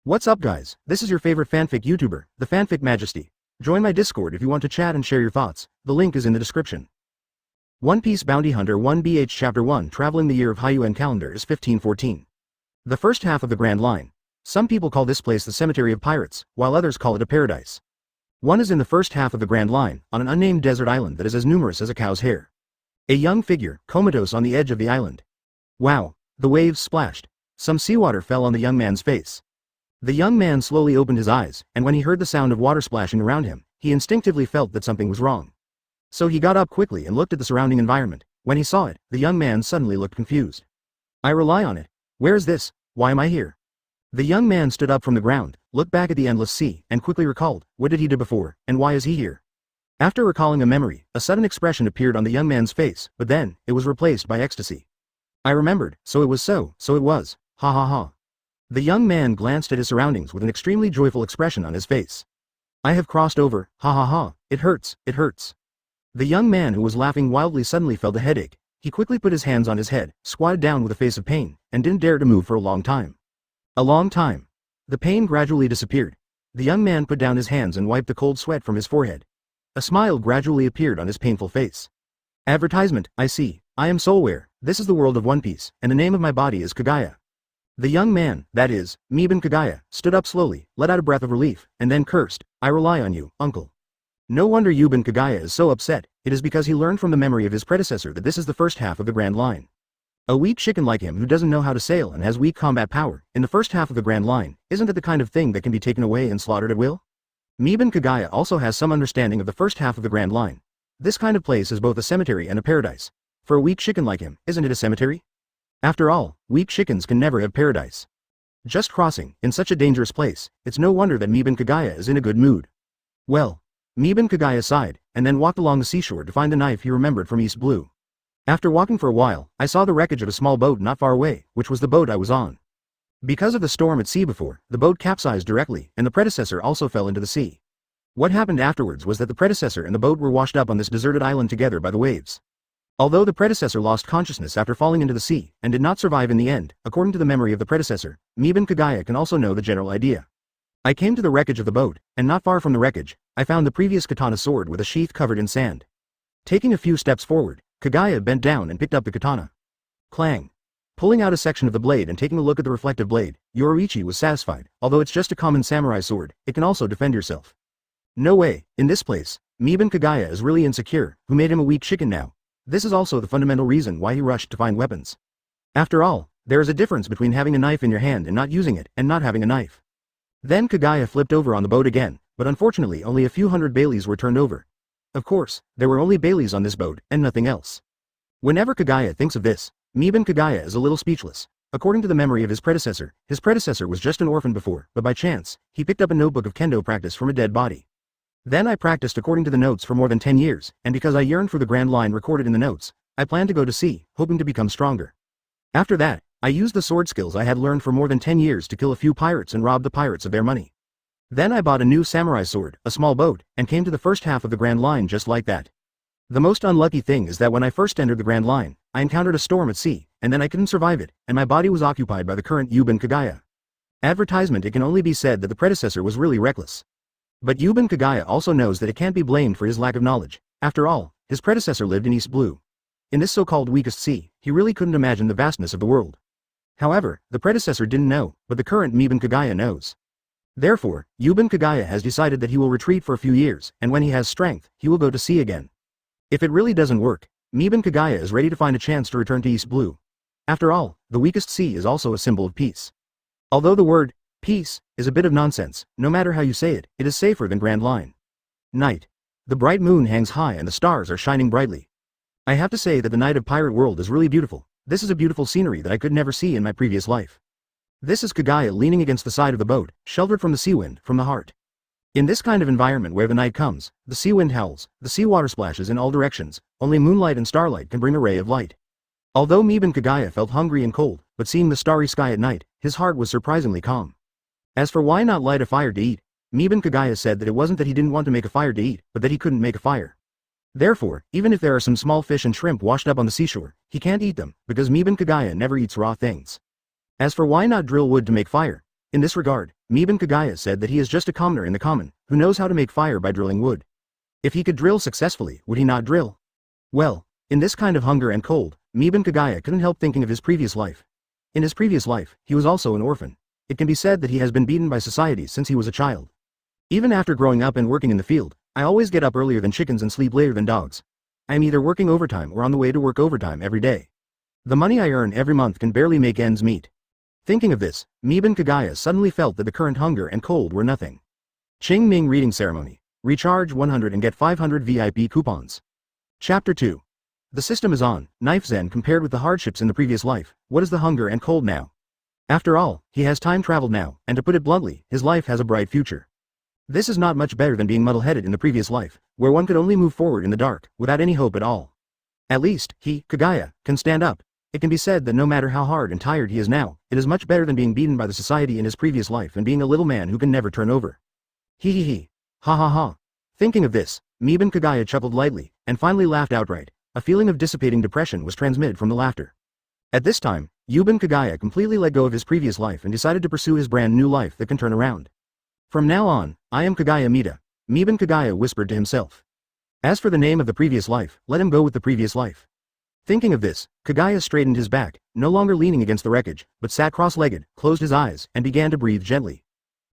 What's up guys, this is your favorite fanfic YouTuber, the Fanfic Majesty. Join my Discord if you want to chat and share your thoughts, the link is in the description. One Piece Bounty Hunter 1BH Chapter 1 Traveling the Year of Hyuan Calendar is 1514. The first half of the Grand Line. Some people call this place the Cemetery of Pirates, while others call it a paradise. One is in the first half of the Grand Line, on an unnamed desert island that is as numerous as a cow's hair. A young figure, comatose on the edge of the island. Wow, the waves splashed. Some seawater fell on the young man's face. The young man slowly opened his eyes, and when he heard the sound of water splashing around him, he instinctively felt that something was wrong. So he got up quickly and looked at the surrounding environment. When he saw it, the young man suddenly looked confused. I rely on it. Where is this? Why am I here? The young man stood up from the ground, looked back at the endless sea, and quickly recalled, what did he do before, and why is he here? After recalling a memory, a sudden expression appeared on the young man's face, but then, it was replaced by ecstasy. I remembered, so it was so it was, ha ha ha. The young man glanced at his surroundings with an extremely joyful expression on his face. I have crossed over, ha ha ha, it hurts, it hurts. The young man who was laughing wildly suddenly felt a headache. He quickly put his hands on his head, squatted down with a face of pain, and didn't dare to move for a long time. A long time. The pain gradually disappeared. The young man put down his hands and wiped the cold sweat from his forehead. A smile gradually appeared on his painful face. Advertisement, I see. I am Soulware, this is the world of One Piece, and the name of my body is Kagaya. The young man, that is, Meben Kagaya, stood up slowly, let out a breath of relief, and then cursed, I rely on you, uncle. No wonder Meben Kagaya is so upset, it is because he learned from the memory of his predecessor that this is the first half of the Grand Line. A weak chicken like him who doesn't know how to sail and has weak combat power, in the first half of the Grand Line, isn't it the kind of thing that can be taken away and slaughtered at will? Meben Kagaya also has some understanding of the first half of the Grand Line. This kind of place is both a cemetery and a paradise. For a weak chicken like him, isn't it a cemetery? After all, weak chickens can never have paradise. Just crossing, in such a dangerous place, it's no wonder that Meben Kagaya is in a good mood. Well, Meben Kagaya sighed, and then walked along the seashore to find the knife he remembered from East Blue. After walking for a while, I saw the wreckage of a small boat not far away, which was the boat I was on. Because of the storm at sea before, the boat capsized directly, and the predecessor also fell into the sea. What happened afterwards was that the predecessor and the boat were washed up on this deserted island together by the waves. Although the predecessor lost consciousness after falling into the sea, and did not survive in the end, according to the memory of the predecessor, Meben Kagaya can also know the general idea. I came to the wreckage of the boat, and not far from the wreckage, I found the previous katana sword with a sheath covered in sand. Taking a few steps forward, Kagaya bent down and picked up the katana. Clang. Pulling out a section of the blade and taking a look at the reflective blade, Yoruichi was satisfied. Although it's just a common samurai sword, it can also defend yourself. No way, in this place, Meben Kagaya is really insecure, who made him a weak chicken now. This is also the fundamental reason why he rushed to find weapons. After all, there is a difference between having a knife in your hand and not using it, and not having a knife. Then Kagaya flipped over on the boat again, but unfortunately only a few hundred Baileys were turned over. Of course, there were only Baileys on this boat, and nothing else. Whenever Kagaya thinks of this, Meben Kagaya is a little speechless. According to the memory of his predecessor was just an orphan before, but by chance, he picked up a notebook of kendo practice from a dead body. Then I practiced according to the notes for more than 10 years, and because I yearned for the Grand Line recorded in the notes, I planned to go to sea, hoping to become stronger. After that, I used the sword skills I had learned for more than 10 years to kill a few pirates and rob the pirates of their money. Then I bought a new samurai sword, a small boat, and came to the first half of the Grand Line just like that. The most unlucky thing is that when I first entered the Grand Line, I encountered a storm at sea, and then I couldn't survive it, and my body was occupied by the current Meben Kagaya. Advertisement. It can only be said that the predecessor was really reckless. But Meben Kagaya also knows that it can't be blamed for his lack of knowledge. After all, his predecessor lived in East Blue. In this so-called weakest sea, he really couldn't imagine the vastness of the world. However, the predecessor didn't know, but the current Meben Kagaya knows. Therefore, Meben Kagaya has decided that he will retreat for a few years, and when he has strength, he will go to sea again. If it really doesn't work, Meben Kagaya is ready to find a chance to return to East Blue. After all, the weakest sea is also a symbol of peace. Although the word peace is a bit of nonsense, no matter how you say it, it is safer than Grand Line. Night. The bright moon hangs high and the stars are shining brightly. I have to say that the night of Pirate World is really beautiful. This is a beautiful scenery that I could never see in my previous life. This is Kagaya leaning against the side of the boat, sheltered from the sea wind, from the heart. In this kind of environment where the night comes, the sea wind howls, the sea water splashes in all directions, only moonlight and starlight can bring a ray of light. Although Meben Kagaya felt hungry and cold, but seeing the starry sky at night, his heart was surprisingly calm. As for why not light a fire to eat, Meben Kagaya said that it wasn't that he didn't want to make a fire to eat, but that he couldn't make a fire. Therefore, even if there are some small fish and shrimp washed up on the seashore, he can't eat them, because Meben Kagaya never eats raw things. As for why not drill wood to make fire, in this regard, Miban Kagaya said that he is just a commoner in the common, who knows how to make fire by drilling wood. If he could drill successfully, would he not drill? Well, in this kind of hunger and cold, Miban Kagaya couldn't help thinking of his previous life. In his previous life, he was also an orphan. It can be said that he has been beaten by society since he was a child. Even after growing up and working in the field, I always get up earlier than chickens and sleep later than dogs. I am either working overtime or on the way to work overtime every day. The money I earn every month can barely make ends meet. Thinking of this, Miban Kagaya suddenly felt that the current hunger and cold were nothing. Ching Ming Reading Ceremony. Recharge 100 and get 500 VIP coupons. Chapter 2. The system is on. Knife Zen compared with the hardships in the previous life, what is the hunger and cold now? After all, he has time traveled now, and to put it bluntly, his life has a bright future. This is not much better than being muddle-headed in the previous life, where one could only move forward in the dark, without any hope at all. At least, he, Kagaya, can stand up. It can be said that no matter how hard and tired he is now, it is much better than being beaten by the society in his previous life and being a little man who can never turn over. He. Ha ha ha. Thinking of this, Miban Kagaya chuckled lightly, and finally laughed outright. A feeling of dissipating depression was transmitted from the laughter. At this time, Miban Kagaya completely let go of his previous life and decided to pursue his brand new life that can turn around. From now on, I am Kagaya Mida, Miban Kagaya whispered to himself. As for the name of the previous life, let him go with the previous life. Thinking of this, Kagaya straightened his back, no longer leaning against the wreckage, but sat cross-legged, closed his eyes, and began to breathe gently.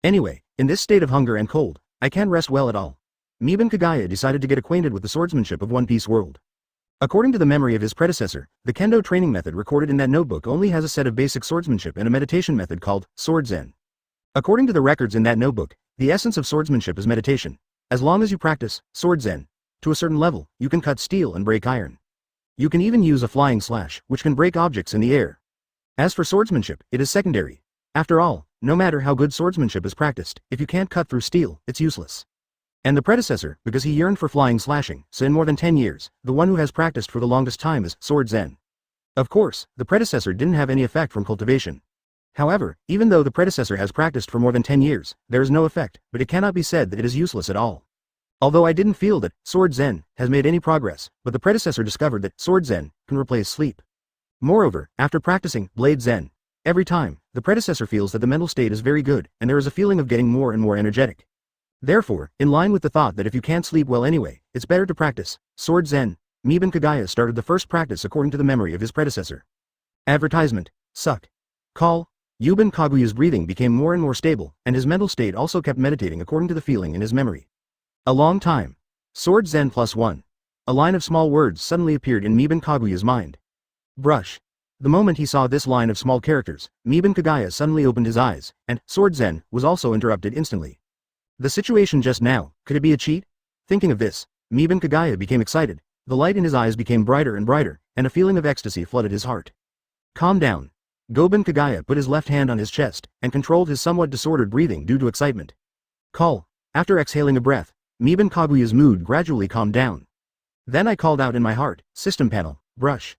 Anyway, in this state of hunger and cold, I can't rest well at all. Miban Kagaya decided to get acquainted with the swordsmanship of One Piece world. According to the memory of his predecessor, the kendo training method recorded in that notebook only has a set of basic swordsmanship and a meditation method called swordsman. According to the records in that notebook, the essence of swordsmanship is meditation. As long as you practice swordsman to a certain level, you can cut steel and break iron. You can even use a flying slash, which can break objects in the air. As for swordsmanship, it is secondary. After all, no matter how good swordsmanship is practiced, if you can't cut through steel, it's useless. And the predecessor, because he yearned for flying slashing, so in more than 10 years, the one who has practiced for the longest time is Sword Zen. Of course, the predecessor didn't have any effect from cultivation. However, even though the predecessor has practiced for more than 10 years, there is no effect, but it cannot be said that it is useless at all. Although I didn't feel that Sword Zen has made any progress, but the predecessor discovered that Sword Zen can replace sleep. Moreover, after practicing Blade Zen, every time, the predecessor feels that the mental state is very good, and there is a feeling of getting more and more energetic. Therefore, in line with the thought that if you can't sleep well anyway, it's better to practice Sword Zen, Miban Kagaya started the first practice according to the memory of his predecessor. Advertisement. Suck. Call. Miban Kaguya's breathing became more and more stable, and his mental state also kept meditating according to the feeling in his memory. A long time. Sword Zen +1. A line of small words suddenly appeared in Miban Kaguya's mind. Brush. The moment he saw this line of small characters, Miban Kagaya suddenly opened his eyes, and Sword Zen was also interrupted instantly. The situation just now, could it be a cheat? Thinking of this, Miban Kagaya became excited, the light in his eyes became brighter and brighter, and a feeling of ecstasy flooded his heart. Calm down. Goban Kagaya put his left hand on his chest, and controlled his somewhat disordered breathing due to excitement. Call. After exhaling a breath, Miban Kaguya's mood gradually calmed down. Then I called out in my heart, System Panel, Brush.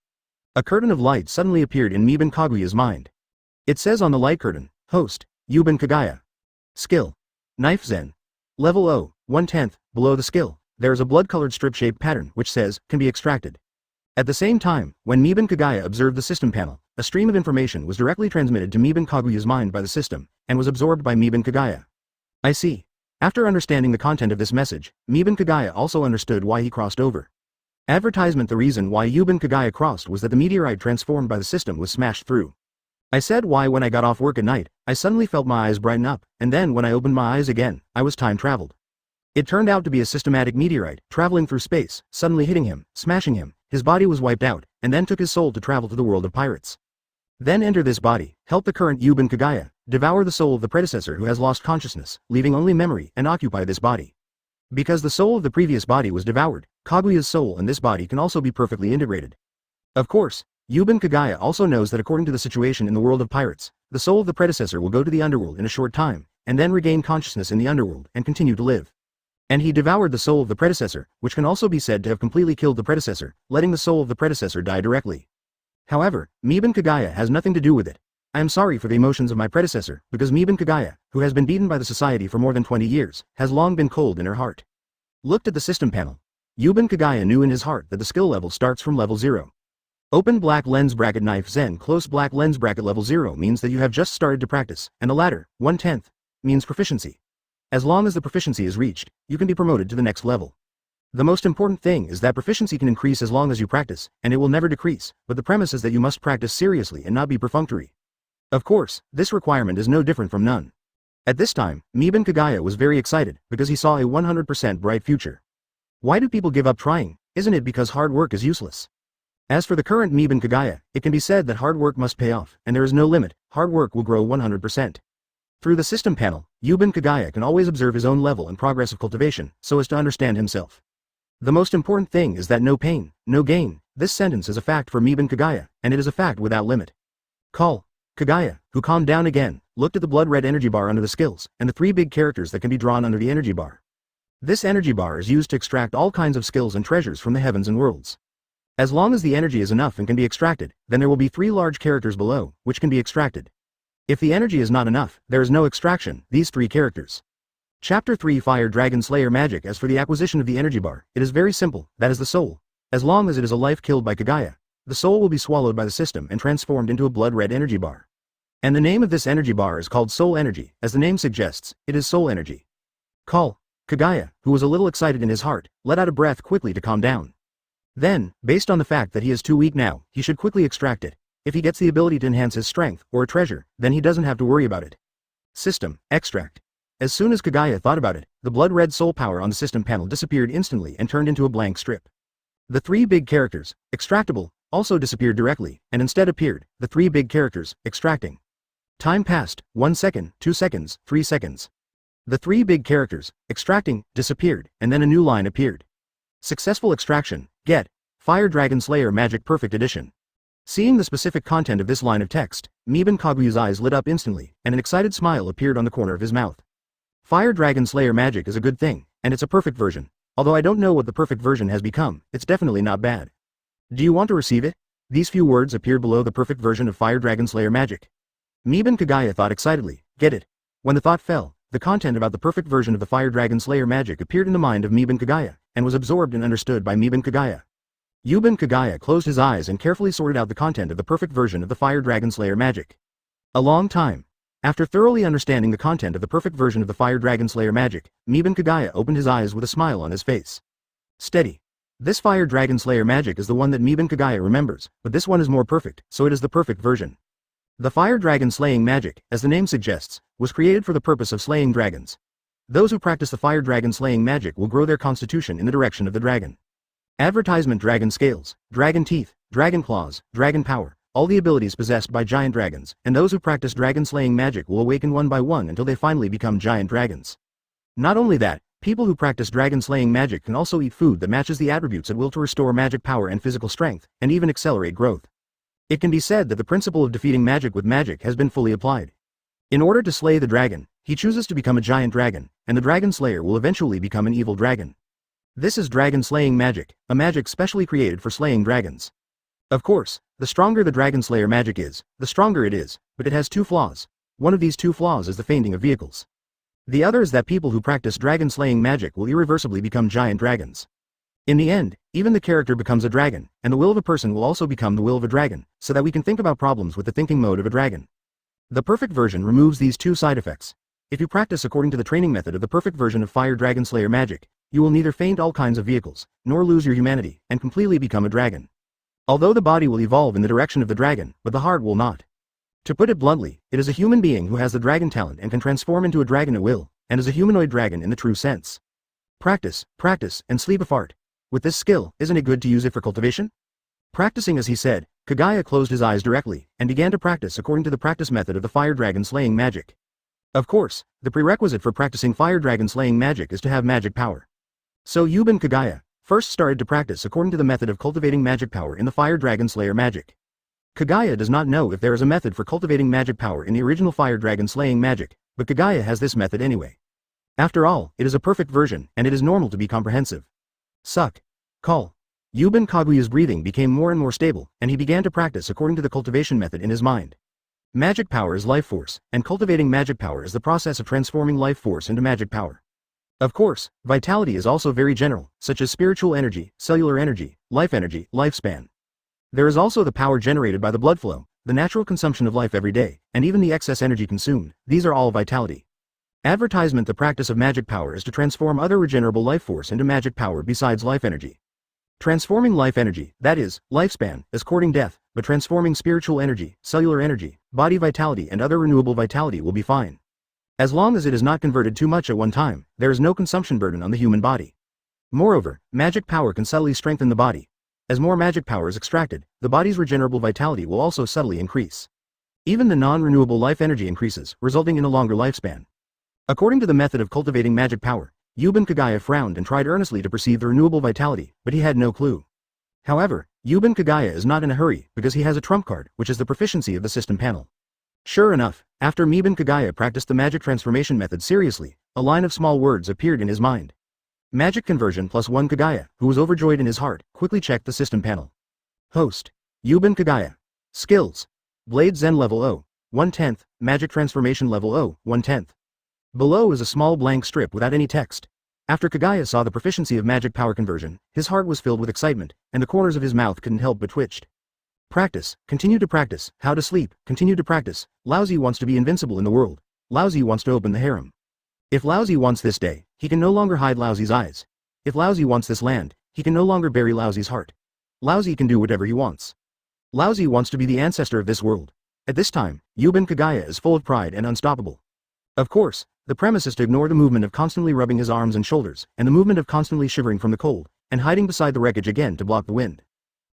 A curtain of light suddenly appeared in Miban Kaguya's mind. It says on the light curtain, Host, Miban Kagaya. Skill. Knife Zen. Level O, 1/10, below the skill, there is a blood-colored strip-shaped pattern which says, can be extracted. At the same time, when Miban Kagaya observed the system panel, a stream of information was directly transmitted to Miban Kaguya's mind by the system, and was absorbed by Miban Kagaya. I see. After understanding the content of this message, Miban Kagaya also understood why he crossed over. Advertisement. The reason why Miban Kagaya crossed was that the meteorite transformed by the system was smashed through. I said why when I got off work at night, I suddenly felt my eyes brighten up, and then when I opened my eyes again, I was time traveled. It turned out to be a systematic meteorite, traveling through space, suddenly hitting him, smashing him, his body was wiped out, and then took his soul to travel to the world of pirates. Then enter this body, help the current Miban Kagaya, devour the soul of the predecessor who has lost consciousness, leaving only memory, and occupy this body. Because the soul of the previous body was devoured, Kaguya's soul and this body can also be perfectly integrated. Of course, Miban Kagaya also knows that according to the situation in the world of pirates, the soul of the predecessor will go to the underworld in a short time, and then regain consciousness in the underworld and continue to live. And he devoured the soul of the predecessor, which can also be said to have completely killed the predecessor, letting the soul of the predecessor die directly. However, Miban Kagaya has nothing to do with it. I am sorry for the emotions of my predecessor, because Miban Kagaya, who has been beaten by the society for more than 20 years, has long been cold in her heart. Looked at the system panel. Miban Kagaya knew in his heart that the skill level starts from level 0. Open black lens bracket Knife Zen close black lens bracket level 0 means that you have just started to practice, and the latter, 1/10, means proficiency. As long as the proficiency is reached, you can be promoted to the next level. The most important thing is that proficiency can increase as long as you practice, and it will never decrease, but the premise is that you must practice seriously and not be perfunctory. Of course, this requirement is no different from none. At this time, Miban Kagaya was very excited, because he saw a 100% bright future. Why do people give up trying? Isn't it because hard work is useless? As for the current Miban Kagaya, it can be said that hard work must pay off, and there is no limit, hard work will grow 100%. Through the system panel, Yuban Kagaya can always observe his own level and progress of cultivation, so as to understand himself. The most important thing is that no pain, no gain. This sentence is a fact for Miban Kagaya, and it is a fact without limit. Call. Kagaya, who calmed down again, looked at the blood-red energy bar under the skills, and the 3 big characters that can be drawn under the energy bar. This energy bar is used to extract all kinds of skills and treasures from the heavens and worlds. As long as the energy is enough and can be extracted, then there will be 3 large characters below, which can be extracted. If the energy is not enough, there is no extraction, these 3 characters. Chapter 3 Fire Dragon Slayer Magic. As for the acquisition of the energy bar, it is very simple, that is the soul. As long as it is a life killed by Kagaya, the soul will be swallowed by the system and transformed into a blood-red energy bar. And the name of this energy bar is called Soul Energy, as the name suggests, it is soul energy. Call. Kagaya, who was a little excited in his heart, let out a breath quickly to calm down. Then, based on the fact that he is too weak now, he should quickly extract it. If he gets the ability to enhance his strength, or a treasure, then he doesn't have to worry about it. System, extract. As soon as Kagaya thought about it, the blood-red soul power on the system panel disappeared instantly and turned into a blank strip. The 3 big characters, extractable, also disappeared directly, and instead appeared, the 3 big characters, extracting. Time passed, 1 second, 2 seconds, 3 seconds. The 3 big characters, extracting, disappeared, and then a new line appeared. Successful extraction, get, Fire Dragon Slayer Magic Perfect Edition. Seeing the specific content of this line of text, Miban Kaguyu's eyes lit up instantly, and an excited smile appeared on the corner of his mouth. Fire Dragon Slayer Magic is a good thing, and it's a perfect version. Although I don't know what the perfect version has become, it's definitely not bad. Do you want to receive it? These few words appeared below the perfect version of Fire Dragon Slayer Magic. Miban Kagaya thought excitedly, get it. When the thought fell, the content about the perfect version of the Fire Dragon Slayer Magic appeared in the mind of Miban Kagaya, and was absorbed and understood by Miban Kagaya. Yuban Kagaya closed his eyes and carefully sorted out the content of the perfect version of the Fire Dragon Slayer Magic. A long time. After thoroughly understanding the content of the perfect version of the Fire Dragon Slayer Magic, Miban Kagaya opened his eyes with a smile on his face. Steady. This Fire Dragon Slayer Magic is the one that Miban Kagaya remembers, but this one is more perfect, so it is the perfect version. The Fire Dragon Slaying Magic, as the name suggests, was created for the purpose of slaying dragons. Those who practice the Fire Dragon Slaying Magic will grow their constitution in the direction of the dragon. Advertisement: Dragon Scales, Dragon Teeth, Dragon Claws, Dragon Power, all the abilities possessed by giant dragons, and those who practice dragon slaying magic will awaken one by one until they finally become giant dragons. Not only that, people who practice dragon slaying magic can also eat food that matches the attributes at will to restore magic power and physical strength, and even accelerate growth. It can be said that the principle of defeating magic with magic has been fully applied. In order to slay the dragon, he chooses to become a giant dragon, and the dragon slayer will eventually become an evil dragon. This is dragon slaying magic, a magic specially created for slaying dragons. Of course, the stronger the dragon slayer magic is, the stronger it is, but it has 2 flaws. One of these 2 flaws is the fainting of vehicles. The other is that people who practice dragon slaying magic will irreversibly become giant dragons. In the end, even the character becomes a dragon, and the will of a person will also become the will of a dragon, so that we can think about problems with the thinking mode of a dragon. The perfect version removes these 2 side effects. If you practice according to the training method of the perfect version of Fire Dragon Slayer magic, you will neither faint all kinds of vehicles, nor lose your humanity, and completely become a dragon. Although the body will evolve in the direction of the dragon, but the heart will not. To put it bluntly, it is a human being who has the dragon talent and can transform into a dragon at will, and is a humanoid dragon in the true sense. Practice, practice, and sleep a fart. With this skill, isn't it good to use it for cultivation? Practicing as he said, Kagaya closed his eyes directly, and began to practice according to the practice method of the Fire Dragon Slaying magic. Of course, the prerequisite for practicing Fire Dragon Slaying magic is to have magic power. So Yuban Kagaya first started to practice according to the method of cultivating magic power in the Fire Dragon Slayer magic. Kagaya does not know if there is a method for cultivating magic power in the original Fire Dragon Slaying magic, but Kagaya has this method anyway. After all, it is a perfect version, and it is normal to be comprehensive. Suck. Call. Yuban Kaguyu's breathing became more and more stable, and he began to practice according to the cultivation method in his mind. Magic power is life force, and cultivating magic power is the process of transforming life force into magic power. Of course, vitality is also very general, such as spiritual energy, cellular energy, lifespan. There is also the power generated by the blood flow, the natural consumption of life every day, and even the excess energy consumed. These are all vitality. Advertisement: the practice of magic power is to transform other regenerable life force into magic power besides life energy. Transforming life energy, that is, lifespan, is courting death, but transforming spiritual energy, cellular energy, body vitality and other renewable vitality will be fine. As long as it is not converted too much at one time, there is no consumption burden on the human body. Moreover, magic power can subtly strengthen the body. As more magic power is extracted, the body's regenerable vitality will also subtly increase. Even the non-renewable life energy increases, resulting in a longer lifespan. According to the method of cultivating magic power, Yuban Kagaya frowned and tried earnestly to perceive the renewable vitality, but he had no clue. However, Yuban Kagaya is not in a hurry because he has a trump card, which is the proficiency of the system panel. Sure enough, after Yuban Kagaya practiced the magic transformation method seriously, a line of small words appeared in his mind. Magic conversion +1. Kagaya, who was overjoyed in his heart, quickly checked the system panel. Host: Yuban Kagaya. Skills: Blade Zen level O, 1/10, Magic Transformation level O, 1/10. Below is a small blank strip without any text. After Kagaya saw the proficiency of magic power conversion, his heart was filled with excitement, and the corners of his mouth couldn't help but twitched. Practice, continue to practice, how to sleep, continue to practice, Lousy wants to be invincible in the world, Lousy wants to open the harem. If Lousy wants this day, he can no longer hide Lousy's eyes. If Lousy wants this land, he can no longer bury Lousy's heart. Lousy can do whatever he wants. Lousy wants to be the ancestor of this world. At this time, Yuban Kagaya is full of pride and unstoppable. Of course, the premise is to ignore the movement of constantly rubbing his arms and shoulders, and the movement of constantly shivering from the cold, and hiding beside the wreckage again to block the wind.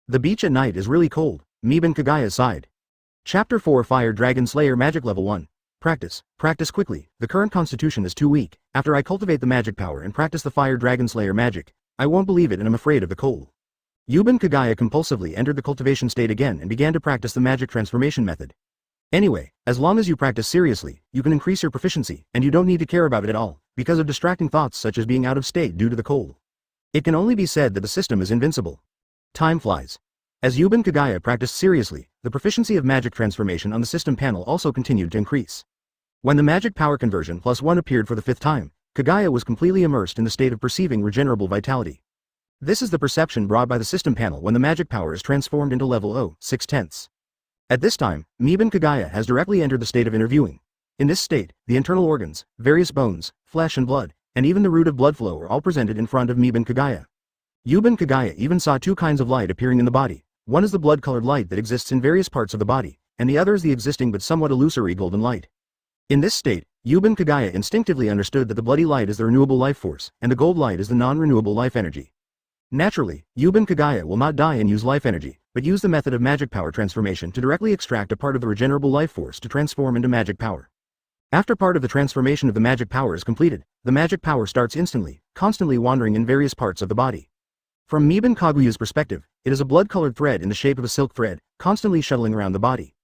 The beach at night is really cold, Yuban Kagaya sighed. Chapter 4: Fire Dragon Slayer Magic Level 1. Practice. Practice quickly, the current constitution is too weak. After I cultivate the magic power and practice the Fire Dragon Slayer magic, I won't believe it and I'm afraid of the cold. Yuban Kagaya compulsively entered the cultivation state again and began to practice the magic transformation method. Anyway, as long as you practice seriously, you can increase your proficiency, and you don't need to care about it at all, because of distracting thoughts such as being out of state due to the cold. It can only be said that the system is invincible. Time flies. As Yuban Kagaya practiced seriously, the proficiency of magic transformation on the system panel also continued to increase. When the magic power conversion +1 appeared for the 5th time, Kagaya was completely immersed in the state of perceiving regenerable vitality. This is the perception brought by the system panel when the magic power is transformed into level O, 6/10. At this time, Yuban Kagaya has directly entered the state of interviewing. In this state, the internal organs, various bones, flesh and blood, and even the root of blood flow are all presented in front of Yuban Kagaya. Yuban Kagaya even saw two kinds of light appearing in the body. One is the blood-colored light that exists in various parts of the body, and the other is the existing but somewhat illusory golden light. In this state, Yuban Kagaya instinctively understood that the bloody light is the renewable life force, and the gold light is the non-renewable life energy. Naturally, Yuban Kagaya will not die and use life energy, but use the method of magic power transformation to directly extract a part of the regenerable life force to transform into magic power. After part of the transformation of the magic power is completed, the magic power starts instantly, constantly wandering in various parts of the body. From Yuban Kaguya's perspective, it is a blood-colored thread in the shape of a silk thread, constantly shuttling around the body.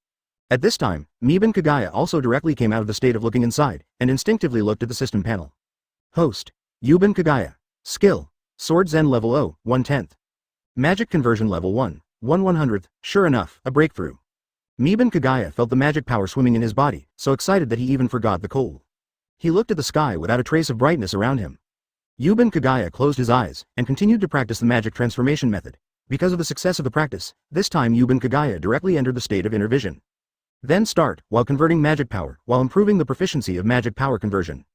At this time, Yuban Kagaya also directly came out of the state of looking inside, and instinctively looked at the system panel. Host: Yuban Kagaya. Skill: Sword Zen level O, 1/10. Magic conversion level 1, 1/100th, sure enough, a breakthrough. Yuban Kagaya felt the magic power swimming in his body, so excited that he even forgot the cold. He looked at the sky without a trace of brightness around him. Yuban Kagaya closed his eyes, and continued to practice the magic transformation method. Because of the success of the practice, this time Yuban Kagaya directly entered the state of inner vision. Then start, while converting magic power, while improving the proficiency of magic power conversion.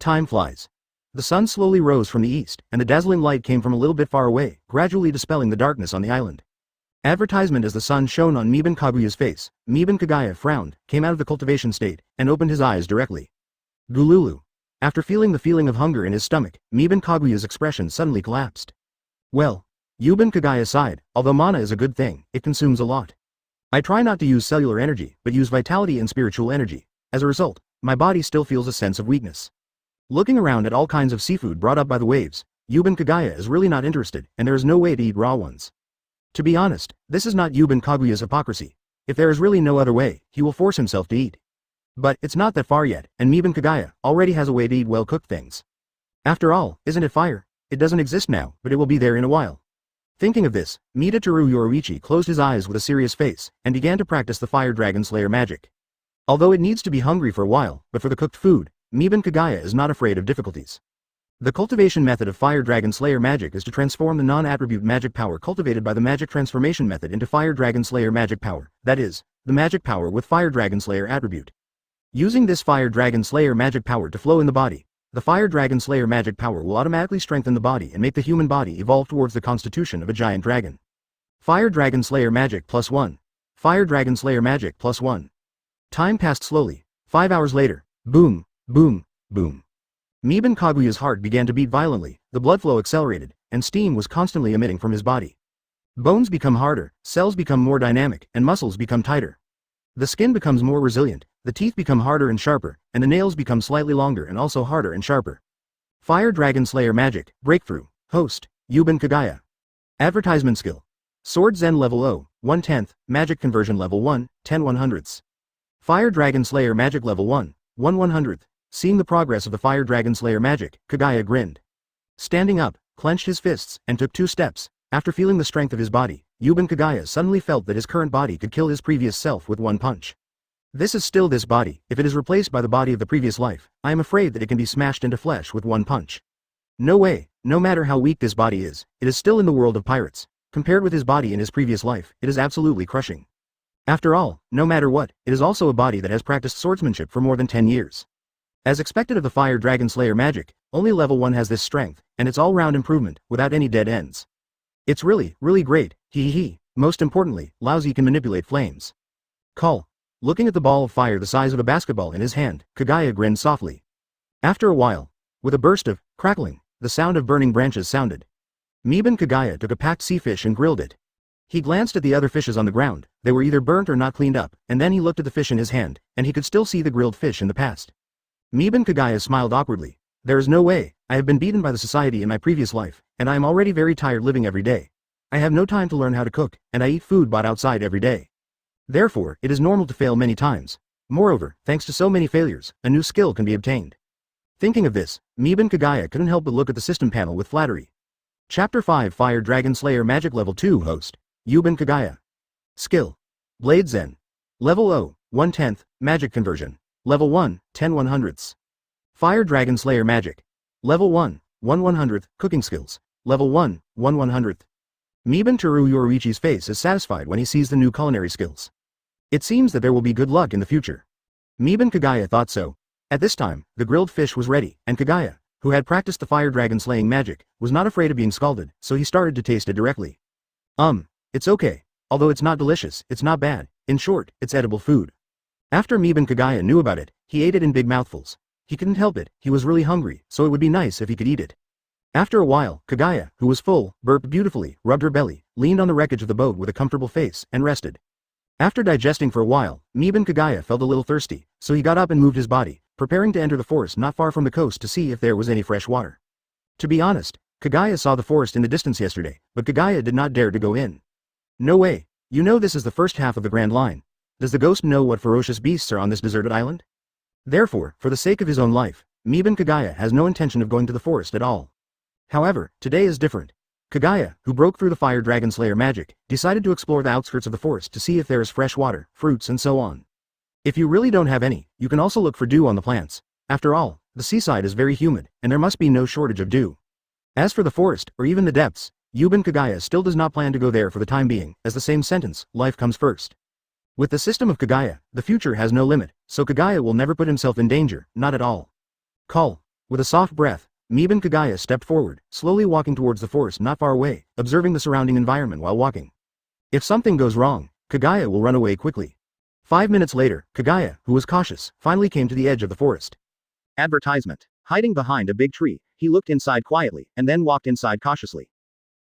Time flies. The sun slowly rose from the east, and the dazzling light came from a little bit far away, gradually dispelling the darkness on the island. Advertisement: as the sun shone on Yuban Kaguya's face, Yuban Kagaya frowned, came out of the cultivation state, and opened his eyes directly. Gululu. After feeling the feeling of hunger in his stomach, Yuban Kaguya's expression suddenly collapsed. Well, Yuban Kagaya sighed, although mana is a good thing, it consumes a lot. I try not to use cellular energy, but use vitality and spiritual energy. As a result, my body still feels a sense of weakness. Looking around at all kinds of seafood brought up by the waves, Yuban Kagaya is really not interested, and there is no way to eat raw ones. To be honest, this is not Yuban Kaguya's hypocrisy. If there is really no other way, he will force himself to eat. But it's not that far yet, and Yuban Kagaya already has a way to eat well-cooked things. After all, isn't it fire? It doesn't exist now, but it will be there in a while. Thinking of this, Midatoru Yoruichi closed his eyes with a serious face, and began to practice the Fire Dragon Slayer magic. Although it needs to be hungry for a while, but for the cooked food, Yuban Kagaya is not afraid of difficulties. The cultivation method of Fire Dragon Slayer magic is to transform the non-attribute magic power cultivated by the magic transformation method into Fire Dragon Slayer magic power, that is, the magic power with Fire Dragon Slayer attribute. Using this Fire Dragon Slayer magic power to flow in the body, the Fire Dragon Slayer magic power will automatically strengthen the body and make the human body evolve towards the constitution of a giant dragon. Fire Dragon Slayer magic +1. Fire Dragon Slayer magic +1. Time passed slowly. 5 hours later. Boom, boom, boom. Miban Kaguya's heart began to beat violently, the blood flow accelerated, and steam was constantly emitting from his body. Bones become harder, cells become more dynamic, and muscles become tighter. The skin becomes more resilient, the teeth become harder and sharper, and the nails become slightly longer and also harder and sharper. Fire Dragon Slayer Magic, Breakthrough, Host, Yuban Kagaya. Advertisement Skill. Sword Zen Level 0, 1/10, Magic Conversion Level 1, 10/100ths. Fire Dragon Slayer Magic Level 1, 1/100th. Seeing the progress of the Fire Dragon Slayer magic, Kagaya grinned. Standing up, clenched his fists, and took 2 steps. After feeling the strength of his body, Yuban Kagaya suddenly felt that his current body could kill his previous self with 1 punch. This is still this body. If it is replaced by the body of the previous life, I am afraid that it can be smashed into flesh with 1 punch. No way, no matter how weak this body is, it is still in the world of pirates. Compared with his body in his previous life, it is absolutely crushing. After all, no matter what, it is also a body that has practiced swordsmanship for more than 10 years. As expected of the Fire Dragon Slayer magic, only level 1 has this strength, and it's all-round improvement, without any dead ends. It's really, really great, hee. Most importantly, Lousy can manipulate flames. Call. Looking at the ball of fire the size of a basketball in his hand, Kagaya grinned softly. After a while, with a burst of crackling, the sound of burning branches sounded. Miban Kagaya took a packed sea fish and grilled it. He glanced at the other fishes on the ground, they were either burnt or not cleaned up, and then he looked at the fish in his hand, and he could still see the grilled fish in the past. Miban Kagaya smiled awkwardly. There is no way, I have been beaten by the society in my previous life, and I am already very tired living every day. I have no time to learn how to cook, and I eat food bought outside every day. Therefore, it is normal to fail many times. Moreover, thanks to so many failures, a new skill can be obtained. Thinking of this, Miban Kagaya couldn't help but look at the system panel with flattery. Chapter 5 Fire Dragon Slayer Magic Level 2 Host, Yuban Kagaya. Skill. Blade Zen. Level 0, 1/10, Magic Conversion. Level 1, 10/100ths. Fire Dragon Slayer Magic. Level 1, 1/100th, Cooking Skills. Level 1, 1/100th. Miban Teru Yoruichi's face is satisfied when he sees the new culinary skills. It seems that there will be good luck in the future. Miban Kagaya thought so. At this time, the grilled fish was ready, and Kagaya, who had practiced the fire dragon slaying magic, was not afraid of being scalded, so he started to taste it directly. It's okay. Although it's not delicious, it's not bad. In short, it's edible food. After Miban Kagaya knew about it, he ate it in big mouthfuls. He couldn't help it, he was really hungry, so it would be nice if he could eat it. After a while, Kagaya, who was full, burped beautifully, rubbed her belly, leaned on the wreckage of the boat with a comfortable face, and rested. After digesting for a while, Miban Kagaya felt a little thirsty, so he got up and moved his body, preparing to enter the forest not far from the coast to see if there was any fresh water. To be honest, Kagaya saw the forest in the distance yesterday, but Kagaya did not dare to go in. No way, you know this is the first half of the Grand Line. Does the ghost know what ferocious beasts are on this deserted island? Therefore, for the sake of his own life, Miban Kagaya has no intention of going to the forest at all. However, today is different. Kagaya, who broke through the Fire Dragon Slayer magic, decided to explore the outskirts of the forest to see if there is fresh water, fruits and so on. If you really don't have any, you can also look for dew on the plants. After all, the seaside is very humid, and there must be no shortage of dew. As for the forest, or even the depths, Yuban Kagaya still does not plan to go there for the time being, as the same sentence, life comes first. With the system of Kagaya, the future has no limit, so Kagaya will never put himself in danger, not at all. Call. With a soft breath, Miban Kagaya stepped forward, slowly walking towards the forest not far away, observing the surrounding environment while walking. If something goes wrong, Kagaya will run away quickly. 5 minutes later, Kagaya, who was cautious, finally came to the edge of the forest. Advertisement. Hiding behind a big tree, he looked inside quietly, and then walked inside cautiously.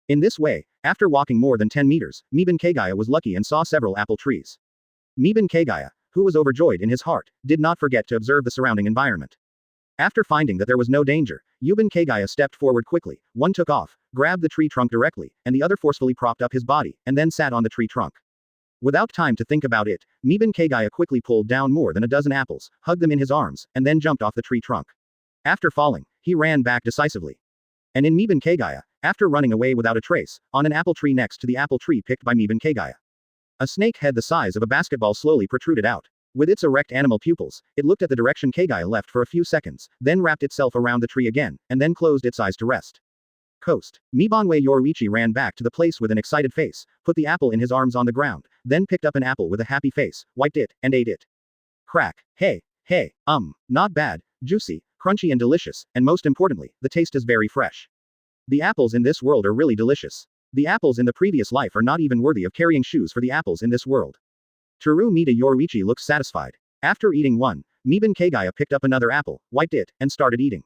In this way, after walking more than 10 meters, Miban Kagaya was lucky and saw several apple trees. Miban Kagaya, who was overjoyed in his heart, did not forget to observe the surrounding environment. After finding that there was no danger, Yuban Kagaya stepped forward quickly, one took off, grabbed the tree trunk directly, and the other forcefully propped up his body, and then sat on the tree trunk. Without time to think about it, Miban Kagaya quickly pulled down more than a dozen apples, hugged them in his arms, and then jumped off the tree trunk. After falling, he ran back decisively. And in Miban Kagaya, after running away without a trace, on an apple tree next to the apple tree picked by Miban Kagaya. A snake head the size of a basketball slowly protruded out. With its erect animal pupils, it looked at the direction Kagaya left for a few seconds, then wrapped itself around the tree again, and then closed its eyes to rest. Coast. Mibanwe Yoruichi ran back to the place with an excited face, put the apple in his arms on the ground, then picked up an apple with a happy face, wiped it, and ate it. Crack. Hey, Hey, not bad, juicy, crunchy and delicious, and most importantly, the taste is very fresh. The apples in this world are really delicious. The apples in the previous life are not even worthy of carrying shoes for the apples in this world. Teru Mita Yoruichi looks satisfied. After eating one, Miban Kagaya picked up another apple, wiped it, and started eating.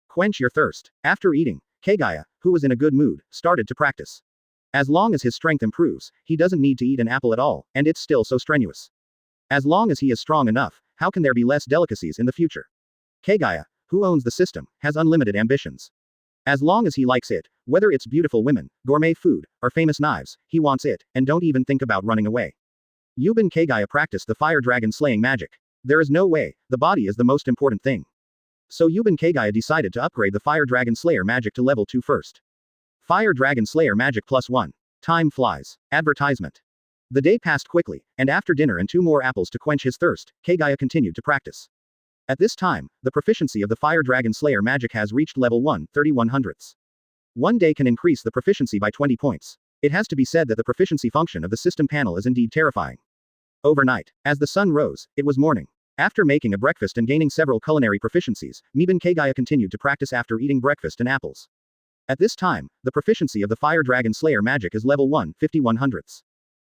Quench your thirst. After eating, Kagaya, who was in a good mood, started to practice. As long as his strength improves, he doesn't need to eat an apple at all, and it's still so strenuous. As long as he is strong enough, how can there be less delicacies in the future? Kagaya, who owns the system, has unlimited ambitions. As long as he likes it, whether it's beautiful women, gourmet food, or famous knives, he wants it, and don't even think about running away. Yuban Kagaya practiced the fire dragon slaying magic. There is no way, the body is the most important thing. So Yuban Kagaya decided to upgrade the fire dragon slayer magic to level 2 first. Fire dragon slayer magic +1. Time flies. Advertisement. The day passed quickly, and after dinner and 2 more apples to quench his thirst, Kagaya continued to practice. At this time, the proficiency of the Fire Dragon Slayer magic has reached level 1, 31/100ths. One day can increase the proficiency by 20 points. It has to be said that the proficiency function of the system panel is indeed terrifying. Overnight, as the sun rose, it was morning. After making a breakfast and gaining several culinary proficiencies, Miban Kagaya continued to practice after eating breakfast and apples. At this time, the proficiency of the Fire Dragon Slayer magic is level 1, 51/100ths.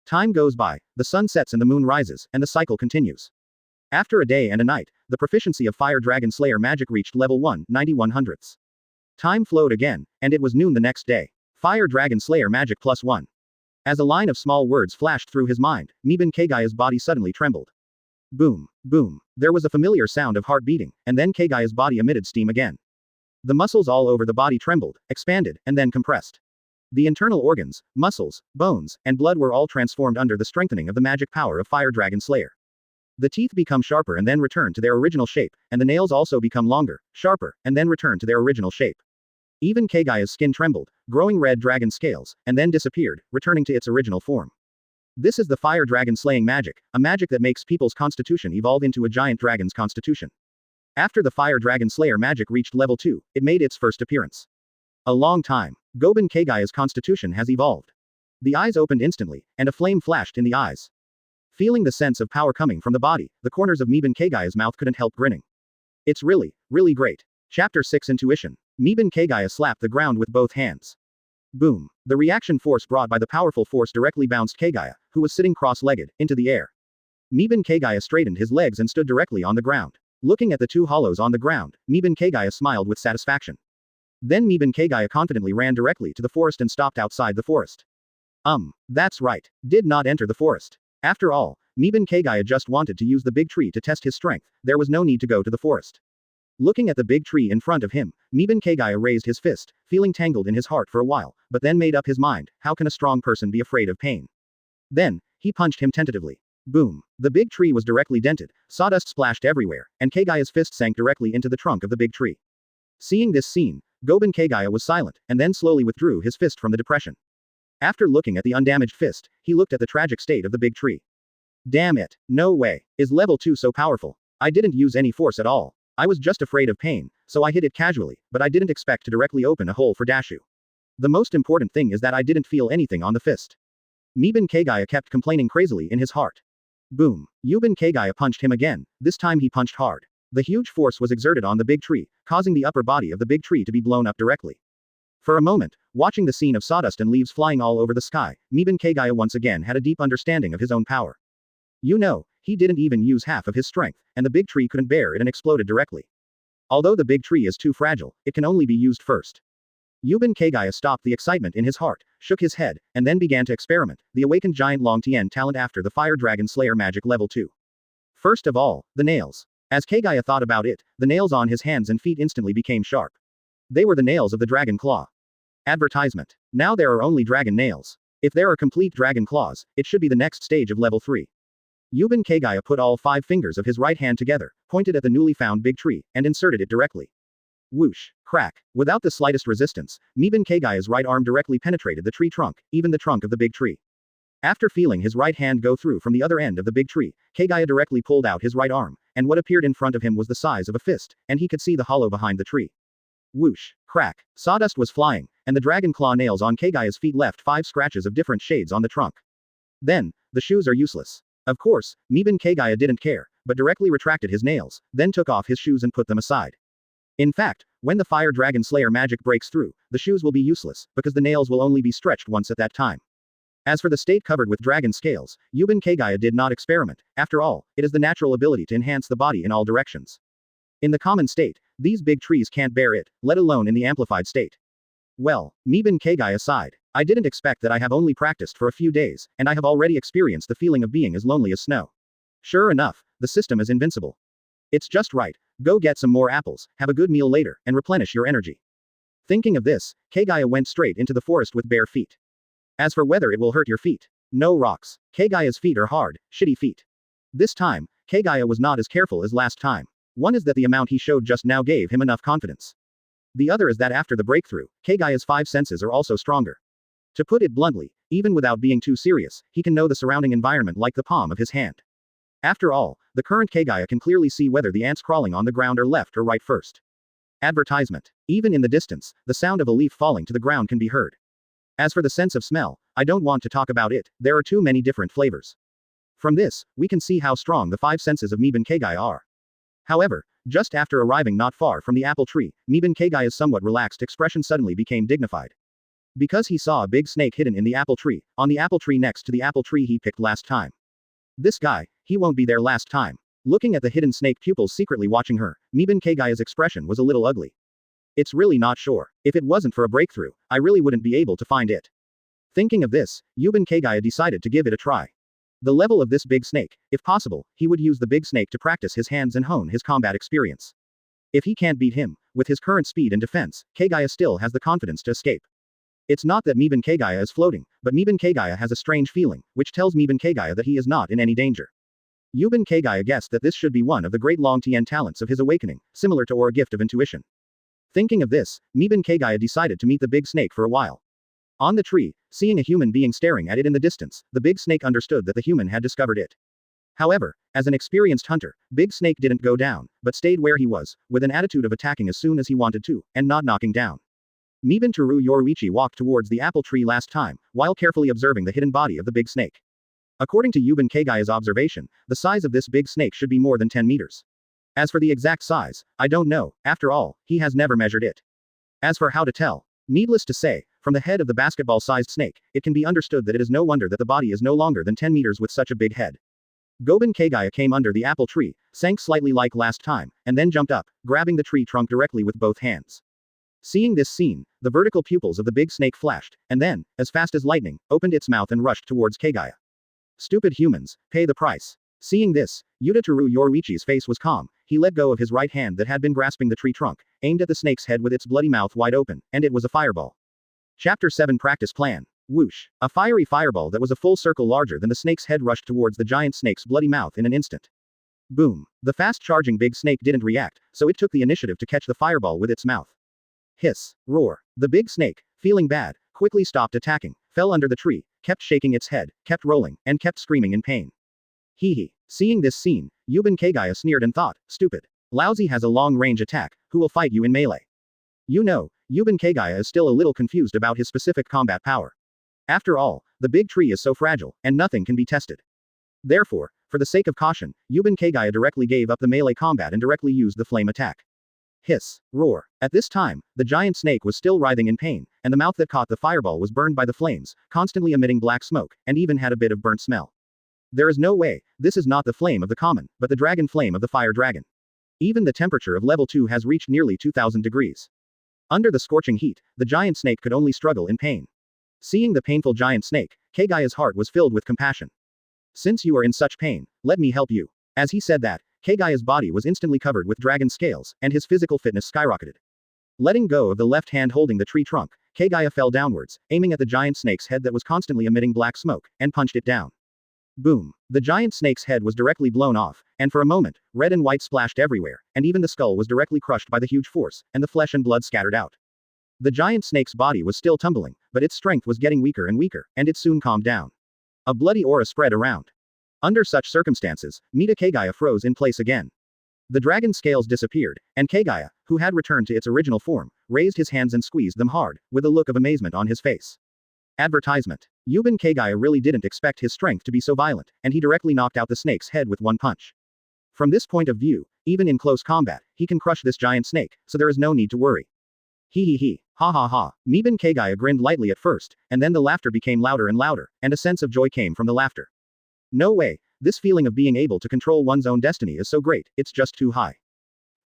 Time goes by, the sun sets and the moon rises, and the cycle continues. After a day and a night, the proficiency of Fire Dragon Slayer magic reached level 1, 91/100ths. Time flowed again, and it was noon the next day. Fire Dragon Slayer magic +1. As a line of small words flashed through his mind, Miban Kagaya's body suddenly trembled. Boom, boom. There was a familiar sound of heart beating, and then Kagaya's body emitted steam again. The muscles all over the body trembled, expanded, and then compressed. The internal organs, muscles, bones, and blood were all transformed under the strengthening of the magic power of Fire Dragon Slayer. The teeth become sharper and then return to their original shape, and the nails also become longer, sharper, and then return to their original shape. Even Kagaya's skin trembled, growing red dragon scales, and then disappeared, returning to its original form. This is the Fire Dragon Slaying magic, a magic that makes people's constitution evolve into a giant dragon's constitution. After the Fire Dragon Slayer magic reached level 2, it made its first appearance. A long time. Goban Kagaya's constitution has evolved. The eyes opened instantly, and a flame flashed in the eyes. Feeling the sense of power coming from the body, the corners of Miban Kagaya's mouth couldn't help grinning. It's really, really great. Chapter 6 Intuition. Miban Kagaya slapped the ground with both hands. Boom. The reaction force brought by the powerful force directly bounced Kagaya, who was sitting cross-legged, into the air. Miban Kagaya straightened his legs and stood directly on the ground. Looking at the 2 hollows on the ground, Miban Kagaya smiled with satisfaction. Then Miban Kagaya confidently ran directly to the forest and stopped outside the forest. That's right. Did not enter the forest. After all, Miban Kagaya just wanted to use the big tree to test his strength, there was no need to go to the forest. Looking at the big tree in front of him, Miban Kagaya raised his fist, feeling tangled in his heart for a while, but then made up his mind, how can a strong person be afraid of pain? Then, he punched him tentatively. Boom. The big tree was directly dented, sawdust splashed everywhere, and Kagaya's fist sank directly into the trunk of the big tree. Seeing this scene, Goban Kagaya was silent, and then slowly withdrew his fist from the depression. After looking at the undamaged fist, he looked at the tragic state of the big tree. Damn it. No way. Is level 2 so powerful? I didn't use any force at all. I was just afraid of pain, so I hit it casually, but I didn't expect to directly open a hole for Dashu. The most important thing is that I didn't feel anything on the fist. Miban Kagaya kept complaining crazily in his heart. Boom. Yuban Kagaya punched him again, this time he punched hard. The huge force was exerted on the big tree, causing the upper body of the big tree to be blown up directly. For a moment, watching the scene of sawdust and leaves flying all over the sky, Miban Kagaya once again had a deep understanding of his own power. You know, he didn't even use half of his strength, and the big tree couldn't bear it and exploded directly. Although the big tree is too fragile, it can only be used first. Yuban Kagaya stopped the excitement in his heart, shook his head, and then began to experiment, the awakened giant Long Tien talent after the Fire Dragon Slayer magic level 2. First of all, the nails. As Kagaya thought about it, the nails on his hands and feet instantly became sharp. They were the nails of the dragon claw. Advertisement. Now there are only dragon nails. If there are complete dragon claws, it should be the next stage of level 3. Yuban Kagaya put all 5 fingers of his right hand together, pointed at the newly found big tree, and inserted it directly. Whoosh. Crack. Without the slightest resistance, Miban Kagaya's right arm directly penetrated the tree trunk, even the trunk of the big tree. After feeling his right hand go through from the other end of the big tree, Kagaya directly pulled out his right arm, and what appeared in front of him was the size of a fist, and he could see the hollow behind the tree. Whoosh. Crack. Sawdust was flying, and the dragon claw nails on Kagaya's feet left 5 scratches of different shades on the trunk. Then, the shoes are useless. Of course, Miban Kagaya didn't care, but directly retracted his nails, then took off his shoes and put them aside. In fact, when the Fire Dragon Slayer magic breaks through, the shoes will be useless, because the nails will only be stretched once at that time. As for the state covered with dragon scales, Yuban Kagaya did not experiment. After all, it is the natural ability to enhance the body in all directions. In the common state, these big trees can't bear it, let alone in the amplified state. Well, Yuban Kagaya sighed. I didn't expect that. I have only practiced for a few days, and I have already experienced the feeling of being as lonely as snow. Sure enough, the system is invincible. It's just right. Go get some more apples, have a good meal later, and replenish your energy. Thinking of this, Kagaya went straight into the forest with bare feet. As for whether it will hurt your feet, no rocks. Kagaya's feet are hard, shitty feet. This time, Kagaya was not as careful as last time. One is that the amount he showed just now gave him enough confidence. The other is that after the breakthrough, Kagaya's 5 senses are also stronger. To put it bluntly, even without being too serious, he can know the surrounding environment like the palm of his hand. After all, the current Kagaya can clearly see whether the ants crawling on the ground are left or right first. Advertisement. Even in the distance, the sound of a leaf falling to the ground can be heard. As for the sense of smell, I don't want to talk about it, there are too many different flavors. From this, we can see how strong the 5 senses of Yuban Kagaya are. However, just after arriving not far from the apple tree, Yuban Kagaya's somewhat relaxed expression suddenly became dignified. Because he saw a big snake hidden in the apple tree, on the apple tree next to the apple tree he picked last time. This guy, he won't be there last time. Looking at the hidden snake pupils secretly watching her, Yuban Kagaya's expression was a little ugly. It's really not sure. If it wasn't for a breakthrough, I really wouldn't be able to find it. Thinking of this, Yuban Kagaya decided to give it a try. The level of this big snake, if possible, he would use the big snake to practice his hands and hone his combat experience. If he can't beat him, with his current speed and defense, Kagaya still has the confidence to escape. It's not that Yuban Kagaya is floating, but Yuban Kagaya has a strange feeling, which tells Yuban Kagaya that he is not in any danger. Yuban Kagaya guessed that this should be one of the great Long Tien talents of his awakening, similar to or a gift of intuition. Thinking of this, Yuban Kagaya decided to meet the big snake for a while. On the tree, seeing a human being staring at it in the distance, the big snake understood that the human had discovered it. However, as an experienced hunter, Big Snake didn't go down, but stayed where he was, with an attitude of attacking as soon as he wanted to, and not knocking down. Miban Teru Yoruichi walked towards the apple tree last time, while carefully observing the hidden body of the big snake. According to Yuban Kagaya's observation, the size of this big snake should be more than 10 meters. As for the exact size, I don't know, after all, he has never measured it. As for how to tell, needless to say, from the head of the basketball-sized snake, it can be understood that it is no wonder that the body is no longer than 10 meters with such a big head. Goban Kagaya came under the apple tree, sank slightly like last time, and then jumped up, grabbing the tree trunk directly with both hands. Seeing this scene, the vertical pupils of the big snake flashed, and then, as fast as lightning, opened its mouth and rushed towards Kagaya. Stupid humans, pay the price. Seeing this, Teru Yoruichi's face was calm. He let go of his right hand that had been grasping the tree trunk, aimed at the snake's head with its bloody mouth wide open, and it was a fireball. Chapter 7 Practice Plan. Whoosh. A fiery fireball that was a full circle larger than the snake's head rushed towards the giant snake's bloody mouth in an instant. Boom. The fast-charging big snake didn't react, so it took the initiative to catch the fireball with its mouth. Hiss. Roar. The big snake, feeling bad, quickly stopped attacking, fell under the tree, kept shaking its head, kept rolling, and kept screaming in pain. Hee hee. Seeing this scene, Yuban Kagaya sneered and thought, stupid. Lousy has a long-range attack, who will fight you in melee? You know, Yuban Kagaya is still a little confused about his specific combat power. After all, the big tree is so fragile, and nothing can be tested. Therefore, for the sake of caution, Yuban Kagaya directly gave up the melee combat and directly used the flame attack. Hiss. Roar. At this time, the giant snake was still writhing in pain, and the mouth that caught the fireball was burned by the flames, constantly emitting black smoke, and even had a bit of burnt smell. There is no way, this is not the flame of the common, but the dragon flame of the fire dragon. Even the temperature of level 2 has reached nearly 2000 degrees. Under the scorching heat, the giant snake could only struggle in pain. Seeing the painful giant snake, Kagaya's heart was filled with compassion. Since you are in such pain, let me help you. As he said that, Kagaya's body was instantly covered with dragon scales, and his physical fitness skyrocketed. Letting go of the left hand holding the tree trunk, Kagaya fell downwards, aiming at the giant snake's head that was constantly emitting black smoke, and punched it down. Boom. The giant snake's head was directly blown off, and for a moment, red and white splashed everywhere, and even the skull was directly crushed by the huge force, and the flesh and blood scattered out. The giant snake's body was still tumbling, but its strength was getting weaker and weaker, and it soon calmed down. A bloody aura spread around. Under such circumstances, Kagaya froze in place again. The dragon scales disappeared, and Kagaya, who had returned to its original form, raised his hands and squeezed them hard, with a look of amazement on his face. Advertisement. Yuban Kagaya really didn't expect his strength to be so violent, and he directly knocked out the snake's head with one punch. From this point of view, even in close combat, he can crush this giant snake, so there is no need to worry. He. Ha ha ha. Miban Kagaya grinned lightly at first, and then the laughter became louder and louder, and a sense of joy came from the laughter. No way, this feeling of being able to control one's own destiny is so great, it's just too high.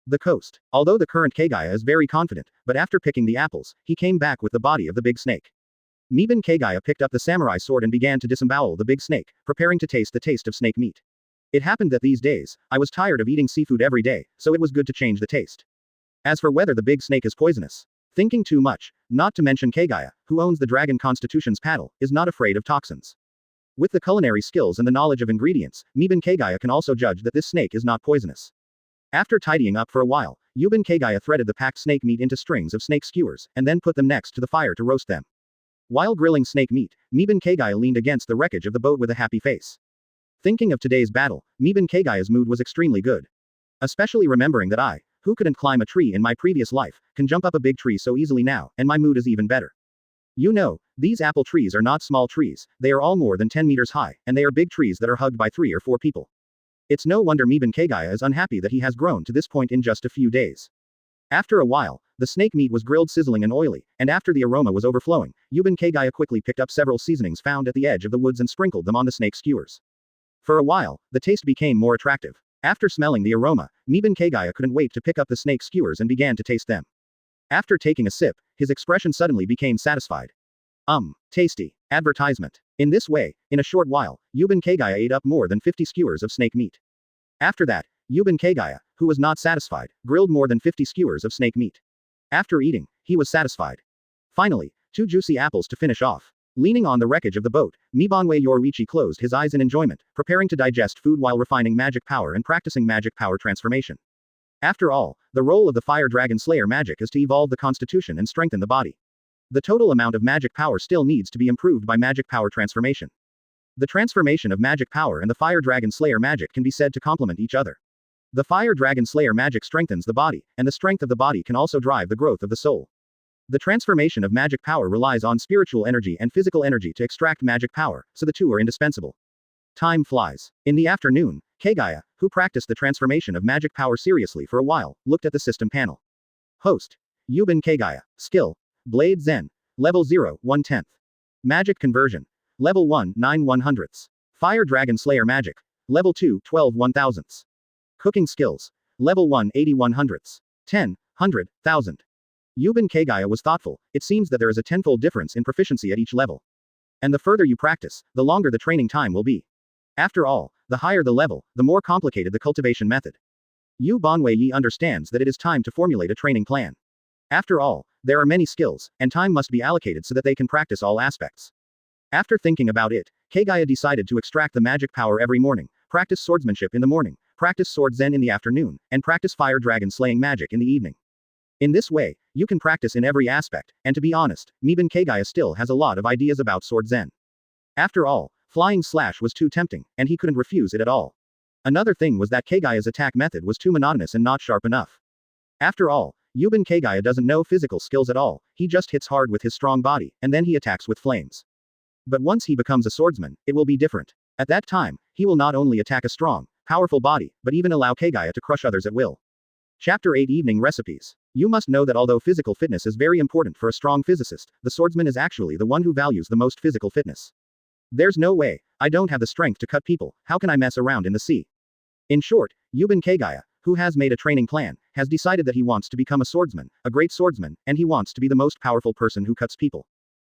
The coast. Although the current Kagaya is very confident, but after picking the apples, he came back with the body of the big snake. Miban Kagaya picked up the samurai sword and began to disembowel the big snake, preparing to taste the taste of snake meat. It happened that these days, I was tired of eating seafood every day, so it was good to change the taste. As for whether the big snake is poisonous, thinking too much, not to mention Kagaya, who owns the Dragon Constitution's paddle, is not afraid of toxins. With the culinary skills and the knowledge of ingredients, Miban Kagaya can also judge that this snake is not poisonous. After tidying up for a while, Yuban Kagaya threaded the packed snake meat into strings of snake skewers, and then put them next to the fire to roast them. While grilling snake meat, Miban Kagaya leaned against the wreckage of the boat with a happy face. Thinking of today's battle, Miban Kagaya's mood was extremely good. Especially remembering that I, who couldn't climb a tree in my previous life, can jump up a big tree so easily now, and my mood is even better. You know, these apple trees are not small trees, they are all more than 10 meters high, and they are big trees that are hugged by 3 or 4 people. It's no wonder Miban Kagaya is unhappy that he has grown to this point in just a few days. After a while, the snake meat was grilled sizzling and oily, and after the aroma was overflowing, Yuban Kagaya quickly picked up several seasonings found at the edge of the woods and sprinkled them on the snake skewers. For a while, the taste became more attractive. After smelling the aroma, Miban Kagaya couldn't wait to pick up the snake skewers and began to taste them. After taking a sip, his expression suddenly became satisfied. Tasty. Advertisement. In this way, in a short while, Yuban Kagaya ate up more than 50 skewers of snake meat. After that, Yuban Kagaya, who was not satisfied, grilled more than 50 skewers of snake meat. After eating, he was satisfied. Finally, 2 juicy apples to finish off. Leaning on the wreckage of the boat, Mibanwe Yoruichi closed his eyes in enjoyment, preparing to digest food while refining magic power and practicing magic power transformation. After all, the role of the Fire Dragon Slayer magic is to evolve the constitution and strengthen the body. The total amount of magic power still needs to be improved by magic power transformation. The transformation of magic power and the Fire Dragon Slayer magic can be said to complement each other. The Fire Dragon Slayer magic strengthens the body, and the strength of the body can also drive the growth of the soul. The transformation of magic power relies on spiritual energy and physical energy to extract magic power, so the two are indispensable. Time flies. In the afternoon, Kagaya, who practiced the transformation of magic power seriously for a while, looked at the system panel. Host. Yuban Kagaya. Skill. Blade Zen. Level 0, 1/10. Magic Conversion. Level 1, 9 100ths. Fire Dragon Slayer Magic. Level 2, 12 1000ths. Cooking Skills. Level 1, 80 100ths. 10, 100, 1000. Yuban Kagaya was thoughtful. It seems that there is a tenfold difference in proficiency at each level. And the further you practice, the longer the training time will be. After all, the higher the level, the more complicated the cultivation method. Yu Banwei Yi understands that it is time to formulate a training plan. After all, there are many skills, and time must be allocated so that they can practice all aspects. After thinking about it, Kagaya decided to extract the magic power every morning, practice swordsmanship in the morning, practice sword zen in the afternoon, and practice fire dragon slaying magic in the evening. In this way, you can practice in every aspect, and to be honest, Miban Kagaya still has a lot of ideas about sword zen. After all, flying slash was too tempting, and he couldn't refuse it at all. Another thing was that Kagaya's attack method was too monotonous and not sharp enough. After all, Yuban Kagaya doesn't know physical skills at all, he just hits hard with his strong body, and then he attacks with flames. But once he becomes a swordsman, it will be different. At that time, he will not only attack a strong, powerful body, but even allow Kagaya to crush others at will. Chapter 8 Evening Recipes. You must know that although physical fitness is very important for a strong physicist, the swordsman is actually the one who values the most physical fitness. There's no way, I don't have the strength to cut people, how can I mess around in the sea? In short, Yuban Kagaya, who has made a training plan, has decided that he wants to become a swordsman, a great swordsman, and he wants to be the most powerful person who cuts people.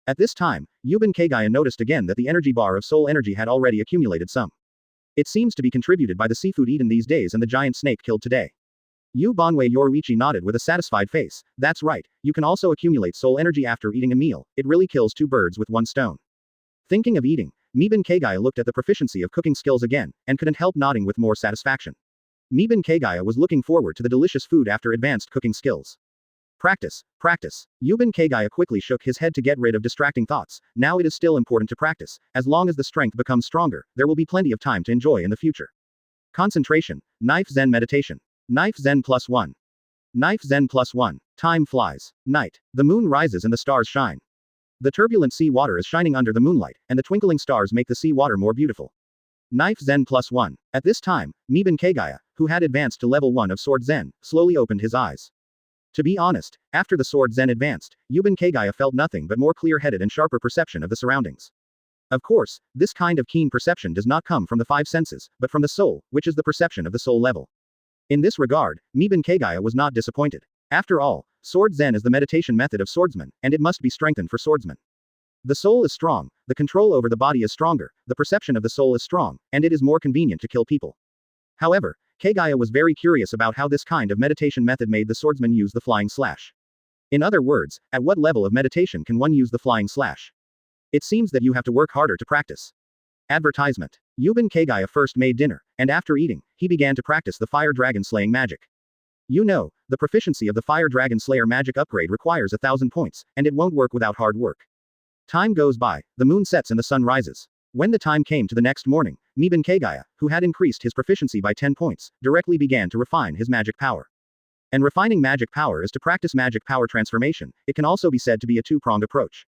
At this time, Yuban Kagaya noticed again that the energy bar of soul energy had already accumulated some. It seems to be contributed by the seafood eaten these days and the giant snake killed today. Yu Banwei Yoruichi nodded with a satisfied face. That's right, you can also accumulate soul energy after eating a meal, it really kills 2 birds with 1 stone. Thinking of eating, Miban Kagaya looked at the proficiency of cooking skills again, and couldn't help nodding with more satisfaction. Miban Kagaya was looking forward to the delicious food after advanced cooking skills. Practice, practice. Yuban Kagaya quickly shook his head to get rid of distracting thoughts. Now it is still important to practice. As long as the strength becomes stronger, there will be plenty of time to enjoy in the future. Concentration. Knife Zen meditation. Knife Zen +1. Knife Zen +1. Time flies. Night. The moon rises and the stars shine. The turbulent sea water is shining under the moonlight, and the twinkling stars make the sea water more beautiful. Knife Zen +1. At this time, Miban Kagaya, who had advanced to level 1 of Sword Zen, slowly opened his eyes. To be honest, after the Sword Zen advanced, Yuban Kagaya felt nothing but more clear-headed and sharper perception of the surroundings. Of course, this kind of keen perception does not come from the five senses, but from the soul, which is the perception of the soul level. In this regard, Miban Kagaya was not disappointed. After all, Sword Zen is the meditation method of swordsman, and it must be strengthened for swordsmen. The soul is strong, the control over the body is stronger, the perception of the soul is strong, and it is more convenient to kill people. However, Kagaya was very curious about how this kind of meditation method made the swordsman use the flying slash. In other words, at what level of meditation can one use the flying slash? It seems that you have to work harder to practice. Advertisement. Yuban Kagaya first made dinner, and after eating, he began to practice the fire dragon slaying magic. You know, the proficiency of the fire dragon slayer magic upgrade requires 1,000 points, and it won't work without hard work. Time goes by, the moon sets and the sun rises. When the time came to the next morning, Miban Kagaya, who had increased his proficiency by 10 points, directly began to refine his magic power. And refining magic power is to practice magic power transformation. It can also be said to be a two-pronged approach.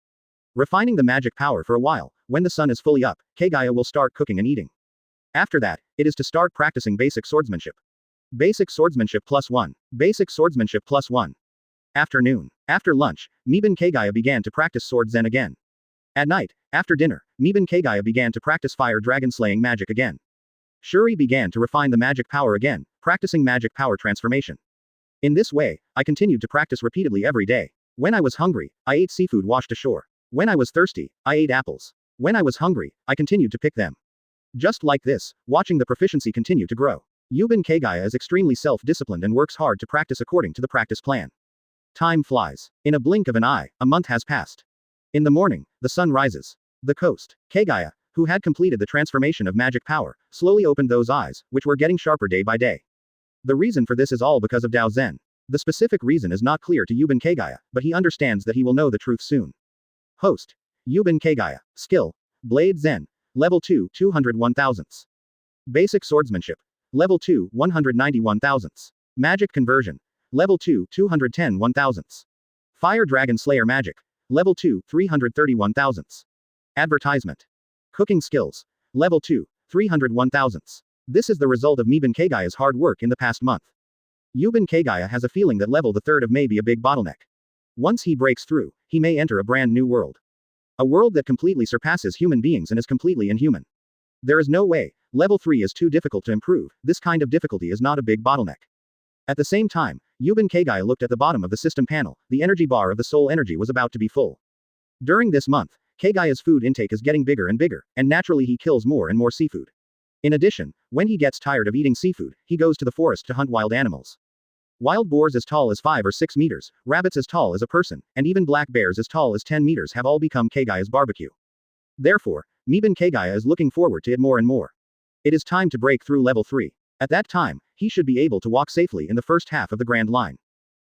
Refining the magic power for a while, when the sun is fully up, Kagaya will start cooking and eating. After that, it is to start practicing basic swordsmanship. Basic swordsmanship +1. Basic swordsmanship +1. Afternoon. After lunch, Miban Kagaya began to practice Sword Zen again. At night, after dinner, Miban Kagaya began to practice fire dragon slaying magic again. Shuri began to refine the magic power again, practicing magic power transformation. In this way, I continued to practice repeatedly every day. When I was hungry, I ate seafood washed ashore. When I was thirsty, I ate apples. When I was hungry, I continued to pick them. Just like this, watching the proficiency continue to grow. Yuban Kagaya is extremely self-disciplined and works hard to practice according to the practice plan. Time flies. In a blink of an eye, a month has passed. In the morning, the sun rises. The coast. Kagaya, who had completed the transformation of magic power, slowly opened those eyes, which were getting sharper day by day. The reason for this is all because of Dao Zen. The specific reason is not clear to Yuban Kagaya, but he understands that he will know the truth soon. Host. Yuban Kagaya. Skill. Blade Zen. Level 2, 201 thousandths. Basic swordsmanship. Level 2, 191 thousandths. Magic conversion. Level 2, 210 1 thousandths. Fire Dragon Slayer Magic. Level 2, 331 thousandths. Advertisement. Cooking skills. Level 2, 301 thousandths. This is the result of Miban Kagaya's hard work in the past month. Yuban Kagaya has a feeling that level the 3rd of may be a big bottleneck. Once he breaks through, he may enter a brand new world. A world that completely surpasses human beings and is completely inhuman. There is no way. Level 3 is too difficult to improve. This kind of difficulty is not a big bottleneck. At the same time, Yuban Kagaya looked at the bottom of the system panel. The energy bar of the soul energy was about to be full. During this month, Kagaya's food intake is getting bigger and bigger, and naturally he kills more and more seafood. In addition, when he gets tired of eating seafood, he goes to the forest to hunt wild animals. Wild boars as tall as 5 or 6 meters, rabbits as tall as a person, and even black bears as tall as 10 meters have all become Kagaya's barbecue. Therefore, Miban Kagaya is looking forward to it more and more. It is time to break through level 3. At that time, he should be able to walk safely in the first half of the Grand Line.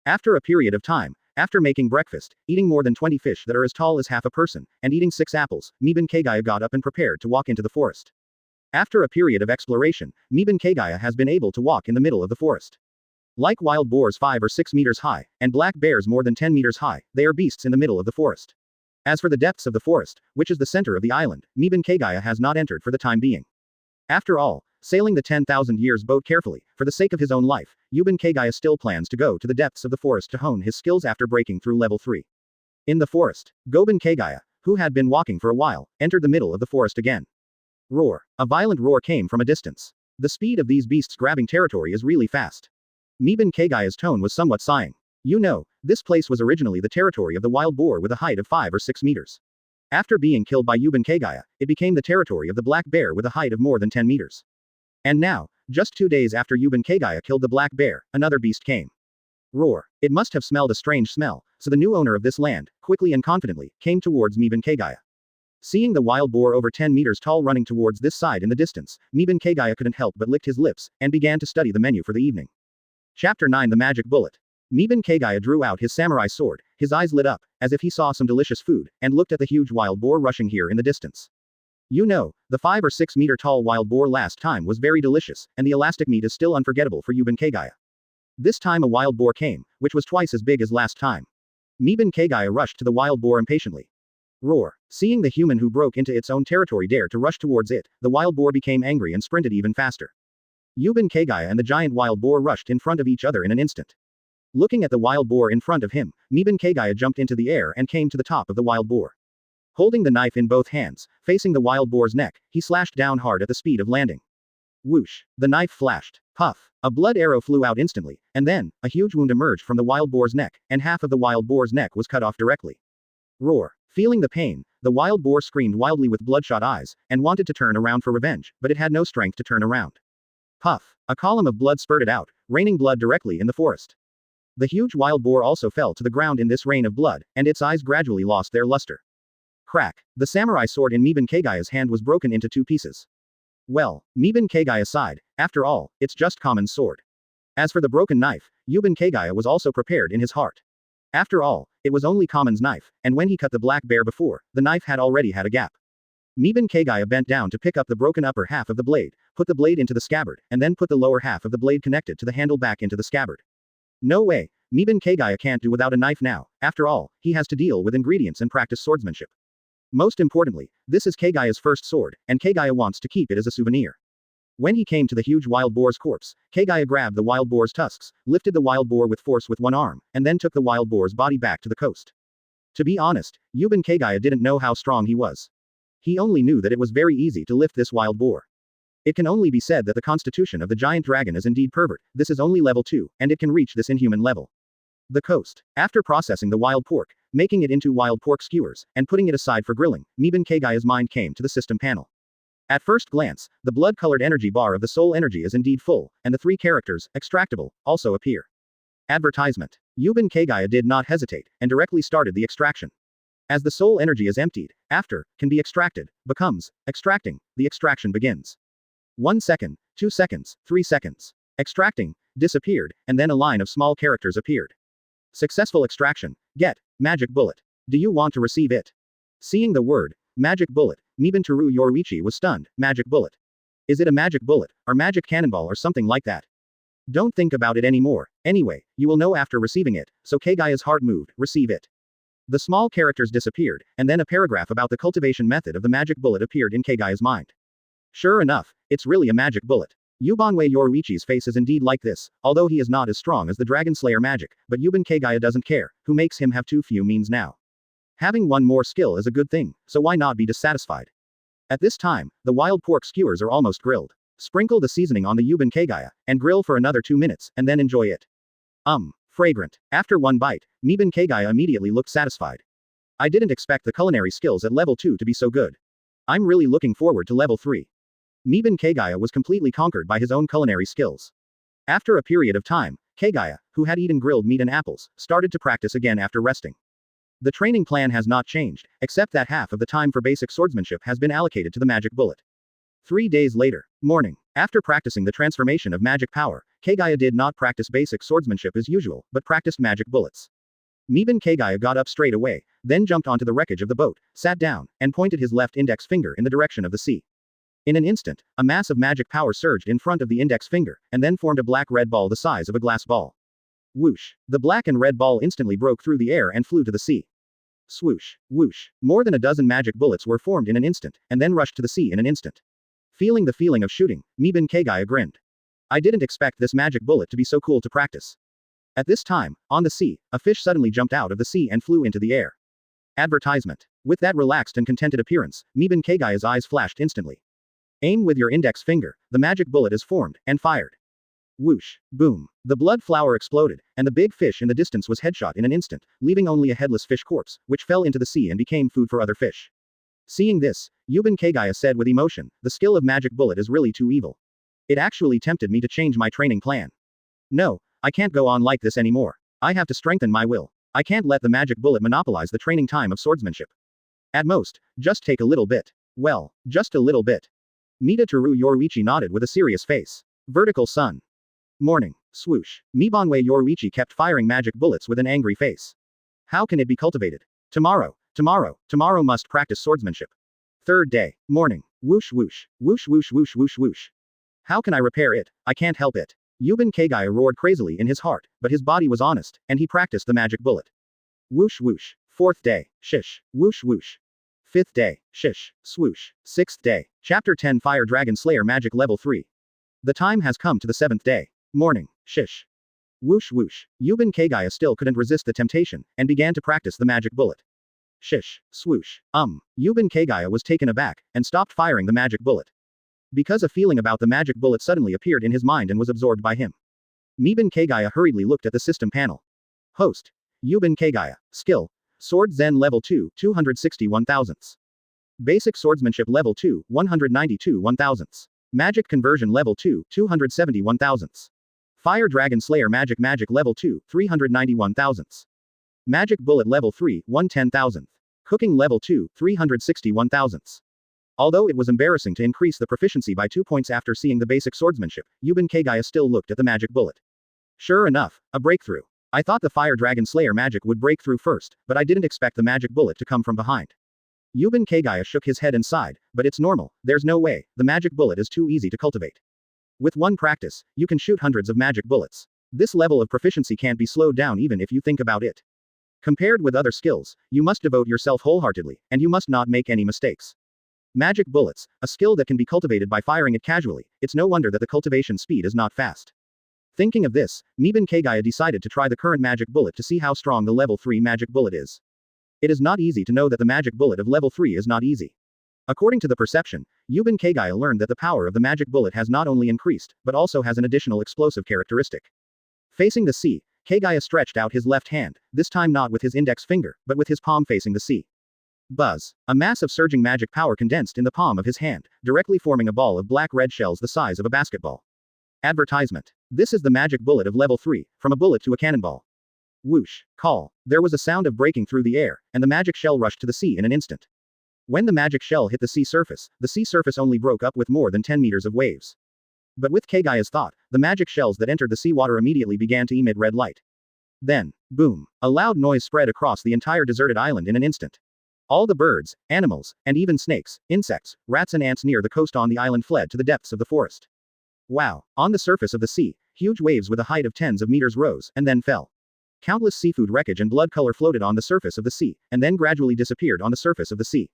After a period of time, after making breakfast, eating more than 20 fish that are as tall as half a person, and eating 6 apples, Miban Kagaya got up and prepared to walk into the forest. After a period of exploration, Miban Kagaya has been able to walk in the middle of the forest. Like wild boars 5 or 6 meters high, and black bears more than 10 meters high, they are beasts in the middle of the forest. As for the depths of the forest, which is the center of the island, Miban Kagaya has not entered for the time being. After all, sailing the 10,000 years boat carefully, for the sake of his own life, Yuban Kagaya still plans to go to the depths of the forest to hone his skills after breaking through level 3. In the forest, Goban Kagaya, who had been walking for a while, entered the middle of the forest again. Roar. A violent roar came from a distance. The speed of these beasts grabbing territory is really fast. Miban Kagaya's tone was somewhat sighing. You know, this place was originally the territory of the wild boar with a height of 5 or 6 meters. After being killed by Yuban Kagaya, it became the territory of the black bear with a height of more than 10 meters. And now, just 2 days after Yuban Kagaya killed the black bear, another beast came. Roar. It must have smelled a strange smell, so the new owner of this land, quickly and confidently, came towards Miban Kagaya. Seeing the wild boar over 10 meters tall running towards this side in the distance, Miban Kagaya couldn't help but licked his lips, and began to study the menu for the evening. Chapter 9 The Magic Bullet. Miban Kagaya drew out his samurai sword, his eyes lit up, as if he saw some delicious food, and looked at the huge wild boar rushing here in the distance. You know, the 5 or 6 meter tall wild boar last time was very delicious, and the elastic meat is still unforgettable for Yuban Kagaya. This time a wild boar came, which was twice as big as last time. Miban Kagaya rushed to the wild boar impatiently. Roar. Seeing the human who broke into its own territory dare to rush towards it, the wild boar became angry and sprinted even faster. Yuban Kagaya and the giant wild boar rushed in front of each other in an instant. Looking at the wild boar in front of him, Miban Kagaya jumped into the air and came to the top of the wild boar. Holding the knife in both hands, facing the wild boar's neck, he slashed down hard at the speed of landing. Whoosh! The knife flashed. Puff! A blood arrow flew out instantly, and then, a huge wound emerged from the wild boar's neck, and half of the wild boar's neck was cut off directly. Roar! Feeling the pain, the wild boar screamed wildly with bloodshot eyes, and wanted to turn around for revenge, but it had no strength to turn around. Puff! A column of blood spurted out, raining blood directly in the forest. The huge wild boar also fell to the ground in this rain of blood, and its eyes gradually lost their luster. Crack! The samurai sword in Miban Kagaya's hand was broken into 2 pieces. Well, Miban Kagaya sighed, after all, it's just Kamon's sword. As for the broken knife, Yuban Kagaya was also prepared in his heart. After all, it was only Kamon's knife, and when he cut the black bear before, the knife had already had a gap. Miban Kagaya bent down to pick up the broken upper half of the blade, put the blade into the scabbard, and then put the lower half of the blade connected to the handle back into the scabbard. No way, Miban Kagaya can't do without a knife now, after all, he has to deal with ingredients and practice swordsmanship. Most importantly, this is Kagaya's first sword, and Kagaya wants to keep it as a souvenir. When he came to the huge wild boar's corpse, Kagaya grabbed the wild boar's tusks, lifted the wild boar with force with one arm, and then took the wild boar's body back to the coast. To be honest, Yuban Kagaya didn't know how strong he was. He only knew that it was very easy to lift this wild boar. It can only be said that the constitution of the giant dragon is indeed pervert, this is only level 2, and it can reach this inhuman level. The coast. After processing the wild pork, making it into wild pork skewers, and putting it aside for grilling, Miban Kagaya's mind came to the system panel. At first glance, the blood-colored energy bar of the soul energy is indeed full, and the 3 characters, extractable, also appear. Advertisement. Yuban Kagaya did not hesitate, and directly started the extraction. As the soul energy is emptied, after, can be extracted, becomes, extracting, the extraction begins. 1 second, 2 seconds, 3 seconds. Extracting, disappeared, and then a line of small characters appeared. Successful extraction. Get, magic bullet. Do you want to receive it? Seeing the word, magic bullet, Miban Teru Yoruichi was stunned, magic bullet. Is it a magic bullet, or magic cannonball or something like that? Don't think about it anymore, anyway, you will know after receiving it, so Kagaya's heart moved, receive it. The small characters disappeared, and then a paragraph about the cultivation method of the magic bullet appeared in Kagaya's mind. Sure enough, it's really a magic bullet. Yubanwei Yoruichi's face is indeed like this, although he is not as strong as the Dragon Slayer magic, but Yuban Kagaya doesn't care, who makes him have too few means now. Having one more skill is a good thing, so why not be dissatisfied? At this time, the wild pork skewers are almost grilled. Sprinkle the seasoning on the Yuban Kagaya, and grill for another 2 minutes, and then enjoy it. Fragrant. After one bite, Miban Kagaya immediately looked satisfied. I didn't expect the culinary skills at level 2 to be so good. I'm really looking forward to level 3. Miban Kagaya was completely conquered by his own culinary skills. After a period of time, Kagaya, who had eaten grilled meat and apples, started to practice again after resting. The training plan has not changed, except that half of the time for basic swordsmanship has been allocated to the magic bullet. 3 days later, morning. After practicing the transformation of magic power, Kagaya did not practice basic swordsmanship as usual, but practiced magic bullets. Miban Kagaya got up straight away, then jumped onto the wreckage of the boat, sat down, and pointed his left index finger in the direction of the sea. In an instant, a mass of magic power surged in front of the index finger, and then formed a black-red ball the size of a glass ball. Whoosh! The black and red ball instantly broke through the air and flew to the sea. Swoosh! Whoosh! More than a dozen magic bullets were formed in an instant, and then rushed to the sea in an instant. Feeling the feeling of shooting, Miban Kagaya grinned. I didn't expect this magic bullet to be so cool to practice. At this time, on the sea, a fish suddenly jumped out of the sea and flew into the air. Advertisement. With that relaxed and contented appearance, Miban Kagaya's eyes flashed instantly. Aim with your index finger, the magic bullet is formed, and fired. Whoosh! Boom! The blood flower exploded, and the big fish in the distance was headshot in an instant, leaving only a headless fish corpse, which fell into the sea and became food for other fish. Seeing this, Yuban Kagaya said with emotion, the skill of magic bullet is really too evil. It actually tempted me to change my training plan. No, I can't go on like this anymore. I have to strengthen my will. I can't let the magic bullet monopolize the training time of swordsmanship. At most, just take a little bit. Well, just a little bit. Mida Teru Yoruichi nodded with a serious face. Vertical sun. Morning. Swoosh. Mibanwei Yoruichi kept firing magic bullets with an angry face. How can it be cultivated? Tomorrow must practice swordsmanship. Third day. Morning. Whoosh whoosh. Whoosh whoosh whoosh whoosh whoosh. How can I repair it? I can't help it. Yuban Kagaya roared crazily in his heart, but his body was honest, and he practiced the magic bullet. Whoosh whoosh. Fourth day. Shish. Whoosh whoosh. 5th day. Shish. Swoosh. 6th day. Chapter 10 Fire Dragon Slayer Magic Level 3. The time has come to the 7th day. Morning. Shish. Whoosh whoosh. Yuban Kagaya still couldn't resist the temptation, and began to practice the magic bullet. Shish. Swoosh. Yuban Kagaya was taken aback, and stopped firing the magic bullet. Because a feeling about the magic bullet suddenly appeared in his mind and was absorbed by him. Yuban Kagaya hurriedly looked at the system panel. Host. Yuban Kagaya. Skill. Sword Zen Level 2, 261 thousandths. Basic Swordsmanship Level 2, 192 1 thousandths. Magic Conversion Level 2, 271 thousandths. Fire Dragon Slayer Magic Level 2, 391 thousandths. Magic Bullet Level 3, 110 thousandth. Cooking Level 2, 361 thousandths. Although it was embarrassing to increase the proficiency by 2 points after seeing the basic swordsmanship, Yuban Kagaya still looked at the magic bullet. Sure enough, a breakthrough. I thought the Fire Dragon Slayer magic would break through first, but I didn't expect the magic bullet to come from behind. Yuban Kagaya shook his head and sighed, but it's normal, there's no way, the magic bullet is too easy to cultivate. With one practice, you can shoot hundreds of magic bullets. This level of proficiency can't be slowed down even if you think about it. Compared with other skills, you must devote yourself wholeheartedly, and you must not make any mistakes. Magic bullets, a skill that can be cultivated by firing it casually, it's no wonder that the cultivation speed is not fast. Thinking of this, Yuban Kagaya decided to try the current magic bullet to see how strong the level 3 magic bullet is. It is not easy to know that the magic bullet of level 3 is not easy. According to the perception, Yuban Kagaya learned that the power of the magic bullet has not only increased, but also has an additional explosive characteristic. Facing the sea, Kagaya stretched out his left hand, this time not with his index finger, but with his palm facing the sea. Buzz. A mass of surging magic power condensed in the palm of his hand, directly forming a ball of black-red shells the size of a basketball. Advertisement. This is the magic bullet of level 3, from a bullet to a cannonball. Whoosh. Call. There was a sound of breaking through the air, and the magic shell rushed to the sea in an instant. When the magic shell hit the sea surface only broke up with more than 10 meters of waves. But with Kagaya's thought, the magic shells that entered the seawater immediately began to emit red light. Then, boom. A loud noise spread across the entire deserted island in an instant. All the birds, animals, and even snakes, insects, rats and ants near the coast on the island fled to the depths of the forest. Wow. On the surface of the sea, huge waves with a height of tens of meters rose, and then fell. Countless seafood wreckage and blood color floated on the surface of the sea, and then gradually disappeared on the surface of the sea.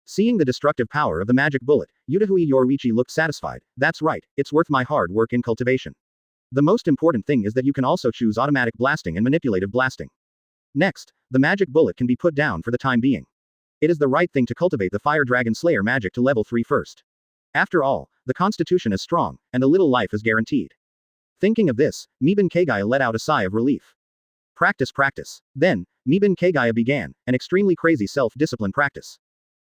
Seeing the destructive power of the magic bullet, Yudahui Yoruichi looked satisfied. That's right, it's worth my hard work in cultivation. The most important thing is that you can also choose automatic blasting and manipulative blasting. Next, the magic bullet can be put down for the time being. It is the right thing to cultivate the Fire Dragon Slayer magic to level 3 first. After all, the constitution is strong, and a little life is guaranteed. Thinking of this, Yuban Kagaya let out a sigh of relief. Practice. Then, Yuban Kagaya began an extremely crazy self-discipline practice.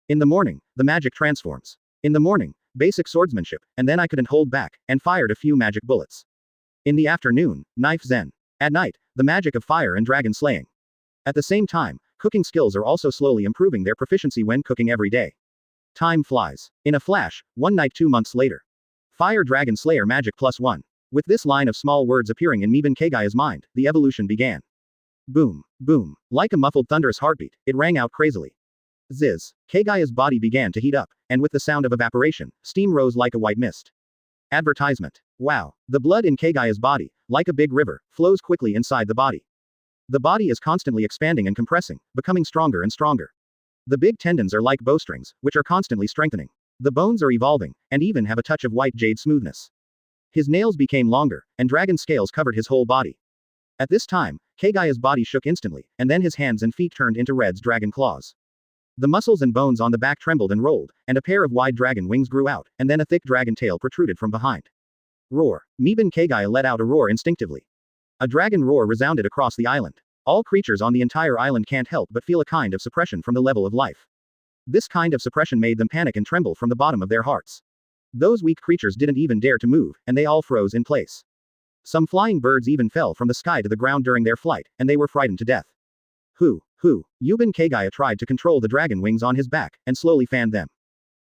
In the morning, the magic transforms. In the morning, basic swordsmanship, and then I couldn't hold back, and fired a few magic bullets. In the afternoon, knife zen. At night, the magic of fire and dragon slaying. At the same time, cooking skills are also slowly improving their proficiency when cooking every day. Time flies. In a flash, one night 2 months later. Fire Dragon Slayer Magic +1. With this line of small words appearing in Yuban Kagaya's mind, the evolution began. Boom, boom. Like a muffled thunderous heartbeat, it rang out crazily. Ziz. Kagaya's body began to heat up, and with the sound of evaporation, steam rose like a white mist. Advertisement. Wow. The blood in Kagaya's body, like a big river, flows quickly inside the body. The body is constantly expanding and compressing, becoming stronger and stronger. The big tendons are like bowstrings, which are constantly strengthening. The bones are evolving, and even have a touch of white jade smoothness. His nails became longer, and dragon scales covered his whole body. At this time, Kagaya's body shook instantly, and then his hands and feet turned into Red's dragon claws. The muscles and bones on the back trembled and rolled, and a pair of wide dragon wings grew out, and then a thick dragon tail protruded from behind. Roar. Yuban Kagaya let out a roar instinctively. A dragon roar resounded across the island. All creatures on the entire island can't help but feel a kind of suppression from the level of life. This kind of suppression made them panic and tremble from the bottom of their hearts. Those weak creatures didn't even dare to move, and they all froze in place. Some flying birds even fell from the sky to the ground during their flight, and they were frightened to death. Yuban Kagaya tried to control the dragon wings on his back, and slowly fanned them.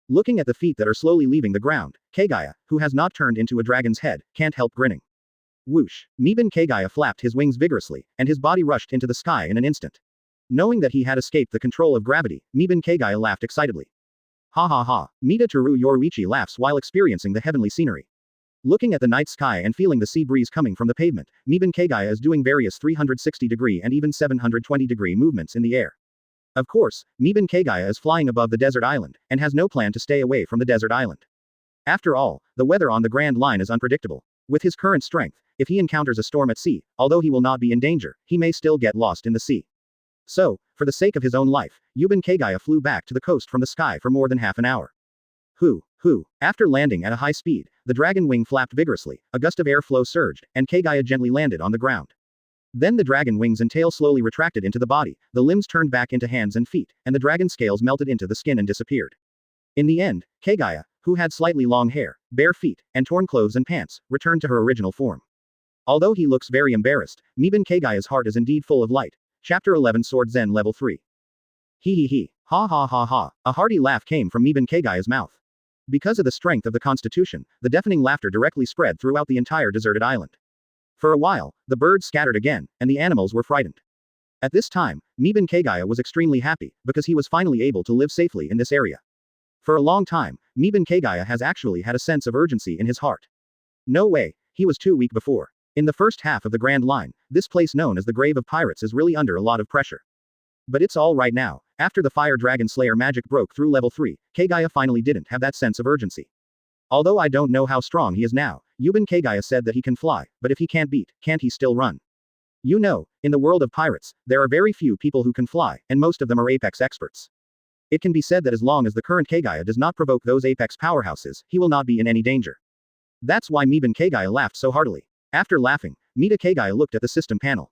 Looking at the feet that are slowly leaving the ground, Kagaya, who has not turned into a dragon's head, can't help grinning. Whoosh. Yuban Kagaya flapped his wings vigorously, and his body rushed into the sky in an instant. Knowing that he had escaped the control of gravity, Yuban Kagaya laughed excitedly. Ha ha ha. Mida Teru Yoruichi laughs while experiencing the heavenly scenery. Looking at the night sky and feeling the sea breeze coming from the pavement, Yuban Kagaya is doing various 360-degree and even 720-degree movements in the air. Of course, Miban Kagaya is flying above the desert island, and has no plan to stay away from the desert island. After all, the weather on the Grand Line is unpredictable. With his current strength, if he encounters a storm at sea, although he will not be in danger, he may still get lost in the sea. So, for the sake of his own life, Miban Kagaya flew back to the coast from the sky for more than half an hour. After landing at a high speed, the dragon wing flapped vigorously, a gust of airflow surged, and Kagaya gently landed on the ground. Then the dragon wings and tail slowly retracted into the body, the limbs turned back into hands and feet, and the dragon scales melted into the skin and disappeared. In the end, Kagaya, who had slightly long hair, bare feet, and torn clothes and pants, returned to her original form. Although he looks very embarrassed, Miban Kagaya's heart is indeed full of light. Chapter 11 Sword Zen Level 3. He. Ha ha ha ha. A hearty laugh came from Miban Kagaya's mouth. Because of the strength of the constitution, the deafening laughter directly spread throughout the entire deserted island. For a while, the birds scattered again, and the animals were frightened. At this time, Miban Kagaya was extremely happy, because he was finally able to live safely in this area. For a long time, Miban Kagaya has actually had a sense of urgency in his heart. No way, he was too weak before. In the first half of the Grand Line, this place known as the Grave of Pirates is really under a lot of pressure. But it's all right now. After the Fire Dragon Slayer magic broke through level 3, Kagaya finally didn't have that sense of urgency. Although I don't know how strong he is now, Miban Kagaya said that he can fly, but if he can't beat, can't he still run? You know, in the world of pirates, there are very few people who can fly, and most of them are apex experts. It can be said that as long as the current Kagaya does not provoke those apex powerhouses, he will not be in any danger. That's why Miban Kagaya laughed so heartily. After laughing, Miban Kagaya looked at the system panel.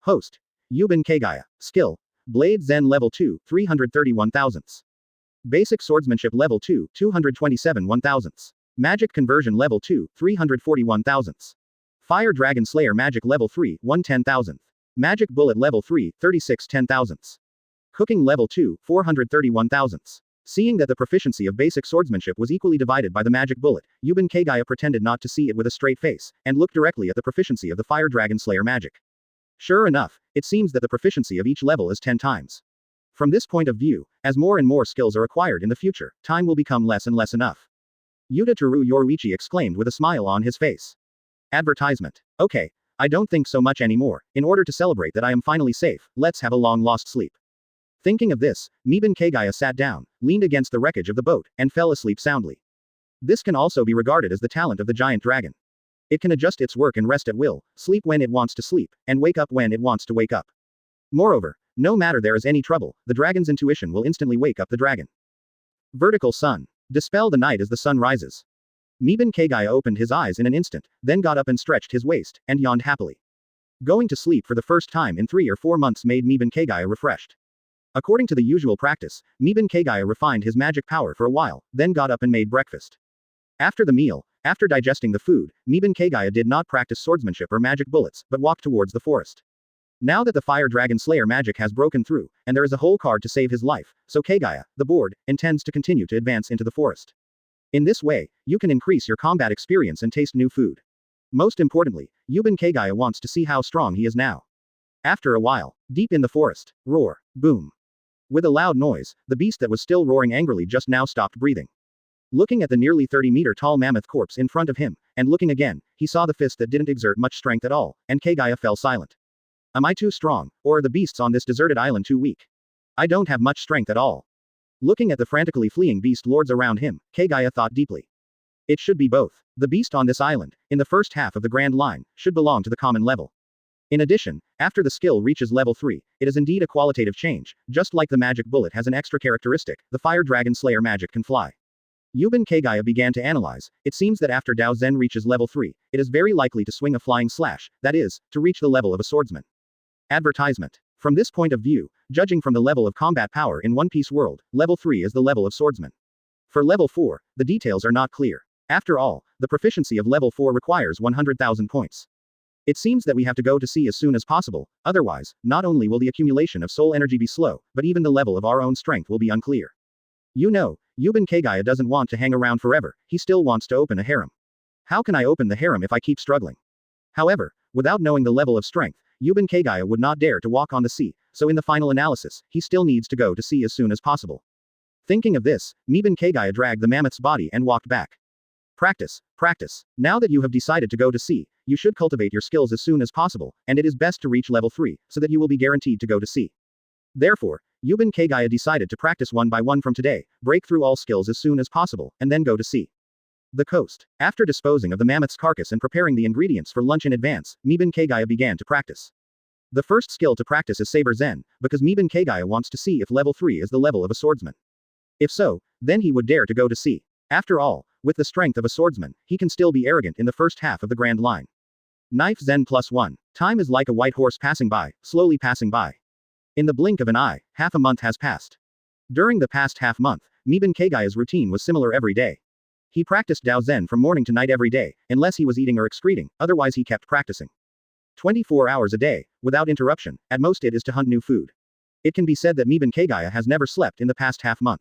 Host. Miban Kagaya. Skill. Blade Zen Level 2, 331 thousandths. Basic Swordsmanship Level 2, 227 1,000ths. Magic Conversion Level 2, 341 thousandths. Fire Dragon Slayer Magic Level 3, 1/10,000th. Magic Bullet Level 3, 36 10,000ths. Cooking Level 2, 431 thousandths. Seeing that the proficiency of basic swordsmanship was equally divided by the magic bullet, Miban Kagaya pretended not to see it with a straight face, and looked directly at the proficiency of the Fire Dragon Slayer magic. Sure enough, it seems that the proficiency of each level is 10 times. From this point of view, as more and more skills are acquired in the future, time will become less and less enough. Yuta Teru Yoruichi exclaimed with a smile on his face. Advertisement. Okay, I don't think so much anymore. In order to celebrate that I am finally safe, let's have a long lost sleep. Thinking of this, Miban Kagaya sat down, leaned against the wreckage of the boat, and fell asleep soundly. This can also be regarded as the talent of the giant dragon. It can adjust its work and rest at will, sleep when it wants to sleep, and wake up when it wants to wake up. Moreover, no matter there is any trouble, the dragon's intuition will instantly wake up the dragon. Vertical sun. Dispel the night as the sun rises. Miban Kagaya opened his eyes in an instant, then got up and stretched his waist, and yawned happily. Going to sleep for the first time in 3 or 4 months made Miban Kagaya refreshed. According to the usual practice, Miban Kagaya refined his magic power for a while, then got up and made breakfast. After the meal, after digesting the food, Miban Kagaya did not practice swordsmanship or magic bullets, but walked towards the forest. Now that the Fire Dragon Slayer magic has broken through, and there is a whole card to save his life, so Kagaya, the board, intends to continue to advance into the forest. In this way, you can increase your combat experience and taste new food. Most importantly, Miban Kagaya wants to see how strong he is now. After a while, deep in the forest, roar, boom. With a loud noise, the beast that was still roaring angrily just now stopped breathing. Looking at the nearly 30-meter tall mammoth corpse in front of him, and looking again, he saw the fist that didn't exert much strength at all, and Kagaya fell silent. Am I too strong, or are the beasts on this deserted island too weak? I don't have much strength at all. Looking at the frantically fleeing beast lords around him, Kagaya thought deeply. It should be both. The beast on this island, in the first half of the Grand Line, should belong to the common level. In addition, after the skill reaches level 3, it is indeed a qualitative change, just like the magic bullet has an extra characteristic, the Fire Dragon Slayer magic can fly. Miban Kagaya began to analyze. It seems that after Dao Zen reaches level 3, it is very likely to swing a flying slash, that is, to reach the level of a swordsman. Advertisement. From this point of view, judging from the level of combat power in One Piece world, level 3 is the level of swordsman. For level 4, the details are not clear. After all, the proficiency of level 4 requires 100,000 points. It seems that we have to go to sea as soon as possible, otherwise, not only will the accumulation of soul energy be slow, but even the level of our own strength will be unclear. You know, Miban Kagaya doesn't want to hang around forever, he still wants to open a harem. How can I open the harem if I keep struggling? However, without knowing the level of strength, Miban Kagaya would not dare to walk on the sea, so in the final analysis, he still needs to go to sea as soon as possible. Thinking of this, Miban Kagaya dragged the mammoth's body and walked back. Practice, practice. Now that you have decided to go to sea, you should cultivate your skills as soon as possible, and it is best to reach level 3, so that you will be guaranteed to go to sea. Therefore, Yuban Kagaya decided to practice one by one from today, break through all skills as soon as possible, and then go to sea. The coast. After disposing of the mammoth's carcass and preparing the ingredients for lunch in advance, Miban Kagaya began to practice. The first skill to practice is Saber Zen, because Miban Kagaya wants to see if level 3 is the level of a swordsman. If so, then he would dare to go to sea. After all, with the strength of a swordsman, he can still be arrogant in the first half of the Grand Line. Knife Zen +1. Time is like a white horse passing by, slowly passing by. In the blink of an eye, half a month has passed. During the past half month, Miban Kagaya's routine was similar every day. He practiced Dao Zen from morning to night every day, unless he was eating or excreting, otherwise he kept practicing. 24 hours a day, without interruption, at most it is to hunt new food. It can be said that Miban Kagaya has never slept in the past half month.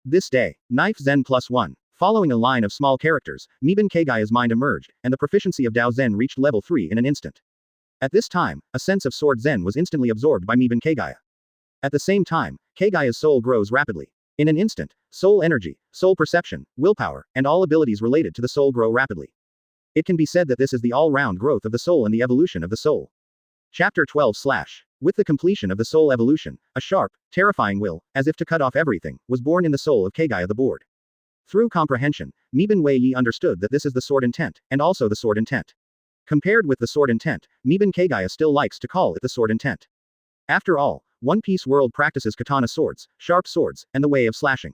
This day, Knife Zen +1. Following a line of small characters, Miban Kagaya's mind emerged, and the proficiency of Dao Zen reached level 3 in an instant. At this time, a sense of sword Zen was instantly absorbed by Miban Kagaya. At the same time, Kagaya's soul grows rapidly. In an instant, soul energy, soul perception, willpower, and all abilities related to the soul grow rapidly. It can be said that this is the all-round growth of the soul and the evolution of the soul. Chapter 12 / With the completion of the soul evolution, a sharp, terrifying will, as if to cut off everything, was born in the soul of Kagaya the board. Through comprehension, Miban Wei understood that this is the sword intent, and also the sword intent. Compared with the sword intent, Miban Kagaya still likes to call it the sword intent. After all, One Piece world practices katana swords, sharp swords, and the way of slashing.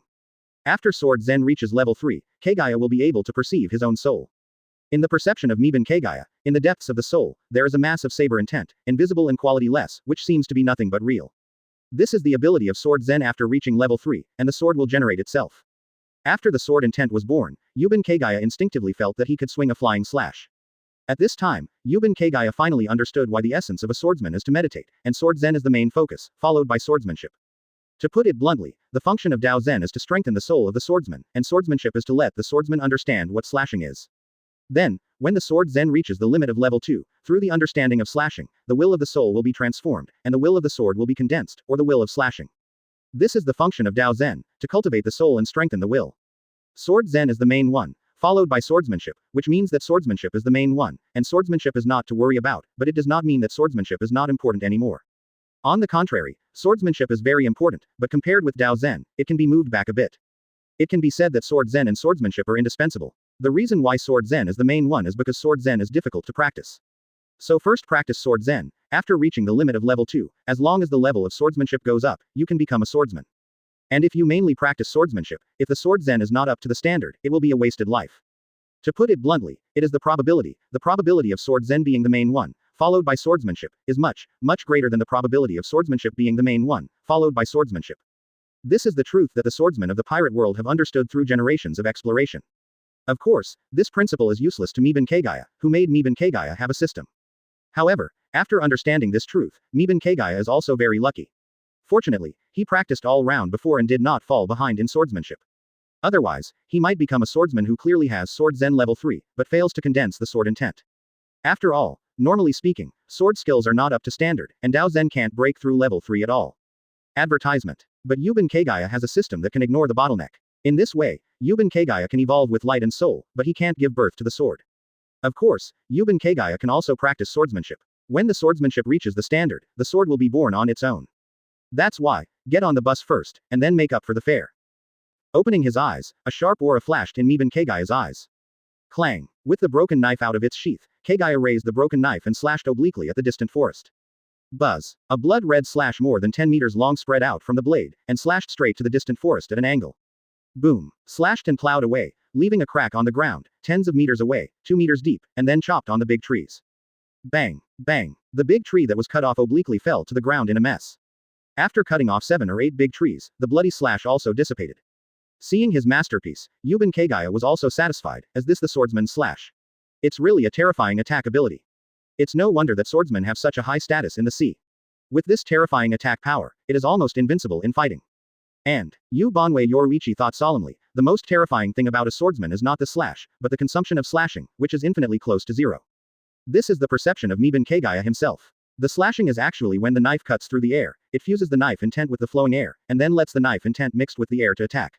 After sword Zen reaches level 3, Kagaya will be able to perceive his own soul. In the perception of Miban Kagaya, in the depths of the soul, there is a mass of saber intent, invisible and quality less, which seems to be nothing but real. This is the ability of sword Zen after reaching level 3, and the sword will generate itself. After the sword intent was born, Yuban Kagaya instinctively felt that he could swing a flying slash. At this time, Yuban Kagaya finally understood why the essence of a swordsman is to meditate, and sword Zen is the main focus, followed by swordsmanship. To put it bluntly, the function of Dao Zen is to strengthen the soul of the swordsman, and swordsmanship is to let the swordsman understand what slashing is. Then, when the sword Zen reaches the limit of level 2, through the understanding of slashing, the will of the soul will be transformed, and the will of the sword will be condensed, or the will of slashing. This is the function of Dao Zen, to cultivate the soul and strengthen the will. Sword Zen is the main one, followed by swordsmanship, which means that swordsmanship is the main one, and swordsmanship is not to worry about, but it does not mean that swordsmanship is not important anymore. On the contrary, swordsmanship is very important, but compared with Dao Zen, it can be moved back a bit. It can be said that sword Zen and swordsmanship are indispensable. The reason why sword Zen is the main one is because sword Zen is difficult to practice. So first practice sword Zen, after reaching the limit of level 2, as long as the level of swordsmanship goes up, you can become a swordsman. And if you mainly practice swordsmanship, if the sword Zen is not up to the standard, it will be a wasted life. To put it bluntly, it is the probability of sword Zen being the main one, followed by swordsmanship, is much, much greater than the probability of swordsmanship being the main one, followed by swordsmanship. This is the truth that the swordsmen of the pirate world have understood through generations of exploration. Of course, this principle is useless to Miban Kagaya, who made Miban Kagaya have a system. However, after understanding this truth, Miban Kagaya is also very lucky. Fortunately, he practiced all round before and did not fall behind in swordsmanship. Otherwise, he might become a swordsman who clearly has sword Zen level 3, but fails to condense the sword intent. After all, normally speaking, sword skills are not up to standard, and Dao Zen can't break through level 3 at all. Advertisement. But Yuban Kagaya has a system that can ignore the bottleneck. In this way, Yuban Kagaya can evolve with light and soul, but he can't give birth to the sword. Of course, Yuban Kagaya can also practice swordsmanship. When the swordsmanship reaches the standard, the sword will be born on its own. That's why, get on the bus first, and then make up for the fare. Opening his eyes, a sharp aura flashed in Miban Kagaya's eyes. Clang. With the broken knife out of its sheath, Kagaya raised the broken knife and slashed obliquely at the distant forest. Buzz. A blood-red slash more than 10 meters long spread out from the blade, and slashed straight to the distant forest at an angle. Boom. Slashed and plowed away, leaving a crack on the ground, tens of meters away, 2 meters deep, and then chopped on the big trees. Bang. Bang. The big tree that was cut off obliquely fell to the ground in a mess. After cutting off 7 or 8 big trees, the bloody slash also dissipated. Seeing his masterpiece, Yuban Kagaya was also satisfied, as this the swordsman's slash. It's really a terrifying attack ability. It's no wonder that swordsmen have such a high status in the sea. With this terrifying attack power, it is almost invincible in fighting. And, Yu Banwei Yoruichi thought solemnly, the most terrifying thing about a swordsman is not the slash, but the consumption of slashing, which is infinitely close to zero. This is the perception of Miban Kagaya himself. The slashing is actually when the knife cuts through the air, it fuses the knife intent with the flowing air, and then lets the knife intent mixed with the air to attack.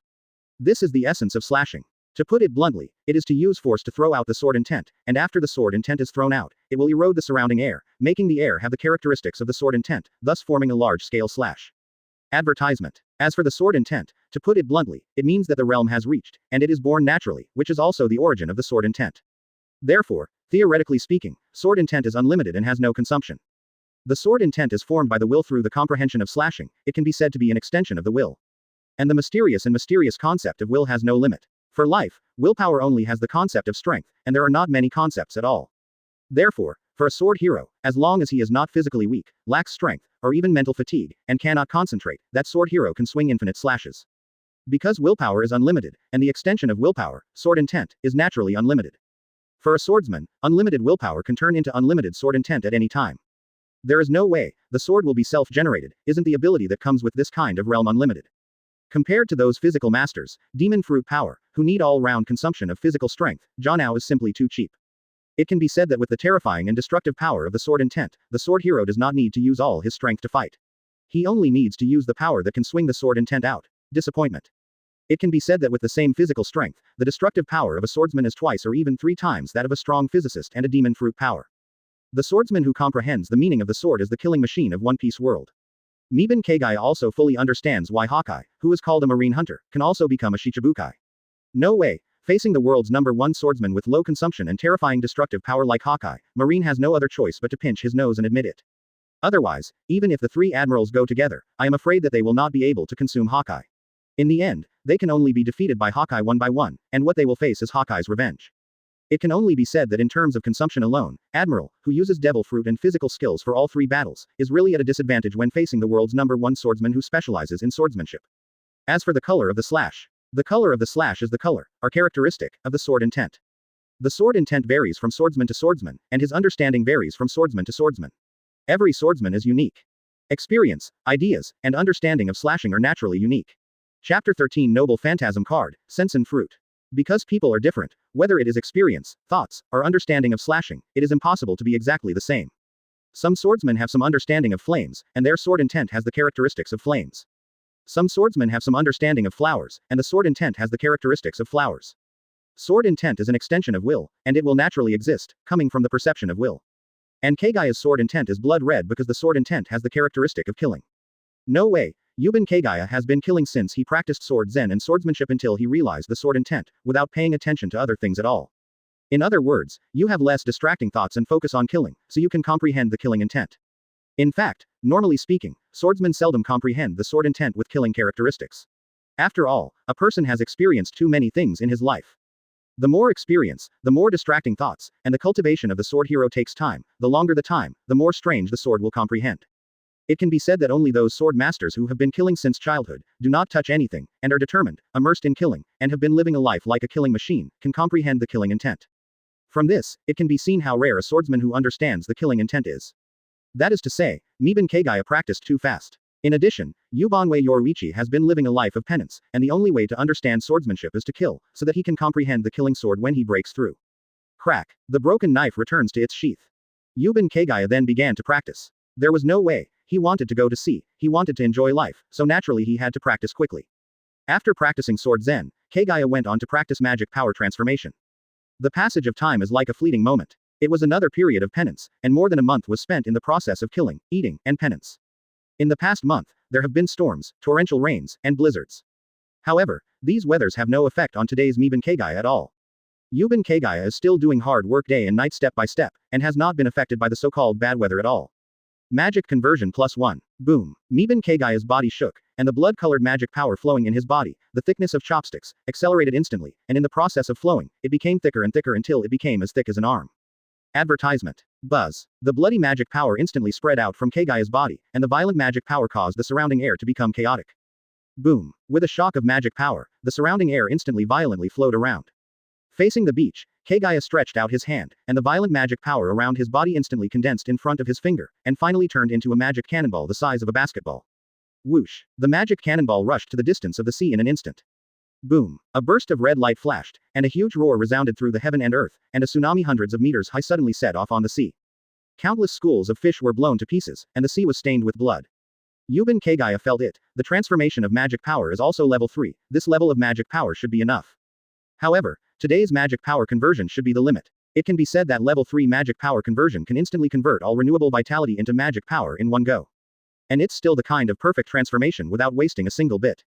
This is the essence of slashing. To put it bluntly, it is to use force to throw out the sword intent, and after the sword intent is thrown out, it will erode the surrounding air, making the air have the characteristics of the sword intent, thus forming a large-scale slash. Advertisement. As for the sword intent, to put it bluntly, it means that the realm has reached, and it is born naturally, which is also the origin of the sword intent. Therefore, theoretically speaking, sword intent is unlimited and has no consumption. The sword intent is formed by the will through the comprehension of slashing, it can be said to be an extension of the will. And the mysterious concept of will has no limit. For life, willpower only has the concept of strength, and there are not many concepts at all. Therefore, for a sword hero, as long as he is not physically weak, lacks strength, or even mental fatigue, and cannot concentrate, that sword hero can swing infinite slashes. Because willpower is unlimited, and the extension of willpower, sword intent, is naturally unlimited. For a swordsman, unlimited willpower can turn into unlimited sword intent at any time. There is no way the sword will be self-generated, isn't the ability that comes with this kind of realm unlimited. Compared to those physical masters, demon fruit power, who need all-round consumption of physical strength, Janao is simply too cheap. It can be said that with the terrifying and destructive power of the sword intent, the sword hero does not need to use all his strength to fight. He only needs to use the power that can swing the sword intent out. Disappointment. It can be said that with the same physical strength, the destructive power of a swordsman is twice or even 3 times that of a strong physicist and a demon fruit power. The swordsman who comprehends the meaning of the sword is the killing machine of One Piece world. Miban Kagaya also fully understands why Haki, who is called a marine hunter, can also become a Shichibukai. No way. Facing the world's #1 swordsman with low consumption and terrifying destructive power like Haki, Marine has no other choice but to pinch his nose and admit it. Otherwise, even if the 3 admirals go together, I am afraid that they will not be able to consume Haki. In the end, they can only be defeated by Haki one by one, and what they will face is Haki's revenge. It can only be said that in terms of consumption alone, Admiral, who uses devil fruit and physical skills for all 3 battles, is really at a disadvantage when facing the world's #1 swordsman who specializes in swordsmanship. As for the color of the slash. The color of the slash is the color, or characteristic, of the sword intent. The sword intent varies from swordsman to swordsman, and his understanding varies from swordsman to swordsman. Every swordsman is unique. Experience, ideas, and understanding of slashing are naturally unique. Chapter 13 Noble Phantasm Card, Sensen Fruit. Because people are different, whether it is experience, thoughts, or understanding of slashing, it is impossible to be exactly the same. Some swordsmen have some understanding of flames, and their sword intent has the characteristics of flames. Some swordsmen have some understanding of flowers, and the sword intent has the characteristics of flowers. Sword intent is an extension of will, and it will naturally exist, coming from the perception of will. And Kagaya's sword intent is blood red because the sword intent has the characteristic of killing. No way, Yuban Kagaya has been killing since he practiced sword zen and swordsmanship until he realized the sword intent, without paying attention to other things at all. In other words, you have less distracting thoughts and focus on killing, so you can comprehend the killing intent. In fact, normally speaking, swordsmen seldom comprehend the sword intent with killing characteristics. After all, a person has experienced too many things in his life. The more experience, the more distracting thoughts, and the cultivation of the sword hero takes time, the longer the time, the more strange the sword will comprehend. It can be said that only those sword masters who have been killing since childhood, do not touch anything, and are determined, immersed in killing, and have been living a life like a killing machine, can comprehend the killing intent. From this, it can be seen how rare a swordsman who understands the killing intent is. That is to say, Miban Kagaya practiced too fast. In addition, Yubanwei Yoruichi has been living a life of penance, and the only way to understand swordsmanship is to kill, so that he can comprehend the killing sword when he breaks through. Crack. The broken knife returns to its sheath. Yuban Kagaya then began to practice. There was no way. He wanted to go to sea, he wanted to enjoy life, so naturally he had to practice quickly. After practicing sword zen, Kagaya went on to practice magic power transformation. The passage of time is like a fleeting moment. It was another period of penance, and more than a month was spent in the process of killing, eating, and penance. In the past month, there have been storms, torrential rains, and blizzards. However, these weathers have no effect on today's Miban Kagaya at all. Yuban Kagaya is still doing hard work day and night step by step, and has not been affected by the so-called bad weather at all. Magic conversion +1. Boom. Miban Kagaya's body shook, and the blood-colored magic power flowing in his body, the thickness of chopsticks, accelerated instantly, and in the process of flowing, it became thicker and thicker until it became as thick as an arm. Advertisement. Buzz. The bloody magic power instantly spread out from Kagaya's body, and the violent magic power caused the surrounding air to become chaotic. Boom. With a shock of magic power, the surrounding air instantly violently flowed around. Facing the beach, Kagaya stretched out his hand, and the violent magic power around his body instantly condensed in front of his finger, and finally turned into a magic cannonball the size of a basketball. Whoosh. The magic cannonball rushed to the distance of the sea in an instant. Boom. A burst of red light flashed, and a huge roar resounded through the heaven and earth, and a tsunami hundreds of meters high suddenly set off on the sea. Countless schools of fish were blown to pieces, and the sea was stained with blood. Yuban Kagaya felt it. The transformation of magic power is also level 3, this level of magic power should be enough. However, today's magic power conversion should be the limit. It can be said that level 3 magic power conversion can instantly convert all renewable vitality into magic power in one go. And it's still the kind of perfect transformation without wasting a single bit.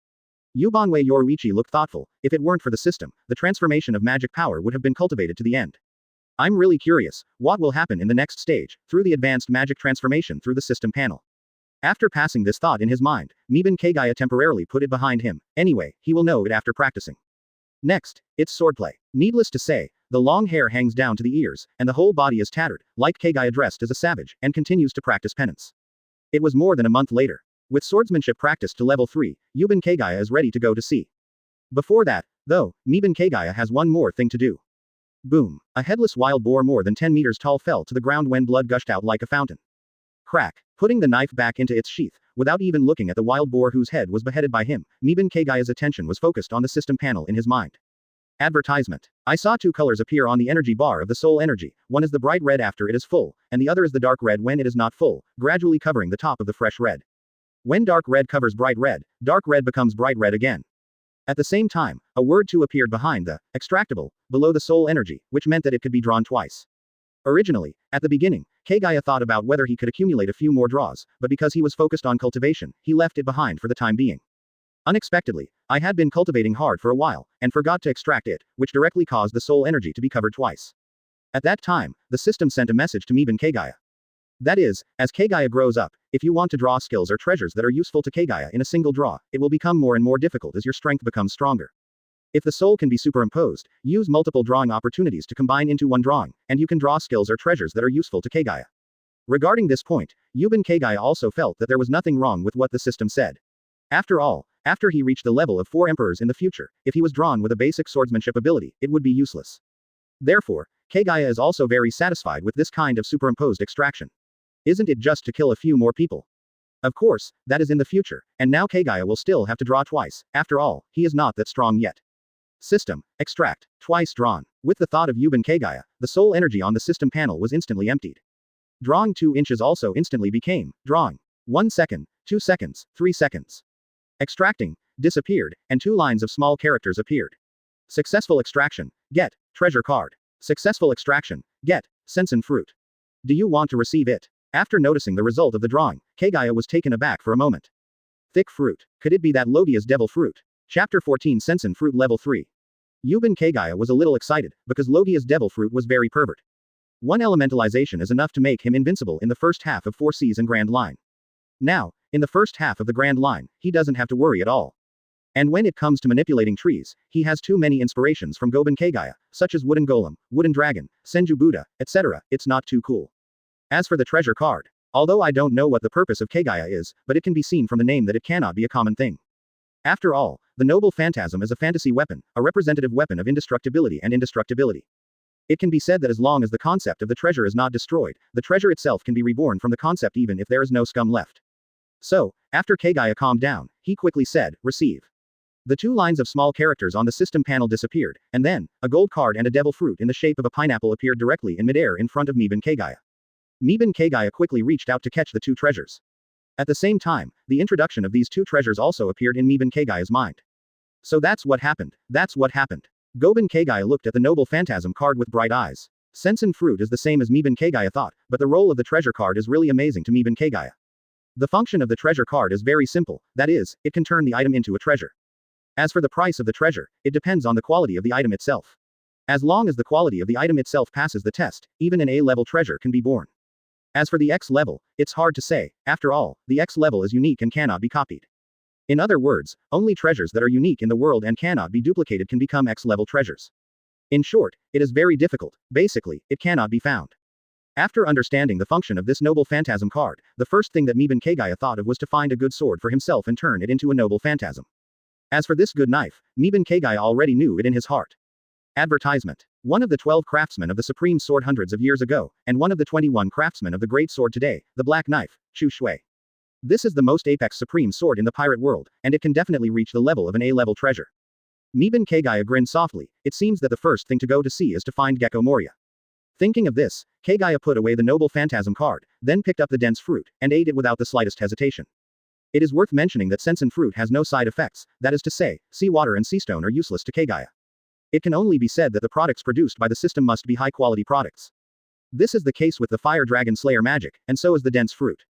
Yubanwei Yoruichi looked thoughtful. If it weren't for the system, the transformation of magic power would have been cultivated to the end. I'm really curious, what will happen in the next stage, through the advanced magic transformation through the system panel. After passing this thought in his mind, Miban Kagaya temporarily put it behind him. Anyway, he will know it after practicing. Next, it's swordplay. Needless to say, the long hair hangs down to the ears, and the whole body is tattered, like Kagaya dressed as a savage, and continues to practice penance. It was more than a month later. With swordsmanship practiced to level 3, Yuban Kagaya is ready to go to sea. Before that, though, Miban Kagaya has one more thing to do. Boom. A headless wild boar more than 10 meters tall fell to the ground when blood gushed out like a fountain. Crack. Putting the knife back into its sheath, without even looking at the wild boar whose head was beheaded by him, Miban Kagaya's attention was focused on the system panel in his mind. Advertisement. I saw two colors appear on the energy bar of the soul energy, one is the bright red after it is full, and the other is the dark red when it is not full, gradually covering the top of the fresh red. When dark red covers bright red becomes bright red again. At the same time, a word too appeared behind the extractable, below the soul energy, which meant that it could be drawn twice. Originally, at the beginning, Kagaya thought about whether he could accumulate a few more draws, but because he was focused on cultivation, he left it behind for the time being. Unexpectedly, I had been cultivating hard for a while, and forgot to extract it, which directly caused the soul energy to be covered twice. At that time, the system sent a message to Miban Kagaya. That is, as Kagaya grows up, if you want to draw skills or treasures that are useful to Kagaya in a single draw, it will become more and more difficult as your strength becomes stronger. If the soul can be superimposed, use multiple drawing opportunities to combine into one drawing, and you can draw skills or treasures that are useful to Kagaya. Regarding this point, Yuban Kagaya also felt that there was nothing wrong with what the system said. After all, after he reached the level of 4 emperors in the future, if he was drawn with a basic swordsmanship ability, it would be useless. Therefore, Kagaya is also very satisfied with this kind of superimposed extraction. Isn't it just to kill a few more people? Of course, that is in the future, and now Kagaya will still have to draw twice, after all, he is not that strong yet. System, extract, twice drawn. With the thought of Yuban Kagaya, the soul energy on the system panel was instantly emptied. Drawing 2 inches also instantly became, drawing. 1 second, 2 seconds, 3 seconds. Extracting, disappeared, and 2 lines of small characters appeared. Successful extraction, get, treasure card. Successful extraction, get, Sensen fruit. Do you want to receive it? After noticing the result of the drawing, Kagaya was taken aback for a moment. Thick fruit. Could it be that Logia's devil fruit? Chapter 14 Sensen fruit level 3. Yuban Kagaya was a little excited, because Logia's devil fruit was very pervert. 1 elementalization is enough to make him invincible in the first half of 4 Cs and Grand Line. Now, in the first half of the Grand Line, he doesn't have to worry at all. And when it comes to manipulating trees, he has too many inspirations from Goban Kagaya, such as Wooden Golem, Wooden Dragon, Senju Buddha, etc., it's not too cool. As for the treasure card, although I don't know what the purpose of Kagaya is, but it can be seen from the name that it cannot be a common thing. After all, the noble phantasm is a fantasy weapon, a representative weapon of indestructibility and indestructibility. It can be said that as long as the concept of the treasure is not destroyed, the treasure itself can be reborn from the concept even if there is no scum left. So, after Kagaya calmed down, he quickly said, receive. The 2 lines of small characters on the system panel disappeared, and then, a gold card and a devil fruit in the shape of a pineapple appeared directly in midair in front of Miban Kagaya. Miban Kagaya quickly reached out to catch the 2 treasures. At the same time, the introduction of these 2 treasures also appeared in Miban Kagaya's mind. So that's what happened. That's what happened. Goban Kagaya looked at the noble phantasm card with bright eyes. Sensen fruit is the same as Miban Kagaya thought, but the role of the treasure card is really amazing to Miban Kagaya. The function of the treasure card is very simple, that is, it can turn the item into a treasure. As for the price of the treasure, it depends on the quality of the item itself. As long as the quality of the item itself passes the test, even an A-level treasure can be born. As for the X level, it's hard to say, after all, the X level is unique and cannot be copied. In other words, only treasures that are unique in the world and cannot be duplicated can become X-level treasures. In short, it is very difficult, basically, it cannot be found. After understanding the function of this noble phantasm card, the first thing that Miban Kagaya thought of was to find a good sword for himself and turn it into a noble phantasm. As for this good knife, Miban Kagaya already knew it in his heart. Advertisement. One of the 12 craftsmen of the supreme sword hundreds of years ago, and one of the 21 craftsmen of the great sword today, the black knife, Shusui. This is the most apex supreme sword in the pirate world, and it can definitely reach the level of an A-level treasure. Miban Kagaya grinned softly. It seems that the first thing to go to see is to find Gecko Moria. Thinking of this, Kagaya put away the noble phantasm card, then picked up the dense fruit, and ate it without the slightest hesitation. It is worth mentioning that Sensen fruit has no side effects, that is to say, seawater and seastone are useless to Kagaya. It can only be said that the products produced by the system must be high-quality products. This is the case with the Fire Dragon Slayer magic, and so is the dense fruit.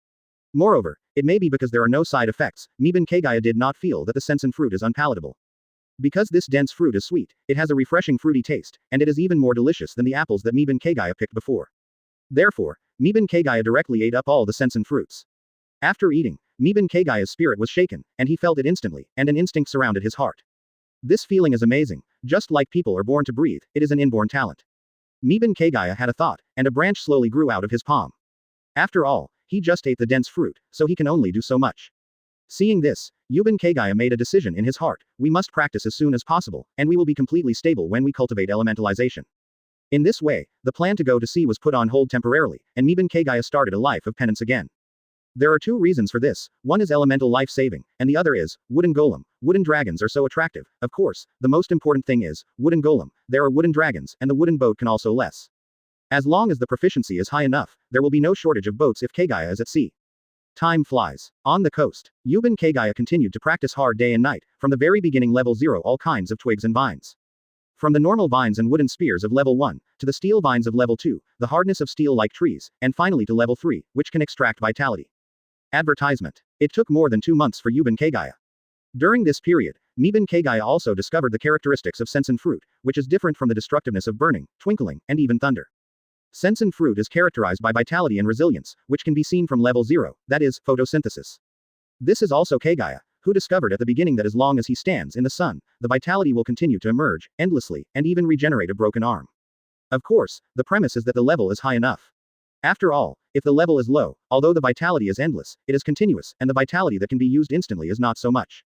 Moreover, It may be because there are no side effects, Miban Kagaya did not feel that the Sensen fruit is unpalatable. Because this dense fruit is sweet, it has a refreshing fruity taste, and it is even more delicious than the apples that Miban Kagaya picked before. Therefore, Miban Kagaya directly ate up all the Sensen fruits. After eating, Miban Kagaya's spirit was shaken, and he felt it instantly, and an instinct surrounded his heart. This feeling is amazing. Just like people are born to breathe, it is an inborn talent. Miban Kagaya had a thought, and a branch slowly grew out of his palm. After all, he just ate the dense fruit, so he can only do so much. Seeing this, Miban Kagaya made a decision in his heart: we must practice as soon as possible, and we will be completely stable when we cultivate elementalization. In this way, the plan to go to sea was put on hold temporarily, and Miban Kagaya started a life of penance again. There are two reasons for this: one is elemental life saving, and the other is wooden golem. Wooden dragons are so attractive. Of course, the most important thing is wooden golem. There are wooden dragons, and the wooden boat can also less. As long as the proficiency is high enough, there will be no shortage of boats if Kagaya is at sea. Time flies. On the coast, Miban Kagaya continued to practice hard day and night, from the very beginning level 0 all kinds of twigs and vines. From the normal vines and wooden spears of level 1, to the steel vines of level 2, the hardness of steel like trees, and finally to level 3, which can extract vitality. Advertisement. It took more than 2 months for Miban Kagaya. During this period, Miban Kagaya also discovered the characteristics of Sensen fruit, which is different from the destructiveness of burning, twinkling, and even thunder. Sensen fruit is characterized by vitality and resilience, which can be seen from level 0, that is, photosynthesis. This is also Kagaya, who discovered at the beginning that as long as he stands in the sun, the vitality will continue to emerge, endlessly, and even regenerate a broken arm. Of course, the premise is that the level is high enough. After all, if the level is low, although the vitality is endless, it is continuous, and the vitality that can be used instantly is not so much.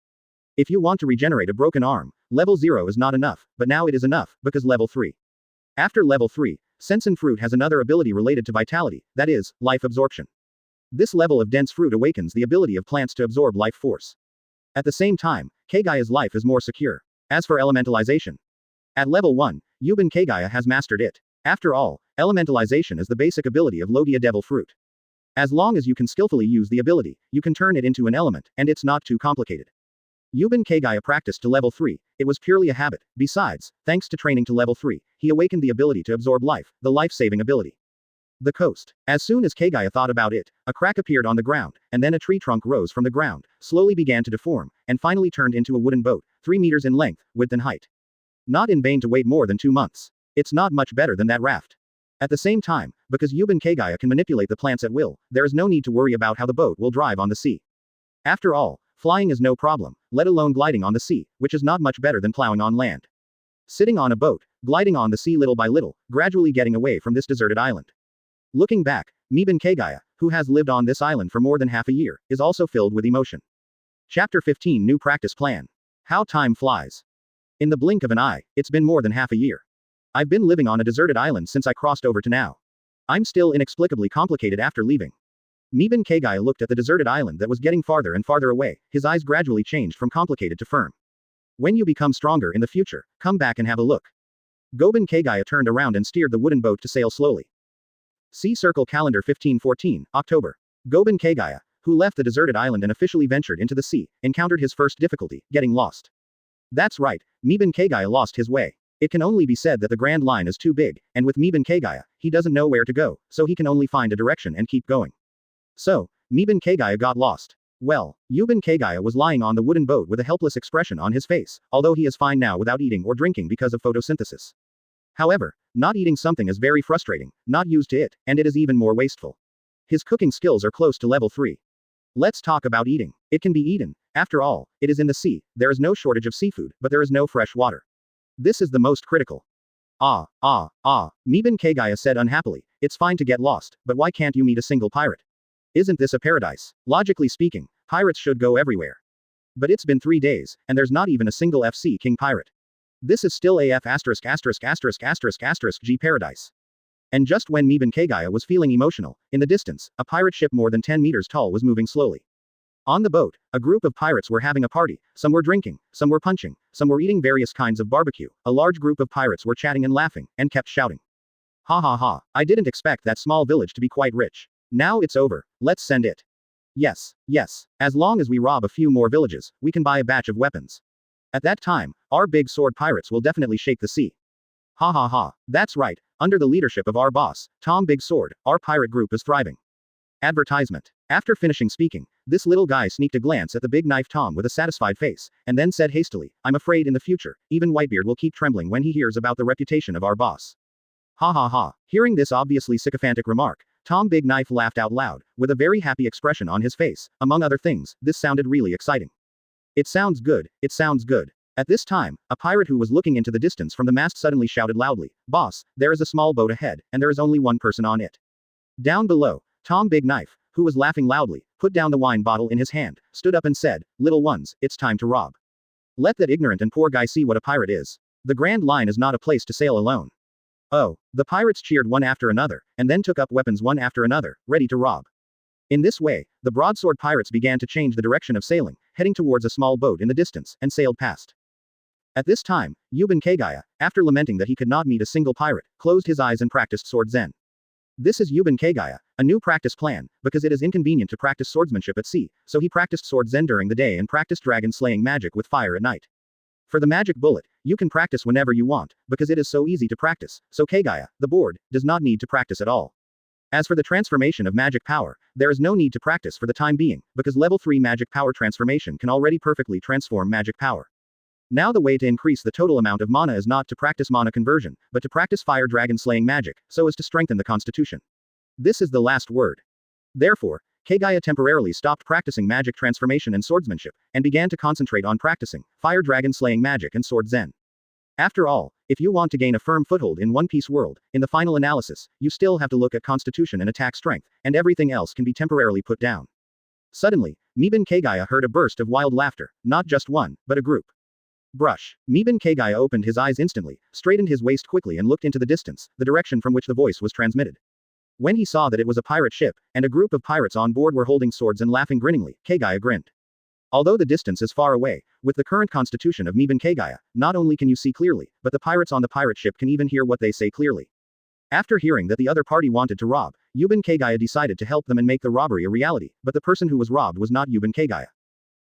If you want to regenerate a broken arm, level 0 is not enough, but now it is enough, because level 3. After level 3, Sensen fruit has another ability related to vitality, that is, life absorption. This level of dense fruit awakens the ability of plants to absorb life force. At the same time, Kagaya's life is more secure. As for elementalization, at level 1, Miban Kagaya has mastered it. After all, elementalization is the basic ability of Logia Devil Fruit. As long as you can skillfully use the ability, you can turn it into an element, and it's not too complicated. Miban Kagaya practiced to level 3, it was purely a habit. Besides, thanks to training to level 3, he awakened the ability to absorb life, the life-saving ability. The coast. As soon as Kagaya thought about it, a crack appeared on the ground, and then a tree trunk rose from the ground, slowly began to deform, and finally turned into a wooden boat, 3 meters in length, width and height. Not in vain to wait more than 2 months. It's not much better than that raft. At the same time, because Miban Kagaya can manipulate the plants at will, there is no need to worry about how the boat will drive on the sea. After all, flying is no problem, let alone gliding on the sea, which is not much better than plowing on land. Sitting on a boat, gliding on the sea little by little, gradually getting away from this deserted island. Looking back, Miban Kagaya, who has lived on this island for more than half a year, is also filled with emotion. Chapter 15 New Practice Plan. How time flies. In the blink of an eye, it's been more than half a year. I've been living on a deserted island since I crossed over to now. I'm still inexplicably complicated after leaving. Miban Kagaya looked at the deserted island that was getting farther and farther away, his eyes gradually changed from complicated to firm. When you become stronger in the future, come back and have a look. Miban Kagaya turned around and steered the wooden boat to sail slowly. See Circle Calendar 1514, October. Miban Kagaya, who left the deserted island and officially ventured into the sea, encountered his first difficulty, getting lost. That's right, Miban Kagaya lost his way. It can only be said that the Grand Line is too big, and with Miban Kagaya, he doesn't know where to go, so he can only find a direction and keep going. So, Miban Kagaya got lost. Well, Miban Kagaya was lying on the wooden boat with a helpless expression on his face, although he is fine now without eating or drinking because of photosynthesis. However, not eating something is very frustrating, not used to it, and it is even more wasteful. His cooking skills are close to level 3. Let's talk about eating. It can be eaten. After all, it is in the sea, there is no shortage of seafood, but there is no fresh water. This is the most critical. Miban Kagaya said unhappily, it's fine to get lost, but why can't you meet a single pirate? Isn't this a paradise? Logically speaking, pirates should go everywhere. But it's been 3 days, and there's not even a single FC King pirate. This is still AF G paradise. And just when Miban Kagaya was feeling emotional, in the distance, a pirate ship more than 10 meters tall was moving slowly. On the boat, a group of pirates were having a party, some were drinking, some were punching, some were eating various kinds of barbecue, a large group of pirates were chatting and laughing, and kept shouting. Ha ha ha, I didn't expect that small village to be quite rich. Now it's over, let's send it. Yes, as long as we rob a few more villages, we can buy a batch of weapons. At that time, our big sword pirates will definitely shake the sea. Ha ha ha, that's right, under the leadership of our boss, Tom Big Sword, our pirate group is thriving. Advertisement. After finishing speaking, This little guy sneaked a glance at the big knife Tom with a satisfied face, and then said hastily, I'm afraid in the future, even Whitebeard will keep trembling when he hears about the reputation of our boss. Ha ha ha. Hearing this obviously sycophantic remark, Tom Big Knife laughed out loud, with a very happy expression on his face. Among other things, this sounded really exciting. It sounds good, it sounds good. At this time, a pirate who was looking into the distance from the mast suddenly shouted loudly, Boss, there is a small boat ahead, and there is only one person on it. Down below, Tom Big Knife, who was laughing loudly, put down the wine bottle in his hand, stood up and said, Little ones, it's time to rob. Let that ignorant and poor guy see what a pirate is. The Grand Line is not a place to sail alone. Oh, the pirates cheered one after another, and then took up weapons one after another, ready to rob. In this way, the broadsword pirates began to change the direction of sailing, heading towards a small boat in the distance, and sailed past. At this time, Kagaya, after lamenting that he could not meet a single pirate, closed his eyes and practiced sword zen. This is Kagaya, a new practice plan, because it is inconvenient to practice swordsmanship at sea, so he practiced sword zen during the day and practiced dragon slaying magic with fire at night. For the magic bullet, you can practice whenever you want, because it is so easy to practice, so Kagaya, the board, does not need to practice at all. As for the transformation of magic power, there is no need to practice for the time being, because level 3 magic power transformation can already perfectly transform magic power. Now the way to increase the total amount of mana is not to practice mana conversion, but to practice fire dragon slaying magic, so as to strengthen the constitution. This is the last word. Therefore, Kagaya temporarily stopped practicing magic transformation and swordsmanship, and began to concentrate on practicing fire dragon slaying magic and sword zen. After all, if you want to gain a firm foothold in One Piece world, in the final analysis, you still have to look at constitution and attack strength, and everything else can be temporarily put down. Suddenly, Kagaya heard a burst of wild laughter, not just one, but a group. Brush. Kagaya opened his eyes instantly, straightened his waist quickly and looked into the distance, the direction from which the voice was transmitted. When he saw that it was a pirate ship, and a group of pirates on board were holding swords and laughing grinningly, Kagaya grinned. Although the distance is far away, with the current constitution of Kagaya, not only can you see clearly, but the pirates on the pirate ship can even hear what they say clearly. After hearing that the other party wanted to rob, Kagaya decided to help them and make the robbery a reality, but the person who was robbed was not Kagaya.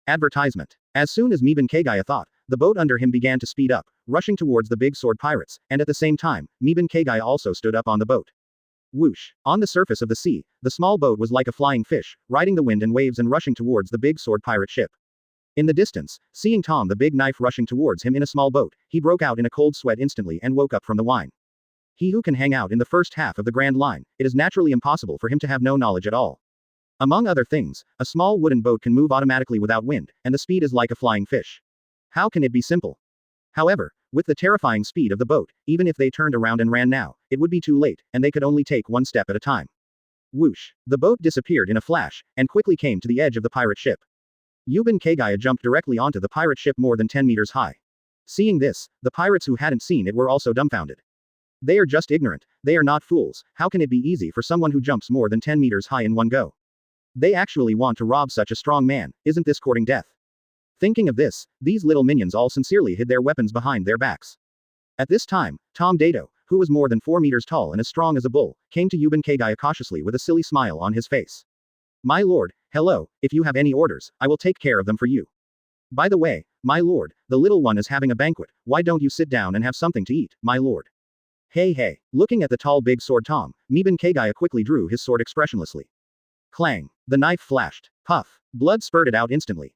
Advertisement. As soon as Kagaya thought, the boat under him began to speed up, rushing towards the big sword pirates, and at the same time, Kagaya also stood up on the boat. Whoosh. On the surface of the sea, the small boat was like a flying fish, riding the wind and waves and rushing towards the big sword pirate ship. In the distance, seeing Tom the Big Knife rushing towards him in a small boat, he broke out in a cold sweat instantly and woke up from the wine. He who can hang out in the first half of the Grand Line, it is naturally impossible for him to have no knowledge at all. Among other things, a small wooden boat can move automatically without wind, and the speed is like a flying fish. How can it be simple? However, with the terrifying speed of the boat, even if they turned around and ran now, it would be too late, and they could only take one step at a time. Whoosh. The boat disappeared in a flash, and quickly came to the edge of the pirate ship. Kagaya jumped directly onto the pirate ship more than 10 meters high. Seeing this, the pirates who hadn't seen it were also dumbfounded. They are just ignorant, they are not fools, how can it be easy for someone who jumps more than 10 meters high in one go? They actually want to rob such a strong man, isn't this courting death? Thinking of this, these little minions all sincerely hid their weapons behind their backs. At this time, Tom Dato, who was more than 4 meters tall and as strong as a bull, came to Kagaya cautiously with a silly smile on his face. My lord, hello, if you have any orders, I will take care of them for you. By the way, my lord, the little one is having a banquet, why don't you sit down and have something to eat, my lord? Hey. Looking at the tall big sword Tom, Kagaya quickly drew his sword expressionlessly. Clang. The knife flashed. Puff. Blood spurted out instantly.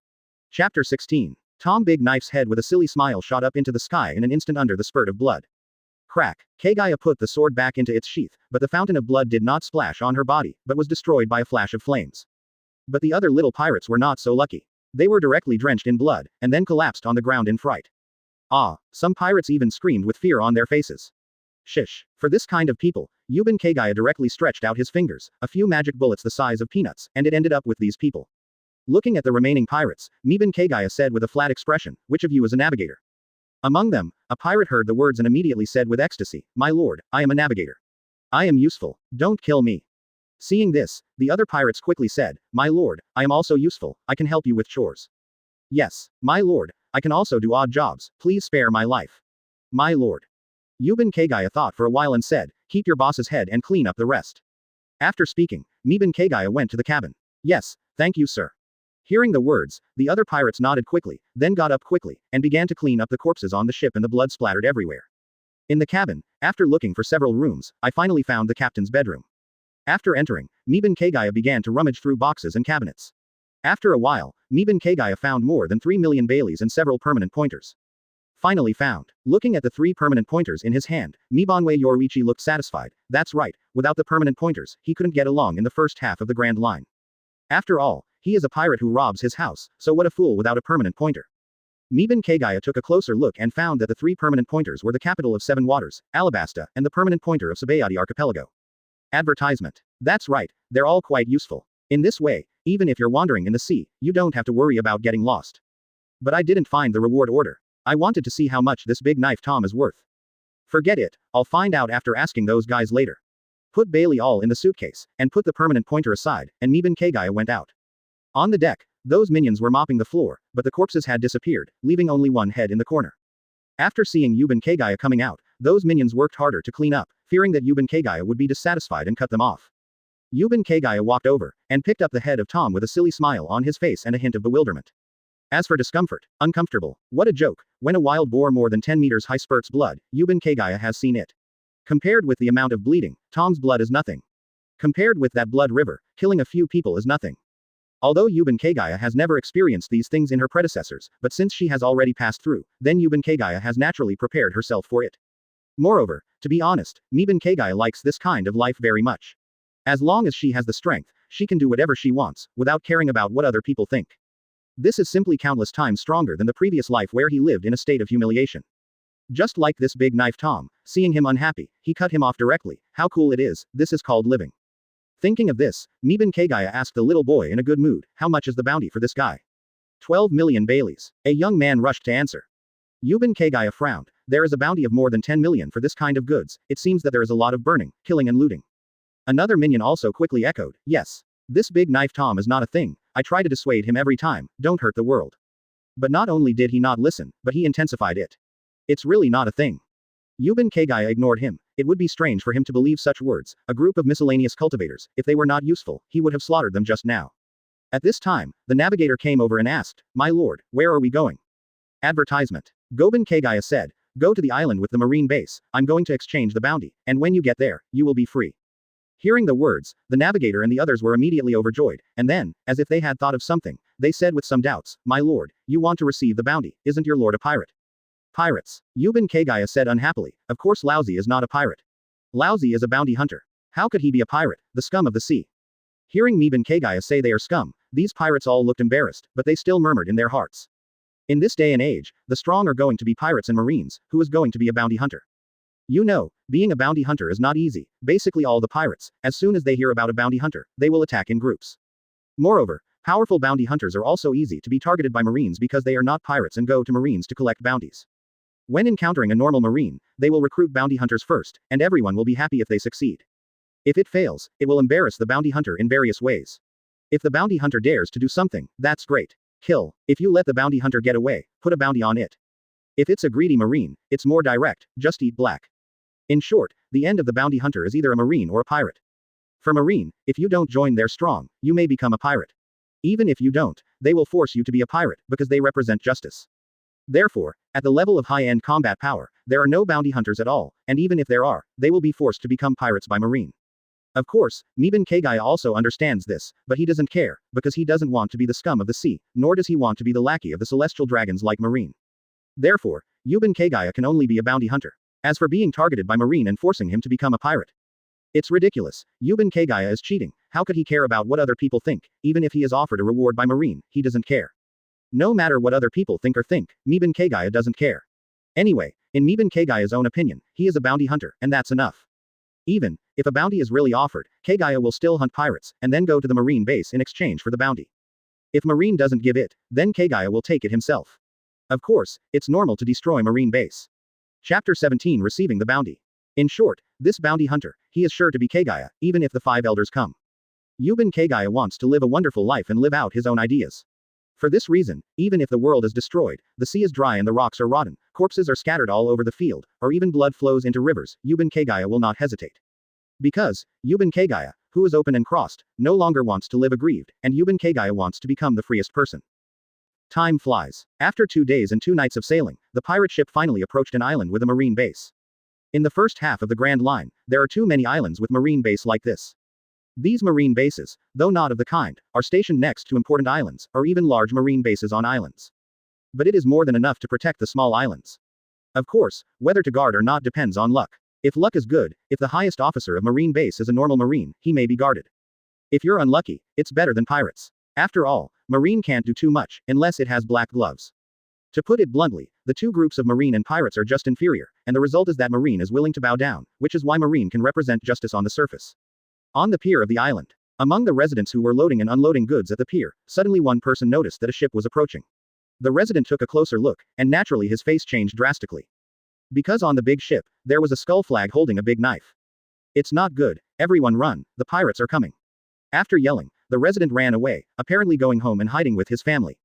Chapter 16. Tom Big Knife's head with a silly smile shot up into the sky in an instant under the spurt of blood. Crack. Kagaya put the sword back into its sheath, but the fountain of blood did not splash on her body, but was destroyed by a flash of flames. But the other little pirates were not so lucky. They were directly drenched in blood, and then collapsed on the ground in fright. Some pirates even screamed with fear on their faces. Shish. For this kind of people, Kagaya directly stretched out his fingers, a few magic bullets the size of peanuts, and it ended up with these people. Looking at the remaining pirates, Kagaya said with a flat expression, which of you is a navigator? Among them, a pirate heard the words and immediately said with ecstasy, my lord, I am a navigator. I am useful, don't kill me. Seeing this, the other pirates quickly said, my lord, I am also useful, I can help you with chores. Yes, my lord, I can also do odd jobs, please spare my life. My lord. Kagaya thought for a while and said, keep your boss's head and clean up the rest. After speaking, Kagaya went to the cabin. Yes, thank you sir. Hearing the words, the other pirates nodded quickly, then got up quickly, and began to clean up the corpses on the ship and the blood splattered everywhere. In the cabin, after looking for several rooms, I finally found the captain's bedroom. After entering, Kagaya began to rummage through boxes and cabinets. After a while, Miban Kagaya found more than 3 million Baileys and several permanent pointers. Finally found. Looking at the 3 permanent pointers in his hand, Mibanwe Yoruichi looked satisfied. That's right, without the permanent pointers, he couldn't get along in the first half of the Grand Line. After all, he is a pirate who robs his house, so what a fool without a permanent pointer. Miban Kagaya took a closer look and found that the 3 permanent pointers were the capital of 7 waters, Alabasta, and the permanent pointer of Saboady archipelago. Advertisement. That's right, they're all quite useful. In this way, even if you're wandering in the sea, you don't have to worry about getting lost. But I didn't find the reward order. I wanted to see how much this big knife Tom is worth. Forget it, I'll find out after asking those guys later. Put Bailey all in the suitcase, and put the permanent pointer aside, and Miban Kagaya went out. On the deck, those minions were mopping the floor, but the corpses had disappeared, leaving only one head in the corner. After seeing Yuban Kagaya coming out, those minions worked harder to clean up, fearing that Yuban Kagaya would be dissatisfied and cut them off. Yuban Kagaya walked over, and picked up the head of Tom with a silly smile on his face and a hint of bewilderment. As for discomfort, uncomfortable, what a joke, when a wild boar more than 10 meters high spurts blood, Yuban Kagaya has seen it. Compared with the amount of bleeding, Tom's blood is nothing. Compared with that blood river, killing a few people is nothing. Although Yuban Kagaya has never experienced these things in her predecessors, but since she has already passed through, then Yuban Kagaya has naturally prepared herself for it. Moreover, to be honest, Miban Kagaya likes this kind of life very much. As long as she has the strength, she can do whatever she wants, without caring about what other people think. This is simply countless times stronger than the previous life where he lived in a state of humiliation. Just like this big knife Tom, seeing him unhappy, he cut him off directly. How cool it is, this is called living. Thinking of this, Miban Kagaya asked the little boy in a good mood, how much is the bounty for this guy? 12 million Baileys. A young man rushed to answer. Yuban Kagaya frowned. There is a bounty of more than 10 million for this kind of goods. It seems that there is a lot of burning, killing and looting. Another minion also quickly echoed, yes. This big knife Tom is not a thing. I try to dissuade him every time, don't hurt the world. But not only did he not listen, but he intensified it. It's really not a thing. Yuban Kagaya ignored him. It would be strange for him to believe such words. A group of miscellaneous cultivators, if they were not useful, he would have slaughtered them just now. At this time, the navigator came over and asked, my lord, where are we going? Advertisement. Goban Kagaya said, go to the island with the marine base, I'm going to exchange the bounty, and when you get there, you will be free. Hearing the words, the navigator and the others were immediately overjoyed, and then, as if they had thought of something, they said with some doubts, my lord, you want to receive the bounty, isn't your lord a pirate? Pirates. Yuban Kagaya said unhappily, of course Lousy is not a pirate. Lousy is a bounty hunter. How could he be a pirate, the scum of the sea? Hearing Miban Kagaya say they are scum, these pirates all looked embarrassed, but they still murmured in their hearts. In this day and age, the strong are going to be pirates and marines, who is going to be a bounty hunter? You know, being a bounty hunter is not easy. Basically all the pirates, as soon as they hear about a bounty hunter, they will attack in groups. Moreover, powerful bounty hunters are also easy to be targeted by marines because they are not pirates and go to marines to collect bounties. When encountering a normal marine, they will recruit bounty hunters first, and everyone will be happy if they succeed. If it fails, it will embarrass the bounty hunter in various ways. If the bounty hunter dares to do something, that's great. Kill. If you let the bounty hunter get away, put a bounty on it. If it's a greedy marine, it's more direct, just eat black. In short, the end of the bounty hunter is either a marine or a pirate. For marine, if you don't join their strong, you may become a pirate. Even if you don't, they will force you to be a pirate, because they represent justice. Therefore, at the level of high-end combat power, there are no bounty hunters at all, and even if there are, they will be forced to become pirates by marine. Of course, Miban Kagaya also understands this, but he doesn't care, because he doesn't want to be the scum of the sea, nor does he want to be the lackey of the celestial dragons like marine. Therefore, Yuban Kagaya can only be a bounty hunter. As for being targeted by marine and forcing him to become a pirate, it's ridiculous. Yuban Kagaya is cheating. How could he care about what other people think? Even if he is offered a reward by marine, he doesn't care. No matter what other people think or think, Miban Kagaya doesn't care. Anyway, in Miban Kagaya's own opinion, he is a bounty hunter, and that's enough. Even if a bounty is really offered, Kagaya will still hunt pirates, and then go to the marine base in exchange for the bounty. If marine doesn't give it, then Kagaya will take it himself. Of course, it's normal to destroy marine base. Chapter 17 Receiving the Bounty. In short, this bounty hunter, he is sure to be Kagaya, even if the 5 elders come. Yuban Kagaya wants to live a wonderful life and live out his own ideas. For this reason, even if the world is destroyed, the sea is dry and the rocks are rotten, corpses are scattered all over the field, or even blood flows into rivers, Yuban Kagaya will not hesitate. Because, Yuban Kagaya, who is open and crossed, no longer wants to live aggrieved, and Yuban Kagaya wants to become the freest person. Time flies. After 2 days and 2 nights of sailing, the pirate ship finally approached an island with a marine base. In the first half of the Grand Line, there are too many islands with marine base like this. These marine bases, though not of the kind, are stationed next to important islands, or even large marine bases on islands. But it is more than enough to protect the small islands. Of course, whether to guard or not depends on luck. If luck is good, if the highest officer of marine base is a normal marine, he may be guarded. If you're unlucky, it's better than pirates. After all, marine can't do too much, unless it has black gloves. To put it bluntly, the two groups of marine and pirates are just inferior, and the result is that marine is willing to bow down, which is why marine can represent justice on the surface. On the pier of the island. Among the residents who were loading and unloading goods at the pier, suddenly one person noticed that a ship was approaching. The resident took a closer look, and naturally his face changed drastically. Because on the big ship, there was a skull flag holding a big knife. It's not good, everyone run, the pirates are coming. After yelling, the resident ran away, apparently going home and hiding with his family.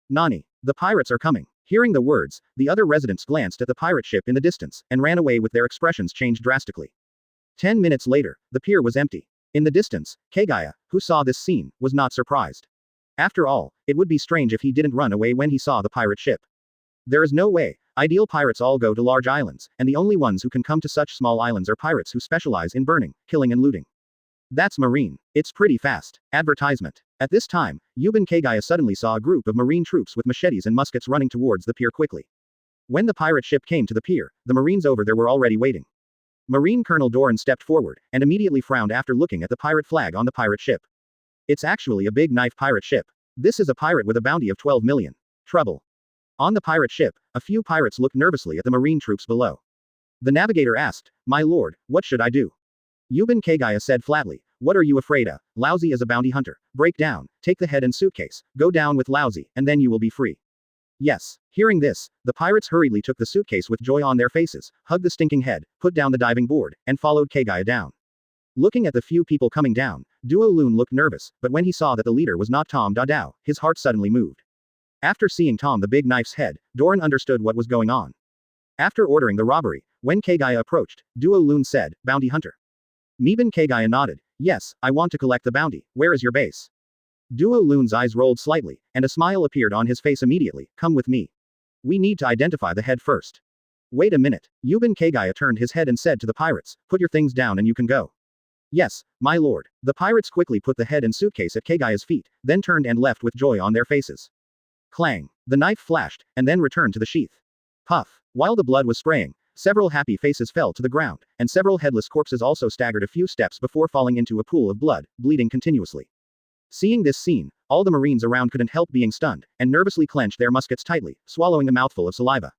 Nani, the pirates are coming. Hearing the words, the other residents glanced at the pirate ship in the distance, and ran away with their expressions changed drastically. 10 minutes later, the pier was empty. In the distance, Kagaya, who saw this scene, was not surprised. After all, it would be strange if he didn't run away when he saw the pirate ship. There is no way. Ideal pirates all go to large islands, and the only ones who can come to such small islands are pirates who specialize in burning, killing and looting. That's marine. It's pretty fast. Advertisement. At this time, Yuban Kagaya suddenly saw a group of marine troops with machetes and muskets running towards the pier quickly. When the pirate ship came to the pier, the marines over there were already waiting. Marine Colonel Doran stepped forward, and immediately frowned after looking at the pirate flag on the pirate ship. It's actually a big knife pirate ship. This is a pirate with a bounty of 12 million. Trouble. On the pirate ship, a few pirates looked nervously at the marine troops below. The navigator asked, "My lord, what should I do?" Yuban Kagaya said flatly, "What are you afraid of? Lousy is a bounty hunter. Break down, take the head and suitcase, go down with Lousy, and then you will be free." Yes. Hearing this, the pirates hurriedly took the suitcase with joy on their faces, hugged the stinking head, put down the diving board, and followed Kagaya down. Looking at the few people coming down, Duo Loon looked nervous, but when he saw that the leader was not Tom Dadao, his heart suddenly moved. After seeing Tom the Big Knife's head, Doran understood what was going on. After ordering the robbery, when Kagaya approached, Duo Loon said, "Bounty hunter." Miban Kagaya nodded, "Yes, I want to collect the bounty. Where is your base?" Duo Loon's eyes rolled slightly, and a smile appeared on his face immediately. "Come with me. We need to identify the head first." "Wait a minute." Yuban Kagaya turned his head and said to the pirates, "Put your things down and you can go." "Yes, my lord." The pirates quickly put the head and suitcase at Kagaya's feet, then turned and left with joy on their faces. Clang. The knife flashed, and then returned to the sheath. Puff. While the blood was spraying, several happy faces fell to the ground, and several headless corpses also staggered a few steps before falling into a pool of blood, bleeding continuously. Seeing this scene, all the marines around couldn't help being stunned, and nervously clenched their muskets tightly, swallowing a mouthful of saliva.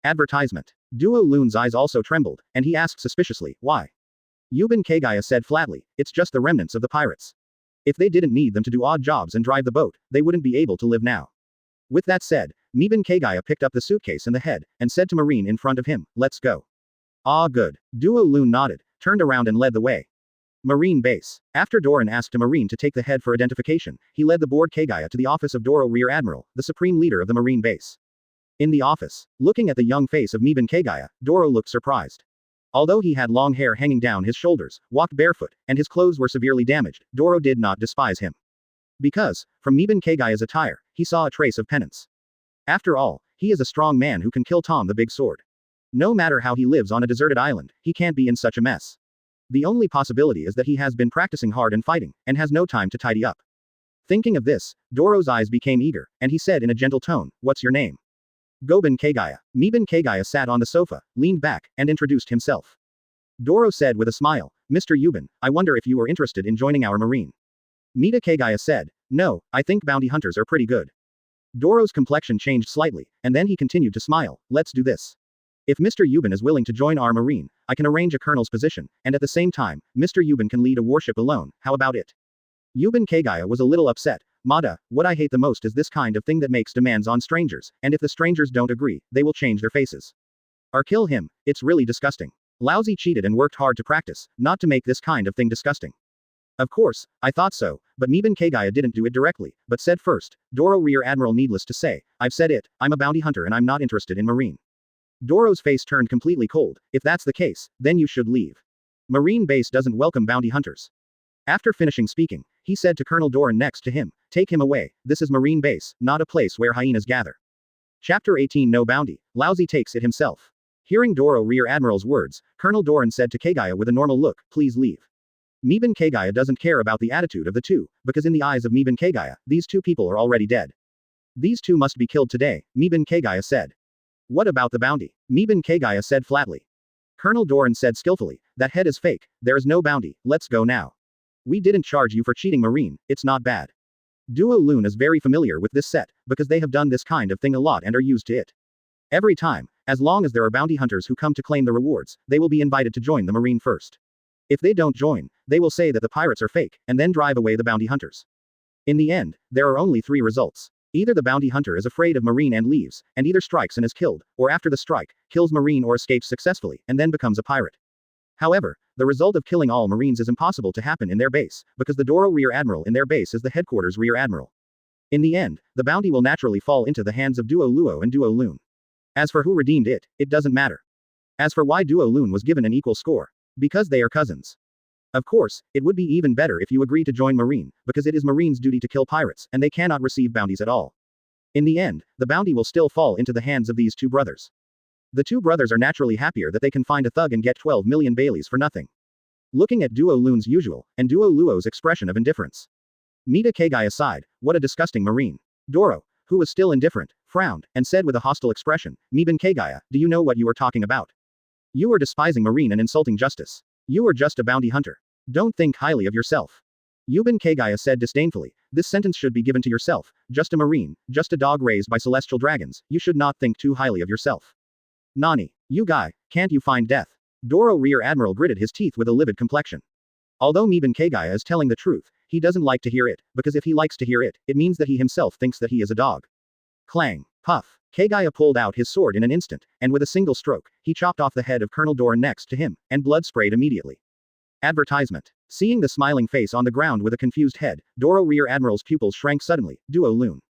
Advertisement. Duo Loon's eyes also trembled, and he asked suspiciously, "Why?" Yuban Kagaya said flatly, "It's just the remnants of the pirates. If they didn't need them to do odd jobs and drive the boat, they wouldn't be able to live now." With that said, Miban Kagaya picked up the suitcase and the head, and said to Marine in front of him, "Let's go." "Ah, good." Duo Loon nodded, turned around and led the way. Marine base. After Doran asked a Marine to take the head for identification, he led the bored Kagaya to the office of Doro Rear Admiral, the supreme leader of the Marine base. In the office, looking at the young face of Miban Kagaya, Doro looked surprised. Although he had long hair hanging down his shoulders, walked barefoot, and his clothes were severely damaged, Doro did not despise him. Because, from Miban Kagaya's attire, he saw a trace of penance. After all, he is a strong man who can kill Tom the Big Sword. No matter how he lives on a deserted island, he can't be in such a mess. The only possibility is that he has been practicing hard and fighting, and has no time to tidy up. Thinking of this, Doro's eyes became eager, and he said in a gentle tone, "What's your name?" "Goban Kagaya." Miban Kagaya sat on the sofa, leaned back, and introduced himself. Doro said with a smile, "Mr. Yuban, I wonder if you are interested in joining our marine." Mida Kagaya said, "No, I think bounty hunters are pretty good." Doro's complexion changed slightly, and then he continued to smile, "Let's do this. If Mr. Yuban is willing to join our marine, I can arrange a colonel's position, and at the same time, Mr. Yuban can lead a warship alone, how about it?" Yuban Kagaya was a little upset. "Mada, what I hate the most is this kind of thing that makes demands on strangers, and if the strangers don't agree, they will change their faces. Or kill him, it's really disgusting. Lousy cheated and worked hard to practice, not to make this kind of thing disgusting." Of course, I thought so, but Miban Kagaya didn't do it directly, but said first, "Doro Rear Admiral, needless to say, I've said it, I'm a bounty hunter and I'm not interested in marine." Doro's face turned completely cold. "If that's the case, then you should leave. Marine base doesn't welcome bounty hunters." After finishing speaking, he said to Colonel Doran next to him, "Take him away, this is marine base, not a place where hyenas gather." Chapter 18 No bounty, Lousy takes it himself. Hearing Doro Rear Admiral's words, Colonel Doran said to Kagaya with a normal look, "Please leave." Miban Kagaya doesn't care about the attitude of the two, because in the eyes of Miban Kagaya, these two people are already dead. These two must be killed today, Miban Kagaya said. What about the bounty? Miban Kagaya said flatly. Colonel Doran said skillfully, that head is fake, there is no bounty, let's go now. We didn't charge you for cheating Marine, it's not bad. Duo Loon is very familiar with this set, because they have done this kind of thing a lot and are used to it. Every time, as long as there are bounty hunters who come to claim the rewards, they will be invited to join the Marine first. If they don't join, they will say that the pirates are fake, and then drive away the bounty hunters. In the end, there are only 3 results. Either the bounty hunter is afraid of Marine and leaves, and either strikes and is killed, or after the strike, kills Marine or escapes successfully, and then becomes a pirate. However, the result of killing all Marines is impossible to happen in their base, because the Doro Rear Admiral in their base is the headquarters Rear Admiral. In the end, the bounty will naturally fall into the hands of Duo Luo and Duo Loon. As for who redeemed it, it doesn't matter. As for why Duo Loon was given an equal score. Because they are cousins. Of course, it would be even better if you agree to join Marine, because it is Marine's duty to kill pirates, and they cannot receive bounties at all. In the end, the bounty will still fall into the hands of these 2 brothers. The 2 brothers are naturally happier that they can find a thug and get 12 million Baileys for nothing. Looking at Duo Loon's usual, and Duo Luo's expression of indifference. Mita Kagaya sighed, what a disgusting Marine. Doro, who was still indifferent, frowned, and said with a hostile expression, Miban Kagaya, do you know what you are talking about? You are despising Marine and insulting justice. You are just a bounty hunter. Don't think highly of yourself. Yuban Kagaya said disdainfully, this sentence should be given to yourself, just a Marine, just a dog raised by celestial dragons, you should not think too highly of yourself. Nani, you guy, can't you find death? Doro Rear Admiral gritted his teeth with a livid complexion. Although Miban Kagaya is telling the truth, he doesn't like to hear it, because if he likes to hear it, it means that he himself thinks that he is a dog. Clang, puff, Kagaya pulled out his sword in an instant, and with a single stroke, he chopped off the head of Colonel Doran next to him, and blood sprayed immediately. Advertisement. Seeing the smiling face on the ground with a confused head, Doro Rear Admiral's pupils shrank suddenly, Duo Loon.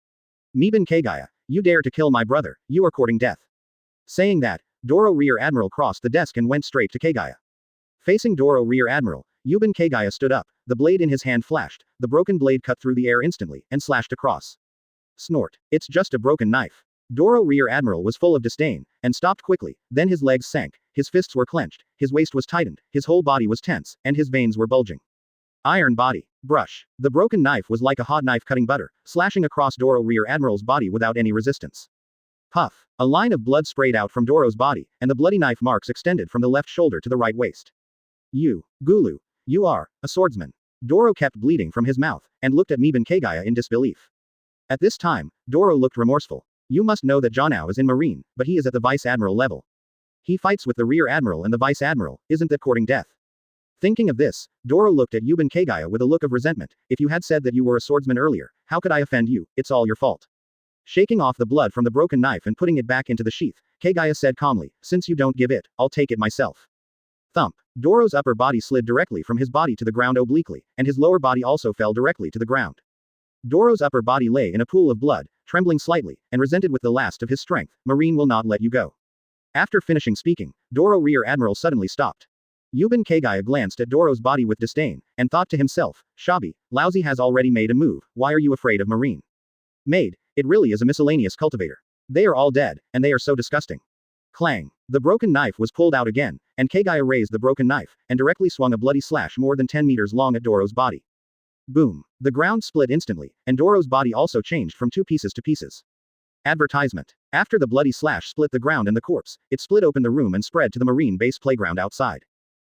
Miban Kagaya, you dare to kill my brother, you are courting death. Saying that, Doro Rear Admiral crossed the desk and went straight to Kagaya. Facing Doro Rear Admiral, Yuban Kagaya stood up, the blade in his hand flashed, the broken blade cut through the air instantly, and slashed across. Snort. It's just a broken knife. Doro Rear Admiral was full of disdain, and stopped quickly, then his legs sank, his fists were clenched, his waist was tightened, his whole body was tense, and his veins were bulging. Iron body. Brush. The broken knife was like a hot knife cutting butter, slashing across Doro Rear Admiral's body without any resistance. Puff. A line of blood sprayed out from Doro's body, and the bloody knife marks extended from the left shoulder to the right waist. You, Gulu. You are a swordsman. Doro kept bleeding from his mouth, and looked at Miban Kagaya in disbelief. At this time, Doro looked remorseful. You must know that Janao is in Marine, but he is at the Vice Admiral level. He fights with the Rear Admiral and the Vice Admiral, isn't that courting death? Thinking of this, Doro looked at Yuban Kagaya with a look of resentment. If you had said that you were a swordsman earlier, how could I offend you? It's all your fault. Shaking off the blood from the broken knife and putting it back into the sheath, Kagaya said calmly, since you don't give it, I'll take it myself. Thump. Doro's upper body slid directly from his body to the ground obliquely, and his lower body also fell directly to the ground. Doro's upper body lay in a pool of blood, trembling slightly, and resented with the last of his strength, Marine will not let you go. After finishing speaking, Doro Rear Admiral suddenly stopped. Yuban Kagaya glanced at Doro's body with disdain, and thought to himself, Shabi, Lousy has already made a move, why are you afraid of Marine? Maid, it really is a miscellaneous cultivator. They are all dead, and they are so disgusting. Clang. The broken knife was pulled out again, and Kagaya raised the broken knife, and directly swung a bloody slash more than 10 meters long at Doro's body. Boom. The ground split instantly, and Doro's body also changed from 2 pieces to pieces. Advertisement. After the bloody slash split the ground and the corpse, it split open the room and spread to the Marine base playground outside.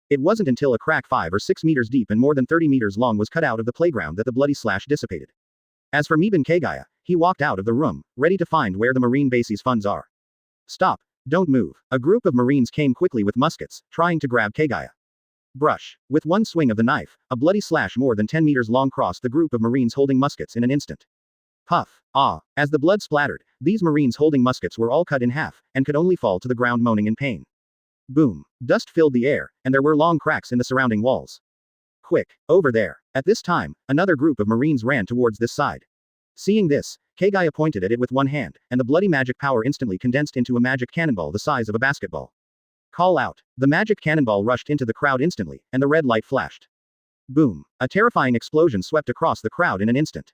It wasn't until a crack 5 or 6 meters deep and more than 30 meters long was cut out of the playground that the bloody slash dissipated. As for Miban Kagaya, he walked out of the room, ready to find where the Marine base's funds are. Stop. Don't move. A group of Marines came quickly with muskets, trying to grab Kagaya. Brush. With one swing of the knife, a bloody slash more than 10 meters long crossed the group of Marines holding muskets in an instant. Puff. Ah. As the blood splattered, these Marines holding muskets were all cut in half, and could only fall to the ground moaning in pain. Boom. Dust filled the air, and there were long cracks in the surrounding walls. Quick. Over there. At this time, another group of Marines ran towards this side. Seeing this, Kagaya pointed at it with one hand, and the bloody magic power instantly condensed into a magic cannonball the size of a basketball. Call out. The magic cannonball rushed into the crowd instantly, and the red light flashed. Boom. A terrifying explosion swept across the crowd in an instant.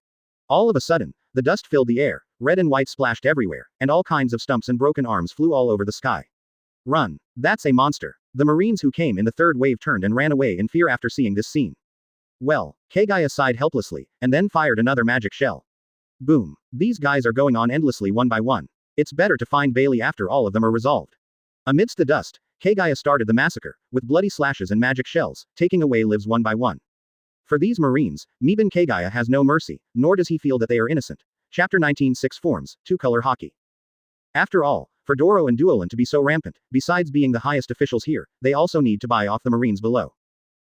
All of a sudden, the dust filled the air, red and white splashed everywhere, and all kinds of stumps and broken arms flew all over the sky. Run. That's a monster. The Marines who came in the third wave turned and ran away in fear after seeing this scene. Well, Kagaya sighed helplessly, and then fired another magic shell. Boom. These guys are going on endlessly one by one. It's better to find Bailey after all of them are resolved. Amidst the dust, Kagaya started the massacre, with bloody slashes and magic shells, taking away lives one by one. For these Marines, Miban Kagaya has no mercy, nor does he feel that they are innocent. Chapter 19 6 Forms, Two-Color Haki. After all, for Doro and Duolin to be so rampant, besides being the highest officials here, they also need to buy off the Marines below.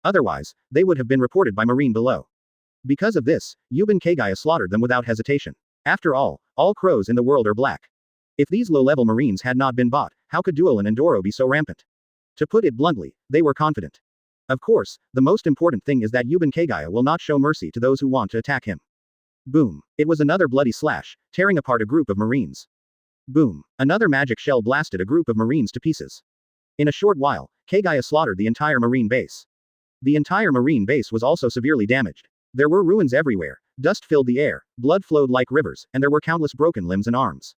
Otherwise, they would have been reported by Marine below. Because of this, Yuban Kagaya slaughtered them without hesitation. After all crows in the world are black. If these low-level Marines had not been bought, how could Duolin and Doro be so rampant? To put it bluntly, they were confident. Of course, the most important thing is that Yuban Kagaya will not show mercy to those who want to attack him. Boom. It was another bloody slash, tearing apart a group of Marines. Boom. Another magic shell blasted a group of Marines to pieces. In a short while, Kagaya slaughtered the entire Marine base. The entire Marine base was also severely damaged. There were ruins everywhere, dust filled the air, blood flowed like rivers, and there were countless broken limbs and arms.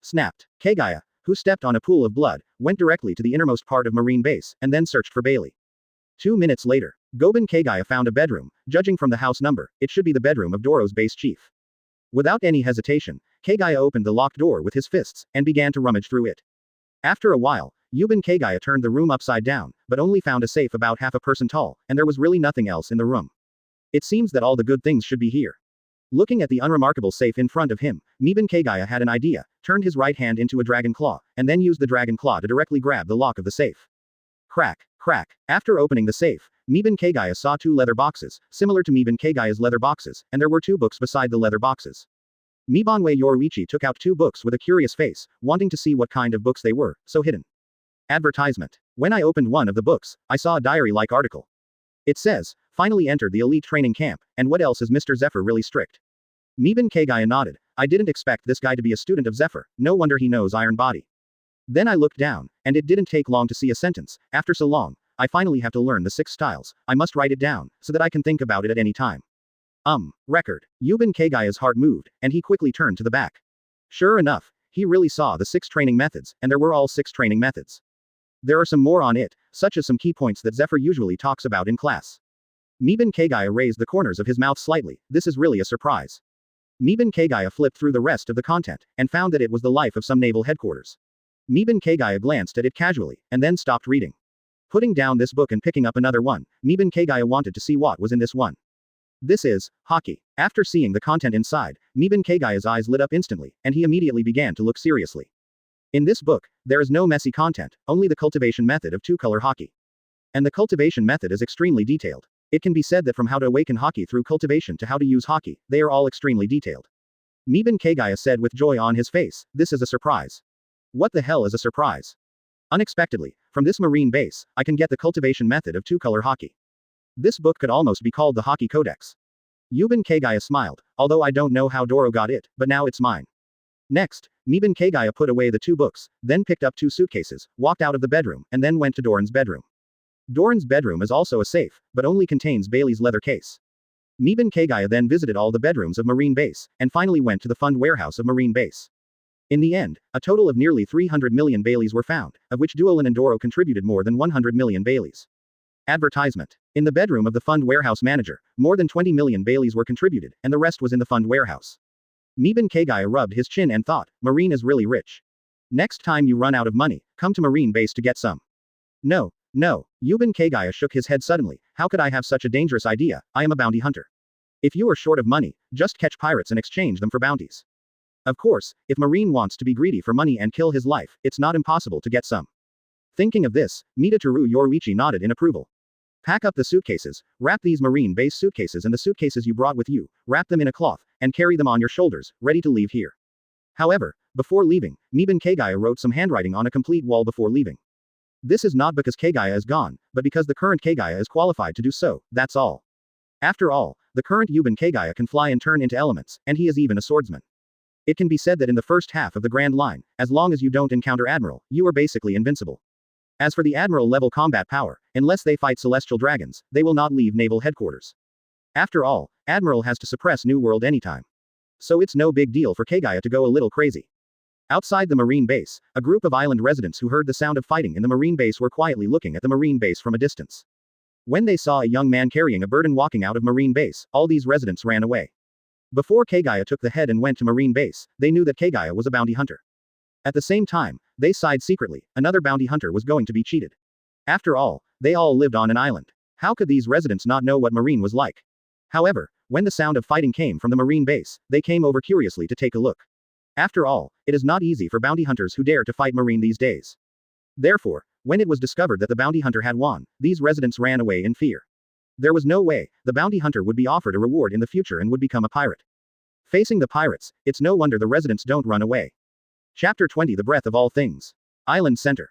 Snapped. Kagaya, who stepped on a pool of blood, went directly to the innermost part of Marine base, and then searched for Bailey. 2 minutes later, Goban Kagaya found a bedroom. Judging from the house number, it should be the bedroom of Doro's base chief. Without any hesitation, Kagaya opened the locked door with his fists, and began to rummage through it. After a while, Yuban Kagaya turned the room upside down, but only found a safe about half a person tall, and there was really nothing else in the room. It seems that all the good things should be here. Looking at the unremarkable safe in front of him, Miban Kagaya had an idea, turned his right hand into a dragon claw, and then used the dragon claw to directly grab the lock of the safe. Crack, crack. After opening the safe, Miban Kagaya saw 2 leather boxes, similar to Miban Kagaya's leather boxes, and there were 2 books beside the leather boxes. Mibanwe Yoruichi took out 2 books with a curious face, wanting to see what kind of books they were, so hidden. Advertisement. When I opened one of the books, I saw a diary-like article. It says, finally entered the elite training camp, and what else is Mr. Zephyr really strict? Miban Kagaya nodded. I didn't expect this guy to be a student of Zephyr, no wonder he knows Iron Body. Then I looked down, and it didn't take long to see a sentence. After so long, I finally have to learn the 6 styles. I must write it down, so that I can think about it at any time. Record. Yuban Kagaya's heart moved, and he quickly turned to the back. Sure enough, he really saw the 6 training methods, and there were all 6 training methods. There are some more on it, such as some key points that Zephyr usually talks about in class. Miban Kagaya raised the corners of his mouth slightly. This is really a surprise. Miban Kagaya flipped through the rest of the content, and found that it was the life of some naval headquarters. Miban Kagaya glanced at it casually, and then stopped reading. Putting down this book and picking up another one, Miban Kagaya wanted to see what was in this one. This is Haki. After seeing the content inside, Miban Kagaya's eyes lit up instantly, and he immediately began to look seriously. In this book, there is no messy content, only the cultivation method of two-color Haki. And the cultivation method is extremely detailed. It can be said that from how to awaken Haki through cultivation to how to use Haki, they are all extremely detailed. Miban Kagaya said with joy on his face, this is a surprise. What the hell is a surprise? Unexpectedly, from this marine base, I can get the cultivation method of two-color Haki. This book could almost be called the Haki Codex. Yuban Kagaya smiled, although I don't know how Doro got it, but now it's mine. Next, Miban Kagaya put away the 2 books, then picked up 2 suitcases, walked out of the bedroom, and then went to Doran's bedroom. Doran's bedroom is also a safe, but only contains Bailey's leather case. Miban Kagaya then visited all the bedrooms of Marine Base, and finally went to the fund warehouse of Marine Base. In the end, a total of nearly 300 million Baileys were found, of which Duolin and Doro contributed more than 100 million Baileys. Advertisement. In the bedroom of the fund warehouse manager, more than 20 million Baileys were contributed, and the rest was in the fund warehouse. Miban Kagaya rubbed his chin and thought, Marine is really rich. Next time you run out of money, come to Marine Base to get some. No. Yuban Kagaya shook his head suddenly. How could I have such a dangerous idea? I am a bounty hunter. If you are short of money, just catch pirates and exchange them for bounties. Of course, if Marine wants to be greedy for money and kill his life, it's not impossible to get some. Thinking of this, Midatoru Yoruichi nodded in approval. Pack up the suitcases, wrap these Marine Base suitcases and the suitcases you brought with you, wrap them in a cloth, and carry them on your shoulders, ready to leave here. However, before leaving, Miban Kagaya wrote some handwriting on a complete wall before leaving. This is not because Kagaya is gone, but because the current Kagaya is qualified to do so, that's all. After all, the current Yuban Kagaya can fly and turn into elements, and he is even a swordsman. It can be said that in the first half of the Grand Line, as long as you don't encounter Admiral, you are basically invincible. As for the Admiral level combat power, unless they fight celestial dragons, they will not leave naval headquarters. After all, Admiral has to suppress New World anytime. So it's no big deal for Kagaya to go a little crazy. Outside the Marine Base, a group of island residents who heard the sound of fighting in the Marine Base were quietly looking at the Marine Base from a distance. When they saw a young man carrying a burden walking out of Marine Base, all these residents ran away. Before Kagaya took the head and went to Marine Base, they knew that Kagaya was a bounty hunter. At the same time, they sighed secretly, another bounty hunter was going to be cheated. After all, they all lived on an island. How could these residents not know what Marine was like? However, when the sound of fighting came from the Marine Base, they came over curiously to take a look. After all, it is not easy for bounty hunters who dare to fight Marine these days. Therefore, when it was discovered that the bounty hunter had won, these residents ran away in fear. There was no way the bounty hunter would be offered a reward in the future and would become a pirate. Facing the pirates, it's no wonder the residents don't run away. Chapter 20 The Breath of All Things. Island Center.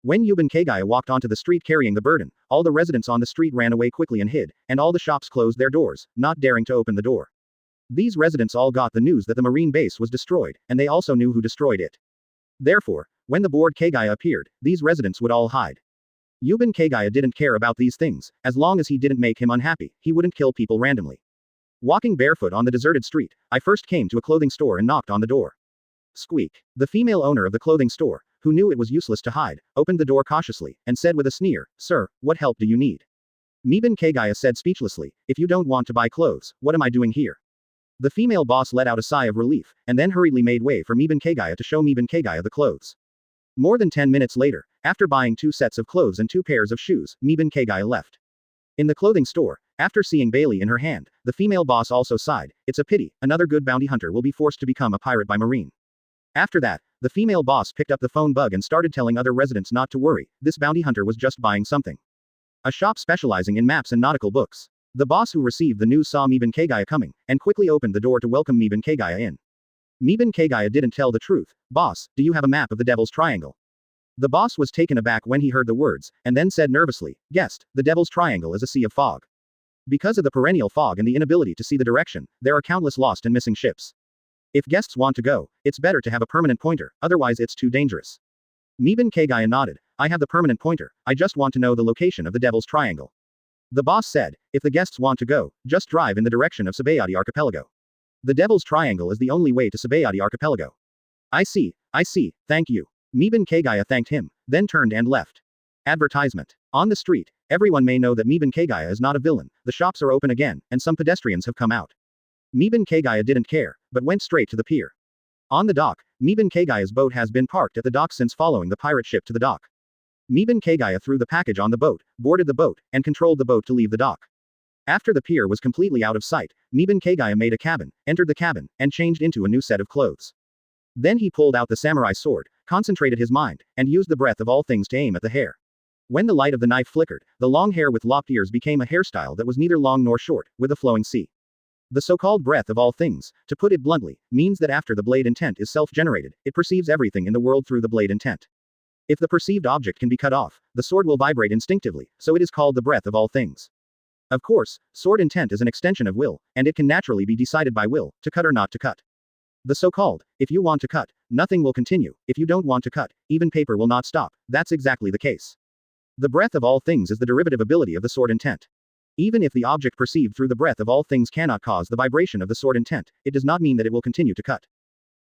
When Yuban Kagaya walked onto the street carrying the burden, all the residents on the street ran away quickly and hid, and all the shops closed their doors, not daring to open the door. These residents all got the news that the Marine Base was destroyed, and they also knew who destroyed it. Therefore, when the bored Kagaya appeared, these residents would all hide. Yuban Kagaya didn't care about these things, as long as he didn't make him unhappy, he wouldn't kill people randomly. Walking barefoot on the deserted street, I first came to a clothing store and knocked on the door. Squeak. The female owner of the clothing store, who knew it was useless to hide, opened the door cautiously, and said with a sneer, "Sir, what help do you need?" Yuban Kagaya said speechlessly, "If you don't want to buy clothes, what am I doing here?" The female boss let out a sigh of relief, and then hurriedly made way for Yuban Kagaya to show Yuban Kagaya the clothes. More than 10 minutes later, after buying 2 sets of clothes and 2 pairs of shoes, Yuban Kagaya left. In the clothing store, after seeing Bailey in her hand, the female boss also sighed, "It's a pity, another good bounty hunter will be forced to become a pirate by Marine." After that, the female boss picked up the phone bug and started telling other residents not to worry, this bounty hunter was just buying something. A shop specializing in maps and nautical books. The boss who received the news saw Yuban Kagaya coming, and quickly opened the door to welcome Yuban Kagaya in. Yuban Kagaya didn't tell the truth. "Boss, do you have a map of the Devil's Triangle?" The boss was taken aback when he heard the words, and then said nervously, "Guest, the Devil's Triangle is a sea of fog. Because of the perennial fog and the inability to see the direction, there are countless lost and missing ships. If guests want to go, it's better to have a permanent pointer, otherwise it's too dangerous." Yuban Kagaya nodded, "I have the permanent pointer, I just want to know the location of the Devil's Triangle." The boss said, "If the guests want to go, just drive in the direction of Saboady Archipelago. The Devil's Triangle is the only way to Saboady Archipelago." I see, thank you." Yuban Kagaya thanked him, then turned and left. Advertisement. On the street, everyone may know that Yuban Kagaya is not a villain, the shops are open again, and some pedestrians have come out. Yuban Kagaya didn't care, but went straight to the pier. On the dock, Yuban Kagaya's boat has been parked at the dock since following the pirate ship to the dock. Yuban Kagaya threw the package on the boat, boarded the boat, and controlled the boat to leave the dock. After the pier was completely out of sight, Yuban Kagaya made a cabin, entered the cabin, and changed into a new set of clothes. Then he pulled out the samurai sword, concentrated his mind, and used the breath of all things to aim at the hair. When the light of the knife flickered, the long hair with locked ears became a hairstyle that was neither long nor short, with a flowing C. The so-called breath of all things, to put it bluntly, means that after the blade intent is self-generated, it perceives everything in the world through the blade intent. If the perceived object can be cut off, the sword will vibrate instinctively, so it is called the breath of all things. Of course, sword intent is an extension of will, and it can naturally be decided by will, to cut or not to cut. The so-called, if you want to cut, nothing will continue, if you don't want to cut, even paper will not stop, that's exactly the case. The breath of all things is the derivative ability of the sword intent. Even if the object perceived through the breath of all things cannot cause the vibration of the sword intent, it does not mean that it will continue to cut.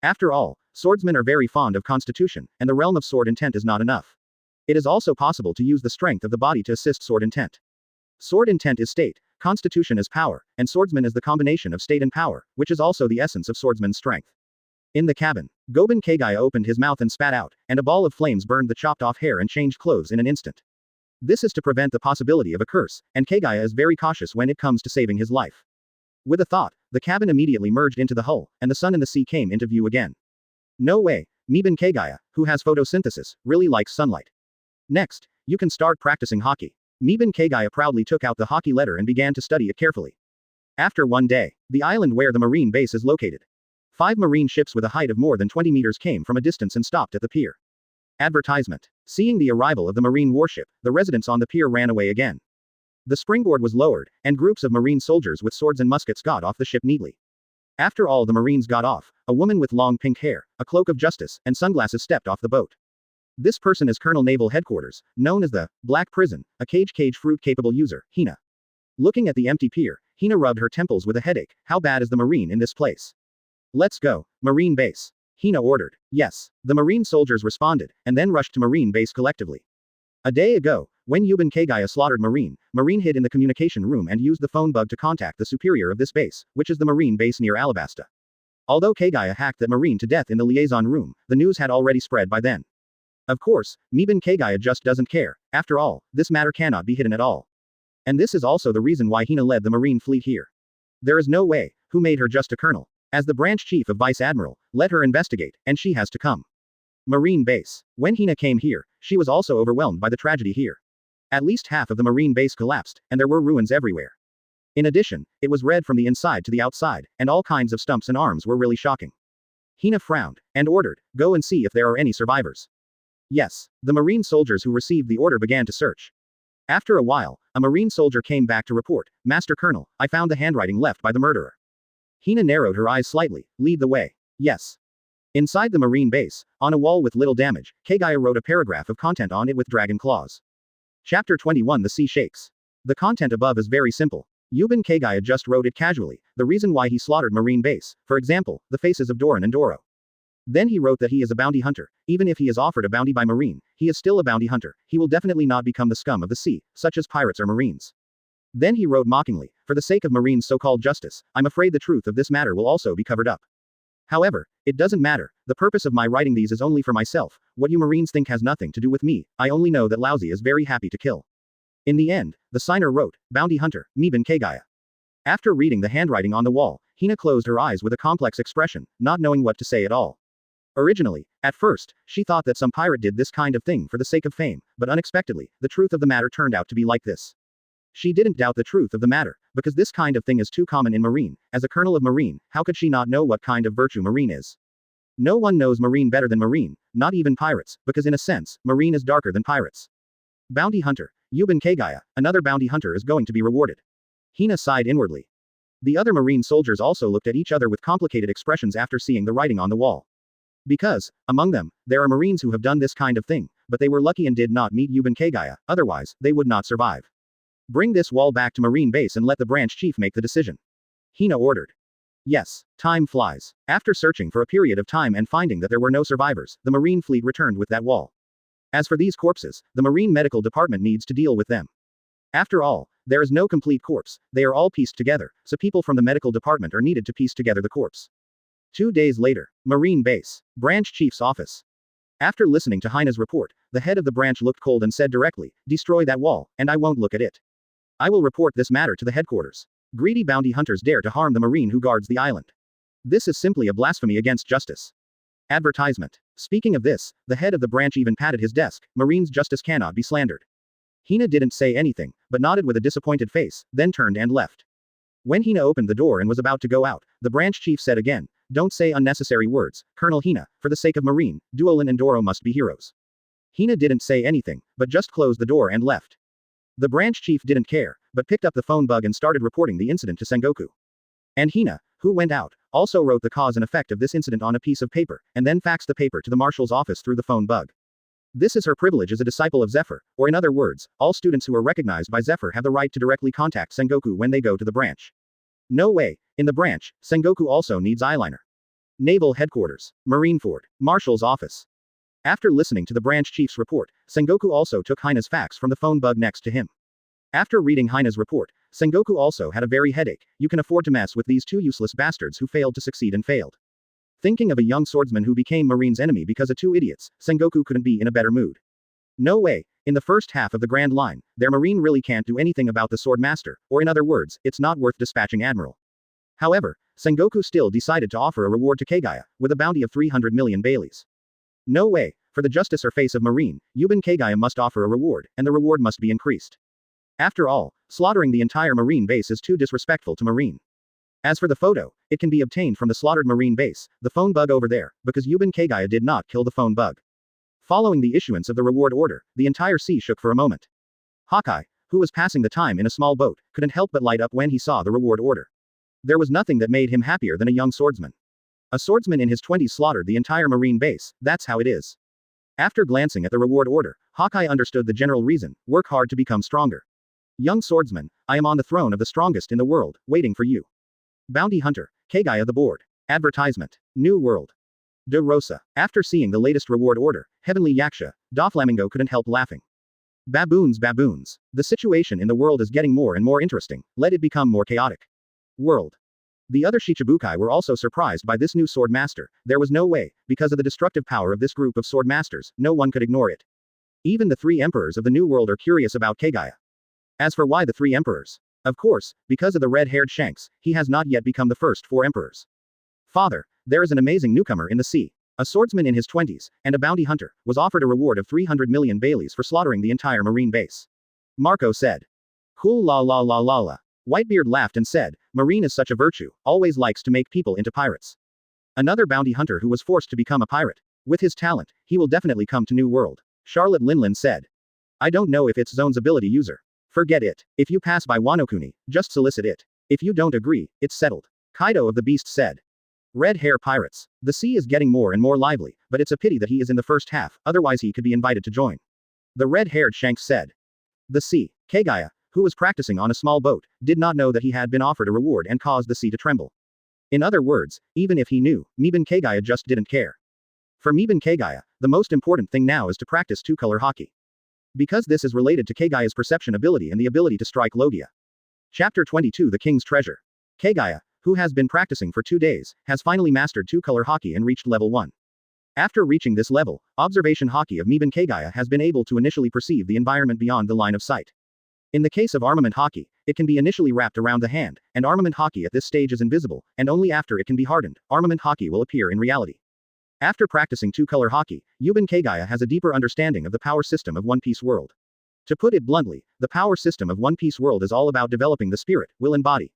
After all, swordsmen are very fond of constitution, and the realm of sword intent is not enough. It is also possible to use the strength of the body to assist sword intent. Sword intent is state, constitution is power, and swordsman is the combination of state and power, which is also the essence of swordsman's strength. In the cabin, Yuban Kagaya opened his mouth and spat out, and a ball of flames burned the chopped off hair and changed clothes in an instant. This is to prevent the possibility of a curse, and Kagaya is very cautious when it comes to saving his life. With a thought, the cabin immediately merged into the hull, and the sun and the sea came into view again. No way, Yuban Kagaya, who has photosynthesis, really likes sunlight. Next, you can start practicing Haki. Yuban Kagaya proudly took out the Haki letter and began to study it carefully. After one day, the island where the marine base is located. 5 marine ships with a height of more than 20 meters came from a distance and stopped at the pier. Advertisement. Seeing the arrival of the marine warship, the residents on the pier ran away again. The springboard was lowered, and groups of marine soldiers with swords and muskets got off the ship neatly. After all the marines got off, a woman with long pink hair, a cloak of justice, and sunglasses stepped off the boat. This person is Colonel Naval Headquarters, known as the Black Prison, a cage fruit-capable user, Hina. Looking at the empty pier, Hina rubbed her temples with a headache. How bad is the marine in this place? Let's go, Marine Base. Hina ordered. Yes. The marine soldiers responded, and then rushed to Marine Base collectively. A day ago, When Yuban Kagaya slaughtered Marine, Marine hid in the communication room and used the phone bug to contact the superior of this base, which is the Marine base near Alabasta. Although Kagaya hacked that Marine to death in the liaison room, the news had already spread by then. Of course, Yuban Kagaya just doesn't care. After all, this matter cannot be hidden at all. And this is also the reason why Hina led the Marine fleet here. There is no way, who made her just a colonel? As the branch chief of Vice Admiral, let her investigate, and she has to come. Marine base. When Hina came here, she was also overwhelmed by the tragedy here. At least half of the Marine base collapsed, and there were ruins everywhere. In addition, it was red from the inside to the outside, and all kinds of stumps and arms were really shocking. Hina frowned, and ordered, go and see if there are any survivors. Yes, the Marine soldiers who received the order began to search. After a while, a Marine soldier came back to report, Master Colonel, I found the handwriting left by the murderer. Hina narrowed her eyes slightly, lead the way. Yes. Inside the Marine base, on a wall with little damage, Kagaya wrote a paragraph of content on it with dragon claws. Chapter 21 The Sea Shakes. The content above is very simple. Yuban Kagaya just wrote it casually, the reason why he slaughtered Marine base, for example, the faces of Doran and Doro. Then he wrote that he is a bounty hunter. Even if he is offered a bounty by Marine, he is still a bounty hunter. He will definitely not become the scum of the sea, such as pirates or Marines. Then he wrote mockingly, for the sake of Marine's so-called justice, I'm afraid the truth of this matter will also be covered up. However, it doesn't matter. The purpose of my writing these is only for myself. What you Marines think has nothing to do with me. I only know that Lousy is very happy to kill. In the end, the signer wrote, Bounty Hunter, Yuban Kagaya. After reading the handwriting on the wall, Hina closed her eyes with a complex expression, not knowing what to say at all. Originally, at first, she thought that some pirate did this kind of thing for the sake of fame, but unexpectedly, the truth of the matter turned out to be like this. She didn't doubt the truth of the matter, because this kind of thing is too common in Marine. As a colonel of Marine, how could she not know what kind of virtue Marine is? No one knows Marine better than Marine, not even pirates, because in a sense, Marine is darker than pirates. Bounty Hunter, Yuban Kagaya, another bounty hunter is going to be rewarded. Hina sighed inwardly. The other Marine soldiers also looked at each other with complicated expressions after seeing the writing on the wall. Because, among them, there are Marines who have done this kind of thing, but they were lucky and did not meet Yuban Kagaya, otherwise, they would not survive. Bring this wall back to Marine base and let the branch chief make the decision. Hina ordered. Yes, time flies. After searching for a period of time and finding that there were no survivors, the Marine fleet returned with that wall. As for these corpses, the Marine medical department needs to deal with them. After all, there is no complete corpse, they are all pieced together, so people from the medical department are needed to piece together the corpse. 2 days later, Marine base, branch chief's office. After listening to Hina's report, the head of the branch looked cold and said directly, destroy that wall, and I won't look at it. I will report this matter to the headquarters. Greedy bounty hunters dare to harm the Marine who guards the island. This is simply a blasphemy against justice. Advertisement. Speaking of this, the head of the branch even patted his desk, Marine's justice cannot be slandered. Hina didn't say anything, but nodded with a disappointed face, then turned and left. When Hina opened the door and was about to go out, the branch chief said again, don't say unnecessary words, Colonel Hina, for the sake of Marine, Duolin and Doro must be heroes. Hina didn't say anything, but just closed the door and left. The branch chief didn't care, but picked up the phone bug and started reporting the incident to Sengoku. And Hina, who went out, also wrote the cause and effect of this incident on a piece of paper, and then faxed the paper to the marshal's office through the phone bug. This is her privilege as a disciple of Zephyr, or in other words, all students who are recognized by Zephyr have the right to directly contact Sengoku when they go to the branch. No way, in the branch, Sengoku also needs eyeliner. Naval Headquarters, Marineford, Marshal's Office. After listening to the branch chief's report, Sengoku also took Hina's fax from the phone bug next to him. After reading Hina's report, Sengoku also had a very headache. You can afford to mess with these two useless bastards who failed to succeed and failed. Thinking of a young swordsman who became Marine's enemy because of two idiots, Sengoku couldn't be in a better mood. No way, in the first half of the Grand Line, their Marine really can't do anything about the Sword Master, or in other words, it's not worth dispatching Admiral. However, Sengoku still decided to offer a reward to Kagaya, with a bounty of 300 million Baileys. No way, for the justice or face of Marine, Yuban Kagaya must offer a reward, and the reward must be increased. After all, slaughtering the entire Marine base is too disrespectful to Marine. As for the photo, it can be obtained from the slaughtered Marine base, the phone bug over there, because Yuban Kagaya did not kill the phone bug. Following the issuance of the reward order, the entire sea shook for a moment. Haki, who was passing the time in a small boat, couldn't help but light up when he saw the reward order. There was nothing that made him happier than a young swordsman. A swordsman in his 20s slaughtered the entire Marine base, that's how it is. After glancing at the reward order, Haki understood the general reason, work hard to become stronger. Young swordsman, I am on the throne of the strongest in the world, waiting for you. Bounty Hunter, Kagaya the Board. Advertisement. New World. De Rosa. After seeing the latest reward order, Heavenly Yaksha, Doflamingo couldn't help laughing. Baboons, baboons. The situation in the world is getting more and more interesting, let it become more chaotic. World. The other Shichibukai were also surprised by this new sword master. There was no way, because of the destructive power of this group of sword masters, no one could ignore it. Even the three emperors of the new world are curious about Kagaya. As for why the three emperors? Of course, because of the red-haired Shanks, he has not yet become the first four emperors. Father, there is an amazing newcomer in the sea. A swordsman in his 20s, and a bounty hunter, was offered a reward of 300 million Baileys for slaughtering the entire marine base. Marco said. Cool la la la la la. Whitebeard laughed and said, Marine is such a virtue, always likes to make people into pirates. Another bounty hunter who was forced to become a pirate. With his talent, he will definitely come to New World. Charlotte Linlin said. I don't know if it's Zone's ability user. Forget it. If you pass by Wanokuni, just solicit it. If you don't agree, it's settled. Kaido of the Beast said. Red hair pirates. The sea is getting more and more lively, but it's a pity that he is in the first half, otherwise he could be invited to join. The red-haired Shanks said. The sea. Kagaya, who was practicing on a small boat, did not know that he had been offered a reward and caused the sea to tremble. In other words, even if he knew, Miban Kagaya just didn't care. For Miban Kagaya, the most important thing now is to practice two-color Haki. Because this is related to Kagaya's perception ability and the ability to strike Logia. Chapter 22 The King's Treasure. Kagaya, who has been practicing for 2 days, has finally mastered two-color Haki and reached level 1. After reaching this level, observation Haki of Miban Kagaya has been able to initially perceive the environment beyond the line of sight. In the case of armament Haki, it can be initially wrapped around the hand, and armament Haki at this stage is invisible, and only after it can be hardened, armament Haki will appear in reality. After practicing two-color Haki, Miban Kagaya has a deeper understanding of the power system of One Piece world. To put it bluntly, the power system of One Piece world is all about developing the spirit, will and body.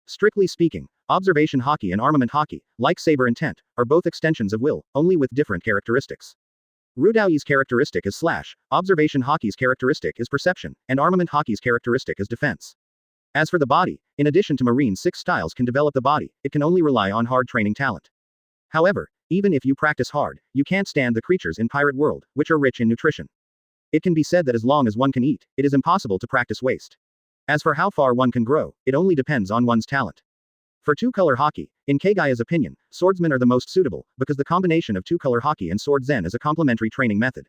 Strictly speaking, observation Haki and armament Haki, like saber intent, are both extensions of will, only with different characteristics. Rudaoi's characteristic is slash, observation Haki's characteristic is perception, and armament Haki's characteristic is defense. As for the body, in addition to Marine 6 styles can develop the body, it can only rely on hard training talent. However, even if you practice hard, you can't stand the creatures in Pirate World, which are rich in nutrition. It can be said that as long as one can eat, it is impossible to practice waste. As for how far one can grow, it only depends on one's talent. For two-color Haki, in Kagaya's opinion, swordsmen are the most suitable, because the combination of two-color Haki and sword zen is a complementary training method.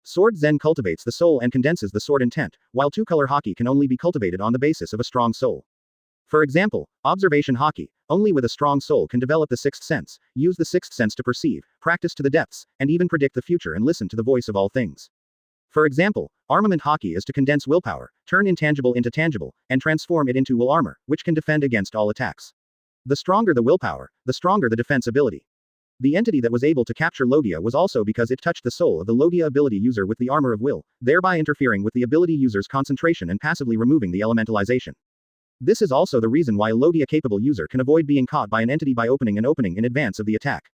Sword zen cultivates the soul and condenses the sword intent, while two-color Haki can only be cultivated on the basis of a strong soul. For example, observation Haki, only with a strong soul can develop the sixth sense, use the sixth sense to perceive, practice to the depths, and even predict the future and listen to the voice of all things. For example, armament Haki is to condense willpower, turn intangible into tangible, and transform it into will armor, which can defend against all attacks. The stronger the willpower, the stronger the defense ability. The entity that was able to capture Logia was also because it touched the soul of the Logia ability user with the armor of will, thereby interfering with the ability user's concentration and passively removing the elementalization. This is also the reason why a Logia-capable user can avoid being caught by an entity by opening an opening in advance of the attack.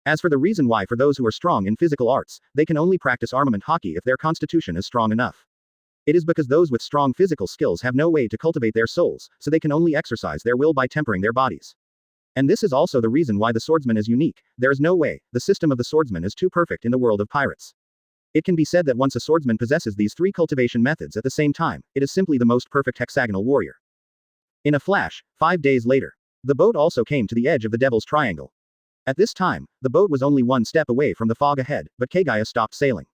As for the reason why for those who are strong in physical arts, they can only practice armament Haki if their constitution is strong enough. It is because those with strong physical skills have no way to cultivate their souls, so they can only exercise their will by tempering their bodies. And this is also the reason why the swordsman is unique. There is no way, the system of the swordsman is too perfect in the world of pirates. It can be said that once a swordsman possesses these 3 cultivation methods at the same time, it is simply the most perfect hexagonal warrior. In a flash, 5 days later, the boat also came to the edge of the Devil's Triangle. At this time, the boat was only 1 step away from the fog ahead, but Kagaya stopped sailing.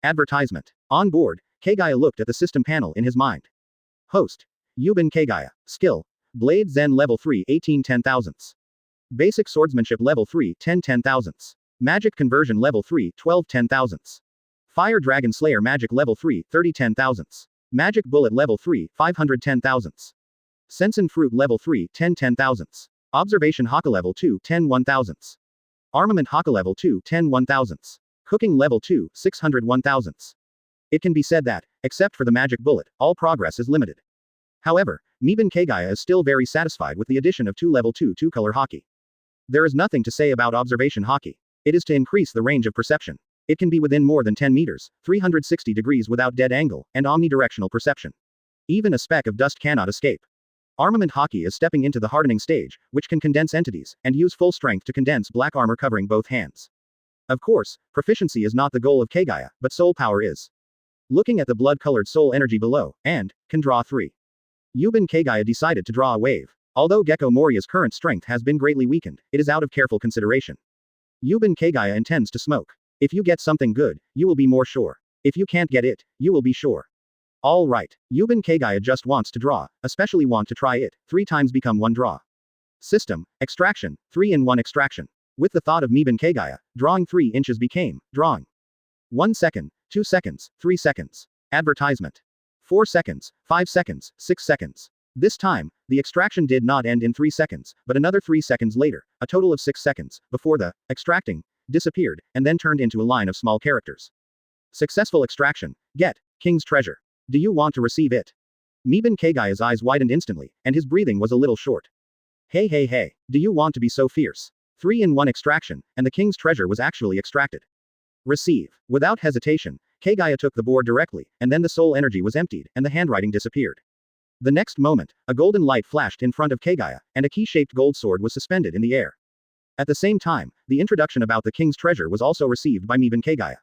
Advertisement. On board, Kagaya looked at the system panel in his mind. Host. Yuban Kagaya. Skill. Blade Zen Level 3 18 10,000ths. Basic Swordsmanship Level 3 10 10,000ths. Magic Conversion Level 3 12 10,000ths. Fire Dragon Slayer Magic Level 3 30 10,000ths. Magic Bullet Level 3 500 10,000ths. Sensen Fruit Level 3 10 10,000ths. Observation Haka Level 2 10 1,000ths. Armament Haka Level 2 10 1,000ths. Cooking Level 2 600 1,000ths. It can be said that, except for the magic bullet, all progress is limited. However, Miban Kagaya is still very satisfied with the addition of 2 Level 2 two-color Haki. There is nothing to say about observation Haki. It is to increase the range of perception. It can be within more than 10 meters, 360 degrees without dead angle, and omnidirectional perception. Even a speck of dust cannot escape. Armament Haki is stepping into the hardening stage, which can condense entities, and use full strength to condense black armor covering both hands. Of course, proficiency is not the goal of Kagaya, but soul power is. Looking at the blood-colored soul energy below, and, can draw 3. Yuban Kagaya decided to draw a wave. Although Gecko Moria's current strength has been greatly weakened, it is out of careful consideration. Yuban Kagaya intends to smoke. If you get something good, you will be more sure. If you can't get it, you will be sure. All right. Yuban Kagaya just wants to draw, especially want to try it. 3 times become 1 draw. System, extraction, 3-in-1 extraction. With the thought of Miban Kagaya, drawing 3 inches became, drawing. 1 second, 2 seconds, 3 seconds. Advertisement. 4 seconds, 5 seconds, 6 seconds. This time, the extraction did not end in 3 seconds, but another 3 seconds later, a total of 6 seconds, before the extracting disappeared, and then turned into a line of small characters. Successful extraction. Get King's treasure. Do you want to receive it? Miban Kagaya's eyes widened instantly, and his breathing was a little short. Hey hey hey, do you want to be so fierce? 3-in-1 extraction, and the king's treasure was actually extracted. Receive. Without hesitation, Kagaya took the board directly, and then the soul energy was emptied, and the handwriting disappeared. The next moment, a golden light flashed in front of Kagaya, and a key-shaped gold sword was suspended in the air. At the same time, the introduction about the king's treasure was also received by Miban Kagaya.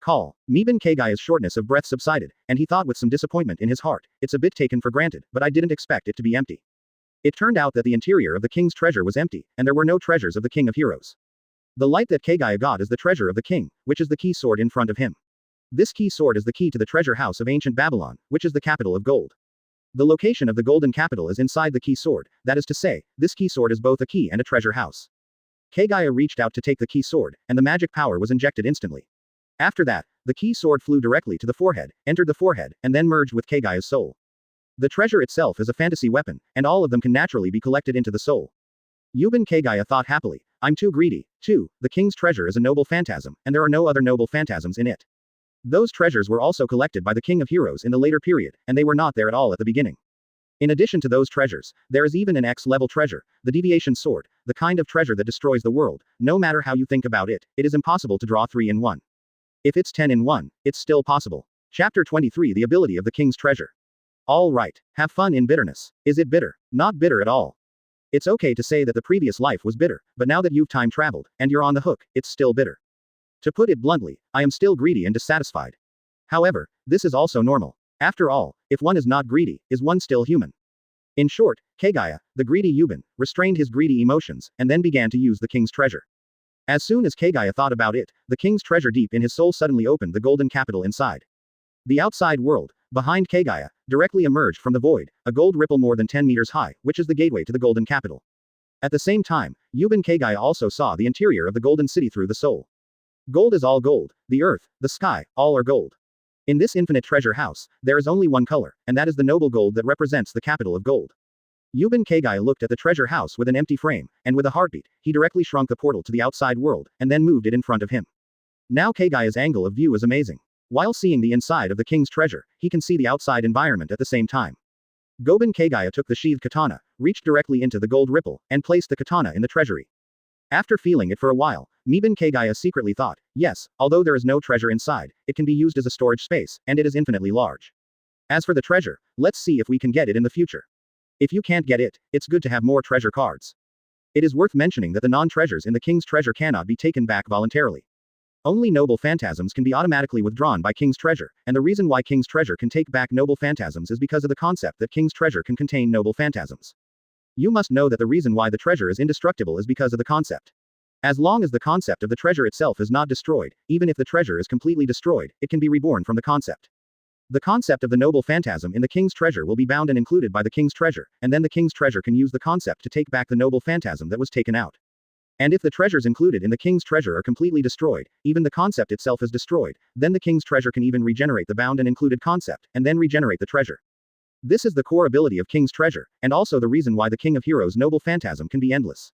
Call. Miban Kagaya's shortness of breath subsided, and he thought with some disappointment in his heart, it's a bit taken for granted, but I didn't expect it to be empty. It turned out that the interior of the king's treasure was empty, and there were no treasures of the king of heroes. The light that Kagaya got is the treasure of the king, which is the key sword in front of him. This key sword is the key to the treasure house of ancient Babylon, which is the capital of gold. The location of the golden capital is inside the key sword, that is to say, this key sword is both a key and a treasure house. Kagaya reached out to take the key sword, and the magic power was injected instantly. After that, the key sword flew directly to the forehead, entered the forehead, and then merged with Kagaya's soul. The treasure itself is a fantasy weapon, and all of them can naturally be collected into the soul. Yuban Kagaya thought happily, I'm too greedy. 2. The king's treasure is a noble phantasm, and there are no other noble phantasms in it. Those treasures were also collected by the king of heroes in the later period, and they were not there at all at the beginning. In addition to those treasures, there is even an X-level treasure, the deviation sword, the kind of treasure that destroys the world. No matter how you think about it, it is impossible to draw 3-in-1. If it's 10-in-1, it's still possible. Chapter 23 The ability of the king's treasure. All right. Have fun in bitterness. Is it bitter? Not bitter at all. It's okay to say that the previous life was bitter, but now that you've time traveled, and you're on the hook, it's still bitter. To put it bluntly, I am still greedy and dissatisfied. However, this is also normal. After all, if one is not greedy, is one still human? In short, Kagaya, the greedy Yuban, restrained his greedy emotions, and then began to use the king's treasure. As soon as Kagaya thought about it, the king's treasure deep in his soul suddenly opened the golden capital inside. The outside world, behind Kagaya, directly emerged from the void, a gold ripple more than 10 meters high, which is the gateway to the golden capital. At the same time, Yuban Kagaya also saw the interior of the golden city through the soul. Gold is all gold, the earth, the sky, all are gold. In this infinite treasure house, there is only one color, and that is the noble gold that represents the capital of gold. Yuban Kagaya looked at the treasure house with an empty frame, and with a heartbeat, he directly shrunk the portal to the outside world, and then moved it in front of him. Now Kagaya's angle of view is amazing. While seeing the inside of the king's treasure, he can see the outside environment at the same time. Goban Kagaya took the sheathed katana, reached directly into the gold ripple, and placed the katana in the treasury. After feeling it for a while, Miban Kagaya secretly thought, yes, although there is no treasure inside, it can be used as a storage space, and it is infinitely large. As for the treasure, let's see if we can get it in the future. If you can't get it, it's good to have more treasure cards. It is worth mentioning that the non-treasures in the king's treasure cannot be taken back voluntarily. Only noble phantasms can be automatically withdrawn by king's treasure, and the reason why king's treasure can take back noble phantasms is because of the concept that king's treasure can contain noble phantasms. You must know that the reason why the treasure is indestructible is because of the concept. As long as the concept of the treasure itself is not destroyed, even if the treasure is completely destroyed, it can be reborn from the concept. The concept of the noble phantasm in the king's treasure will be bound and included by the king's treasure, and then the king's treasure can use the concept to take back the noble phantasm that was taken out. And if the treasures included in the king's treasure are completely destroyed, even the concept itself is destroyed, then the king's treasure can even regenerate the bound and included concept, and then regenerate the treasure. This is the core ability of king's treasure, and also the reason why the king of heroes' noble phantasm can be endless.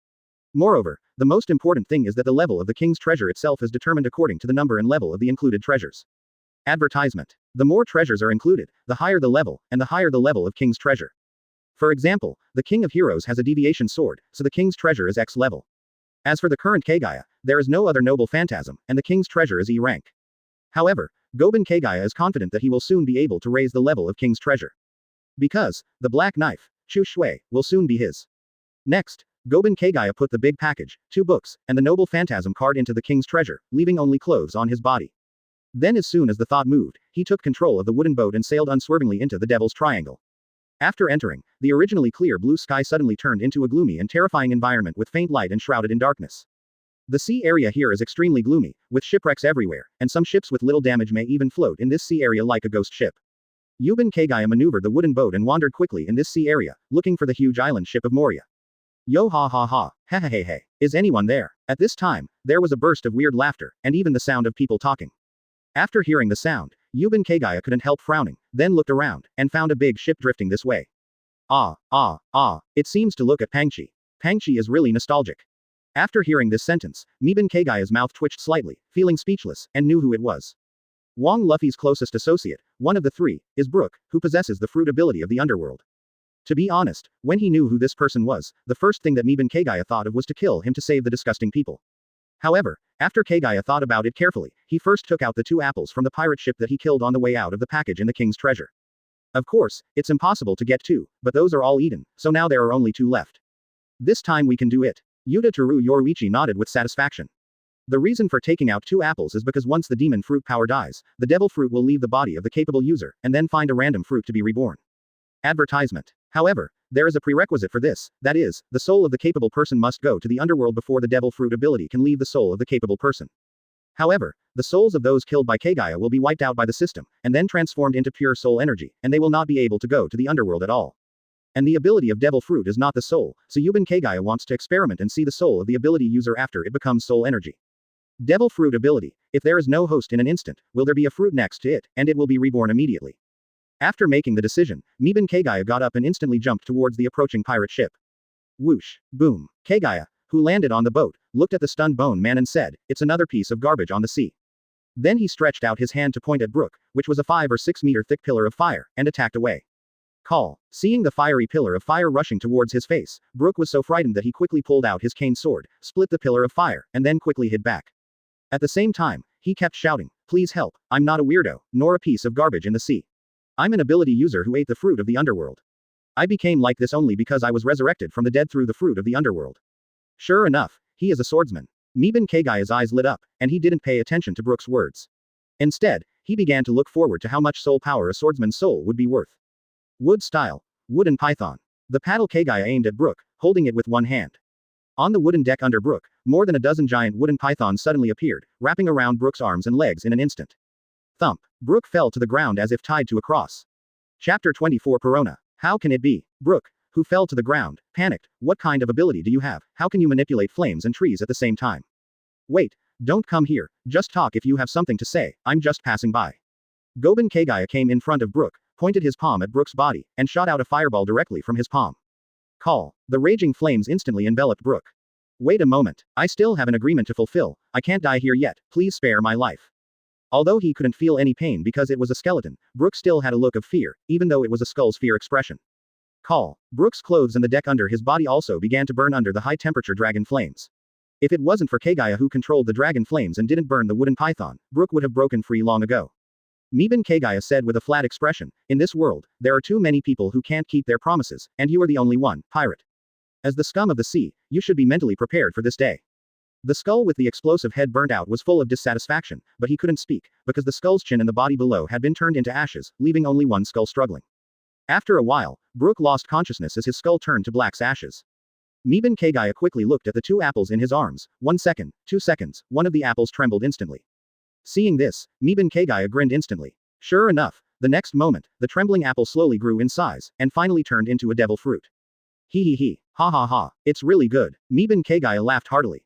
Moreover, the most important thing is that the level of the king's treasure itself is determined according to the number and level of the included treasures. Advertisement. The more treasures are included, the higher the level, and the higher the level of king's treasure. For example, the king of heroes has a deviation sword, so the king's treasure is X level. As for the current Kagaya, there is no other noble phantasm, and the king's treasure is E rank. However, Goban Kagaya is confident that he will soon be able to raise the level of king's treasure. Because, the black knife, Shusui, will soon be his. Next, Goban Kagaya put the big package, 2 books, and the noble phantasm card into the king's treasure, leaving only clothes on his body. Then as soon as the thought moved, he took control of the wooden boat and sailed unswervingly into the Devil's Triangle. After entering, the originally clear blue sky suddenly turned into a gloomy and terrifying environment with faint light and shrouded in darkness. The sea area here is extremely gloomy, with shipwrecks everywhere, and some ships with little damage may even float in this sea area like a ghost ship. Yuban Kagaya maneuvered the wooden boat and wandered quickly in this sea area, looking for the huge island ship of Moria. Yo ha ha ha, ha ha ha ha, is anyone there? At this time, there was a burst of weird laughter, and even the sound of people talking. After hearing the sound, Yuban Kagaya couldn't help frowning, then looked around, and found a big ship drifting this way. It seems to look at Pangchi. Pangchi is really nostalgic. After hearing this sentence, Miban Kagaya's mouth twitched slightly, feeling speechless, and knew who it was. Wang Luffy's closest associate, one of the three, is Brook, who possesses the fruit ability of the underworld. To be honest, when he knew who this person was, the first thing that Miban Kagaya thought of was to kill him to save the disgusting people. However, after Kagaya thought about it carefully, he first took out the 2 apples from the pirate ship that he killed on the way out of the package in the king's treasure. Of course, it's impossible to get 2, but those are all eaten, so now there are only 2 left. This time we can do it. Yuta Teru Yoruichi nodded with satisfaction. The reason for taking out 2 apples is because once the demon fruit power dies, the devil fruit will leave the body of the capable user, and then find a random fruit to be reborn. Advertisement. However, there is a prerequisite for this, that is, the soul of the capable person must go to the underworld before the devil fruit ability can leave the soul of the capable person. However, the souls of those killed by Kagaya will be wiped out by the system, and then transformed into pure soul energy, and they will not be able to go to the underworld at all. And the ability of devil fruit is not the soul, so Yuban Kagaya wants to experiment and see the soul of the ability user after it becomes soul energy. Devil fruit ability. If there is no host in an instant, will there be a fruit next to it, and it will be reborn immediately. After making the decision, Miban Kagaya got up and instantly jumped towards the approaching pirate ship. Whoosh. Boom. Kagaya, who landed on the boat, looked at the stunned bone man and said, "It's another piece of garbage on the sea." Then he stretched out his hand to point at Brook, which was a 5 or 6 meter thick pillar of fire, and attacked away. Call. Seeing the fiery pillar of fire rushing towards his face, Brook was so frightened that he quickly pulled out his cane sword, split the pillar of fire, and then quickly hid back. At the same time, he kept shouting, "Please help, I'm not a weirdo, nor a piece of garbage in the sea. I'm an ability user who ate the fruit of the underworld. I became like this only because I was resurrected from the dead through the fruit of the underworld." Sure enough, he is a swordsman. Miban Kagaya's eyes lit up, and he didn't pay attention to Brook's words. Instead, he began to look forward to how much soul power a swordsman's soul would be worth. Wood style. Wooden python. The paddle Kagaya aimed at Brook, holding it with one hand. On the wooden deck under Brook, more than a dozen giant wooden pythons suddenly appeared, wrapping around Brook's arms and legs in an instant. Thump. Brook fell to the ground as if tied to a cross. Chapter 24 Perona. How can it be? Brook, who fell to the ground, panicked. What kind of ability do you have? How can you manipulate flames and trees at the same time? Wait, don't come here, just talk if you have something to say, I'm just passing by. Goban Kagaya came in front of Brook, pointed his palm at Brook's body, and shot out a fireball directly from his palm. Call. The raging flames instantly enveloped Brook. Wait a moment, I still have an agreement to fulfill, I can't die here yet, please spare my life. Although he couldn't feel any pain because it was a skeleton, Brook still had a look of fear, even though it was a skull's fear expression. Call. Brook's clothes and the deck under his body also began to burn under the high-temperature dragon flames. If it wasn't for Kagaya who controlled the dragon flames and didn't burn the wooden python, Brook would have broken free long ago. Miban Kagaya said with a flat expression, "In this world, there are too many people who can't keep their promises, and you are the only one, pirate. As the scum of the sea, you should be mentally prepared for this day." The skull with the explosive head burnt out was full of dissatisfaction, but he couldn't speak, because the skull's chin and the body below had been turned into ashes, leaving only one skull struggling. After a while, Brook lost consciousness as his skull turned to black ashes. Miban Kagaya quickly looked at the 2 apples in his arms. 1 second, 2 seconds, one of the apples trembled instantly. Seeing this, Miban Kagaya grinned instantly. Sure enough, the next moment, the trembling apple slowly grew in size, and finally turned into a devil fruit. He, ha ha ha, it's really good. Miban Kagaya laughed heartily.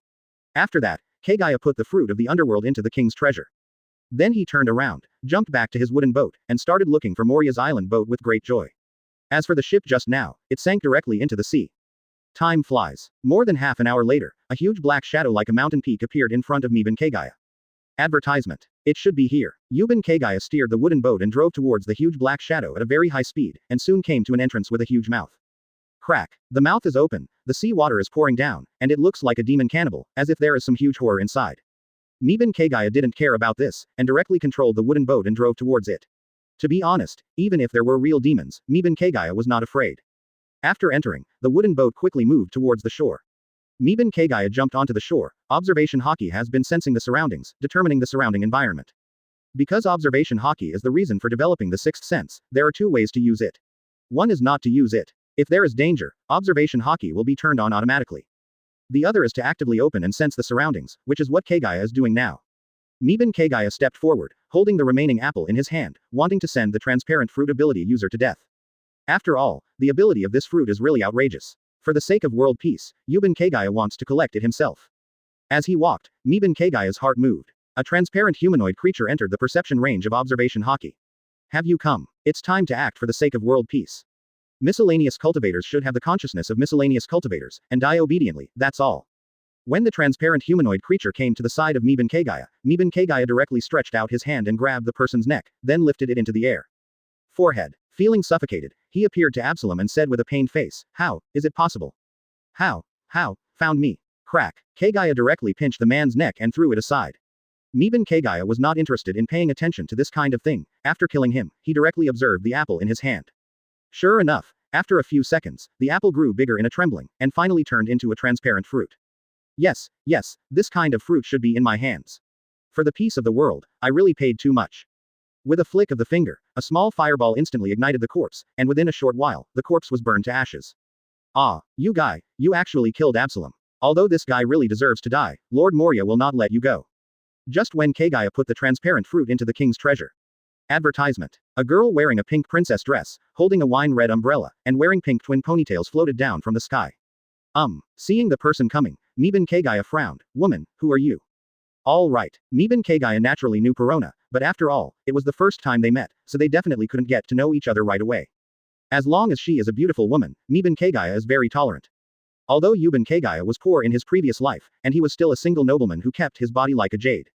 After that, Kagaya put the fruit of the underworld into the king's treasure. Then he turned around, jumped back to his wooden boat, and started looking for Moria's island boat with great joy. As for the ship just now, it sank directly into the sea. Time flies. More than half an hour later, a huge black shadow like a mountain peak appeared in front of Miban Kagaya. Advertisement. It should be here. Yuban Kagaya steered the wooden boat and drove towards the huge black shadow at a very high speed, and soon came to an entrance with a huge mouth. Crack. The mouth is open, the sea water is pouring down, and it looks like a demon cannibal, as if there is some huge horror inside. Miban Kagaya didn't care about this, and directly controlled the wooden boat and drove towards it. To be honest, even if there were real demons, Miban Kagaya was not afraid. After entering, the wooden boat quickly moved towards the shore. Miban Kagaya jumped onto the shore. Observation Haki has been sensing the surroundings, determining the surrounding environment. Because observation Haki is the reason for developing the sixth sense, there are 2 ways to use it. One is not to use it. If there is danger, observation Haki will be turned on automatically. The other is to actively open and sense the surroundings, which is what Kagaya is doing now. Miban Kagaya stepped forward, holding the remaining apple in his hand, wanting to send the transparent fruit ability user to death. After all, the ability of this fruit is really outrageous. For the sake of world peace, Yuban Kagaya wants to collect it himself. As he walked, Miban Kagaya's heart moved. A transparent humanoid creature entered the perception range of observation Haki. Have you come? It's time to act for the sake of world peace. Miscellaneous cultivators should have the consciousness of miscellaneous cultivators, and die obediently, that's all. When the transparent humanoid creature came to the side of Miban Kagaya directly stretched out his hand and grabbed the person's neck, then lifted it into the air. Forehead. Feeling suffocated, he appeared to Absalom and said with a pained face, "How is it possible? How? Found me." Crack. Kagaya directly pinched the man's neck and threw it aside. Miban Kagaya was not interested in paying attention to this kind of thing. After killing him, he directly observed the apple in his hand. Sure enough, after a few seconds, the apple grew bigger in a trembling, and finally turned into a transparent fruit. Yes, this kind of fruit should be in my hands. For the peace of the world, I really paid too much. With a flick of the finger, a small fireball instantly ignited the corpse, and within a short while, the corpse was burned to ashes. Ah, you guy, you actually killed Absalom. Although this guy really deserves to die, Lord Moria will not let you go. Just when Kagaya put the transparent fruit into the king's treasure. Advertisement. A girl wearing a pink princess dress, holding a wine-red umbrella, and wearing pink twin ponytails floated down from the sky. Seeing the person coming, Miban Kagaya frowned. Woman, who are you? All right, Miban Kagaya naturally knew Perona, but after all, it was the first time they met, so they definitely couldn't get to know each other right away. As long as she is a beautiful woman, Miban Kagaya is very tolerant. Although Yuban Kagaya was poor in his previous life, and he was still a single nobleman who kept his body like a jade.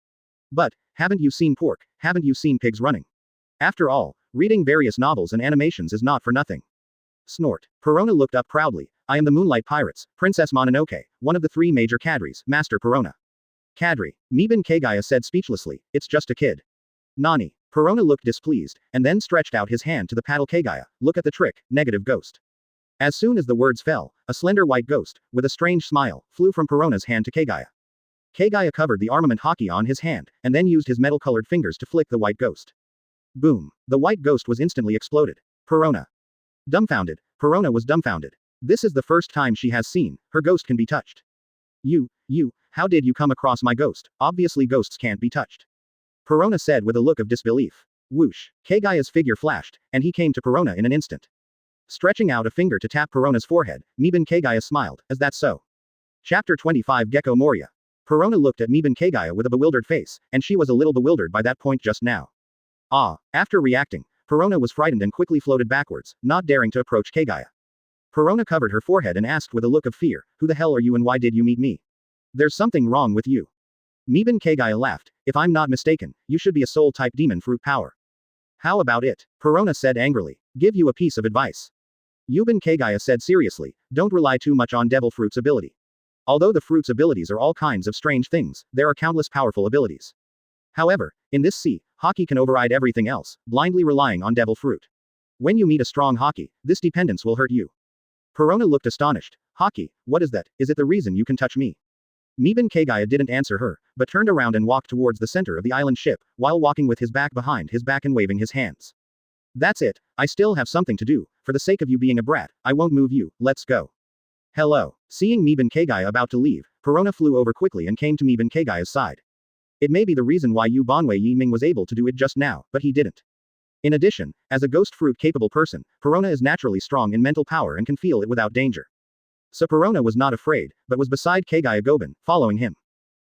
But, haven't you seen pork, haven't you seen pigs running? After all, reading various novels and animations is not for nothing. Snort. Perona looked up proudly. I am the Moonlight Pirates, Princess Mononoke, one of the 3 major cadres, Master Perona. Cadre. Miban Kagaya said speechlessly, it's just a kid. Nani. Perona looked displeased, and then stretched out his hand to the paddle Kagaya, look at the trick, negative ghost. As soon as the words fell, a slender white ghost, with a strange smile, flew from Perona's hand to Kagaya. Kagaya covered the armament Haki on his hand, and then used his metal-colored fingers to flick the white ghost. Boom. The white ghost was instantly exploded. Perona. Dumbfounded. Perona was dumbfounded. This is the first time she has seen, her ghost can be touched. How did you come across my ghost? Obviously ghosts can't be touched. Perona said with a look of disbelief. Whoosh. Kagaya's figure flashed, and he came to Perona in an instant. Stretching out a finger to tap Perona's forehead, Miban Kagaya smiled, is that so? Chapter 25 Gecko Moria. Perona looked at Miban Kagaya with a bewildered face, and she was a little bewildered by that point just now. After reacting, Perona was frightened and quickly floated backwards, not daring to approach Kagaya. Perona covered her forehead and asked with a look of fear, who the hell are you and why did you meet me? There's something wrong with you. Miban Kagaya laughed, if I'm not mistaken, you should be a soul-type demon fruit power. How about it? Perona said angrily. Give you a piece of advice. Yuban Kagaya said seriously, don't rely too much on devil fruit's ability. Although the fruit's abilities are all kinds of strange things, there are countless powerful abilities. However, in this sea, Haki can override everything else, blindly relying on devil fruit. When you meet a strong Haki, this dependence will hurt you. Perona looked astonished. Haki, what is that? Is it the reason you can touch me? Miban Kagaya didn't answer her, but turned around and walked towards the center of the island ship, while walking with his back behind his back and waving his hands. That's it, I still have something to do, for the sake of you being a brat, I won't move you, let's go. Hello. Seeing Miban Kagaya about to leave, Perona flew over quickly and came to Miban Kagaya's side. It may be the reason why Yu Banwei Yiming was able to do it just now, but he didn't. In addition, as a ghost fruit capable person, Perona is naturally strong in mental power and can feel it without danger. So Perona was not afraid, but was beside Kagaya Goben, following him.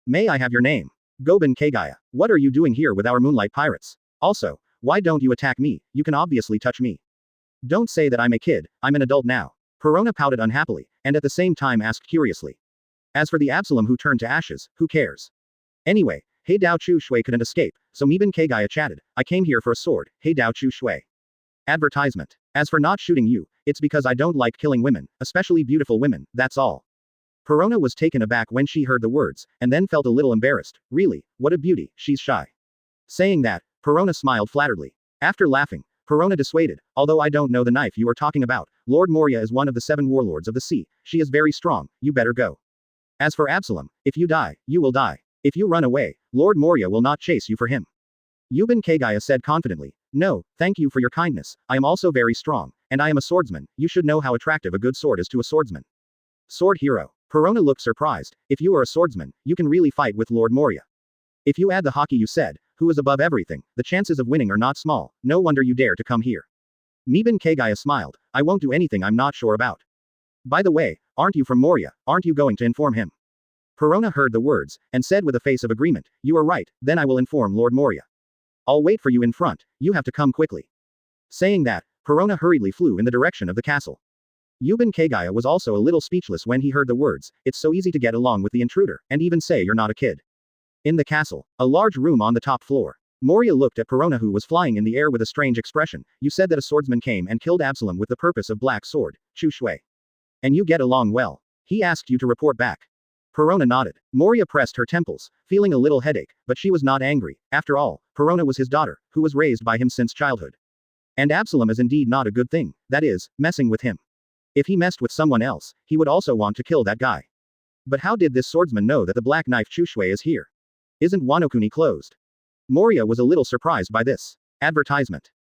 May I have your name? Goben Kagaya. What are you doing here with our Moonlight Pirates? Also, why don't you attack me? You can obviously touch me. Don't say that I'm a kid, I'm an adult now. Perona pouted unhappily, and at the same time asked curiously. As for the Absalom who turned to ashes, who cares? Anyway, He Dao Chu Shui couldn't escape, so Miban Kagaya chatted, I came here for a sword, He Dao Chu Shui. Advertisement. As for not shooting you, it's because I don't like killing women, especially beautiful women, that's all. Perona was taken aback when she heard the words, and then felt a little embarrassed, really, what a beauty, she's shy. Saying that, Perona smiled flatteredly. After laughing, Perona dissuaded, although I don't know the knife you are talking about, Lord Moria is one of the 7 warlords of the sea, she is very strong, you better go. As for Absalom, if you die, you will die. If you run away, Lord Moria will not chase you for him. Yuban Kagaya said confidently, no, thank you for your kindness, I am also very strong, and I am a swordsman, you should know how attractive a good sword is to a swordsman. Sword hero. Perona looked surprised, if you are a swordsman, you can really fight with Lord Moria. If you add the Haki you said, who is above everything, the chances of winning are not small, no wonder you dare to come here. Miban Kagaya smiled, I won't do anything I'm not sure about. By the way, aren't you from Moria, aren't you going to inform him? Perona heard the words, and said with a face of agreement, you are right, then I will inform Lord Moria. I'll wait for you in front, you have to come quickly. Saying that, Perona hurriedly flew in the direction of the castle. Yuban Kagaya was also a little speechless when he heard the words, it's so easy to get along with the intruder, and even say you're not a kid. In the castle, a large room on the top floor. Moria looked at Perona who was flying in the air with a strange expression, you said that a swordsman came and killed Absalom with the purpose of black sword, Shusui. And you get along well. He asked you to report back. Perona nodded. Moria pressed her temples, feeling a little headache, but she was not angry. After all, Perona was his daughter, who was raised by him since childhood. And Absalom is indeed not a good thing, that is, messing with him. If he messed with someone else, he would also want to kill that guy. But how did this swordsman know that the black knife Shusui is here? Isn't Wanokuni closed? Moria was a little surprised by this advertisement.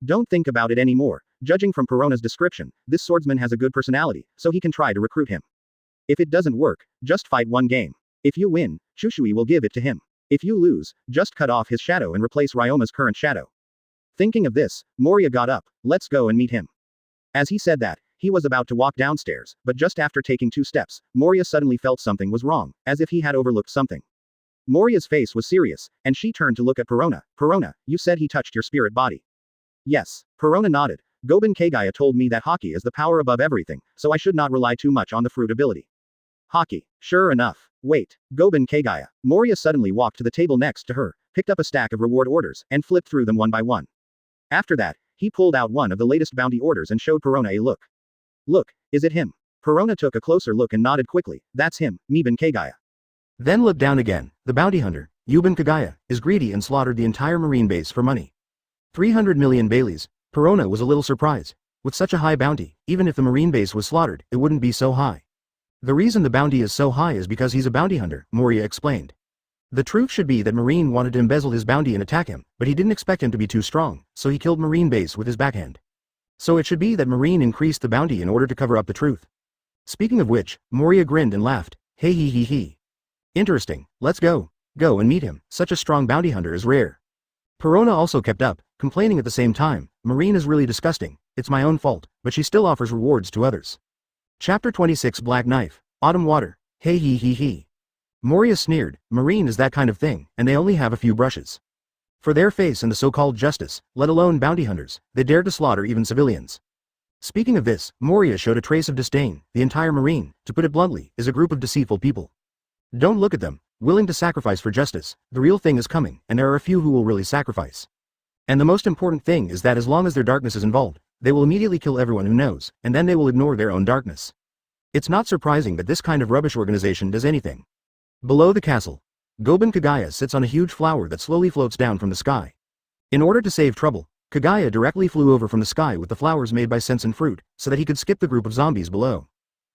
Don't think about it anymore. Judging from Perona's description, this swordsman has a good personality, so he can try to recruit him. If it doesn't work, just fight one game. If you win, Shusui will give it to him. If you lose, just cut off his shadow and replace Ryoma's current shadow. Thinking of this, Moria got up, let's go and meet him. As he said that, he was about to walk downstairs, but just after taking 2 steps, Moria suddenly felt something was wrong, as if he had overlooked something. Moria's face was serious, and she turned to look at Perona. Perona, you said he touched your spirit body. Yes. Perona nodded. Goban Kagaya told me that Haki is the power above everything, so I should not rely too much on the fruit ability. Haki. Sure enough. Wait. Goban Kagaya. Moria suddenly walked to the table next to her, picked up a stack of reward orders, and flipped through them one by one. After that, he pulled out one of the latest bounty orders and showed Perona a look. Look, is it him? Perona took a closer look and nodded quickly, that's him, Miban Kagaya. Then looked down again, the bounty hunter, Yuban Kagaya, is greedy and slaughtered the entire marine base for money. 300 million Baileys. Perona was a little surprised. With such a high bounty, even if the marine base was slaughtered, it wouldn't be so high. The reason the bounty is so high is because he's a bounty hunter, Moria explained. The truth should be that Marine wanted to embezzle his bounty and attack him, but he didn't expect him to be too strong, so he killed Marine base with his backhand. So it should be that Marine increased the bounty in order to cover up the truth. Speaking of which, Moria grinned and laughed, hey he he he. Interesting, let's go. Go and meet him, such a strong bounty hunter is rare. Perona also kept up, complaining at the same time, Marine is really disgusting, it's my own fault, but she still offers rewards to others. Chapter 26 Black Knife, Autumn Water, hey he he he. Moria sneered, Marine is that kind of thing, and they only have a few brushes. For their face and the so-called justice, let alone bounty hunters, they dared to slaughter even civilians. Speaking of this, Moria showed a trace of disdain, the entire Marine, to put it bluntly, is a group of deceitful people. Don't look at them, willing to sacrifice for justice, the real thing is coming, and there are a few who will really sacrifice. And the most important thing is that as long as their darkness is involved, they will immediately kill everyone who knows, and then they will ignore their own darkness. It's not surprising that this kind of rubbish organization does anything. Below the castle, Goban Kagaya sits on a huge flower that slowly floats down from the sky. In order to save trouble, Kagaya directly flew over from the sky with the flowers made by Sensen fruit, so that he could skip the group of zombies below.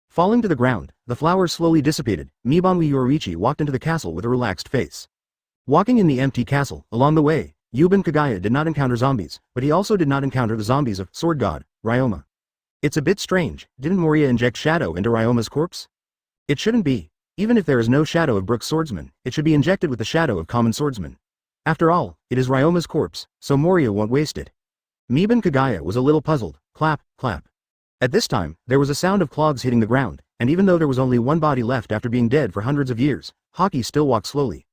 Falling to the ground, the flowers slowly dissipated. Mibanwi Yorichi walked into the castle with a relaxed face. Walking in the empty castle, along the way, Yuban Kagaya did not encounter zombies, but he also did not encounter the zombies of Sword God, Ryoma. It's a bit strange, didn't Moria inject shadow into Ryoma's corpse? It shouldn't be. Even if there is no shadow of Brook's swordsman, it should be injected with the shadow of common swordsman. After all, it is Ryoma's corpse, so Moria won't waste it. Miban Kagaya was a little puzzled, clap, clap. At this time, there was a sound of clogs hitting the ground, and even though there was only one body left after being dead for hundreds of years, Haki still walked slowly.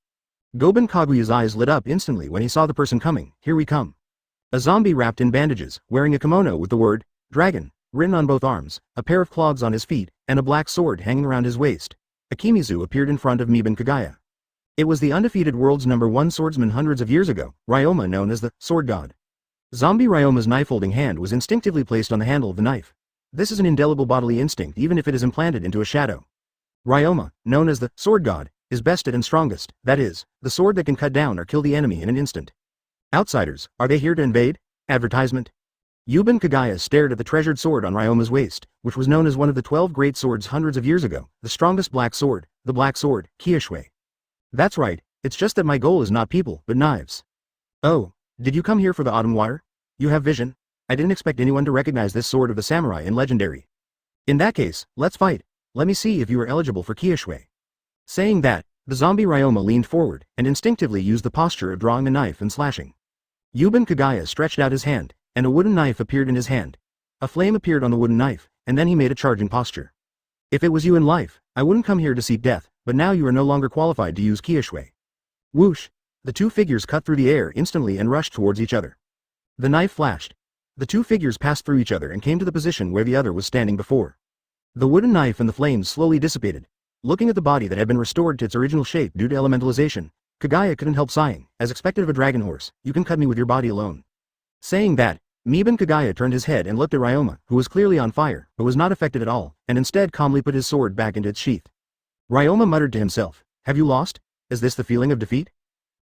Goban Kaguya's eyes lit up instantly when he saw the person coming, here we come. A zombie wrapped in bandages, wearing a kimono with the word, dragon, written on both arms, a pair of clogs on his feet, and a black sword hanging around his waist. Akimizu appeared in front of Miban Kagaya. It was the undefeated world's #1 swordsman hundreds of years ago, Ryoma known as the Sword God. Zombie Ryoma's knife-holding hand was instinctively placed on the handle of the knife. This is an indelible bodily instinct even if it is implanted into a shadow. Ryoma, known as the Sword God, is bested and strongest, that is, the sword that can cut down or kill the enemy in an instant. Outsiders, are they here to invade? Advertisement. Yuban Kagaya stared at the treasured sword on Ryoma's waist, which was known as one of the 12 great swords hundreds of years ago, the strongest black sword, the black sword, Kiyoshui. That's right, it's just that my goal is not people, but knives. Oh, did you come here for the autumn water? You have vision? I didn't expect anyone to recognize this sword of the samurai in Legendary. In that case, let's fight. Let me see if you are eligible for Kiyoshui. Saying that, The zombie Ryoma leaned forward, and instinctively used the posture of drawing a knife and slashing. Yuban Kagaya stretched out his hand, and a wooden knife appeared in his hand. A flame appeared on the wooden knife, and then he made a charging posture. If it was you in life, I wouldn't come here to seek death, but now you are no longer qualified to use Kyushui. Whoosh! The two figures cut through the air instantly and rushed towards each other. The knife flashed. The two figures passed through each other and came to the position where the other was standing before. The wooden knife and the flames slowly dissipated. Looking at the body that had been restored to its original shape due to elementalization, Kagaya couldn't help sighing, as expected of a dragon horse, you can cut me with your body alone. Saying that, Miban Kagaya turned his head and looked at Ryoma, who was clearly on fire, but was not affected at all, and instead calmly put his sword back into its sheath. Ryoma muttered to himself, have you lost? Is this the feeling of defeat?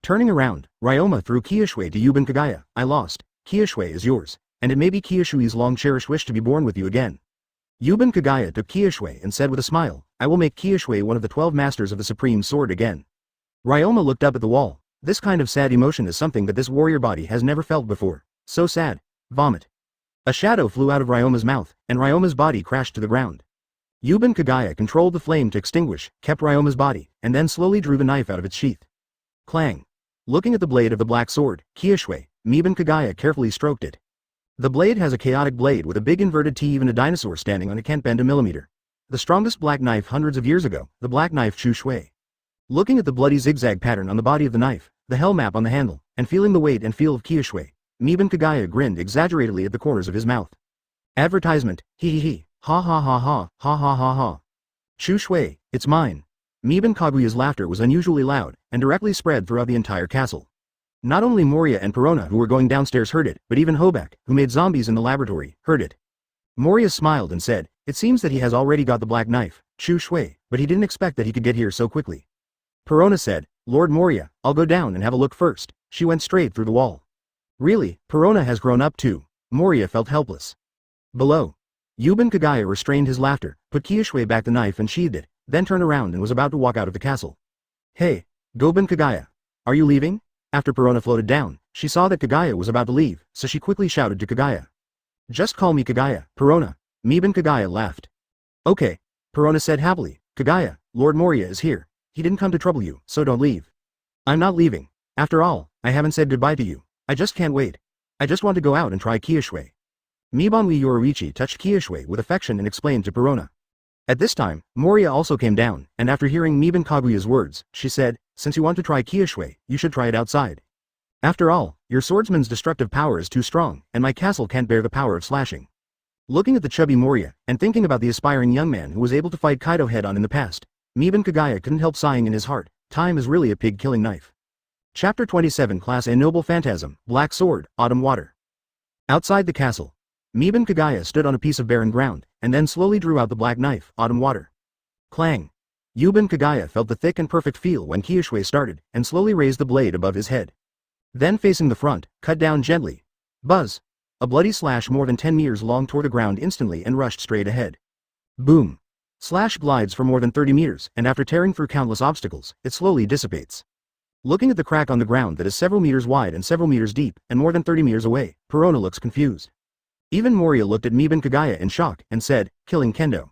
Turning around, Ryoma threw Kyushui to Yuban Kagaya. I lost. Kyushui is yours, and it may be Kyushui's long-cherished wish to be born with you again. Yuban Kagaya took Kyushui and said with a smile, I will make Kyushui one of the 12 masters of the supreme sword again. Ryoma looked up at the wall. This kind of sad emotion is something that this warrior body has never felt before. So sad. Vomit. A shadow flew out of Ryoma's mouth, and Ryoma's body crashed to the ground. Yuban Kagaya controlled the flame to extinguish, kept Ryoma's body, and then slowly drew the knife out of its sheath. Clang. Looking at the blade of the black sword, Kyushui, Miban Kagaya carefully stroked it. The blade has a chaotic blade with a big inverted T, even a dinosaur standing on it can't bend a millimeter. The strongest black knife hundreds of years ago, the black knife Shusui. Looking at the bloody zigzag pattern on the body of the knife, the hell map on the handle, and feeling the weight and feel of Kyushui, Miban Kagaya grinned exaggeratedly at the corners of his mouth. Advertisement, hee, ha ha ha ha, ha ha ha ha. Shusui, it's mine. Miban Kaguya's laughter was unusually loud, and directly spread throughout the entire castle. Not only Moria and Perona who were going downstairs heard it, but even Hobak, who made zombies in the laboratory, heard it. Moria smiled and said, it seems that he has already got the black knife, Shusui, but he didn't expect that he could get here so quickly. Perona said, Lord Moria, I'll go down and have a look first. She went straight through the wall. Really, Perona has grown up too. Moria felt helpless. Below. Yuban Kagaya restrained his laughter, put Kyushui back the knife and sheathed it, then turned around and was about to walk out of the castle. Hey, Goban Kagaya. Are you leaving? After Perona floated down, she saw that Kagaya was about to leave, so she quickly shouted to Kagaya. Just call me Kagaya, Perona. Miban Kagaya laughed. Okay, Perona said happily, Kagaya, Lord Moria is here. He didn't come to trouble you, so don't leave. I'm not leaving. After all, I haven't said goodbye to you. I just can't wait. I just want to go out and try Kyushui. Mibanwi Yororichi touched Kyushui with affection and explained to Perona. At this time, Moria also came down, and after hearing Miban Kaguya's words, she said, since you want to try Kyushui, you should try it outside. After all, your swordsman's destructive power is too strong, and my castle can't bear the power of slashing. Looking at the chubby Moria, and thinking about the aspiring young man who was able to fight Kaido head-on in the past, Miban Kagaya couldn't help sighing in his heart, time is really a pig-killing knife. Chapter 27 Class A Noble Phantasm, Black Sword, Autumn Water. Outside the castle, Miban Kagaya stood on a piece of barren ground, and then slowly drew out the black knife, Autumn Water. Clang. Yuban Kagaya felt the thick and perfect feel when Kyushui started, and slowly raised the blade above his head. Then facing the front, cut down gently. Buzz. A bloody slash more than 10 meters long tore the ground instantly and rushed straight ahead. Boom. Slash glides for more than 30 meters, and after tearing through countless obstacles, it slowly dissipates. Looking at the crack on the ground that is several meters wide and several meters deep, and more than 30 meters away, Perona looks confused. Even Moria looked at Miban Kagaya in shock, and said, killing kendo.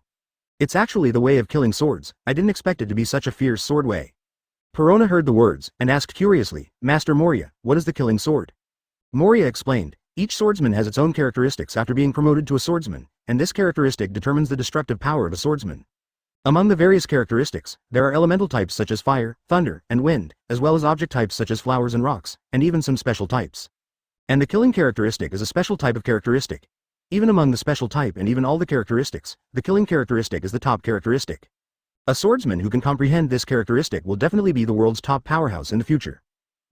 It's actually the way of killing swords, I didn't expect it to be such a fierce sword way. Perona heard the words, and asked curiously, Master Moria, what is the killing sword? Moria explained, each swordsman has its own characteristics after being promoted to a swordsman, and this characteristic determines the destructive power of a swordsman. Among the various characteristics, there are elemental types such as fire, thunder, and wind, as well as object types such as flowers and rocks, and even some special types. And the killing characteristic is a special type of characteristic. Even among the special type and even all the characteristics, the killing characteristic is the top characteristic. A swordsman who can comprehend this characteristic will definitely be the world's top powerhouse in the future.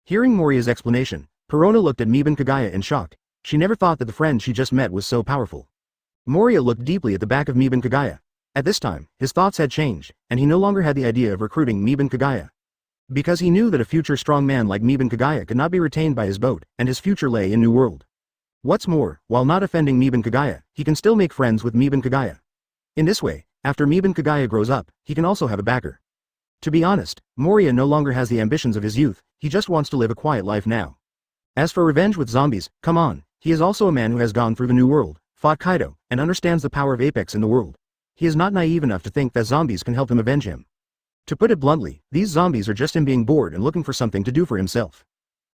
Hearing Moria's explanation, Perona looked at Miban Kagaya in shock. She never thought that the friend she just met was so powerful. Moria looked deeply at the back of Miban Kagaya. At this time, his thoughts had changed, and he no longer had the idea of recruiting Miban Kagaya. Because he knew that a future strong man like Miban Kagaya could not be retained by his boat, and his future lay in New World. What's more, while not offending Miban Kagaya, he can still make friends with Miban Kagaya. In this way, after Miban Kagaya grows up, he can also have a backer. To be honest, Moria no longer has the ambitions of his youth, he just wants to live a quiet life now. As for revenge with zombies, come on, he is also a man who has gone through the New World, fought Kaido, and understands the power of Apex in the world. He is not naive enough to think that zombies can help him avenge him. To put it bluntly, these zombies are just him being bored and looking for something to do for himself.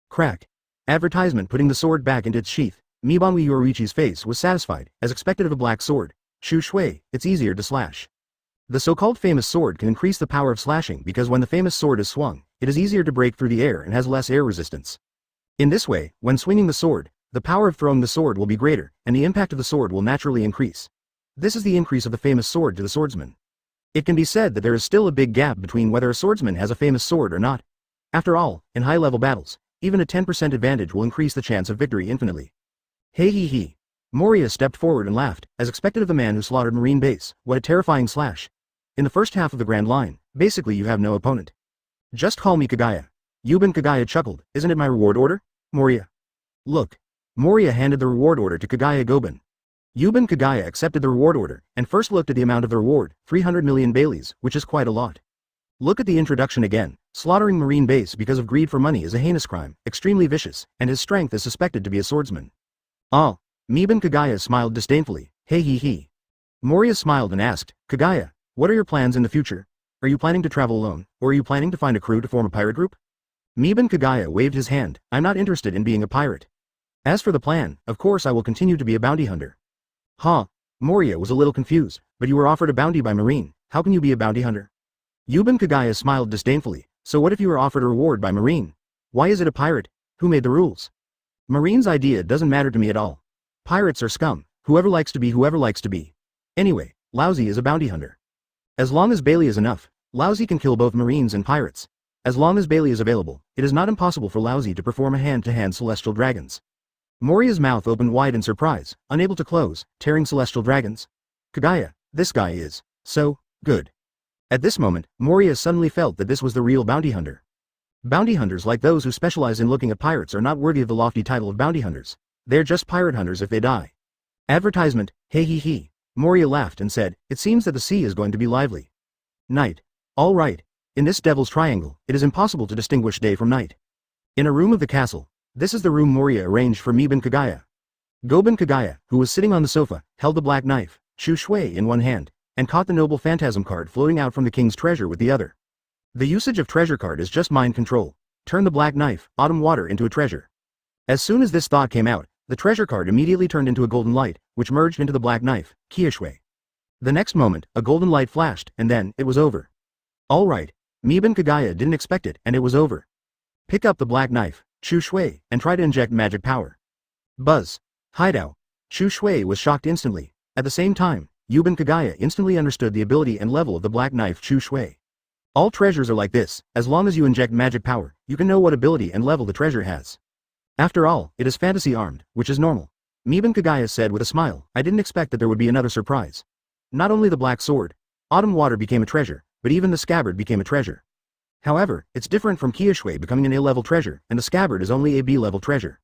Crack. Advertisement putting the sword back into its sheath. Mibanwi Yorichi's face was satisfied, as expected of a black sword. Shusui, it's easier to slash. The so-called famous sword can increase the power of slashing because when the famous sword is swung, it is easier to break through the air and has less air resistance. In this way, when swinging the sword, the power of throwing the sword will be greater, and the impact of the sword will naturally increase. This is the increase of the famous sword to the swordsman. It can be said that there is still a big gap between whether a swordsman has a famous sword or not. After all, in high-level battles, even a 10% advantage will increase the chance of victory infinitely. Hey hee hee. Moria stepped forward and laughed, as expected of the man who slaughtered Marine Base. What a terrifying slash. In the first half of the Grand Line, basically you have no opponent. Just call me Kagaya. Yuban Kagaya chuckled, isn't it my reward order? Moria. Look. Moria handed the reward order to Kagaya Goban. Yuban Kagaya accepted the reward order, and first looked at the amount of the reward, 300 million Baileys, which is quite a lot. Look at the introduction again. Slaughtering Marine Base because of greed for money is a heinous crime, extremely vicious, and his strength is suspected to be a swordsman. Ah. Miban Kagaya smiled disdainfully, hey hee hee. Moria smiled and asked, Kagaya, what are your plans in the future? Are you planning to travel alone, or are you planning to find a crew to form a pirate group? Miban Kagaya waved his hand, I'm not interested in being a pirate. As for the plan, of course I will continue to be a bounty hunter. Huh. Moria was a little confused, but you were offered a bounty by Marine, how can you be a bounty hunter? Yuban Kagaya smiled disdainfully, so what if you were offered a reward by Marine? Why is it a pirate? Who made the rules? Marine's idea doesn't matter to me at all. Pirates are scum, whoever likes to be whoever likes to be. Anyway, Lousy is a bounty hunter. As long as Bailey is enough, Lousy can kill both Marines and pirates. As long as Bailey is available, it is not impossible for Lousy to perform a hand-to-hand celestial dragons. Moria's mouth opened wide in surprise, unable to close, tearing celestial dragons. Kagaya, this guy is so good. At this moment, Moria suddenly felt that this was the real bounty hunter. Bounty hunters like those who specialize in looking at pirates are not worthy of the lofty title of bounty hunters. They're just pirate hunters if they die. Advertisement, hey hee hee. Moria laughed and said, it seems that the sea is going to be lively. Night. All right. In this devil's triangle, it is impossible to distinguish day from night. In a room of the castle, this is the room Moria arranged for Miban Kagaya. Goban Kagaya, who was sitting on the sofa, held the black knife, Shusui in one hand, and caught the noble phantasm card floating out from the king's treasure with the other. The usage of treasure card is just mind control. Turn the black knife, autumn water into a treasure. As soon as this thought came out, the treasure card immediately turned into a golden light, which merged into the black knife, Kiyoshui. The next moment, a golden light flashed, and then, it was over. Alright. Miban Kagaya didn't expect it, and it was over. Pick up the black knife, Shusui, and try to inject magic power. Buzz. Hideout. Shusui was shocked instantly. At the same time, Yuban Kagaya instantly understood the ability and level of the black knife Shusui. All treasures are like this, as long as you inject magic power, you can know what ability and level the treasure has. After all, it is fantasy armed, which is normal. Miban Kagaya said with a smile, I didn't expect that there would be another surprise. Not only the black sword, autumn water became a treasure, but even the scabbard became a treasure. However, it's different from Kiyoshui becoming an A-level treasure, and the scabbard is only a B-level treasure.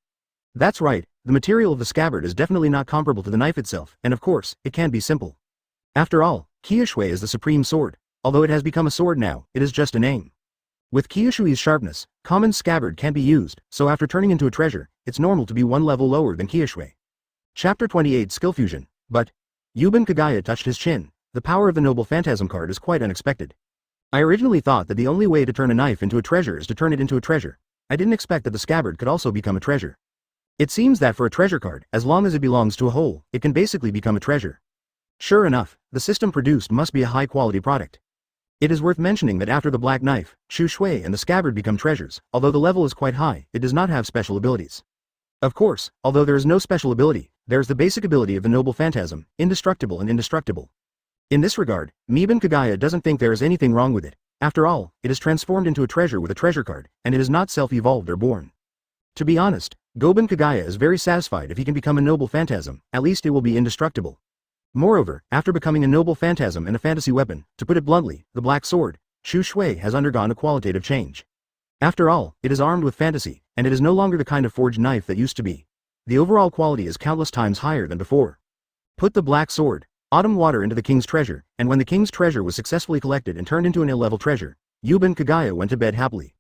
That's right, the material of the scabbard is definitely not comparable to the knife itself, and of course, it can be simple. After all, Kiyoshui is the supreme sword. Although it has become a sword now, it is just a name. With Kiyoshui's sharpness, common scabbard can't be used, so after turning into a treasure, it's normal to be one level lower than Kiyoshui. Chapter 28 Skill Fusion. But Yuban Kagaya touched his chin. The power of the noble phantasm card is quite unexpected. I originally thought that the only way to turn a knife into a treasure is to turn it into a treasure. I didn't expect that the scabbard could also become a treasure. It seems that for a treasure card, as long as it belongs to a whole, it can basically become a treasure. Sure enough, the system produced must be a high-quality product. It is worth mentioning that after the black knife, Shusui and the scabbard become treasures. Although the level is quite high, it does not have special abilities. Of course, although there is no special ability, there is the basic ability of the noble phantasm, indestructible and indestructible. In this regard, Miban Kagaya doesn't think there is anything wrong with it. After all, it is transformed into a treasure with a treasure card, and it is not self-evolved or born. To be honest, Goban Kagaya is very satisfied if he can become a noble phantasm, at least it will be indestructible. Moreover, after becoming a noble phantasm and a fantasy weapon, to put it bluntly, the black sword, Shusui has undergone a qualitative change. After all, it is armed with fantasy, and it is no longer the kind of forged knife that used to be. The overall quality is countless times higher than before. Put the black sword, autumn water into the king's treasure, and when the king's treasure was successfully collected and turned into an A-level treasure, Yuban Kagaya went to bed happily.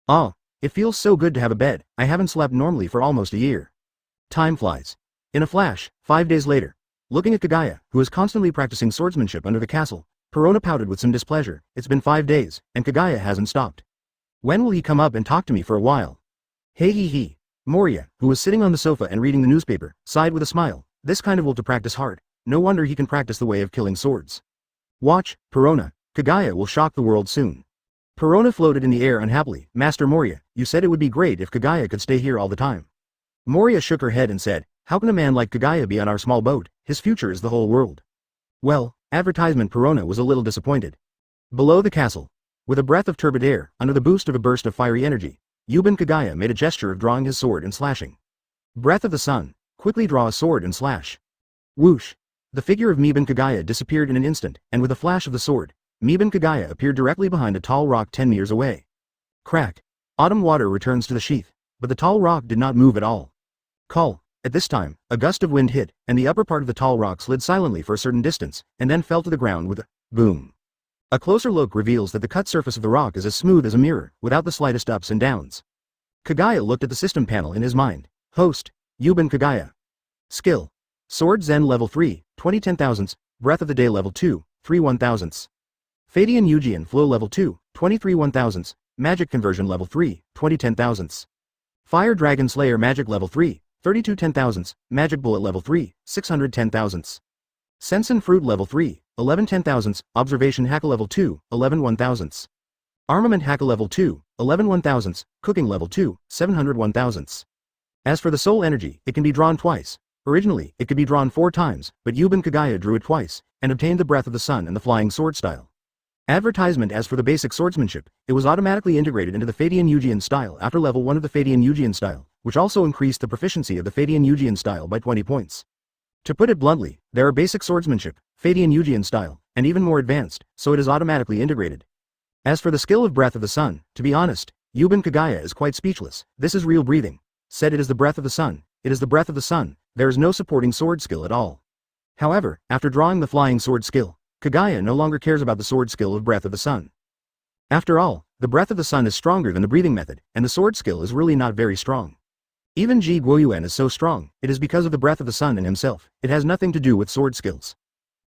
Ah, it feels so good to have a bed. I haven't slept normally for almost a year. Time flies. In a flash, 5 days later. Looking at Kagaya, who is constantly practicing swordsmanship under the castle, Perona pouted with some displeasure. It's been 5 days, and Kagaya hasn't stopped. When will he come up and talk to me for a while? Hey hee hee. Moria, who was sitting on the sofa and reading the newspaper, sighed with a smile. This kind of will to practice hard. No wonder he can practice the way of killing swords. Watch, Perona. Kagaya will shock the world soon. Perona floated in the air unhappily. Master Moria, you said it would be great if Kagaya could stay here all the time. Moria shook her head and said, how can a man like Kagaya be on our small boat? His future is the whole world. Well, advertisement. Perona was a little disappointed. Below the castle, with a breath of turbid air, under the boost of a burst of fiery energy, Yuban Kagaya made a gesture of drawing his sword and slashing. Breath of the sun, quickly draw a sword and slash. Whoosh! The figure of Miban Kagaya disappeared in an instant, and with a flash of the sword, Miban Kagaya appeared directly behind a tall rock 10 meters away. Crack! Autumn water returns to the sheath, but the tall rock did not move at all. Call! At this time, a gust of wind hit, and the upper part of the tall rock slid silently for a certain distance, and then fell to the ground with a boom. A closer look reveals that the cut surface of the rock is as smooth as a mirror, without the slightest ups and downs. Kagaya looked at the system panel in his mind. Host, Yuban Kagaya. Skill. Sword Zen level 3, 20 10,000ths, Breath of the Day level 2, 3 1,000ths. Fadian Yujian Flow level 2, 23 1,000ths, Magic Conversion level 3, 20 10,000ths. Fire Dragon Slayer Magic level 3, 32 10,000ths, Magic Bullet level 3, 600 10,000ths. Sensen Fruit level 3, 11 10,000ths, Observation Hack level 2, 11 1,000ths. Armament Hack level 2, 11 1,000ths, Cooking level 2, 700 1,000ths. As for the soul energy, it can be drawn twice. Originally, it could be drawn 4 times, but Yuban Kagaya drew it twice, and obtained the Breath of the Sun and the Flying Sword style. Advertisement. As for the basic swordsmanship, it was automatically integrated into the Fadian Yujian style after level 1 of the Fadian Yujian style, which also increased the proficiency of the Fadian Yujian style by 20 points. To put it bluntly, there are basic swordsmanship, Fadian Yujian style, and even more advanced, so it is automatically integrated. As for the skill of Breath of the Sun, to be honest, Yuban Kagaya is quite speechless. This is real breathing. Said it is the Breath of the Sun, it is the Breath of the Sun, there is no supporting sword skill at all. However, after drawing the flying sword skill, Kagaya no longer cares about the sword skill of Breath of the Sun. After all, the Breath of the Sun is stronger than the breathing method, and the sword skill is really not very strong. Even Ji Guoyuan is so strong, it is because of the Breath of the Sun in himself, it has nothing to do with sword skills.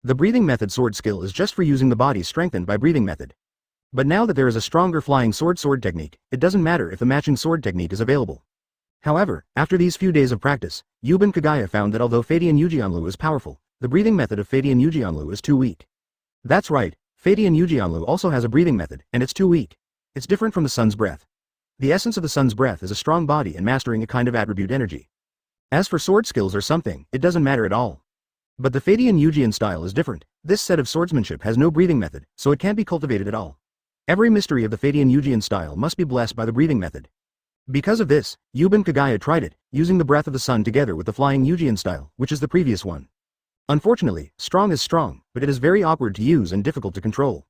The breathing method sword skill is just for using the body strengthened by breathing method. But now that there is a stronger flying sword technique, it doesn't matter if the matching sword technique is available. However, after these few days of practice, Yuban Kagaya found that although Fadian Yujianlu is powerful, the breathing method of Fadian Yujianlu is too weak. That's right, Fadian Yujianlu also has a breathing method, and it's too weak. It's different from the sun's breath. The essence of the sun's breath is a strong body and mastering a kind of attribute energy. As for sword skills or something, it doesn't matter at all. But the Fadian Yujian style is different. This set of swordsmanship has no breathing method, so it can't be cultivated at all. Every mystery of the Fadian Yujian style must be blessed by the breathing method. Because of this, Yuban Kagaya tried it, using the Breath of the Sun together with the Flying Yujian style, which is the previous one. Unfortunately, strong is strong, but it is very awkward to use and difficult to control.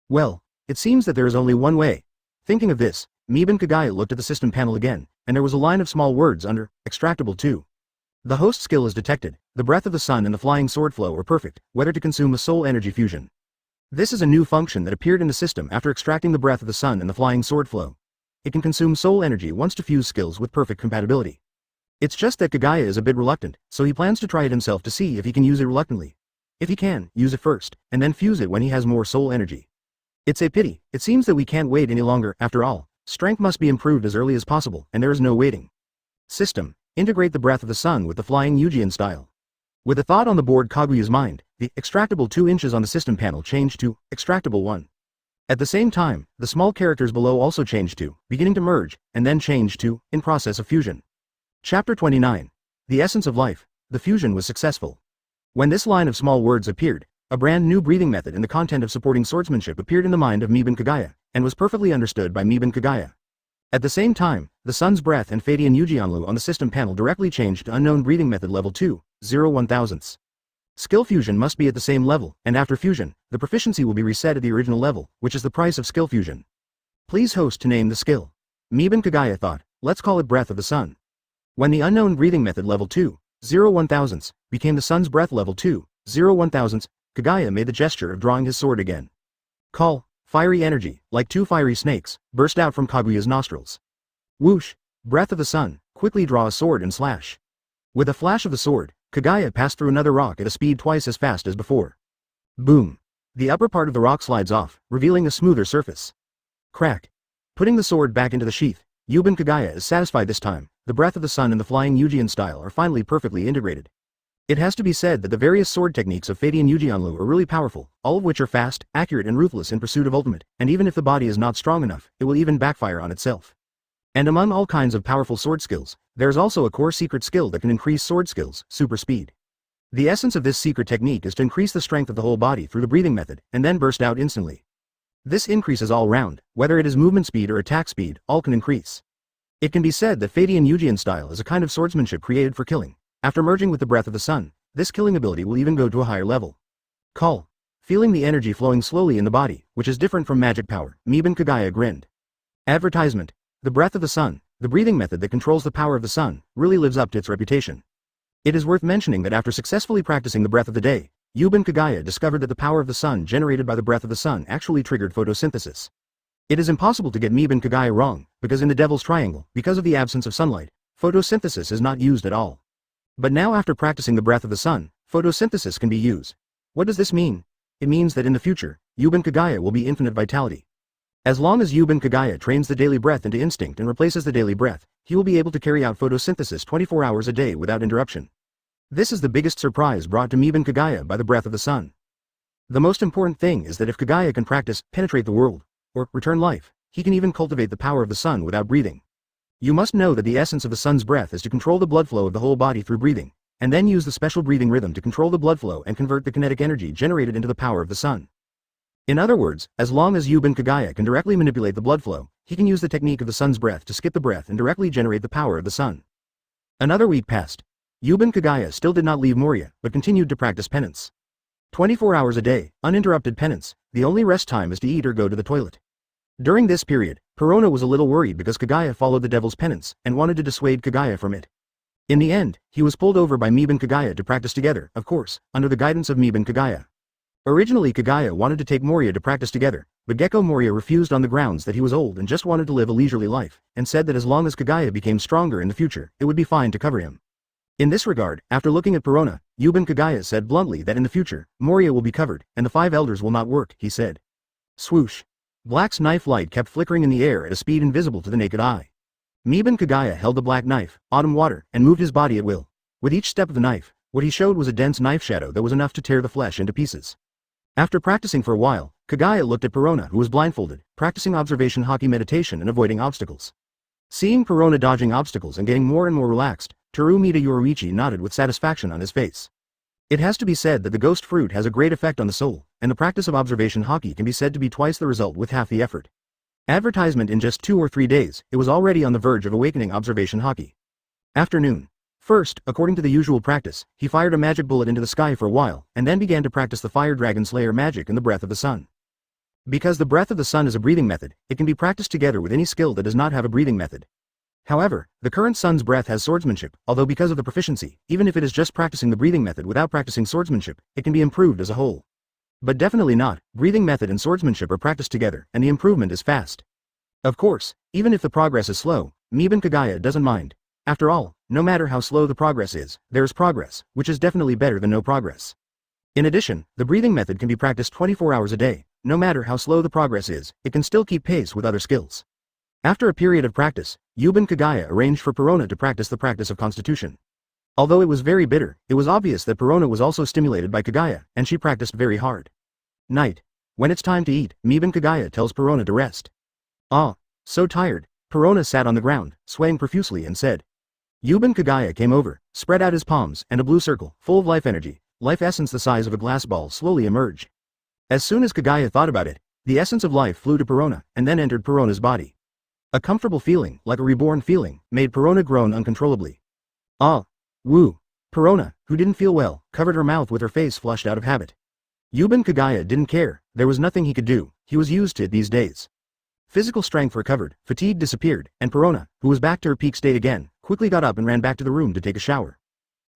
Well, it seems that there is only one way. Thinking of this, Yuban Kagaya looked at the system panel again, and there was a line of small words under, extractable 2. The host skill is detected, the Breath of the Sun and the Flying Sword flow are perfect, whether to consume a soul energy fusion. This is a new function that appeared in the system after extracting the Breath of the Sun and the Flying Sword flow. It can consume soul energy once to fuse skills with perfect compatibility. It's just that Kagaya is a bit reluctant, so he plans to try it himself to see if he can use it reluctantly. If he can, use it first, and then fuse it when he has more soul energy. It's a pity, it seems that we can't wait any longer. After all, strength must be improved as early as possible, and there is no waiting. System. Integrate the Breath of the Sun with the Flying Yujian style. With a thought on the board Kaguya's mind, the extractable 2 inches on the system panel changed to extractable 1. At the same time, the small characters below also changed to, beginning to merge, and then changed to, in process of fusion. Chapter 29. The Essence of Life. The fusion was successful. When this line of small words appeared, a brand new breathing method in the content of supporting swordsmanship appeared in the mind of Yuban Kagaya, and was perfectly understood by Yuban Kagaya. At the same time, the sun's breath and Fadian Yujianlu on the system panel directly changed to unknown breathing method level 2, 0 1,000ths. Skill fusion must be at the same level, and after fusion, the proficiency will be reset at the original level, which is the price of skill fusion. Please host to name the skill. Yuban Kagaya thought, let's call it Breath of the Sun. When the unknown breathing method level 2, 0 1,000ths, became the sun's breath level 2, 0 1,000ths, Kagaya made the gesture of drawing his sword again. Call, fiery energy, like 2 fiery snakes, burst out from Kaguya's nostrils. Whoosh, Breath of the Sun, quickly draw a sword and slash. With a flash of the sword, Kagaya passed through another rock at a speed twice as fast as before. Boom. The upper part of the rock slides off, revealing a smoother surface. Crack. Putting the sword back into the sheath, Yuban Kagaya is satisfied this time. The breath of the sun and the flying Yujian style are finally perfectly integrated. It has to be said that the various sword techniques of Fadian Yujianlu are really powerful, all of which are fast, accurate and ruthless in pursuit of ultimate, and even if the body is not strong enough, it will even backfire on itself. And among all kinds of powerful sword skills, there is also a core secret skill that can increase sword skills, super speed. The essence of this secret technique is to increase the strength of the whole body through the breathing method, and then burst out instantly. This increases all round, whether it is movement speed or attack speed, all can increase. It can be said that Fadian Yujian style is a kind of swordsmanship created for killing. After merging with the breath of the sun, this killing ability will even go to a higher level. Call. Feeling the energy flowing slowly in the body, which is different from magic power, Yuban Kagaya grinned. Advertisement. The breath of the sun, the breathing method that controls the power of the sun, really lives up to its reputation. It is worth mentioning that after successfully practicing the breath of the day, Yuban Kagaya discovered that the power of the sun generated by the breath of the sun actually triggered photosynthesis. It is impossible to get Yuban Kagaya wrong, because in the Devil's Triangle, because of the absence of sunlight, photosynthesis is not used at all. But now after practicing the breath of the sun, photosynthesis can be used. What does this mean? It means that in the future, Yuban Kagaya will be infinite vitality. As long as Yuban Kagaya trains the daily breath into instinct and replaces the daily breath, he will be able to carry out photosynthesis 24 hours a day without interruption. This is the biggest surprise brought to Yuban Kagaya by the breath of the sun. The most important thing is that if Kagaya can practice, penetrate the world, or return life, he can even cultivate the power of the sun without breathing. You must know that the essence of the sun's breath is to control the blood flow of the whole body through breathing, and then use the special breathing rhythm to control the blood flow and convert the kinetic energy generated into the power of the sun. In other words, as long as Yuban Kagaya can directly manipulate the blood flow, he can use the technique of the sun's breath to skip the breath and directly generate the power of the sun. Another week passed. Yuban Kagaya still did not leave Moria, but continued to practice penance. 24 hours a day, uninterrupted penance, the only rest time is to eat or go to the toilet. During this period, Perona was a little worried because Kagaya followed the devil's penance, and wanted to dissuade Kagaya from it. In the end, he was pulled over by Yuban Kagaya to practice together, of course, under the guidance of Yuban Kagaya. Originally Kagaya wanted to take Moria to practice together, but Gecko Moria refused on the grounds that he was old and just wanted to live a leisurely life, and said that as long as Kagaya became stronger in the future, it would be fine to cover him. In this regard, after looking at Perona, Yuban Kagaya said bluntly that in the future, Moria will be covered, and the 5 elders will not work, he said. Swoosh. Black's knife light kept flickering in the air at a speed invisible to the naked eye. Yuban Kagaya held the black knife, autumn water, and moved his body at will. With each step of the knife, what he showed was a dense knife shadow that was enough to tear the flesh into pieces. After practicing for a while, Kagaya looked at Perona, who was blindfolded, practicing observation Haki meditation and avoiding obstacles. Seeing Perona dodging obstacles and getting more and more relaxed, Terumita Yoruichi nodded with satisfaction on his face. It has to be said that the ghost fruit has a great effect on the soul, and the practice of observation Haki can be said to be twice the result with half the effort. Advertisement in just 2 or 3 days, it was already on the verge of awakening observation Haki. Afternoon. First, according to the usual practice, he fired a magic bullet into the sky for a while, and then began to practice the Fire Dragon Slayer magic in the breath of the sun. Because the breath of the sun is a breathing method, it can be practiced together with any skill that does not have a breathing method. However, the current sun's breath has swordsmanship, although because of the proficiency, even if it is just practicing the breathing method without practicing swordsmanship, it can be improved as a whole. But definitely not, breathing method and swordsmanship are practiced together, and the improvement is fast. Of course, even if the progress is slow, Yuban Kagaya doesn't mind. After all, no matter how slow the progress is, there is progress, which is definitely better than no progress. In addition, the breathing method can be practiced 24 hours a day. No matter how slow the progress is, it can still keep pace with other skills. After a period of practice, Yuban Kagaya arranged for Perona to practice the practice of constitution. Although it was very bitter, it was obvious that Perona was also stimulated by Kagaya, and she practiced very hard. Night. When it's time to eat, Yuban Kagaya tells Perona to rest. Ah, so tired. Perona sat on the ground, swaying profusely and said. Yuban Kagaya came over, spread out his palms, and a blue circle, full of life energy, life essence the size of a glass ball slowly emerged. As soon as Kagaya thought about it, the essence of life flew to Perona, and then entered Perona's body. A comfortable feeling, like a reborn feeling, made Perona groan uncontrollably. Ah! Woo! Perona, who didn't feel well, covered her mouth with her face flushed out of habit. Yuban Kagaya didn't care, there was nothing he could do, he was used to it these days. Physical strength recovered, fatigue disappeared, and Perona, who was back to her peak state again, quickly got up and ran back to the room to take a shower.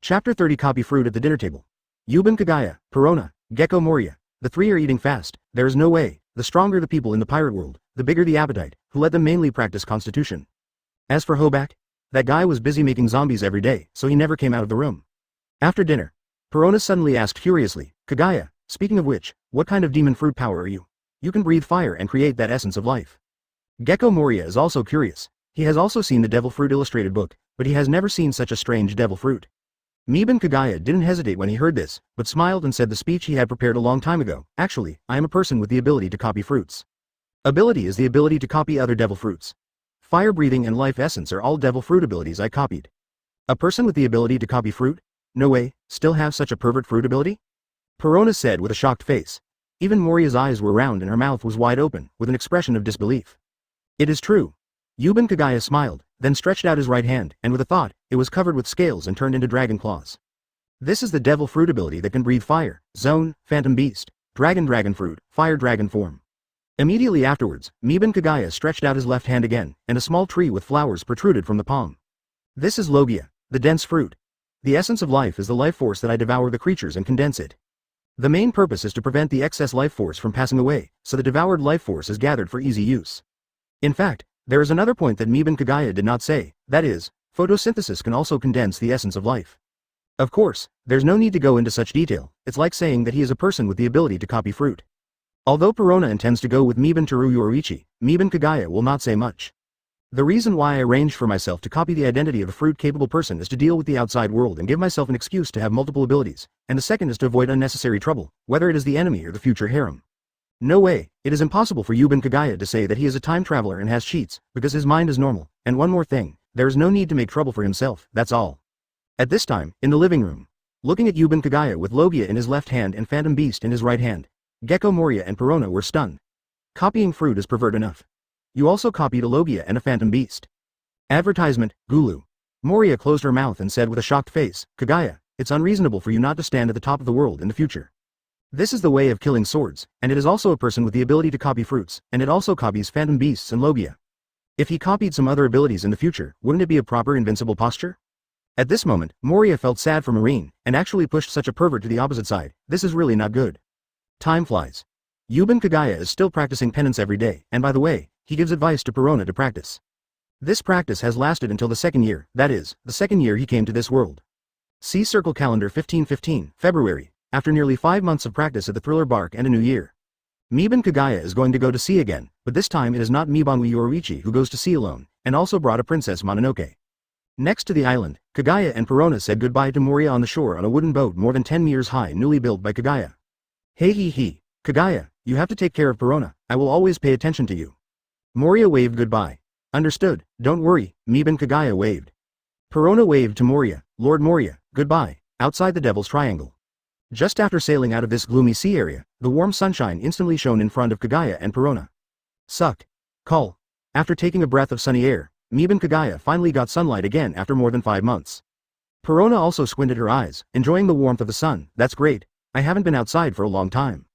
Chapter 30 Copy fruit at the dinner table. Yuban Kagaya, Perona, Gecko Moria. The 3 are eating fast, there is no way, the stronger the people in the pirate world, the bigger the appetite, who let them mainly practice constitution. As for Hobak, that guy was busy making zombies every day, so he never came out of the room. After dinner, Perona suddenly asked curiously, Kagaya, Speaking of which, what kind of demon fruit power are you? You can breathe fire and create that essence of life. Gecko Moria is also curious. He has also seen the devil fruit illustrated book, but he has never seen such a strange devil fruit. Miban Kagaya didn't hesitate when he heard this, but smiled and said the speech he had prepared a long time ago. Actually, I am a person with the ability to copy fruits. Ability is the ability to copy other devil fruits. Fire breathing and life essence are all devil fruit abilities I copied. A person with the ability to copy fruit? No way, still have such a pervert fruit ability? Perona said with a shocked face. Even Moria's eyes were round and her mouth was wide open, with an expression of disbelief. It is true. Yuban Kagaya smiled, then stretched out his right hand, and with a thought, it was covered with scales and turned into dragon claws. This is the devil fruit ability that can breathe fire, zone, phantom beast, dragon fruit, fire dragon form. Immediately afterwards, Miban Kagaya stretched out his left hand again, and a small tree with flowers protruded from the palm. This is Logia, the dense fruit. The essence of life is the life force that I devour the creatures and condense it. The main purpose is to prevent the excess life force from passing away, so the devoured life force is gathered for easy use. In fact, there is another point that Miban Kagaya did not say, that is, photosynthesis can also condense the essence of life. Of course, there's no need to go into such detail, it's like saying that he is a person with the ability to copy fruit. Although Perona intends to go with Miban Teru Yoruichi, Miban Kagaya will not say much. The reason why I arranged for myself to copy the identity of a fruit-capable person is to deal with the outside world and give myself an excuse to have multiple abilities, and the second is to avoid unnecessary trouble, whether it is the enemy or the future harem. No way, it is impossible for Yuban Kagaya to say that he is a time traveler and has cheats, because his mind is normal, and one more thing, there is no need to make trouble for himself, that's all. At this time, in the living room, looking at Yuban Kagaya with Logia in his left hand and Phantom Beast in his right hand, Gecko Moria and Perona were stunned. Copying fruit is pervert enough. You also copied a Logia and a Phantom Beast. Advertisement, Gulu. Moria closed her mouth and said with a shocked face, Kagaya, it's unreasonable for you not to stand at the top of the world in the future. This is the way of killing swords, and it is also a person with the ability to copy fruits, and it also copies Phantom Beasts and Logia. If he copied some other abilities in the future, wouldn't it be a proper invincible posture? At this moment, Moria felt sad for Marine, and actually pushed such a pervert to the opposite side. This is really not good. Time flies. Yuban Kagaya is still practicing penance every day, and by the way, he gives advice to Perona to practice. This practice has lasted until the second year, that is, the second year he came to this world. See Circle Calendar 1515, February. After nearly 5 months of practice at the Thriller Bark and a new year. Miban Kagaya is going to go to sea again, but this time it is not Mibanwi Yoruichi who goes to sea alone, and also brought a Princess Mononoke. Next to the island, Kagaya and Perona said goodbye to Moria on the shore on a wooden boat more than 10 meters high newly built by Kagaya. Hey he, Kagaya, you have to take care of Perona, I will always pay attention to you. Moria waved goodbye. Understood, don't worry, Miban Kagaya waved. Perona waved to Moria, Lord Moria, goodbye, outside the Devil's Triangle. Just after sailing out of this gloomy sea area, the warm sunshine instantly shone in front of Kagaya and Perona. Suck. Call. After taking a breath of sunny air, Miban Kagaya finally got sunlight again after more than 5 months. Perona also squinted her eyes, enjoying the warmth of the sun. That's great, I haven't been outside for a long time.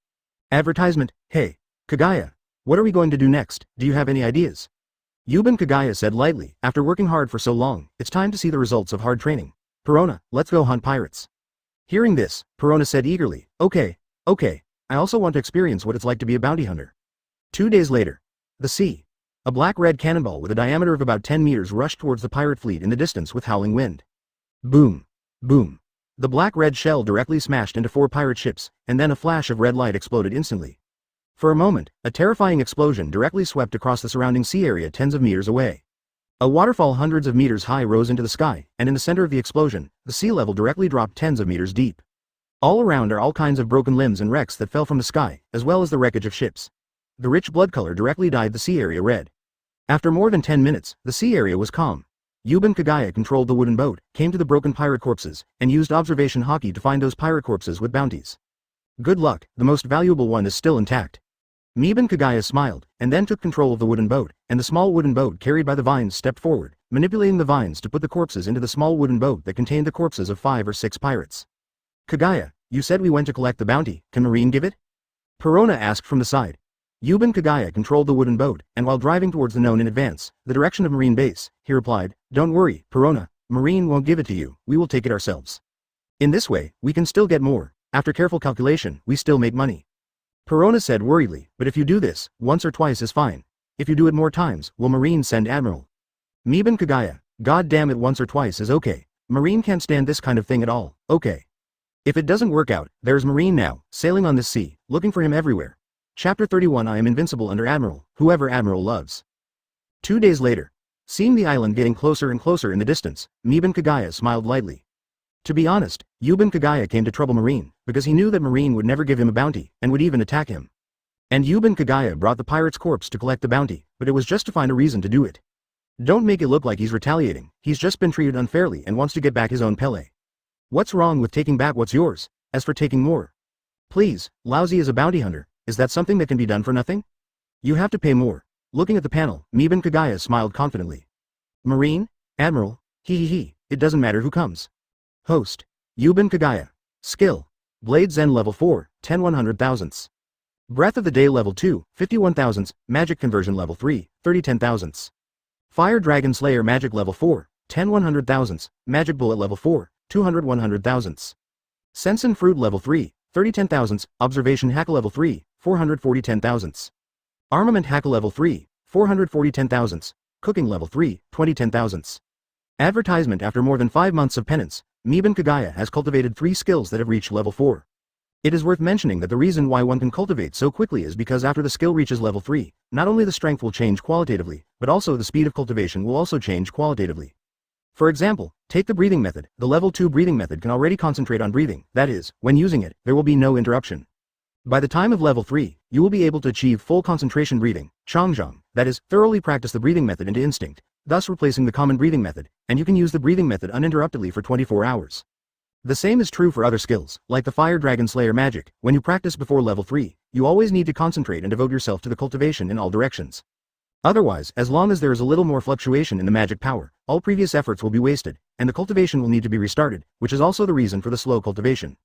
Advertisement, hey, Kagaya, what are we going to do next, do you have any ideas? Yuban Kagaya said lightly, after working hard for so long, it's time to see the results of hard training. Perona, let's go hunt pirates. Hearing this, Perona said eagerly, okay, I also want to experience what it's like to be a bounty hunter. 2 days later. The sea. A black-red cannonball with a diameter of about 10 meters rushed towards the pirate fleet in the distance with howling wind. Boom. Boom. The black-red shell directly smashed into 4 pirate ships, and then a flash of red light exploded instantly. For a moment, a terrifying explosion directly swept across the surrounding sea area tens of meters away. A waterfall hundreds of meters high rose into the sky, and in the center of the explosion, the sea level directly dropped tens of meters deep. All around are all kinds of broken limbs and wrecks that fell from the sky, as well as the wreckage of ships. The rich blood color directly dyed the sea area red. After more than 10 minutes, the sea area was calm. Yuban Kagaya controlled the wooden boat, came to the broken pirate corpses, and used observation Haki to find those pirate corpses with bounties. Good luck, the most valuable one is still intact. Miban Kagaya smiled, and then took control of the wooden boat, and the small wooden boat carried by the vines stepped forward, manipulating the vines to put the corpses into the small wooden boat that contained the corpses of 5 or 6 pirates. Kagaya, you said we went to collect the bounty, can Marine give it? Perona asked from the side. Yuban Kagaya controlled the wooden boat, and while driving towards the known in advance, the direction of Marine base, he replied, don't worry, Perona, Marine won't give it to you, we will take it ourselves. In this way, we can still get more, after careful calculation, we still make money. Perona said worriedly, but if you do this, once or twice is fine. If you do it more times, will Marine send Admiral? Miban Kagaya, god damn it, once or twice is okay. Marine can't stand this kind of thing at all, okay. If it doesn't work out, there's Marine now, sailing on this sea, looking for him everywhere. Chapter 31 I am invincible under Admiral, whoever Admiral loves. 2 days later. Seeing the island getting closer and closer in the distance, Miban Kagaya smiled lightly. To be honest, Yuban Kagaya came to trouble Marine, because he knew that Marine would never give him a bounty, and would even attack him. And Yuban Kagaya brought the pirate's corpse to collect the bounty, but it was just to find a reason to do it. Don't make it look like he's retaliating, he's just been treated unfairly and wants to get back his own Pele. What's wrong with taking back what's yours? As for taking more. Please, lousy as a bounty hunter, is that something that can be done for nothing? You have to pay more. Looking at the panel, Miban Kagaya smiled confidently. Marine? Admiral? It doesn't matter who comes. Host. Yuban Kagaya. Skill. Blade Zen level 4, 10 100,000ths. Breath of the Day level 2, 51 thousandths, Magic Conversion level 3, 30 10 thousandths. Fire Dragon Slayer Magic level 4, 10 100,000ths, Magic Bullet level 4, 200 100,000ths. Sensen Fruit level 3, 30 10 thousandths, Observation Hack level 3, 440 10 thousandths. Armament Hack level 3, 440 10 thousandths, Cooking level 3, 20 10 thousandths. Advertisement After more than 5 months of penance, Miban Kagaya has cultivated 3 skills that have reached level 4. It is worth mentioning that the reason why one can cultivate so quickly is because after the skill reaches level 3, not only the strength will change qualitatively, but also the speed of cultivation will also change qualitatively. For example, take the breathing method. The level 2 breathing method can already concentrate on breathing, that is, when using it, there will be no interruption. By the time of level 3, you will be able to achieve full concentration breathing, Changzhong, that is, thoroughly practice the breathing method into instinct, thus replacing the common breathing method, and you can use the breathing method uninterruptedly for 24 hours. The same is true for other skills, like the Fire Dragon Slayer magic. When you practice before level 3, you always need to concentrate and devote yourself to the cultivation in all directions. Otherwise, as long as there is a little more fluctuation in the magic power, all previous efforts will be wasted, and the cultivation will need to be restarted, which is also the reason for the slow cultivation.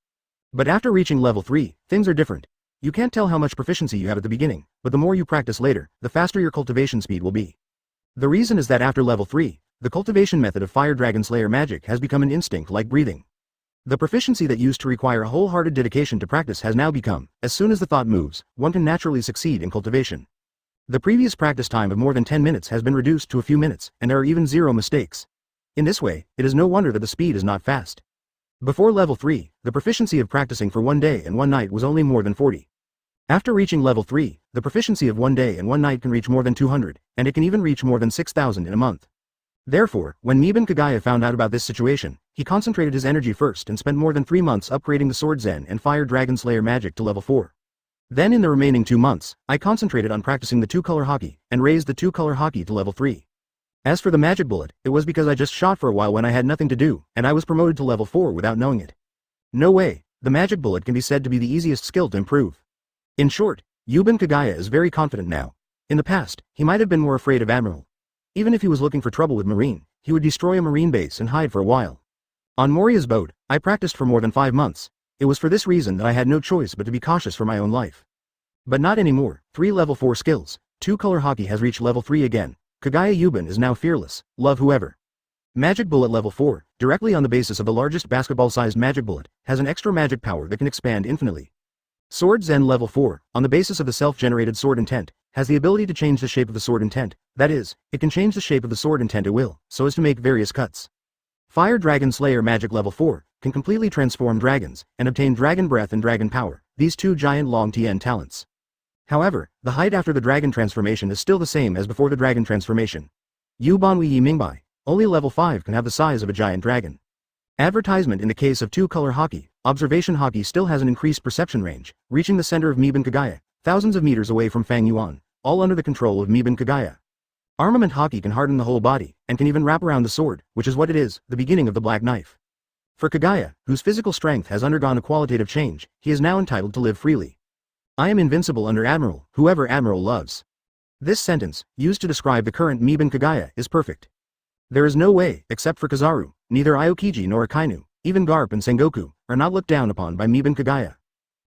But after reaching level 3, things are different. You can't tell how much proficiency you have at the beginning, but the more you practice later, the faster your cultivation speed will be. The reason is that after level 3, the cultivation method of Fire Dragon Slayer magic has become an instinct like breathing. The proficiency that used to require a wholehearted dedication to practice has now become, as soon as the thought moves, one can naturally succeed in cultivation. The previous practice time of more than 10 minutes has been reduced to a few minutes, and there are even 0 mistakes. In this way, it is no wonder that the speed is not fast. Before level 3, the proficiency of practicing for 1 day and 1 night was only more than 40. After reaching level 3, the proficiency of 1 day and 1 night can reach more than 200, and it can even reach more than 6,000 in a month. Therefore, when Miban Kagaya found out about this situation, he concentrated his energy first and spent more than 3 months upgrading the Sword Zen and Fire Dragon Slayer magic to level 4. Then in the remaining 2 months, I concentrated on practicing the 2-color Haki, and raised the 2-color Haki to level 3. As for the magic bullet, it was because I just shot for a while when I had nothing to do, and I was promoted to level 4 without knowing it. No way, the magic bullet can be said to be the easiest skill to improve. In short, Yuban Kagaya is very confident now. In the past, he might have been more afraid of Admiral. Even if he was looking for trouble with Marine, he would destroy a Marine base and hide for a while. On Moria's boat, I practiced for more than 5 months. It was for this reason that I had no choice but to be cautious for my own life. But not anymore. 3 level 4 skills. 2-color Haki has reached level 3 again. Kagaya Yuban is now fearless. Love whoever. Magic Bullet level 4, directly on the basis of the largest basketball-sized magic bullet, has an extra magic power that can expand infinitely. Sword Zen level 4, on the basis of the self-generated sword intent, has the ability to change the shape of the sword intent, that is, it can change the shape of the sword intent at will, so as to make various cuts. Fire Dragon Slayer Magic level 4, can completely transform dragons, and obtain dragon breath and dragon power, these 2 giant long TN talents. However, the height after the dragon transformation is still the same as before the dragon transformation. Yu Banwei Yi Mingbai, only level 5 can have the size of a giant dragon. Advertisement in the case of 2-color Haki, observation Haki still has an increased perception range, reaching the center of Miban Kagaya, thousands of meters away from Fang Yuan, all under the control of Miban Kagaya. Armament Haki can harden the whole body, and can even wrap around the sword, which is what it is, the beginning of the black knife. For Kagaya, whose physical strength has undergone a qualitative change, he is now entitled to live freely. I am invincible under Admiral, whoever Admiral loves. This sentence, used to describe the current Miban Kagaya, is perfect. There is no way, except for Kizaru, neither Aokiji nor Akainu, even Garp and Sengoku, are not looked down upon by Miban Kagaya.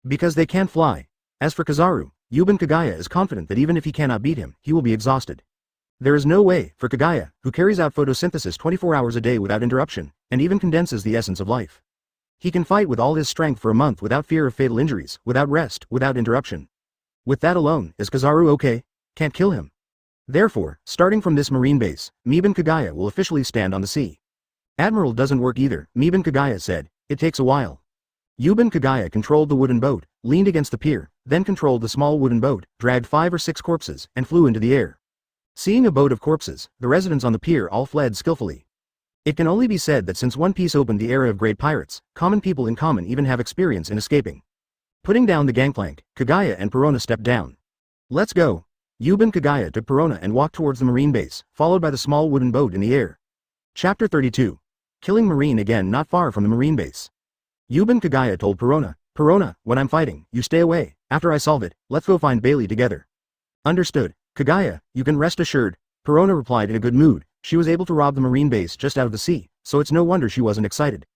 Because they can't fly. As for Kizaru, Yuban Kagaya is confident that even if he cannot beat him, he will be exhausted. There is no way, for Kagaya, who carries out photosynthesis 24 hours a day without interruption, and even condenses the essence of life. He can fight with all his strength for a month without fear of fatal injuries, without rest, without interruption. With that alone, is Kizaru okay? Can't kill him. Therefore, starting from this marine base, Miban Kagaya will officially stand on the sea. Admiral doesn't work either, Miban Kagaya said, it takes a while. Yuban Kagaya controlled the wooden boat, leaned against the pier, then controlled the small wooden boat, dragged 5 or 6 corpses, and flew into the air. Seeing a boat of corpses, the residents on the pier all fled skillfully. It can only be said that since One Piece opened the era of great pirates, common people in common even have experience in escaping. Putting down the gangplank, Kagaya and Perona stepped down. Let's go. Yuban Kagaya took Perona and walked towards the marine base, followed by the small wooden boat in the air. Chapter 32. Killing Marine again not far from the marine base. Yuban Kagaya told Perona, Perona, when I'm fighting, you stay away. After I solve it, let's go find Bailey together. Understood. Kagaya, you can rest assured. Perona replied in a good mood. She was able to rob the marine base just out of the sea, so it's no wonder she wasn't excited.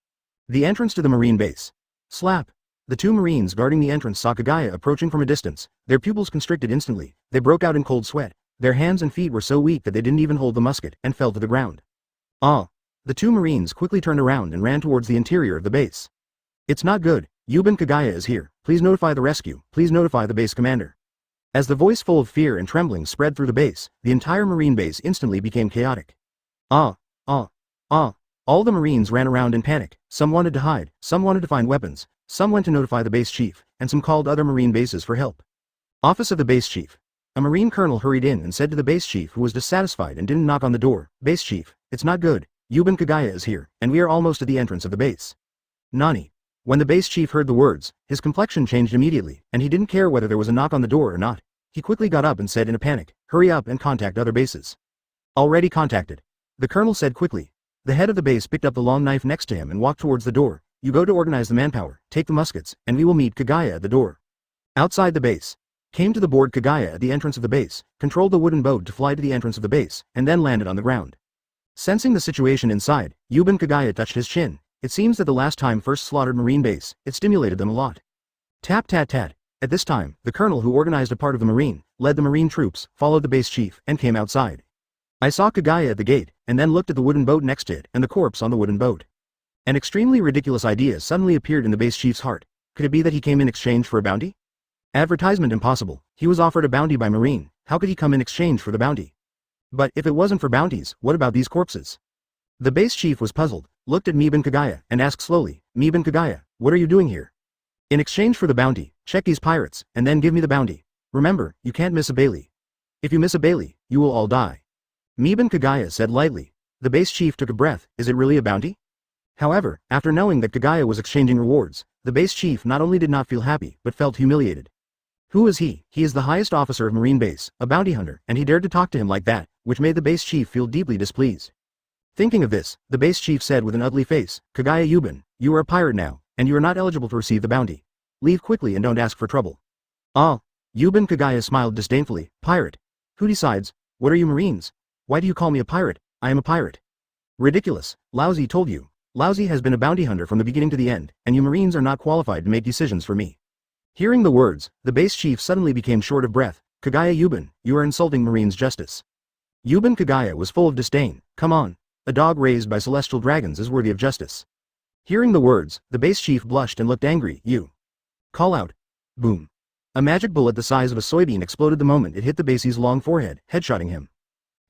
The entrance to the marine base. Slap. The 2 marines guarding the entrance saw Kagaya approaching from a distance. Their pupils constricted instantly. They broke out in cold sweat. Their hands and feet were so weak that they didn't even hold the musket, and fell to the ground. Ah. The 2 marines quickly turned around and ran towards the interior of the base. It's not good. Yuban Kagaya is here. Please notify the rescue. Please notify the base commander. As the voice full of fear and trembling spread through the base, the entire marine base instantly became chaotic. Ah. All the marines ran around in panic. Some wanted to hide, some wanted to find weapons, some went to notify the base chief, and some called other marine bases for help. Office of the base chief. A marine colonel hurried in and said to the base chief, who was dissatisfied and didn't knock on the door, Base chief, it's not good. Yuban Kagaya is here, and we are almost at the entrance of the base. Nani. When the base chief heard the words, his complexion changed immediately, and he didn't care whether there was a knock on the door or not. He quickly got up and said in a panic, hurry up and contact other bases. Already contacted. The colonel said quickly. The head of the base picked up the long knife next to him and walked towards the door. You go to organize the manpower, take the muskets, and we will meet Kagaya at the door. Outside the base. Came to the board Kagaya at the entrance of the base, controlled the wooden boat to fly to the entrance of the base, and then landed on the ground. Sensing the situation inside, Yuban Kagaya touched his chin. It seems that the last time first slaughtered marine base, it stimulated them a lot. Tap tat tat. At this time, the colonel who organized a part of the marine, led the marine troops, followed the base chief, and came outside. I saw Kagaya at the gate, and then looked at the wooden boat next to it, and the corpse on the wooden boat. An extremely ridiculous idea suddenly appeared in the base chief's heart. Could it be that he came in exchange for a bounty? Advertisement impossible. He was offered a bounty by marine. How could he come in exchange for the bounty? But if it wasn't for bounties, what about these corpses? The base chief was puzzled, looked at Yuban Kagaya, and asked slowly, Yuban Kagaya, what are you doing here? In exchange for the bounty, check these pirates, and then give me the bounty. Remember, you can't miss a Bailey. If you miss a Bailey, you will all die. Yuban Kagaya said lightly. The base chief took a breath. Is it really a bounty? However, after knowing that Kagaya was exchanging rewards, the base chief not only did not feel happy, but felt humiliated. Who is he? He is the highest officer of Marine Base, a bounty hunter, and he dared to talk to him like that, which made the base chief feel deeply displeased. Thinking of this, the base chief said with an ugly face, Kagaya Yuban, you are a pirate now, and you are not eligible to receive the bounty. Leave quickly and don't ask for trouble. Ah. Yuban Kagaya smiled disdainfully. Pirate. Who decides? What are you Marines? Why do you call me a pirate? I am a pirate. Ridiculous. Lousy told you. Lousy has been a bounty hunter from the beginning to the end, and you Marines are not qualified to make decisions for me. Hearing the words, the base chief suddenly became short of breath. Kagaya Yuban, you are insulting Marines' justice. Yuban Kagaya was full of disdain. Come on. A dog raised by celestial dragons is worthy of justice. Hearing the words, the base chief blushed and looked angry. You. Call out. Boom. A magic bullet the size of a soybean exploded the moment it hit the basie's long forehead, headshotting him.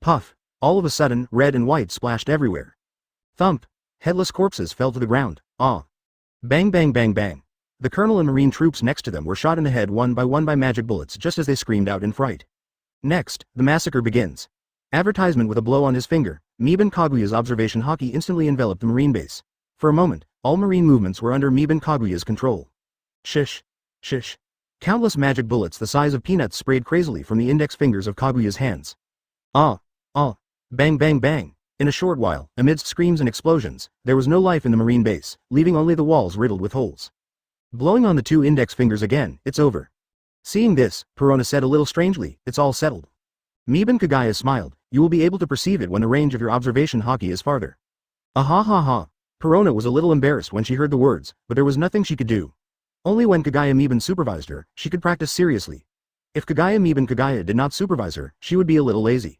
Puff. All of a sudden, red and white splashed everywhere. Thump. Headless corpses fell to the ground. Ah. Bang bang bang bang. The colonel and marine troops next to them were shot in the head one by magic bullets just as they screamed out in fright. Next, the massacre begins. Advertisement with a blow on his finger, Yuban Kaguya's observation Haki instantly enveloped the marine base. For a moment, all marine movements were under Yuban Kaguya's control. Shish. Shish. Countless magic bullets the size of peanuts sprayed crazily from the index fingers of Kaguya's hands. Ah. Ah. Bang bang bang. In a short while, amidst screams and explosions, there was no life in the marine base, leaving only the walls riddled with holes. Blowing on the 2 index fingers again, it's over. Seeing this, Perona said a little strangely, it's all settled. Yuban Kagaya smiled, you will be able to perceive it when the range of your observation Haki is farther. Ah ha ha ha. Perona was a little embarrassed when she heard the words, but there was nothing she could do. Only when Kagaya Yuban supervised her, she could practice seriously. If Kagaya Yuban Kagaya did not supervise her, she would be a little lazy.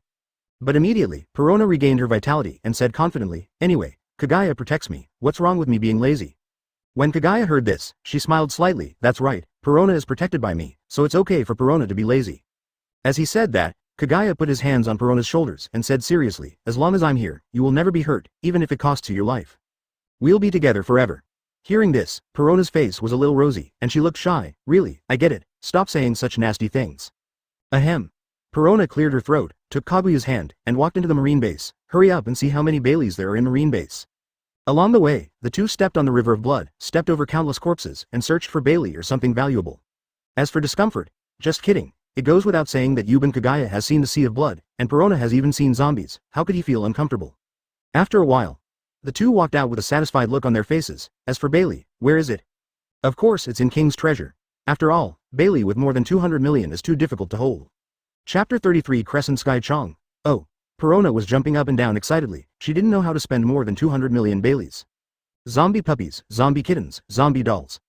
But immediately, Perona regained her vitality and said confidently, anyway, Kagaya protects me, what's wrong with me being lazy? When Kagaya heard this, she smiled slightly, that's right, Perona is protected by me, so it's okay for Perona to be lazy. As he said that, Kagaya put his hands on Perona's shoulders and said seriously, as long as I'm here, you will never be hurt, even if it costs you your life. We'll be together forever. Hearing this, Perona's face was a little rosy, and she looked shy. Really, I get it, stop saying such nasty things. Ahem. Perona cleared her throat, took Kaguya's hand, and walked into the marine base. Hurry up and see how many Baileys there are in marine base. Along the way, the two stepped on the river of blood, stepped over countless corpses, and searched for Bailey or something valuable. As for discomfort, just kidding. It goes without saying that Yuban Kagaya has seen the sea of blood, and Perona has even seen zombies. How could he feel uncomfortable? After a while, the two walked out with a satisfied look on their faces. As for Bailey, where is it? Of course it's in King's Treasure. After all, Bailey with more than 200 million is too difficult to hold. Chapter 33 Crescent Sky Chong. Oh. Perona was jumping up and down excitedly. She didn't know how to spend more than 200 million Baileys. Zombie puppies, zombie kittens, zombie dolls.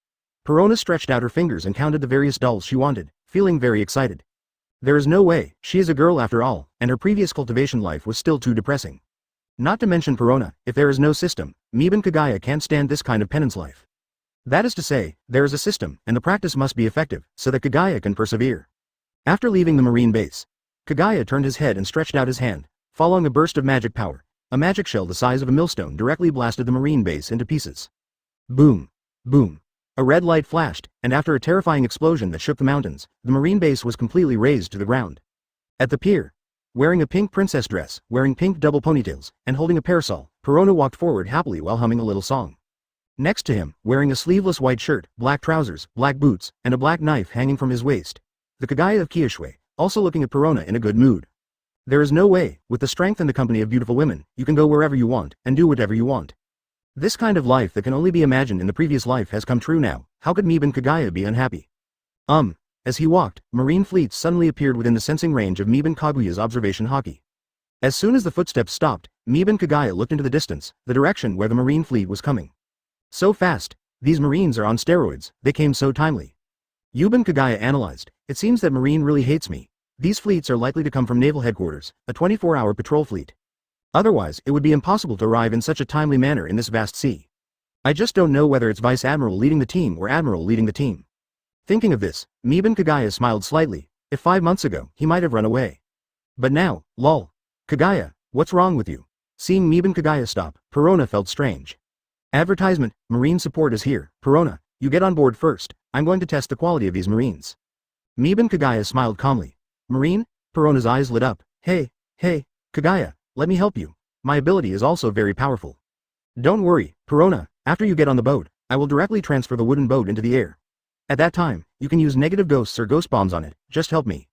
Perona stretched out her fingers and counted the various dolls she wanted, feeling very excited. There is no way, she is a girl after all, and her previous cultivation life was still too depressing. Not to mention Perona, if there is no system, Yuban Kagaya can't stand this kind of penance life. That is to say, there is a system, and the practice must be effective, so that Kagaya can persevere. After leaving the marine base, Kagaya turned his head and stretched out his hand. Following a burst of magic power, a magic shell the size of a millstone directly blasted the marine base into pieces. Boom. Boom. A red light flashed, and after a terrifying explosion that shook the mountains, the marine base was completely razed to the ground. At the pier, wearing a pink princess dress, wearing pink double ponytails, and holding a parasol, Perona walked forward happily while humming a little song. Next to him, wearing a sleeveless white shirt, black trousers, black boots, and a black knife hanging from his waist, the Kagaya of Kiyoshui, also looking at Perona in a good mood. There is no way, with the strength and the company of beautiful women, you can go wherever you want, and do whatever you want. This kind of life that can only be imagined in the previous life has come true now. How could Yuban Kagaya be unhappy? As he walked, marine fleets suddenly appeared within the sensing range of Yuban Kaguya's observation Haki. As soon as the footsteps stopped, Yuban Kagaya looked into the distance, the direction where the marine fleet was coming. So fast, these marines are on steroids, they came so timely. Yuban Kagaya analyzed, it seems that marine really hates me. These fleets are likely to come from naval headquarters, a 24-hour patrol fleet. Otherwise, it would be impossible to arrive in such a timely manner in this vast sea. I just don't know whether it's Vice Admiral leading the team or Admiral leading the team. Thinking of this, Yuban Kagaya smiled slightly. If 5 months ago, he might have run away. But now, lol. Kagaya, what's wrong with you? Seeing Yuban Kagaya stop, Perona felt strange. Advertisement, marine support is here. Perona, you get on board first. I'm going to test the quality of these marines. Yuban Kagaya smiled calmly. Marine? Perona's eyes lit up. Hey, Kagaya, let me help you. My ability is also very powerful. Don't worry, Perona, after you get on the boat, I will directly transfer the wooden boat into the air. At that time, you can use negative ghosts or ghost bombs on it, just help me.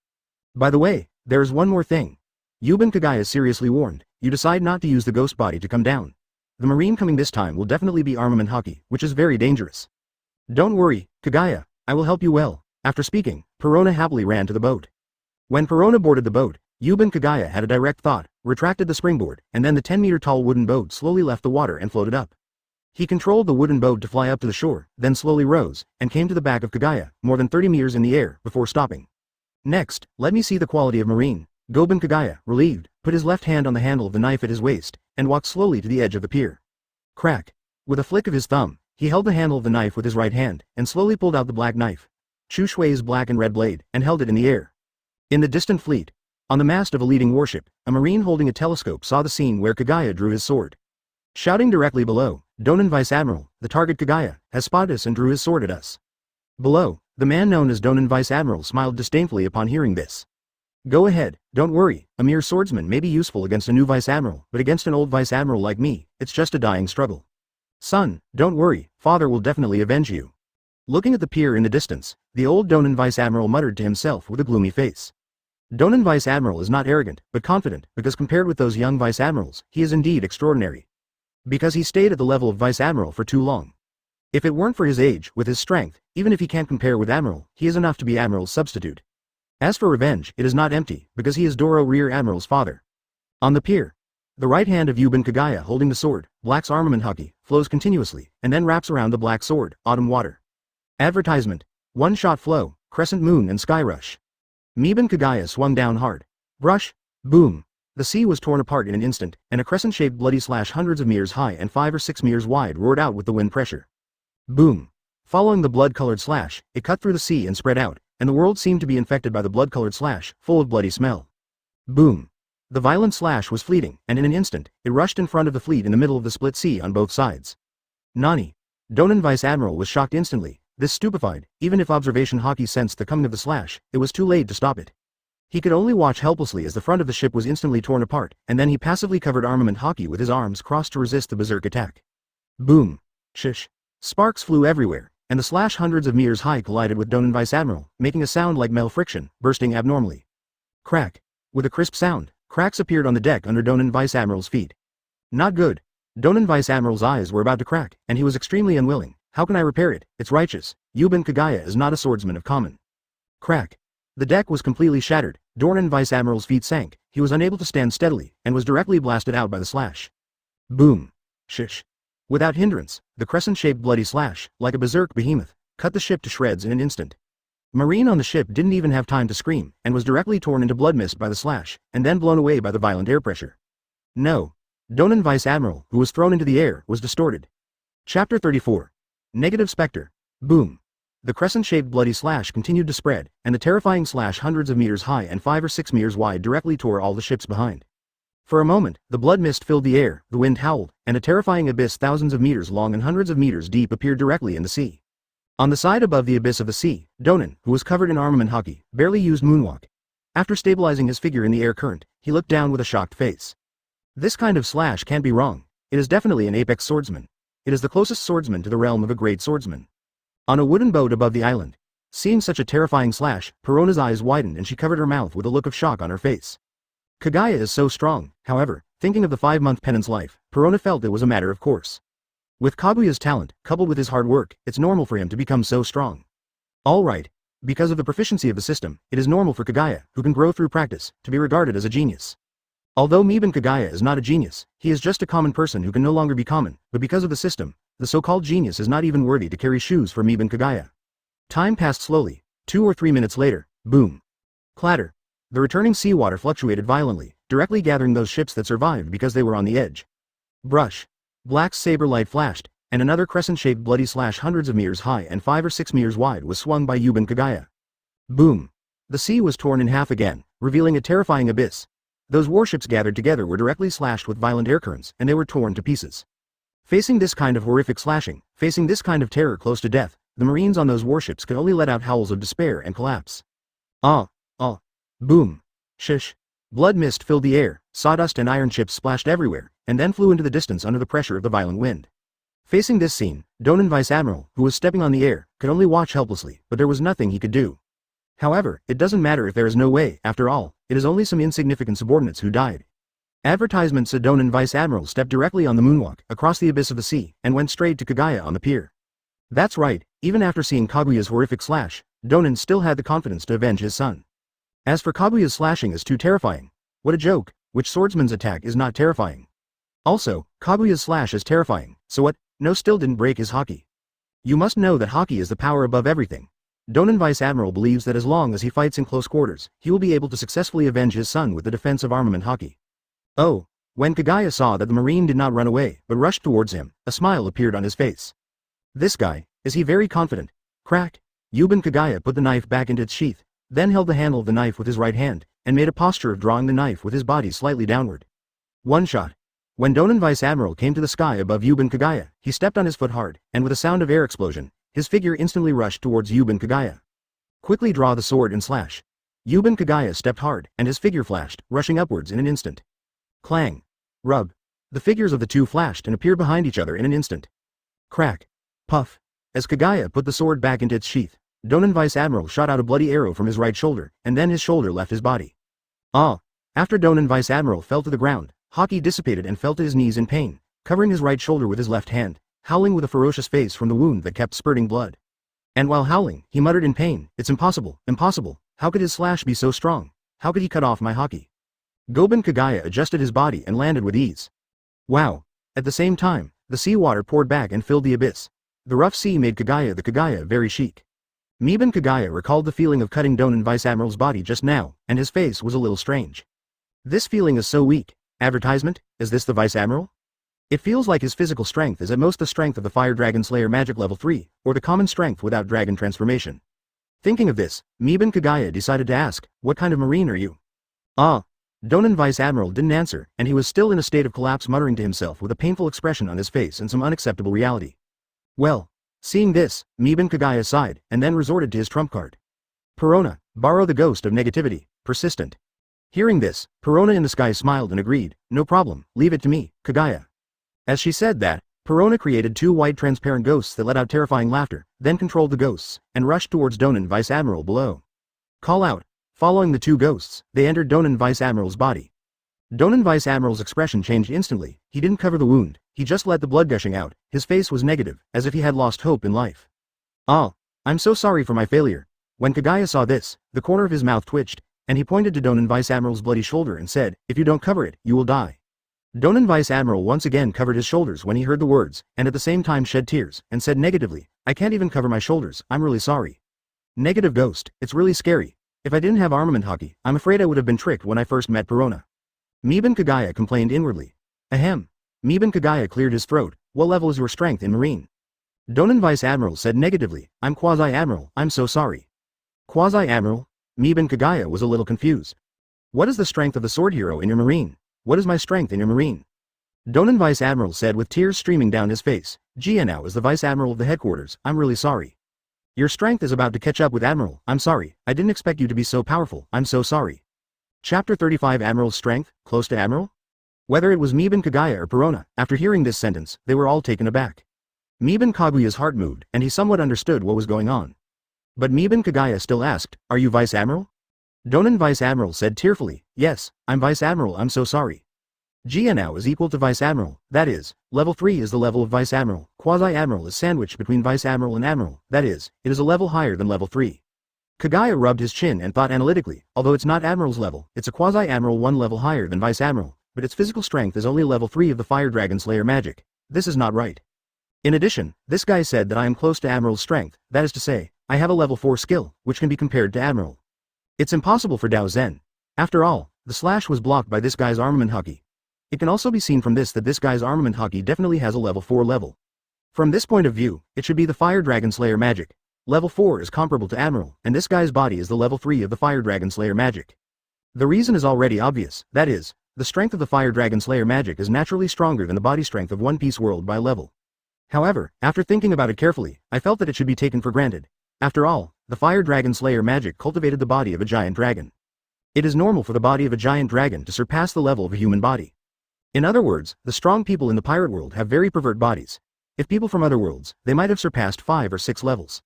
By the way, there is one more thing. Yuban Kagaya seriously warned, you decide not to use the ghost body to come down. The marine coming this time will definitely be armament Haki, which is very dangerous. Don't worry, Kagaya, I will help you well. After speaking, Perona happily ran to the boat. When Perona boarded the boat, Yuban Kagaya had a direct thought, retracted the springboard, and then the 10-meter-tall wooden boat slowly left the water and floated up. He controlled the wooden boat to fly up to the shore, then slowly rose, and came to the back of Kagaya, more than 30 meters in the air, before stopping. Next, let me see the quality of marine. Yuban Kagaya, relieved, put his left hand on the handle of the knife at his waist, and walked slowly to the edge of the pier. Crack. With a flick of his thumb, he held the handle of the knife with his right hand, and slowly pulled out the black knife. Shushui's black and red blade, and held it in the air. In the distant fleet, on the mast of a leading warship, a marine holding a telescope saw the scene where Kagaya drew his sword. Shouting directly below, Donin Vice Admiral, the target Kagaya, has spotted us and drew his sword at us. Below, the man known as Donin Vice Admiral smiled disdainfully upon hearing this. Go ahead, don't worry, a mere swordsman may be useful against a new Vice Admiral, but against an old Vice Admiral like me, it's just a dying struggle. Son, don't worry, father will definitely avenge you. Looking at the pier in the distance, the old Donin Vice Admiral muttered to himself with a gloomy face. Donin Vice Admiral is not arrogant, but confident, because compared with those young Vice Admirals, he is indeed extraordinary. Because he stayed at the level of Vice Admiral for too long. If it weren't for his age, with his strength, even if he can't compare with Admiral, he is enough to be Admiral's substitute. As for revenge, it is not empty, because he is Doro Rear Admiral's father. On the pier, the right hand of Yuban Kagaya holding the sword, Black's armament Haki, flows continuously, and then wraps around the black sword, Autumn Water. Advertisement. One-shot flow, Crescent Moon and Sky Rush. Yuban Kagaya swung down hard. Brush. Boom. The sea was torn apart in an instant, and a crescent-shaped bloody slash hundreds of meters high and 5 or 6 meters wide roared out with the wind pressure. Boom. Following the blood-colored slash, it cut through the sea and spread out, and the world seemed to be infected by the blood-colored slash, full of bloody smell. Boom. The violent slash was fleeting, and in an instant, it rushed in front of the fleet in the middle of the split sea on both sides. Nani. Donan Vice Admiral was shocked instantly, this stupefied, even if observation Haki sensed the coming of the slash, it was too late to stop it. He could only watch helplessly as the front of the ship was instantly torn apart, and then he passively covered armament Haki with his arms crossed to resist the berserk attack. Boom. Shish. Sparks flew everywhere, and the slash hundreds of meters high collided with Donan Vice Admiral, making a sound like metal friction, bursting abnormally. Crack. With a crisp sound, cracks appeared on the deck under Donan Vice Admiral's feet. Not good. Donan Vice Admiral's eyes were about to crack, and he was extremely unwilling. How can I repair it? It's righteous. Yuban Kagaya is not a swordsman of common. Crack. The deck was completely shattered, Donan Vice Admiral's feet sank, he was unable to stand steadily, and was directly blasted out by the slash. Boom. Shish. Without hindrance, the crescent-shaped bloody slash, like a berserk behemoth, cut the ship to shreds in an instant. Marine on the ship didn't even have time to scream, and was directly torn into blood mist by the slash, and then blown away by the violent air pressure. No. Donan Vice Admiral, who was thrown into the air, was distorted. Chapter 34. Negative Spectre. Boom. The crescent-shaped bloody slash continued to spread, and the terrifying slash hundreds of meters high and 5 or 6 meters wide directly tore all the ships behind. For a moment, the blood mist filled the air, the wind howled, and a terrifying abyss thousands of meters long and hundreds of meters deep appeared directly in the sea. On the side above the abyss of the sea, Donan, who was covered in armament Haki, barely used moonwalk. After stabilizing his figure in the air current, he looked down with a shocked face. This kind of slash can't be wrong. It is definitely an apex swordsman. It is the closest swordsman to the realm of a great swordsman. On a wooden boat above the island, seeing such a terrifying slash, Perona's eyes widened and she covered her mouth with a look of shock on her face. Kagaya is so strong, however, thinking of the 5-month penance life, Perona felt it was a matter of course. With Kaguya's talent, coupled with his hard work, it's normal for him to become so strong. Alright. Because of the proficiency of the system, it is normal for Kagaya, who can grow through practice, to be regarded as a genius. Although Miban Kagaya is not a genius, he is just a common person who can no longer be common, but because of the system, the so-called genius is not even worthy to carry shoes for Miban Kagaya. Time passed slowly. 2 or 3 minutes later, boom. Clatter. The returning seawater fluctuated violently, directly gathering those ships that survived because they were on the edge. Brush. Black's saber light flashed, and another crescent-shaped bloody slash hundreds of meters high and 5 or 6 meters wide was swung by Yuban Kagaya. Boom. The sea was torn in half again, revealing a terrifying abyss. Those warships gathered together were directly slashed with violent air currents, and they were torn to pieces. Facing this kind of horrific slashing, facing this kind of terror close to death, the Marines on those warships could only let out howls of despair and collapse. Boom. Shish. Blood mist filled the air, sawdust and iron chips splashed everywhere, and then flew into the distance under the pressure of the violent wind. Facing this scene, Donan Vice Admiral, who was stepping on the air, could only watch helplessly, but there was nothing he could do. However, it doesn't matter if there is no way, after all, it is only some insignificant subordinates who died. Advertisement said Donan Vice Admiral stepped directly on the moonwalk, across the abyss of the sea, and went straight to Kagaya on the pier. That's right, even after seeing Kaguya's horrific slash, Donan still had the confidence to avenge his son. As for Kaguya's slashing is too terrifying. What a joke, which swordsman's attack is not terrifying? Also, Kaguya's slash is terrifying, so what? No, still didn't break his Haki. You must know that Haki is the power above everything. Donan Vice Admiral believes that as long as he fights in close quarters, he will be able to successfully avenge his son with the defense of armament Haki. Oh. When Kagaya saw that the Marine did not run away, but rushed towards him, a smile appeared on his face. This guy, is he very confident? Crack. Yuban Kagaya put the knife back into its sheath, then held the handle of the knife with his right hand, and made a posture of drawing the knife with his body slightly downward. One shot. When Donan Vice Admiral came to the sky above Yuban Kagaya, he stepped on his foot hard, and with a sound of air explosion, his figure instantly rushed towards Yuban Kagaya. Quickly draw the sword and slash. Yuban Kagaya stepped hard, and his figure flashed, rushing upwards in an instant. Clang. Rub. The figures of the two flashed and appeared behind each other in an instant. Crack. Puff. As Kagaya put the sword back into its sheath, Donan Vice Admiral shot out a bloody arrow from his right shoulder, and then his shoulder left his body. After Donan Vice Admiral fell to the ground, Haki dissipated and fell to his knees in pain, covering his right shoulder with his left hand, howling with a ferocious face from the wound that kept spurting blood. And while howling, he muttered in pain, "It's impossible, impossible, how could his slash be so strong? How could he cut off my Haki?" Goban Kagaya adjusted his body and landed with ease. Wow. At the same time, the seawater poured back and filled the abyss. The rough sea made Kagaya the Kagaya very chic. Miban Kagaya recalled the feeling of cutting Donan Vice Admiral's body just now, and his face was a little strange. This feeling is so weak. Advertisement, is this the Vice Admiral? It feels like his physical strength is at most the strength of the Fire Dragon Slayer Magic Level 3, or the common strength without dragon transformation. Thinking of this, Miban Kagaya decided to ask, "What kind of marine are you?" Donan Vice Admiral didn't answer, and he was still in a state of collapse, muttering to himself with a painful expression on his face and some unacceptable reality. Well, seeing this, Miban Kagaya sighed, and then resorted to his trump card. Perona, borrow the ghost of negativity, persistent. Hearing this, Perona in the sky smiled and agreed, no problem, leave it to me, Kagaya. As she said that, Perona created 2 white transparent ghosts that let out terrifying laughter, then controlled the ghosts, and rushed towards Donan Vice Admiral below. Call out. Following the 2 ghosts, they entered Donan Vice Admiral's body. Donan Vice Admiral's expression changed instantly. He didn't cover the wound, he just let the blood gushing out. His face was negative, as if he had lost hope in life. Ah, I'm so sorry for my failure. When Kagaya saw this, the corner of his mouth twitched, and he pointed to Donan Vice Admiral's bloody shoulder and said, if you don't cover it, you will die. Donan Vice Admiral once again covered his shoulders when he heard the words, and at the same time shed tears, and said negatively, I can't even cover my shoulders, I'm really sorry. Negative ghost, it's really scary. If I didn't have armament Haki, I'm afraid I would have been tricked when I first met Perona. Miban Kagaya complained inwardly. Ahem. Miban Kagaya cleared his throat, what level is your strength in Marine? Donan Vice Admiral said negatively, I'm Quasi-Admiral, I'm so sorry. Quasi-Admiral? Miban Kagaya was a little confused. What is the strength of the sword hero in your Marine? What is my strength in your Marine? Donan Vice Admiral said with tears streaming down his face, Enel is the Vice Admiral of the headquarters, I'm really sorry. Your strength is about to catch up with Admiral, I'm sorry, I didn't expect you to be so powerful, I'm so sorry. Chapter 35 Admiral's Strength, close to Admiral? Whether it was Miban Kagaya or Perona, after hearing this sentence, they were all taken aback. Miban Kaguya's heart moved, and he somewhat understood what was going on. But Miban Kagaya still asked, are you Vice Admiral? Donan Vice Admiral said tearfully, yes, I'm Vice Admiral, I'm so sorry. Enel is equal to Vice Admiral, that is, level 3 is the level of Vice Admiral, Quasi-Admiral is sandwiched between Vice Admiral and Admiral, that is, it is a level higher than level 3. Kagaya rubbed his chin and thought analytically, although it's not Admiral's level, it's a Quasi-Admiral 1 level higher than Vice Admiral, but its physical strength is only level 3 of the Fire Dragon Slayer magic. This is not right. In addition, this guy said that I am close to Admiral's strength, that is to say, I have a level 4 skill, which can be compared to Admiral. It's impossible for Dao Zen. After all, the slash was blocked by this guy's armament Haki. It can also be seen from this that this guy's armament Haki definitely has a level 4 level. From this point of view, it should be the Fire Dragon Slayer magic. Level 4 is comparable to Admiral, and this guy's body is the level 3 of the Fire Dragon Slayer magic. The reason is already obvious, that is, the strength of the Fire Dragon Slayer magic is naturally stronger than the body strength of One Piece World by level. However, after thinking about it carefully, I felt that it should be taken for granted. After all, the Fire Dragon Slayer magic cultivated the body of a giant dragon. It is normal for the body of a giant dragon to surpass the level of a human body. In other words, the strong people in the pirate world have very pervert bodies. If people from other worlds, they might have surpassed 5 or 6 levels.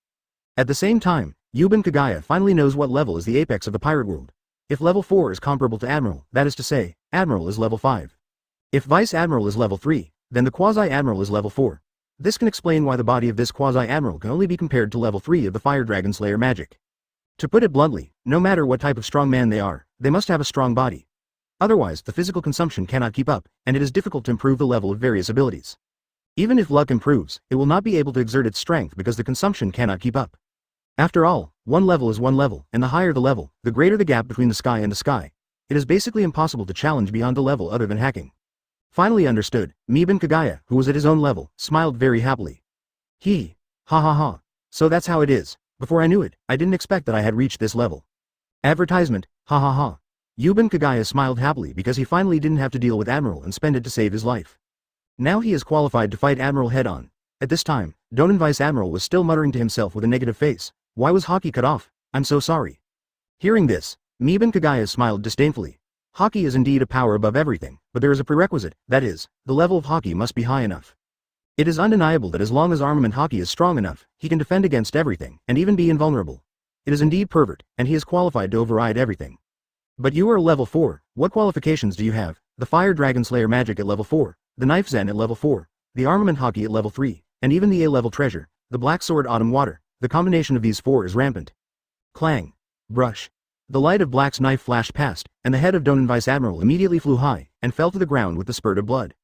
At the same time, Miban Kagaya finally knows what level is the apex of the pirate world. If level 4 is comparable to Admiral, that is to say, Admiral is level 5. If Vice Admiral is level 3, then the Quasi-Admiral is level 4. This can explain why the body of this Quasi-Admiral can only be compared to level 3 of the Fire Dragon Slayer magic. To put it bluntly, no matter what type of strong man they are, they must have a strong body. Otherwise, the physical consumption cannot keep up, and it is difficult to improve the level of various abilities. Even if luck improves, it will not be able to exert its strength because the consumption cannot keep up. After all, one level is one level, and the higher the level, the greater the gap between the sky and the sky. It is basically impossible to challenge beyond a level other than hacking. Finally understood, Miban Kagaya, who was at his own level, smiled very happily. Ha ha ha. So that's how it is. Before I knew it, I didn't expect that I had reached this level. Advertisement, ha ha ha. Miban Kagaya smiled happily because he finally didn't have to deal with Admiral and spend it to save his life. Now he is qualified to fight Admiral head-on. At this time, Donan Vice Admiral was still muttering to himself with a negative face. Why was Haki cut off? I'm so sorry. Hearing this, Miban Kagaya smiled disdainfully. Haki is indeed a power above everything, but there is a prerequisite, that is, the level of Haki must be high enough. It is undeniable that as long as armament Haki is strong enough, he can defend against everything, and even be invulnerable. It is indeed pervert, and he is qualified to override everything. But you are level 4, what qualifications do you have? The Fire Dragon Slayer magic at level 4, the Knife Zen at level 4, the armament Haki at level 3, and even the A-level treasure, the Black Sword Autumn Water, the combination of these 4 is rampant. Clang. Brush. The light of Black's knife flashed past, and the head of Donan Vice Admiral immediately flew high, and fell to the ground with the spurt of blood.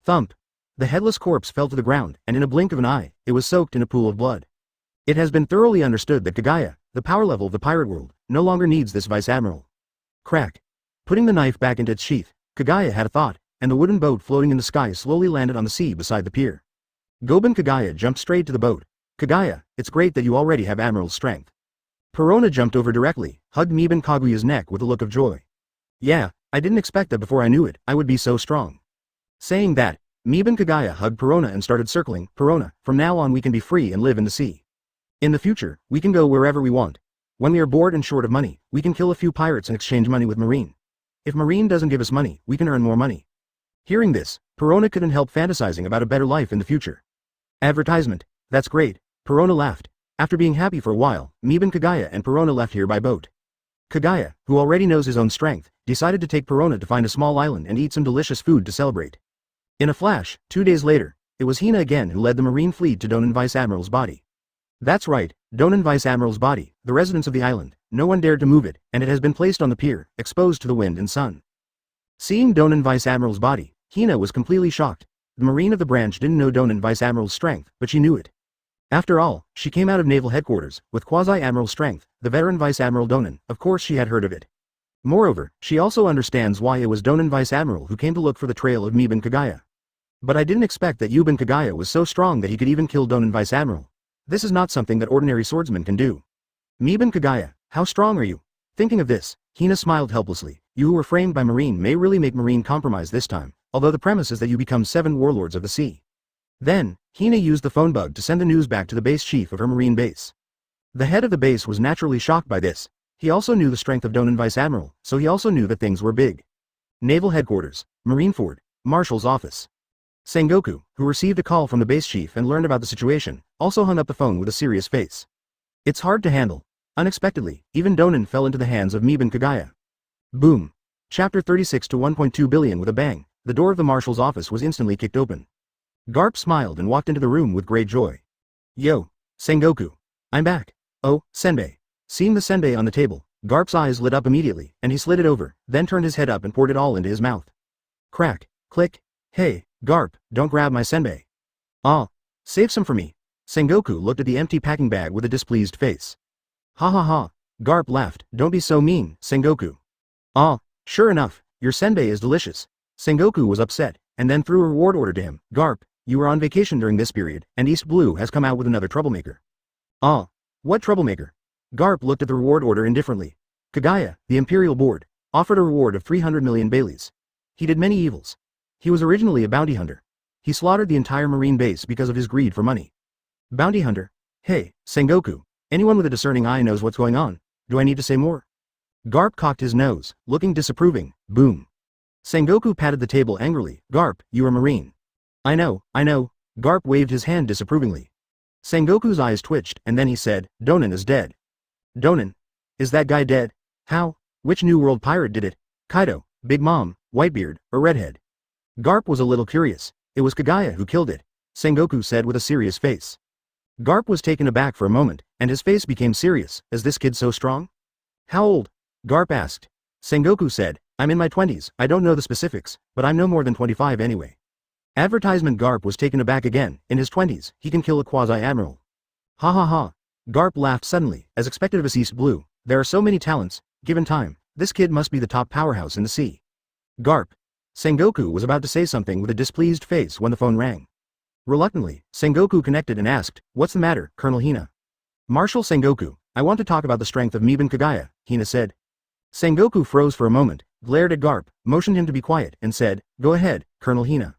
Thump. The headless corpse fell to the ground, and in a blink of an eye, it was soaked in a pool of blood. It has been thoroughly understood that Kagaya, the power level of the pirate world, no longer needs this Vice Admiral. Crack. Putting the knife back into its sheath, Kagaya had a thought, and the wooden boat floating in the sky slowly landed on the sea beside the pier. Goban Kagaya jumped straight to the boat. Kagaya, it's great that you already have Admiral's strength. Perona jumped over directly, hugged Miban Kaguya's neck with a look of joy. Yeah, I didn't expect that before I knew it, I would be so strong. Saying that, Mebe and Kagaya hugged Perona and started circling. Perona, from now on we can be free and live in the sea. In the future, we can go wherever we want. When we are bored and short of money, we can kill a few pirates and exchange money with Marine. If Marine doesn't give us money, we can earn more money. Hearing this, Perona couldn't help fantasizing about a better life in the future. Advertisement. That's great. Perona laughed. After being happy for a while, Mebe and Kagaya and Perona left here by boat. Kagaya, who already knows his own strength, decided to take Perona to find a small island and eat some delicious food to celebrate. In a flash, 2 days later, it was Hina again who led the Marine fleet to Donan Vice Admiral's body. That's right, Donan Vice Admiral's body, the residence of the island. No one dared to move it, and it has been placed on the pier, exposed to the wind and sun. Seeing Donan Vice Admiral's body, Hina was completely shocked. The Marine of the branch didn't know Donan Vice Admiral's strength, but she knew it. After all, she came out of naval headquarters, with quasi-admiral strength, the veteran Vice Admiral Donan. Of course she had heard of it. Moreover, she also understands why it was Donan Vice Admiral who came to look for the trail of Mebe and Kagaya. But I didn't expect that Yuban Kagaya was so strong that he could even kill Donan Vice Admiral. This is not something that ordinary swordsmen can do. Mebe and Kagaya, how strong are you? Thinking of this, Hina smiled helplessly. You who were framed by Marine may really make Marine compromise this time, although the premise is that you become 7 warlords of the sea. Then, Hina used the phone bug to send the news back to the base chief of her Marine base. The head of the base was naturally shocked by this. He also knew the strength of Donan Vice Admiral, so he also knew that things were big. Naval Headquarters, Marineford, Marshal's office. Sengoku, who received a call from the base chief and learned about the situation, also hung up the phone with a serious face. It's hard to handle. Unexpectedly, even Donan fell into the hands of Mebe and Kagaya. Boom. Chapter 36 to 1.2 billion. With a bang, the door of the Marshal's office was instantly kicked open. Garp smiled and walked into the room with great joy. Yo, Sengoku. I'm back. Oh, senbei. Seeing the senbei on the table, Garp's eyes lit up immediately, and he slid it over, then turned his head up and poured it all into his mouth. Crack, click. Hey, Garp, don't grab my senbei. Ah, save some for me. Sengoku looked at the empty packing bag with a displeased face. Ha ha ha. Garp laughed. Don't be so mean, Sengoku. Ah, sure enough, your senbei is delicious. Sengoku was upset, and then threw a reward order to him. Garp, you were on vacation during this period, and East Blue has come out with another troublemaker. Ah, what troublemaker? Garp looked at the reward order indifferently. Kagaya, the Imperial Board, offered a reward of 300 million Baileys. He did many evils. He was originally a bounty hunter. He slaughtered the entire Marine base because of his greed for money. Bounty hunter? Hey, Sengoku, anyone with a discerning eye knows what's going on. Do I need to say more? Garp cocked his nose, looking disapproving. Boom. Sengoku patted the table angrily. Garp, you are Marine. I know. Garp waved his hand disapprovingly. Sengoku's eyes twitched, and then he said, Donan is dead. Donan? Is that guy dead? How? Which New World pirate did it? Kaido, Big Mom, Whitebeard, or Redhead? Garp was a little curious. It was Kagaya who killed it, Sengoku said with a serious face. Garp was taken aback for a moment, and his face became serious. Is this kid so strong? How old? Garp asked. Sengoku said, I'm in my 20s, I don't know the specifics, but I'm no more than 25 anyway. Advertisement. Garp was taken aback again. In his 20s, he can kill a quasi-admiral. Ha ha ha. Garp laughed suddenly, as expected of his East Blue. There are so many talents, given time, this kid must be the top powerhouse in the sea. Garp. Sengoku was about to say something with a displeased face when the phone rang. Reluctantly, Sengoku connected and asked, What's the matter, Colonel Hina? Marshal Sengoku, I want to talk about the strength of Mebe and Kagaya, Hina said. Sengoku froze for a moment, glared at Garp, motioned him to be quiet, and said, Go ahead, Colonel Hina.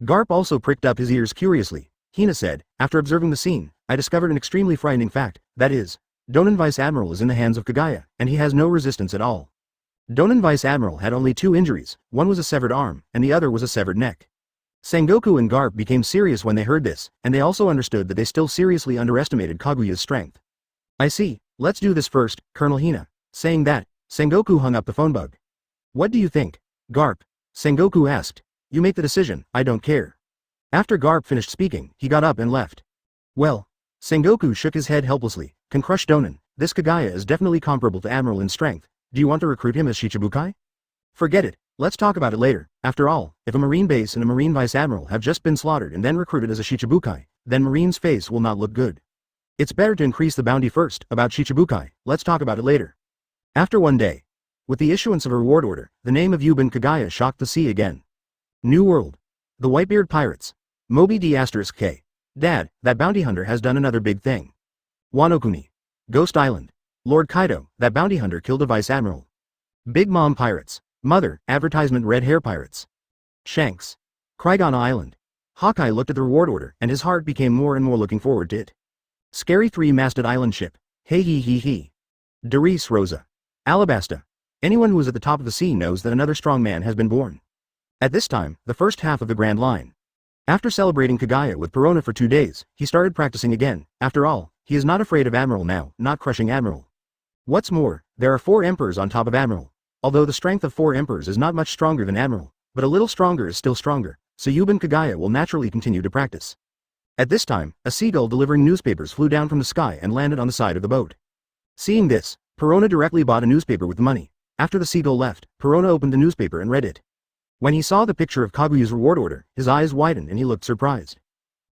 Garp also pricked up his ears curiously. Hina said, After observing the scene, I discovered an extremely frightening fact, that is, Donan Vice Admiral is in the hands of Kagaya, and he has no resistance at all. Donan Vice Admiral had only 2 injuries, one was a severed arm, and the other was a severed neck. Sengoku and Garp became serious when they heard this, and they also understood that they still seriously underestimated Kaguya's strength. I see, let's do this first, Colonel Hina. Saying that, Sengoku hung up the phone bug. What do you think, Garp? Sengoku asked. You make the decision, I don't care. After Garp finished speaking, he got up and left. Well, Sengoku shook his head helplessly, can crush Donan, this Kagaya is definitely comparable to Admiral in strength. Do you want to recruit him as Shichibukai? Forget it, let's talk about it later. After all, if a Marine base and a Marine Vice Admiral have just been slaughtered and then recruited as a Shichibukai, then Marine's face will not look good. It's better to increase the bounty first. About Shichibukai, let's talk about it later. After one day, with the issuance of a reward order, the name of Yuban Kagaya shocked the sea again. New World. The Whitebeard Pirates. Moby D*K. Dad, that bounty hunter has done another big thing. Wanokuni. Ghost Island. Lord Kaido, that bounty hunter killed a Vice Admiral. Big Mom Pirates. Mother, advertisement. Red Hair Pirates. Shanks. Krygana Island. Hawkeye looked at the reward order and his heart became more and more looking forward to it. Scary three-masted island ship. Hey hee hee hee. Darius Rosa. Alabasta. Anyone who is at the top of the sea knows that another strong man has been born. At this time, the first half of the Grand Line. After celebrating Kagaya with Perona for 2 days, he started practicing again. After all, he is not afraid of Admiral now, not crushing Admiral. What's more, there are 4 emperors on top of Admiral. Although the strength of 4 emperors is not much stronger than Admiral, but a little stronger is still stronger, so Yuban Kagaya will naturally continue to practice. At this time, a seagull delivering newspapers flew down from the sky and landed on the side of the boat. Seeing this, Perona directly bought a newspaper with the money. After the seagull left, Perona opened the newspaper and read it. When he saw the picture of Kaguya's reward order, his eyes widened and he looked surprised.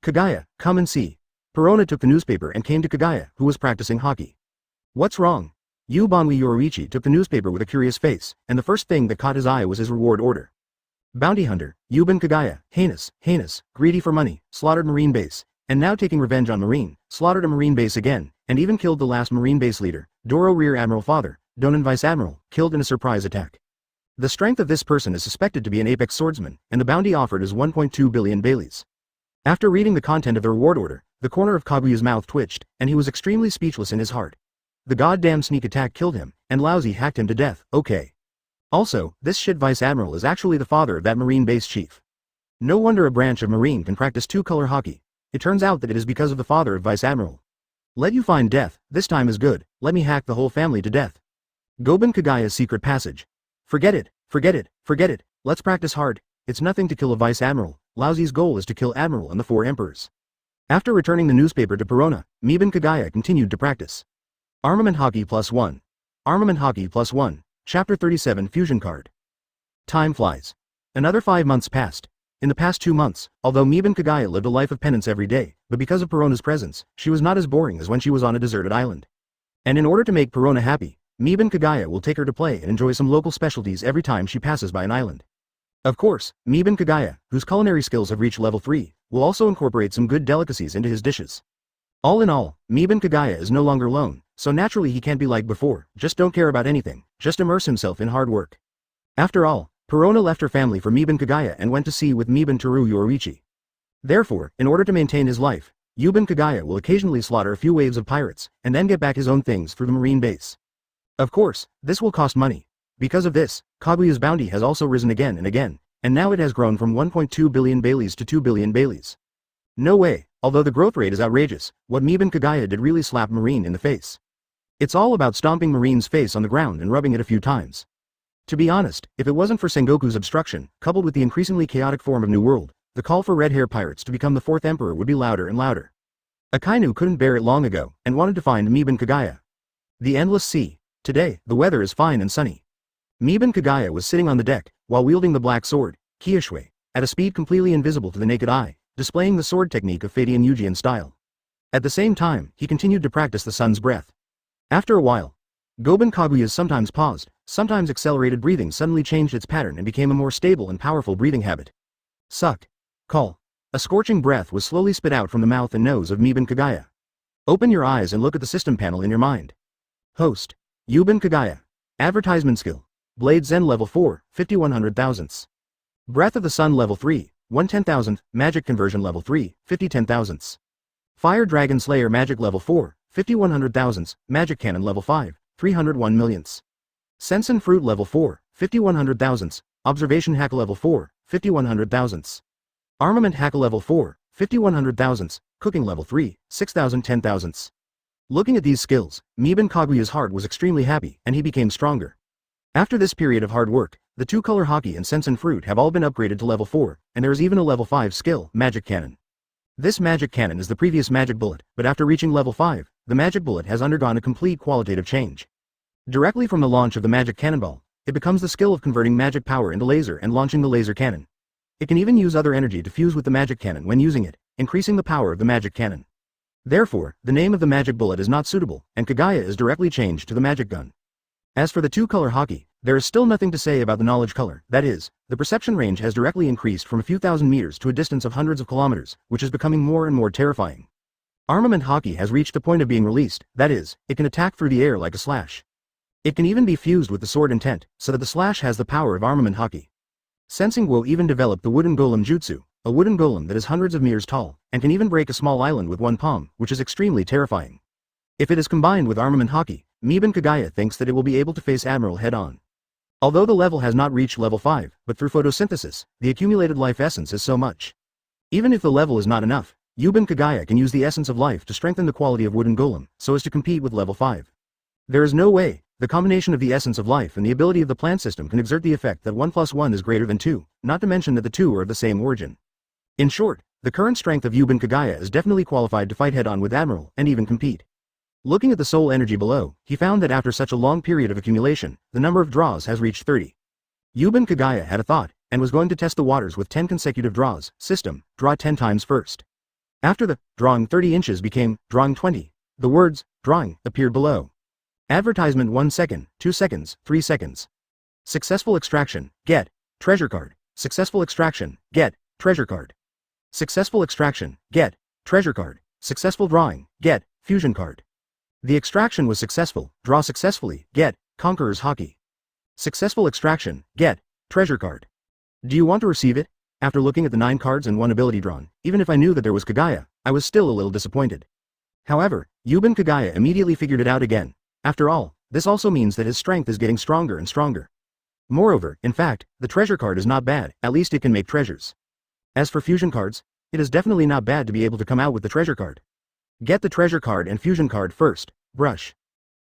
Kagaya, come and see. Perona took the newspaper and came to Kagaya, who was practicing Haki. What's wrong? Yubanwi Yoruichi took the newspaper with a curious face, and the first thing that caught his eye was his reward order. Bounty hunter, Yuban Kagaya, heinous, greedy for money, slaughtered Marine base, and now taking revenge on Marine, slaughtered a Marine base again, and even killed the last Marine base leader, Doro Rear Admiral Father, Donan Vice Admiral, killed in a surprise attack. The strength of this person is suspected to be an apex swordsman, and the bounty offered is 1.2 billion Baileys. After reading the content of the reward order, the corner of Kaguya's mouth twitched, and he was extremely speechless in his heart. The goddamn sneak attack killed him, and Lousy hacked him to death, okay. Also, this shit Vice Admiral is actually the father of that Marine base chief. No wonder a branch of Marine can practice 2-color Haki. It turns out that it is because of the father of Vice Admiral. Let you find death, this time is good, let me hack the whole family to death. Goban Kagaya's secret passage. Forget it, let's practice hard, it's nothing to kill a Vice Admiral, Lousy's goal is to kill Admiral and the 4 emperors. After returning the newspaper to Perona, Miban Kagaya continued to practice. Armament Haki +1. Armament Haki +1, Chapter 37 Fusion Card. Time flies. Another 5 months passed. In the past 2 months, although Miban Kagaya lived a life of penance every day, but because of Perona's presence, she was not as boring as when she was on a deserted island. And in order to make Perona happy, Miban Kagaya will take her to play and enjoy some local specialties every time she passes by an island. Of course, Miban Kagaya, whose culinary skills have reached level 3, will also incorporate some good delicacies into his dishes. All in all, Miban Kagaya is no longer alone, so naturally he can't be like before, just don't care about anything, just immerse himself in hard work. After all, Perona left her family for Miban Kagaya and went to sea with Miban Teru Yoruichi. Therefore, in order to maintain his life, Yuban Kagaya will occasionally slaughter a few waves of pirates, and then get back his own things through the Marine base. Of course, this will cost money. Because of this, Kaguya's bounty has also risen again, and now it has grown from 1.2 billion Baileys to 2 billion Baileys. No way, although the growth rate is outrageous, what Miban Kagaya did really slap Marine in the face. It's all about stomping Marine's face on the ground and rubbing it a few times. To be honest, if it wasn't for Sengoku's obstruction, coupled with the increasingly chaotic form of New World, the call for red hair pirates to become the 4th emperor would be louder and louder. Akainu couldn't bear it long ago, and wanted to find Miban Kagaya. The Endless Sea. Today, the weather is fine and sunny. Miban Kagaya was sitting on the deck, while wielding the black sword, Kiyoshui, at a speed completely invisible to the naked eye, displaying the sword technique of Fadian Yujian style. At the same time, he continued to practice the sun's breath. After a while, Goban Kaguya's sometimes paused, sometimes accelerated breathing suddenly changed its pattern and became a more stable and powerful breathing habit. Suck. Call. A scorching breath was slowly spit out from the mouth and nose of Miban Kagaya. Open your eyes and look at the system panel in your mind. Host. Yuban Kagaya. Advertisement skill. Blade Zen level 4, 5100 thousandths. Breath of the Sun level 3, 110,000, Magic Conversion level 3, 5010 thousandths. Fire Dragon Slayer Magic level 4, 5100 thousandths, Magic Cannon level 5, 301 millionths. Sensen Fruit level 4, 5100 thousandths, Observation Hack level 4, 5100 thousandths. Armament Hack level 4, 5100 thousandths, Cooking level 3, 6010 thousandths. Looking at these skills, Miban Kaguya's heart was extremely happy, and he became stronger. After this period of hard work, the 2-color Haki and Sensen Fruit have all been upgraded to level 4, and there is even a level 5 skill, Magic Cannon. This Magic Cannon is the previous Magic Bullet, but after reaching level 5, the Magic Bullet has undergone a complete qualitative change. Directly from the launch of the Magic Cannonball, it becomes the skill of converting magic power into laser and launching the laser cannon. It can even use other energy to fuse with the Magic Cannon when using it, increasing the power of the Magic Cannon. Therefore, the name of the Magic Bullet is not suitable, and Kagaya is directly changed to the Magic Gun. As for the 2-color Haki, there is still nothing to say about the knowledge color, that is, the perception range has directly increased from a few thousand meters to a distance of hundreds of kilometers, which is becoming more and more terrifying. Armament Haki has reached the point of being released, that is, it can attack through the air like a slash. It can even be fused with the sword intent, so that the slash has the power of Armament Haki. Sensing Wo even developed the Wooden Golem Jutsu, a wooden golem that is hundreds of meters tall, and can even break a small island with one palm, which is extremely terrifying. If it is combined with armament Haki, Miban Kagaya thinks that it will be able to face Admiral head-on. Although the level has not reached level 5, but through photosynthesis, the accumulated life essence is so much. Even if the level is not enough, Yuban Kagaya can use the essence of life to strengthen the quality of wooden golem, so as to compete with level 5. There is no way, the combination of the essence of life and the ability of the plant system can exert the effect that 1 plus 1 is greater than 2, not to mention that the two are of the same origin. In short, the current strength of Yuban Kagaya is definitely qualified to fight head-on with Admiral, and even compete. Looking at the soul energy below, he found that after such a long period of accumulation, the number of draws has reached 30. Yuban Kagaya had a thought, and was going to test the waters with 10 consecutive draws. System, draw 10 times first. After the drawing 30 inches became drawing 20, the words drawing appeared below. Advertisement 1 second, 2 seconds, 3 seconds. Successful extraction, get treasure card. Successful extraction, get treasure card. Successful extraction, get treasure card. Successful drawing, get fusion card. The extraction was successful, draw successfully, get Conqueror's Haki. Successful extraction, get treasure card. Do you want to receive it? After looking at the 9 cards and 1 ability drawn, even if I knew that there was Kagaya, I was still a little disappointed. However, Yuban Kagaya immediately figured it out again. After all, this also means that his strength is getting stronger and stronger. Moreover, in fact, the treasure card is not bad, at least it can make treasures. As for fusion cards, it is definitely not bad to be able to come out with the treasure card. Get the treasure card and fusion card first, brush.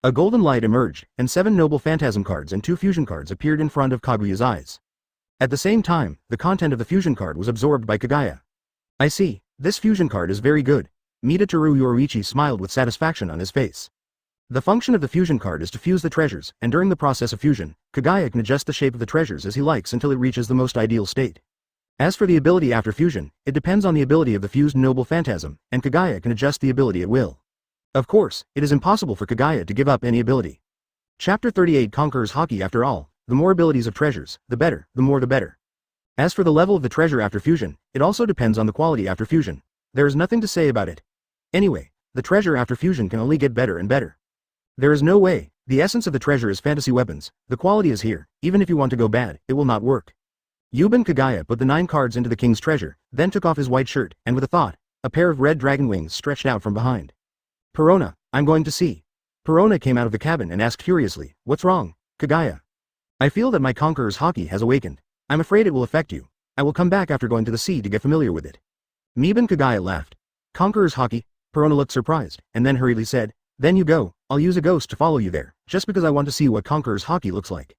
A golden light emerged, and 7 noble phantasm cards and 2 fusion cards appeared in front of Kagaya's eyes. At the same time, the content of the fusion card was absorbed by Kagaya. I see, this fusion card is very good. Midatoru Yoruichi smiled with satisfaction on his face. The function of the fusion card is to fuse the treasures, and during the process of fusion, Kagaya can adjust the shape of the treasures as he likes until it reaches the most ideal state. As for the ability after fusion, it depends on the ability of the fused noble phantasm, and Kagaya can adjust the ability at will. Of course, it is impossible for Kagaya to give up any ability. Chapter 38 Conqueror's Haki. After all, the more abilities of treasures, the better, the more the better. As for the level of the treasure after fusion, it also depends on the quality after fusion. There is nothing to say about it. Anyway, the treasure after fusion can only get better and better. There is no way, the essence of the treasure is fantasy weapons, the quality is here, even if you want to go bad, it will not work. Yuban Kagaya put the 9 cards into the king's treasure, then took off his white shirt, and with a thought, a pair of red dragon wings stretched out from behind. Perona, I'm going to see. Perona came out of the cabin and asked furiously, what's wrong, Kagaya? I feel that my Conqueror's Haki has awakened. I'm afraid it will affect you. I will come back after going to the sea to get familiar with it. Miban Kagaya laughed. Conqueror's Haki? Perona looked surprised, and then hurriedly said, then you go, I'll use a ghost to follow you there, just because I want to see what Conqueror's Haki looks like.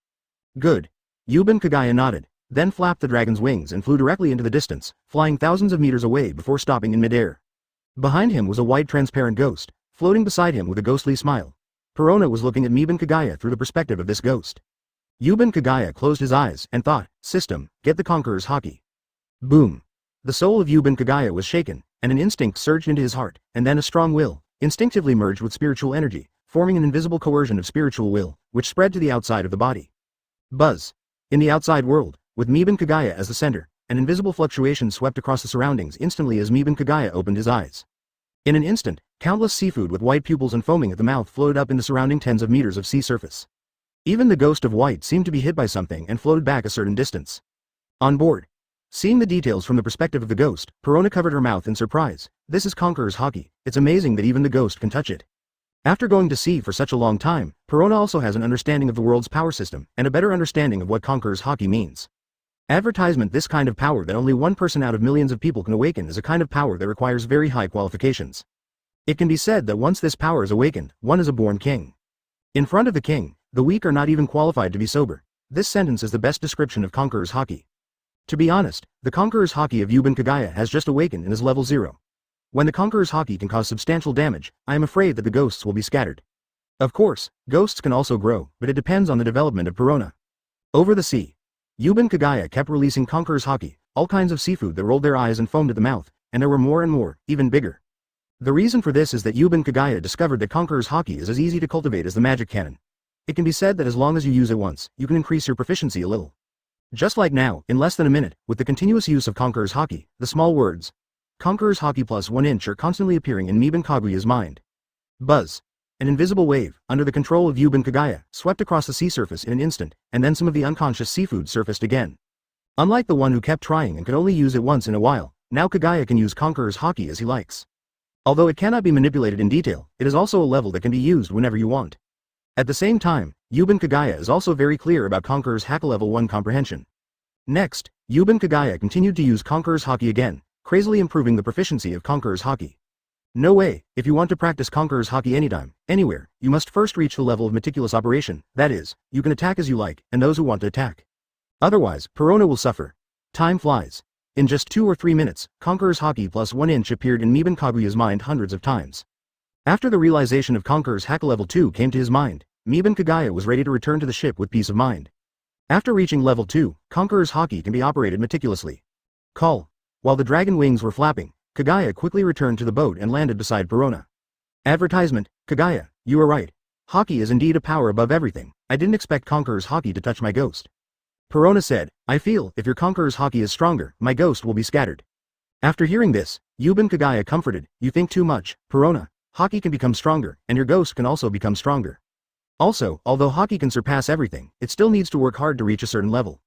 Good. Yuban Kagaya nodded, then flapped the dragon's wings and flew directly into the distance, flying thousands of meters away before stopping in midair. Behind him was a white transparent ghost, floating beside him with a ghostly smile. Perona was looking at Miban Kagaya through the perspective of this ghost. Yuban Kagaya closed his eyes and thought, system, get the Conqueror's Haki. Boom. The soul of Yuban Kagaya was shaken, and an instinct surged into his heart, and then a strong will, instinctively merged with spiritual energy, forming an invisible coercion of spiritual will, which spread to the outside of the body. Buzz. In the outside world, with Miban Kagaya as the center, an invisible fluctuation swept across the surroundings instantly as Miban Kagaya opened his eyes. In an instant, countless seafood with white pupils and foaming at the mouth floated up in the surrounding tens of meters of sea surface. Even the ghost of white seemed to be hit by something and floated back a certain distance. On board. Seeing the details from the perspective of the ghost, Perona covered her mouth in surprise. This is Conqueror's Haki. It's amazing that even the ghost can touch it. After going to sea for such a long time, Perona also has an understanding of the world's power system, and a better understanding of what Conqueror's Haki means. Advertisement. This kind of power that only one person out of millions of people can awaken is a kind of power that requires very high qualifications. It can be said that once this power is awakened, one is a born king. In front of the king, the weak are not even qualified to be sober. This sentence is the best description of Conqueror's Haki. To be honest, the Conqueror's Haki of Yuban Kagaya has just awakened and is level 0. When the Conqueror's Haki can cause substantial damage, I am afraid that the ghosts will be scattered. Of course, ghosts can also grow, but it depends on the development of Perona. Over the sea. Yuban Kagaya kept releasing Conqueror's Haki, all kinds of seafood that rolled their eyes and foamed at the mouth, and there were more and more, even bigger. The reason for this is that Yuban Kagaya discovered that Conqueror's Haki is as easy to cultivate as the magic cannon. It can be said that as long as you use it once, you can increase your proficiency a little. Just like now, in less than a minute, with the continuous use of Conqueror's Haki, the small words, Conqueror's Haki plus 1 inch are constantly appearing in Miban Kagaya's mind. Buzz. An invisible wave, under the control of Yuban Kagaya, swept across the sea surface in an instant, and then some of the unconscious seafood surfaced again. Unlike the one who kept trying and could only use it once in a while, now Kagaya can use Conqueror's Haki as he likes. Although it cannot be manipulated in detail, it is also a level that can be used whenever you want. At the same time, Yuban Kagaya is also very clear about Conqueror's Haki level 1 comprehension. Next, Yuban Kagaya continued to use Conqueror's Haki again, crazily improving the proficiency of Conqueror's Haki. No way, if you want to practice Conqueror's Haki anytime, anywhere, you must first reach the level of meticulous operation, that is, you can attack as you like, and those who want to attack. Otherwise, Perona will suffer. Time flies. In just 2 or 3 minutes, Conqueror's Haki plus 1 inch appeared in Miban Kaguya's mind hundreds of times. After the realization of Conqueror's Haki level 2 came to his mind, Miban Kagaya was ready to return to the ship with peace of mind. After reaching level 2, Conqueror's Haki can be operated meticulously. Call. While the dragon wings were flapping, Kagaya quickly returned to the boat and landed beside Perona. Advertisement, Kagaya, you are right. Haki is indeed a power above everything. I didn't expect Conqueror's Haki to touch my ghost. Perona said, I feel, if your Conqueror's Haki is stronger, my ghost will be scattered. After hearing this, Yuban Kagaya comforted, you think too much, Perona. Haki can become stronger, and your ghost can also become stronger. Also, although Haki can surpass everything, it still needs to work hard to reach a certain level.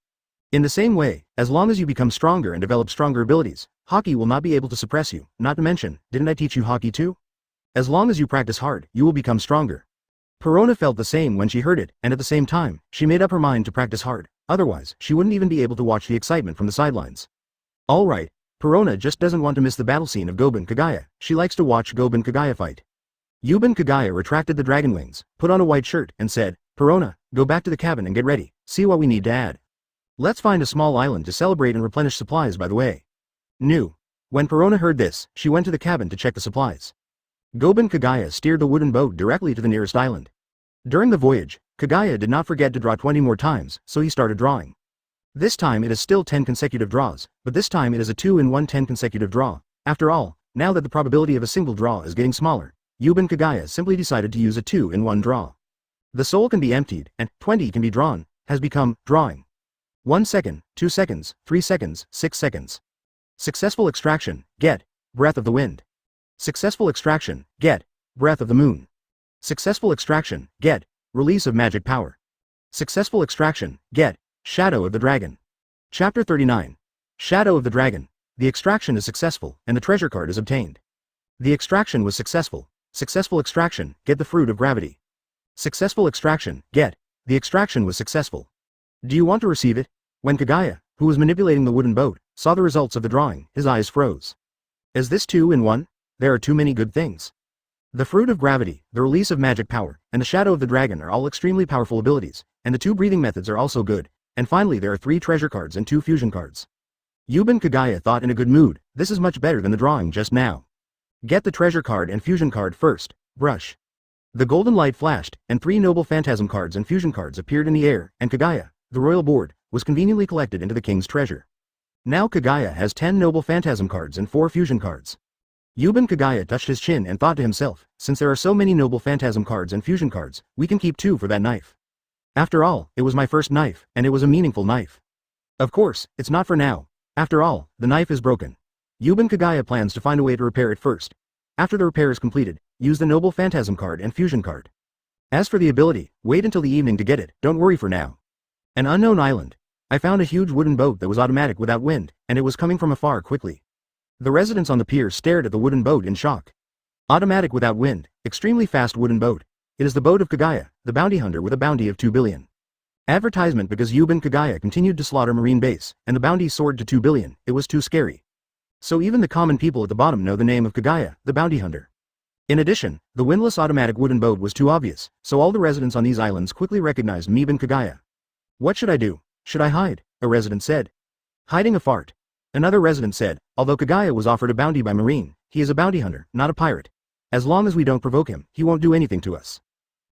In the same way, as long as you become stronger and develop stronger abilities, Haki will not be able to suppress you, not to mention, didn't I teach you Haki too? As long as you practice hard, you will become stronger. Perona felt the same when she heard it, and at the same time, she made up her mind to practice hard, otherwise, she wouldn't even be able to watch the excitement from the sidelines. Alright, Perona just doesn't want to miss the battle scene of Goban Kagaya, she likes to watch Goban Kagaya fight. Yuban Kagaya retracted the dragon wings, put on a white shirt, and said, Perona, go back to the cabin and get ready, see what we need to add. Let's find a small island to celebrate and replenish supplies by the way. New. When Perona heard this, she went to the cabin to check the supplies. Goban Kagaya steered the wooden boat directly to the nearest island. During the voyage, Kagaya did not forget to draw 20 more times, so he started drawing. This time it is still 10 consecutive draws, but this time it is a 2-in-1 10 consecutive draw. After all, now that the probability of a single draw is getting smaller, Yuban Kagaya simply decided to use a 2-in-1 draw. The soul can be emptied, and 20 can be drawn, has become drawing. 1 second, 2 seconds, 3 seconds, 6 seconds. Successful extraction, get, breath of the wind. Successful extraction, get, breath of the moon. Successful extraction, get, release of magic power. Successful extraction, get, shadow of the dragon. Chapter 39. Shadow of the dragon. The extraction is successful, and the treasure card is obtained. The extraction was successful. Successful extraction, get the fruit of gravity. Successful extraction, get, the extraction was successful. Do you want to receive it? When Kagaya, who was manipulating the wooden boat, saw the results of the drawing, his eyes froze. Is this 2-in-1? There are too many good things. The fruit of gravity, the release of magic power, and the shadow of the dragon are all extremely powerful abilities, and the 2 breathing methods are also good, and finally there are 3 treasure cards and 2 fusion cards. Yuban Kagaya thought in a good mood, this is much better than the drawing just now. Get the treasure card and fusion card first, brush. The golden light flashed, and 3 noble phantasm cards and fusion cards appeared in the air, and Kagaya, the royal board, was conveniently collected into the king's treasure. Now Kagaya has 10 noble phantasm cards and 4 fusion cards. Yuban Kagaya touched his chin and thought to himself, since there are so many noble phantasm cards and fusion cards, we can keep 2 for that knife. After all, it was my first knife, and it was a meaningful knife. Of course, it's not for now. After all, the knife is broken. Yuban Kagaya plans to find a way to repair it first. After the repair is completed, use the noble phantasm card and fusion card. As for the ability, wait until the evening to get it, don't worry for now. An unknown island. I found a huge wooden boat that was automatic without wind, and it was coming from afar quickly. The residents on the pier stared at the wooden boat in shock. Automatic without wind, extremely fast wooden boat. It is the boat of Kagaya, the bounty hunter with a bounty of 2 billion. Advertisement because Yuban Kagaya continued to slaughter marine base, and the bounty soared to 2 billion, it was too scary. So even the common people at the bottom know the name of Kagaya, the bounty hunter. In addition, the windlass automatic wooden boat was too obvious, so all the residents on these islands quickly recognized Yuban Kagaya. What should I do? Should I hide? A resident said. Hiding a fart. Another resident said, although Kagaya was offered a bounty by Marine, he is a bounty hunter, not a pirate. As long as we don't provoke him, he won't do anything to us.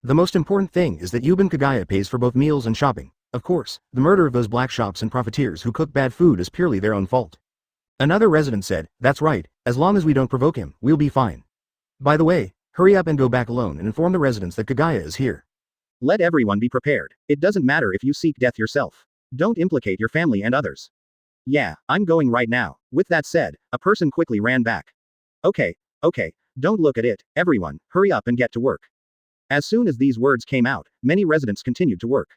The most important thing is that Yuban Kagaya pays for both meals and shopping. Of course, the murder of those black shops and profiteers who cook bad food is purely their own fault. Another resident said, that's right, as long as we don't provoke him, we'll be fine. By the way, hurry up and go back alone and inform the residents that Kagaya is here. Let everyone be prepared. It doesn't matter if you seek death yourself. Don't implicate your family and others. Yeah, I'm going right now. With that said, a person quickly ran back. Okay, don't look at it, everyone, hurry up and get to work. As soon as these words came out, many residents continued to work.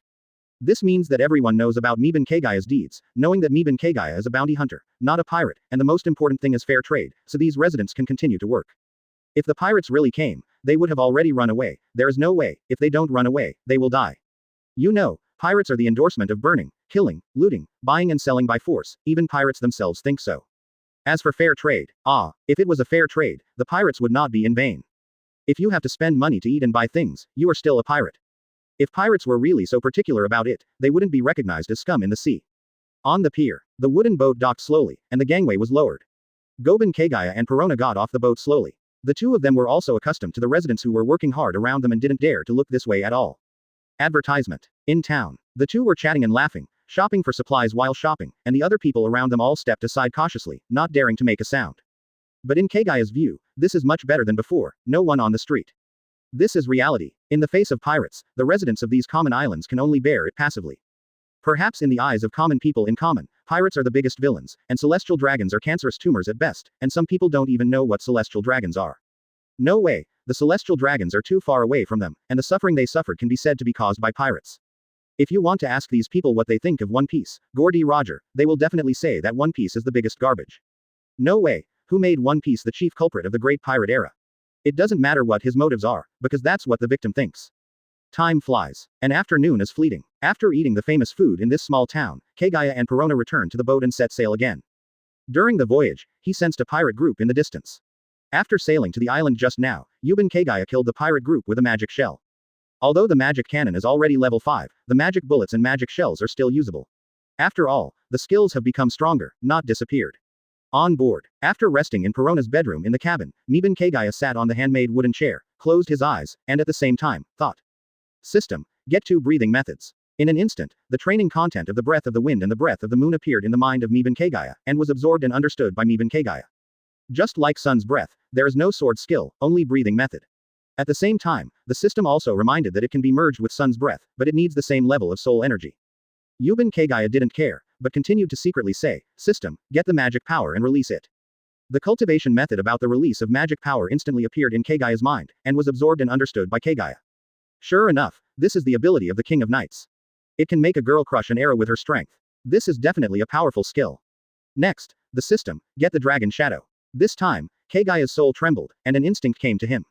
This means that everyone knows about Miban Kagaya's deeds, knowing that Miban Kagaya is a bounty hunter, not a pirate, and the most important thing is fair trade, so these residents can continue to work. If the pirates really came, they would have already run away. There is no way, if they don't run away, they will die. You know, pirates are the endorsement of burning, killing, looting, buying and selling by force, even pirates themselves think so. As for fair trade, if it was a fair trade, the pirates would not be in vain. If you have to spend money to eat and buy things, you are still a pirate. If pirates were really so particular about it, they wouldn't be recognized as scum in the sea. On the pier, the wooden boat docked slowly, and the gangway was lowered. Goban Kagaya and Perona got off the boat slowly. The two of them were also accustomed to the residents who were working hard around them and didn't dare to look this way at all. Advertisement. In town. The two were chatting and laughing, shopping for supplies while shopping, and the other people around them all stepped aside cautiously, not daring to make a sound. But in Kagaya's view, this is much better than before, no one on the street. This is reality. In the face of pirates, the residents of these common islands can only bear it passively. Perhaps in the eyes of common people in common, pirates are the biggest villains, and celestial dragons are cancerous tumors at best, and some people don't even know what celestial dragons are. No way, the celestial dragons are too far away from them, and the suffering they suffered can be said to be caused by pirates. If you want to ask these people what they think of One Piece, Gordy Roger, they will definitely say that One Piece is the biggest garbage. No way, who made One Piece the chief culprit of the Great Pirate Era? It doesn't matter what his motives are, because that's what the victim thinks. Time flies. An afternoon is fleeting. After eating the famous food in this small town, Kagaya and Perona returned to the boat and set sail again. During the voyage, he sensed a pirate group in the distance. After sailing to the island just now, Yuban Kagaya killed the pirate group with a magic shell. Although the magic cannon is already level 5, the magic bullets and magic shells are still usable. After all, the skills have become stronger, not disappeared. On board, after resting in Perona's bedroom in the cabin, Miban Kagaya sat on the handmade wooden chair, closed his eyes, and at the same time, thought. System. Get to breathing methods. In an instant, the training content of the breath of the wind and the breath of the moon appeared in the mind of Miban Kagaya, and was absorbed and understood by Miban Kagaya. Just like sun's breath, there is no sword skill, only breathing method. At the same time, the system also reminded that it can be merged with sun's breath, but it needs the same level of soul energy. Yuban Kagaya didn't care, but continued to secretly say, System, get the magic power and release it. The cultivation method about the release of magic power instantly appeared in Kagaya's mind, and was absorbed and understood by Kagaya. Sure enough, this is the ability of the King of Knights. It can make a girl crush an arrow with her strength. This is definitely a powerful skill. Next, the system, get the dragon shadow. This time, Kagaya's soul trembled, and an instinct came to him.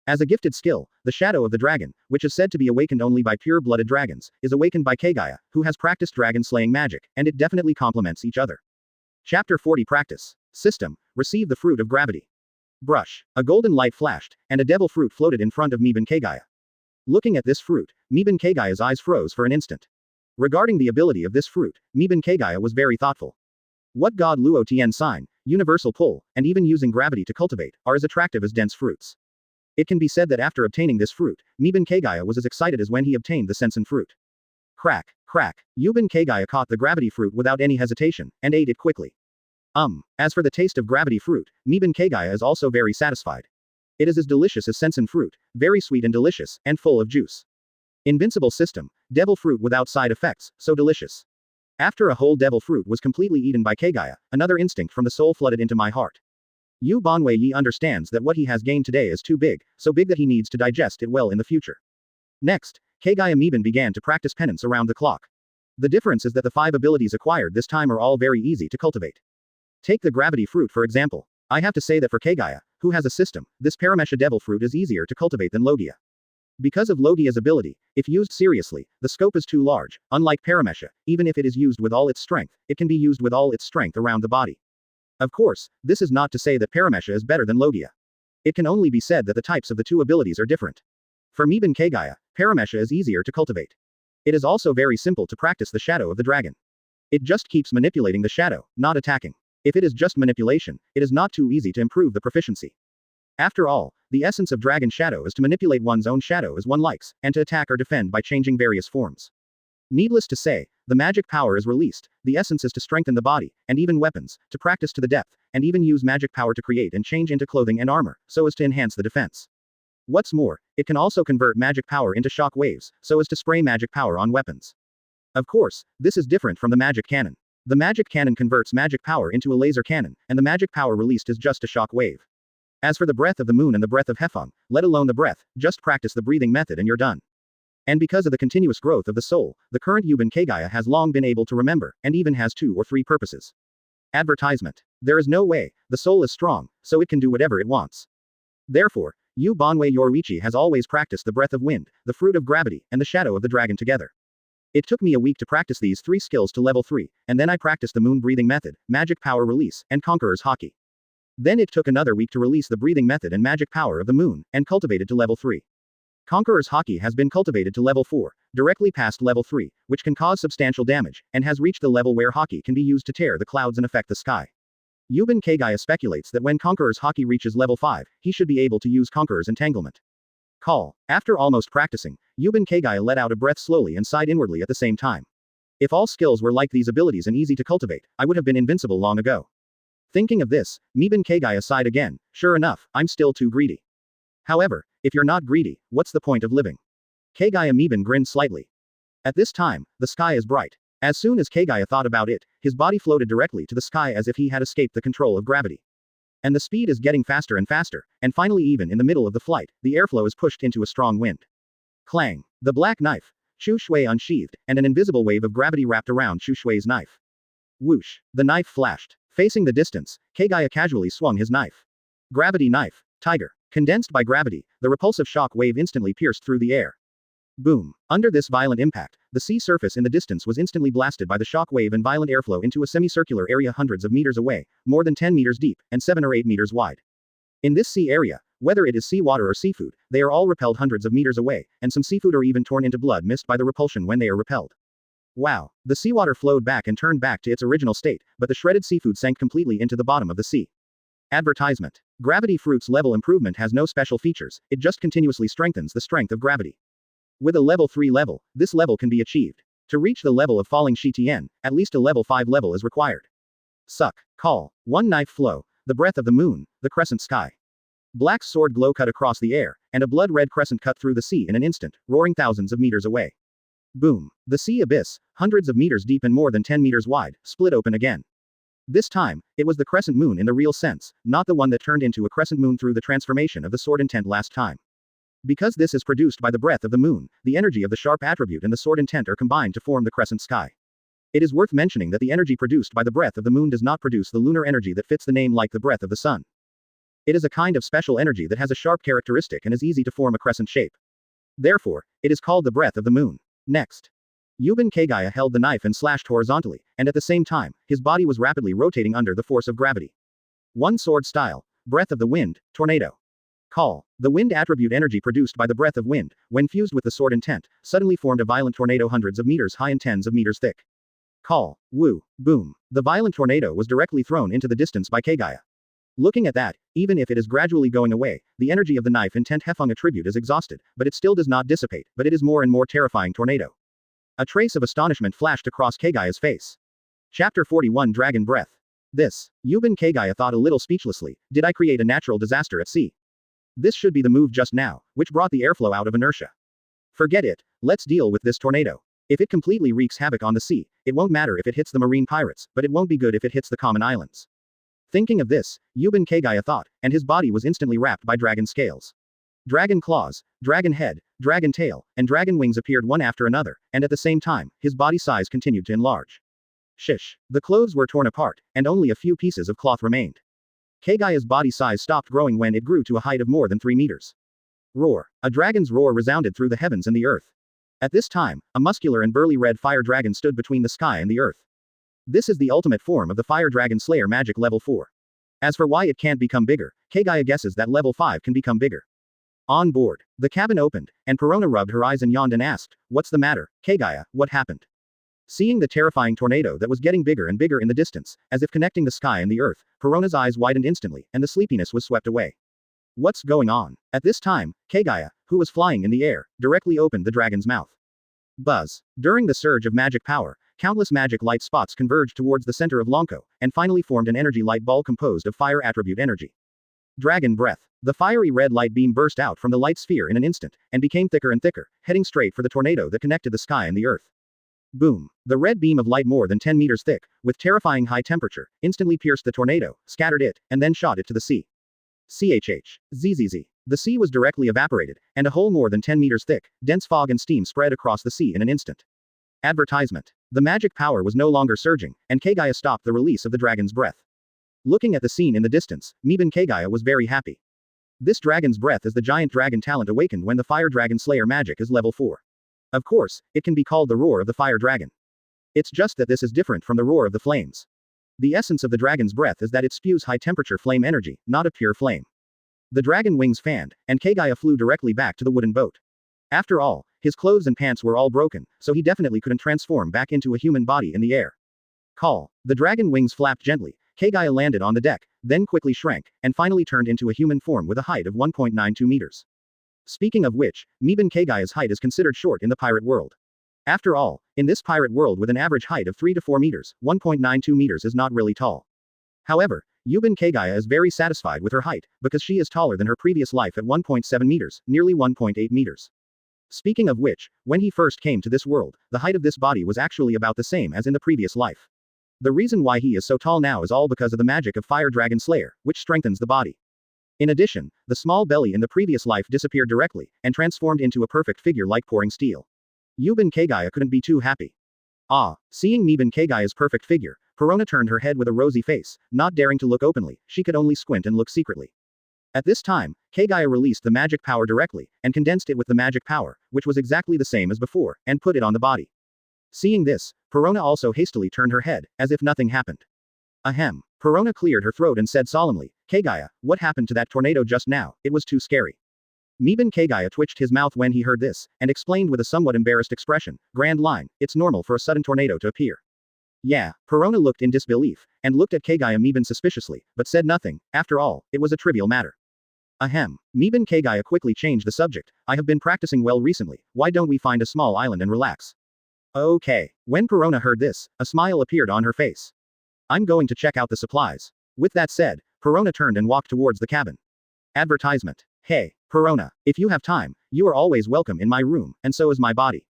As a gifted skill, the shadow of the dragon, which is said to be awakened only by pure-blooded dragons, is awakened by Kagaya, who has practiced dragon-slaying magic, and it definitely complements each other. Chapter 40 Practice. System, receive the fruit of gravity. Brush. A golden light flashed, and a devil fruit floated in front of Miban Kagaya. Looking at this fruit, Miban Kagaya's eyes froze for an instant. Regarding the ability of this fruit, Miban Kagaya was very thoughtful. What God Luo Tien sign, universal pull, and even using gravity to cultivate, are as attractive as dense fruits. It can be said that after obtaining this fruit, Miban Kagaya was as excited as when he obtained the Sensen fruit. Crack, crack, Yuban Kagaya caught the gravity fruit without any hesitation, and ate it quickly. As for the taste of gravity fruit, Miban Kagaya is also very satisfied. It is as delicious as Sensen fruit, very sweet and delicious, and full of juice. Invincible system, devil fruit without side effects, so delicious. After a whole devil fruit was completely eaten by Kagaya, another instinct from the soul flooded into my heart. Yu Banwei Yi understands that what he has gained today is too big, so big that he needs to digest it well in the future. Next, Kagaya Miban began to practice penance around the clock. The difference is that the 5 abilities acquired this time are all very easy to cultivate. Take the gravity fruit for example. I have to say that for Kagaya, who has a system, this Paramesha devil fruit is easier to cultivate than Logia. Because of Logia's ability, if used seriously, the scope is too large. Unlike Paramesha, even if it is used with all its strength, it can be used with all its strength around the body. Of course, this is not to say that Paramesha is better than Logia. It can only be said that the types of the two abilities are different. For Miban Kagaya, Paramesha is easier to cultivate. It is also very simple to practice the shadow of the dragon. It just keeps manipulating the shadow, not attacking. If it is just manipulation, it is not too easy to improve the proficiency. After all, the essence of dragon shadow is to manipulate one's own shadow as one likes, and to attack or defend by changing various forms. Needless to say, the magic power is released, the essence is to strengthen the body, and even weapons, to practice to the depth, and even use magic power to create and change into clothing and armor, so as to enhance the defense. What's more, it can also convert magic power into shock waves, so as to spray magic power on weapons. Of course, this is different from the magic cannon. The magic cannon converts magic power into a laser cannon, and the magic power released is just a shock wave. As for the breath of the moon and the breath of Hefeng, let alone the breath, just practice the breathing method and you're done. And because of the continuous growth of the soul, the current Yuban Kagaya has long been able to remember, and even has 2 or 3 purposes. Advertisement. There is no way, the soul is strong, so it can do whatever it wants. Therefore, Yu Banwei Yoruichi has always practiced the breath of wind, the fruit of gravity, and the shadow of the dragon together. It took me a week to practice these 3 skills to level 3, and then I practiced the moon breathing method, magic power release, and Conqueror's Haki. Then it took another week to release the breathing method and magic power of the moon, and cultivated to level 3. Conqueror's Haki has been cultivated to level 4, directly past level 3, which can cause substantial damage, and has reached the level where Haki can be used to tear the clouds and affect the sky. Yuban Kagaya speculates that when Conqueror's Haki reaches level 5, he should be able to use Conqueror's entanglement. Call. After almost practicing, Yuban Kagaya let out a breath slowly and sighed inwardly at the same time. If all skills were like these abilities and easy to cultivate, I would have been invincible long ago. Thinking of this, Miban Kagaya sighed again. Sure enough, I'm still too greedy. However, if you're not greedy, what's the point of living? Kagaya Miban grinned slightly. At this time, the sky is bright. As soon as Kagaya thought about it, his body floated directly to the sky as if he had escaped the control of gravity. And the speed is getting faster and faster, and finally even in the middle of the flight, the airflow is pushed into a strong wind. Clang. The black knife. Shusui unsheathed, and an invisible wave of gravity wrapped around Shusui's knife. Whoosh. The knife flashed. Facing the distance, Kagaya casually swung his knife. Gravity knife. Tiger. Condensed by gravity, the repulsive shock wave instantly pierced through the air. Boom. Under this violent impact, the sea surface in the distance was instantly blasted by the shock wave and violent airflow into a semicircular area hundreds of meters away, more than 10 meters deep, and 7 or 8 meters wide. In this sea area, whether it is seawater or seafood, they are all repelled hundreds of meters away, and some seafood are even torn into blood mist by the repulsion when they are repelled. Wow. The seawater flowed back and turned back to its original state, but the shredded seafood sank completely into the bottom of the sea. Advertisement. Gravity Fruits level improvement has no special features, it just continuously strengthens the strength of gravity. With a level 3 level, this level can be achieved. To reach the level of Falling Shitian, at least a level 5 level is required. Suck. Call. One knife flow. The breath of the moon, the crescent sky. Black sword glow cut across the air, and a blood-red crescent cut through the sea in an instant, roaring thousands of meters away. Boom. The sea abyss, hundreds of meters deep and more than 10 meters wide, split open again. This time, it was the crescent moon in the real sense, not the one that turned into a crescent moon through the transformation of the sword intent last time. Because this is produced by the breath of the moon, the energy of the sharp attribute and the sword intent are combined to form the crescent sky. It is worth mentioning that the energy produced by the breath of the moon does not produce the lunar energy that fits the name like the breath of the sun. It is a kind of special energy that has a sharp characteristic and is easy to form a crescent shape. Therefore, it is called the breath of the moon. Next. Yuban Kagaya held the knife and slashed horizontally, and at the same time, his body was rapidly rotating under the force of gravity. One sword style. Breath of the wind, tornado. Call. The wind attribute energy produced by the breath of wind, when fused with the sword intent, suddenly formed a violent tornado hundreds of meters high and tens of meters thick. Call. Woo. Boom. The violent tornado was directly thrown into the distance by Kagaya. Looking at that, even if it is gradually going away, the energy of the knife intent Hefeng attribute is exhausted, but it still does not dissipate, but it is more and more terrifying tornado. A trace of astonishment flashed across Kagaya's face. Chapter 41 Dragon Breath. This. Yuban Kagaya thought a little speechlessly, did I create a natural disaster at sea? This should be the move just now, which brought the airflow out of inertia. Forget it, let's deal with this tornado. If it completely wreaks havoc on the sea, it won't matter if it hits the marine pirates, but it won't be good if it hits the common islands. Thinking of this, Yuban Kagaya thought, and his body was instantly wrapped by dragon scales. Dragon claws, dragon head, dragon tail, and dragon wings appeared one after another, and at the same time, his body size continued to enlarge. Shish. The clothes were torn apart, and only a few pieces of cloth remained. Kagaya's body size stopped growing when it grew to a height of more than 3 meters. Roar. A dragon's roar resounded through the heavens and the earth. At this time, a muscular and burly red fire dragon stood between the sky and the earth. This is the ultimate form of the fire dragon slayer magic level 4. As for why it can't become bigger, Kagaya guesses that level 5 can become bigger. On board, the cabin opened, and Perona rubbed her eyes and yawned and asked, "What's the matter, Kagaya, what happened?" Seeing the terrifying tornado that was getting bigger and bigger in the distance, as if connecting the sky and the earth, Perona's eyes widened instantly, and the sleepiness was swept away. What's going on? At this time, Kagaya, who was flying in the air, directly opened the dragon's mouth. Buzz. During the surge of magic power, countless magic light spots converged towards the center of Lonko, and finally formed an energy light ball composed of fire attribute energy. Dragon breath. The fiery red light beam burst out from the light sphere in an instant, and became thicker and thicker, heading straight for the tornado that connected the sky and the earth. Boom. The red beam of light more than 10 meters thick, with terrifying high temperature, instantly pierced the tornado, scattered it, and then shot it to the sea. CHH. ZZZ. The sea was directly evaporated, and a hole more than 10 meters thick, dense fog and steam spread across the sea in an instant. Advertisement. The magic power was no longer surging, and Kagaya stopped the release of the dragon's breath. Looking at the scene in the distance, Miban Kagaya was very happy. This dragon's breath is the giant dragon talent awakened when the Fire Dragon Slayer magic is level 4. Of course, it can be called the roar of the fire dragon. It's just that this is different from the roar of the flames. The essence of the dragon's breath is that it spews high-temperature flame energy, not a pure flame. The dragon wings fanned, and Kagaya flew directly back to the wooden boat. After all, his clothes and pants were all broken, so he definitely couldn't transform back into a human body in the air. Call. The dragon wings flapped gently, Kagaya landed on the deck, then quickly shrank, and finally turned into a human form with a height of 1.92 meters. Speaking of which, Miban Kagaya's height is considered short in the pirate world. After all, in this pirate world with an average height of 3 to 4 meters, 1.92 meters is not really tall. However, Miban Kagaya is very satisfied with her height, because she is taller than her previous life at 1.7 meters, nearly 1.8 meters. Speaking of which, when he first came to this world, the height of this body was actually about the same as in the previous life. The reason why he is so tall now is all because of the magic of Fire Dragon Slayer, which strengthens the body. In addition, the small belly in the previous life disappeared directly, and transformed into a perfect figure like pouring steel. Miban Kagaya couldn't be too happy. Seeing Miban Kagaya's perfect figure, Perona turned her head with a rosy face, not daring to look openly, she could only squint and look secretly. At this time, Kagaya released the magic power directly, and condensed it with the magic power, which was exactly the same as before, and put it on the body. Seeing this, Perona also hastily turned her head, as if nothing happened. Ahem. Perona cleared her throat and said solemnly, Kagaya, what happened to that tornado just now? It was too scary. Miban Kagaya twitched his mouth when he heard this, and explained with a somewhat embarrassed expression, Grand line, it's normal for a sudden tornado to appear. Yeah, Perona looked in disbelief, and looked at Kagaya Miban suspiciously, but said nothing, after all, it was a trivial matter. Ahem. Miban Kagaya quickly changed the subject, I have been practicing well recently, why don't we find a small island and relax? Okay. When Perona heard this, a smile appeared on her face. I'm going to check out the supplies. With that said, Perona turned and walked towards the cabin. Advertisement. Hey, Perona, if you have time, you are always welcome in my room, and so is my body.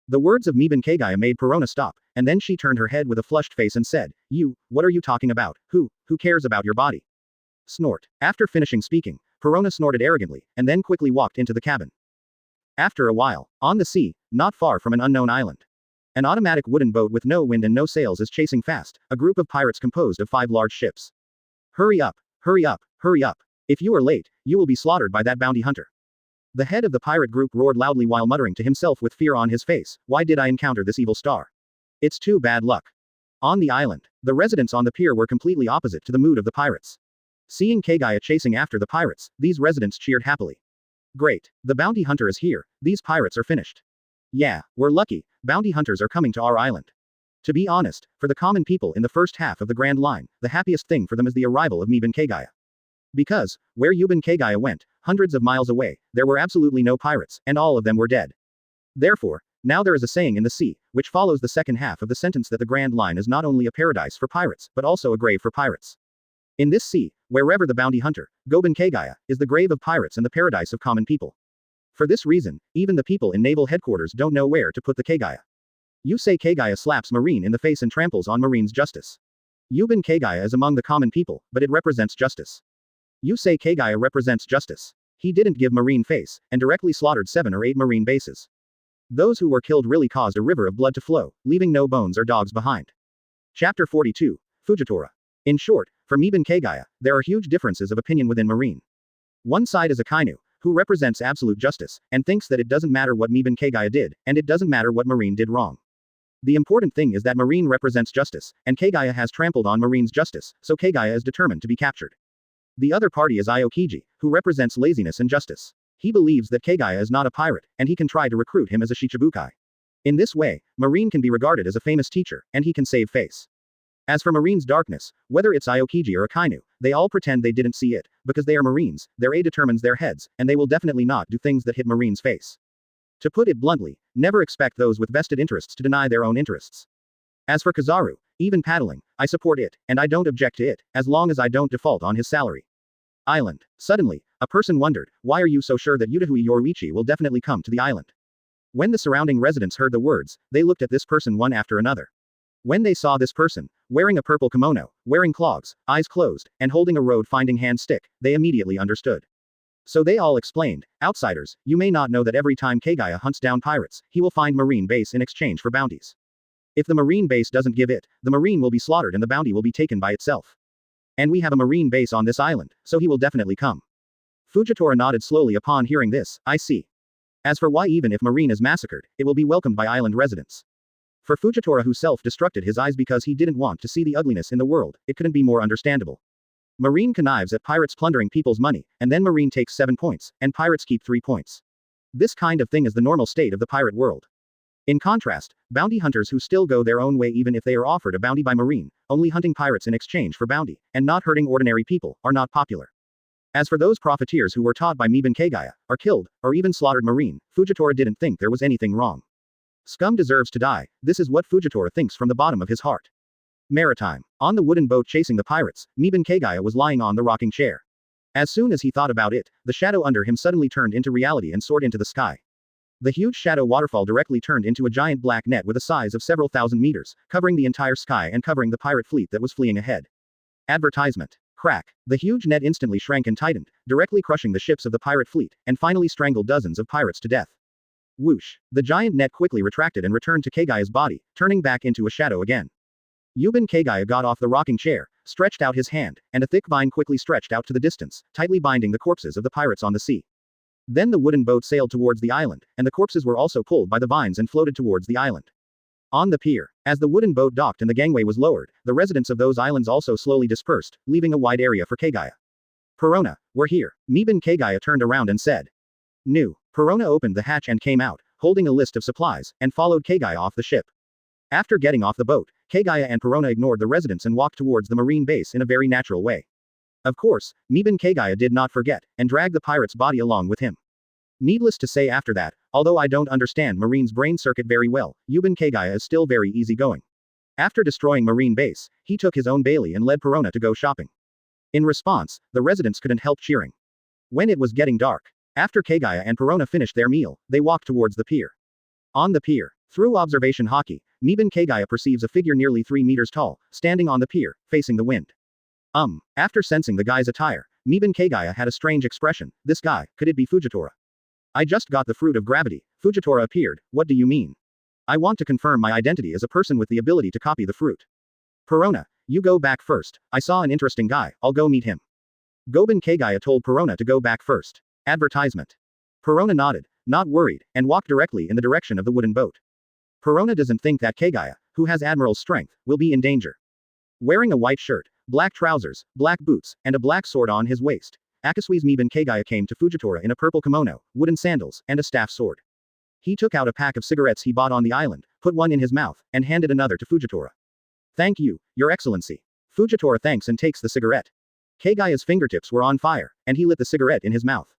The words of Miban Kagaya made Perona stop, and then she turned her head with a flushed face and said, what are you talking about? Who cares about your body? Snort. After finishing speaking, Perona snorted arrogantly, and then quickly walked into the cabin. After a while, on the sea, not far from an unknown island. An automatic wooden boat with no wind and no sails is chasing fast, a group of pirates composed of 5 large ships. Hurry up, hurry up, hurry up. If you are late, you will be slaughtered by that bounty hunter. The head of the pirate group roared loudly while muttering to himself with fear on his face, why did I encounter this evil star? It's too bad luck. On the island, the residents on the pier were completely opposite to the mood of the pirates. Seeing Kagaya chasing after the pirates, these residents cheered happily. Great, the bounty hunter is here, these pirates are finished. Yeah, we're lucky, bounty hunters are coming to our island. To be honest, for the common people in the first half of the Grand Line, the happiest thing for them is the arrival of Miban Kagaya. Because, where Miban Kagaya went, hundreds of miles away, there were absolutely no pirates, and all of them were dead. Therefore, now there is a saying in the sea, which follows the second half of the sentence that the Grand Line is not only a paradise for pirates, but also a grave for pirates. In this sea, wherever the bounty hunter, Miban Kagaya, is the grave of pirates and the paradise of common people. For this reason, even the people in naval headquarters don't know where to put the Kagaya. You say Kagaya slaps Marine in the face and tramples on Marine's justice. Miban Kagaya is among the common people, but it represents justice. You say Kagaya represents justice. He didn't give Marine face, and directly slaughtered 7 or 8 Marine bases. Those who were killed really caused a river of blood to flow, leaving no bones or dogs behind. Chapter 42. Fujitora. In short, for Miban Kagaya, there are huge differences of opinion within Marine. One side is a Kainu, who represents absolute justice, and thinks that it doesn't matter what Miban Kagaya did, and it doesn't matter what Marine did wrong. The important thing is that Marine represents justice, and Kagaya has trampled on Marine's justice, so Kagaya is determined to be captured. The other party is Aokiji, who represents laziness and justice. He believes that Kagaya is not a pirate, and he can try to recruit him as a Shichibukai. In this way, Marine can be regarded as a famous teacher, and he can save face. As for Marine's darkness, whether it's Aokiji or Akainu, they all pretend they didn't see it, because they are Marines, their A determines their heads, and they will definitely not do things that hit Marine's face. To put it bluntly, never expect those with vested interests to deny their own interests. As for Kizaru, even paddling, I support it, and I don't object to it, as long as I don't default on his salary. Island. Suddenly, a person wondered, why are you so sure that Yutahui Yoruichi will definitely come to the island? When the surrounding residents heard the words, they looked at this person one after another. When they saw this person, wearing a purple kimono, wearing clogs, eyes closed, and holding a road-finding hand stick, they immediately understood. So they all explained, outsiders, you may not know that every time Kagaya hunts down pirates, he will find marine base in exchange for bounties. If the marine base doesn't give it, the marine will be slaughtered and the bounty will be taken by itself. And we have a marine base on this island, so he will definitely come. Fujitora nodded slowly upon hearing this, I see. As for why even if marine is massacred, it will be welcomed by island residents. For Fujitora who self-destructed his eyes because he didn't want to see the ugliness in the world, it couldn't be more understandable. Marine connives at pirates plundering people's money, and then marine takes 7 points, and pirates keep 3 points. This kind of thing is the normal state of the pirate world. In contrast, bounty hunters who still go their own way even if they are offered a bounty by marine, only hunting pirates in exchange for bounty, and not hurting ordinary people, are not popular. As for those profiteers who were taught by Miban Kagaya, are killed, or even slaughtered marine, Fujitora didn't think there was anything wrong. Scum deserves to die, this is what Fujitora thinks from the bottom of his heart. Maritime. On the wooden boat chasing the pirates, Miban Kagaya was lying on the rocking chair. As soon as he thought about it, the shadow under him suddenly turned into reality and soared into the sky. The huge shadow waterfall directly turned into a giant black net with a size of several thousand meters, covering the entire sky and covering the pirate fleet that was fleeing ahead. Advertisement. Crack. The huge net instantly shrank and tightened, directly crushing the ships of the pirate fleet, and finally strangled dozens of pirates to death. Whoosh. The giant net quickly retracted and returned to Kagaya's body, turning back into a shadow again. Yuban Kagaya got off the rocking chair, stretched out his hand, and a thick vine quickly stretched out to the distance, tightly binding the corpses of the pirates on the sea. Then the wooden boat sailed towards the island, and the corpses were also pulled by the vines and floated towards the island. On the pier, as the wooden boat docked and the gangway was lowered, the residents of those islands also slowly dispersed, leaving a wide area for Kagaya. Perona, we're here. Miban Kagaya turned around and said. New. Perona opened the hatch and came out, holding a list of supplies, and followed Kagaya off the ship. After getting off the boat, Kagaya and Perona ignored the residents and walked towards the marine base in a very natural way. Of course, Miban Kagaya did not forget, and dragged the pirate's body along with him. Needless to say after that, although I don't understand Marine's brain circuit very well, Yuban Kagaya is still very easygoing. After destroying Marine base, he took his own bailey and led Perona to go shopping. In response, the residents couldn't help cheering. When it was getting dark, after Kagaya and Perona finished their meal, they walked towards the pier. On the pier, through observation Haki, Miban Kagaya perceives a figure nearly 3 meters tall, standing on the pier, facing the wind. After sensing the guy's attire, Miban Kagaya had a strange expression. This guy, could it be Fujitora? I just got the fruit of gravity. Fujitora appeared. What do you mean? I want to confirm my identity as a person with the ability to copy the fruit. Perona, you go back first. I saw an interesting guy, I'll go meet him. Goban Kagaya told Perona to go back first. Advertisement. Perona nodded, not worried, and walked directly in the direction of the wooden boat. Perona doesn't think that Kagaya, who has Admiral's strength, will be in danger. Wearing a white shirt, black trousers, black boots, and a black sword on his waist, Akasui's Miban Kagaya came to Fujitora in a purple kimono, wooden sandals, and a staff sword. He took out a pack of cigarettes he bought on the island, put one in his mouth, and handed another to Fujitora. Thank you, Your Excellency. Fujitora thanks and takes the cigarette. Kagaya's fingertips were on fire, and he lit the cigarette in his mouth.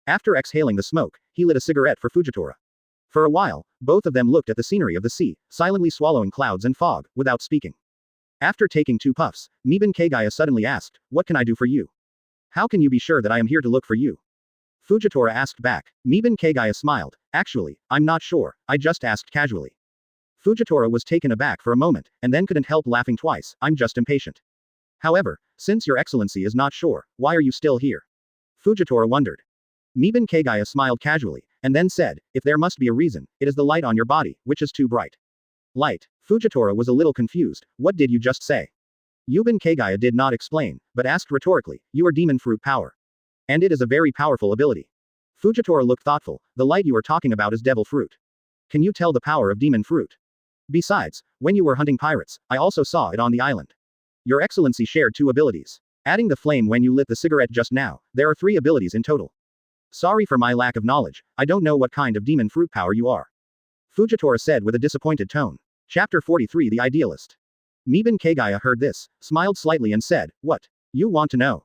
After exhaling the smoke, he lit a cigarette for Fujitora. For a while, both of them looked at the scenery of the sea, silently swallowing clouds and fog, without speaking. After taking 2 puffs, Miban Kagaya suddenly asked, what can I do for you? How can you be sure that I am here to look for you? Fujitora asked back. Miban Kagaya smiled. Actually, I'm not sure, I just asked casually. Fujitora was taken aback for a moment, and then couldn't help laughing twice. I'm just impatient. However, since Your Excellency is not sure, why are you still here? Fujitora wondered. Miban Kagaya smiled casually, and then said, if there must be a reason, it is the light on your body, which is too bright. Light. Fujitora was a little confused. What did you just say? Yuban Kagaya did not explain, but asked rhetorically, you are demon fruit power. And it is a very powerful ability. Fujitora looked thoughtful. The light you are talking about is devil fruit. Can you tell the power of demon fruit? Besides, when you were hunting pirates, I also saw it on the island. Your Excellency shared 2 abilities. Adding the flame when you lit the cigarette just now, there are 3 abilities in total. Sorry for my lack of knowledge, I don't know what kind of demon fruit power you are. Fujitora said with a disappointed tone. Chapter 43 The Idealist. Miban Kagaya heard this, smiled slightly and said, what? You want to know?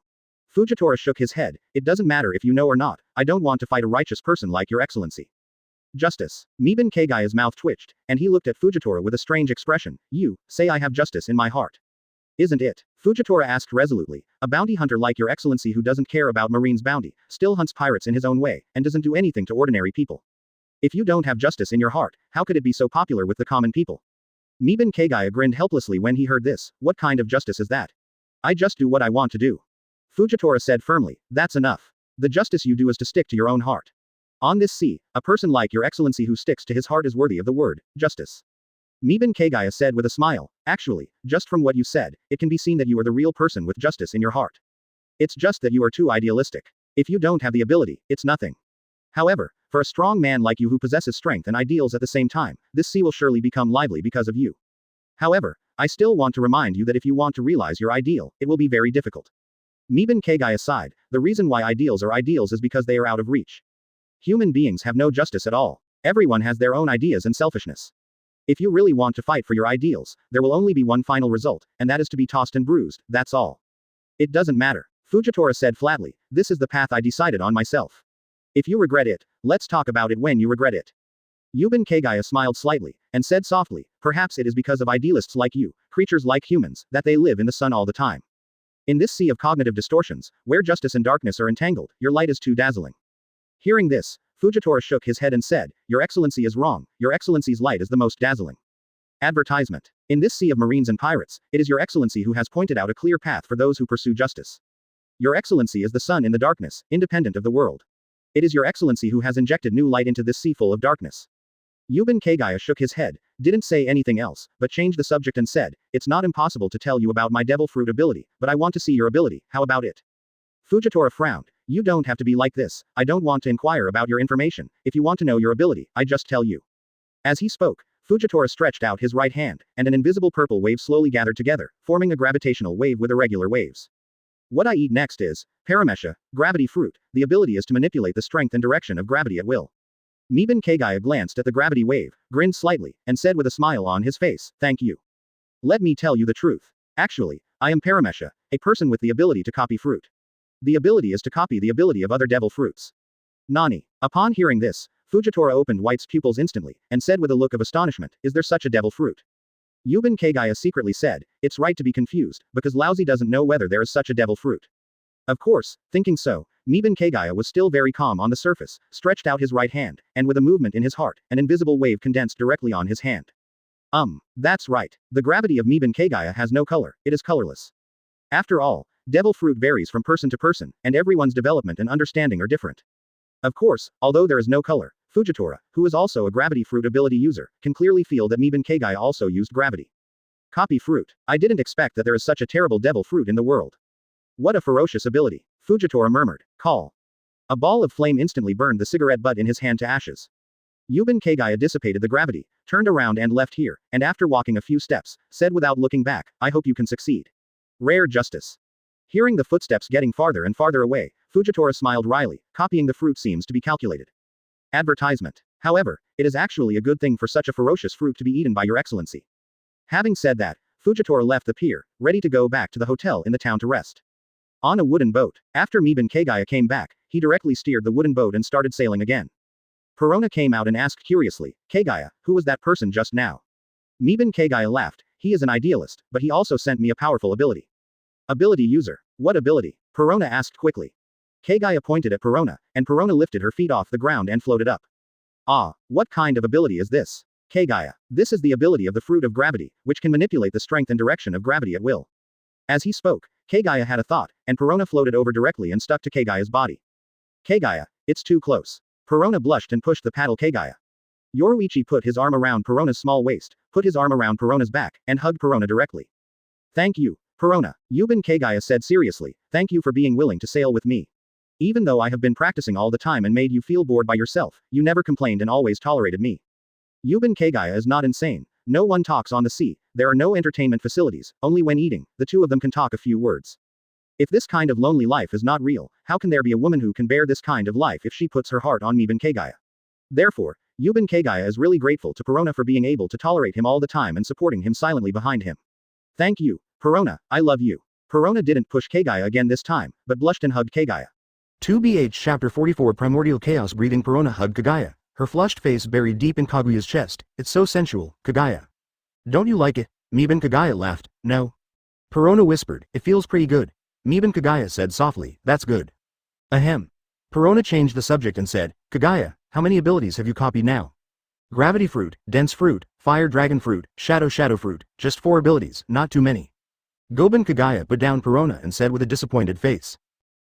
Fujitora shook his head, it doesn't matter if you know or not, I don't want to fight a righteous person like Your Excellency. Justice. Miban Kagaya's mouth twitched, and he looked at Fujitora with a strange expression. You say I have justice in my heart. Isn't it? Fujitora asked resolutely. A bounty hunter like Your Excellency who doesn't care about Marine's bounty, still hunts pirates in his own way, and doesn't do anything to ordinary people. If you don't have justice in your heart, how could it be so popular with the common people? Miban Kagaya grinned helplessly when he heard this. What kind of justice is that? I just do what I want to do. Fujitora said firmly. That's enough. The justice you do is to stick to your own heart. On this sea, a person like your excellency who sticks to his heart is worthy of the word, justice. Miban Kagaya said with a smile, actually, just from what you said, it can be seen that you are the real person with justice in your heart. It's just that you are too idealistic. If you don't have the ability, it's nothing. However, for a strong man like you who possesses strength and ideals at the same time, this sea will surely become lively because of you. However, I still want to remind you that if you want to realize your ideal, it will be very difficult. Miban Kagaya sighed, the reason why ideals are ideals is because they are out of reach. Human beings have no justice at all. Everyone has their own ideas and selfishness. If you really want to fight for your ideals, there will only be one final result, and that is to be tossed and bruised, that's all. It doesn't matter. Fujitora said flatly, this is the path I decided on myself. If you regret it, let's talk about it when you regret it. Yuban Kagaya smiled slightly, and said softly, perhaps it is because of idealists like you, creatures like humans, that they live in the sun all the time. In this sea of cognitive distortions, where justice and darkness are entangled, your light is too dazzling. Hearing this, Fujitora shook his head and said, Your Excellency is wrong, Your Excellency's light is the most dazzling. Advertisement. In this sea of marines and pirates, it is Your Excellency who has pointed out a clear path for those who pursue justice. Your Excellency is the sun in the darkness, independent of the world. It is Your Excellency who has injected new light into this sea full of darkness. Yuban Kagaya shook his head, didn't say anything else, but changed the subject and said, It's not impossible to tell you about my devil fruit ability, but I want to see your ability, how about it? Fujitora frowned, You don't have to be like this, I don't want to inquire about your information, if you want to know your ability, I just tell you. As he spoke, Fujitora stretched out his right hand, and an invisible purple wave slowly gathered together, forming a gravitational wave with irregular waves. What I eat next is, Paramesha, gravity fruit, the ability is to manipulate the strength and direction of gravity at will. Miban Kagaya glanced at the gravity wave, grinned slightly, and said with a smile on his face, Thank you. Let me tell you the truth. Actually, I am Paramesha, a person with the ability to copy fruit. The ability is to copy the ability of other devil fruits. Nani. Upon hearing this, Fujitora opened White's pupils instantly, and said with a look of astonishment, Is there such a devil fruit? Yuban Kagaya secretly said, It's right to be confused, because Lousy doesn't know whether there is such a devil fruit. Of course, thinking so, Miban Kagaya was still very calm on the surface, stretched out his right hand, and with a movement in his heart, an invisible wave condensed directly on his hand. That's right. The gravity of Miban Kagaya has no color, it is colorless. After all, devil fruit varies from person to person, and everyone's development and understanding are different. Of course, although there is no color, Fujitora, who is also a gravity fruit ability user, can clearly feel that Miban Kagaya also used gravity. Copy fruit. I didn't expect that there is such a terrible devil fruit in the world. What a ferocious ability. Fujitora murmured. Call. A ball of flame instantly burned the cigarette butt in his hand to ashes. Yuban Kagaya dissipated the gravity, turned around and left here, and after walking a few steps, said without looking back, I hope you can succeed. Rare justice. Hearing the footsteps getting farther and farther away, Fujitora smiled wryly, copying the fruit seems to be calculated. Advertisement. However, it is actually a good thing for such a ferocious fruit to be eaten by Your Excellency. Having said that, Fujitora left the pier, ready to go back to the hotel in the town to rest. On a wooden boat, after Miban Kagaya came back, he directly steered the wooden boat and started sailing again. Perona came out and asked curiously, Kagaya, who was that person just now? Miban Kagaya laughed, he is an idealist, but he also sent me a powerful ability. Ability user. What ability? Perona asked quickly. Kagaya pointed at Perona, and Perona lifted her feet off the ground and floated up. Ah, what kind of ability is this? Kagaya. This is the ability of the fruit of gravity, which can manipulate the strength and direction of gravity at will. As he spoke, Kagaya had a thought, and Perona floated over directly and stuck to Kagaya's body. Kagaya, it's too close. Perona blushed and pushed the paddle Kagaya. Yoruichi put his arm around Perona's small waist, put his arm around Perona's back, and hugged Perona directly. Thank you, Perona. Yuban Kagaya said seriously, thank you for being willing to sail with me. Even though I have been practicing all the time and made you feel bored by yourself, you never complained and always tolerated me. Yuban Kagaya is not insane. No one talks on the sea, there are no entertainment facilities, only when eating, the two of them can talk a few words. If this kind of lonely life is not real, how can there be a woman who can bear this kind of life if she puts her heart on Miban Kagaya? Therefore, Yuban Kagaya is really grateful to Perona for being able to tolerate him all the time and supporting him silently behind him. Thank you, Perona, I love you. Perona didn't push Kagaya again this time, but blushed and hugged Kagaya. 2BH Chapter 44 Primordial Chaos Breathing. Perona hugged Kagaya, her flushed face buried deep in Kaguya's chest. It's so sensual, Kagaya. Don't you like it? Miban Kagaya laughed. No. Perona whispered, it feels pretty good. Miban Kagaya said softly, that's good. Ahem. Perona changed the subject and said, Kagaya, how many abilities have you copied now? Gravity fruit, dense fruit, fire dragon fruit, shadow fruit, just 4 abilities, not too many. Goban Kagaya put down Perona and said with a disappointed face.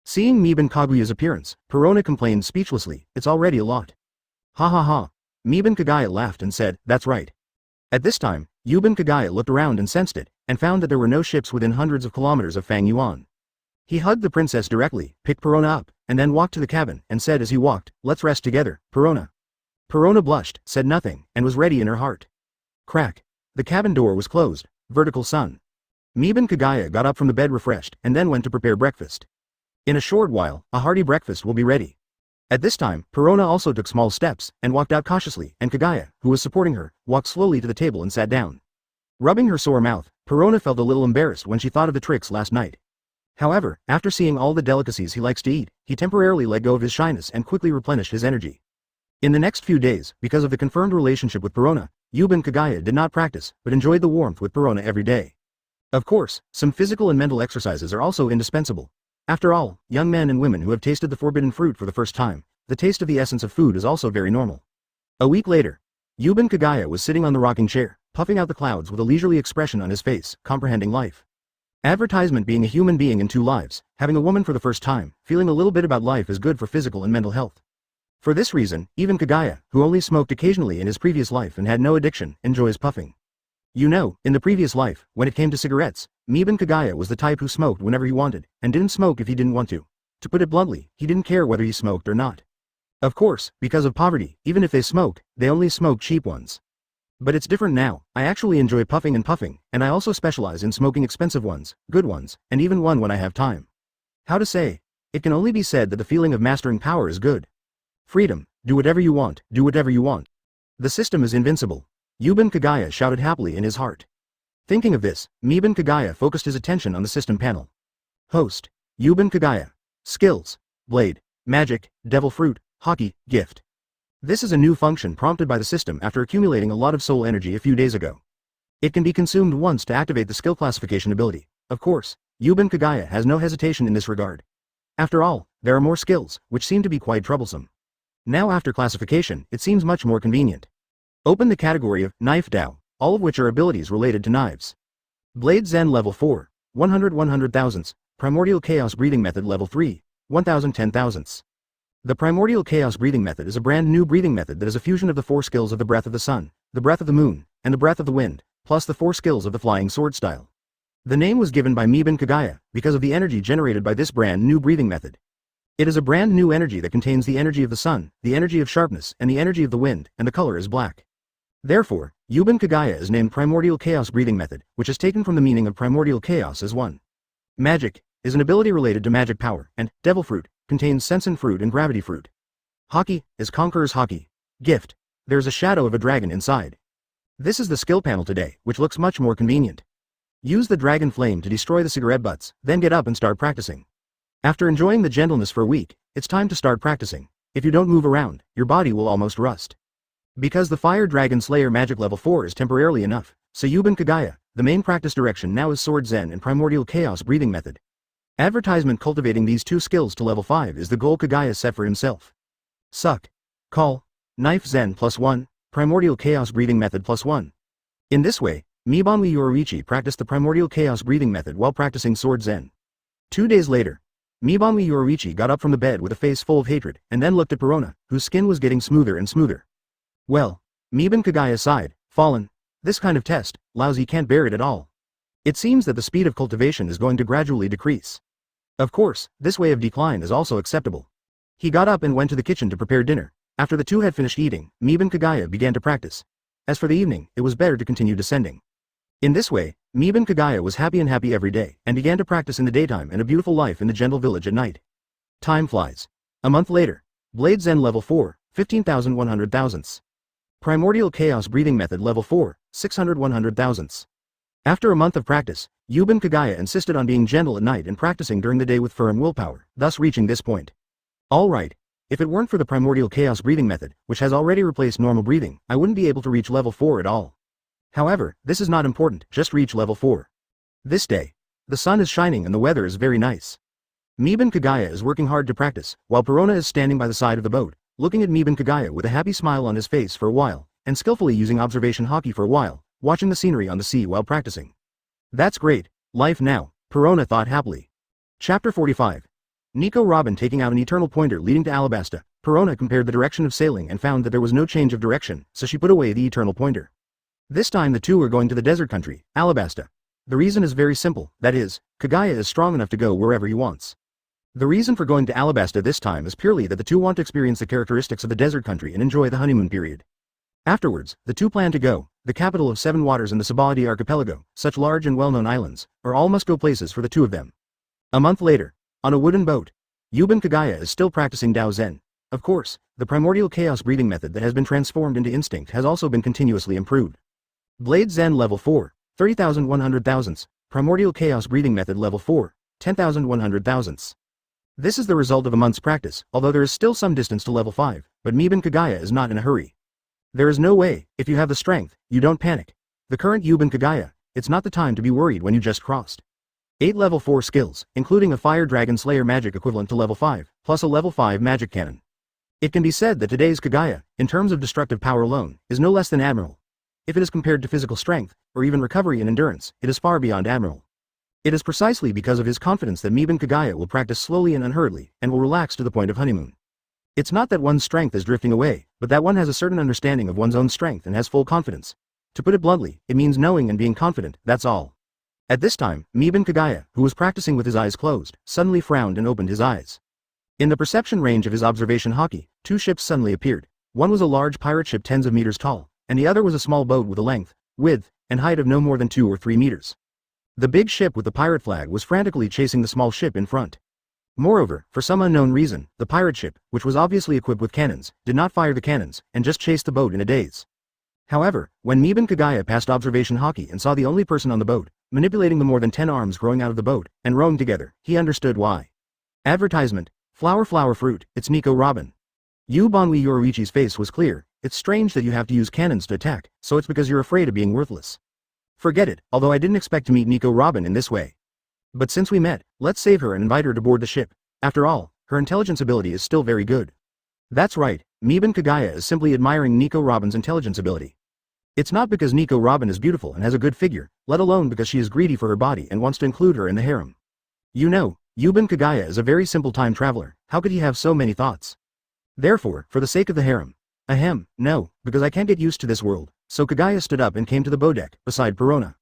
Seeing Miban Kaguya's appearance, Perona complained speechlessly, "It's already a lot." Ha ha ha. Miban Kagaya laughed and said, "That's right." At this time, Yuban Kagaya looked around and sensed it, and found that there were no ships within hundreds of kilometers of Fang Yuan. He hugged the princess directly, picked Perona up, and then walked to the cabin, and said as he walked, "Let's rest together, Perona." Perona blushed, said nothing, and was ready in her heart. Crack. The cabin door was closed. Vertical sun. Miban Kagaya got up from the bed refreshed, and then went to prepare breakfast. In a short while, a hearty breakfast will be ready. At this time, Perona also took small steps, and walked out cautiously, and Kagaya, who was supporting her, walked slowly to the table and sat down. Rubbing her sore mouth, Perona felt a little embarrassed when she thought of the tricks last night. However, after seeing all the delicacies he likes to eat, he temporarily let go of his shyness and quickly replenished his energy. In the next few days, because of the confirmed relationship with Perona, Yuban Kagaya did not practice, but enjoyed the warmth with Perona every day. Of course, some physical and mental exercises are also indispensable. After all, young men and women who have tasted the forbidden fruit for the first time, the taste of the essence of food is also very normal. A week later, Yuban Kagaya was sitting on the rocking chair, puffing out the clouds with a leisurely expression on his face, comprehending life. Advertisement being a human being in two lives, having a woman for the first time, feeling a little bit about life is good for physical and mental health. For this reason, even Kagaya, who only smoked occasionally in his previous life and had no addiction, enjoys puffing. You know, in the previous life, when it came to cigarettes, Miban Kagaya was the type who smoked whenever he wanted, and didn't smoke if he didn't want to. To put it bluntly, he didn't care whether he smoked or not. Of course, because of poverty, even if they smoked, they only smoked cheap ones. But it's different now. I actually enjoy puffing, and I also specialize in smoking expensive ones, good ones, and even one when I have time. How to say? It can only be said that the feeling of mastering power is good. Freedom. Do whatever you want, do whatever you want. The system is invincible. Yuban Kagaya shouted happily in his heart. Thinking of this, Miban Kagaya focused his attention on the system panel. Host. Yuban Kagaya. Skills. Blade. Magic, Devil Fruit, Haki, Gift. This is a new function prompted by the system after accumulating a lot of soul energy a few days ago. It can be consumed once to activate the skill classification ability. Of course, Yuban Kagaya has no hesitation in this regard. After all, there are more skills, which seem to be quite troublesome. Now after classification, it seems much more convenient. Open the category of Knife Dao, all of which are abilities related to knives. Blade Zen level 4, 100 thousandths, Primordial Chaos Breathing Method level 3, 1010 thousandths. The Primordial Chaos Breathing Method is a brand new breathing method that is a fusion of the 4 skills of the Breath of the Sun, the Breath of the Moon, and the Breath of the Wind, plus the 4 skills of the Flying Sword style. The name was given by Miban Kagaya because of the energy generated by this brand new breathing method. It is a brand new energy that contains the energy of the sun, the energy of sharpness, and the energy of the wind, and the color is black. Therefore, Yuban Kagaya is named Primordial Chaos Breathing Method, which is taken from the meaning of primordial chaos as one. Magic is an ability related to magic power, and Devil Fruit contains Sensen fruit and gravity fruit. Haki is Conqueror's Haki. Gift. There's a shadow of a dragon inside. This is the skill panel today, which looks much more convenient. Use the dragon flame to destroy the cigarette butts, then get up and start practicing. After enjoying the gentleness for a week, it's time to start practicing. If you don't move around, your body will almost rust. Because the Fire Dragon Slayer magic level 4 is temporarily enough, so Yuban Kagaya, the main practice direction now is Sword Zen and Primordial Chaos Breathing Method. Advertisement cultivating these 2 skills to level 5 is the goal Kagaya set for himself. Suck. Call. Knife Zen +1, Primordial Chaos Breathing Method +1. In this way, Mibanwi Yoruichi practiced the Primordial Chaos Breathing Method while practicing Sword Zen. 2 days later, Mibanwi Yoruichi got up from the bed with a face full of hatred, and then looked at Perona, whose skin was getting smoother and smoother. Well, Miban Kagaya sighed, fallen. This kind of test, lousy, can't bear it at all. It seems that the speed of cultivation is going to gradually decrease. Of course, this way of decline is also acceptable. He got up and went to the kitchen to prepare dinner. After the two had finished eating, Miban Kagaya began to practice. As for the evening, it was better to continue descending. In this way, Miban Kagaya was happy every day, and began to practice in the daytime and a beautiful life in the gentle village at night. Time flies. A month later, Blade Zen level 4, 15,100 thousandths. Primordial Chaos Breathing Method level 4, 600 thousandths. After a month of practice, Yuban Kagaya insisted on being gentle at night and practicing during the day with firm willpower, thus reaching this point. Alright. If it weren't for the Primordial Chaos Breathing Method, which has already replaced normal breathing, I wouldn't be able to reach level 4 at all. However, this is not important, just reach level 4. This day, the sun is shining and the weather is very nice. Miban Kagaya is working hard to practice, while Perona is standing by the side of the boat, looking at Miban Kagaya with a happy smile on his face for a while, and skillfully using observation Haki for a while, watching the scenery on the sea while practicing. That's great. Life now, Perona thought happily. Chapter 45. Nico Robin taking out an eternal pointer leading to Alabasta. Perona compared the direction of sailing and found that there was no change of direction, so she put away the eternal pointer. This time the two are going to the desert country, Alabasta. The reason is very simple, that is, Kagaya is strong enough to go wherever he wants. The reason for going to Alabasta this time is purely that the two want to experience the characteristics of the desert country and enjoy the honeymoon period. Afterwards, the two plan to go, the capital of 7 waters in the Saboady archipelago, such large and well-known islands, are all must-go places for the two of them. A month later, on a wooden boat, Yuban Kagaya is still practicing Dao Zen. Of course, the primordial chaos breathing method that has been transformed into instinct has also been continuously improved. Blade Zen level 4, 30,100 thousandths, primordial chaos breathing method level 4, 10,100 thousandths. This is the result of a month's practice, although there is still some distance to level 5, but Yuban Kagaya is not in a hurry. There is no way, if you have the strength, you don't panic. The current Yuban Kagaya, it's not the time to be worried when you just crossed. 8 level 4 skills, including a Fire Dragon Slayer magic equivalent to level 5, plus a level 5 magic cannon. It can be said that today's Kagaya, in terms of destructive power alone, is no less than Admiral. If it is compared to physical strength, or even recovery and endurance, it is far beyond Admiral. It is precisely because of his confidence that Yuban Kagaya will practice slowly and unhurriedly, and will relax to the point of honeymoon. It's not that one's strength is drifting away, but that one has a certain understanding of one's own strength and has full confidence. To put it bluntly, it means knowing and being confident, that's all. At this time, Yuban Kagaya, who was practicing with his eyes closed, suddenly frowned and opened his eyes. In the perception range of his observation Haki, 2 ships suddenly appeared. One was a large pirate ship tens of meters tall, and the other was a small boat with a length, width, and height of no more than 2 or 3 meters. The big ship with the pirate flag was frantically chasing the small ship in front. Moreover, for some unknown reason, the pirate ship, which was obviously equipped with cannons, did not fire the cannons, and just chased the boat in a daze. However, when Yuban Kagaya passed observation Haki and saw the only person on the boat, manipulating the more than 10 arms growing out of the boat, and rowing together, he understood why. Advertisement, flower fruit, it's Nico Robin. Yu Banwi Yoruichi's face was clear. It's strange that you have to use cannons to attack, so it's because you're afraid of being worthless. Forget it, although I didn't expect to meet Nico Robin in this way. But since we met, let's save her and invite her to board the ship. After all, her intelligence ability is still very good. That's right, Yuban Kagaya is simply admiring Nico Robin's intelligence ability. It's not because Nico Robin is beautiful and has a good figure, let alone because she is greedy for her body and wants to include her in the harem. You know, Yuban Kagaya is a very simple time traveler, how could he have so many thoughts? Therefore, for the sake of the harem. Ahem, no, because I can't get used to this world, so Kagaya stood up and came to the bow deck, beside Perona.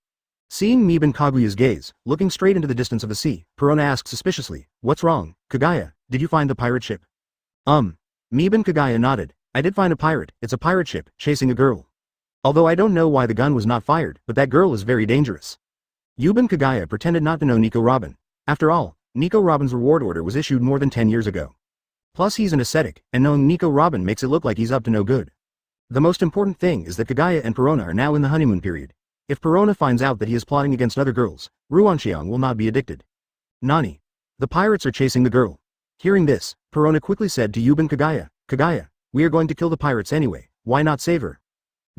Seeing Yuban Kaguya's gaze, looking straight into the distance of the sea, Perona asked suspiciously, "What's wrong, Kagaya, did you find the pirate ship?" Yuban Kagaya nodded. "I did find a pirate, it's a pirate ship, chasing a girl. Although I don't know why the gun was not fired, but that girl is very dangerous." Yuban Kagaya pretended not to know Nico Robin. After all, Nico Robin's reward order was issued more than 10 years ago. Plus he's an ascetic, and knowing Nico Robin makes it look like he's up to no good. The most important thing is that Kagaya and Perona are now in the honeymoon period. If Perona finds out that he is plotting against other girls, Ruanxiang will not be addicted. Nani? The pirates are chasing the girl. Hearing this, Perona quickly said to Yuban Kagaya, "Kagaya, we are going to kill the pirates anyway, why not save her?"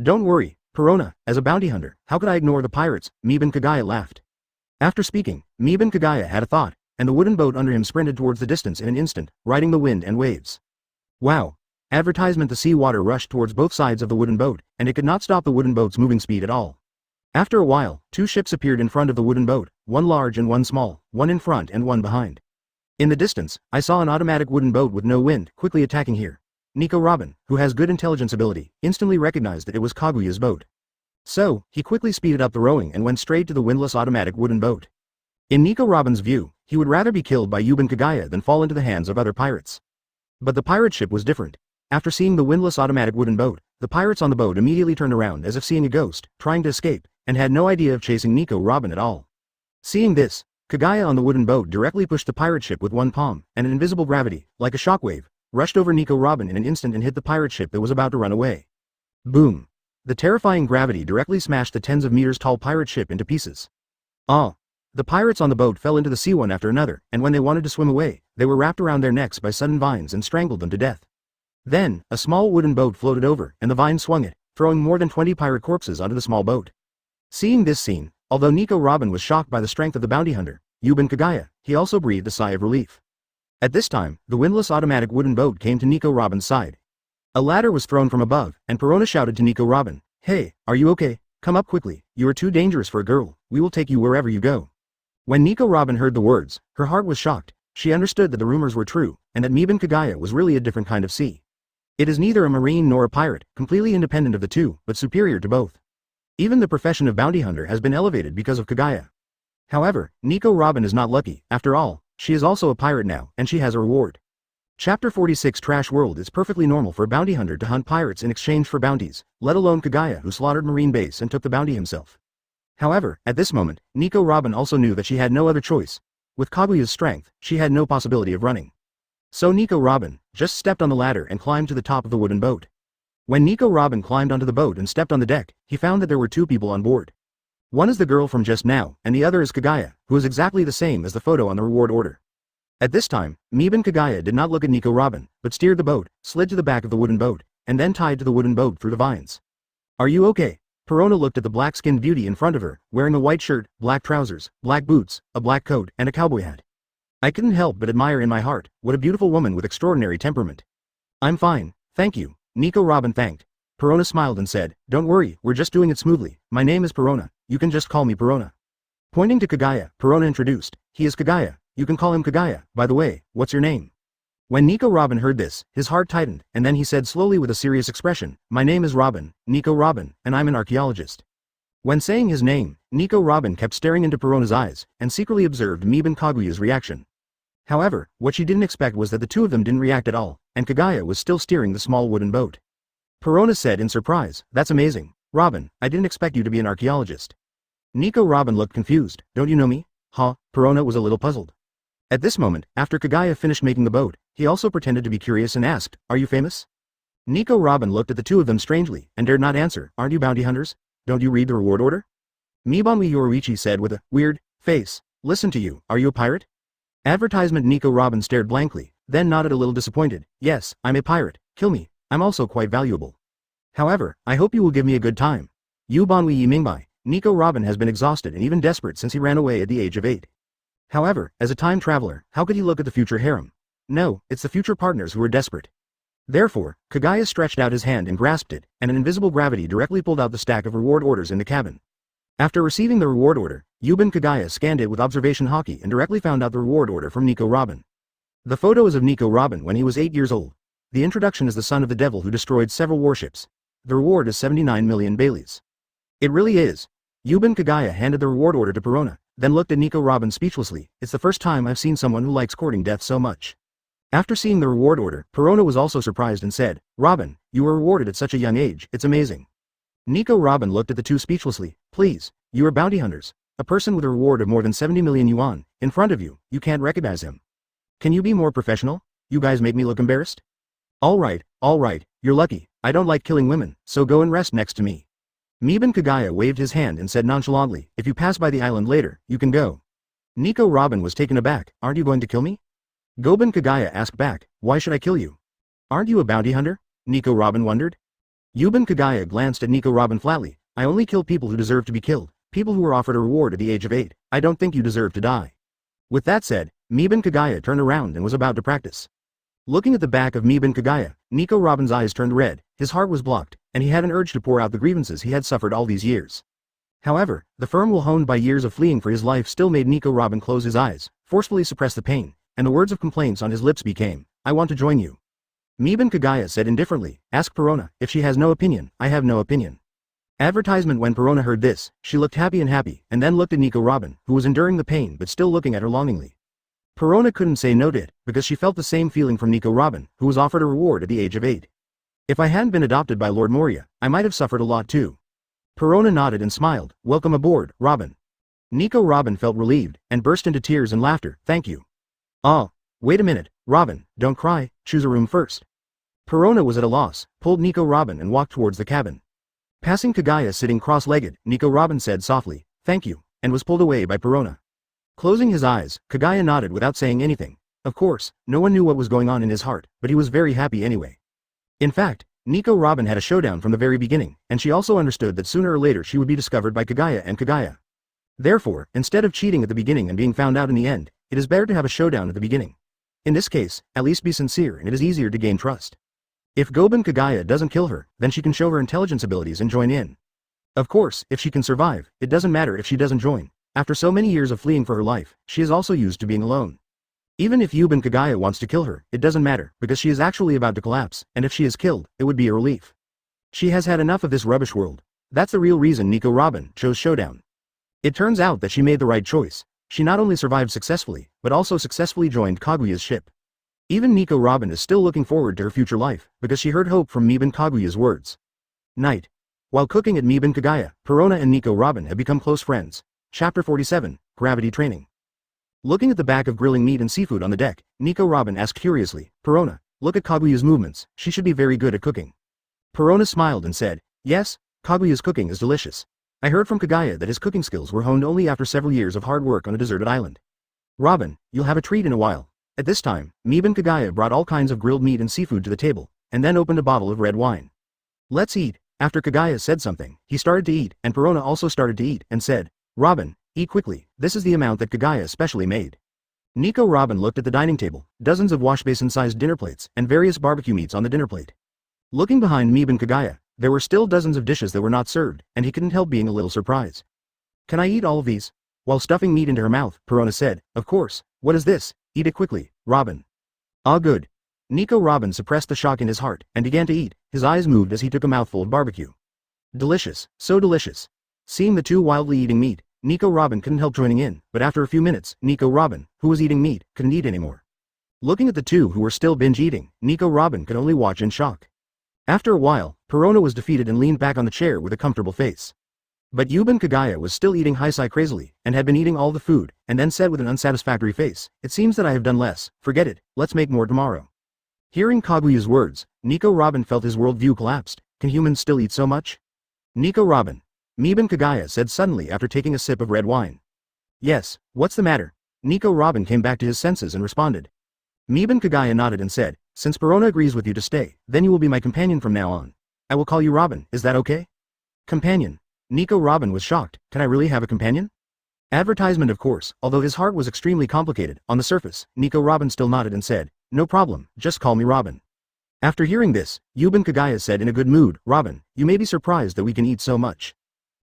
"Don't worry, Perona, as a bounty hunter, how could I ignore the pirates?" Yuban Kagaya laughed. After speaking, Yuban Kagaya had a thought, and the wooden boat under him sprinted towards the distance in an instant, riding the wind and waves. Wow! Advertisement: the sea water rushed towards both sides of the wooden boat, and it could not stop the wooden boat's moving speed at all. After a while, 2 ships appeared in front of the wooden boat, one large and one small, one in front and one behind. In the distance, I saw an automatic wooden boat with no wind, quickly attacking here. Nico Robin, who has good intelligence ability, instantly recognized that it was Kaguya's boat. So, he quickly speeded up the rowing and went straight to the windless automatic wooden boat. In Nico Robin's view, he would rather be killed by Yuban Kagaya than fall into the hands of other pirates. But the pirate ship was different. After seeing the windless automatic wooden boat, the pirates on the boat immediately turned around as if seeing a ghost, trying to escape, and had no idea of chasing Nico Robin at all. Seeing this, Kagaya on the wooden boat directly pushed the pirate ship with one palm, and an invisible gravity, like a shockwave, rushed over Nico Robin in an instant and hit the pirate ship that was about to run away. Boom! The terrifying gravity directly smashed the tens of meters tall pirate ship into pieces. The pirates on the boat fell into the sea one after another, and when they wanted to swim away, they were wrapped around their necks by sudden vines and strangled them to death. Then, a small wooden boat floated over, and the vine swung it, throwing more than 20 pirate corpses onto the small boat. Seeing this scene, although Nico Robin was shocked by the strength of the bounty hunter, Yuban Kagaya, he also breathed a sigh of relief. At this time, the windless automatic wooden boat came to Nico Robin's side. A ladder was thrown from above, and Perona shouted to Nico Robin, "Hey, are you okay? Come up quickly, you are too dangerous for a girl, we will take you wherever you go." When Nico Robin heard the words, her heart was shocked, she understood that the rumors were true, and that Miban Kagaya was really a different kind of sea. It is neither a marine nor a pirate, completely independent of the two, but superior to both. Even the profession of bounty hunter has been elevated because of Kagaya. However, Nico Robin is not lucky. After all, she is also a pirate now, and she has a reward. Chapter 46 Trash World. It's perfectly normal for a bounty hunter to hunt pirates in exchange for bounties, let alone Kagaya, who slaughtered Marine Base and took the bounty himself. However, at this moment, Nico Robin also knew that she had no other choice. With Kaguya's strength, she had no possibility of running. So Nico Robin just stepped on the ladder and climbed to the top of the wooden boat. When Nico Robin climbed onto the boat and stepped on the deck, he found that there were two people on board. One is the girl from just now, and the other is Kagaya, who is exactly the same as the photo on the reward order. At this time, Miban Kagaya did not look at Nico Robin, but steered the boat, slid to the back of the wooden boat, and then tied to the wooden boat through the vines. Are you okay? Perona looked at the black-skinned beauty in front of her, wearing a white shirt, black trousers, black boots, a black coat, and a cowboy hat. I couldn't help but admire in my heart, what a beautiful woman with extraordinary temperament. I'm fine, thank you, Nico Robin thanked. Perona smiled and said, don't worry, we're just doing it smoothly. My name is Perona, you can just call me Perona. Pointing to Kagaya, Perona introduced, he is Kagaya, you can call him Kagaya. By the way, what's your name? When Nico Robin heard this, his heart tightened, and then he said slowly with a serious expression, my name is Robin, Nico Robin, and I'm an archaeologist. When saying his name, Nico Robin kept staring into Perona's eyes, and secretly observed Miban Kaguya's reaction. However, what she didn't expect was that the two of them didn't react at all, and Kagaya was still steering the small wooden boat. Perona said in surprise, that's amazing, Robin, I didn't expect you to be an archaeologist. Nico Robin looked confused, don't you know me? Huh? Perona was a little puzzled. At this moment, after Kagaya finished making the boat, he also pretended to be curious and asked, are you famous? Nico Robin looked at the two of them strangely, and dared not answer, aren't you bounty hunters? Don't you read the reward order? Mibanwi Yoruichi said with a weird face, listen to you, are you a pirate? Advertisement. Nico Robin stared blankly, then nodded a little disappointed, yes, I'm a pirate, kill me, I'm also quite valuable. However, I hope you will give me a good time. Yubanwi Yimingbai, Nico Robin has been exhausted and even desperate since he ran away at the age of 8. However, as a time traveler, how could he look at the future harem? No, it's the future partners who are desperate. Therefore, Kagaya stretched out his hand and grasped it, and an invisible gravity directly pulled out the stack of reward orders in the cabin. After receiving the reward order, Yuban Kagaya scanned it with observation Haki and directly found out the reward order from Nico Robin. The photo is of Nico Robin when he was 8 years old. The introduction is the son of the devil who destroyed several warships. The reward is 79 million Baileys. It really is. Yuban Kagaya handed the reward order to Perona, then looked at Nico Robin speechlessly. It's the first time I've seen someone who likes courting death so much. After seeing the reward order, Perona was also surprised and said, Robin, you were rewarded at such a young age, it's amazing. Nico Robin looked at the two speechlessly. Please, you are bounty hunters. A person with a reward of more than 70 million yuan, in front of you, you can't recognize him. Can you be more professional? You guys make me look embarrassed? Alright, you're lucky, I don't like killing women, so go and rest next to me. Miban Kagaya waved his hand and said nonchalantly, if you pass by the island later, you can go. Nico Robin was taken aback, aren't you going to kill me? Goban Kagaya asked back, why should I kill you? Aren't you a bounty hunter? Nico Robin wondered. Yuban Kagaya glanced at Nico Robin flatly, I only kill people who deserve to be killed, people who were offered a reward at the age of 8, I don't think you deserve to die. With that said, Miban Kagaya turned around and was about to practice. Looking at the back of Miban Kagaya, Nico Robin's eyes turned red, his heart was blocked, and he had an urge to pour out the grievances he had suffered all these years. However, the firm will honed by years of fleeing for his life still made Nico Robin close his eyes, forcefully suppress the pain, and the words of complaints on his lips became, I want to join you. Miban Kagaya said indifferently, ask Perona, if she has no opinion, I have no opinion. Advertisement. When Perona heard this, she looked happy, and then looked at Nico Robin, who was enduring the pain but still looking at her longingly. Perona couldn't say no to it, because she felt the same feeling from Nico Robin, who was offered a reward at the age of 8. If I hadn't been adopted by Lord Moria, I might have suffered a lot too. Perona nodded and smiled, welcome aboard, Robin. Nico Robin felt relieved, and burst into tears and laughter, thank you. Oh, wait a minute, Robin, don't cry, choose a room first. Perona was at a loss, pulled Nico Robin and walked towards the cabin. Passing Kagaya sitting cross-legged, Nico Robin said softly, thank you, and was pulled away by Perona. Closing his eyes, Kagaya nodded without saying anything. Of course, no one knew what was going on in his heart, but he was very happy anyway. In fact, Nico Robin had a showdown from the very beginning, and she also understood that sooner or later she would be discovered by Kagaya and Kagaya. Therefore, instead of cheating at the beginning and being found out in the end, it is better to have a showdown at the beginning. In this case, at least be sincere and it is easier to gain trust. If Goban Kagaya doesn't kill her, then she can show her intelligence abilities and join in. Of course, if she can survive, it doesn't matter if she doesn't join. After so many years of fleeing for her life, she is also used to being alone. Even if Yuban Kagaya wants to kill her, it doesn't matter, because she is actually about to collapse, and if she is killed, it would be a relief. She has had enough of this rubbish world. That's the real reason Nico Robin chose Showdown. It turns out that she made the right choice. She not only survived successfully, but also successfully joined Kaguya's ship. Even Nico Robin is still looking forward to her future life, because she heard hope from Miban Kaguya's words. Night. While cooking at Miban Kagaya, Perona and Nico Robin have become close friends. Chapter 47, Gravity Training. Looking at the back of grilling meat and seafood on the deck, Nico Robin asked curiously, Perona, look at Kaguya's movements, she should be very good at cooking. Perona smiled and said, yes, Kaguya's cooking is delicious. I heard from Kagaya that his cooking skills were honed only after several years of hard work on a deserted island. Robin, you'll have a treat in a while. At this time, Miban Kagaya brought all kinds of grilled meat and seafood to the table, and then opened a bottle of red wine. Let's eat. After Kagaya said something, he started to eat, and Perona also started to eat, and said, Robin, eat quickly, this is the amount that Kagaya specially made. Nico Robin looked at the dining table, dozens of washbasin-sized dinner plates, and various barbecue meats on the dinner plate. Looking behind Miban Kagaya, there were still dozens of dishes that were not served, and he couldn't help being a little surprised. Can I eat all of these? While stuffing meat into her mouth, Perona said, of course, what is this? Eat it quickly, Robin. Ah good. Nico Robin suppressed the shock in his heart, and began to eat. His eyes moved as he took a mouthful of barbecue. Delicious, so delicious. Seeing the two wildly eating meat, Nico Robin couldn't help joining in, but after a few minutes, Nico Robin, who was eating meat, couldn't eat anymore. Looking at the two who were still binge eating, Nico Robin could only watch in shock. After a while, Perona was defeated and leaned back on the chair with a comfortable face. But Yuban Kagaya was still eating Hisai crazily, and had been eating all the food, and then said with an unsatisfactory face, it seems that I have done less, forget it, let's make more tomorrow. Hearing Kaguya's words, Nico Robin felt his worldview collapsed. Can humans still eat so much? Nico Robin. Miban Kagaya said suddenly after taking a sip of red wine. Yes, what's the matter? Nico Robin came back to his senses and responded. Miban Kagaya nodded and said, since Perona agrees with you to stay, then you will be my companion from now on. I will call you Robin, is that okay? Companion. Nico Robin was shocked, can I really have a companion? Advertisement of course, although his heart was extremely complicated, on the surface, Nico Robin still nodded and said, no problem, just call me Robin. After hearing this, Yuban Kagaya said in a good mood, Robin, you may be surprised that we can eat so much.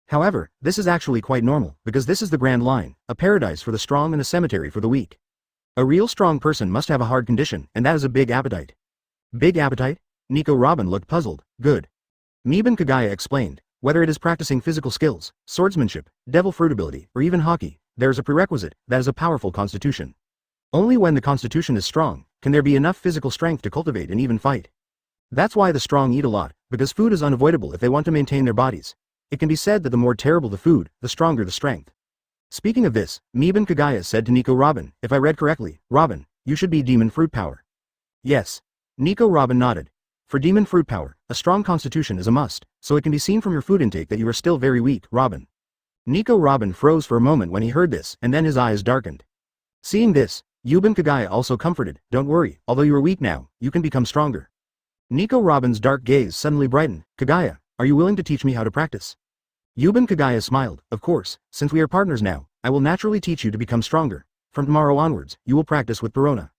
However, this is actually quite normal, because this is the Grand Line, a paradise for the strong and a cemetery for the weak. A real strong person must have a hard condition, and that is a big appetite. Big appetite? Nico Robin looked puzzled, good. Miban Kagaya explained, whether it is practicing physical skills, swordsmanship, devil fruit ability, or even Haki, there is a prerequisite, that is a powerful constitution. Only when the constitution is strong, can there be enough physical strength to cultivate and even fight. That's why the strong eat a lot, because food is unavoidable if they want to maintain their bodies. It can be said that the more terrible the food, the stronger the strength. Speaking of this, Miban Kagaya said to Nico Robin, if I read correctly, Robin, you should be demon fruit power. Yes. Nico Robin nodded. For demon fruit power, a strong constitution is a must, so it can be seen from your food intake that you are still very weak, Robin. Nico Robin froze for a moment when he heard this, and then his eyes darkened. Seeing this, Yuban Kagaya also comforted, don't worry, although you are weak now, you can become stronger. Nico Robin's dark gaze suddenly brightened, Kagaya, are you willing to teach me how to practice? Yuban Kagaya smiled, of course, since we are partners now, I will naturally teach you to become stronger. From tomorrow onwards, you will practice with Perona.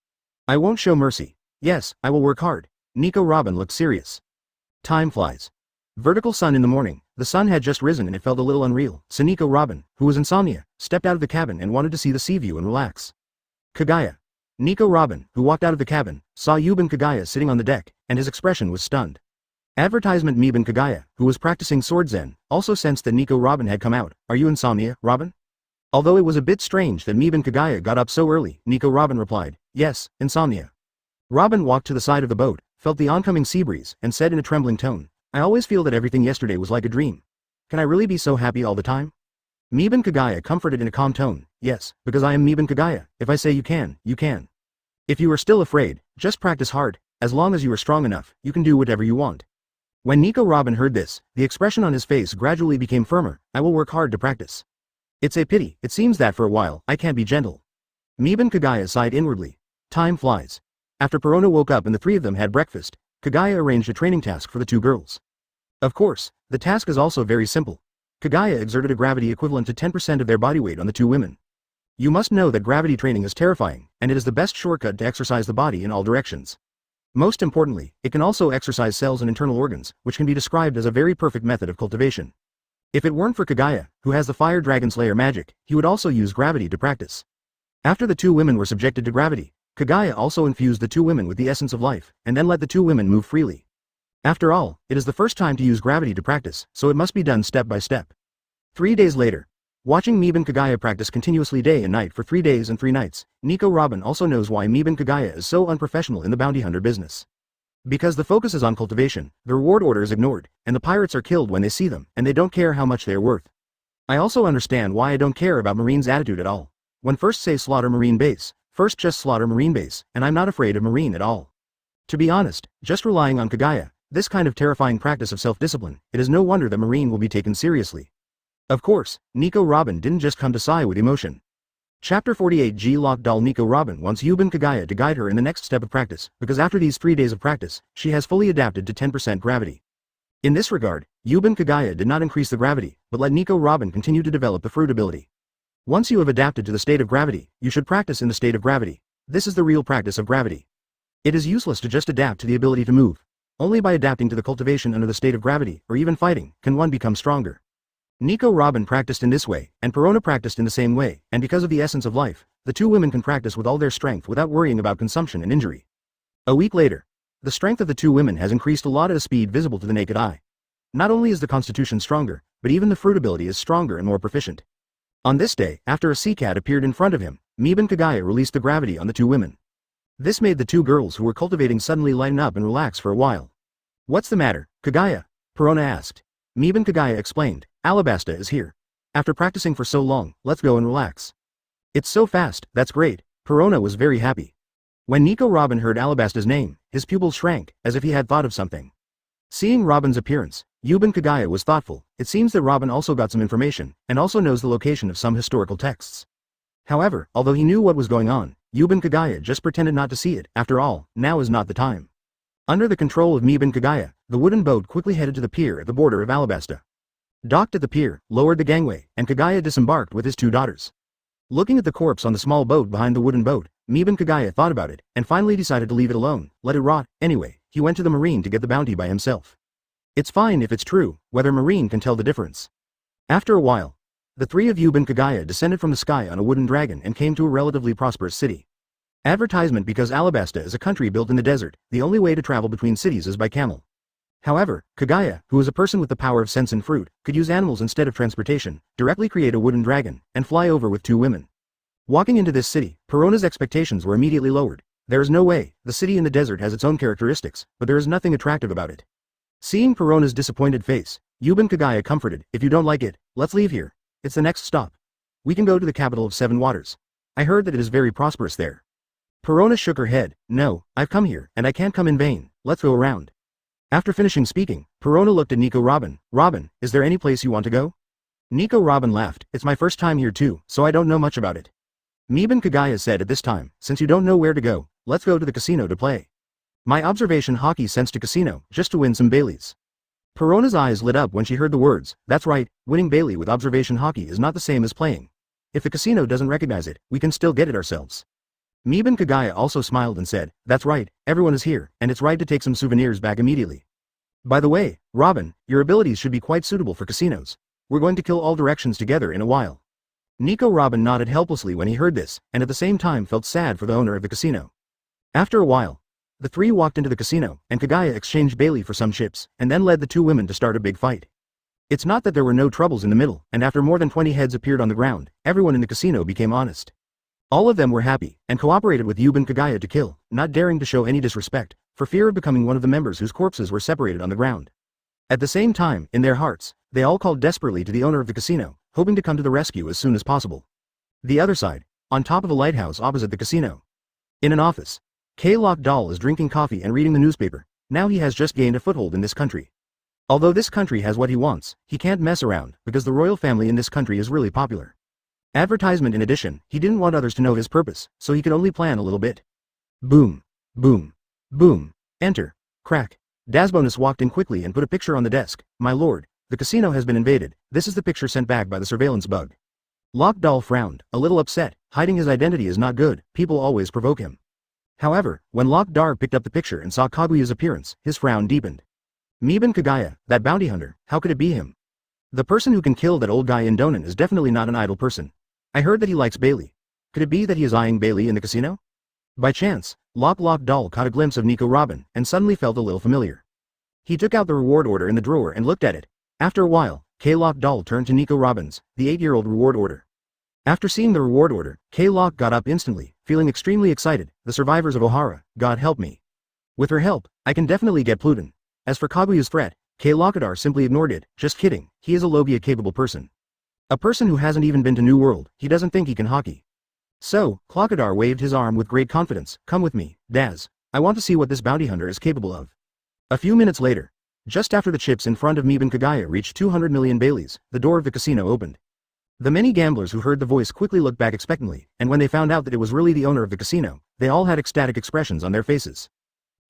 I won't show mercy. Yes, I will work hard. Nico Robin looked serious. Time flies. Vertical sun in the morning, the sun had just risen and it felt a little unreal, so Nico Robin, who was insomnia, stepped out of the cabin and wanted to see the sea view and relax. Kagaya. Nico Robin, who walked out of the cabin, saw Yuban Kagaya sitting on the deck, and his expression was stunned. Advertisement Miban Kagaya, who was practicing sword zen, also sensed that Nico Robin had come out. Are you insomnia, Robin? Although it was a bit strange that Miban Kagaya got up so early, Nico Robin replied, yes, insomnia. Robin walked to the side of the boat, felt the oncoming sea breeze, and said in a trembling tone, I always feel that everything yesterday was like a dream. Can I really be so happy all the time? Miban Kagaya comforted in a calm tone, yes, because I am Miban Kagaya, if I say you can, you can. If you are still afraid, just practice hard, as long as you are strong enough, you can do whatever you want. When Nico Robin heard this, the expression on his face gradually became firmer, I will work hard to practice. It's a pity, it seems that for a while, I can't be gentle. Miban Kagaya sighed inwardly. Time flies. After Perona woke up and the three of them had breakfast, Kagaya arranged a training task for the two girls. Of course, the task is also very simple. Kagaya exerted a gravity equivalent to 10% of their body weight on the two women. You must know that gravity training is terrifying, and it is the best shortcut to exercise the body in all directions. Most importantly, it can also exercise cells and internal organs, which can be described as a very perfect method of cultivation. If it weren't for Kagaya, who has the Fire Dragon Slayer magic, he would also use gravity to practice. After the two women were subjected to gravity, Kagaya also infused the two women with the essence of life, and then let the two women move freely. After all, it is the first time to use gravity to practice, so it must be done step by step. 3 days later. Watching Miban Kagaya practice continuously day and night for 3 days and 3 nights, Nico Robin also knows why Miban Kagaya is so unprofessional in the bounty hunter business. Because the focus is on cultivation, the reward order is ignored, and the pirates are killed when they see them, and they don't care how much they are worth. I also understand why I don't care about Marine's attitude at all. When first say slaughter Marine base, first just slaughter Marine base, and I'm not afraid of Marine at all. To be honest, just relying on Kagaya, this kind of terrifying practice of self-discipline, it is no wonder that Marine will be taken seriously. Of course, Nico Robin didn't just come to sigh with emotion. Chapter 48 G Locked Doll Nico Robin wants Yuban Kagaya to guide her in the next step of practice, because after these 3 days of practice, she has fully adapted to 10% gravity. In this regard, Yuban Kagaya did not increase the gravity, but let Nico Robin continue to develop the fruit ability. Once you have adapted to the state of gravity, you should practice in the state of gravity. This is the real practice of gravity. It is useless to just adapt to the ability to move. Only by adapting to the cultivation under the state of gravity, or even fighting, can one become stronger. Nico Robin practiced in this way, and Perona practiced in the same way, and because of the essence of life, the two women can practice with all their strength without worrying about consumption and injury. A week later. The strength of the two women has increased a lot at a speed visible to the naked eye. Not only is the constitution stronger, but even the fruit ability is stronger and more proficient. On this day, after a sea cat appeared in front of him, Miban Kagaya released the gravity on the two women. This made the two girls who were cultivating suddenly lighten up and relax for a while. What's the matter, Kagaya? Perona asked. Miban Kagaya explained, Alabasta is here. After practicing for so long, let's go and relax. It's so fast, that's great. Perona was very happy. When Nico Robin heard Alabasta's name, his pupils shrank, as if he had thought of something. Seeing Robin's appearance, Yuban Kagaya was thoughtful. It seems that Robin also got some information, and also knows the location of some historical texts. However, although he knew what was going on, Yuban Kagaya just pretended not to see it. After all, now is not the time. Under the control of Miban Kagaya, the wooden boat quickly headed to the pier at the border of Alabasta. Docked at the pier, lowered the gangway, and Kagaya disembarked with his two daughters. Looking at the corpse on the small boat behind the wooden boat, Miban Kagaya thought about it, and finally decided to leave it alone, let it rot. Anyway, he went to the marine to get the bounty by himself. It's fine if it's true, whether marine can tell the difference. After a while, the three of Yuban Kagaya descended from the sky on a wooden dragon and came to a relatively prosperous city. Advertisement because Alabasta is a country built in the desert, the only way to travel between cities is by camel. However, Kagaya, who is a person with the power of Sensen fruit, could use animals instead of transportation, directly create a wooden dragon, and fly over with two women. Walking into this city, Perona's expectations were immediately lowered. There is no way, the city in the desert has its own characteristics, but there is nothing attractive about it. Seeing Perona's disappointed face, Yuban Kagaya comforted, if you don't like it, let's leave here. It's the next stop. We can go to the capital of Seven Waters. I heard that it is very prosperous there. Perona shook her head, no, I've come here, and I can't come in vain, let's go around. After finishing speaking, Perona looked at Nico Robin. Robin, is there any place you want to go? Nico Robin laughed, it's my first time here too, so I don't know much about it. Miban Kagaya said at this time, since you don't know where to go, let's go to the casino to play. My observation Haki sends to casino, just to win some Baileys. Perona's eyes lit up when she heard the words, that's right, winning Bailey with observation Haki is not the same as playing. If the casino doesn't recognize it, we can still get it ourselves. Miban Kagaya also smiled and said, that's right, everyone is here, and it's right to take some souvenirs back immediately. By the way, Robin, your abilities should be quite suitable for casinos. We're going to kill all directions together in a while. Nico Robin nodded helplessly when he heard this, and at the same time felt sad for the owner of the casino. After a while, the three walked into the casino, and Kagaya exchanged Bailey for some chips, and then led the two women to start a big fight. It's not that there were no troubles in the middle, and after more than 20 heads appeared on the ground, everyone in the casino became honest. All of them were happy, and cooperated with Yuban Kagaya to kill, not daring to show any disrespect, for fear of becoming one of the members whose corpses were separated on the ground. At the same time, in their hearts, they all called desperately to the owner of the casino, hoping to come to the rescue as soon as possible. The other side, on top of a lighthouse opposite the casino. In an office, K-Lock Doll is drinking coffee and reading the newspaper. Now he has just gained a foothold in this country. Although this country has what he wants, he can't mess around, because the royal family in this country is really popular. Advertisement in addition, he didn't want others to know his purpose, so he could only plan a little bit. Boom. Boom. Boom. Enter. Crack. Dasbonus walked in quickly and put a picture on the desk. My lord, the casino has been invaded. This is the picture sent back by the surveillance bug. Lock Doll frowned, a little upset. Hiding his identity is not good, people always provoke him. However, when Lock Dar picked up the picture and saw Kaguya's appearance, his frown deepened. Miban Kagaya, that bounty hunter, how could it be him? The person who can kill that old guy in Donan is definitely not an idle person. I heard that he likes Bailey. Could it be that he is eyeing Bailey in the casino? By chance, Lock Doll caught a glimpse of Nico Robin, and suddenly felt a little familiar. He took out the reward order in the drawer and looked at it. After a while, Lock Doll turned to Nico Robins, the 8-year-old reward order. After seeing the reward order, Lock got up instantly, feeling extremely excited. The survivors of Ohara, God help me. With her help, I can definitely get Pluton. As for Kaguya's threat, Lockadar simply ignored it. Just kidding, he is a Logia-capable person. A person who hasn't even been to New World, he doesn't think he can Haki. So, Clockadar waved his arm with great confidence. Come with me, Daz. I want to see what this bounty hunter is capable of. A few minutes later, just after the chips in front of Meben Kagaya reached 200 million Baileys, the door of the casino opened. The many gamblers who heard the voice quickly looked back expectantly, and when they found out that it was really the owner of the casino, they all had ecstatic expressions on their faces.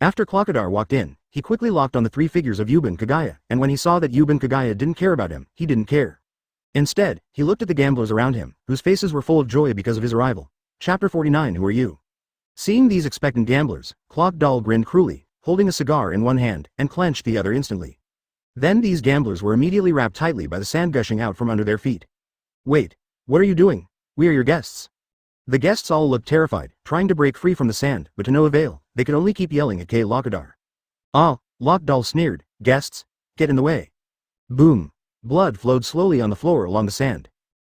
After Clockadar walked in, he quickly locked on the 3 figures of Yuben Kagaya, and when he saw that Yuben Kagaya didn't care about him, he didn't care. Instead, he looked at the gamblers around him, whose faces were full of joy because of his arrival. Chapter 49. Who are you? Seeing these expectant gamblers, Clock Doll grinned cruelly, holding a cigar in one hand, and clenched the other instantly. Then these gamblers were immediately wrapped tightly by the sand gushing out from under their feet. Wait, what are you doing? We are your guests. The guests all looked terrified, trying to break free from the sand, but to no avail. They could only keep yelling at Lockadar. Ah, Lock Doll sneered. Guests? Get in the way. Boom. Blood flowed slowly on the floor along the sand.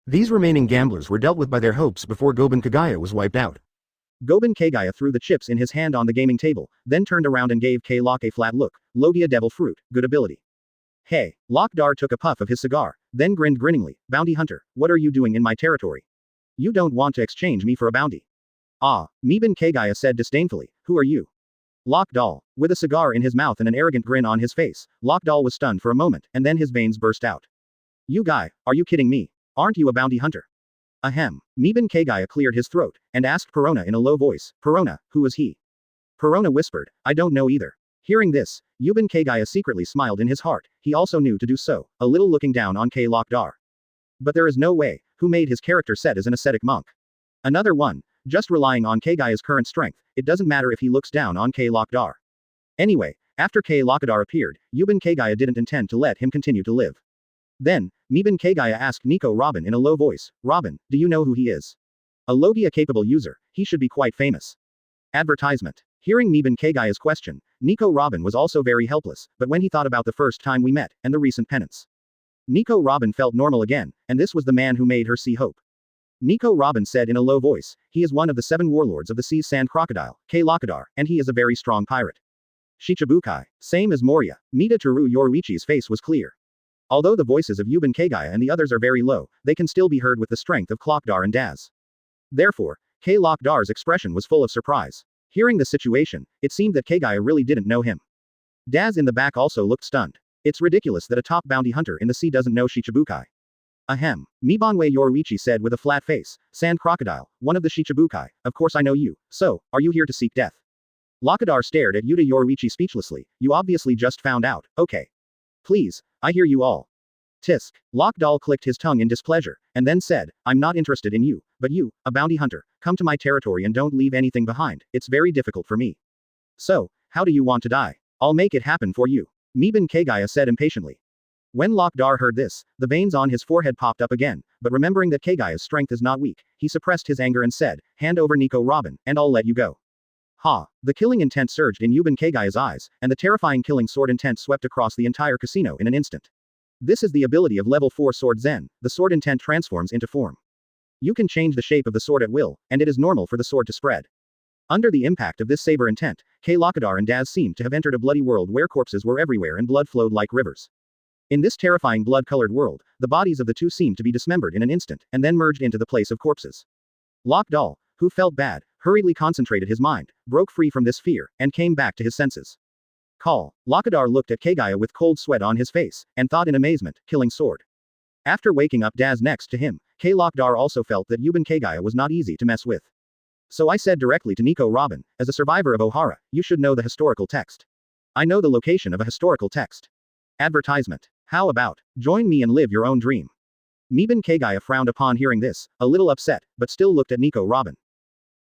These remaining gamblers were dealt with by their hopes before Goben Kagaya was wiped out. Goben Kagaya threw the chips in his hand on the gaming table, then turned around and gave Lock a flat look. Logia Devil Fruit, good ability. Hey, Lockdar took a puff of his cigar, then grinned grinningly. Bounty hunter, what are you doing in my territory? You don't want to exchange me for a bounty. Ah, Meben Kagaya said disdainfully. Who are you? Lock Doll. With a cigar in his mouth and an arrogant grin on his face, Lock Doll was stunned for a moment, and then his veins burst out. You guy, are you kidding me? Aren't you a bounty hunter? Ahem. Meben Kagaya cleared his throat, and asked Perona in a low voice. Perona, who is he? Perona whispered. I don't know either. Hearing this, Yuben Kagaya secretly smiled in his heart. He also knew to do so, a little looking down on Lockdar. But there is no way. Who made his character set as an ascetic monk? Another one. Just relying on Kagaya's current strength, it doesn't matter if he looks down on Lockdar. Anyway, after Lockadar appeared, Yuben Kagaya didn't intend to let him continue to live. Then, Meben Kagaya asked Nico Robin in a low voice. Robin, do you know who he is? A Logia-capable user, he should be quite famous. Advertisement. Hearing Meben Kagaya's question, Nico Robin was also very helpless, but when he thought about the first time we met, and the recent penance, Nico Robin felt normal again, and this was the man who made her see hope. Nico Robin said in a low voice, he is one of the 7 warlords of the sea's sand crocodile, Lockadar, and he is a very strong pirate. Shichibukai. Same as Moria. Mita Teru Yoruichi's face was clear. Although the voices of Yuben Kagaya and the others are very low, they can still be heard with the strength of Clockdar and Daz. Therefore, Lockdar's expression was full of surprise. Hearing the situation, it seemed that Kagaya really didn't know him. Daz in the back also looked stunned. It's ridiculous that a top bounty hunter in the sea doesn't know Shichibukai. Ahem. Mibanwe Yoruichi said with a flat face. Sand crocodile, one of the Shichibukai, of course I know you, so, are you here to seek death? Lockadar stared at Yuta Yoruichi speechlessly. You obviously just found out, okay. Please, I hear you all. Tisk. Lockdoll clicked his tongue in displeasure, and then said, I'm not interested in you, but you, a bounty hunter, come to my territory and don't leave anything behind, it's very difficult for me. So, how do you want to die? I'll make it happen for you. Meben Kagaya said impatiently. When Lockdar heard this, the veins on his forehead popped up again, but remembering that Kagaya's strength is not weak, he suppressed his anger and said, hand over Nico Robin, and I'll let you go. Ha! The killing intent surged in Yuben Kagaya's eyes, and the terrifying killing sword intent swept across the entire casino in an instant. This is the ability of level 4 sword Zen, the sword intent transforms into form. You can change the shape of the sword at will, and it is normal for the sword to spread. Under the impact of this saber intent, Lockadar and Daz seemed to have entered a bloody world where corpses were everywhere and blood flowed like rivers. In this terrifying blood-colored world, the bodies of the two seemed to be dismembered in an instant, and then merged into the place of corpses. Lockdoll, who felt bad, hurriedly concentrated his mind, broke free from this fear, and came back to his senses. Call. Lockadar looked at Kagaya with cold sweat on his face, and thought in amazement, killing sword. After waking up Daz next to him, Lockdar also felt that Yuben Kagaya was not easy to mess with. So I said directly to Nico Robin, as a survivor of Ohara, you should know the historical text. I know the location of a historical text. Advertisement. How about, join me and live your own dream. Meben Kagaya frowned upon hearing this, a little upset, but still looked at Nico Robin.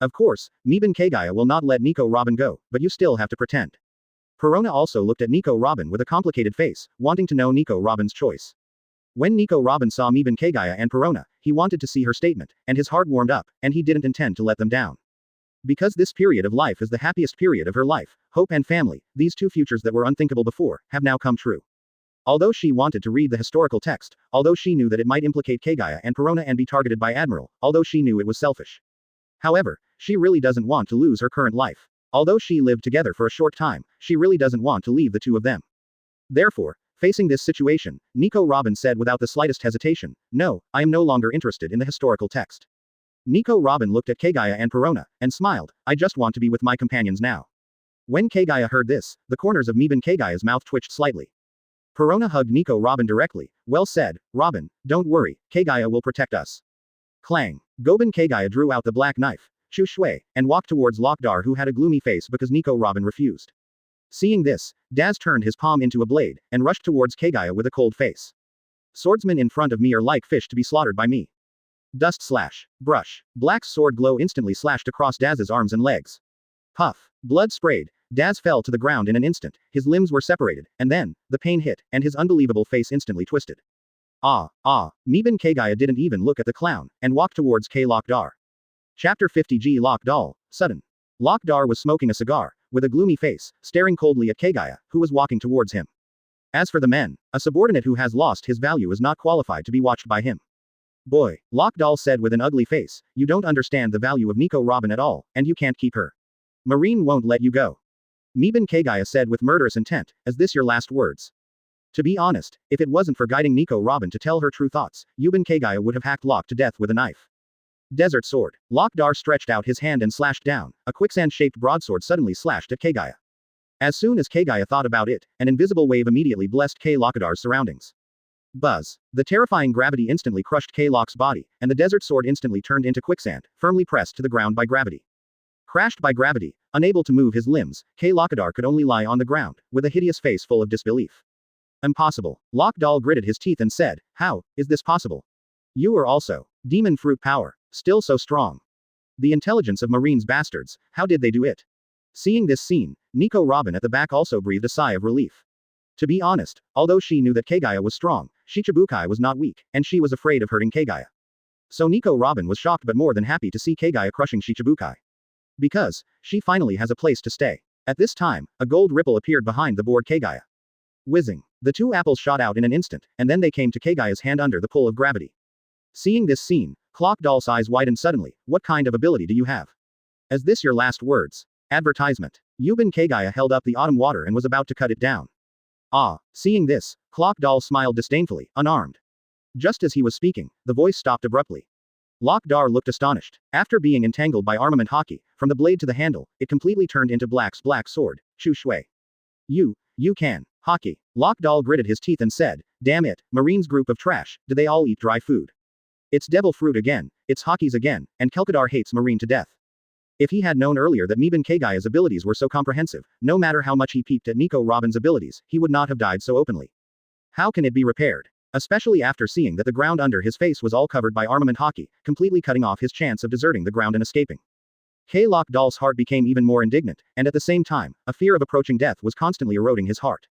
Of course, Meben Kagaya will not let Nico Robin go, but you still have to pretend. Perona also looked at Nico Robin with a complicated face, wanting to know Nico Robin's choice. When Nico Robin saw Meben Kagaya and Perona, he wanted to see her statement, and his heart warmed up, and he didn't intend to let them down. Because this period of life is the happiest period of her life, hope and family, these two futures that were unthinkable before, have now come true. Although she wanted to read the historical text, although she knew that it might implicate Kagaya and Perona and be targeted by Admiral, although she knew it was selfish. However, she really doesn't want to lose her current life. Although she lived together for a short time, she really doesn't want to leave the two of them. Therefore, facing this situation, Nico Robin said without the slightest hesitation, "No, I am no longer interested in the historical text." Nico Robin looked at Kagaya and Perona, and smiled, "I just want to be with my companions now." When Kagaya heard this, the corners of Miban Kagaya's mouth twitched slightly. Perona hugged Nico Robin directly. "Well said, Robin, don't worry, Kagaya will protect us." Clang. Goban Kagaya drew out the black knife, Shusui, and walked towards Lokdar, who had a gloomy face because Nico Robin refused. Seeing this, Daz turned his palm into a blade, and rushed towards Kagaya with a cold face. "Swordsmen in front of me are like fish to be slaughtered by me." Dust slash. Brush. Black's sword glow instantly slashed across Daz's arms and legs. Puff. Blood sprayed. Daz fell to the ground in an instant, his limbs were separated, and then, the pain hit, and his unbelievable face instantly twisted. Miban Kagaya didn't even look at the clown, and walked towards K. Lokdar. Chapter 50 G. Lokdal, sudden. Lokdar was smoking a cigar, with a gloomy face, staring coldly at Kagaya, who was walking towards him. As for the men, a subordinate who has lost his value is not qualified to be watched by him. "Boy," Lokdal said with an ugly face, "you don't understand the value of Nico Robin at all, and you can't keep her. Marine won't let you go." Miban Kagaya said with murderous intent, "Is this your last words?" To be honest, if it wasn't for guiding Nico Robin to tell her true thoughts, Miban Kagaya would have hacked Lok to death with a knife. Desert sword. Lokdar stretched out his hand and slashed down, a quicksand-shaped broadsword suddenly slashed at Kagaya. As soon as Kagaya thought about it, an invisible wave immediately blessed K. Lokdar's surroundings. Buzz. The terrifying gravity instantly crushed K. Lok's body, and the desert sword instantly turned into quicksand, firmly pressed to the ground by gravity. Crashed by gravity, unable to move his limbs, K. Lokdar could only lie on the ground, with a hideous face full of disbelief. "Impossible." Lokdal gritted his teeth and said, "How is this possible? You are also demon fruit power, still so strong. The intelligence of Marine's bastards, how did they do it?" Seeing this scene, Nico Robin at the back also breathed a sigh of relief. To be honest, although she knew that Kagaya was strong, Shichibukai was not weak, and she was afraid of hurting Kagaya. So Nico Robin was shocked but more than happy to see Kagaya crushing Shichibukai. Because, she finally has a place to stay. At this time, a gold ripple appeared behind the board Kagaya. Whizzing. The two apples shot out in an instant, and then they came to Kagaya's hand under the pull of gravity. Seeing this scene, Clockdoll's eyes widened suddenly. "What kind of ability do you have? Is this your last words?" Advertisement. Yuban Kagaya held up the autumn water and was about to cut it down. Seeing this, Clockdoll smiled disdainfully, unarmed. Just as he was speaking, the voice stopped abruptly. Lokdar looked astonished. After being entangled by armament Haki, from the blade to the handle, it completely turned into Black's black sword, Shusui. You can. Haki. Lokdal gritted his teeth and said, "Damn it, Marine's group of trash, do they all eat dry food? It's devil fruit again, it's Haki's again, and Kelkadar hates Marine to death." If he had known earlier that Miban Kagaya's abilities were so comprehensive, no matter how much he peeped at Nico Robin's abilities, he would not have died so openly. How can it be repaired? Especially after seeing that the ground under his face was all covered by armament Haki, completely cutting off his chance of deserting the ground and escaping. K. Lokdal's heart became even more indignant, and at the same time, a fear of approaching death was constantly eroding his heart.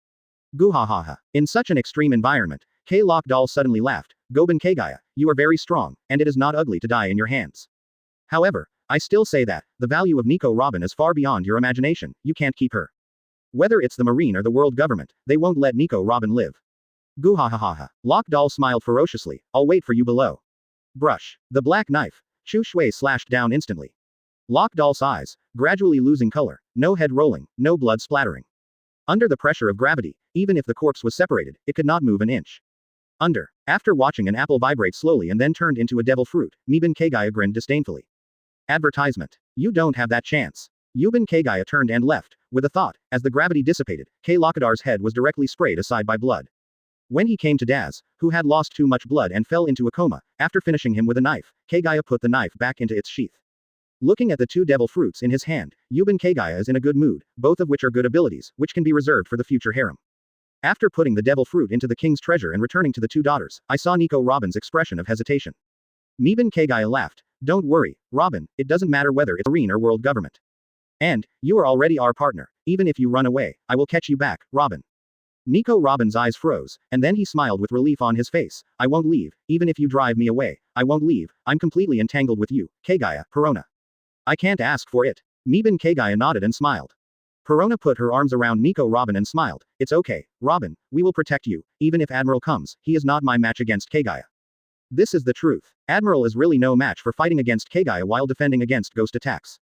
Guhahaha. In such an extreme environment, K. Lokdal suddenly laughed. "Goban Kagaya, you are very strong, and it is not ugly to die in your hands. However, I still say that, the value of Nico Robin is far beyond your imagination, you can't keep her. Whether it's the Marine or the world government, they won't let Nico Robin live." Guhahaha. Lokdal smiled ferociously, "I'll wait for you below." Brush. The black knife. Chu Shui slashed down instantly. Lokdal's eyes, gradually losing color, no head rolling, no blood splattering. Under the pressure of gravity, even if the corpse was separated, it could not move an inch. After watching an apple vibrate slowly and then turned into a devil fruit, Miban Kagaya grinned disdainfully. Advertisement. You don't have that chance. Yuban Kagaya turned and left, with a thought, as the gravity dissipated, K. Lokadar's head was directly sprayed aside by blood. When he came to Daz, who had lost too much blood and fell into a coma, after finishing him with a knife, Kagaya put the knife back into its sheath. Looking at the two devil fruits in his hand, Yuban Kagaya is in a good mood, both of which are good abilities, which can be reserved for the future harem. After putting the devil fruit into the king's treasure and returning to the two daughters, I saw Nico Robin's expression of hesitation. Miban Kagaya laughed. "Don't worry, Robin, it doesn't matter whether it's Marine or world government. And, you are already our partner, even if you run away, I will catch you back, Robin." Nico Robin's eyes froze, and then he smiled with relief on his face. "I won't leave, even if you drive me away, I won't leave, I'm completely entangled with you, Kagaya, Perona." I can't ask for it. Meben Kagaya nodded and smiled. Perona put her arms around Nico Robin and smiled. It's okay, Robin, we will protect you, even if Admiral comes, he is not my match against Kagaya. This is the truth. Admiral is really no match for fighting against Kagaya while defending against ghost attacks.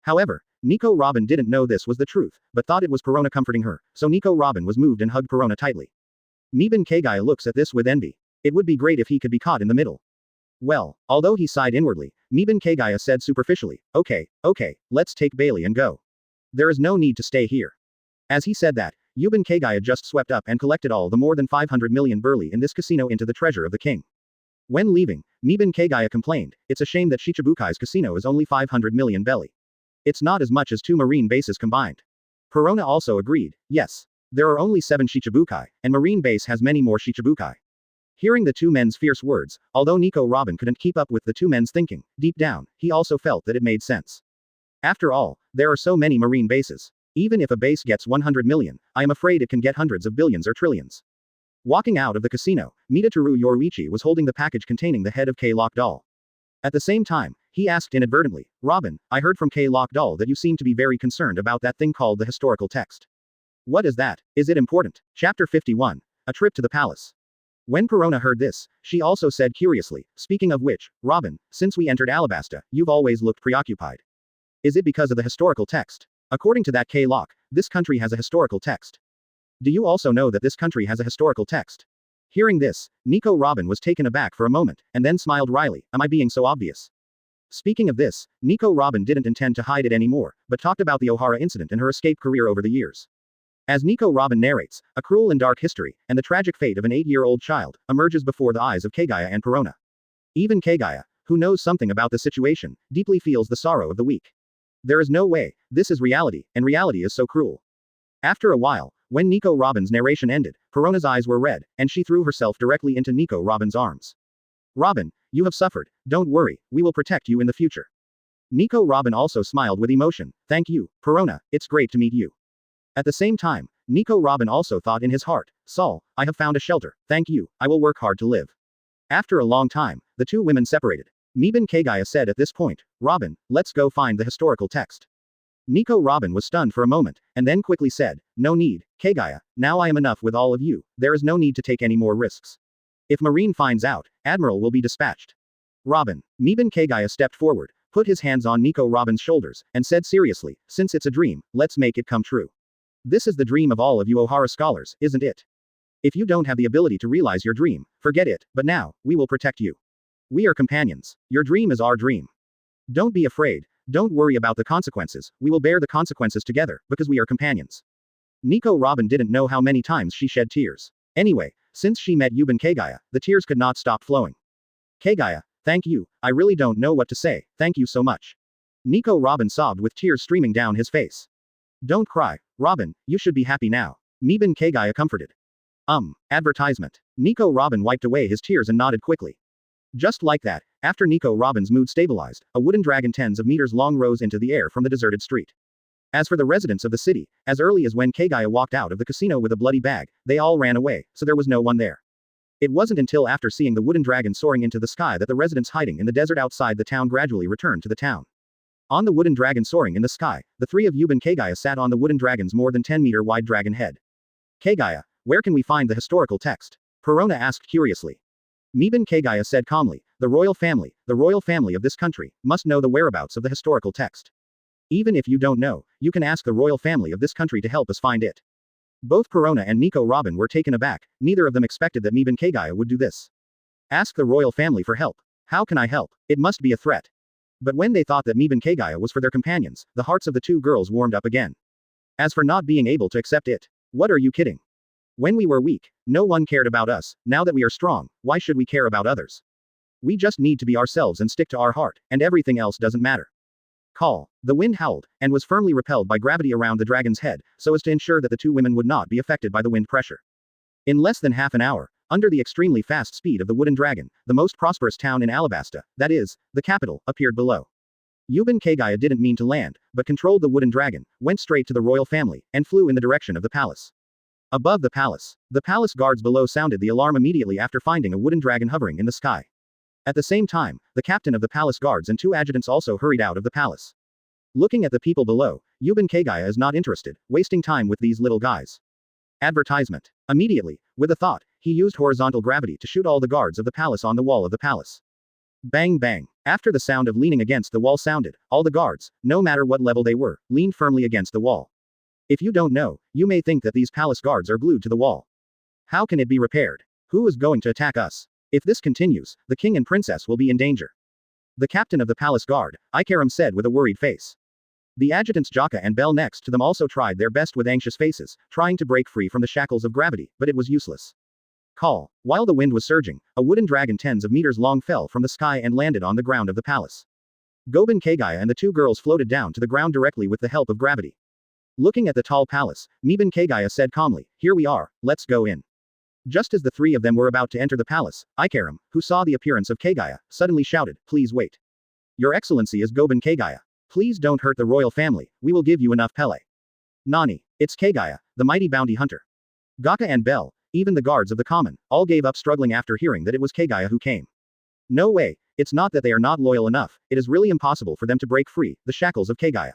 However, Nico Robin didn't know this was the truth, but thought it was Perona comforting her, so Nico Robin was moved and hugged Perona tightly. Meben Kagaya looks at this with envy. It would be great if he could be caught in the middle. Well, although he sighed inwardly, Meben Kagaya said superficially, okay, let's take Bailey and go. There is no need to stay here. As he said that, Meben Kagaya just swept up and collected all the more than 500 million burley in this casino into the treasure of the king. When leaving, Meben Kagaya complained, it's a shame that Shichibukai's casino is only 500 million belly. It's not as much as 2 marine bases combined. Perona also agreed, yes. There are only 7 Shichibukai, and marine base has many more Shichibukai. Hearing the two men's fierce words, although Nico Robin couldn't keep up with the two men's thinking, deep down, he also felt that it made sense. After all, there are so many marine bases. Even if a base gets 100 million, I am afraid it can get hundreds of billions or trillions. Walking out of the casino, Midatoru Yoruichi was holding the package containing the head of K-Lock doll. At the same time, he asked inadvertently, Robin, I heard from K-Lock doll that you seem to be very concerned about that thing called the historical text. What is that? Is it important? Chapter 51. A trip to the palace. When Perona heard this, she also said curiously, speaking of which, Robin, since we entered Alabasta, you've always looked preoccupied. Is it because of the historical text? According to that K-Lock, this country has a historical text. Do you also know that this country has a historical text? Hearing this, Nico Robin was taken aback for a moment, and then smiled wryly, am I being so obvious? Speaking of this, Nico Robin didn't intend to hide it anymore, but talked about the Ohara incident and her escape career over the years. As Nico Robin narrates, a cruel and dark history, and the tragic fate of an 8-year-old child, emerges before the eyes of Kagaya and Perona. Even Kagaya, who knows something about the situation, deeply feels the sorrow of the weak. There is no way, this is reality, and reality is so cruel. After a while, when Nico Robin's narration ended, Perona's eyes were red, and she threw herself directly into Nico Robin's arms. Robin, you have suffered, don't worry, we will protect you in the future. Nico Robin also smiled with emotion, thank you, Perona, it's great to meet you. At the same time, Nico Robin also thought in his heart, Saul, I have found a shelter, thank you, I will work hard to live. After a long time, the two women separated. Meben Kagaya said at this point, Robin, let's go find the historical text. Nico Robin was stunned for a moment, and then quickly said, no need, Kagaya, now I am enough with all of you, there is no need to take any more risks. If Marine finds out, Admiral will be dispatched. Robin, Meben Kagaya stepped forward, put his hands on Nico Robin's shoulders, and said seriously, since it's a dream, let's make it come true. This is the dream of all of you Ohara scholars, isn't it? If you don't have the ability to realize your dream, forget it, but now, we will protect you. We are companions. Your dream is our dream. Don't be afraid, don't worry about the consequences, we will bear the consequences together, because we are companions. Nico Robin didn't know how many times she shed tears. Anyway, since she met Meben Kagaya, the tears could not stop flowing. Kagaya, thank you, I really don't know what to say, thank you so much. Nico Robin sobbed with tears streaming down his face. Don't cry, Robin, you should be happy now. Meben Kagaya comforted. Advertisement. Nico Robin wiped away his tears and nodded quickly. Just like that, after Nico Robin's mood stabilized, a wooden dragon tens of meters long rose into the air from the deserted street. As for the residents of the city, as early as when Kagaya walked out of the casino with a bloody bag, they all ran away, so there was no one there. It wasn't until after seeing the wooden dragon soaring into the sky that the residents hiding in the desert outside the town gradually returned to the town. On the wooden dragon soaring in the sky, the three of Meben Kagaya sat on the wooden dragon's more than 10-meter wide dragon head. Kagaya, where can we find the historical text? Perona asked curiously. Meben Kagaya said calmly, the royal family of this country, must know the whereabouts of the historical text. Even if you don't know, you can ask the royal family of this country to help us find it. Both Perona and Nico Robin were taken aback, neither of them expected that Meben Kagaya would do this. Ask the royal family for help. How can I help? It must be a threat. But when they thought that Meben Kagaya was for their companions, the hearts of the two girls warmed up again. As for not being able to accept it, what are you kidding? When we were weak, no one cared about us, now that we are strong, why should we care about others? We just need to be ourselves and stick to our heart, and everything else doesn't matter. Call. The wind howled, and was firmly repelled by gravity around the dragon's head, so as to ensure that the two women would not be affected by the wind pressure. In less than half an hour, under the extremely fast speed of the wooden dragon, the most prosperous town in Alabasta, that is, the capital, appeared below. Meben Kagaya didn't mean to land, but controlled the wooden dragon, went straight to the royal family, and flew in the direction of the palace. Above the palace guards below sounded the alarm immediately after finding a wooden dragon hovering in the sky. At the same time, the captain of the palace guards and two adjutants also hurried out of the palace. Looking at the people below, Yuban Kagaya is not interested, wasting time with these little guys. Advertisement. Immediately, with a thought, he used horizontal gravity to shoot all the guards of the palace on the wall of the palace. Bang bang. After the sound of leaning against the wall sounded, all the guards, no matter what level they were, leaned firmly against the wall. If you don't know, you may think that these palace guards are glued to the wall. How can it be repaired? Who is going to attack us? If this continues, the king and princess will be in danger. The captain of the palace guard, Ikaram said with a worried face. The adjutants Jaka and Bell next to them also tried their best with anxious faces, trying to break free from the shackles of gravity, but it was useless. Call. While the wind was surging, a wooden dragon tens of meters long fell from the sky and landed on the ground of the palace. Goben Kagaya and the two girls floated down to the ground directly with the help of gravity. Looking at the tall palace, Miban Kagaya said calmly, "Here we are, let's go in." Just as the three of them were about to enter the palace, Ikaram, who saw the appearance of Kagaya, suddenly shouted, "Please wait. Your Excellency is Goben Kagaya. Please don't hurt the royal family, we will give you enough Pele." Nani. It's Kagaya, the mighty bounty hunter. Gaka and Bell, even the guards of the common, all gave up struggling after hearing that it was Kagaya who came. No way, it's not that they are not loyal enough, it is really impossible for them to break free, the shackles of Kagaya.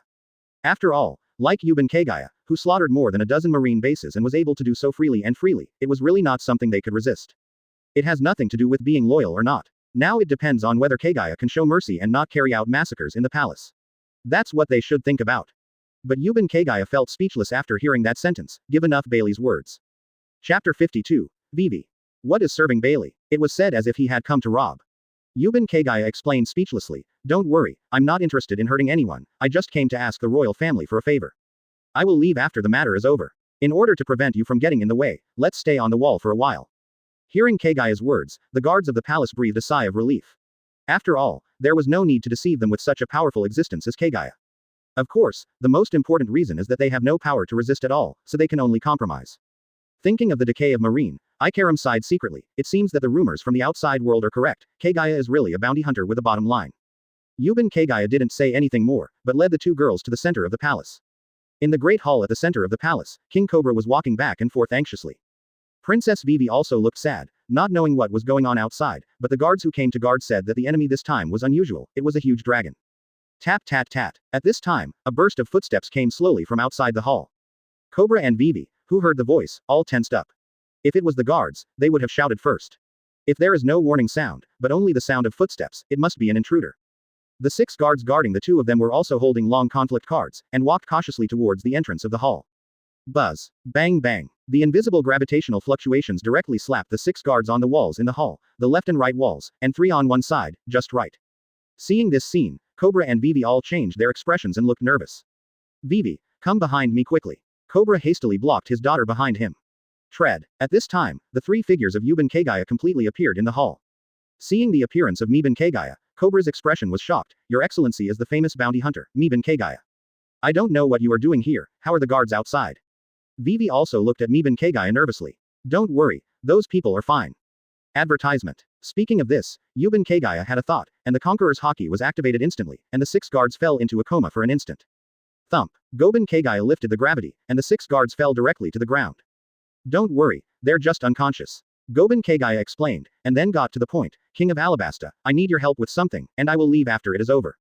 After all, like Yuban Kagaya, who slaughtered more than a dozen marine bases and was able to do so freely, it was really not something they could resist. It has nothing to do with being loyal or not. Now it depends on whether Kagaya can show mercy and not carry out massacres in the palace. That's what they should think about. But Yuban Kagaya felt speechless after hearing that sentence, given up Bailey's words. Chapter 52. Vivi. What is serving Bailey? It was said as if he had come to rob. Yuban Kagaya explained speechlessly, "Don't worry, I'm not interested in hurting anyone, I just came to ask the royal family for a favor. I will leave after the matter is over. In order to prevent you from getting in the way, let's stay on the wall for a while." Hearing Kagaya's words, the guards of the palace breathed a sigh of relief. After all, there was no need to deceive them with such a powerful existence as Kagaya. Of course, the most important reason is that they have no power to resist at all, so they can only compromise. Thinking of the decay of Marine, Ikaram sighed secretly. It seems that the rumors from the outside world are correct, Kagaya is really a bounty hunter with a bottom line. Yuban Kagaya didn't say anything more, but led the two girls to the center of the palace. In the great hall at the center of the palace, King Cobra was walking back and forth anxiously. Princess Vivi also looked sad, not knowing what was going on outside, but the guards who came to guard said that the enemy this time was unusual, it was a huge dragon. Tap tat tat. At this time, a burst of footsteps came slowly from outside the hall. Cobra and Vivi, who heard the voice, all tensed up. If it was the guards, they would have shouted first. If there is no warning sound, but only the sound of footsteps, it must be an intruder. The 6 guards guarding the two of them were also holding long conflict cards, and walked cautiously towards the entrance of the hall. Buzz. Bang bang. The invisible gravitational fluctuations directly slapped the 6 guards on the walls in the hall, the left and right walls, and 3 on one side, just right. Seeing this scene, Cobra and Vivi all changed their expressions and looked nervous. "Vivi, come behind me quickly." Cobra hastily blocked his daughter behind him. Tread. At this time, the 3 figures of Yuban Kagaya completely appeared in the hall. Seeing the appearance of Miban Kagaya, Cobra's expression was shocked. "Your Excellency is the famous bounty hunter, Miban Kagaya. I don't know what you are doing here, how are the guards outside?" Vivi also looked at Miban Kagaya nervously. "Don't worry, those people are fine." Advertisement. Speaking of this, Yuban Kagaya had a thought, and the Conqueror's Haki was activated instantly, and the 6 guards fell into a coma for an instant. Thump. Goben Kagaya lifted the gravity, and the 6 guards fell directly to the ground. "Don't worry, they're just unconscious," Goben Kagaya explained, and then got to the point. "King of Alabasta, I need your help with something, and I will leave after it is over.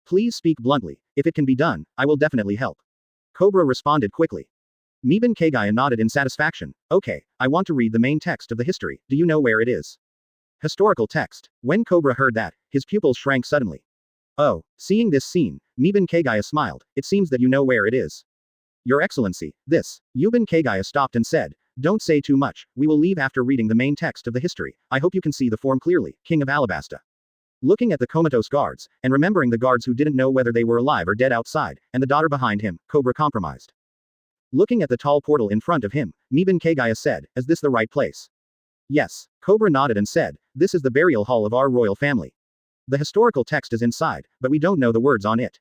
Please speak bluntly, if it can be done, I will definitely help." Cobra responded quickly. Miban Kagaya nodded in satisfaction. "Okay, I want to read the main text of the history, do you know where it is?" Historical text. When Cobra heard that, his pupils shrank suddenly. "Oh." Seeing this scene, Miban Kagaya smiled, "It seems that you know where it is." "Your Excellency, this." Yuban Kagaya stopped and said, "Don't say too much, we will leave after reading the main text of the history, I hope you can see the form clearly, King of Alabasta." Looking at the comatose guards, and remembering the guards who didn't know whether they were alive or dead outside, and the daughter behind him, Cobra compromised. Looking at the tall portal in front of him, Miban Kagaya said, "Is this the right place?" "Yes." Cobra nodded and said, "This is the burial hall of our royal family. The historical text is inside, but we don't know the words on it.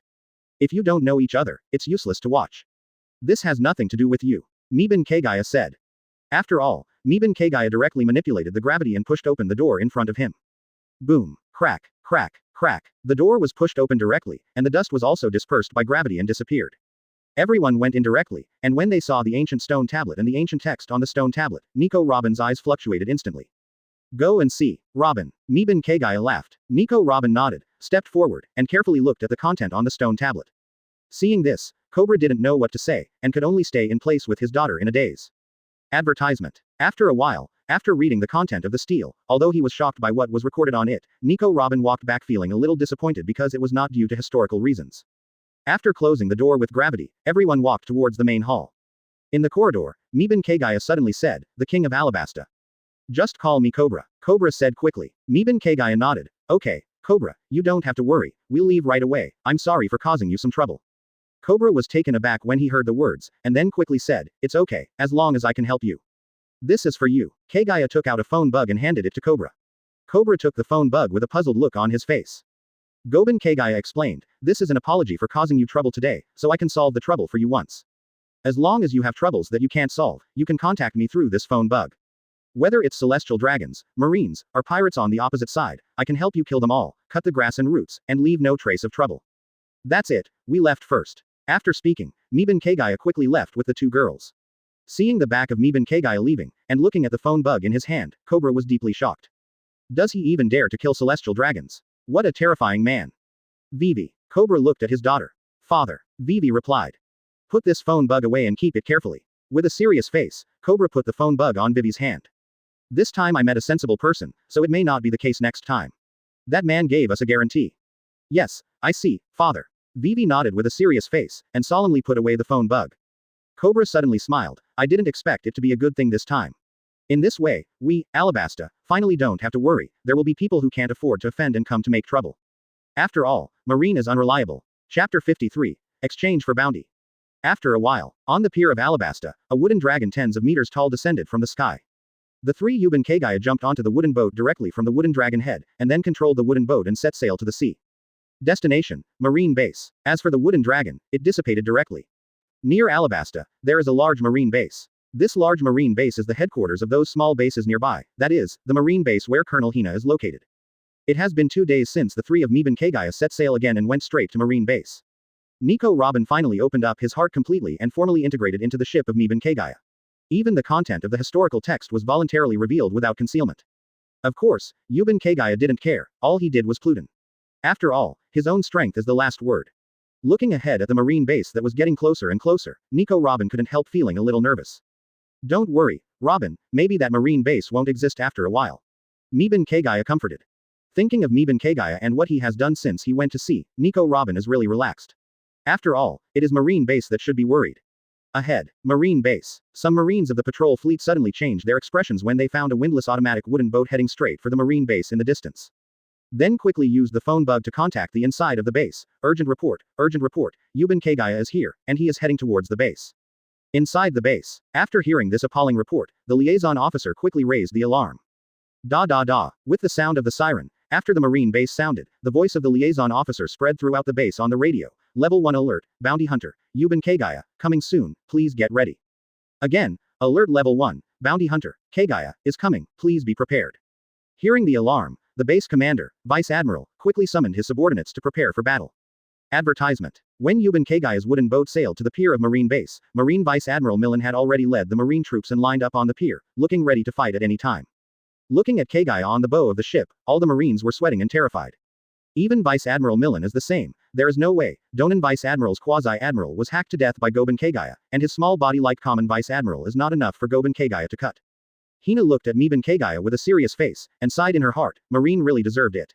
If you don't know each other, it's useless to watch. This has nothing to do with you," Miban Kagaya said. After all, Miban Kagaya directly manipulated the gravity and pushed open the door in front of him. Boom. Crack, crack, crack. The door was pushed open directly, and the dust was also dispersed by gravity and disappeared. Everyone went in directly, and when they saw the ancient stone tablet and the ancient text on the stone tablet, Nico Robin's eyes fluctuated instantly. "Go and see, Robin." Miban Kagaya laughed. Nico Robin nodded, stepped forward, and carefully looked at the content on the stone tablet. Seeing this, Cobra didn't know what to say, and could only stay in place with his daughter in a daze. Advertisement. After a while, after reading the content of the stele, although he was shocked by what was recorded on it, Nico Robin walked back feeling a little disappointed because it was not due to historical reasons. After closing the door with gravity, everyone walked towards the main hall. In the corridor, Meben Kagaya suddenly said, "The King of Alabasta. Just call me Cobra." Cobra said quickly. Meben Kagaya nodded. "Okay, Cobra, you don't have to worry, we'll leave right away, I'm sorry for causing you some trouble." Cobra was taken aback when he heard the words, and then quickly said, "It's okay, as long as I can help you. This is for you." Kagaya took out a phone bug and handed it to Cobra. Cobra took the phone bug with a puzzled look on his face. Goben Kagaya explained, "This is an apology for causing you trouble today, so I can solve the trouble for you once. As long as you have troubles that you can't solve, you can contact me through this phone bug. Whether it's celestial dragons, marines, or pirates on the opposite side, I can help you kill them all, cut the grass and roots, and leave no trace of trouble." That's it, we left first. After speaking, Meben Kagaya quickly left with the two girls. Seeing the back of Meben Kagaya leaving, and looking at the phone bug in his hand, Cobra was deeply shocked. Does he even dare to kill celestial dragons? What a terrifying man. Vivi. Cobra looked at his daughter. "Father." Vivi replied. "Put this phone bug away and keep it carefully." With a serious face, Cobra put the phone bug on Vivi's hand. "This time I met a sensible person, so it may not be the case next time. That man gave us a guarantee." "Yes, I see, father." Vivi nodded with a serious face, and solemnly put away the phone bug. Cobra suddenly smiled. "I didn't expect it to be a good thing this time. In this way, we, Alabasta, finally don't have to worry, there will be people who can't afford to offend and come to make trouble. After all, Marine is unreliable." Chapter 53. Exchange for Bounty. After a while, on the pier of Alabasta, a wooden dragon tens of meters tall descended from the sky. The three Yuban Kagaya jumped onto the wooden boat directly from the wooden dragon head, and then controlled the wooden boat and set sail to the sea. Destination: Marine Base. As for the wooden dragon, it dissipated directly. Near Alabasta, there is a large marine base. This large marine base is the headquarters of those small bases nearby, that is, the marine base where Colonel Hina is located. It has been 2 days since the three of Meben Kagaya set sail again and went straight to marine base. Nico Robin finally opened up his heart completely and formally integrated into the ship of Meben Kagaya. Even the content of the historical text was voluntarily revealed without concealment. Of course, Yuban Kagaya didn't care, all he did was Pluton. After all, his own strength is the last word. Looking ahead at the marine base that was getting closer and closer, Nico Robin couldn't help feeling a little nervous. "Don't worry, Robin, maybe that marine base won't exist after a while." Meben Kagaya comforted. Thinking of Meben Kagaya and what he has done since he went to sea, Nico Robin is really relaxed. After all, it is marine base that should be worried. Ahead, marine base. Some marines of the patrol fleet suddenly changed their expressions when they found a windlass automatic wooden boat heading straight for the marine base in the distance. Then quickly used the phone bug to contact the inside of the base. Urgent report, Yuban Kagaya is here, and he is heading towards the base." Inside the base. After hearing this appalling report, the liaison officer quickly raised the alarm. Da da da. With the sound of the siren, after the marine base sounded, the voice of the liaison officer spread throughout the base on the radio. "Level 1 alert, bounty hunter, Yuban Kagaya, coming soon, please get ready." Again, alert level 1, bounty hunter, Kagaya, is coming, please be prepared. Hearing the alarm, the base commander, Vice Admiral, quickly summoned his subordinates to prepare for battle. Advertisement. When Yuban Kagaya's wooden boat sailed to the pier of Marine Base, Marine Vice Admiral Millen had already led the Marine troops and lined up on the pier, looking ready to fight at any time. Looking at Kagaya on the bow of the ship, all the Marines were sweating and terrified. Even Vice Admiral Millen is the same. There is no way. Donan Vice Admiral's quasi-admiral was hacked to death by Goben Kagaya, and his small body like common Vice Admiral is not enough for Goben Kagaya to cut. Hina looked at Meben Kagaya with a serious face, and sighed in her heart, Marine really deserved it.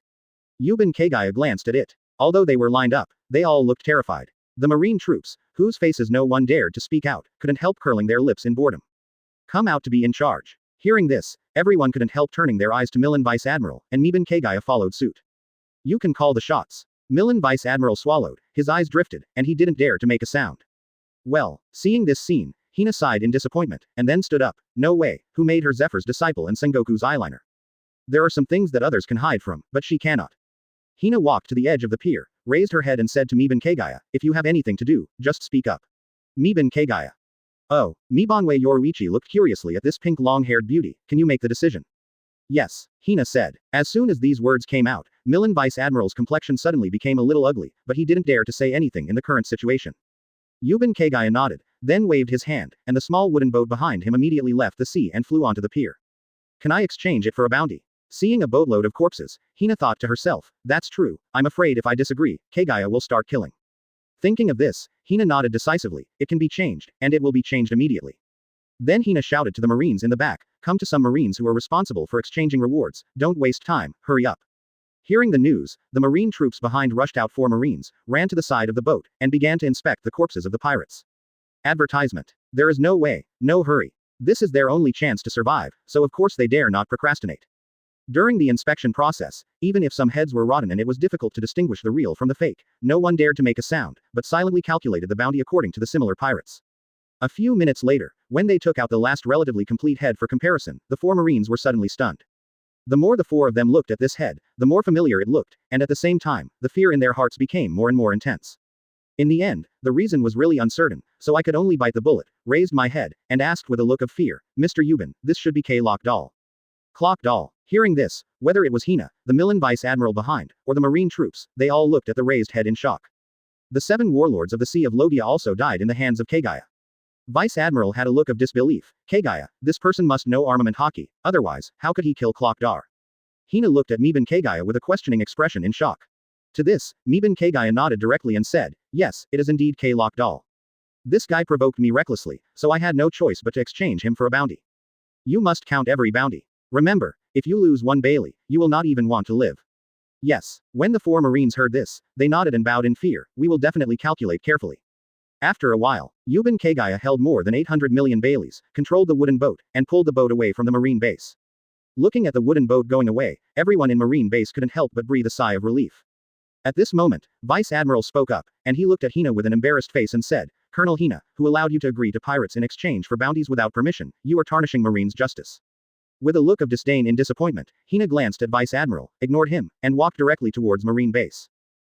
Yuban Kagaya glanced at it. Although they were lined up, they all looked terrified. The Marine troops, whose faces no one dared to speak out, couldn't help curling their lips in boredom. Come out to be in charge. Hearing this, everyone couldn't help turning their eyes to Millen Vice Admiral, and Meben Kagaya followed suit. You can call the shots. Millen Vice Admiral swallowed, his eyes drifted, and he didn't dare to make a sound. Well, seeing this scene, Hina sighed in disappointment, and then stood up. No way, who made her Zephyr's disciple and Sengoku's eyeliner? There are some things that others can hide from, but she cannot. Hina walked to the edge of the pier, raised her head and said to Meben Kagaya, if you have anything to do, just speak up. Meben Kagaya. Oh, Mibanwe Yoruichi looked curiously at this pink long-haired beauty, can you make the decision? Yes, Hina said. As soon as these words came out, Millen Vice Admiral's complexion suddenly became a little ugly, but he didn't dare to say anything in the current situation. Yuban Kagaya nodded, then waved his hand, and the small wooden boat behind him immediately left the sea and flew onto the pier. Can I exchange it for a bounty? Seeing a boatload of corpses, Hina thought to herself, that's true, I'm afraid if I disagree, Kagaya will start killing. Thinking of this, Hina nodded decisively. It can be changed, and it will be changed immediately. Then Hina shouted to the Marines in the back, come to some Marines who are responsible for exchanging rewards, don't waste time, hurry up. Hearing the news, the Marine troops behind rushed out. 4 Marines, ran to the side of the boat, and began to inspect the corpses of the pirates. Advertisement. There is no way, no hurry. This is their only chance to survive, so of course they dare not procrastinate. During the inspection process, even if some heads were rotten and it was difficult to distinguish the real from the fake, no one dared to make a sound, but silently calculated the bounty according to the similar pirates. A few minutes later, when they took out the last relatively complete head for comparison, the 4 Marines were suddenly stunned. The more the 4 of them looked at this head, the more familiar it looked, and at the same time, the fear in their hearts became more and more intense. In the end, the reason was really uncertain, so I could only bite the bullet, raised my head, and asked with a look of fear, Mr. Yuban, this should be Clock Doll. Clock Doll. Hearing this, whether it was Hina, the Milan Vice Admiral behind, or the Marine troops, they all looked at the raised head in shock. The 7 warlords of the Sea of Logia also died in the hands of Kagaya. Vice Admiral had a look of disbelief. Kagaya, this person must know armament Haki, otherwise, how could he kill Clock Dar? Hina looked at Miban Kagaya with a questioning expression in shock. To this, Miban Kagaya nodded directly and said, yes, it is indeed Clock Doll. This guy provoked me recklessly, so I had no choice but to exchange him for a bounty. You must count every bounty. Remember, if you lose 1 Bailey, you will not even want to live. Yes. When the 4 Marines heard this, they nodded and bowed in fear. We will definitely calculate carefully. After a while, Yuban Kagaya held more than 800 million Baileys, controlled the wooden boat, and pulled the boat away from the Marine base. Looking at the wooden boat going away, everyone in Marine base couldn't help but breathe a sigh of relief. At this moment, Vice Admiral spoke up, and he looked at Hina with an embarrassed face and said, Colonel Hina, who allowed you to agree to pirates in exchange for bounties without permission, you are tarnishing Marines' justice. With a look of disdain and disappointment, Hina glanced at Vice Admiral, ignored him, and walked directly towards Marine base.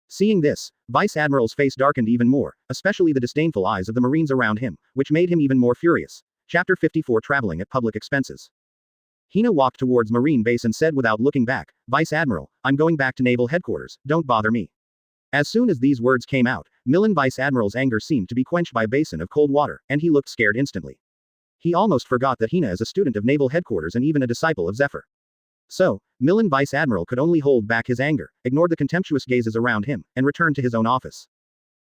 Seeing this, Vice Admiral's face darkened even more, especially the disdainful eyes of the Marines around him, which made him even more furious. Chapter 54 Traveling at Public Expenses. Hina walked towards Marine base and said without looking back, Vice Admiral, I'm going back to Naval Headquarters, don't bother me. As soon as these words came out, Milan Vice Admiral's anger seemed to be quenched by a basin of cold water, and he looked scared instantly. He almost forgot that Hina is a student of Naval Headquarters and even a disciple of Zephyr. So, Milan Vice Admiral could only hold back his anger, ignored the contemptuous gazes around him, and returned to his own office.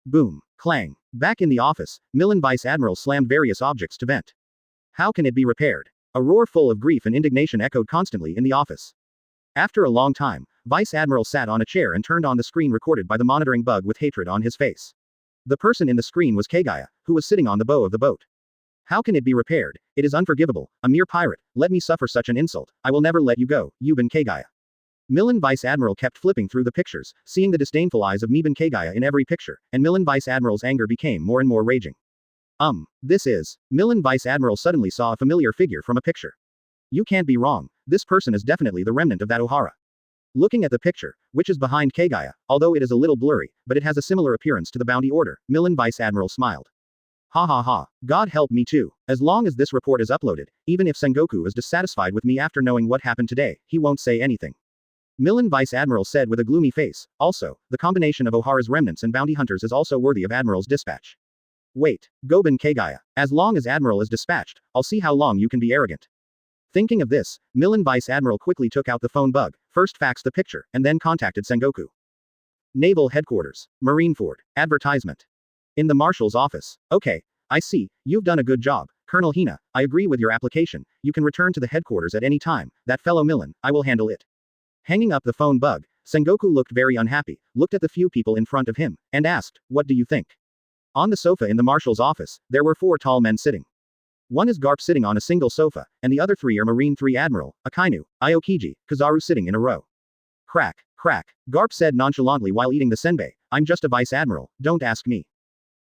Boom. Clang. Back in the office, Milan Vice Admiral slammed various objects to vent. How can it be repaired? A roar full of grief and indignation echoed constantly in the office. After a long time, Vice Admiral sat on a chair and turned on the screen recorded by the monitoring bug with hatred on his face. The person in the screen was Kagaya, who was sitting on the bow of the boat. How can it be repaired? It is unforgivable. A mere pirate. Let me suffer such an insult. I will never let you go, Yuban Kagaya. Milan Vice Admiral kept flipping through the pictures, seeing the disdainful eyes of Miban Kagaya in every picture, and Milan Vice Admiral's anger became more and more raging. This is. Milan Vice Admiral suddenly saw a familiar figure from a picture. You can't be wrong. This person is definitely the remnant of that Ohara. Looking at the picture, which is behind Kagaya, although it is a little blurry, but it has a similar appearance to the bounty order, Milan Vice Admiral smiled. Ha ha ha. God help me too. As long as this report is uploaded, even if Sengoku is dissatisfied with me after knowing what happened today, he won't say anything. Milan Vice Admiral said with a gloomy face. Also, the combination of Ohara's remnants and bounty hunters is also worthy of Admiral's dispatch. Wait, Goban Kagaya. As long as Admiral is dispatched, I'll see how long you can be arrogant. Thinking of this, Milan Vice Admiral quickly took out the phone bug, first faxed the picture, and then contacted Sengoku. Naval Headquarters. Marineford. Advertisement. In the Marshal's office. Okay. I see, you've done a good job, Colonel Hina, I agree with your application, you can return to the headquarters at any time, that fellow Milan, I will handle it. Hanging up the phone bug, Sengoku looked very unhappy, looked at the few people in front of him, and asked, what do you think? On the sofa in the Marshal's office, there were 4 tall men sitting. One is Garp sitting on a single sofa, and the other 3 are Marine 3 Admiral, Akainu, Aokiji, Kazaru sitting in a row. Crack, crack, Garp said nonchalantly while eating the senbei, I'm just a Vice Admiral, don't ask me.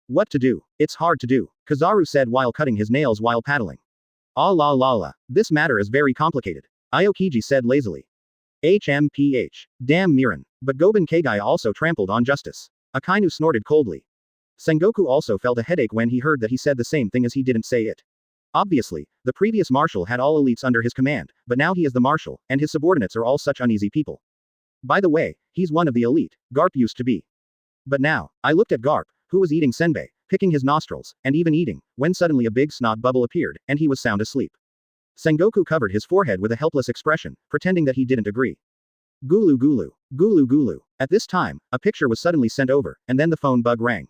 What to do? It's hard to do, Kazaru said while cutting his nails while paddling. Ah la la la, this matter is very complicated, Aokiji said lazily. HMPH. Damn Miran. But Goban Kagaya also trampled on justice. Akainu snorted coldly. Sengoku also felt a headache when he heard that he said the same thing as he didn't say it. Obviously, the previous marshal had all elites under his command, but now he is the marshal, and his subordinates are all such uneasy people. By the way, he's one of the elite, Garp used to be. But now, I looked at Garp, who was eating senbei, picking his nostrils, and even eating, when suddenly a big snot bubble appeared, and he was sound asleep. Sengoku covered his forehead with a helpless expression, pretending that he didn't agree. Gulu gulu. Gulu gulu. At this time, a picture was suddenly sent over, and then the phone bug rang.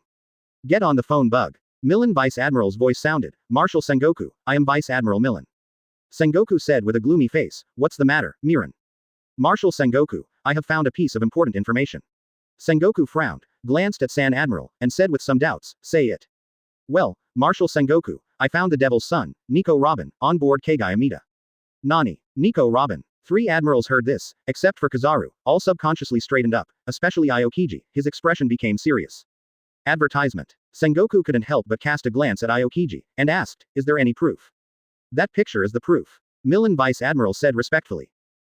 Get on the phone, bug. Millen Vice Admiral's voice sounded. Marshal Sengoku, I am Vice Admiral Millen. Sengoku said with a gloomy face, what's the matter, Miran? Marshal Sengoku, I have found a piece of important information. Sengoku frowned, glanced at San Admiral, and said with some doubts, say it. Well, Marshal Sengoku, I found the Devil's Son, Nico Robin, on board Kagaya Mita. Nani? Nico Robin. 3 admirals heard this, except for Kizaru, all subconsciously straightened up, especially Aokiji, his expression became serious. Advertisement. Sengoku couldn't help but cast a glance at Aokiji, and asked, is there any proof? That picture is the proof. Millen Vice Admiral said respectfully.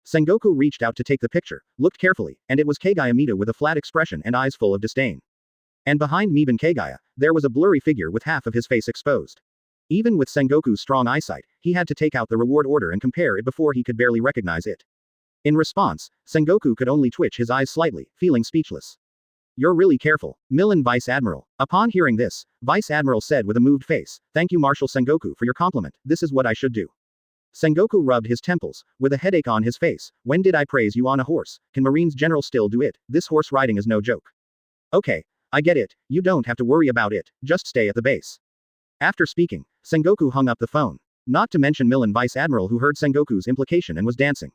Sengoku reached out to take the picture, looked carefully, and it was Kagaya Mita with a flat expression and eyes full of disdain. And behind Miban Kagaya, there was a blurry figure with half of his face exposed. Even with Sengoku's strong eyesight, he had to take out the reward order and compare it before he could barely recognize it. In response, Sengoku could only twitch his eyes slightly, feeling speechless. You're really careful, Millen Vice Admiral. Upon hearing this, Vice Admiral said with a moved face, thank you Marshal Sengoku for your compliment, this is what I should do. Sengoku rubbed his temples, with a headache on his face, when did I praise you on a horse, can Marine's General still do it, this horse riding is no joke. Okay, I get it, you don't have to worry about it, just stay at the base. After speaking, Sengoku hung up the phone. Not to mention Millen Vice Admiral who heard Sengoku's implication and was dancing.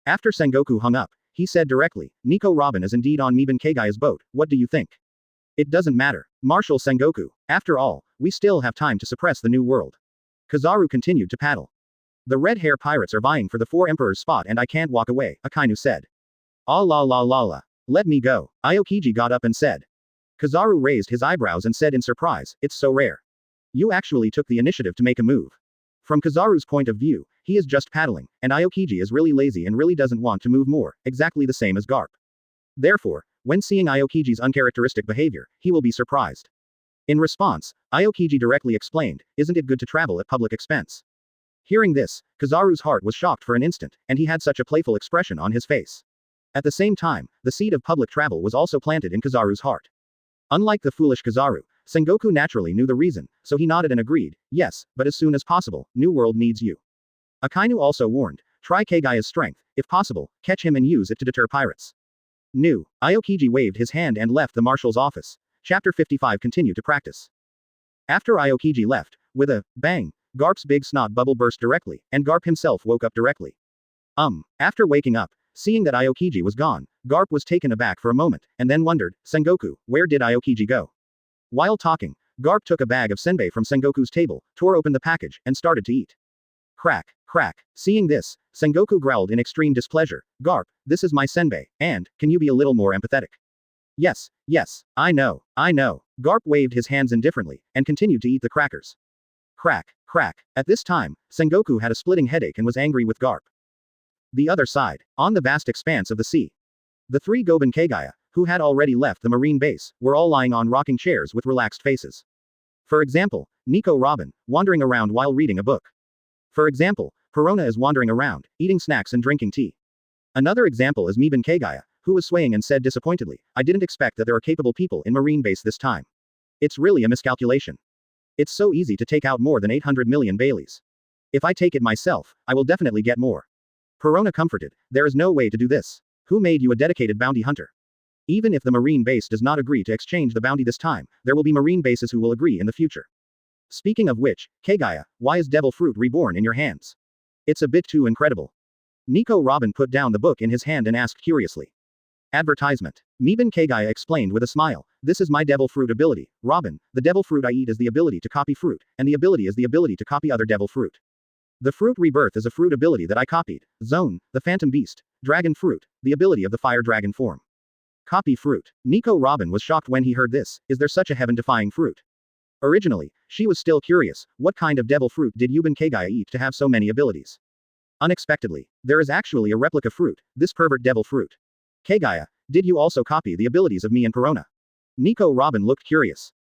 After Sengoku hung up, he said directly, Nico Robin is indeed on Miban Kagaya's boat, what do you think? It doesn't matter. Marshal Sengoku, after all, we still have time to suppress the new world. Kizaru continued to paddle. The red hair pirates are vying for the 4 emperors spot and I can't walk away, Akainu said. Ah la la la la. Let me go. Aokiji got up and said. Kizaru raised his eyebrows and said in surprise, it's so rare. You actually took the initiative to make a move. From Kizaru's point of view, he is just paddling, and Aokiji is really lazy and really doesn't want to move more, exactly the same as Garp. Therefore, when seeing Aokiji's uncharacteristic behavior, he will be surprised. In response, Aokiji directly explained, isn't it good to travel at public expense? Hearing this, Kizaru's heart was shocked for an instant, and he had such a playful expression on his face. At the same time, the seed of public travel was also planted in Kizaru's heart. Unlike the foolish Kizaru, Sengoku naturally knew the reason, so he nodded and agreed, yes, but as soon as possible, New World needs you. Akainu also warned, try Kagaya's strength, if possible, catch him and use it to deter pirates. New. Aokiji waved his hand and left the marshal's office. Chapter 55 Continue to practice. After Aokiji left, with a bang, Garp's big snot bubble burst directly, and Garp himself woke up directly. After waking up, seeing that Aokiji was gone, Garp was taken aback for a moment, and then wondered, Sengoku, where did Aokiji go? While talking, Garp took a bag of senbei from Sengoku's table, tore open the package, and started to eat. Crack, crack. Seeing this, Sengoku growled in extreme displeasure, Garp, this is my senbei, and, can you be a little more empathetic? Yes, I know. Garp waved his hands indifferently, and continued to eat the crackers. Crack, crack. At this time, Sengoku had a splitting headache and was angry with Garp. The other side, on the vast expanse of the sea. The 3 Goban Kagaya, who had already left the marine base, were all lying on rocking chairs with relaxed faces. For example, Nico Robin, wandering around while reading a book. For example, Perona is wandering around, eating snacks and drinking tea. Another example is Miban Kagaya, who was swaying and said disappointedly, I didn't expect that there are capable people in marine base this time. It's really a miscalculation. It's so easy to take out more than 800 million Baileys. If I take it myself, I will definitely get more. Perona comforted, there is no way to do this. Who made you a dedicated bounty hunter? Even if the marine base does not agree to exchange the bounty this time, there will be marine bases who will agree in the future. Speaking of which, Kagaya, why is devil fruit reborn in your hands? It's a bit too incredible. Nico Robin put down the book in his hand and asked curiously. Advertisement. Miban Kagaya explained with a smile, this is my devil fruit ability, Robin, the devil fruit I eat is the ability to copy fruit, and the ability is the ability to copy other devil fruit. The fruit rebirth is a fruit ability that I copied, Zone, the phantom beast, dragon fruit, the ability of the fire dragon form. Copy fruit. Nico Robin was shocked when he heard this, is there such a heaven-defying fruit? Originally, she was still curious, what kind of devil fruit did Yuban Kagaya eat to have so many abilities? Unexpectedly, there is actually a replica fruit, this pervert devil fruit. Kagaya, did you also copy the abilities of me and Perona? Nico Robin looked curious.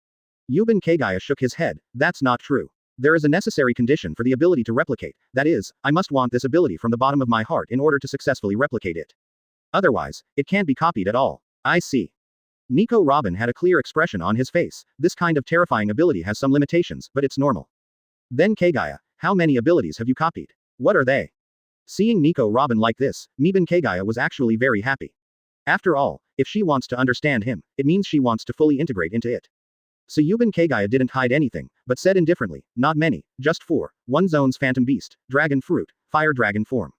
Yuban Kagaya shook his head, that's not true. There is a necessary condition for the ability to replicate, that is, I must want this ability from the bottom of my heart in order to successfully replicate it. Otherwise, it can't be copied at all. I see. Nico Robin had a clear expression on his face, this kind of terrifying ability has some limitations, but it's normal. Then Kagaya, how many abilities have you copied? What are they? Seeing Nico Robin like this, Miban Kagaya was actually very happy. After all, if she wants to understand him, it means she wants to fully integrate into it. Suyuban Kagaya didn't hide anything, but said indifferently, not many, just 4, 1 zone's phantom beast, dragon fruit, fire dragon form.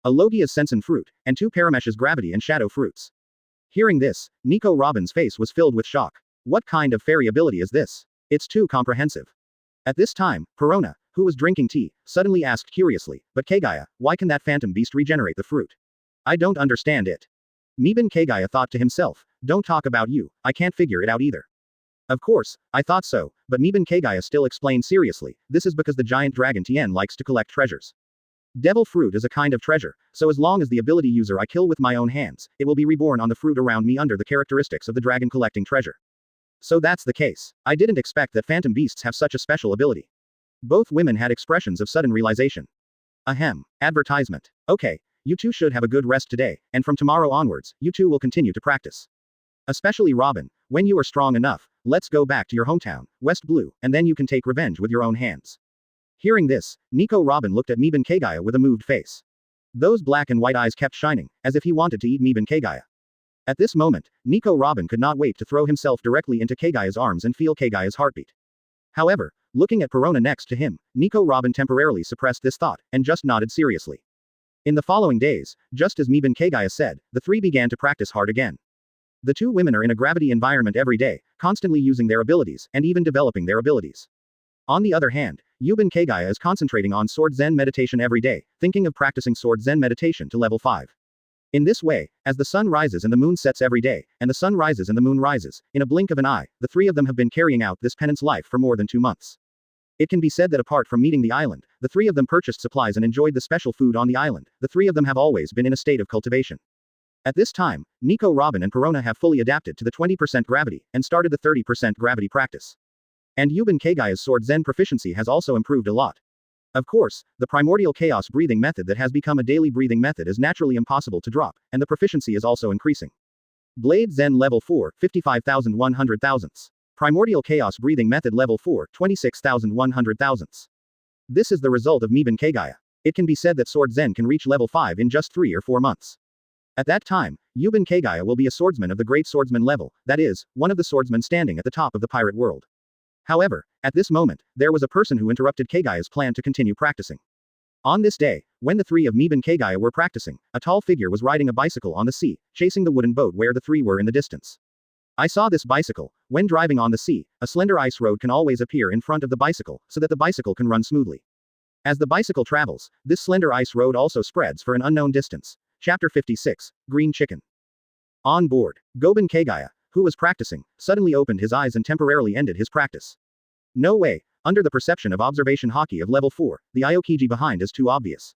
A Logia's Sensen fruit, and 2 Paramesh's gravity and shadow fruits. Hearing this, Nico Robin's face was filled with shock. What kind of fairy ability is this? It's too comprehensive. At this time, Perona, who was drinking tea, suddenly asked curiously, but Kagaya, why can that phantom beast regenerate the fruit? I don't understand it. Miban Kagaya thought to himself, don't talk about you, I can't figure it out either. Of course, I thought so, but Miban Kagaya still explained seriously, this is because the giant dragon Tien likes to collect treasures. Devil fruit is a kind of treasure, so as long as the ability user I kill with my own hands, it will be reborn on the fruit around me under the characteristics of the dragon collecting treasure. So that's the case. I didn't expect that phantom beasts have such a special ability. Both women had expressions of sudden realization. Ahem. Advertisement. Okay, you two should have a good rest today, and from tomorrow onwards, you two will continue to practice. Especially Robin, when you are strong enough, let's go back to your hometown, West Blue, and then you can take revenge with your own hands. Hearing this, Nico Robin looked at Miban Kagaya with a moved face. Those black and white eyes kept shining, as if he wanted to eat Miban Kagaya. At this moment, Nico Robin could not wait to throw himself directly into Kagaya's arms and feel Kagaya's heartbeat. However, looking at Perona next to him, Nico Robin temporarily suppressed this thought, and just nodded seriously. In the following days, just as Miban Kagaya said, the three began to practice hard again. The two women are in a gravity environment every day, constantly using their abilities, and even developing their abilities. On the other hand, Yuban Kagaya is concentrating on Sword Zen meditation every day, thinking of practicing Sword Zen meditation to level 5. In this way, as the sun rises and the moon sets every day, and the sun rises and the moon rises, in a blink of an eye, the three of them have been carrying out this penance life for more than 2 months. It can be said that apart from meeting the island, the three of them purchased supplies and enjoyed the special food on the island, the three of them have always been in a state of cultivation. At this time, Nico Robin and Perona have fully adapted to the 20% gravity, and started the 30% gravity practice. And Yuban Kagaya's Sword Zen proficiency has also improved a lot. Of course, the primordial chaos breathing method that has become a daily breathing method is naturally impossible to drop, and the proficiency is also increasing. Blade Zen level 4, 55,100 thousandths. Primordial chaos breathing method level 4, 26,100 thousandths. This is the result of Miban Kagaya. It can be said that Sword Zen can reach level 5 in just 3 or 4 months. At that time, Yuban Kagaya will be a swordsman of the great swordsman level, that is, one of the swordsmen standing at the top of the pirate world. However, at this moment, there was a person who interrupted Kagaya's plan to continue practicing. On this day, when the three of Miban Kagaya were practicing, a tall figure was riding a bicycle on the sea, chasing the wooden boat where the three were in the distance. I saw this bicycle. When driving on the sea, a slender ice road can always appear in front of the bicycle, so that the bicycle can run smoothly. As the bicycle travels, this slender ice road also spreads for an unknown distance. Chapter 56, Green Chicken. On board, Goban Kagaya, who was practicing, suddenly opened his eyes and temporarily ended his practice. No way, under the perception of observation Haki of level 4, the Aokiji behind is too obvious.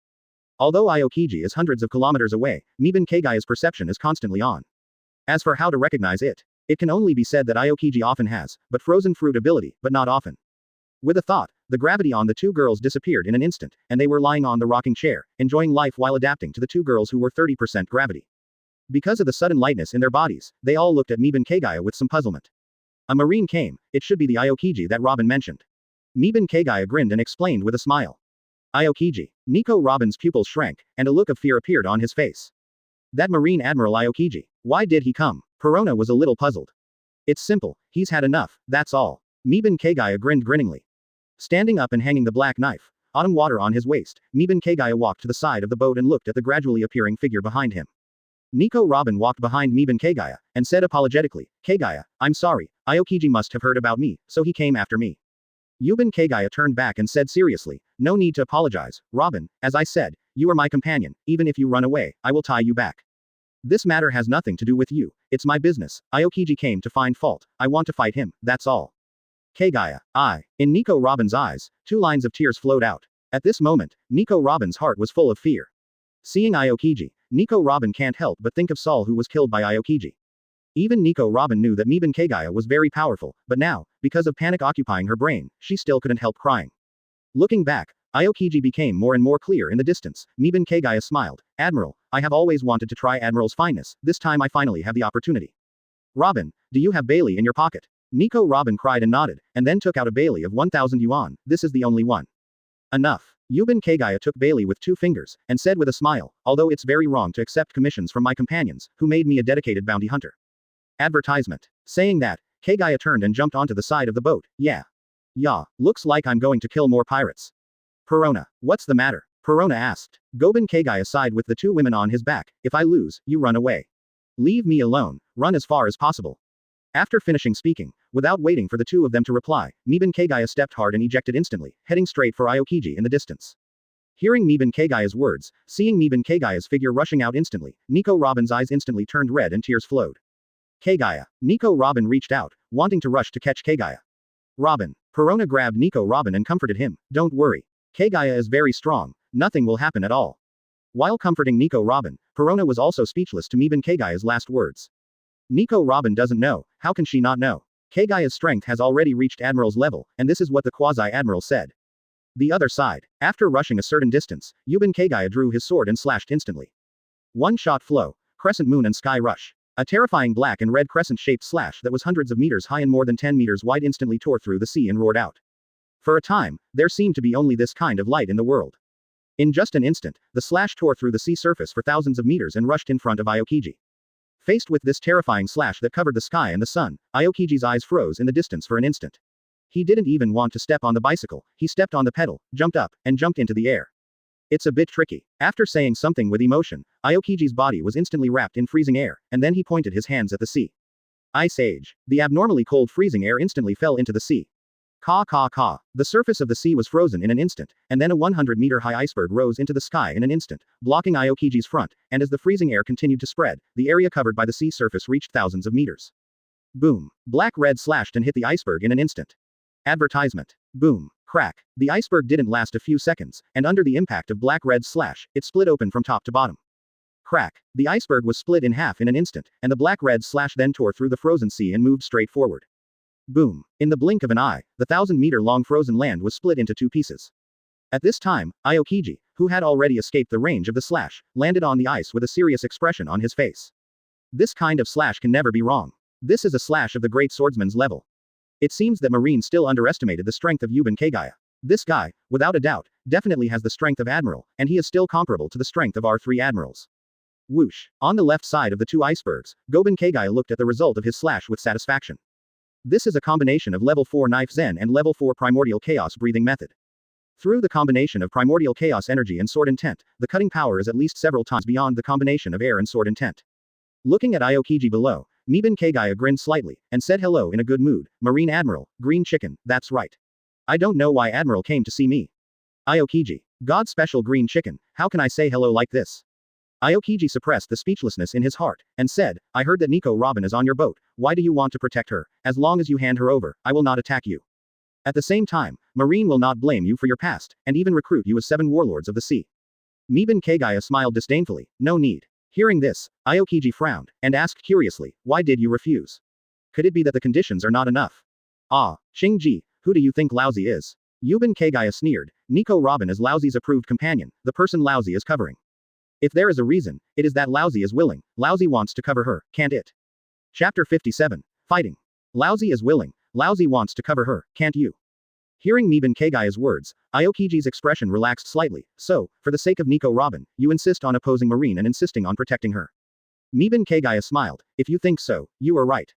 Although Aokiji is hundreds of kilometers away, Miban Kagaya's perception is constantly on. As for how to recognize it, it can only be said that Aokiji often has, but frozen fruit ability, but not often. With a thought, the gravity on the two girls disappeared in an instant, and they were lying on the rocking chair, enjoying life while adapting to the two girls who were 30% gravity. Because of the sudden lightness in their bodies, they all looked at Miban Kagaya with some puzzlement. A marine came, it should be the Aokiji that Robin mentioned. Miban Kagaya grinned and explained with a smile. Aokiji. Nico Robin's pupils shrank, and a look of fear appeared on his face. That marine Admiral Aokiji. Why did he come? Perona was a little puzzled. It's simple, he's had enough, that's all. Miban Kagaya grinned grinningly. Standing up and hanging the black knife, autumn water on his waist, Miban Kagaya walked to the side of the boat and looked at the gradually appearing figure behind him. Nico Robin walked behind Miban Kagaya, and said apologetically, Kagaya, I'm sorry, Aokiji must have heard about me, so he came after me. Yuban Kagaya turned back and said seriously, no need to apologize, Robin, as I said, you are my companion, even if you run away, I will tie you back. This matter has nothing to do with you, it's my business, Aokiji came to find fault, I want to fight him, that's all. Kagaya, in Nico Robin's eyes, 2 lines of tears flowed out. At this moment, Nico Robin's heart was full of fear. Seeing Aokiji, Nico Robin can't help but think of Saul who was killed by Aokiji. Even Nico Robin knew that Miban Kagaya was very powerful, but now, because of panic occupying her brain, she still couldn't help crying. Looking back, Aokiji became more and more clear in the distance. Miban Kagaya smiled. Admiral, I have always wanted to try Admiral's fineness, this time I finally have the opportunity. Robin, do you have Bailey in your pocket? Nico Robin cried and nodded, and then took out a Bailey of 1,000 yuan, this is the only one. Enough. Yuban Kagaya took Bailey with 2 fingers, and said with a smile, although it's very wrong to accept commissions from my companions, who made me a dedicated bounty hunter. Advertisement. Saying that, Kagaya turned and jumped onto the side of the boat. Yeah. Looks like I'm going to kill more pirates. Perona, what's the matter? Perona asked. Goban Kagaya sighed with the two women on his back. If I lose, you run away. Leave me alone, run as far as possible. After finishing speaking, without waiting for the two of them to reply, Miban Kagaya stepped hard and ejected instantly, heading straight for Aokiji in the distance. Hearing Miban Kagaya's words, seeing Miban Kagaya's figure rushing out instantly, Nico Robin's eyes instantly turned red and tears flowed. Kagaya. Nico Robin reached out, wanting to rush to catch Kagaya. Robin. Perona grabbed Nico Robin and comforted him. Don't worry. Kagaya is very strong, nothing will happen at all. While comforting Nico Robin, Perona was also speechless to Miban Kagaya's last words. Nico Robin doesn't know, how can she not know? Kagaya's strength has already reached Admiral's level, and this is what the Quasi-Admiral said. The other side. After rushing a certain distance, Yuban Kagaya drew his sword and slashed instantly. One-shot flow, crescent moon and sky rush. A terrifying black and red crescent-shaped slash that was hundreds of meters high and more than 10 meters wide instantly tore through the sea and roared out. For a time, there seemed to be only this kind of light in the world. In just an instant, the slash tore through the sea surface for thousands of meters and rushed in front of Aokiji. Faced with this terrifying slash that covered the sky and the sun, Aokiji's eyes froze in the distance for an instant. He didn't even want to step on the bicycle, he stepped on the pedal, jumped up, and jumped into the air. It's a bit tricky. After saying something with emotion, Aokiji's body was instantly wrapped in freezing air, and then he pointed his hands at the sea. Ice Age. The abnormally cold freezing air instantly fell into the sea. Ka ka ka. The surface of the sea was frozen in an instant, and then a 100-meter-high iceberg rose into the sky in an instant, blocking Aokiji's front, and as the freezing air continued to spread, the area covered by the sea surface reached thousands of meters. Boom. Black-red slashed and hit the iceberg in an instant. Advertisement. Boom. Crack. The iceberg didn't last a few seconds, and under the impact of black-red slash, it split open from top to bottom. Crack. The iceberg was split in half in an instant, and the black-red slash then tore through the frozen sea and moved straight forward. Boom. In the blink of an eye, the 1,000-meter-long frozen land was split into two pieces. At this time, Aokiji, who had already escaped the range of the slash, landed on the ice with a serious expression on his face. This kind of slash can never be wrong. This is a slash of the great swordsman's level. It seems that Marine still underestimated the strength of Yuban Kagaya. This guy, without a doubt, definitely has the strength of Admiral, and he is still comparable to the strength of our three admirals. Whoosh. On the left side of the two icebergs, Goban Kagaya looked at the result of his slash with satisfaction. This is a combination of level 4 knife zen and level 4 primordial chaos breathing method. Through the combination of primordial chaos energy and sword intent, the cutting power is at least several times beyond the combination of air and sword intent. Looking at Aokiji below, Miban Kagaya grinned slightly, and said hello in a good mood. Marine Admiral, green chicken, that's right. I don't know why Admiral came to see me. Aokiji. God special green chicken, how can I say hello like this? Aokiji suppressed the speechlessness in his heart, and said, I heard that Nico Robin is on your boat, why do you want to protect her? As long as you hand her over, I will not attack you. At the same time, Marine will not blame you for your past, and even recruit you as 7 warlords of the sea. Miban Kagaya smiled disdainfully, no need. Hearing this, Aokiji frowned, and asked curiously, why did you refuse? Could it be that the conditions are not enough? Ah, Qingji, who do you think Lousy is? Yuban Kagaya sneered, Nico Robin is Lousy's approved companion, the person Lousy is covering. If there is a reason, it is that Lousy is willing, Lousy wants to cover her, can't it? Chapter 57. Fighting. Lousy is willing, Lousy wants to cover her, can't you? Hearing Miban Kagaya's words, Aokiji's expression relaxed slightly, so, for the sake of Nico Robin, you insist on opposing Marine and insisting on protecting her. Miban Kagaya smiled, if you think so, you are right.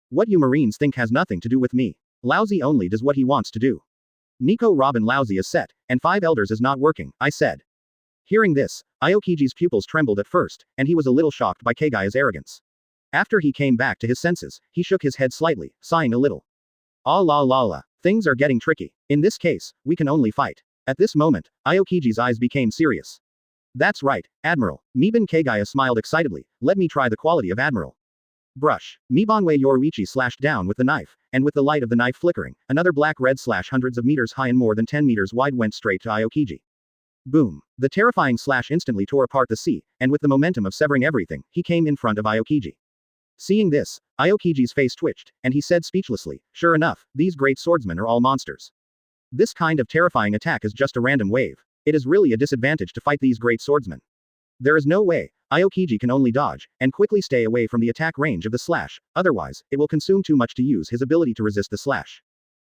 What you Marines think has nothing to do with me. Lousy only does what he wants to do. Nico Robin Lousy is set, and 5 elders is not working, I said. Hearing this, Aokiji's pupils trembled at first, and he was a little shocked by Kagaya's arrogance. After he came back to his senses, he shook his head slightly, sighing a little. Ah la la la, things are getting tricky. In this case, we can only fight. At this moment, Aokiji's eyes became serious. That's right, Admiral. Miban Kagaya smiled excitedly, let me try the quality of Admiral. Brush. Mibanwe Yoruichi slashed down with the knife, and with the light of the knife flickering, another black-red slash hundreds of meters high and more than 10 meters wide went straight to Aokiji. Boom. The terrifying slash instantly tore apart the sea, and with the momentum of severing everything, he came in front of Aokiji. Seeing this, Aokiji's face twitched, and he said speechlessly, sure enough, these great swordsmen are all monsters. This kind of terrifying attack is just a random wave. It is really a disadvantage to fight these great swordsmen. There is no way. Aokiji can only dodge, and quickly stay away from the attack range of the slash, otherwise, it will consume too much to use his ability to resist the slash.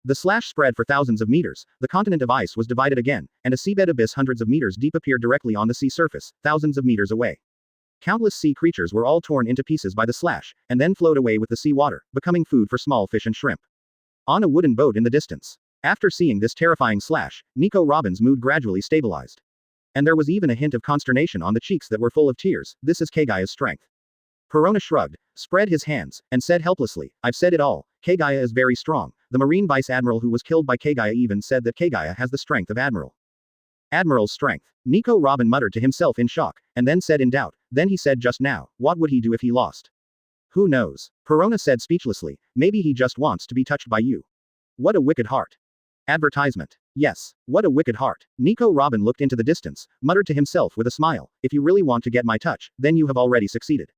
The slash spread for thousands of meters, the continent of ice was divided again, and a seabed abyss hundreds of meters deep appeared directly on the sea surface, thousands of meters away. Countless sea creatures were all torn into pieces by the slash, and then flowed away with the sea water, becoming food for small fish and shrimp. On a wooden boat in the distance. After seeing this terrifying slash, Nico Robin's mood gradually stabilized. And there was even a hint of consternation on the cheeks that were full of tears. This is Kagaya's strength. Perona shrugged, spread his hands, and said helplessly, I've said it all, Kagaya is very strong. The Marine Vice Admiral who was killed by Kagaya even said that Kagaya has the strength of Admiral. Admiral's strength. Nico Robin muttered to himself in shock, and then said in doubt, then he said just now, what would he do if he lost? Who knows? Perona said speechlessly, maybe he just wants to be touched by you. What a wicked heart. Advertisement. Yes, what a wicked heart. Nico Robin looked into the distance, muttered to himself with a smile, if you really want to get my touch, then you have already succeeded.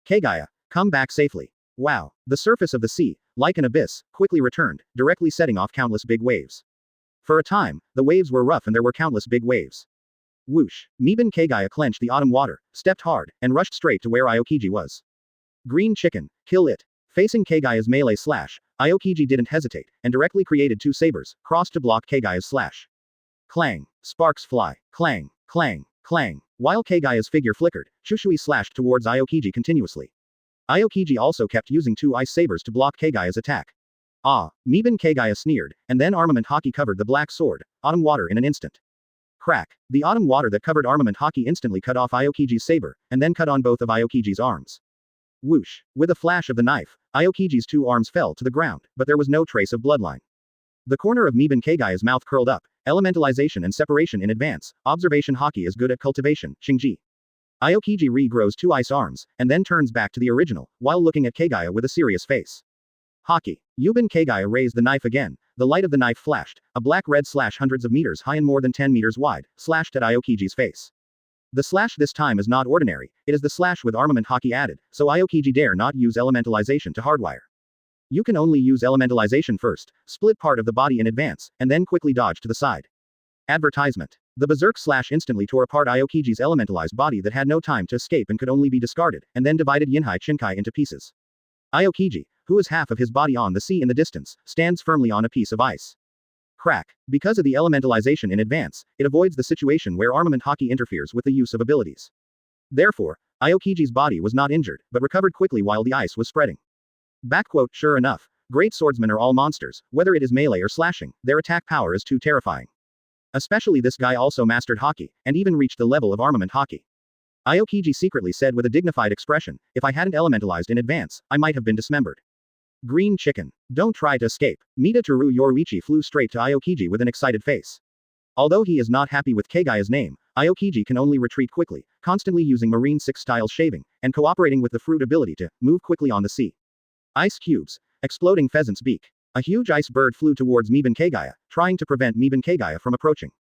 Kagaya, come back safely. Wow. The surface of the sea, like an abyss, quickly returned, directly setting off countless big waves. For a time, the waves were rough and there were countless big waves. Whoosh. Meben Kagaya clenched the autumn water, stepped hard, and rushed straight to where Aokiji was. Green chicken, kill it. Facing Kagaya's melee slash, Aokiji didn't hesitate, and directly created two sabers, crossed to block Kagaya's slash. Clang. Sparks fly. Clang. Clang. Clang. While Kagaya's figure flickered, Shusui slashed towards Aokiji continuously. Aokiji also kept using two ice sabers to block Kagaya's attack. Ah, Meben Kagaya sneered, and then Armament Haki covered the black sword, autumn water in an instant. Crack. The autumn water that covered Armament Haki instantly cut off Aokiji's saber, and then cut on both of Aokiji's arms. Whoosh. With a flash of the knife, Aokiji's two arms fell to the ground, but there was no trace of bloodline. The corner of Meben Kagaya's mouth curled up, elementalization and separation in advance, observation Haki is good at cultivation, Shinji. Aokiji regrows two ice arms, and then turns back to the original, while looking at Kagaya with a serious face. Haki. Meben Kagaya raised the knife again, the light of the knife flashed, a black-red slash hundreds of meters high and more than 10 meters wide, slashed at Aokiji's face. The slash this time is not ordinary, it is the slash with Armament Haki added, so Aokiji dare not use elementalization to hardwire. You can only use elementalization first, split part of the body in advance, and then quickly dodge to the side. Advertisement. The berserk slash instantly tore apart Aokiji's elementalized body that had no time to escape and could only be discarded, and then divided Yinhai Shinkai into pieces. Aokiji, who is half of his body on the sea in the distance, stands firmly on a piece of ice. Crack. Because of the elementalization in advance, it avoids the situation where Armament Haki interferes with the use of abilities. Therefore, Aokiji's body was not injured, but recovered quickly while the ice was spreading. Backquote, sure enough, great swordsmen are all monsters, whether it is melee or slashing, their attack power is too terrifying. Especially this guy also mastered Haki, and even reached the level of Armament Haki. Aokiji secretly said with a dignified expression, if I hadn't elementalized in advance, I might have been dismembered. Green chicken. Don't try to escape. Mita Teru Yoruichi flew straight to Aokiji with an excited face. Although he is not happy with Kagaya's name, Aokiji can only retreat quickly, constantly using Marine 6 style shaving, and cooperating with the fruit ability to move quickly on the sea. Ice cubes. Exploding pheasant's beak. A huge ice bird flew towards Meben Kagaya, trying to prevent Meben Kagaya from approaching.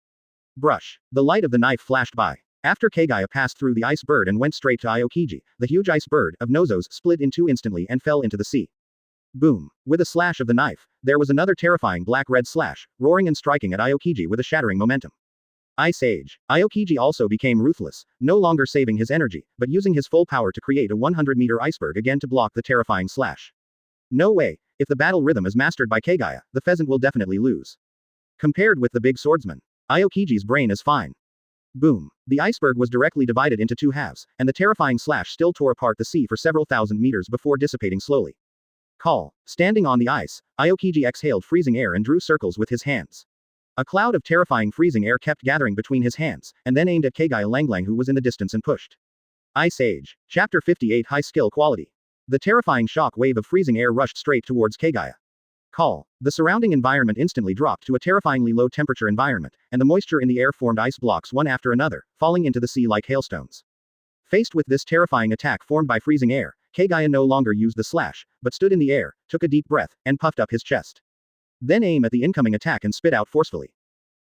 Brush. The light of the knife flashed by. After Kagaya passed through the ice bird and went straight to Aokiji, the huge ice bird of Nozos split in two instantly and fell into the sea. Boom. With a slash of the knife, there was another terrifying black-red slash, roaring and striking at Aokiji with a shattering momentum. Ice Age. Aokiji also became ruthless, no longer saving his energy, but using his full power to create a 100-meter iceberg again to block the terrifying slash. No way. If the battle rhythm is mastered by Kagaya, the pheasant will definitely lose. Compared with the big swordsman, Aokiji's brain is fine. Boom. The iceberg was directly divided into two halves, and the terrifying slash still tore apart the sea for several thousand meters before dissipating slowly. Call. Standing on the ice, Aokiji exhaled freezing air and drew circles with his hands. A cloud of terrifying freezing air kept gathering between his hands, and then aimed at Kagaya Langlang who was in the distance and pushed. Ice Age. Chapter 58 High Skill Quality. The terrifying shock wave of freezing air rushed straight towards Kagaya. Call. The surrounding environment instantly dropped to a terrifyingly low temperature environment, and the moisture in the air formed ice blocks one after another, falling into the sea like hailstones. Faced with this terrifying attack formed by freezing air, Kagaya no longer used the slash, but stood in the air, took a deep breath, and puffed up his chest. Then aim at the incoming attack and spit out forcefully.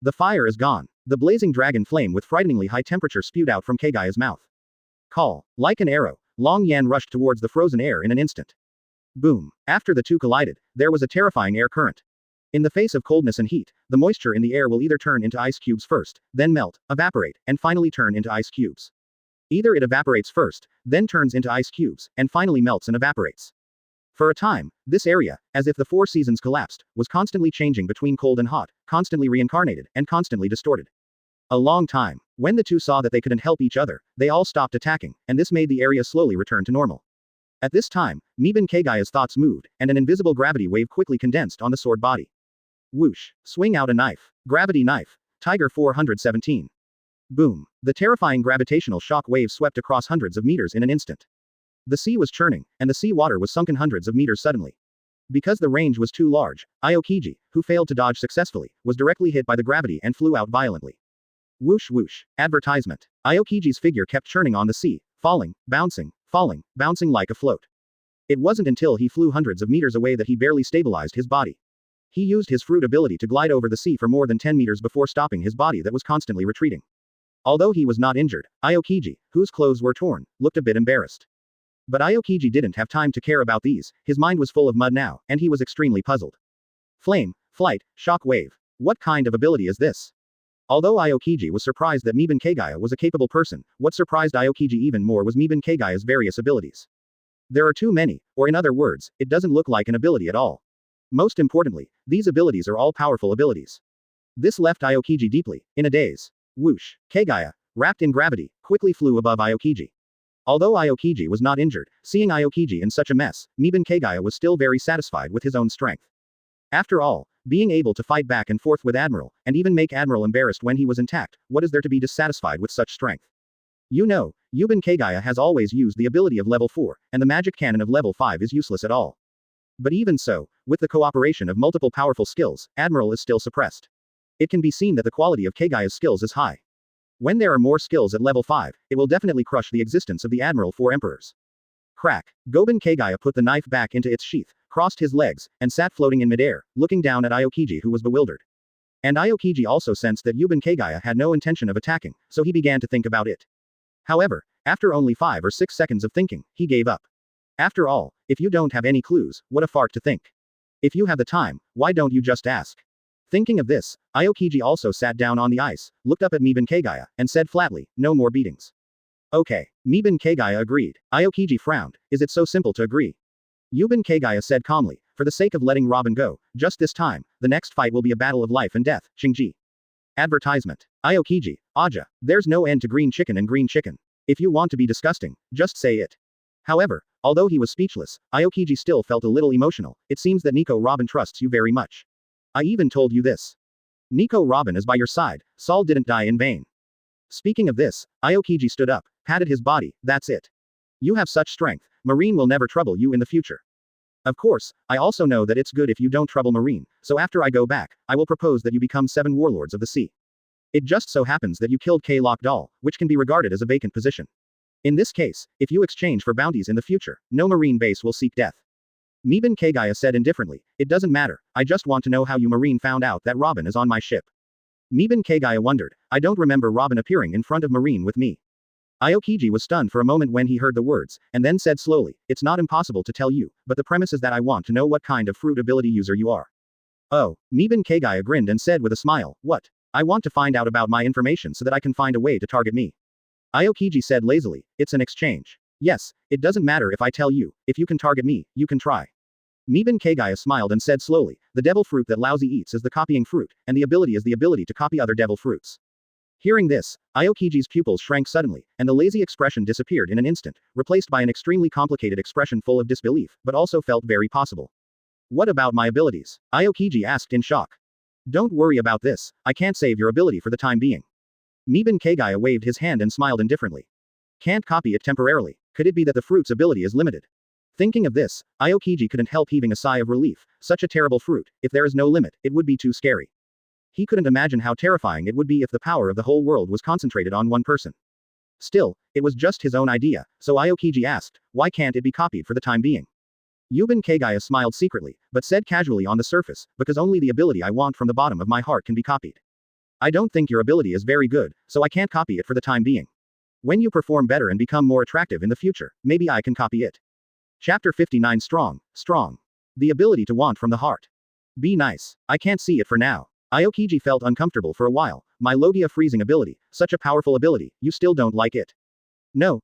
The fire is gone. The blazing dragon flame with frighteningly high temperature spewed out from Kagaya's mouth. Call. Like an arrow, Long Yan rushed towards the frozen air in an instant. Boom. After the two collided, there was a terrifying air current. In the face of coldness and heat, the moisture in the air will either turn into ice cubes first, then melt, evaporate, and finally turn into ice cubes. Either it evaporates first, then turns into ice cubes, and finally melts and evaporates. For a time, this area, as if the four seasons collapsed, was constantly changing between cold and hot, constantly reincarnated, and constantly distorted. A long time. When the two saw that they couldn't help each other, they all stopped attacking, and this made the area slowly return to normal. At this time, Miban Kagaya's thoughts moved, and an invisible gravity wave quickly condensed on the sword body. Whoosh! Swing out a knife. Gravity knife. Tiger 417. Boom! The terrifying gravitational shock wave swept across hundreds of meters in an instant. The sea was churning, and the sea water was sunken hundreds of meters suddenly. Because the range was too large, Aokiji, who failed to dodge successfully, was directly hit by the gravity and flew out violently. Whoosh whoosh. Advertisement. Aokiji's figure kept churning on the sea, falling, bouncing like a float. It wasn't until he flew hundreds of meters away that he barely stabilized his body. He used his fruit ability to glide over the sea for more than 10 meters before stopping his body that was constantly retreating. Although he was not injured, Aokiji, whose clothes were torn, looked a bit embarrassed. But Aokiji didn't have time to care about these, his mind was full of mud now, and he was extremely puzzled. Flame, flight, shock wave. What kind of ability is this? Although Aokiji was surprised that Miban Kagaya was a capable person, what surprised Aokiji even more was Miban Kagaya's various abilities. There are too many, or in other words, it doesn't look like an ability at all. Most importantly, these abilities are all powerful abilities. This left Aokiji deeply, in a daze. Whoosh! Kagaya, wrapped in gravity, quickly flew above Aokiji. Although Aokiji was not injured, seeing Aokiji in such a mess, Miban Kagaya was still very satisfied with his own strength. After all, being able to fight back and forth with Admiral, and even make Admiral embarrassed when he was intact, what is there to be dissatisfied with such strength? You know, Miban Kagaya has always used the ability of level 4, and the magic cannon of level 5 is useless at all. But even so, with the cooperation of multiple powerful skills, Admiral is still suppressed. It can be seen that the quality of Kagaya's skills is high. When there are more skills at level 5, it will definitely crush the existence of the Admiral 4 Emperors. Crack. Goban Kagaya put the knife back into its sheath, crossed his legs, and sat floating in midair, looking down at Aokiji who was bewildered. And Aokiji also sensed that Miban Kagaya had no intention of attacking, so he began to think about it. However, after only 5 or 6 seconds of thinking, he gave up. After all, if you don't have any clues, what a fart to think. If you have the time, why don't you just ask? Thinking of this, Aokiji also sat down on the ice, looked up at Miban Kagaya, and said flatly, no more beatings. Okay. Miban Kagaya agreed. Aokiji frowned, is it so simple to agree? Miban Kagaya said calmly, for the sake of letting Robin go, just this time, the next fight will be a battle of life and death, Shinji. Advertisement. Aokiji, Aja, there's no end to green chicken and green chicken. If you want to be disgusting, just say it. However, although he was speechless, Aokiji still felt a little emotional. It seems that Nico Robin trusts you very much. I even told you this. Nico Robin is by your side, Saul didn't die in vain. Speaking of this, Aokiji stood up, patted his body, that's it. You have such strength, Marine will never trouble you in the future. Of course, I also know that it's good if you don't trouble Marine, so after I go back, I will propose that you become 7 warlords of the sea. It just so happens that you killed K-Lock Doll, which can be regarded as a vacant position. In this case, if you exchange for bounties in the future, no Marine base will seek death. Miban Kagaya said indifferently, it doesn't matter, I just want to know how you Marine found out that Robin is on my ship. Miban Kagaya wondered, I don't remember Robin appearing in front of Marine with me. Aokiji was stunned for a moment when he heard the words, and then said slowly, it's not impossible to tell you, but the premise is that I want to know what kind of fruit ability user you are. Oh, Miban Kagaya grinned and said with a smile, what? I want to find out about my information so that I can find a way to target me. Aokiji said lazily, it's an exchange. Yes, it doesn't matter if I tell you, if you can target me, you can try. Miban Kagaya smiled and said slowly, the devil fruit that Lousy eats is the copying fruit, and the ability is the ability to copy other devil fruits. Hearing this, Aokiji's pupils shrank suddenly, and the lazy expression disappeared in an instant, replaced by an extremely complicated expression full of disbelief, but also felt very possible. What about my abilities? Aokiji asked in shock. Don't worry about this, I can't save your ability for the time being. Miban Kagaya waved his hand and smiled indifferently. Can't copy it temporarily, could it be that the fruit's ability is limited? Thinking of this, Aokiji couldn't help heaving a sigh of relief, such a terrible fruit, if there is no limit, it would be too scary. He couldn't imagine how terrifying it would be if the power of the whole world was concentrated on one person. Still, it was just his own idea, so Aokiji asked, why can't it be copied for the time being? Miban Kagaya smiled secretly, but said casually on the surface, because only the ability I want from the bottom of my heart can be copied. I don't think your ability is very good, so I can't copy it for the time being. When you perform better and become more attractive in the future, maybe I can copy it. Chapter 59 Strong. The ability to want from the heart. Be nice. I can't see it for now. Aokiji felt uncomfortable for a while. My Logia freezing ability, such a powerful ability, you still don't like it? No.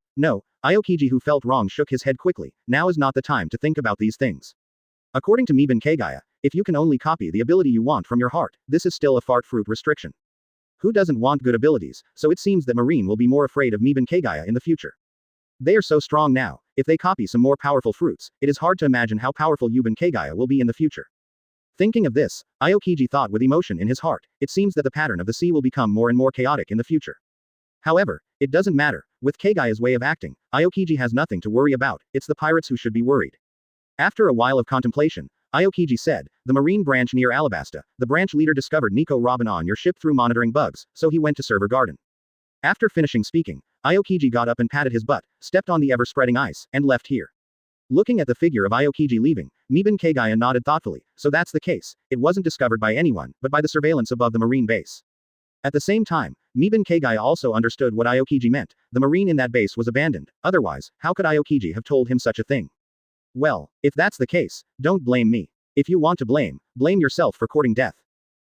Aokiji who felt wrong shook his head quickly, now is not the time to think about these things. According to Miban Kagaya, if you can only copy the ability you want from your heart, this is still a fart fruit restriction. Who doesn't want good abilities, so it seems that Marine will be more afraid of Miban Kagaya in the future. They are so strong now, if they copy some more powerful fruits, it is hard to imagine how powerful Yuban Kagaya will be in the future. Thinking of this, Aokiji thought with emotion in his heart, it seems that the pattern of the sea will become more and more chaotic in the future. However, it doesn't matter, with Kagaya's way of acting, Aokiji has nothing to worry about, it's the pirates who should be worried. After a while of contemplation, Aokiji said, the marine branch near Alabasta, the branch leader discovered Nico Robin on your ship through monitoring bugs, so he went to Server Garden. After finishing speaking, Aokiji got up and patted his butt, stepped on the ever-spreading ice, and left here. Looking at the figure of Aokiji leaving, Miban Kagaya nodded thoughtfully, so that's the case, it wasn't discovered by anyone, but by the surveillance above the marine base. At the same time, Miban Kagaya also understood what Aokiji meant, the marine in that base was abandoned, otherwise, how could Aokiji have told him such a thing? Well, if that's the case, don't blame me. If you want to blame yourself for courting death.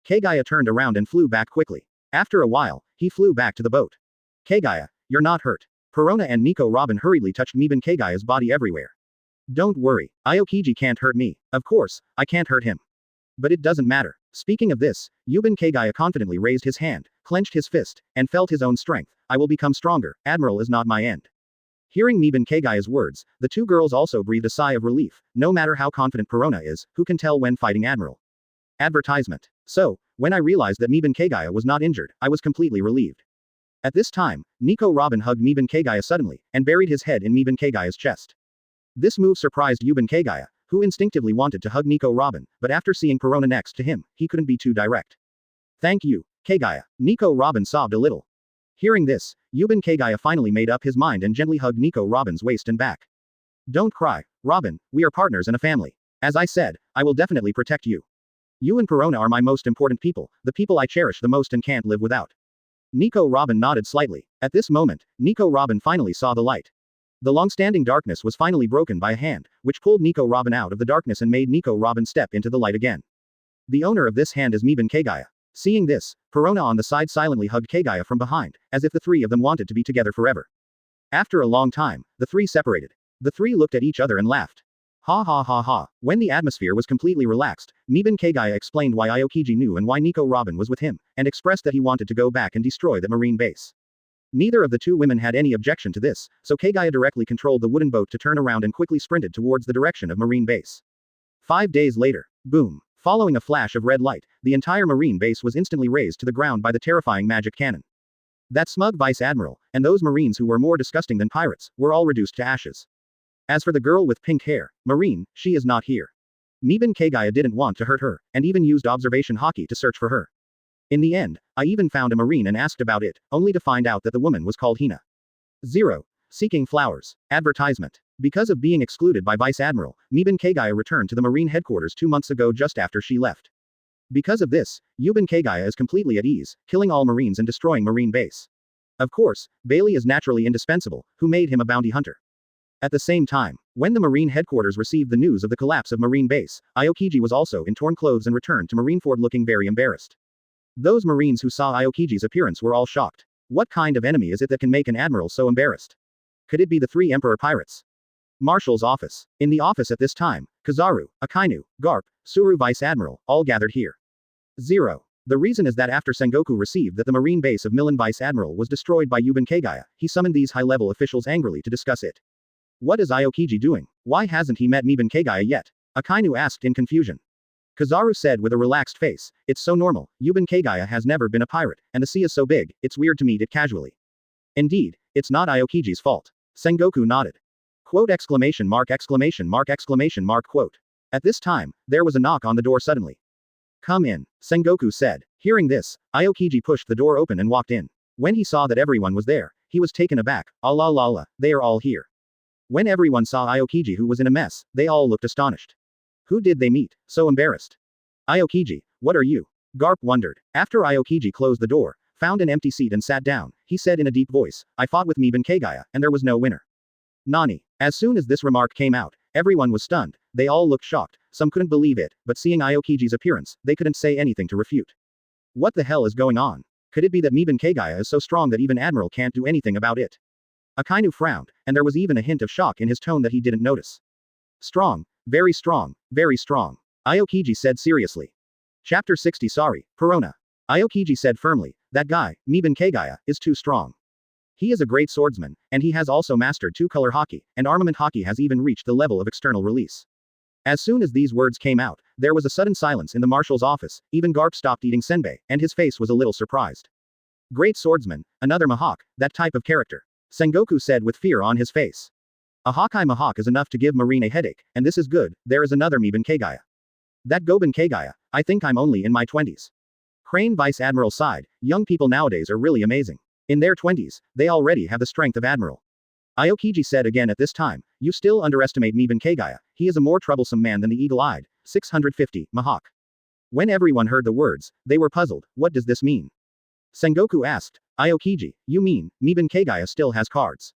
Kagaya turned around and flew back quickly. After a while, he flew back to the boat. Kagaya, you're not hurt. Perona and Nico Robin hurriedly touched Miban Kagaya's body everywhere. Don't worry, Aokiji can't hurt me. Of course, I can't hurt him. But it doesn't matter. Speaking of this, Yuban Kagaya confidently raised his hand, clenched his fist, and felt his own strength. I will become stronger, Admiral is not my end. Hearing Miban Kagaya's words, the two girls also breathed a sigh of relief, no matter how confident Perona is, who can tell when fighting Admiral. Advertisement. So, when I realized that Miban Kagaya was not injured, I was completely relieved. At this time, Nico Robin hugged Miban Kagaya suddenly, and buried his head in Miban Kagaya's chest. This move surprised Yuban Kagaya, who instinctively wanted to hug Nico Robin, but after seeing Perona next to him, he couldn't be too direct. Thank you, Kagaya. Nico Robin sobbed a little. Hearing this, Yuban Kagaya finally made up his mind and gently hugged Nico Robin's waist and back. Don't cry, Robin, we are partners and a family. As I said, I will definitely protect you. You and Perona are my most important people, the people I cherish the most and can't live without. Nico Robin nodded slightly. At this moment, Nico Robin finally saw the light. The long-standing darkness was finally broken by a hand, which pulled Nico Robin out of the darkness and made Nico Robin step into the light again. The owner of this hand is Miban Kagaya. Seeing this, Perona on the side silently hugged Kagaya from behind, as if the three of them wanted to be together forever. After a long time, the three separated. The three looked at each other and laughed. Ha ha ha ha. When the atmosphere was completely relaxed, Miban Kagaya explained why Aokiji knew and why Nico Robin was with him, and expressed that he wanted to go back and destroy the marine base. Neither of the two women had any objection to this, so Kagaya directly controlled the wooden boat to turn around and quickly sprinted towards the direction of marine base. 5 days later, boom. Following a flash of red light, the entire marine base was instantly razed to the ground by the terrifying magic cannon. That smug vice admiral, and those marines who were more disgusting than pirates, were all reduced to ashes. As for the girl with pink hair, Marine, she is not here. Miban Kagaya didn't want to hurt her, and even used observation Haki to search for her. In the end, I even found a marine and asked about it, only to find out that the woman was called Hina. 0. Seeking flowers. Advertisement. Because of being excluded by Vice Admiral, Miban Kagaya returned to the Marine headquarters 2 months ago just after she left. Because of this, Yuban Kagaya is completely at ease, killing all Marines and destroying Marine base. Of course, Bailey is naturally indispensable, who made him a bounty hunter. At the same time, when the Marine headquarters received the news of the collapse of Marine base, Aokiji was also in torn clothes and returned to Marineford looking very embarrassed. Those Marines who saw Aokiji's appearance were all shocked. What kind of enemy is it that can make an admiral so embarrassed? Could it be the 3 Emperor pirates? Marshal's office. In the office at this time, Kizaru, Akainu, Garp, Suru Vice Admiral, all gathered here. 0. The reason is that after Sengoku received that the marine base of Milan Vice Admiral was destroyed by Yuban Kagaya, he summoned these high-level officials angrily to discuss it. What is Aokiji doing? Why hasn't he met Miban Kagaya yet? Akainu asked in confusion. Kizaru said with a relaxed face, it's so normal, Yuban Kagaya has never been a pirate, and the sea is so big, it's weird to meet it casually. Indeed, it's not Aokiji's fault. Sengoku nodded. Quote exclamation mark exclamation mark exclamation mark quote. At this time, there was a knock on the door suddenly. Come in, Sengoku said. Hearing this, Aokiji pushed the door open and walked in. When he saw that everyone was there, he was taken aback. Ah la la la, they are all here. When everyone saw Aokiji who was in a mess, they all looked astonished. Who did they meet, so embarrassed? Aokiji, what are you? Garp wondered. After Aokiji closed the door, found an empty seat and sat down, he said in a deep voice, I fought with Miban Kagaya, and there was no winner. Nani. As soon as this remark came out, everyone was stunned, they all looked shocked, some couldn't believe it, but seeing Aokiji's appearance, they couldn't say anything to refute. What the hell is going on? Could it be that Miban Kagaya is so strong that even Admiral can't do anything about it? Akainu frowned, and there was even a hint of shock in his tone that he didn't notice. Strong, very strong, very strong. Aokiji said seriously. Chapter 60 Sorry, Perona. Aokiji said firmly, that guy, Miban Kagaya, is too strong. He is a great swordsman, and he has also mastered two-color Haki, and armament Haki has even reached the level of external release. As soon as these words came out, there was a sudden silence in the marshal's office, even Garp stopped eating senbei, and his face was a little surprised. Great swordsman, another Mahawk, that type of character. Sengoku said with fear on his face. A Hawkeye Mahawk is enough to give Marine a headache, and this is good, there is another Miban Kagaya. That Goban Kagaya, I think I'm only in my 20s. Crane Vice Admiral sighed, young people nowadays are really amazing. In their 20s, they already have the strength of Admiral. Aokiji said again at this time, you still underestimate Miban Kagaya, he is a more troublesome man than the eagle-eyed, 650, Mahawk. When everyone heard the words, they were puzzled, what does this mean? Sengoku asked, Aokiji, you mean, Miban Kagaya still has cards?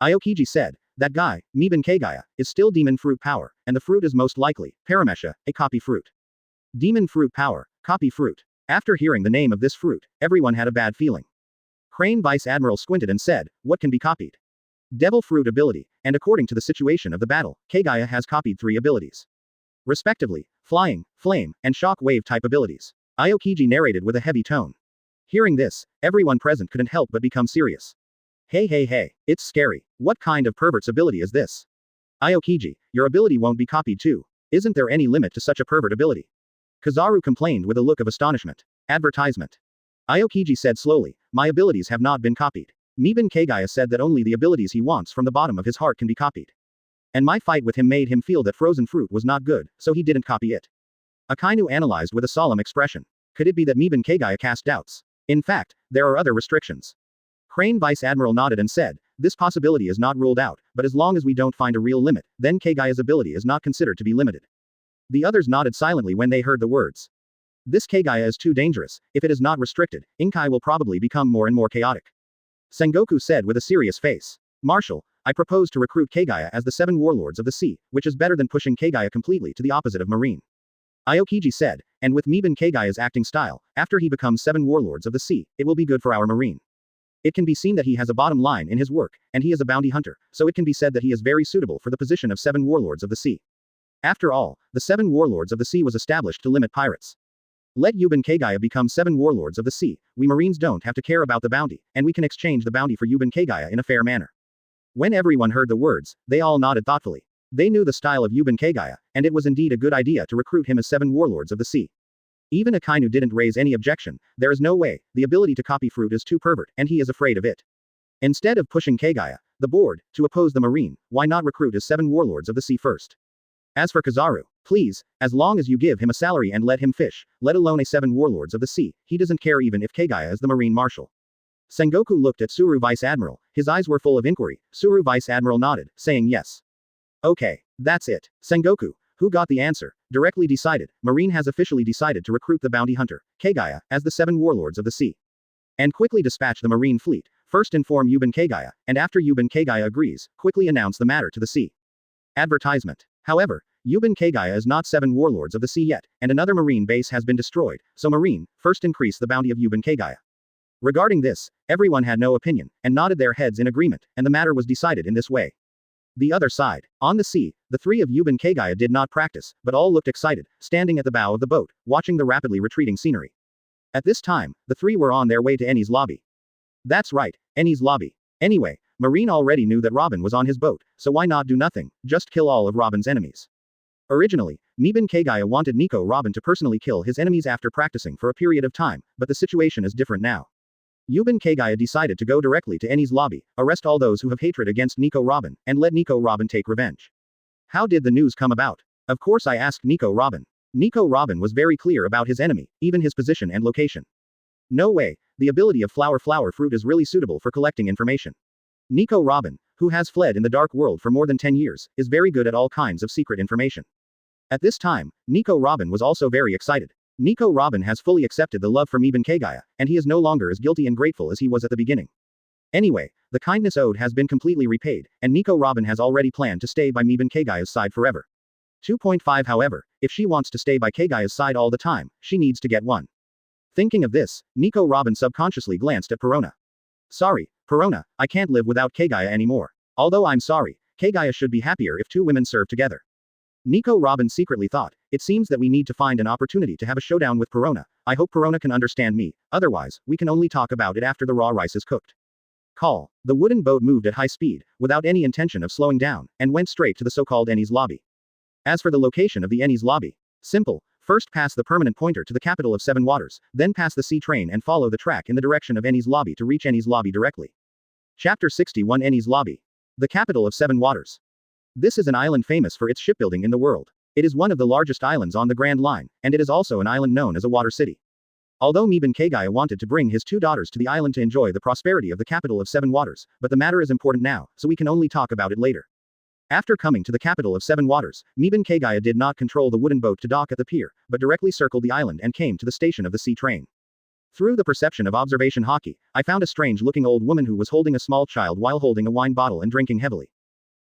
Aokiji said, that guy, Miban Kagaya, is still demon fruit power, and the fruit is most likely, Paramesha, a copy fruit. Demon fruit power, copy fruit. After hearing the name of this fruit, everyone had a bad feeling. Crane Vice Admiral squinted and said, what can be copied? Devil fruit ability, and according to the situation of the battle, Kagaya has copied 3 abilities. Respectively, flying, flame, and shock wave type abilities. Aokiji narrated with a heavy tone. Hearing this, everyone present couldn't help but become serious. Hey, it's scary. What kind of pervert's ability is this? Aokiji, your ability won't be copied too. Isn't there any limit to such a pervert ability? Kazaru complained with a look of astonishment. Advertisement. Aokiji said slowly, my abilities have not been copied. Miban Kagaya said that only the abilities he wants from the bottom of his heart can be copied. And my fight with him made him feel that frozen fruit was not good, so he didn't copy it. Akainu analyzed with a solemn expression. Could it be that Miban Kagaya cast doubts? In fact, there are other restrictions. Crane Vice Admiral nodded and said, this possibility is not ruled out, but as long as we don't find a real limit, then Kagaya's ability is not considered to be limited. The others nodded silently when they heard the words. This Kagaya is too dangerous, if it is not restricted, Inkai will probably become more and more chaotic. Sengoku said with a serious face. Marshal, I propose to recruit Kagaya as the 7 warlords of the sea, which is better than pushing Kagaya completely to the opposite of Marine. Aokiji said, and with Miban Kagaya's acting style, after he becomes 7 warlords of the sea, it will be good for our Marine. It can be seen that he has a bottom line in his work, and he is a bounty hunter, so it can be said that he is very suitable for the position of 7 warlords of the sea. After all, the 7 warlords of the sea was established to limit pirates. Let Yuban Kagaya become 7 warlords of the sea, we Marines don't have to care about the bounty, and we can exchange the bounty for Yuban Kagaya in a fair manner. When everyone heard the words, they all nodded thoughtfully. They knew the style of Yuban Kagaya, and it was indeed a good idea to recruit him as 7 warlords of the sea. Even Akainu didn't raise any objection, there is no way, the ability to copy fruit is too pervert, and he is afraid of it. Instead of pushing Kagaya, the board, to oppose the Marine, why not recruit as 7 warlords of the sea first? As for Kazaru, please, as long as you give him a salary and let him fish, let alone a 7 warlords of the sea, he doesn't care even if Kagaya is the Marine Marshal. Sengoku looked at Suru Vice Admiral, his eyes were full of inquiry, Suru Vice Admiral nodded, saying yes. Okay, that's it. Sengoku, who got the answer, directly decided, Marine has officially decided to recruit the bounty hunter, Kagaya, as the 7 warlords of the sea. And quickly dispatch the Marine fleet, first inform Yuban Kagaya, and after Yuban Kagaya agrees, quickly announce the matter to the sea. Advertisement. However, Yuban Kagaya is not 7 warlords of the sea yet, and another Marine base has been destroyed, so Marine, first increase the bounty of Yuban Kagaya. Regarding this, everyone had no opinion, and nodded their heads in agreement, and the matter was decided in this way. The other side. On the sea, the 3 of Yuban Kagaya did not practice, but all looked excited, standing at the bow of the boat, watching the rapidly retreating scenery. At this time, the 3 were on their way to Eni's lobby. That's right, Eni's lobby. Anyway, Marine already knew that Robin was on his boat, so why not do nothing, just kill all of Robin's enemies. Originally, Miban Kagaya wanted Nico Robin to personally kill his enemies after practicing for a period of time, but the situation is different now. Yuban Kagaya decided to go directly to Eni's lobby, arrest all those who have hatred against Nico Robin, and let Nico Robin take revenge. How did the news come about? Of course I asked Nico Robin. Nico Robin was very clear about his enemy, even his position and location. No way, the ability of flower fruit is really suitable for collecting information. Nico Robin, who has fled in the dark world for more than 10 years, is very good at all kinds of secret information. At this time, Nico Robin was also very excited. Nico Robin has fully accepted the love for Miban Kagaya, and he is no longer as guilty and grateful as he was at the beginning. Anyway, the kindness owed has been completely repaid, and Nico Robin has already planned to stay by Miban Kagaya's side forever. 2.5 However, if she wants to stay by Kagaya's side all the time, she needs to get one. Thinking of this, Nico Robin subconsciously glanced at Perona. Sorry, Perona, I can't live without Kagaya anymore. Although I'm sorry, Kagaya should be happier if 2 women serve together. Nico Robin secretly thought, it seems that we need to find an opportunity to have a showdown with Perona. I hope Perona can understand me, otherwise, we can only talk about it after the raw rice is cooked. Call. The wooden boat moved at high speed, without any intention of slowing down, and went straight to the so-called Ennie's lobby. As for the location of the Ennie's lobby, simple. First pass the permanent pointer to the capital of Seven Waters, then pass the sea train and follow the track in the direction of Ennie's lobby to reach Ennie's lobby directly. Chapter 61 Ennie's lobby. The capital of Seven Waters. This is an island famous for its shipbuilding in the world. It is one of the largest islands on the Grand Line, and it is also an island known as a water city. Although Miban Kagaya wanted to bring his two daughters to the island to enjoy the prosperity of the capital of Seven Waters, but the matter is important now, so we can only talk about it later. After coming to the capital of Seven Waters, Miban Kagaya did not control the wooden boat to dock at the pier, but directly circled the island and came to the station of the sea train. Through the perception of observation Haki, I found a strange-looking old woman who was holding a small child while holding a wine bottle and drinking heavily.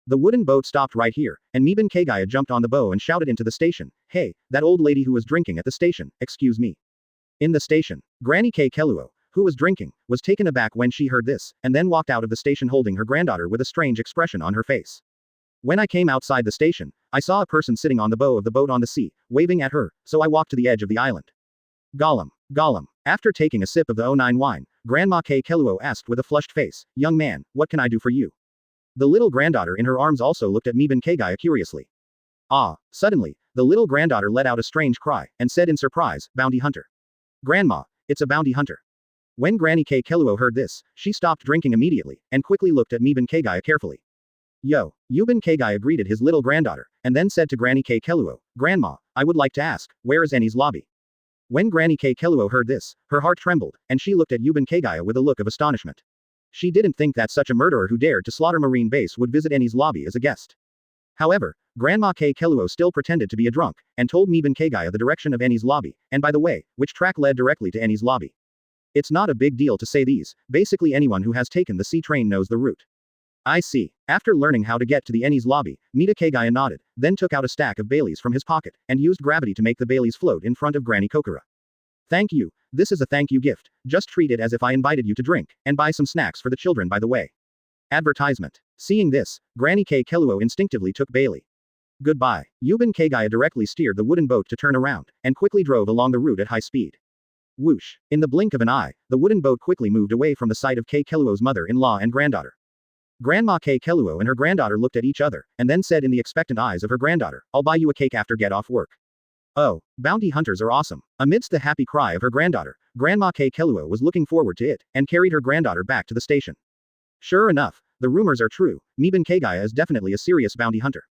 The wooden boat stopped right here, and Miban Kagaya jumped on the bow and shouted into the station, "Hey, that old lady who was drinking at the station, excuse me." In the station, Granny K. Keluo, who was drinking, was taken aback when she heard this, and then walked out of the station holding her granddaughter with a strange expression on her face. When I came outside the station, I saw a person sitting on the bow of the boat on the sea, waving at her, so I walked to the edge of the island. Gollum. Gollum. After taking a sip of the O9 wine, Grandma K. Keluo asked with a flushed face, "Young man, what can I do for you?" The little granddaughter in her arms also looked at Miban Kagaya curiously. Suddenly, the little granddaughter let out a strange cry, and said in surprise, "Bounty hunter. Grandma, it's a bounty hunter." When Granny K. Keluo heard this, she stopped drinking immediately, and quickly looked at Miban Kagaya carefully. Yo, Yuban Kagaya greeted his little granddaughter, and then said to Granny K. Keluo, "Grandma, I would like to ask, where is Ennie's lobby?" When Granny K. Keluo heard this, her heart trembled, and she looked at Yuban Kagaya with a look of astonishment. She didn't think that such a murderer who dared to slaughter Marine Base would visit Ennie's lobby as a guest. However, Grandma K. Keluo still pretended to be a drunk, and told Miban Kagaya the direction of Ennie's lobby, and by the way, which track led directly to Ennie's lobby. It's not a big deal to say these, basically anyone who has taken the sea train knows the route. I see. After learning how to get to the Ennie's lobby, Miban Kagaya nodded, then took out a stack of Baileys from his pocket, and used gravity to make the Baileys float in front of Granny Kokura. Thank you. This is a thank you gift, just treat it as if I invited you to drink, and buy some snacks for the children by the way. Advertisement. Seeing this, Granny K. Keluo instinctively took Bailey. Goodbye. Yuban Kagaya directly steered the wooden boat to turn around, and quickly drove along the route at high speed. Whoosh. In the blink of an eye, the wooden boat quickly moved away from the sight of K. Keluo's mother-in-law and granddaughter. Grandma K. Keluo and her granddaughter looked at each other, and then said in the expectant eyes of her granddaughter, "I'll buy you a cake after get off work." Oh, bounty hunters are awesome. Amidst the happy cry of her granddaughter, Grandma K. Keluo was looking forward to it, and carried her granddaughter back to the station. Sure enough, the rumors are true, Miban Kagaya is definitely a serious bounty hunter.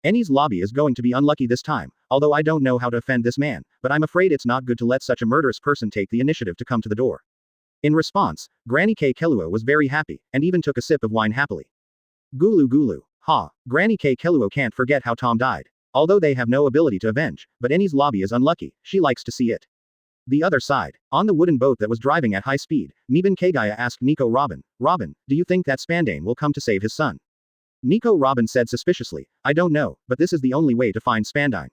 Ennie's lobby is going to be unlucky this time, although I don't know how to offend this man, but I'm afraid it's not good to let such a murderous person take the initiative to come to the door. In response, Granny K. Keluo was very happy, and even took a sip of wine happily. Gulu gulu. Ha, Granny K. Keluo can't forget how Tom died. Although they have no ability to avenge, but Ennie's lobby is unlucky, she likes to see it. The other side. On the wooden boat that was driving at high speed, Miban Kagaya asked Nico Robin, "Robin, do you think that Spandane will come to save his son?" Nico Robin said suspiciously, "I don't know, but this is the only way to find Spandane.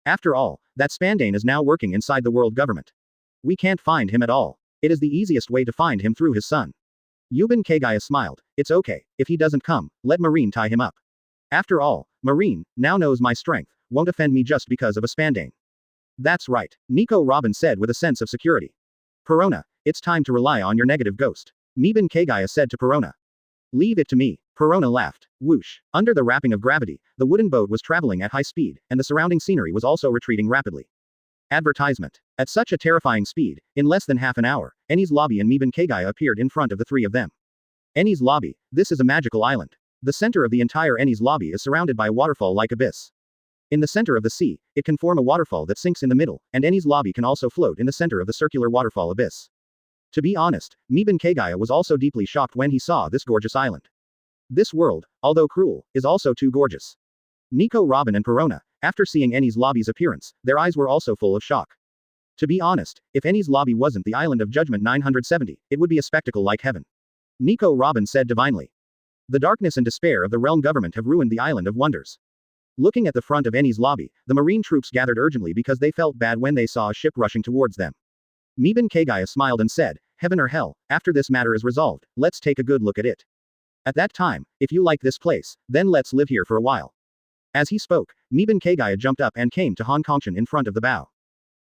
After all, that Spandane is now working inside the world government. We can't find him at all. It is the easiest way to find him through his son." Yuban Kagaya smiled, "It's okay, if he doesn't come, let Marine tie him up. After all, Marine, now knows my strength, won't offend me just because of a Spandane." That's right, Nico Robin said with a sense of security. "Perona, it's time to rely on your negative ghost," Miban Kagaya said to Perona. "Leave it to me." Perona laughed. Whoosh. Under the wrapping of gravity, the wooden boat was traveling at high speed, and the surrounding scenery was also retreating rapidly. Advertisement. At such a terrifying speed, in less than half an hour, Ennie's lobby and Miban Kagaya appeared in front of the three of them. Ennie's lobby. This is a magical island. The center of the entire Ennie's lobby is surrounded by a waterfall-like abyss. In the center of the sea, it can form a waterfall that sinks in the middle, and Ennie's lobby can also float in the center of the circular waterfall abyss. To be honest, Miban Kagaya was also deeply shocked when he saw this gorgeous island. This world, although cruel, is also too gorgeous. Nico Robin and Perona, after seeing Ennie's lobby's appearance, their eyes were also full of shock. To be honest, if Ennie's lobby wasn't the Island of Judgment 970, it would be a spectacle like heaven. Nico Robin said divinely. The darkness and despair of the realm government have ruined the Island of Wonders. Looking at the front of Ennie's lobby, the marine troops gathered urgently because they felt bad when they saw a ship rushing towards them. Miban Kagaya smiled and said, "Heaven or hell, after this matter is resolved, let's take a good look at it. At that time, if you like this place, then let's live here for a while." As he spoke, Miban Kagaya jumped up and came to Han Kongshan in front of the bow.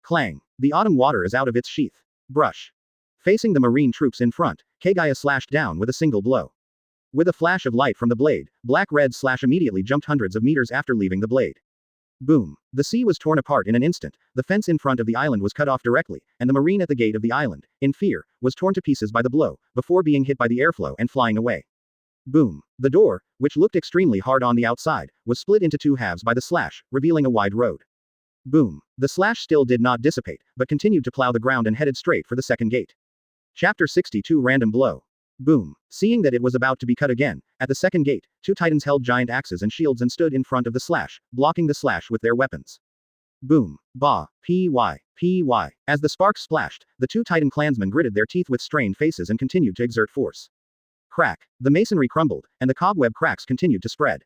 Clang. The autumn water is out of its sheath. Brush. Facing the marine troops in front, Kagaya slashed down with a single blow. With a flash of light from the blade, black-red slash immediately jumped hundreds of meters after leaving the blade. Boom. The sea was torn apart in an instant, the fence in front of the island was cut off directly, and the marine at the gate of the island, in fear, was torn to pieces by the blow, before being hit by the airflow and flying away. Boom. The door, which looked extremely hard on the outside, was split into two halves by the slash, revealing a wide road. Boom. The slash still did not dissipate, but continued to plow the ground and headed straight for the second gate. Chapter 62 Random Blow. Boom. Seeing that it was about to be cut again, at the second gate, two titans held giant axes and shields and stood in front of the slash, blocking the slash with their weapons. Boom. Bah. Py. Py. As the sparks splashed, the two titan clansmen gritted their teeth with strained faces and continued to exert force. Crack. The masonry crumbled, and the cobweb cracks continued to spread.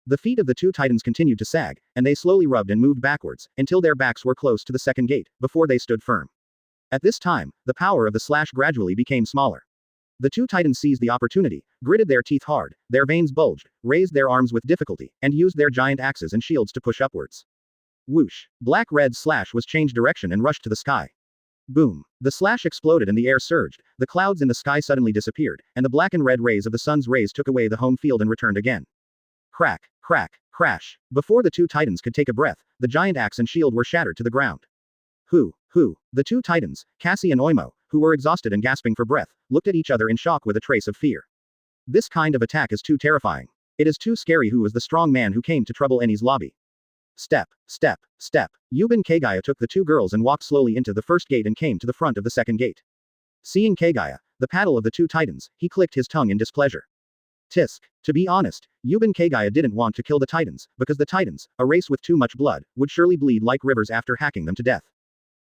The feet of the two titans continued to sag, and they slowly rubbed and moved backwards, until their backs were close to the second gate, before they stood firm. At this time, the power of the slash gradually became smaller. The two titans seized the opportunity, gritted their teeth hard, their veins bulged, raised their arms with difficulty, and used their giant axes and shields to push upwards. Whoosh. Black-red slash was changed direction and rushed to the sky. Boom. The slash exploded and the air surged, the clouds in the sky suddenly disappeared, and the black and red rays of the sun's rays took away the home field and returned again. Crack, crack, crash. Before the two titans could take a breath, the giant axe and shield were shattered to the ground. Who? The two titans, Cassie and Oimo, who were exhausted and gasping for breath, looked at each other in shock with a trace of fear. This kind of attack is too terrifying. It is too scary. Who was the strong man who came to trouble Eni's lobby? Step, step, step. Yuban Kagaya took the two girls and walked slowly into the first gate and came to the front of the second gate. Seeing Kagaya, the paddle of the two titans, he clicked his tongue in displeasure. Tisk. To be honest, Yuban Kagaya didn't want to kill the titans, because the titans, a race with too much blood, would surely bleed like rivers after hacking them to death.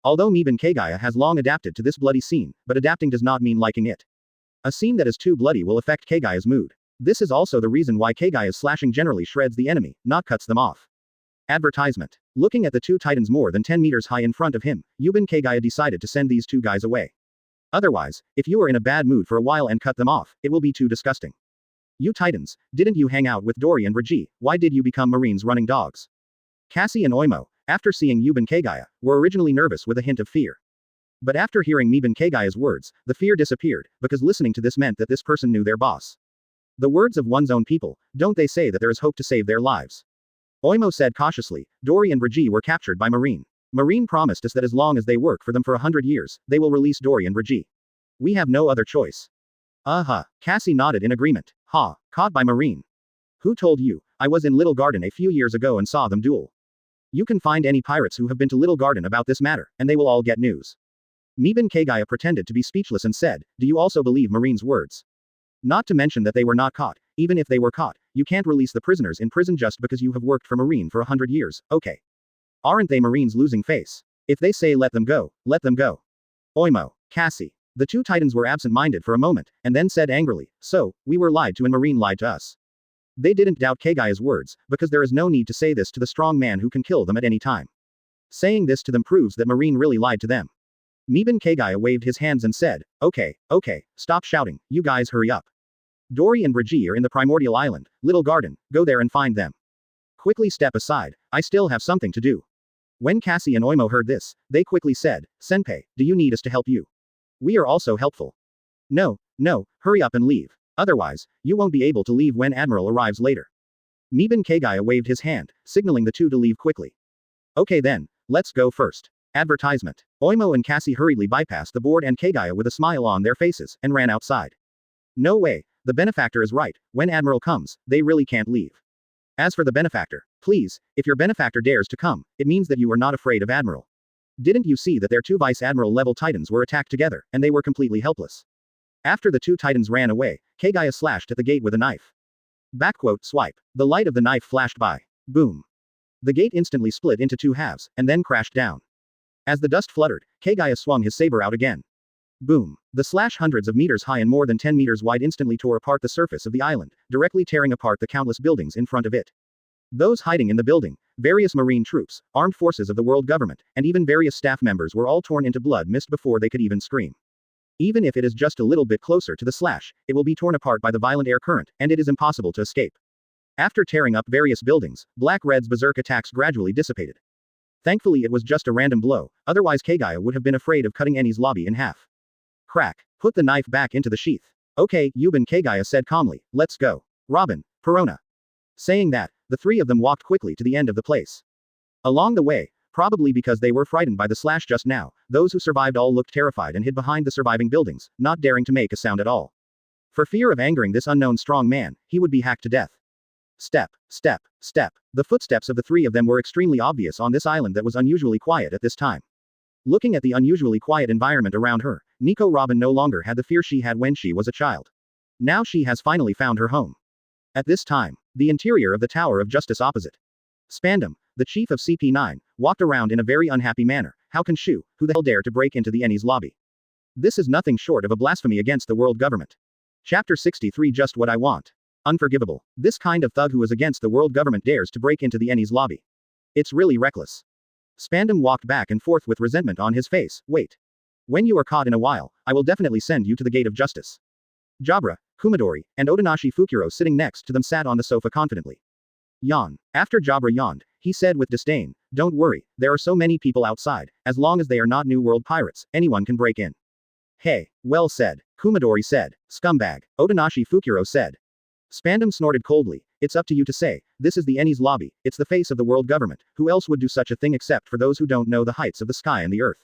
Although Miban Kagaya has long adapted to this bloody scene, but adapting does not mean liking it. A scene that is too bloody will affect Kagaya's mood. This is also the reason why Kagaya's slashing generally shreds the enemy, not cuts them off. Advertisement. Looking at the two titans more than 10 meters high in front of him, Yuban Kagaya decided to send these two guys away. Otherwise, if you are in a bad mood for a while and cut them off, it will be too disgusting. You titans, didn't you hang out with Dory and Raji? Why did you become marines running dogs? Cassie and Oimo, after seeing Yuban Kagaya, were originally nervous with a hint of fear. But after hearing Miban Kagaya's words, the fear disappeared, because listening to this meant that this person knew their boss. The words of one's own people, don't they say that there is hope to save their lives? Oimo said cautiously, Dory and Raji were captured by Marine. Marine promised us that as long as they work for them for 100 years, they will release Dory and Raji. We have no other choice. Cassie nodded in agreement. Caught by Marine. Who told you? I was in Little Garden a few years ago and saw them duel. You can find any pirates who have been to Little Garden about this matter, and they will all get news. Miban Kagaya pretended to be speechless and said, do you also believe Marine's words? Not to mention that they were not caught. Even if they were caught, you can't release the prisoners in prison just because you have worked for Marine for 100 years, okay. Aren't they Marines losing face? If they say let them go, let them go. Oimo, Cassie. The two titans were absent-minded for a moment, and then said angrily, so, we were lied to and Marine lied to us. They didn't doubt Kagaya's words, because there is no need to say this to the strong man who can kill them at any time. Saying this to them proves that Marine really lied to them. Miban Kagaya waved his hands and said, okay, stop shouting, you guys hurry up. Dory and Raji are in the primordial island, Little Garden, go there and find them. Quickly step aside, I still have something to do. When Cassie and Oimo heard this, they quickly said, Senpai, do you need us to help you? We are also helpful. No, hurry up and leave. Otherwise, you won't be able to leave when Admiral arrives later. Miban Kagaya waved his hand, signaling the two to leave quickly. Okay then, let's go first. Advertisement. Oimo and Cassie hurriedly bypassed the board and Kagaya with a smile on their faces, and ran outside. No way, the benefactor is right, when Admiral comes, they really can't leave. As for the benefactor, please, if your benefactor dares to come, it means that you are not afraid of Admiral. Didn't you see that their two Vice Admiral level titans were attacked together, and they were completely helpless? After the two titans ran away, Kagaya slashed at the gate with a knife. Swipe. The light of the knife flashed by. Boom. The gate instantly split into two halves, and then crashed down. As the dust fluttered, Kagaya swung his saber out again. Boom. The slash hundreds of meters high and more than 10 meters wide instantly tore apart the surface of the island, directly tearing apart the countless buildings in front of it. Those hiding in the building, various marine troops, armed forces of the world government, and even various staff members were all torn into blood mist before they could even scream. Even if it is just a little bit closer to the slash, it will be torn apart by the violent air current, and it is impossible to escape. After tearing up various buildings, Black Red's berserk attacks gradually dissipated. Thankfully it was just a random blow, otherwise Kagaya would have been afraid of cutting Eni's lobby in half. Crack. Put the knife back into the sheath. Okay, Yuban, Kagaya said calmly, let's go. Robin, Perona. Saying that, the three of them walked quickly to the end of the place. Along the way, probably because they were frightened by the slash just now, those who survived all looked terrified and hid behind the surviving buildings, not daring to make a sound at all. For fear of angering this unknown strong man, he would be hacked to death. Step, step, step. The footsteps of the three of them were extremely obvious on this island that was unusually quiet at this time. Looking at the unusually quiet environment around her, Nico Robin no longer had the fear she had when she was a child. Now she has finally found her home. At this time, the interior of the Tower of Justice opposite. Spandam, the chief of CP9, walked around in a very unhappy manner. How can Shu, who the hell dare to break into the Eni's lobby? This is nothing short of a blasphemy against the world government. Chapter 63 Just what I want. Unforgivable. This kind of thug who is against the world government dares to break into the Eni's lobby. It's really reckless. Spandam walked back and forth with resentment on his face. Wait. When you are caught in a while, I will definitely send you to the gate of justice. Jabra, Kumadori, and Otonashi Fukuro sitting next to them sat on the sofa confidently. Yawn. After Jabra yawned, he said with disdain, don't worry, there are so many people outside, as long as they are not New World pirates, anyone can break in. Hey, well said, Kumadori said. Scumbag, Otonashi Fukuro said. Spandam snorted coldly, it's up to you to say, this is the Eni's lobby, it's the face of the world government, who else would do such a thing except for those who don't know the heights of the sky and the earth?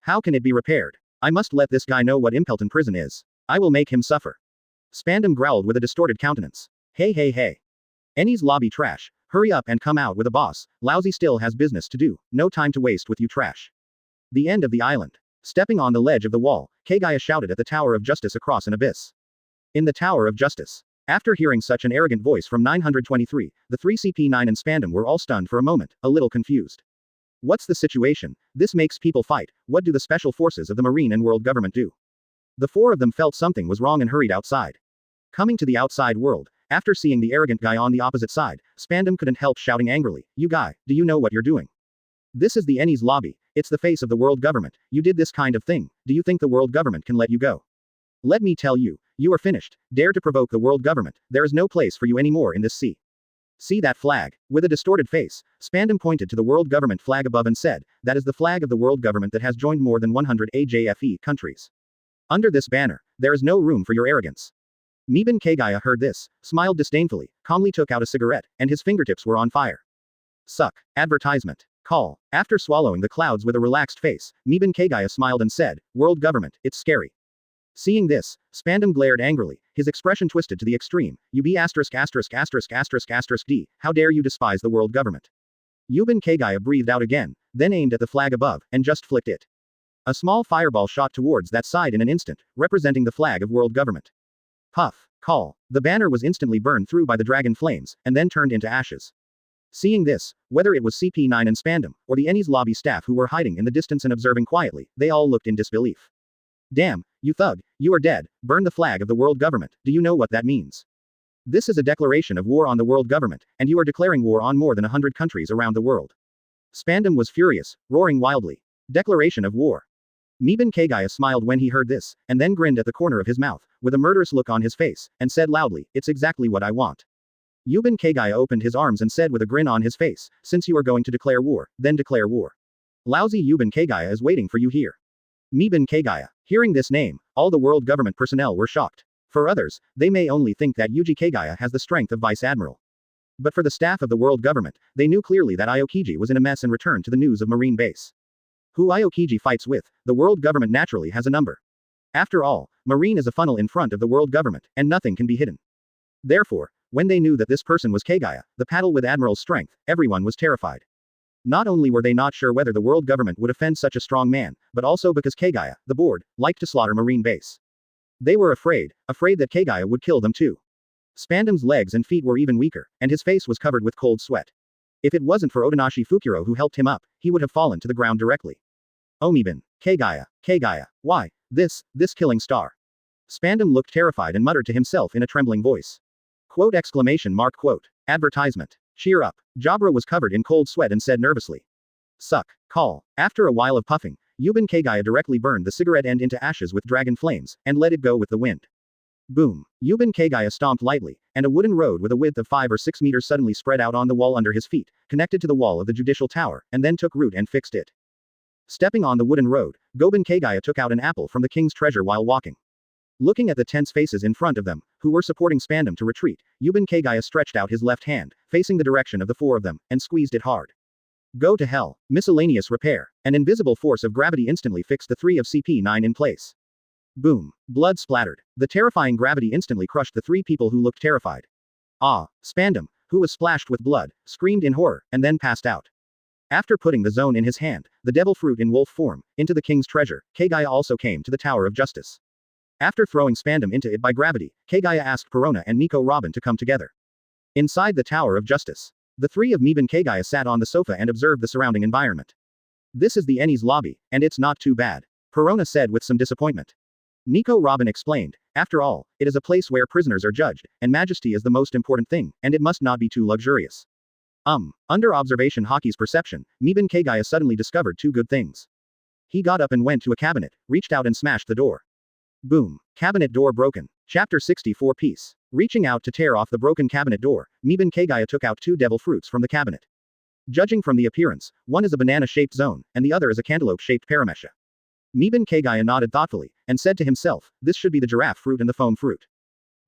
How can it be repaired? I must let this guy know what Impelton prison is. I will make him suffer. Spandam growled with a distorted countenance. Hey hey hey. Eni's lobby trash, hurry up and come out with a boss, Lousy still has business to do, no time to waste with you trash. The end of the island. Stepping on the ledge of the wall, Kagaya shouted at the Tower of Justice across an abyss. In the Tower of Justice. After hearing such an arrogant voice from 923, the three CP9 and Spandam were all stunned for a moment, a little confused. What's the situation? This makes people fight. What do the special forces of the Marine and world government do? The four of them felt something was wrong and hurried outside. Coming to the outside world, after seeing the arrogant guy on the opposite side, Spandam couldn't help shouting angrily, you guy, do you know what you're doing? This is the Eni's lobby, it's the face of the world government, you did this kind of thing, do you think the world government can let you go? Let me tell you, you are finished, dare to provoke the world government, there is no place for you anymore in this sea. See that flag? With a distorted face, Spandam pointed to the world government flag above and said, that is the flag of the world government that has joined more than 100 AJFE countries. Under this banner, there is no room for your arrogance. Miban Kagaya heard this, smiled disdainfully, calmly took out a cigarette, and his fingertips were on fire. Suck. Advertisement. Call. After swallowing the clouds with a relaxed face, Miban Kagaya smiled and said, world government, it's scary. Seeing this, Spandam glared angrily, his expression twisted to the extreme, you be asterisk asterisk asterisk asterisk asterisk D, how dare you despise the world government. Yuban Kagaya breathed out again, then aimed at the flag above, and just flicked it. A small fireball shot towards that side in an instant, representing the flag of world government. Puff. Call. The banner was instantly burned through by the dragon flames, and then turned into ashes. Seeing this, whether it was CP9 and Spandam, or the Eni's lobby staff who were hiding in the distance and observing quietly, they all looked in disbelief. Damn, you thug, you are dead, burn the flag of the world government, do you know what that means? This is a declaration of war on the world government, and you are declaring war on more than 100 countries around the world. Spandam was furious, roaring wildly. Declaration of war. Miban Kagaya smiled when he heard this, and then grinned at the corner of his mouth, with a murderous look on his face, and said loudly, it's exactly what I want. Yuban Kagaya opened his arms and said with a grin on his face, since you are going to declare war, then declare war. Lousy Yuban Kagaya is waiting for you here. Miban Kagaya. Hearing this name, all the world government personnel were shocked. For others, they may only think that Yuji Kagaya has the strength of Vice Admiral. But for the staff of the world government, they knew clearly that Aokiji was in a mess and returned to the news of Marine base. Who Aokiji fights with, the world government naturally has a number. After all, Marine is a funnel in front of the world government, and nothing can be hidden. Therefore, when they knew that this person was Kagaya, the paddle with Admiral's strength, everyone was terrified. Not only were they not sure whether the world government would offend such a strong man, but also because Kagaya, the board, liked to slaughter Marine base. They were afraid that Kagaya would kill them too. Spandam's legs and feet were even weaker, and his face was covered with cold sweat. If it wasn't for Otonashi Fukuro who helped him up, he would have fallen to the ground directly. Omiban. Kagaya. Why, this killing star. Spandam looked terrified and muttered to himself in a trembling voice. Quote exclamation mark quote. Advertisement. Cheer up. Jabra was covered in cold sweat and said nervously. Suck. Call. After a while of puffing, Yuban Kagaya directly burned the cigarette end into ashes with dragon flames, and let it go with the wind. Boom. Yuban Kagaya stomped lightly, and a wooden road with a width of 5 or 6 meters suddenly spread out on the wall under his feet, connected to the wall of the judicial tower, and then took root and fixed it. Stepping on the wooden road, Goban Kagaya took out an apple from the king's treasure while walking. Looking at the tense faces in front of them, who were supporting Spandam to retreat, Yuban Kagaya stretched out his left hand, facing the direction of the 4 of them, and squeezed it hard. Go to hell. Miscellaneous repair. An invisible force of gravity instantly fixed the 3 of CP9 in place. Boom. Blood splattered. The terrifying gravity instantly crushed the 3 people who looked terrified. Ah! Spandam, who was splashed with blood, screamed in horror, and then passed out. After putting the zone in his hand, the devil fruit in wolf form, into the king's treasure, Kagaya also came to the Tower of Justice. After throwing Spandam into it by gravity, Kagaya asked Perona and Nico Robin to come together. Inside the Tower of Justice, the 3 of Miban Kagaya sat on the sofa and observed the surrounding environment. This is the Eni's lobby, and it's not too bad, Perona said with some disappointment. Nico Robin explained, after all, it is a place where prisoners are judged, and majesty is the most important thing, and it must not be too luxurious. Under observation Haki's perception, Miban Kagaya suddenly discovered 2 good things. He got up and went to a cabinet, reached out and smashed the door. Boom. Cabinet door broken. Chapter 64 Peace. Reaching out to tear off the broken cabinet door, Miban Kagaya took out 2 devil fruits from the cabinet. Judging from the appearance, one is a banana-shaped zone, and the other is a cantaloupe-shaped paramesha. Miban Kagaya nodded thoughtfully, and said to himself, this should be the giraffe fruit and the foam fruit.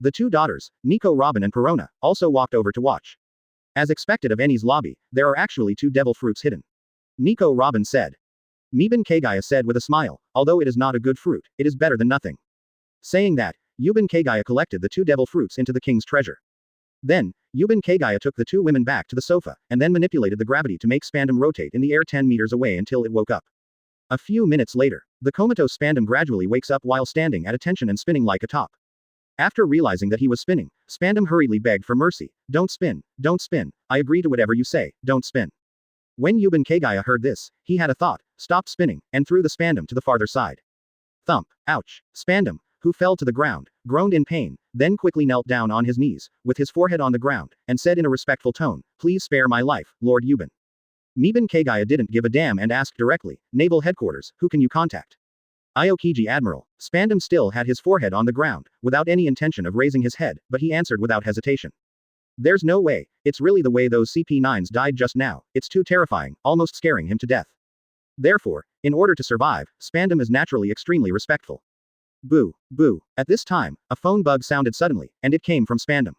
The 2 daughters, Nico Robin and Perona, also walked over to watch. As expected of Eni's lobby, there are actually 2 devil fruits hidden. Nico Robin said. Miban Kagaya said with a smile, although it is not a good fruit, it is better than nothing. Saying that, Yuban Kagaya collected the 2 devil fruits into the king's treasure. Then, Yuban Kagaya took the 2 women back to the sofa, and then manipulated the gravity to make Spandam rotate in the air 10 meters away until it woke up. A few minutes later, the comatose Spandam gradually wakes up while standing at attention and spinning like a top. After realizing that he was spinning, Spandam hurriedly begged for mercy. Don't spin, I agree to whatever you say, don't spin. When Yuban Kagaya heard this, he had a thought, stopped spinning, and threw the Spandam to the farther side. Thump. Ouch. Spandam, who fell to the ground, groaned in pain, then quickly knelt down on his knees, with his forehead on the ground, and said in a respectful tone, please spare my life, Lord Yuban. Miban Kagaya didn't give a damn and asked directly, Naval Headquarters, who can you contact? Aokiji Admiral. Spandam still had his forehead on the ground, without any intention of raising his head, but he answered without hesitation. There's no way, it's really the way those CP9s died just now, it's too terrifying, almost scaring him to death. Therefore, in order to survive, Spandam is naturally extremely respectful. Boo, boo. At this time, a phone bug sounded suddenly, and it came from Spandam.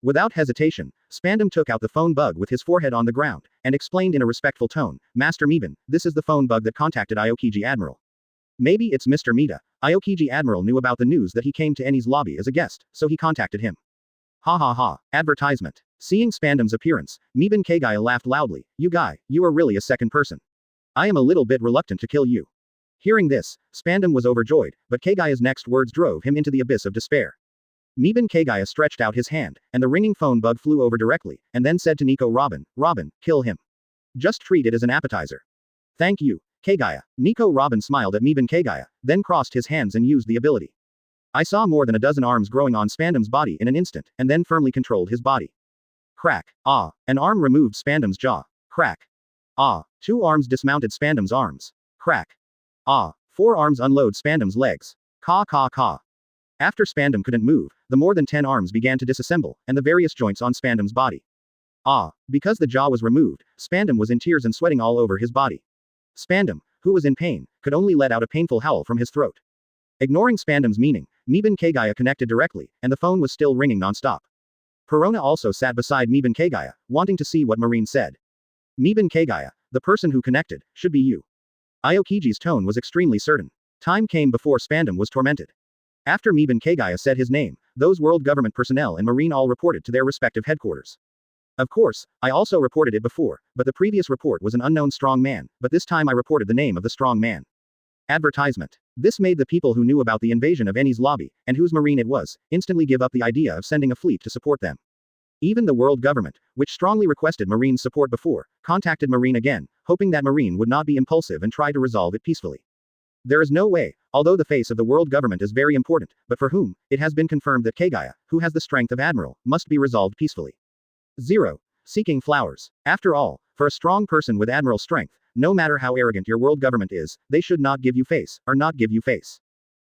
Without hesitation, Spandam took out the phone bug with his forehead on the ground, and explained in a respectful tone, Master Miban, this is the phone bug that contacted Aokiji Admiral. Maybe it's Mr. Mita. Aokiji Admiral knew about the news that he came to Eni's lobby as a guest, so he contacted him. Ha ha ha. Advertisement. Seeing Spandam's appearance, Miban Kagaya laughed loudly, you guy, you are really a second person. I am a little bit reluctant to kill you. Hearing this, Spandam was overjoyed, but Kagaya's next words drove him into the abyss of despair. Miban Kagaya stretched out his hand, and the ringing phone bug flew over directly, and then said to Nico Robin, Robin, kill him. Just treat it as an appetizer. Thank you, Kagaya. Nico Robin smiled at Miban Kagaya, then crossed his hands and used the ability. I saw more than a dozen arms growing on Spandam's body in an instant, and then firmly controlled his body. Crack. Ah. An arm removed Spandam's jaw. Crack. Ah. 2 arms dismounted Spandam's arms. Crack. Ah. 4 arms unload Spandam's legs. Caw caw caw. After Spandam couldn't move, the more than 10 arms began to disassemble, and the various joints on Spandam's body. Ah. Because the jaw was removed, Spandam was in tears and sweating all over his body. Spandam, who was in pain, could only let out a painful howl from his throat. Ignoring Spandam's meaning, Miban Kagaya connected directly, and the phone was still ringing non-stop. Perona also sat beside Miban Kagaya, wanting to see what Marine said. Miban Kagaya, the person who connected, should be you. Aokiji's tone was extremely certain. Time came before Spandam was tormented. After Miban Kagaya said his name, those world government personnel and Marine all reported to their respective headquarters. Of course, I also reported it before, but the previous report was an unknown strong man, but this time I reported the name of the strong man. Advertisement. This made the people who knew about the invasion of Eni's lobby, and whose Marine it was, instantly give up the idea of sending a fleet to support them. Even the world government, which strongly requested Marine support before, contacted Marine again, hoping that Marine would not be impulsive and try to resolve it peacefully. There is no way, although the face of the world government is very important, but for whom, it has been confirmed that Kagaya, who has the strength of Admiral, must be resolved peacefully. 0. Seeking flowers. After all, for a strong person with Admiral strength, no matter how arrogant your world government is, they should not give you face, or not give you face.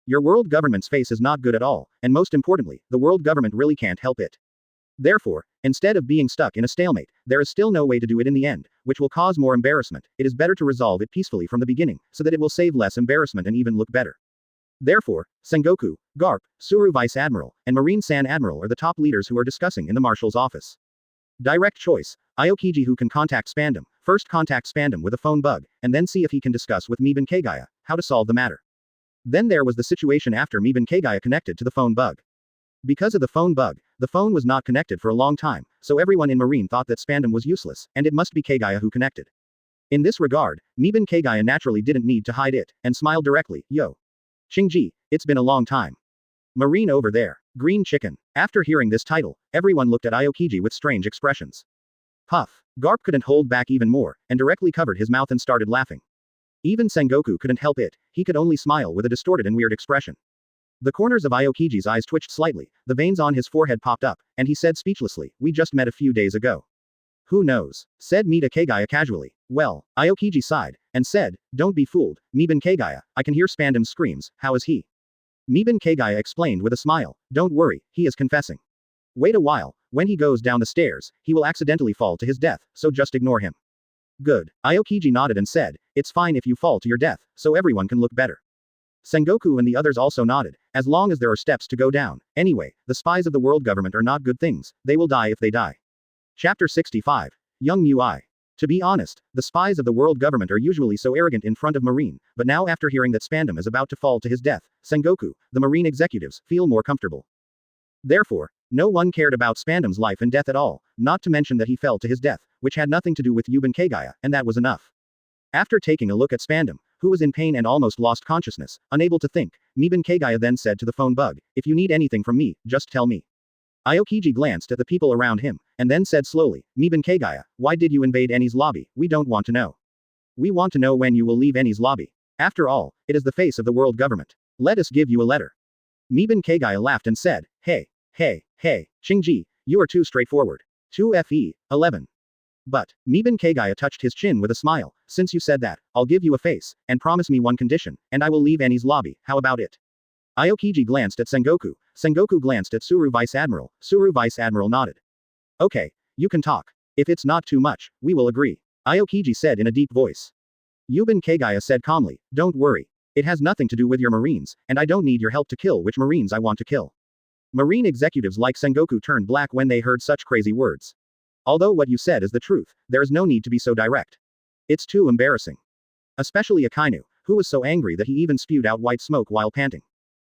Your world government's face is not good at all, and most importantly, the world government really can't help it. Therefore, instead of being stuck in a stalemate, there is still no way to do it in the end, which will cause more embarrassment. It is better to resolve it peacefully from the beginning, so that it will save less embarrassment and even look better. Therefore, Sengoku, Garp, Suru Vice Admiral, and Marine San Admiral are the top leaders who are discussing in the Marshal's office. Direct choice. Aokiji who can contact Spandam, first contact Spandam with a phone bug, and then see if he can discuss with Meben Kagaya how to solve the matter. Then there was the situation after Meben Kagaya connected to the phone bug. Because of the phone bug, the phone was not connected for a long time, so everyone in Marine thought that Spandam was useless, and it must be Kagaya who connected. In this regard, Meben Kagaya naturally didn't need to hide it, and smiled directly, yo. Shinji, it's been a long time. Marine over there. Green chicken. After hearing this title, everyone looked at Aokiji with strange expressions. Puff. Garp couldn't hold back even more, and directly covered his mouth and started laughing. Even Sengoku couldn't help it, he could only smile with a distorted and weird expression. The corners of Aokiji's eyes twitched slightly, the veins on his forehead popped up, and he said speechlessly, we just met a few days ago. Who knows? Said Mita Kagaya casually. Well, Aokiji sighed, and said, don't be fooled, Meben Kagaya, I can hear Spandam's screams, how is he? Meben Kagaya explained with a smile, don't worry, he is confessing. Wait a while, when he goes down the stairs, he will accidentally fall to his death, so just ignore him. Good. Aokiji nodded and said, it's fine if you fall to your death, so everyone can look better. Sengoku and the others also nodded, as long as there are steps to go down. Anyway, the spies of the world government are not good things, they will die if they die. Chapter 65. Young Mui. To be honest, the spies of the world government are usually so arrogant in front of Marine, but now after hearing that Spandam is about to fall to his death, Sengoku, the Marine executives, feel more comfortable. Therefore, no one cared about Spandam's life and death at all, not to mention that he fell to his death, which had nothing to do with Meben Kagaya, and that was enough. After taking a look at Spandam, who was in pain and almost lost consciousness, unable to think, Meben Kagaya then said to the phone bug, if you need anything from me, just tell me. Aokiji glanced at the people around him, and then said slowly, Meben Kagaya, why did you invade Eni's lobby? We don't want to know. We want to know when you will leave Eni's lobby. After all, it is the face of the world government. Let us give you a letter. Meben Kagaya laughed and said, hey, Shinji, you are too straightforward. 2FE, 11. But, Meben Kagaya touched his chin with a smile, since you said that, I'll give you a face, and promise me one condition, and I will leave Eni's lobby, how about it? Aokiji glanced at Sengoku, Sengoku glanced at Suru Vice Admiral nodded. Okay, you can talk. If it's not too much, we will agree. Aokiji said in a deep voice. Meben Kagaya said calmly, don't worry. It has nothing to do with your Marines, and I don't need your help to kill which Marines I want to kill. Marine executives like Sengoku turned black when they heard such crazy words. Although what you said is the truth, there is no need to be so direct. It's too embarrassing. Especially Akainu, who was so angry that he even spewed out white smoke while panting.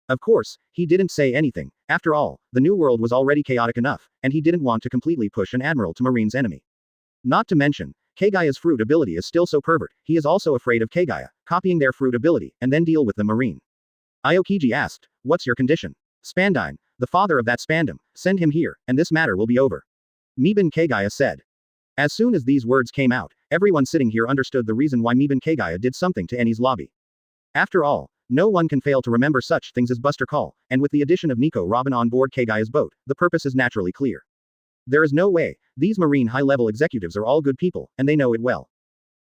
Of course, he didn't say anything, after all, the new world was already chaotic enough, and he didn't want to completely push an admiral to Marine's enemy. Not to mention, Kagaya's fruit ability is still so pervert, he is also afraid of Kagaya, copying their fruit ability, and then deal with the Marine. Aokiji asked, what's your condition? Spandine, the father of that Spandam, send him here, and this matter will be over. Meben Kagaya said. As soon as these words came out, everyone sitting here understood the reason why Meben Kagaya did something to Eni's lobby. After all, no one can fail to remember such things as Buster Call, and with the addition of Nico Robin on board Kagaya's boat, the purpose is naturally clear. There is no way, these Marine high-level executives are all good people, and they know it well.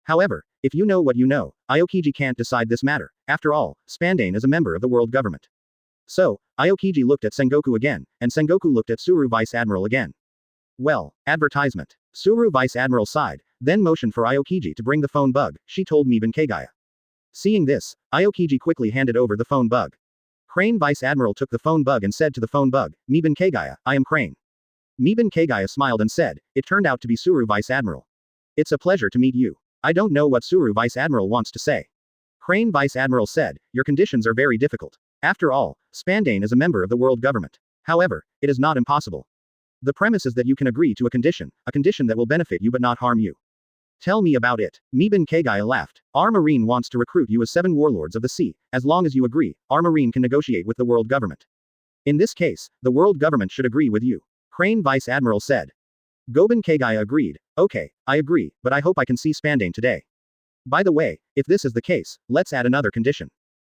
However, if you know what you know, Aokiji can't decide this matter, after all, Spandane is a member of the world government. So, Aokiji looked at Sengoku again, and Sengoku looked at Suru Vice Admiral again. Well, advertisement. Suru Vice Admiral sighed, then motioned for Aokiji to bring the phone bug, she told Meben Kagaya. Seeing this, Aokiji quickly handed over the phone bug. Crane Vice Admiral took the phone bug and said to the phone bug, Meben Kagaya, I am Crane. Meben Kagaya smiled and said, it turned out to be Suru Vice Admiral. It's a pleasure to meet you. I don't know what Suru Vice Admiral wants to say. Crane Vice Admiral said, your conditions are very difficult. After all, Spandane is a member of the world government. However, it is not impossible. The premise is that you can agree to a condition that will benefit you but not harm you. Tell me about it. Meben Kagaya laughed. Our Marine wants to recruit you as 7 warlords of the sea. As long as you agree, our Marine can negotiate with the world government. In this case, the world government should agree with you. Crane Vice Admiral said. Goben Kagaya agreed. Okay, I agree, but I hope I can see Spandane today. By the way, if this is the case, let's add another condition.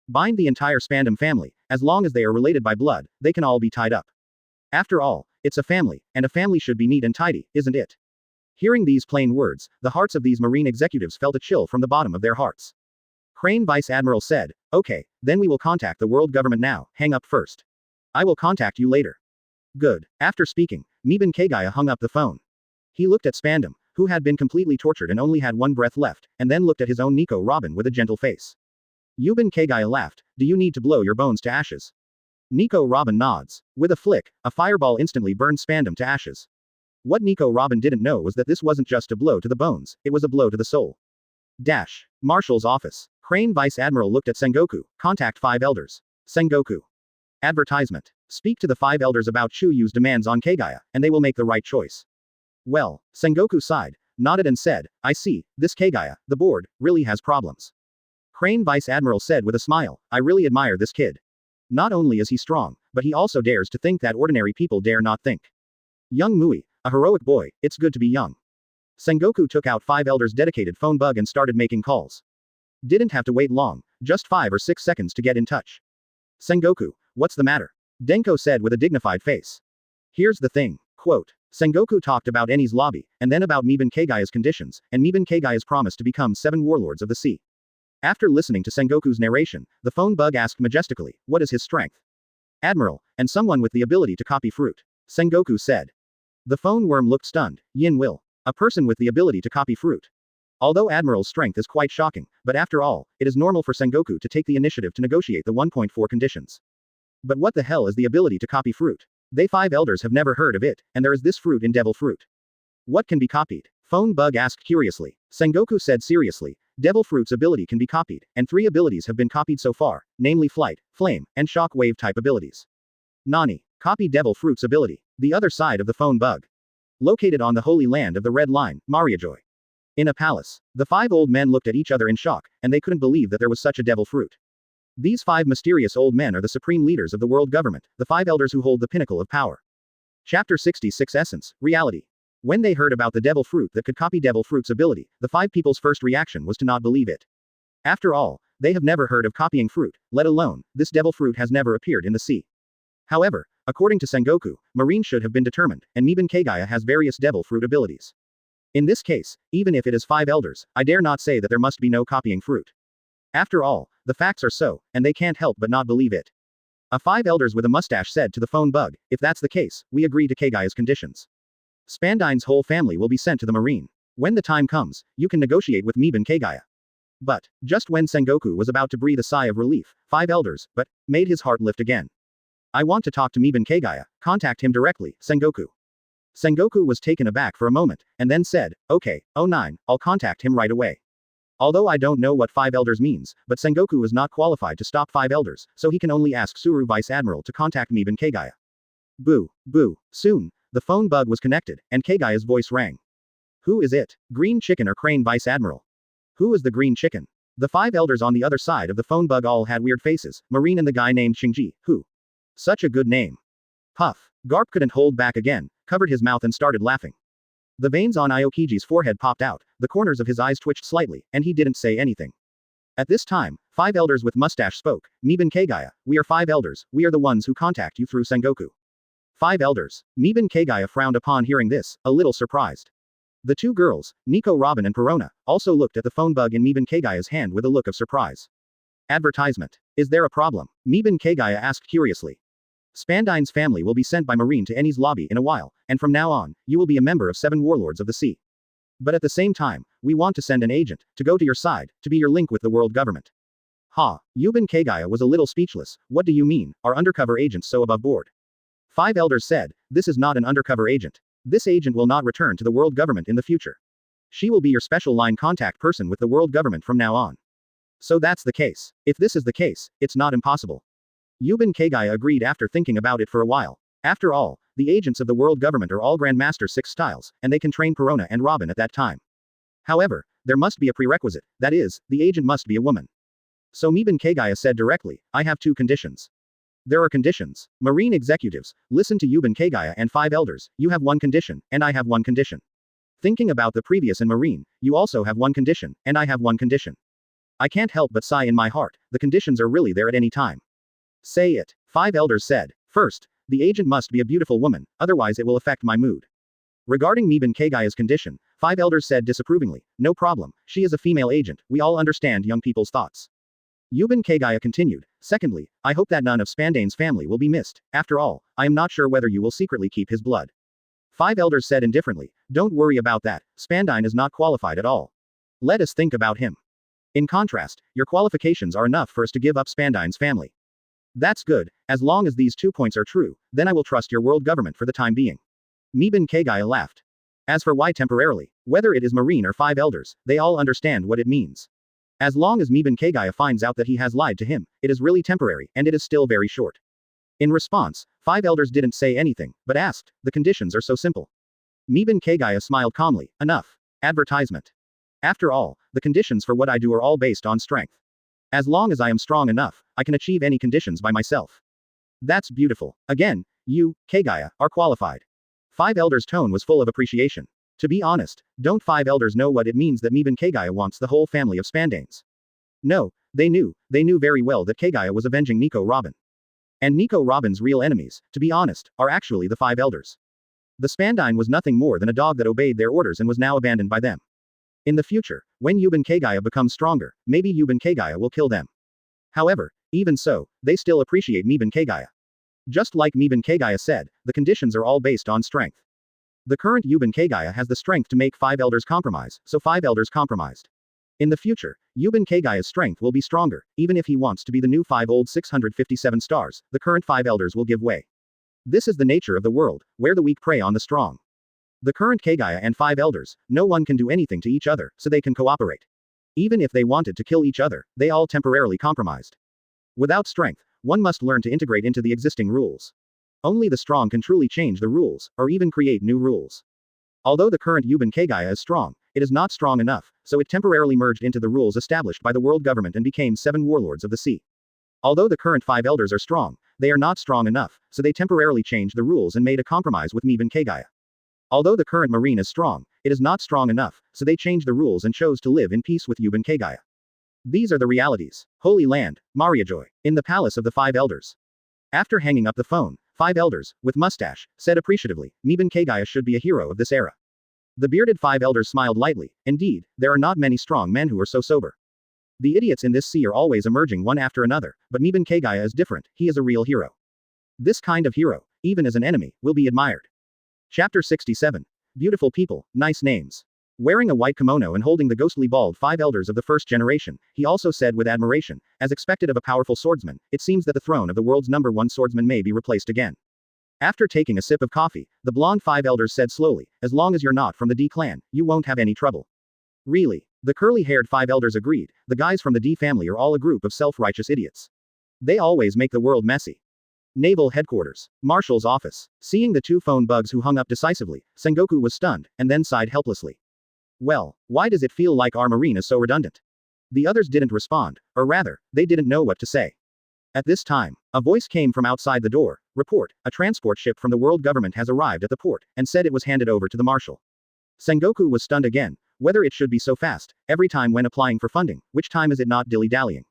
Bind the entire Spandam family, as long as they are related by blood, they can all be tied up. After all, it's a family, and a family should be neat and tidy, isn't it? Hearing these plain words, the hearts of these Marine executives felt a chill from the bottom of their hearts. Crane Vice Admiral said, okay, then we will contact the world government now, hang up first. I will contact you later. Good. After speaking, Meben Kagaya hung up the phone. He looked at Spandam, who had been completely tortured and only had one breath left, and then looked at his own Nico Robin with a gentle face. Meben Kagaya laughed, do you need to blow your bones to ashes? Nico Robin nods. With a flick, a fireball instantly burned Spandam to ashes. What Nico Robin didn't know was that this wasn't just a blow to the bones, it was a blow to the soul. Dash. Marshal's office. Crane Vice Admiral looked at Sengoku, contact 5 elders. Sengoku. Advertisement. Speak to the 5 elders about Chuyu's demands on Kagaya, and they will make the right choice. Well, Sengoku sighed, nodded and said, I see, this Kagaya, the board, really has problems. Crane Vice Admiral said with a smile, I really admire this kid. Not only is he strong, but he also dares to think that ordinary people dare not think. Young Mui, a heroic boy, it's good to be young. Sengoku took out 5 elders' dedicated phone bug and started making calls. Didn't have to wait long, just 5 or 6 seconds to get in touch. Sengoku, what's the matter? Denko said with a dignified face. Here's the thing, quote. Sengoku talked about Eni's lobby, and then about Meben Kagaya's conditions, and Meben Kagaya's promise to become 7 warlords of the sea. After listening to Sengoku's narration, the phone bug asked majestically, what is his strength? Admiral, and someone with the ability to copy fruit. Sengoku said. The phone worm looked stunned. Yin will. A person with the ability to copy fruit. Although Admiral's strength is quite shocking, but after all, it is normal for Sengoku to take the initiative to negotiate the 1.4 conditions. But what the hell is the ability to copy fruit? They 5 elders have never heard of it, and there is this fruit in Devil Fruit. What can be copied? Phone bug asked curiously. Sengoku said seriously, Devil Fruit's ability can be copied, and 3 abilities have been copied so far, namely Flight, Flame, and Shock Wave type abilities. Nani. Copy Devil Fruit's ability. The other side of the phone bug. Located on the holy land of the Red Line, Mariajoy. In a palace. The 5 old men looked at each other in shock, and they couldn't believe that there was such a devil fruit. These 5 mysterious old men are the supreme leaders of the world government, the 5 elders who hold the pinnacle of power. Chapter 66 Essence, Reality. When they heard about the devil fruit that could copy Devil Fruit's ability, the 5 people's first reaction was to not believe it. After all, they have never heard of copying fruit, let alone, this devil fruit has never appeared in the sea. However, according to Sengoku, Marine should have been determined, and Meben Kagaya has various devil fruit abilities. In this case, even if it is 5 elders, I dare not say that there must be no copying fruit. After all, the facts are so, and they can't help but not believe it. A 5 elders with a mustache said to the phone bug, if that's the case, we agree to Kagaya's conditions. Spandine's whole family will be sent to the Marine. When the time comes, you can negotiate with Meben Kagaya. But, just when Sengoku was about to breathe a sigh of relief, 5 elders, made his heart lift again. I want to talk to Meben Kagaya, contact him directly, Sengoku. Sengoku was taken aback for a moment, and then said, okay, 09, I'll contact him right away. Although I don't know what 5 elders means, but Sengoku is not qualified to stop 5 elders, so he can only ask Suru Vice Admiral to contact Meben Kagaya. Boo, boo, soon, the phone bug was connected, and Kagaya's voice rang. Who is it? Green Chicken or Crane Vice Admiral? Who is the Green Chicken? The 5 elders on the other side of the phone bug all had weird faces, Marine and the guy named Shinji, who? Such a good name. Puff. Garp couldn't hold back again, covered his mouth and started laughing. The veins on Aokiji's forehead popped out, the corners of his eyes twitched slightly, and he didn't say anything. At this time, 5 elders with mustache spoke, Meben Kagaya, we are 5 elders, we are the ones who contact you through Sengoku. 5 elders. Meben Kagaya frowned upon hearing this, a little surprised. The 2 girls, Nico Robin and Perona, also looked at the phone bug in Meben Kagaya's hand with a look of surprise. Advertisement. Is there a problem? Meben Kagaya asked curiously. Spandine's family will be sent by Marine to Eni's lobby in a while, and from now on, you will be a member of 7 warlords of the sea. But at the same time, we want to send an agent, to go to your side, to be your link with the world government. Ha, Meben Kagaya was a little speechless, what do you mean, are undercover agents so above board? 5 elders said, this is not an undercover agent. This agent will not return to the world government in the future. She will be your special line contact person with the world government from now on. So that's the case. If this is the case, it's not impossible. Meben Kagaya agreed after thinking about it for a while. After all, the agents of the world government are all Grandmaster 6 styles, and they can train Perona and Robin at that time. However, there must be a prerequisite, that is, the agent must be a woman. So Meben Kagaya said directly, I have 2 conditions. There are conditions. Marine executives, listen to Meben Kagaya and 5 elders, you have 1 condition, and I have 1 condition. Thinking about the previous in Marine, you also have 1 condition, and I have 1 condition. I can't help but sigh in my heart, the conditions are really there at any time. Say it. 5 elders said. First, the agent must be a beautiful woman, otherwise it will affect my mood. Regarding Meben Kagaya's condition, 5 elders said disapprovingly. No problem, she is a female agent, we all understand young people's thoughts. Yuban Kagaya continued. Secondly, I hope that none of Spandane's family will be missed. After all, I am not sure whether you will secretly keep his blood. 5 elders said indifferently. Don't worry about that, Spandine is not qualified at all. Let us think about him. In contrast, your qualifications are enough for us to give up Spandine's family. That's good, as long as these 2 points are true, then I will trust your world government for the time being. Miban Kagaya laughed. As for why temporarily, whether it is Marine or 5 elders, they all understand what it means. As long as Miban Kagaya finds out that he has lied to him, it is really temporary, and it is still very short. In response, 5 elders didn't say anything, but asked, the conditions are so simple. Miban Kagaya smiled calmly, enough. Advertisement. After all, the conditions for what I do are all based on strength. As long as I am strong enough, I can achieve any conditions by myself. That's beautiful. Again, you, Kagaya, are qualified. 5 elders' tone was full of appreciation. To be honest, don't 5 elders know what it means that Miban Kagaya wants the whole family of Spandanes? No, they knew very well that Kagaya was avenging Nico Robin. And Nico Robin's real enemies, to be honest, are actually the 5 elders. The Spandine was nothing more than a dog that obeyed their orders and was now abandoned by them. In the future, when Yuban Kagaya becomes stronger, maybe Yuban Kagaya will kill them. However, even so, they still appreciate Miban Kagaya. Just like Miban Kagaya said, the conditions are all based on strength. The current Yuban Kagaya has the strength to make 5 elders compromise, so 5 elders compromised. In the future, Yuban Kagaya's strength will be stronger, even if he wants to be the new 5 old 657 stars, the current 5 elders will give way. This is the nature of the world, where the weak prey on the strong. The current Kagaya and 5 elders, no one can do anything to each other, so they can cooperate. Even if they wanted to kill each other, they all temporarily compromised. Without strength, one must learn to integrate into the existing rules. Only the strong can truly change the rules, or even create new rules. Although the current Yuban Kagaya is strong, it is not strong enough, so it temporarily merged into the rules established by the world government and became 7 warlords of the sea. Although the current 5 elders are strong, they are not strong enough, so they temporarily changed the rules and made a compromise with Miban Kagaya. Although the current Marine is strong, it is not strong enough, so they changed the rules and chose to live in peace with Yuban Kagaya. These are the realities. Holy Land, Moria Joy, in the palace of the 5 elders. After hanging up the phone, 5 elders, with mustache, said appreciatively, Miban Kagaya should be a hero of this era. The bearded 5 elders smiled lightly. Indeed, there are not many strong men who are so sober. The idiots in this sea are always emerging one after another, but Miban Kagaya is different, he is a real hero. This kind of hero, even as an enemy, will be admired. Chapter 67. Beautiful people, nice names. Wearing a white kimono and holding the ghostly bald 5 elders of the first generation, he also said with admiration, as expected of a powerful swordsman, it seems that the throne of the world's #1 swordsman may be replaced again. After taking a sip of coffee, the blonde 5 elders said slowly, as long as you're not from the D clan, you won't have any trouble. Really? The curly-haired 5 elders agreed, the guys from the D family are all a group of self-righteous idiots. They always make the world messy. Naval Headquarters. Marshal's office. Seeing the 2 phone bugs who hung up decisively, Sengoku was stunned, and then sighed helplessly. Well, why does it feel like our Marine is so redundant? The others didn't respond, or rather, they didn't know what to say. At this time, a voice came from outside the door. Report, a transport ship from the world government has arrived at the port, and said it was handed over to the marshal. Sengoku was stunned again, whether it should be so fast, every time when applying for funding, which time is it not dilly-dallying?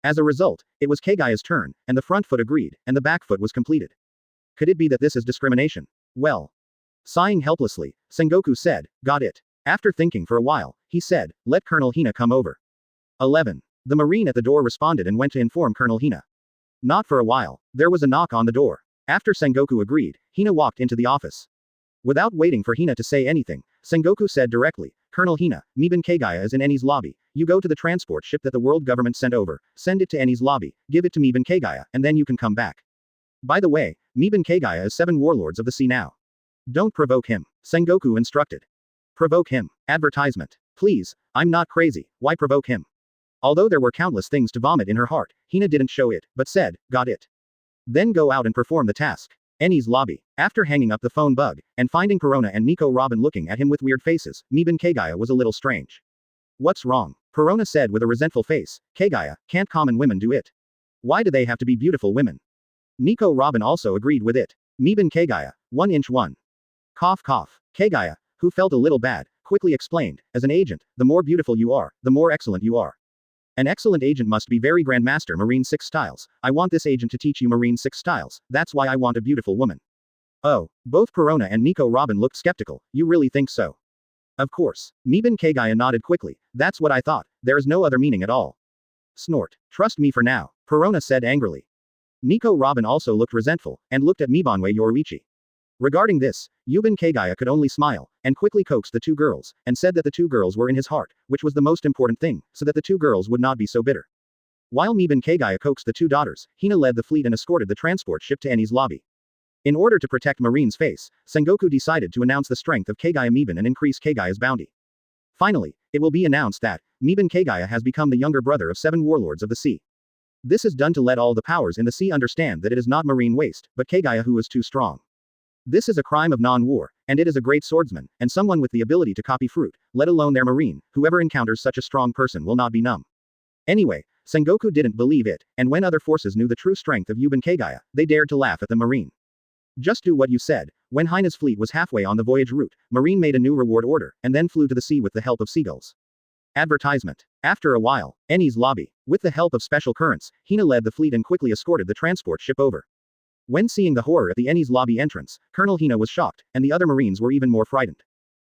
As a result, it was Kagaya's turn, and the front foot agreed, and the back foot was completed. Could it be that this is discrimination? Well. Sighing helplessly, Sengoku said, got it. After thinking for a while, he said, let Colonel Hina come over. 11. The Marine at the door responded and went to inform Colonel Hina. Not for a while. There was a knock on the door. After Sengoku agreed, Hina walked into the office. Without waiting for Hina to say anything, Sengoku said directly, Colonel Hina, Miban Kagaya is in Eni's lobby. You go to the transport ship that the world government sent over, send it to Eni's lobby, give it to Miban Kagaya, and then you can come back. By the way, Miban Kagaya is 7 warlords of the sea now. Don't provoke him, Sengoku instructed. Provoke him. Advertisement. Please, I'm not crazy, why provoke him? Although there were countless things to vomit in her heart, Hina didn't show it, but said, got it. Then go out and perform the task. Eni's lobby. After hanging up the phone bug, and finding Perona and Nico Robin looking at him with weird faces, Miban Kagaya was a little strange. What's wrong? Perona said with a resentful face, Kagaya, can't common women do it? Why do they have to be beautiful women? Nico Robin also agreed with it. Miban Kagaya, 1 inch 1. Cough cough. Kagaya, who felt a little bad, quickly explained, as an agent, the more beautiful you are, the more excellent you are. An excellent agent must be very Grandmaster Marine 6 styles. I want this agent to teach you Marine 6 styles, that's why I want a beautiful woman. Oh, both Perona and Nico Robin looked skeptical, you really think so? Of course. Miban Kagaya nodded quickly. That's what I thought. There is no other meaning at all. Snort. Trust me for now, Perona said angrily. Nico Robin also looked resentful, and looked at Mibanwe Yoruichi. Regarding this, Yuban Kagaya could only smile, and quickly coaxed the two girls, and said that the two girls were in his heart, which was the most important thing, so that the two girls would not be so bitter. While Miban Kagaya coaxed the two daughters, Hina led the fleet and escorted the transport ship to Eni's lobby. In order to protect Marine's face, Sengoku decided to announce the strength of Kagaya Miban and increase Kagaya's bounty. Finally, it will be announced that Miban Kagaya has become the younger brother of 7 warlords of the sea. This is done to let all the powers in the sea understand that it is not Marine waste, but Kagaya who is too strong. This is a crime of non-war, and it is a great swordsman, and someone with the ability to copy fruit, let alone their marine, whoever encounters such a strong person will not be numb. Anyway, Sengoku didn't believe it, and when other forces knew the true strength of Yuban Kagaya, they dared to laugh at the marine. Just do what you said. When Hina's fleet was halfway on the voyage route, Marine made a new reward order, and then flew to the sea with the help of seagulls. Advertisement. After a while, Eni's lobby. With the help of special currents, Hina led the fleet and quickly escorted the transport ship over. When seeing the horror at the Eni's lobby entrance, Colonel Hina was shocked, and the other Marines were even more frightened.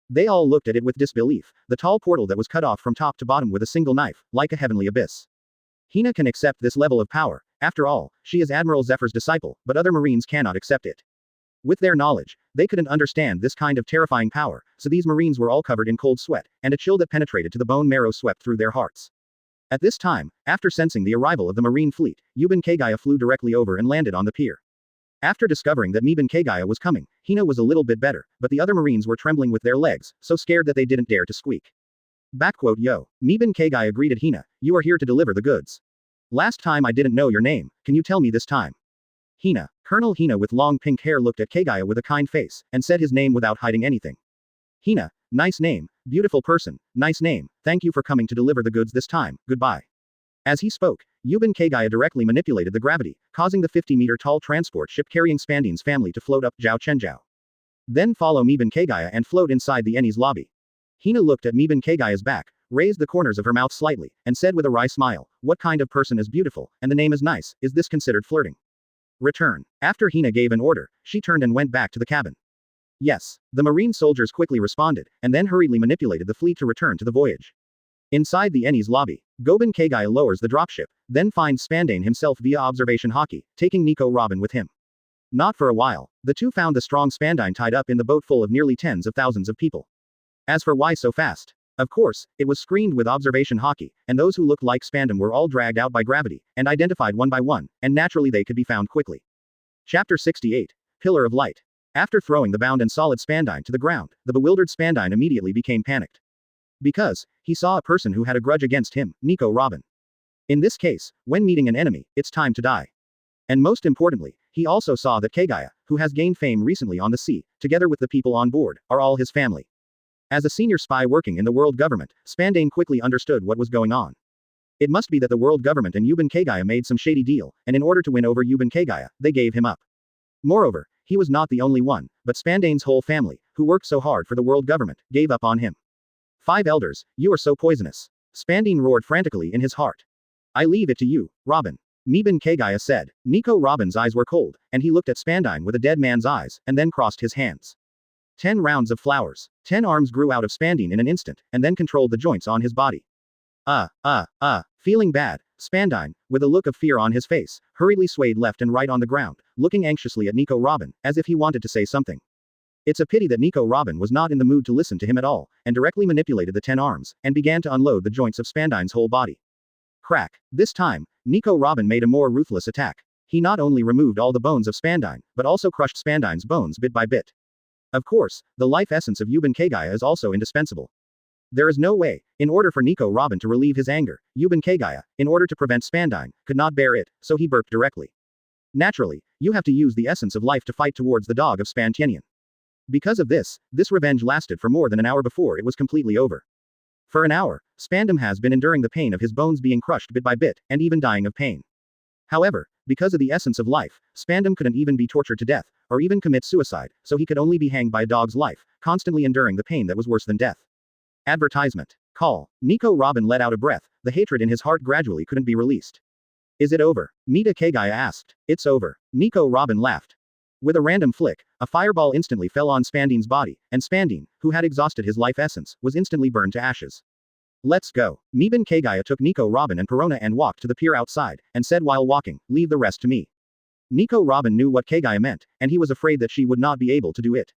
They all looked at it with disbelief, the tall portal that was cut off from top to bottom with a single knife, like a heavenly abyss. Hina can accept this level of power. After all, she is Admiral Zephyr's disciple, but other Marines cannot accept it. With their knowledge, they couldn't understand this kind of terrifying power, so these Marines were all covered in cold sweat, and a chill that penetrated to the bone marrow swept through their hearts. At this time, after sensing the arrival of the Marine fleet, Yuban Kagaya flew directly over and landed on the pier. After discovering that Miban Kagaya was coming, Hina was a little bit better, but the other Marines were trembling with their legs, so scared that they didn't dare to squeak. Yo. Miban Kagaya greeted Hina, you are here to deliver the goods. Last time I didn't know your name, can you tell me this time? Hina, Colonel Hina with long pink hair looked at Kagaya with a kind face, and said his name without hiding anything. Hina, nice name, beautiful person, nice name, thank you for coming to deliver the goods this time, goodbye. As he spoke, Yuban Kagaya directly manipulated the gravity, causing the 50-meter tall transport ship carrying Spandine's family to float up Zhao Chenjiao. Then follow Miban Kagaya and float inside the Eni's lobby. Hina looked at Miban Kagaya's back, raised the corners of her mouth slightly, and said with a wry smile, what kind of person is beautiful, and the name is nice, is this considered flirting? Return. After Hina gave an order, she turned and went back to the cabin. Yes. The Marine soldiers quickly responded, and then hurriedly manipulated the fleet to return to the voyage. Inside the Eni's lobby, Goban Kagaya lowers the dropship, then finds Spandane himself via observation Haki, taking Nico Robin with him. Not for a while, the two found the strong Spandine tied up in the boat full of nearly tens of thousands of people. As for why so fast? Of course, it was screened with observation Haki, and those who looked like Spandam were all dragged out by gravity, and identified one by one, and naturally they could be found quickly. Chapter 68. Pillar of Light. After throwing the bound and solid Spandine to the ground, the bewildered Spandine immediately became panicked. Because, he saw a person who had a grudge against him, Nico Robin. In this case, when meeting an enemy, it's time to die. And most importantly, he also saw that Kagaya, who has gained fame recently on the sea, together with the people on board, are all his family. As a senior spy working in the world government, Spandane quickly understood what was going on. It must be that the world government and Yuban Kagaya made some shady deal, and in order to win over Yuban Kagaya, they gave him up. Moreover, he was not the only one, but Spandane's whole family, who worked so hard for the world government, gave up on him. 5 elders, you are so poisonous. Spandine roared frantically in his heart. I leave it to you, Robin. Miban Kagaya said. Nico Robin's eyes were cold, and he looked at Spandine with a dead man's eyes, and then crossed his hands. 10 rounds of flowers. 10 arms grew out of Spandine in an instant, and then controlled the joints on his body. Feeling bad, Spandine, with a look of fear on his face, hurriedly swayed left and right on the ground, looking anxiously at Nico Robin, as if he wanted to say something. It's a pity that Nico Robin was not in the mood to listen to him at all, and directly manipulated the 10 arms, and began to unload the joints of Spandine's whole body. Crack. This time, Nico Robin made a more ruthless attack. He not only removed all the bones of Spandine, but also crushed Spandine's bones bit by bit. Of course, the life essence of Yuban Kagaya is also indispensable. There is no way, in order for Nico Robin to relieve his anger, Yuban Kagaya, in order to prevent Spandine, could not bear it, so he burped directly. Naturally, you have to use the essence of life to fight towards the dog of Spantianian. Because of this revenge lasted for more than an hour before it was completely over. For an hour, Spandam has been enduring the pain of his bones being crushed bit by bit, and even dying of pain. However, because of the essence of life, Spandam couldn't even be tortured to death, or even commit suicide, so he could only be hanged by a dog's life, constantly enduring the pain that was worse than death. Advertisement. Call. Nico Robin let out a breath, the hatred in his heart gradually couldn't be released. Is it over? Mita Kagaya asked. It's over. Nico Robin laughed. With a random flick, a fireball instantly fell on Spandine's body, and Spandine, who had exhausted his life essence, was instantly burned to ashes. Let's go. Miban Kagaya took Nico, Robin and Perona and walked to the pier outside, and said while walking, leave the rest to me. Nico Robin knew what Kagaya meant, and he was afraid that she would not be able to do it.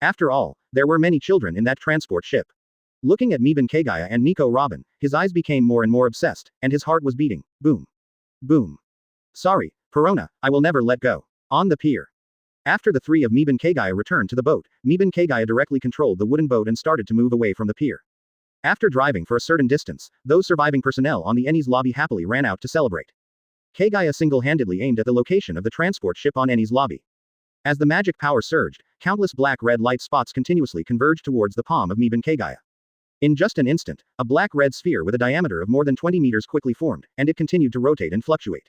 After all, there were many children in that transport ship. Looking at Miban Kagaya and Nico Robin, his eyes became more and more obsessed, and his heart was beating. Boom. Boom. Sorry, Perona, I will never let go. On the pier. After the three of Miban Kagaya returned to the boat, Miban Kagaya directly controlled the wooden boat and started to move away from the pier. After driving for a certain distance, those surviving personnel on the Eni's lobby happily ran out to celebrate. Kagaya single-handedly aimed at the location of the transport ship on Eni's lobby. As the magic power surged, countless black-red light spots continuously converged towards the palm of Miban Kagaya. In just an instant, a black-red sphere with a diameter of more than 20 meters quickly formed, and it continued to rotate and fluctuate.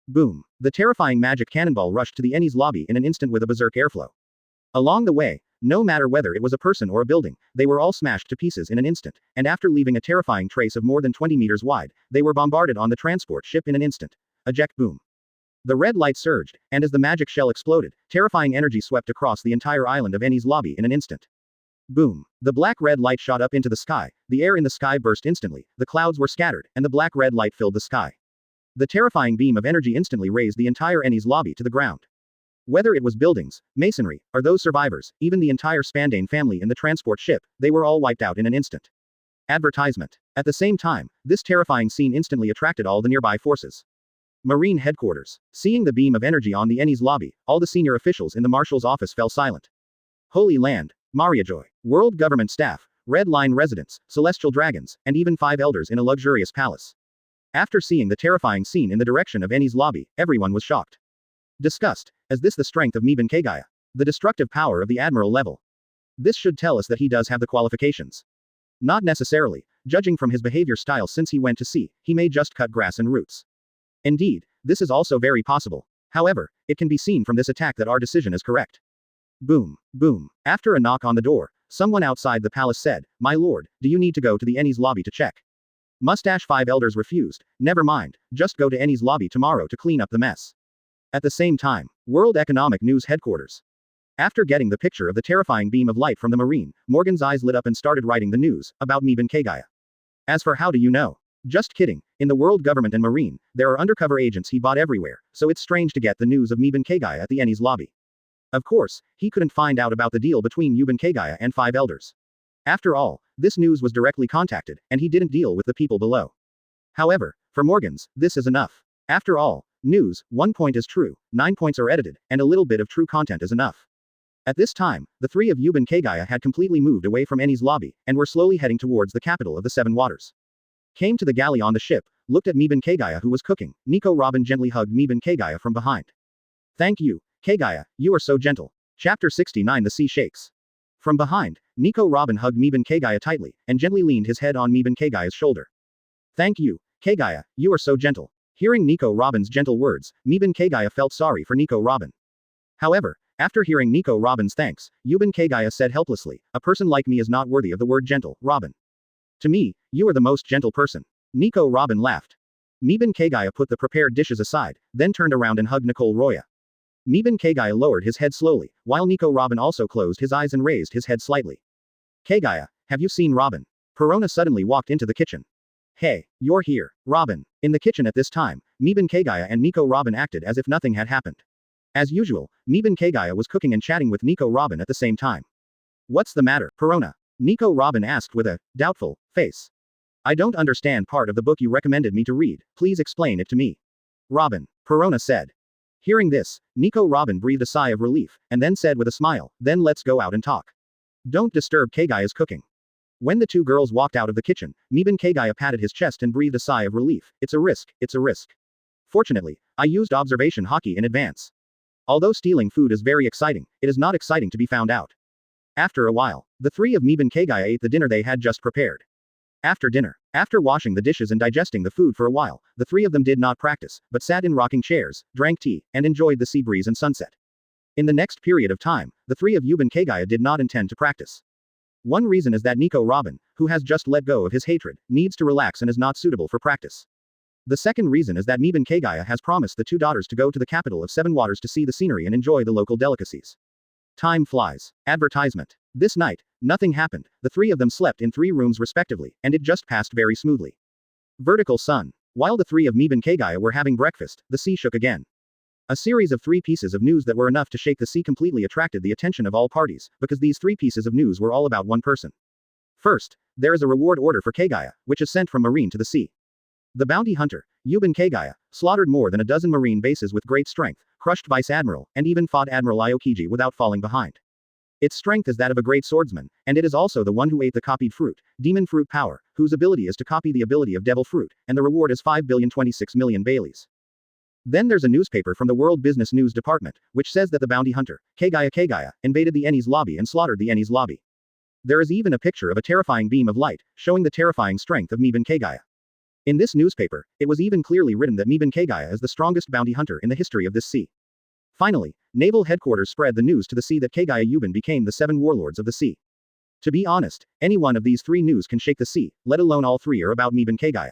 Boom! The terrifying magic cannonball rushed to the Eni's lobby in an instant with a berserk airflow. Along the way, no matter whether it was a person or a building, they were all smashed to pieces in an instant, and after leaving a terrifying trace of more than 20 meters wide, they were bombarded on the transport ship in an instant. Eject boom. The red light surged, and as the magic shell exploded, terrifying energy swept across the entire island of Eni's lobby in an instant. Boom. The black-red light shot up into the sky, the air in the sky burst instantly, the clouds were scattered, and the black-red light filled the sky. The terrifying beam of energy instantly raised the entire Eni's lobby to the ground. Whether it was buildings, masonry, or those survivors, even the entire Spandane family in the transport ship, they were all wiped out in an instant. Advertisement. At the same time, this terrifying scene instantly attracted all the nearby forces. Marine headquarters. Seeing the beam of energy on the Eni's lobby, all the senior officials in the marshal's office fell silent. Holy Land. Moria Joy. World government staff, Red Line residents, celestial dragons, and even 5 elders in a luxurious palace. After seeing the terrifying scene in the direction of Eni's lobby, everyone was shocked. Disgust. Is this the strength of Miban Kagaya? The destructive power of the Admiral level? This should tell us that he does have the qualifications. Not necessarily, judging from his behavior style since he went to sea, he may just cut grass and roots. Indeed, this is also very possible. However, it can be seen from this attack that our decision is correct. Boom. Boom. After a knock on the door, someone outside the palace said, My lord, do you need to go to the Eni's lobby to check? Mustache 5 elders refused. Never mind, just go to Eni's lobby tomorrow to clean up the mess. At the same time, World Economic News headquarters. After getting the picture of the terrifying beam of light from the marine, Morgan's eyes lit up and started writing the news about Miban Kagaya. As for how do you know? Just kidding. In the world government and marine, there are undercover agents he bought everywhere, so it's strange to get the news of Miban Kagaya at the Eni's lobby. Of course, he couldn't find out about the deal between Miban Kagaya and 5 elders. After all, this news was directly contacted, and he didn't deal with the people below. However, for Morgans, this is enough. After all, news, 1 point is true, 9 points are edited, and a little bit of true content is enough. At this time, the 3 of Miban Kagaya had completely moved away from Eni's lobby, and were slowly heading towards the capital of the 7 waters. Came to the galley on the ship, looked at Miban Kagaya who was cooking. Nico Robin gently hugged Miban Kagaya from behind. Thank you, Kagaya, you are so gentle. Chapter 69 The Sea Shakes. From behind, Nico Robin hugged Miban Kagaya tightly, and gently leaned his head on Miban Kagaya's shoulder. Thank you, Kagaya, you are so gentle. Hearing Nico Robin's gentle words, Miban Kagaya felt sorry for Nico Robin. However, after hearing Nico Robin's thanks, Miban Kagaya said helplessly, a person like me is not worthy of the word gentle, Robin. To me, you are the most gentle person. Nico Robin laughed. Miban Kagaya put the prepared dishes aside, then turned around and hugged Nicole Roya. Miban Kagaya lowered his head slowly, while Nico Robin also closed his eyes and raised his head slightly. Kagaya, have you seen Robin? Perona suddenly walked into the kitchen. Hey, you're here, Robin. In the kitchen at this time, Miban Kagaya and Nico Robin acted as if nothing had happened. As usual, Miban Kagaya was cooking and chatting with Nico Robin at the same time. What's the matter, Perona? Nico Robin asked with a doubtful face. I don't understand part of the book you recommended me to read, please explain it to me. Robin, Perona said. Hearing this, Nico Robin breathed a sigh of relief, and then said with a smile, then let's go out and talk. Don't disturb Kagaya's cooking. When the 2 girls walked out of the kitchen, Miban Kagaya patted his chest and breathed a sigh of relief. It's a risk, it's a risk. Fortunately, I used observation Haki in advance. Although stealing food is very exciting, it is not exciting to be found out. After a while, the 3 of Miban Kagaya ate the dinner they had just prepared. After dinner, after washing the dishes and digesting the food for a while, the 3 of them did not practice, but sat in rocking chairs, drank tea, and enjoyed the sea breeze and sunset. In the next period of time, the 3 of Miban Kagaya did not intend to practice. One reason is that Nico Robin, who has just let go of his hatred, needs to relax and is not suitable for practice. The second reason is that Miban Kagaya has promised the 2 daughters to go to the capital of 7 waters to see the scenery and enjoy the local delicacies. Time flies. Advertisement. This night, nothing happened. The three of them slept in 3 rooms respectively, and it just passed very smoothly. Vertical sun. While the three of Mib and Kagaya were having breakfast, the sea shook again. A series of 3 pieces of news that were enough to shake the sea completely attracted the attention of all parties, because these 3 pieces of news were all about one person. First, there is a reward order for Kagaya, which is sent from marine to the sea. The bounty hunter, Yuban Kagaya, slaughtered more than a dozen marine bases with great strength, crushed Vice Admiral, and even fought Admiral Aokiji without falling behind. Its strength is that of a great swordsman, and it is also the one who ate the copied fruit, demon fruit power, whose ability is to copy the ability of devil fruit, and the reward is 5,026,000,000 Baileys. Then there's a newspaper from the World Business News Department, which says that the bounty hunter, Kagaya, invaded the Eni's lobby and slaughtered the Eni's lobby. There is even a picture of a terrifying beam of light, showing the terrifying strength of Miban Kagaya. In this newspaper, it was even clearly written that Miban Kagaya is the strongest bounty hunter in the history of this sea. Finally, Naval Headquarters spread the news to the sea that Kagaya Yuban became the 7 warlords of the sea. To be honest, any one of these 3 news can shake the sea, let alone all 3 are about Miban Kagaya.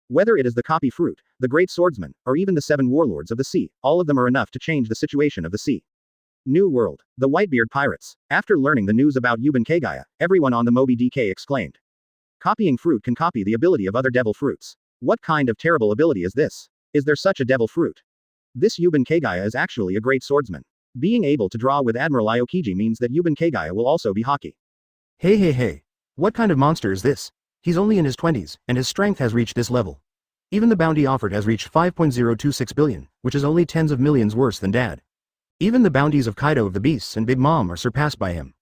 Whether it is the copy fruit, the great swordsman, or even the 7 warlords of the sea, all of them are enough to change the situation of the sea. New World. The Whitebeard Pirates. After learning the news about Yuban Kagaya, everyone on the Moby DK exclaimed. Copying fruit can copy the ability of other devil fruits. What kind of terrible ability is this? Is there such a devil fruit? This Yuban Kagaya is actually a great swordsman. Being able to draw with Admiral Aokiji means that Yuban Kagaya will also be Haki. Hey. What kind of monster is this? He's only in his 20s, and his strength has reached this level. Even the bounty offered has reached 5.026 billion, which is only tens of millions worse than Dad. Even the bounties of Kaido of the Beasts and Big Mom are surpassed by him.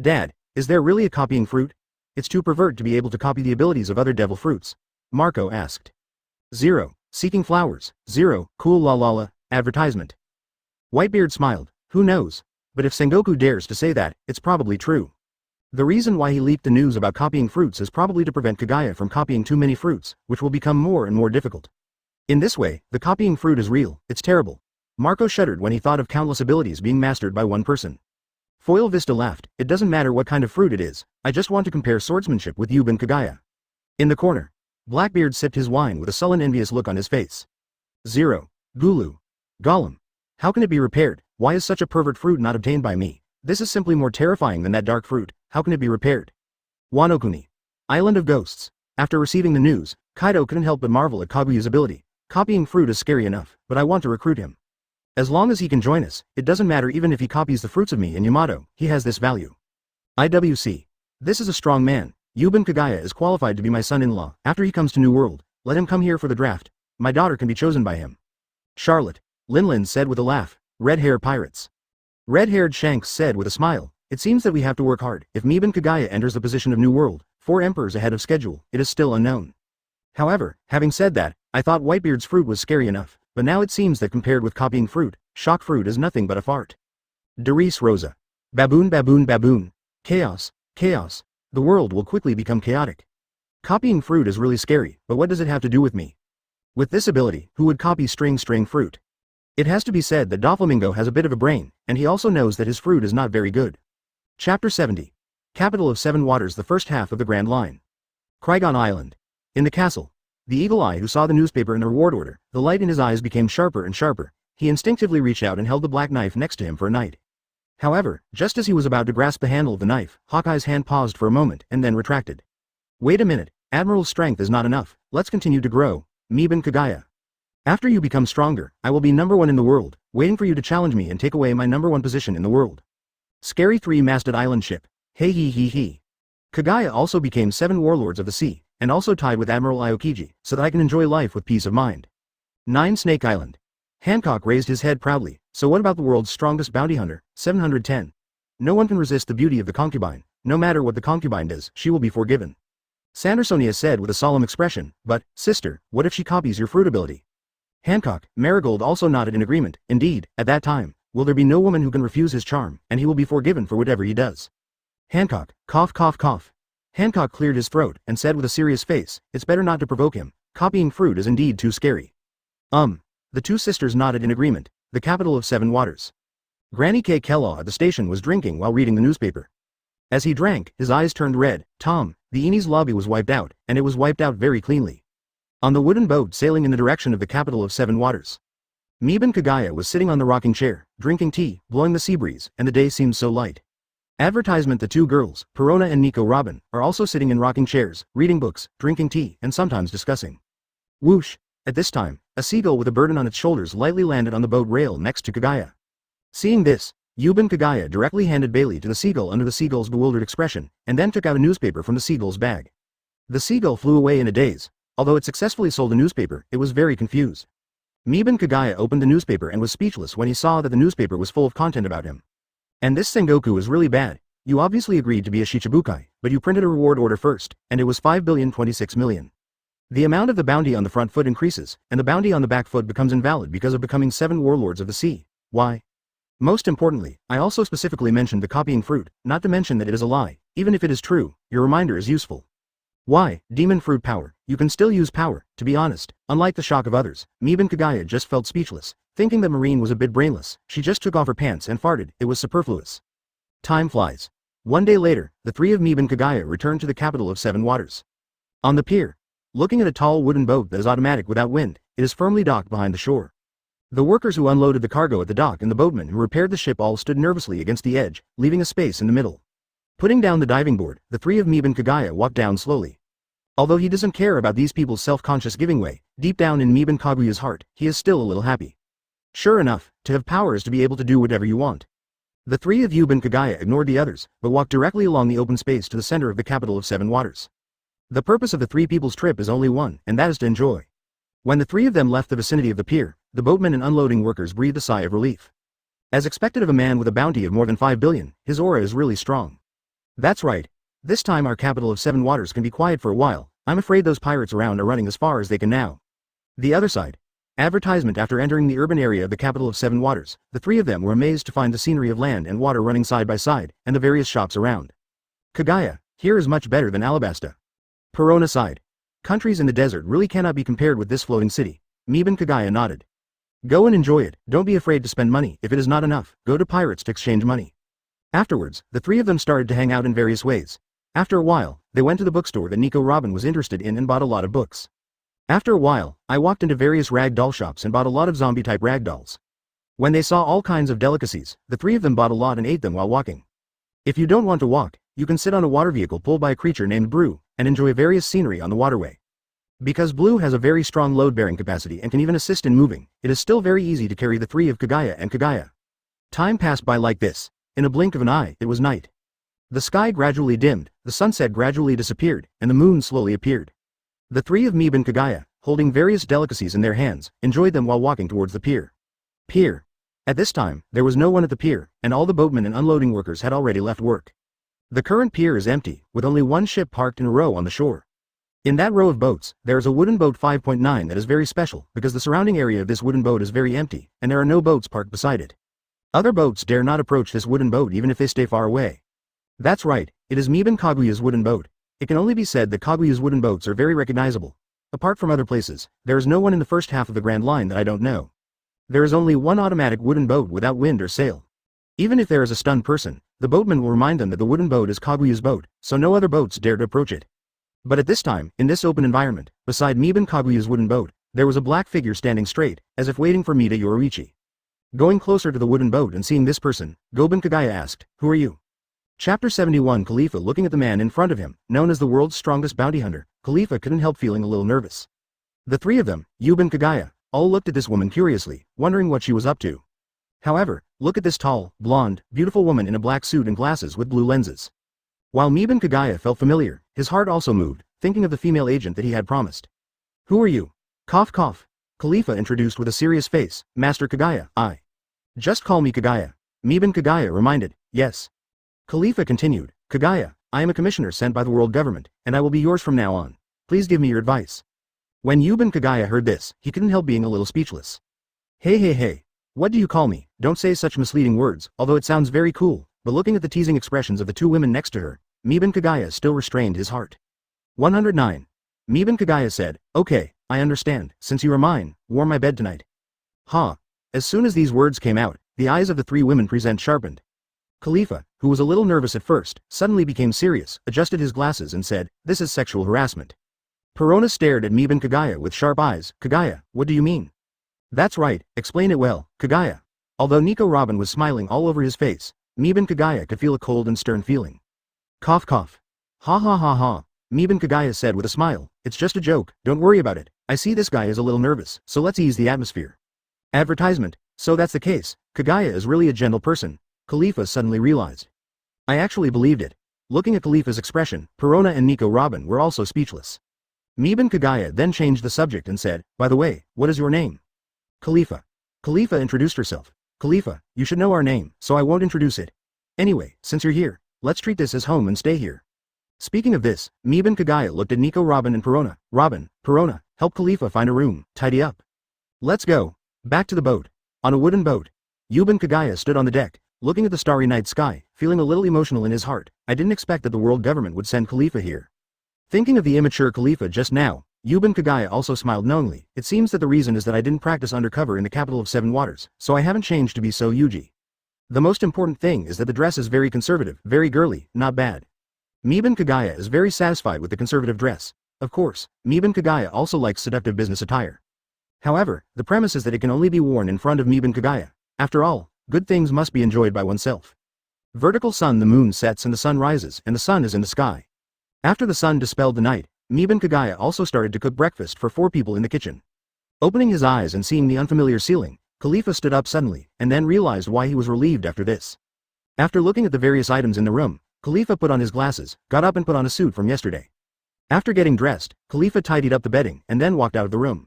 Dad, is there really a copying fruit? It's too pervert to be able to copy the abilities of other devil fruits. Marco asked. 0. Seeking flowers. 0. Cool la la la. Advertisement. Whitebeard smiled. Who knows? But if Sengoku dares to say that, it's probably true. The reason why he leaked the news about copying fruits is probably to prevent Kagaya from copying too many fruits, which will become more and more difficult. In this way, the copying fruit is real, it's terrible. Marco shuddered when he thought of countless abilities being mastered by one person. Foil Vista laughed. It doesn't matter what kind of fruit it is, I just want to compare swordsmanship with Yuban Kagaya. In the corner, Blackbeard sipped his wine with a sullen envious look on his face. 0. Gulu. Gollum. How can it be repaired? Why is such a pervert fruit not obtained by me? This is simply more terrifying than that dark fruit. How can it be repaired? Wanokuni. Island of Ghosts. After receiving the news, Kaido couldn't help but marvel at Kaguya's ability. Copying fruit is scary enough, but I want to recruit him. As long as he can join us, it doesn't matter even if he copies the fruits of me and Yamato, he has this value. IWC. This is a strong man. Yuban Kagaya is qualified to be my son-in-law. After he comes to New World, let him come here for the draft. My daughter can be chosen by him. Charlotte. Linlin said with a laugh. Red-haired pirates. Red-haired Shanks said with a smile. It seems that we have to work hard. If Miban Kagaya enters the position of New World, 4 emperors ahead of schedule, it is still unknown. However, having said that, I thought Whitebeard's fruit was scary enough, but now it seems that compared with copying fruit, shock fruit is nothing but a fart. Darius Rosa. Baboon. Chaos. The world will quickly become chaotic. Copying fruit is really scary, but what does it have to do with me? With this ability, who would copy string fruit? It has to be said that Doflamingo has a bit of a brain, and he also knows that his fruit is not very good. Chapter 70. Capital of 7 Waters. The first half of the Grand Line. Krygon Island. In the castle. The Eagle Eye who saw the newspaper and the reward order, the light in his eyes became sharper and sharper. He instinctively reached out and held the black knife next to him for a night. However, just as he was about to grasp the handle of the knife, Hawkeye's hand paused for a moment and then retracted. Wait a minute, Admiral's strength is not enough, let's continue to grow. Miban Kagaya. After you become stronger, I will be #1 in the world, waiting for you to challenge me and take away my #1 position in the world. Scary 3-masted island ship. He. Kagaya also became 7 warlords of the sea, and also tied with Admiral Aokiji, so that I can enjoy life with peace of mind. 9 Snake Island. Hancock raised his head proudly. So what about the world's strongest bounty hunter? 710. No one can resist the beauty of the concubine. No matter what the concubine does, she will be forgiven. Sandersonia said with a solemn expression, but, sister, what if she copies your fruit ability? Hancock, Marigold also nodded in agreement. Indeed, at that time, will there be no woman who can refuse his charm, and he will be forgiven for whatever he does. Hancock, cough. Hancock cleared his throat, and said with a serious face, it's better not to provoke him. Copying fruit is indeed too scary. The 2 sisters nodded in agreement. The capital of 7 Waters. Granny K. Kellogg at the station was drinking while reading the newspaper. As he drank, his eyes turned red. Tom, the Eni's lobby was wiped out, and it was wiped out very cleanly. On the wooden boat sailing in the direction of the capital of 7 Waters. Miban Kagaya was sitting on the rocking chair, drinking tea, blowing the sea breeze, and the day seemed so light. Advertisement: the two girls, Perona and Nico Robin, are also sitting in rocking chairs, reading books, drinking tea, and sometimes discussing. Whoosh! At this time, a seagull with a burden on its shoulders lightly landed on the boat rail next to Kagaya. Seeing this, Yuban Kagaya directly handed Bailey to the seagull under the seagull's bewildered expression, and then took out a newspaper from the seagull's bag. The seagull flew away in a daze. Although it successfully sold a newspaper, it was very confused. Miban Kagaya opened the newspaper and was speechless when he saw that the newspaper was full of content about him. And this Sengoku is really bad. You obviously agreed to be a Shichibukai, but you printed a reward order first, and it was 5,026,000,000. The amount of the bounty on the front foot increases, and the bounty on the back foot becomes invalid because of becoming 7 warlords of the sea. Why? Most importantly, I also specifically mentioned the copying fruit, not to mention that it is a lie. Even if it is true, your reminder is useful. Why, demon fruit power, you can still use power. To be honest, unlike the shock of others, Miban Kagaya just felt speechless, thinking that Marine was a bit brainless. She just took off her pants and farted. It was superfluous. Time flies. One day later, the three of Miban Kagaya returned to the capital of 7 waters. On the pier, looking at a tall wooden boat that is automatic without wind, it is firmly docked behind the shore. The workers who unloaded the cargo at the dock and the boatmen who repaired the ship all stood nervously against the edge, leaving a space in the middle. Putting down the diving board, the three of Miban Kagaya walked down slowly. Although he doesn't care about these people's self-conscious giving way, deep down in Miban Kaguya's heart, he is still a little happy. Sure enough, to have power is to be able to do whatever you want. The three of Yuban Kagaya ignored the others, but walked directly along the open space to the center of the capital of 7 waters. The purpose of the three people's trip is only one, and that is to enjoy. When the three of them left the vicinity of the pier, the boatmen and unloading workers breathed a sigh of relief. As expected of a man with a bounty of more than 5 billion, his aura is really strong. That's right. This time our capital of 7 waters can be quiet for a while. I'm afraid those pirates around are running as far as they can now. The other side. Advertisement: after entering the urban area of the capital of 7 waters, the three of them were amazed to find the scenery of land and water running side by side, and the various shops around. Kagaya, here is much better than Alabasta. Perona sighed. Countries in the desert really cannot be compared with this floating city. Miban Kagaya nodded. Go and enjoy it. Don't be afraid to spend money. If it is not enough, go to pirates to exchange money. Afterwards, the three of them started to hang out in various ways. After a while, they went to the bookstore that Nico Robin was interested in and bought a lot of books. After a while, I walked into various rag doll shops and bought a lot of zombie-type rag dolls. When they saw all kinds of delicacies, the three of them bought a lot and ate them while walking. If you don't want to walk, you can sit on a water vehicle pulled by a creature named Brook, and enjoy various scenery on the waterway. Because Blue has a very strong load-bearing capacity and can even assist in moving, it is still very easy to carry the three of Kagaya and Kagaya. Time passed by like this. In a blink of an eye, it was night. The sky gradually dimmed, the sunset gradually disappeared, and the moon slowly appeared. The three of Miban Kagaya, holding various delicacies in their hands, enjoyed them while walking towards the pier. Pier. At this time, there was no one at the pier, and all the boatmen and unloading workers had already left work. The current pier is empty, with only one ship parked in a row on the shore. In that row of boats, there is a wooden boat 5.9 that is very special, because the surrounding area of this wooden boat is very empty, and there are no boats parked beside it. Other boats dare not approach this wooden boat even if they stay far away. That's right, it is Miban Kaguya's wooden boat. It can only be said that Kaguya's wooden boats are very recognizable. Apart from other places, there is no one in the first half of the Grand Line that I don't know. There is only one automatic wooden boat without wind or sail. Even if there is a stunned person, the boatman will remind them that the wooden boat is Kaguya's boat, so no other boats dare to approach it. But at this time, in this open environment, beside Miban Kaguya's wooden boat, there was a black figure standing straight, as if waiting for Mita Yoruichi. Going closer to the wooden boat and seeing this person, Goban Kagaya asked, "Who are you?" Chapter 71. Khalifa looking at the man in front of him, known as the world's strongest bounty hunter, Khalifa couldn't help feeling a little nervous. The three of them, Yuban Kagaya, all looked at this woman curiously, wondering what she was up to. However, look at this tall, blonde, beautiful woman in a black suit and glasses with blue lenses. While Miban Kagaya felt familiar, his heart also moved, thinking of the female agent that he had promised. "Who are you?" Cough cough. Khalifa introduced with a serious face, "Master Kagaya, I." "Just call me Kagaya." Miban Kagaya reminded, "Yes." Khalifa continued, "Kagaya, I am a commissioner sent by the world government, and I will be yours from now on. Please give me your advice." When Yuban Kagaya heard this, he couldn't help being a little speechless. Hey, what do you call me? Don't say such misleading words, although it sounds very cool," but looking at the teasing expressions of the two women next to her, Miban Kagaya still restrained his heart. 109. Miban Kagaya said, "Okay, I understand, since you are mine, warm my bed tonight." Ha! As soon as these words came out, the eyes of the three women present sharpened. Khalifa, who was a little nervous at first, suddenly became serious, adjusted his glasses and said, "This is sexual harassment." Perona stared at Miban Kagaya with sharp eyes. "Kagaya, what do you mean?" That's right, explain it well, Kagaya. Although Nico Robin was smiling all over his face, Meben Kagaya could feel a cold and stern feeling. Cough cough. Ha ha ha ha. Meben Kagaya said with a smile, it's just a joke, don't worry about it, I see this guy is a little nervous, so let's ease the atmosphere. Advertisement, so that's the case, Kagaya is really a gentle person, Khalifa suddenly realized. I actually believed it. Looking at Khalifa's expression, Perona and Nico Robin were also speechless. Meben Kagaya then changed the subject and said, by the way, what is your name? Khalifa. Khalifa introduced herself. Khalifa, you should know our name, so I won't introduce it. Anyway, since you're here, let's treat this as home and stay here. Speaking of this, Meben Kagaya looked at Nico Robin and Perona. Robin, Perona, help Khalifa find a room, tidy up. Let's go. Back to the boat. On a wooden boat. Meben Kagaya stood on the deck, looking at the starry night sky, feeling a little emotional in his heart. I didn't expect that the world government would send Khalifa here. Thinking of the immature Khalifa just now, Meben Kagaya also smiled knowingly. It seems that the reason is that I didn't practice undercover in the capital of 7 waters, so I haven't changed to be so Yuji. The most important thing is that the dress is very conservative, very girly, not bad. Meben Kagaya is very satisfied with the conservative dress. Of course, Meben Kagaya also likes seductive business attire. However, the premise is that it can only be worn in front of Meben Kagaya. After all, good things must be enjoyed by oneself. Vertical sun. The moon sets and the sun rises, and the sun is in the sky. After the sun dispelled the night, Meben Kagaya also started to cook breakfast for 4 people in the kitchen. Opening his eyes and seeing the unfamiliar ceiling, Khalifa stood up suddenly, and then realized why he was relieved after this. After looking at the various items in the room, Khalifa put on his glasses, got up and put on a suit from yesterday. After getting dressed, Khalifa tidied up the bedding and then walked out of the room.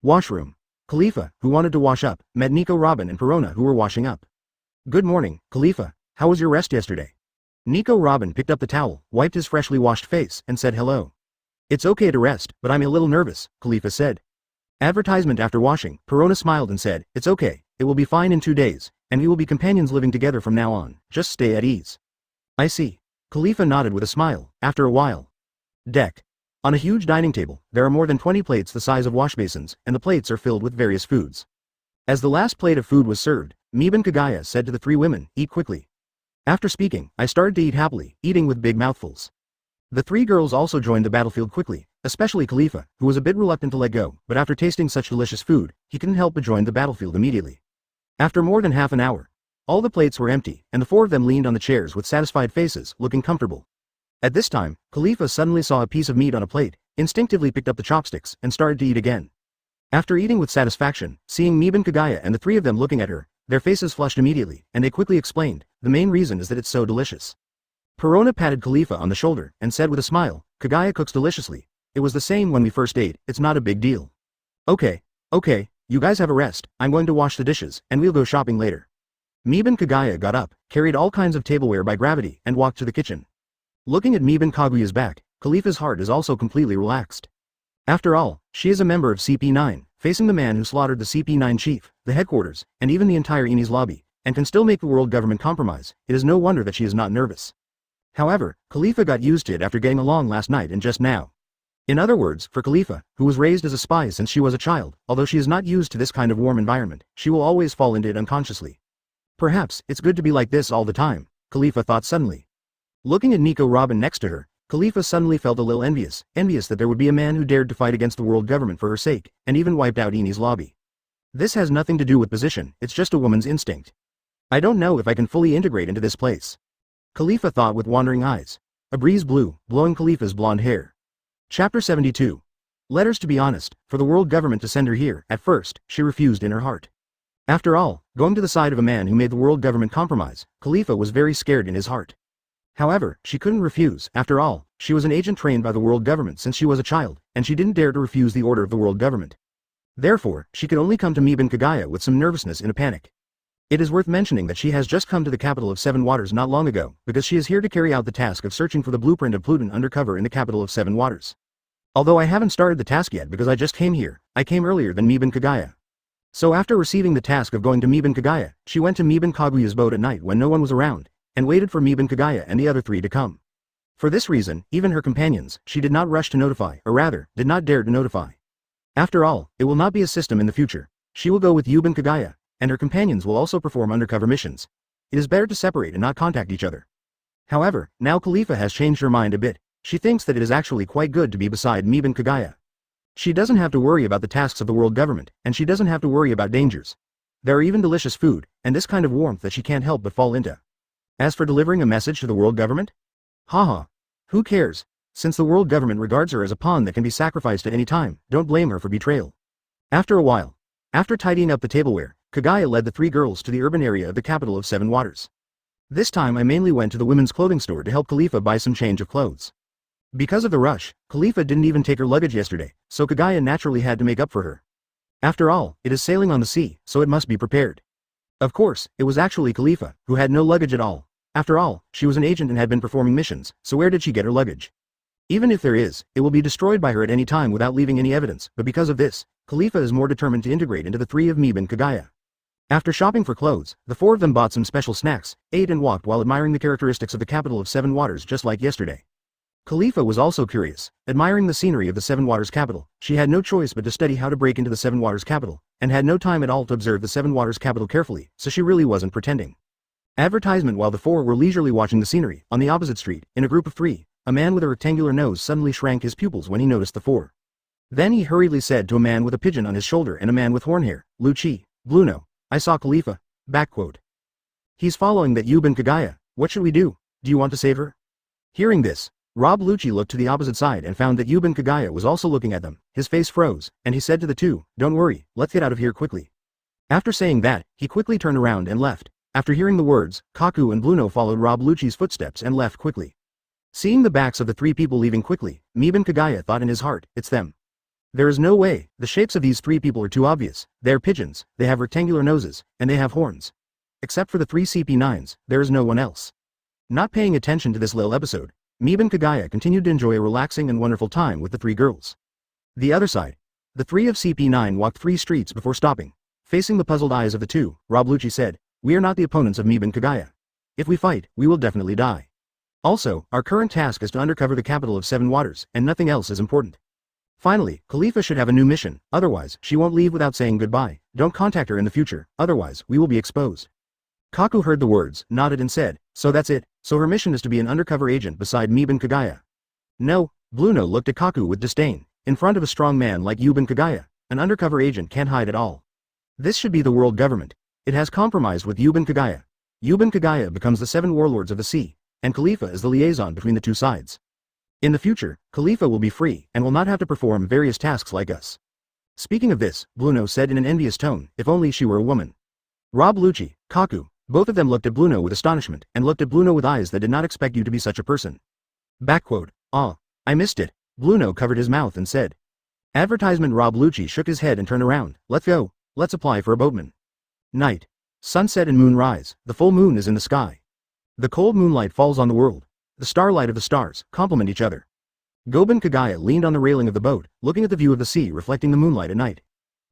Washroom. Khalifa, who wanted to wash up, met Nico Robin and Perona who were washing up. Good morning, Khalifa, how was your rest yesterday? Nico Robin picked up the towel, wiped his freshly washed face, and said hello. It's okay to rest, but I'm a little nervous, Khalifa said. Advertisement. After washing, Perona smiled and said, it's okay, it will be fine in 2 days, and we will be companions living together from now on, just stay at ease. I see. Khalifa nodded with a smile. After a while. Deck. On a huge dining table, there are more than 20 plates the size of wash basins, and the plates are filled with various foods. As the last plate of food was served, Meben Kagaya said to the 3 women, eat quickly. After speaking, I started to eat happily, eating with big mouthfuls. The 3 girls also joined the battlefield quickly, especially Khalifa, who was a bit reluctant to let go, but after tasting such delicious food, he couldn't help but join the battlefield immediately. After more than half an hour, all the plates were empty, and the 4 of them leaned on the chairs with satisfied faces, looking comfortable. At this time, Khalifa suddenly saw a piece of meat on a plate, instinctively picked up the chopsticks, and started to eat again. After eating with satisfaction, seeing Meben Kagaya and the 3 of them looking at her, their faces flushed immediately, and they quickly explained, the main reason is that it's so delicious. Perona patted Khalifa on the shoulder, and said with a smile, Kagaya cooks deliciously. It was the same when we first ate, it's not a big deal. Okay, you guys have a rest, I'm going to wash the dishes, and we'll go shopping later. Meben Kagaya got up, carried all kinds of tableware by gravity, and walked to the kitchen. Looking at Meben Kaguya's back, Khalifa's heart is also completely relaxed. After all, she is a member of CP9, facing the man who slaughtered the CP9 chief, the headquarters, and even the entire Eni's lobby, and can still make the world government compromise. It is no wonder that she is not nervous. However, Khalifa got used to it after getting along last night and just now. In other words, for Khalifa, who was raised as a spy since she was a child, although she is not used to this kind of warm environment, she will always fall into it unconsciously. Perhaps, it's good to be like this all the time, Khalifa thought suddenly. Looking at Nico Robin next to her, Khalifa suddenly felt a little envious that there would be a man who dared to fight against the world government for her sake, and even wiped out Eni's lobby. This has nothing to do with position, it's just a woman's instinct. I don't know if I can fully integrate into this place. Khalifa thought with wandering eyes. A breeze blew, blowing Khalifa's blonde hair. Chapter 72. Letters. To be honest, for the world government to send her here, at first, she refused in her heart. After all, going to the side of a man who made the world government compromise, Khalifa was very scared in his heart. However, she couldn't refuse. After all, she was an agent trained by the world government since she was a child, and she didn't dare to refuse the order of the world government. Therefore, she could only come to Meben Kagaya with some nervousness in a panic. It is worth mentioning that she has just come to the capital of 7 waters not long ago, because she is here to carry out the task of searching for the blueprint of Pluton undercover in the capital of 7 waters. Although I haven't started the task yet because I just came here, I came earlier than Meben Kagaya. So after receiving the task of going to Meben Kagaya, she went to Meben Kaguya's boat at night when no one was around, and waited for Meben Kagaya and the other 3 to come. For this reason, even her companions, she did not rush to notify, or rather, did not dare to notify. After all, it will not be a system in the future. She will go with Meben Kagaya, and her companions will also perform undercover missions. It is better to separate and not contact each other. However, now Khalifa has changed her mind a bit. She thinks that it is actually quite good to be beside Meben Kagaya. She doesn't have to worry about the tasks of the world government, and she doesn't have to worry about dangers. There are even delicious food, and this kind of warmth that she can't help but fall into. As for delivering a message to the world government? Haha. Who cares? Since the world government regards her as a pawn that can be sacrificed at any time, don't blame her for betrayal. After a while, after tidying up the tableware, Kagaya led the three girls to the urban area of the capital of Seven Waters. This time I mainly went to the women's clothing store to help Khalifa buy some change of clothes. Because of the rush, Khalifa didn't even take her luggage yesterday, so Kagaya naturally had to make up for her. After all, it is sailing on the sea, so it must be prepared. Of course, it was actually Khalifa, who had no luggage at all. After all, she was an agent and had been performing missions, so where did she get her luggage? Even if there is, it will be destroyed by her at any time without leaving any evidence, but because of this, Khalifa is more determined to integrate into the three of Meeb and Kagaya. After shopping for clothes, the four of them bought some special snacks, ate and walked while admiring the characteristics of the capital of Seven Waters just like yesterday. Khalifa was also curious, admiring the scenery of the Seven Waters capital. She had no choice but to study how to break into the Seven Waters capital, and had no time at all to observe the Seven Waters capital carefully, so she really wasn't pretending. Advertisement. While the four were leisurely watching the scenery, on the opposite street, in a group of three, a man with a rectangular nose suddenly shrank his pupils when he noticed the four. Then he hurriedly said to a man with a pigeon on his shoulder and a man with horn hair, Luchi, Bluno, I saw Khalifa, backquote. He's following that Yub and Kagaya, what should we do? Do you want to save her? Hearing this, Rob Lucci looked to the opposite side and found that Yub and Kagaya was also looking at them. His face froze, and he said to the two, don't worry, let's get out of here quickly. After saying that, he quickly turned around and left. After hearing the words, Kaku and Bluno followed Rob Lucci's footsteps and left quickly. Seeing the backs of the three people leaving quickly, Meeb and Kagaya thought in his heart, it's them. There is no way, the shapes of these three people are too obvious. They are pigeons, they have rectangular noses, and they have horns. Except for the three CP9s, there is no one else. Not paying attention to this little episode, Meeb and Kagaya continued to enjoy a relaxing and wonderful time with the three girls. The other side. The three of CP9 walked 3 streets before stopping. Facing the puzzled eyes of the two, Rob Lucci said, we are not the opponents of Meeb and Kagaya. If we fight, we will definitely die. Also, our current task is to undercover the capital of Seven Waters, and nothing else is important. Finally, Khalifa should have a new mission, otherwise, she won't leave without saying goodbye. Don't contact her in the future, otherwise, we will be exposed. Kaku heard the words, nodded and said, so that's it, so her mission is to be an undercover agent beside Meeb and Kagaya. No, Bluno looked at Kaku with disdain. In front of a strong man like Yub and Kagaya, an undercover agent can't hide at all. This should be the world government. It has compromised with Yub and Kagaya. Yub and Kagaya becomes the 7 warlords of the sea, and Khalifa is the liaison between the two sides. In the future, Khalifa will be free and will not have to perform various tasks like us. Speaking of this, Bluno said in an envious tone, if only she were a woman. Rob Lucci, Kaku, both of them looked at Bluno with astonishment and looked at Bluno with eyes that did not expect you to be such a person. Backquote, ah, I missed it. Bluno covered his mouth and said. Advertisement. Rob Lucci shook his head and turned around, let's go, let's apply for a boatman. Night. Sunset and moon rise, the full moon is in the sky. The cold moonlight falls on the world. The starlight of the stars complement each other. Goben Kagaya leaned on the railing of the boat, looking at the view of the sea reflecting the moonlight at night.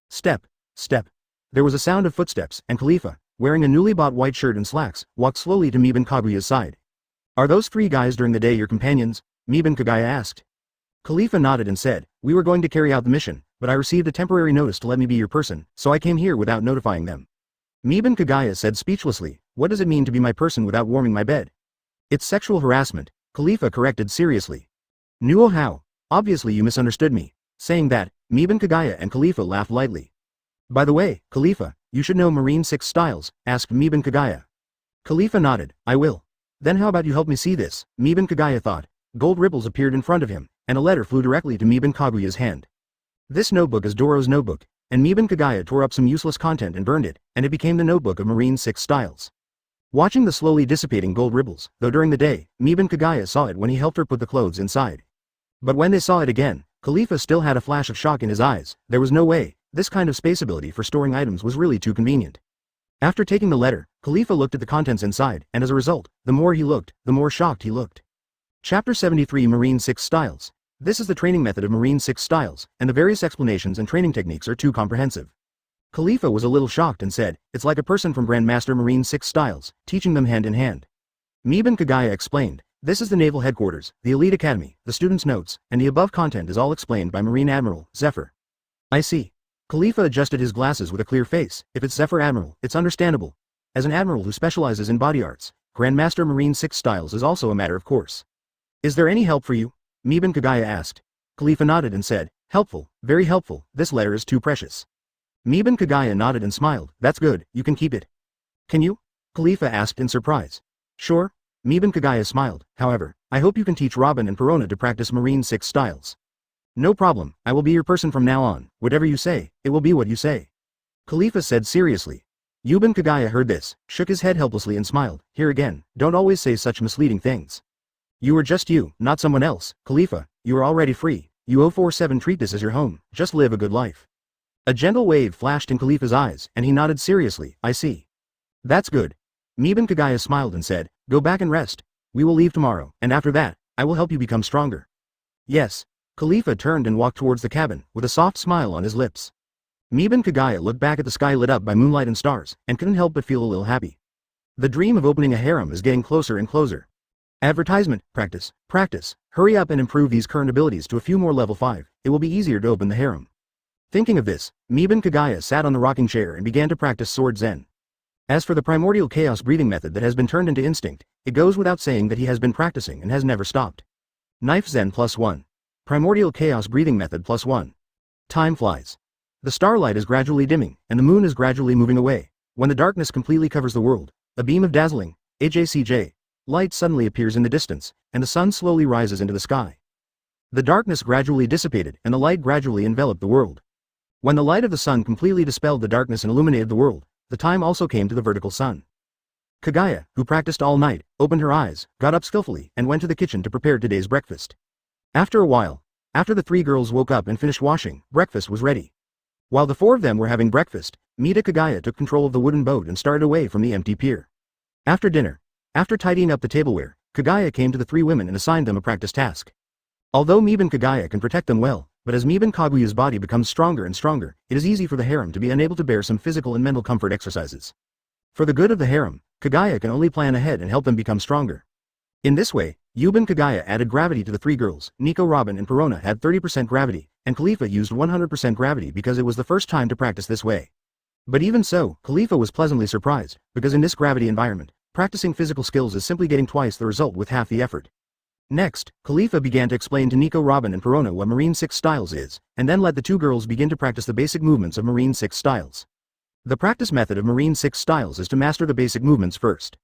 Step, step. There was a sound of footsteps, and Khalifa, wearing a newly bought white shirt and slacks, walked slowly to Meeb and Kaguya's side. Are those 3 guys during the day your companions? Meeb and Kagaya asked. Khalifa nodded and said, we were going to carry out the mission, but I received a temporary notice to let me be your person, so I came here without notifying them. Meeb and Kagaya said speechlessly, what does it mean to be my person without warming my bed? It's sexual harassment, Khalifa corrected seriously. Nuo how? Obviously you misunderstood me. Saying that, Meeb and Kagaya and Khalifa laughed lightly. By the way, Khalifa, you should know Marine 6 styles, asked Meeb and Kagaya. Khalifa nodded, I will. Then how about you help me see this? Meeb and Kagaya thought. Gold ripples appeared in front of him, and a letter flew directly to Meeb and Kaguya's hand. This notebook is Doro's notebook, and Meeb and Kagaya tore up some useless content and burned it, and it became the notebook of Marine 6 styles. Watching the slowly dissipating gold ripples, though during the day, Meeb and Kagaya saw it when he helped her put the clothes inside. But when they saw it again, Khalifa still had a flash of shock in his eyes. There was no way, this kind of space ability for storing items was really too convenient. After taking the letter, Khalifa looked at the contents inside, and as a result, the more he looked, the more shocked he looked. Chapter 73 Marine 6 Styles. This is the training method of Marine 6 Styles, and the various explanations and training techniques are too comprehensive. Khalifa was a little shocked and said, it's like a person from Grandmaster Marine 6 Styles, teaching them hand in hand. Meeb and Kagaya explained, this is the Naval Headquarters, the Elite Academy, the students' notes, and the above content is all explained by Marine Admiral, Zephyr. I see. Khalifa adjusted his glasses with a clear face, if it's Zephyr Admiral, it's understandable. As an admiral who specializes in body arts, Grandmaster Marine 6 Styles is also a matter of course. Is there any help for you? Meeb and Kagaya asked. Khalifa nodded and said, Helpful, very helpful, this letter is too precious. Miban Kagaya nodded and smiled. That's good, you can keep it. Can you? Khalifa asked in surprise. Sure. Miban Kagaya smiled. However, I hope you can teach Robin and Perona to practice Marine 6 styles. No problem, I will be your person from now on. Whatever you say, it will be what you say. Khalifa said seriously. Yuban Kagaya heard this, shook his head helplessly and smiled. Here again, don't always say such misleading things. You are just you, not someone else. Khalifa, you are already free. You 047 treat this as your home, just live a good life. A gentle wave flashed in Khalifa's eyes, and he nodded seriously. I see. That's good. Miban Kagaya smiled and said, go back and rest. We will leave tomorrow, and after that, I will help you become stronger. Yes. Khalifa turned and walked towards the cabin, with a soft smile on his lips. Miban Kagaya looked back at the sky lit up by moonlight and stars, and couldn't help but feel a little happy. The dream of opening a harem is getting closer and closer. Advertisement, practice, practice, hurry up and improve these current abilities to a few more level 5, it will be easier to open the harem. Thinking of this, Miban Kagaya sat on the rocking chair and began to practice sword zen. As for the primordial chaos breathing method that has been turned into instinct, it goes without saying that he has been practicing and has never stopped. Knife zen +1. Primordial chaos breathing method +1. Time flies. The starlight is gradually dimming, and the moon is gradually moving away. When the darkness completely covers the world, a beam of dazzling, AJCJ, light suddenly appears in the distance, and the sun slowly rises into the sky. The darkness gradually dissipated, and the light gradually enveloped the world. When the light of the sun completely dispelled the darkness and illuminated the world, the time also came to the vertical sun. Kagaya, who practiced all night, opened her eyes, got up skillfully, and went to the kitchen to prepare today's breakfast. After a while, after the 3 girls woke up and finished washing, breakfast was ready. While the 4 of them were having breakfast, Mida Kagaya took control of the wooden boat and started away from the empty pier. After dinner, after tidying up the tableware, Kagaya came to the 3 women and assigned them a practice task. Although Miban Kagaya can protect them well, but as Miban Kaguya's body becomes stronger and stronger, it is easy for the harem to be unable to bear some physical and mental comfort exercises. For the good of the harem, Kagaya can only plan ahead and help them become stronger. In this way, Yuban Kagaya added gravity to the 3 girls. Nico, Robin and Perona had 30% gravity, and Khalifa used 100% gravity because it was the first time to practice this way. But even so, Khalifa was pleasantly surprised, because in this gravity environment, practicing physical skills is simply getting twice the result with half the effort. Next, Khalifa began to explain to Nico, Robin and Perona what Marine 6 Styles is, and then let the 2 girls begin to practice the basic movements of Marine 6 Styles. The practice method of Marine 6 Styles is to master the basic movements first.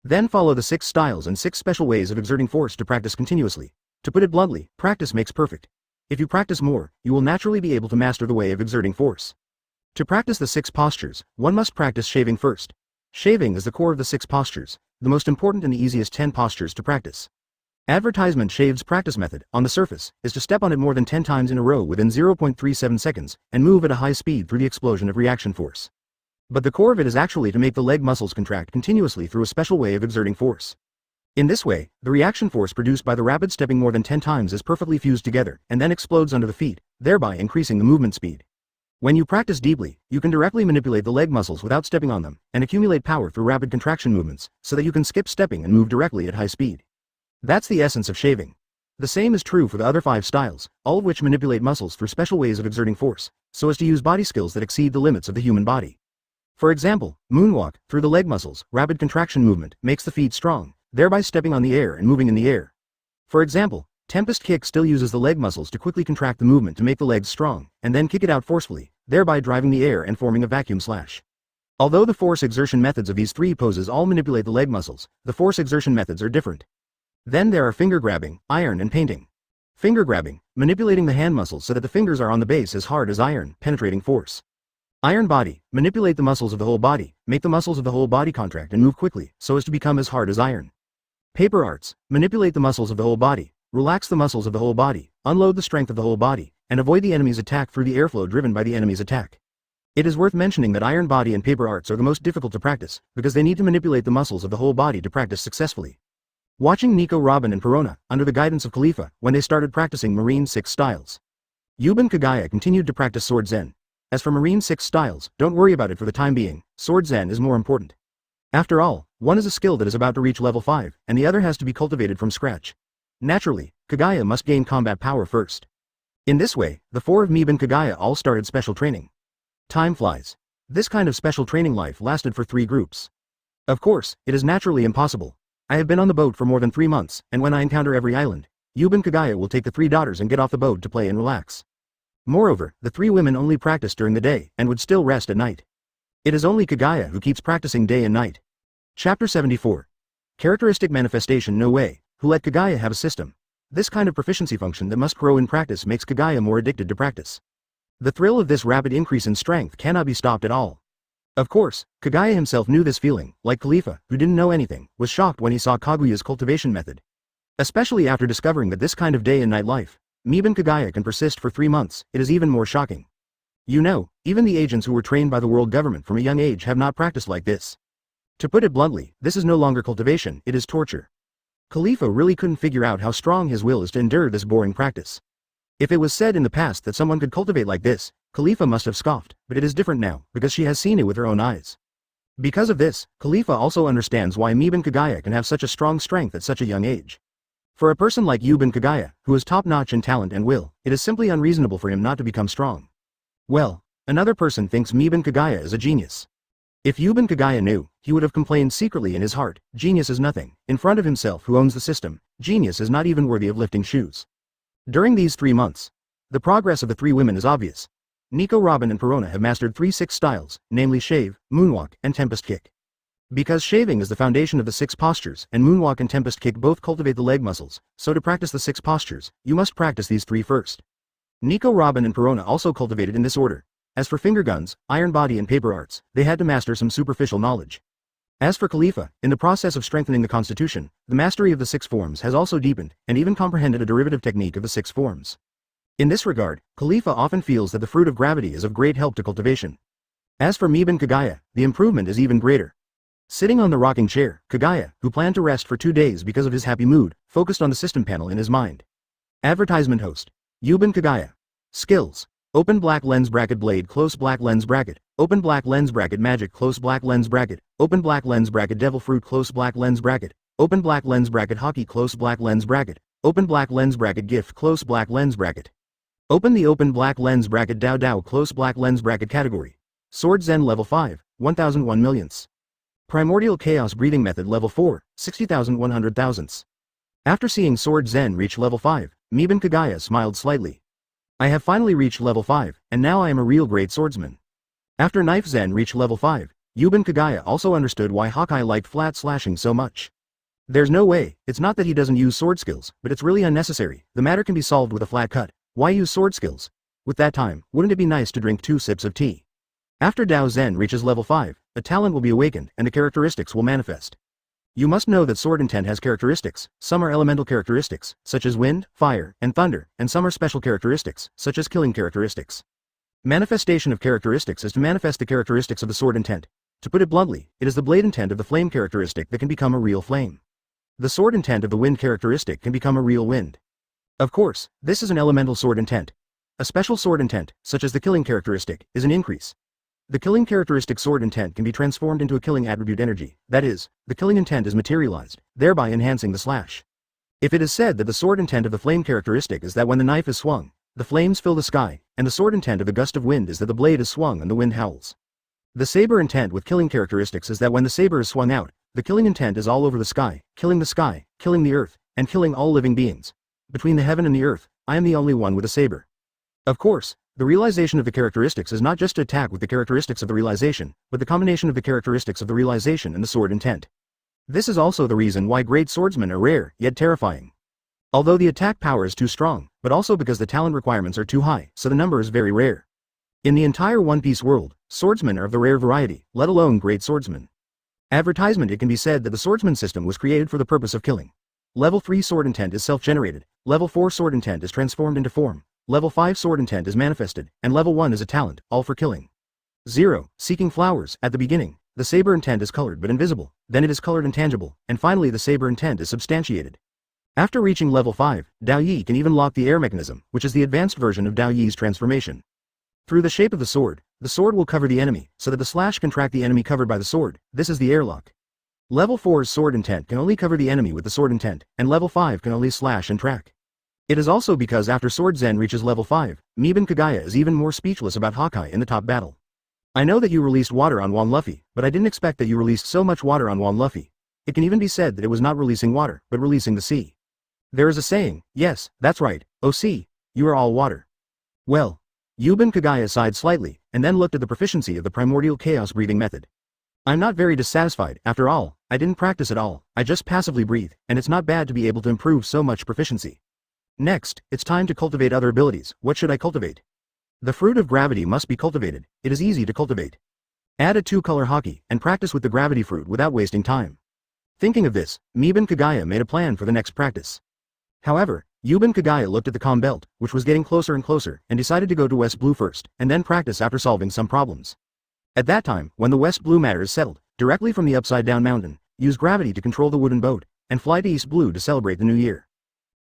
Then follow the 6 styles and 6 special ways of exerting force to practice continuously. To put it bluntly, practice makes perfect. If you practice more, you will naturally be able to master the way of exerting force. To practice the 6 postures, one must practice shaving first. Shaving is the core of the 6 postures, the most important and the easiest 10 postures to practice. Advertisement shave's practice method, on the surface, is to step on it more than 10 times in a row within 0.37 seconds, and move at a high speed through the explosion of reaction force. But the core of it is actually to make the leg muscles contract continuously through a special way of exerting force. In this way, the reaction force produced by the rapid stepping more than 10 times is perfectly fused together, and then explodes under the feet, thereby increasing the movement speed. When you practice deeply, you can directly manipulate the leg muscles without stepping on them, and accumulate power through rapid contraction movements, so that you can skip stepping and move directly at high speed. That's the essence of shaving. The same is true for the other 5 styles, all of which manipulate muscles through special ways of exerting force, so as to use body skills that exceed the limits of the human body. For example, moonwalk, through the leg muscles, rapid contraction movement, makes the feet strong, thereby stepping on the air and moving in the air. For example, tempest kick still uses the leg muscles to quickly contract the movement to make the legs strong, and then kick it out forcefully, thereby driving the air and forming a vacuum slash. Although the force exertion methods of these 3 poses all manipulate the leg muscles, the force exertion methods are different. Then there are finger grabbing, iron and painting. Finger grabbing, manipulating the hand muscles so that the fingers are on the base as hard as iron, penetrating force. Iron body, manipulate the muscles of the whole body, make the muscles of the whole body contract and move quickly, so as to become as hard as iron. Paper arts, manipulate the muscles of the whole body, relax the muscles of the whole body, unload the strength of the whole body, and avoid the enemy's attack through the airflow driven by the enemy's attack. It is worth mentioning that iron body and paper arts are the most difficult to practice, because they need to manipulate the muscles of the whole body to practice successfully. Watching Nico, Robin and Perona, under the guidance of Khalifa, when they started practicing Marine 6 styles. Yuban Kagaya continued to practice sword zen. As for Marine 6 styles, don't worry about it for the time being, sword zen is more important. After all, one is a skill that is about to reach level 5, and the other has to be cultivated from scratch. Naturally, Kagaya must gain combat power first. In this way, the 4 of Miban Kagaya all started special training. Time flies. This kind of special training life lasted for 3 groups. Of course, it is naturally impossible. I have been on the boat for more than 3 months, and when I encounter every island, Yuban Kagaya will take the 3 daughters and get off the boat to play and relax. Moreover, the three women only practiced during the day and would still rest at night. It is only Kagaya who keeps practicing day and night. Chapter 74. Characteristic Manifestation. No way, who let Kagaya have a system. This kind of proficiency function that must grow in practice makes Kagaya more addicted to practice. The thrill of this rapid increase in strength cannot be stopped at all. Of course, Kagaya himself knew this feeling, like Khalifa, who didn't know anything, was shocked when he saw Kaguya's cultivation method. Especially after discovering that this kind of day and night life, Miban Kagaya can persist for 3 months, it is even more shocking. You know, even the agents who were trained by the world government from a young age have not practiced like this. To put it bluntly, this is no longer cultivation, it is torture. Khalifa really couldn't figure out how strong his will is to endure this boring practice. If it was said in the past that someone could cultivate like this, Khalifa must have scoffed, but it is different now, because she has seen it with her own eyes. Because of this, Khalifa also understands why Miban Kagaya can have such a strong strength at such a young age. For a person like Yuban Kagaya, who is top-notch in talent and will, it is simply unreasonable for him not to become strong. Well, another person thinks Miban Kagaya is a genius. If Yuban Kagaya knew, he would have complained secretly in his heart, genius is nothing, in front of himself who owns the system, genius is not even worthy of lifting shoes. During these 3 months, the progress of the three women is obvious. Nico, Robin and Perona have mastered 3 6 styles, namely shave, moonwalk, and tempest kick. Because shaving is the foundation of the 6 postures, and moonwalk and tempest kick both cultivate the leg muscles, so to practice the 6 postures, you must practice these 3 first. Nico, Robin and Perona also cultivated in this order. As for finger guns, iron body and paper arts, they had to master some superficial knowledge. As for Khalifa, in the process of strengthening the constitution, the mastery of the 6 forms has also deepened, and even comprehended a derivative technique of the 6 forms. In this regard, Khalifa often feels that the fruit of gravity is of great help to cultivation. As for Miban Kagaya, the improvement is even greater. Sitting on the rocking chair, Kagaya, who planned to rest for 2 days because of his happy mood, focused on the system panel in his mind. Advertisement host. Yuban Kagaya. Skills. Open black lens bracket blade close black lens bracket. Open black lens bracket magic close black lens bracket. Open black lens bracket devil fruit close black lens bracket. Open black lens bracket Haki close black lens bracket. Open black lens bracket gift close black lens bracket. Open the open black lens bracket Dao Dao close black lens bracket category. Sword Zen level 5, 1001 millionths. Primordial Chaos Breathing Method level 4, 60,000 100,000ths. After seeing Sword Zen reach level 5, Miban Kagaya smiled slightly. I have finally reached level 5, and now I am a real great swordsman. After Knife Zen reached level 5, Yuban Kagaya also understood why Haki liked flat slashing so much. There's no way, it's not that he doesn't use sword skills, but it's really unnecessary, the matter can be solved with a flat cut. Why use sword skills? With that time, wouldn't it be nice to drink 2 sips of tea? After Dao Zen reaches level 5, a talent will be awakened and the characteristics will manifest. You must know that sword intent has characteristics, some are elemental characteristics, such as wind, fire, and thunder, and some are special characteristics, such as killing characteristics. Manifestation of characteristics is to manifest the characteristics of the sword intent. To put it bluntly, it is the blade intent of the flame characteristic that can become a real flame. The sword intent of the wind characteristic can become a real wind. Of course, this is an elemental sword intent. A special sword intent, such as the killing characteristic, is an increase. The killing characteristic sword intent can be transformed into a killing attribute energy, that is, the killing intent is materialized, thereby enhancing the slash. If it is said that the sword intent of the flame characteristic is that when the knife is swung, the flames fill the sky, and the sword intent of the gust of wind is that the blade is swung and the wind howls. The saber intent with killing characteristics is that when the saber is swung out, the killing intent is all over the sky, killing the earth, and killing all living beings. Between the heaven and the earth, I am the only one with a saber. Of course, the realization of the characteristics is not just to attack with the characteristics of the realization, but the combination of the characteristics of the realization and the sword intent. This is also the reason why great swordsmen are rare, yet terrifying. Although the attack power is too strong, but also because the talent requirements are too high, so the number is very rare. In the entire One Piece world, swordsmen are of the rare variety, let alone great swordsmen. Advertisement. It can be said that the swordsman system was created for the purpose of killing. Level 3 sword intent is self-generated, level 4 sword intent is transformed into form, level 5 sword intent is manifested, and level 1 is a talent, all for killing. 0. Seeking flowers. At the beginning, the saber intent is colored but invisible, then it is colored and tangible, and finally the saber intent is substantiated. After reaching level 5, Dao Yi can even lock the air mechanism, which is the advanced version of Dao Yi's transformation. Through the shape of the sword will cover the enemy, so that the slash can track the enemy covered by the sword. This is the airlock. Level 4's sword intent can only cover the enemy with the sword intent, and level 5 can only slash and track. It is also because after Sword Zen reaches level 5, Miban Kagaya is even more speechless about Haki in the top battle. I know that you released water on Juan Luffy, but I didn't expect that you released so much water on Juan Luffy. It can even be said that it was not releasing water, but releasing the sea. There is a saying, yes, that's right, oh sea, you are all water. Well, Yuban Kagaya sighed slightly, and then looked at the proficiency of the primordial chaos breathing method. I'm not very dissatisfied, after all, I didn't practice at all, I just passively breathe, and it's not bad to be able to improve so much proficiency. Next, it's time to cultivate other abilities. What should I cultivate? The fruit of gravity must be cultivated, it is easy to cultivate. Add a 2-color Haki, and practice with the gravity fruit without wasting time. Thinking of this, Yuban Kagaya made a plan for the next practice. However, Yuban Kagaya looked at the comm belt, which was getting closer and closer, and decided to go to West Blue first, and then practice after solving some problems. At that time, when the West Blue matter is settled, directly from the upside-down mountain, use gravity to control the wooden boat, and fly to East Blue to celebrate the new year.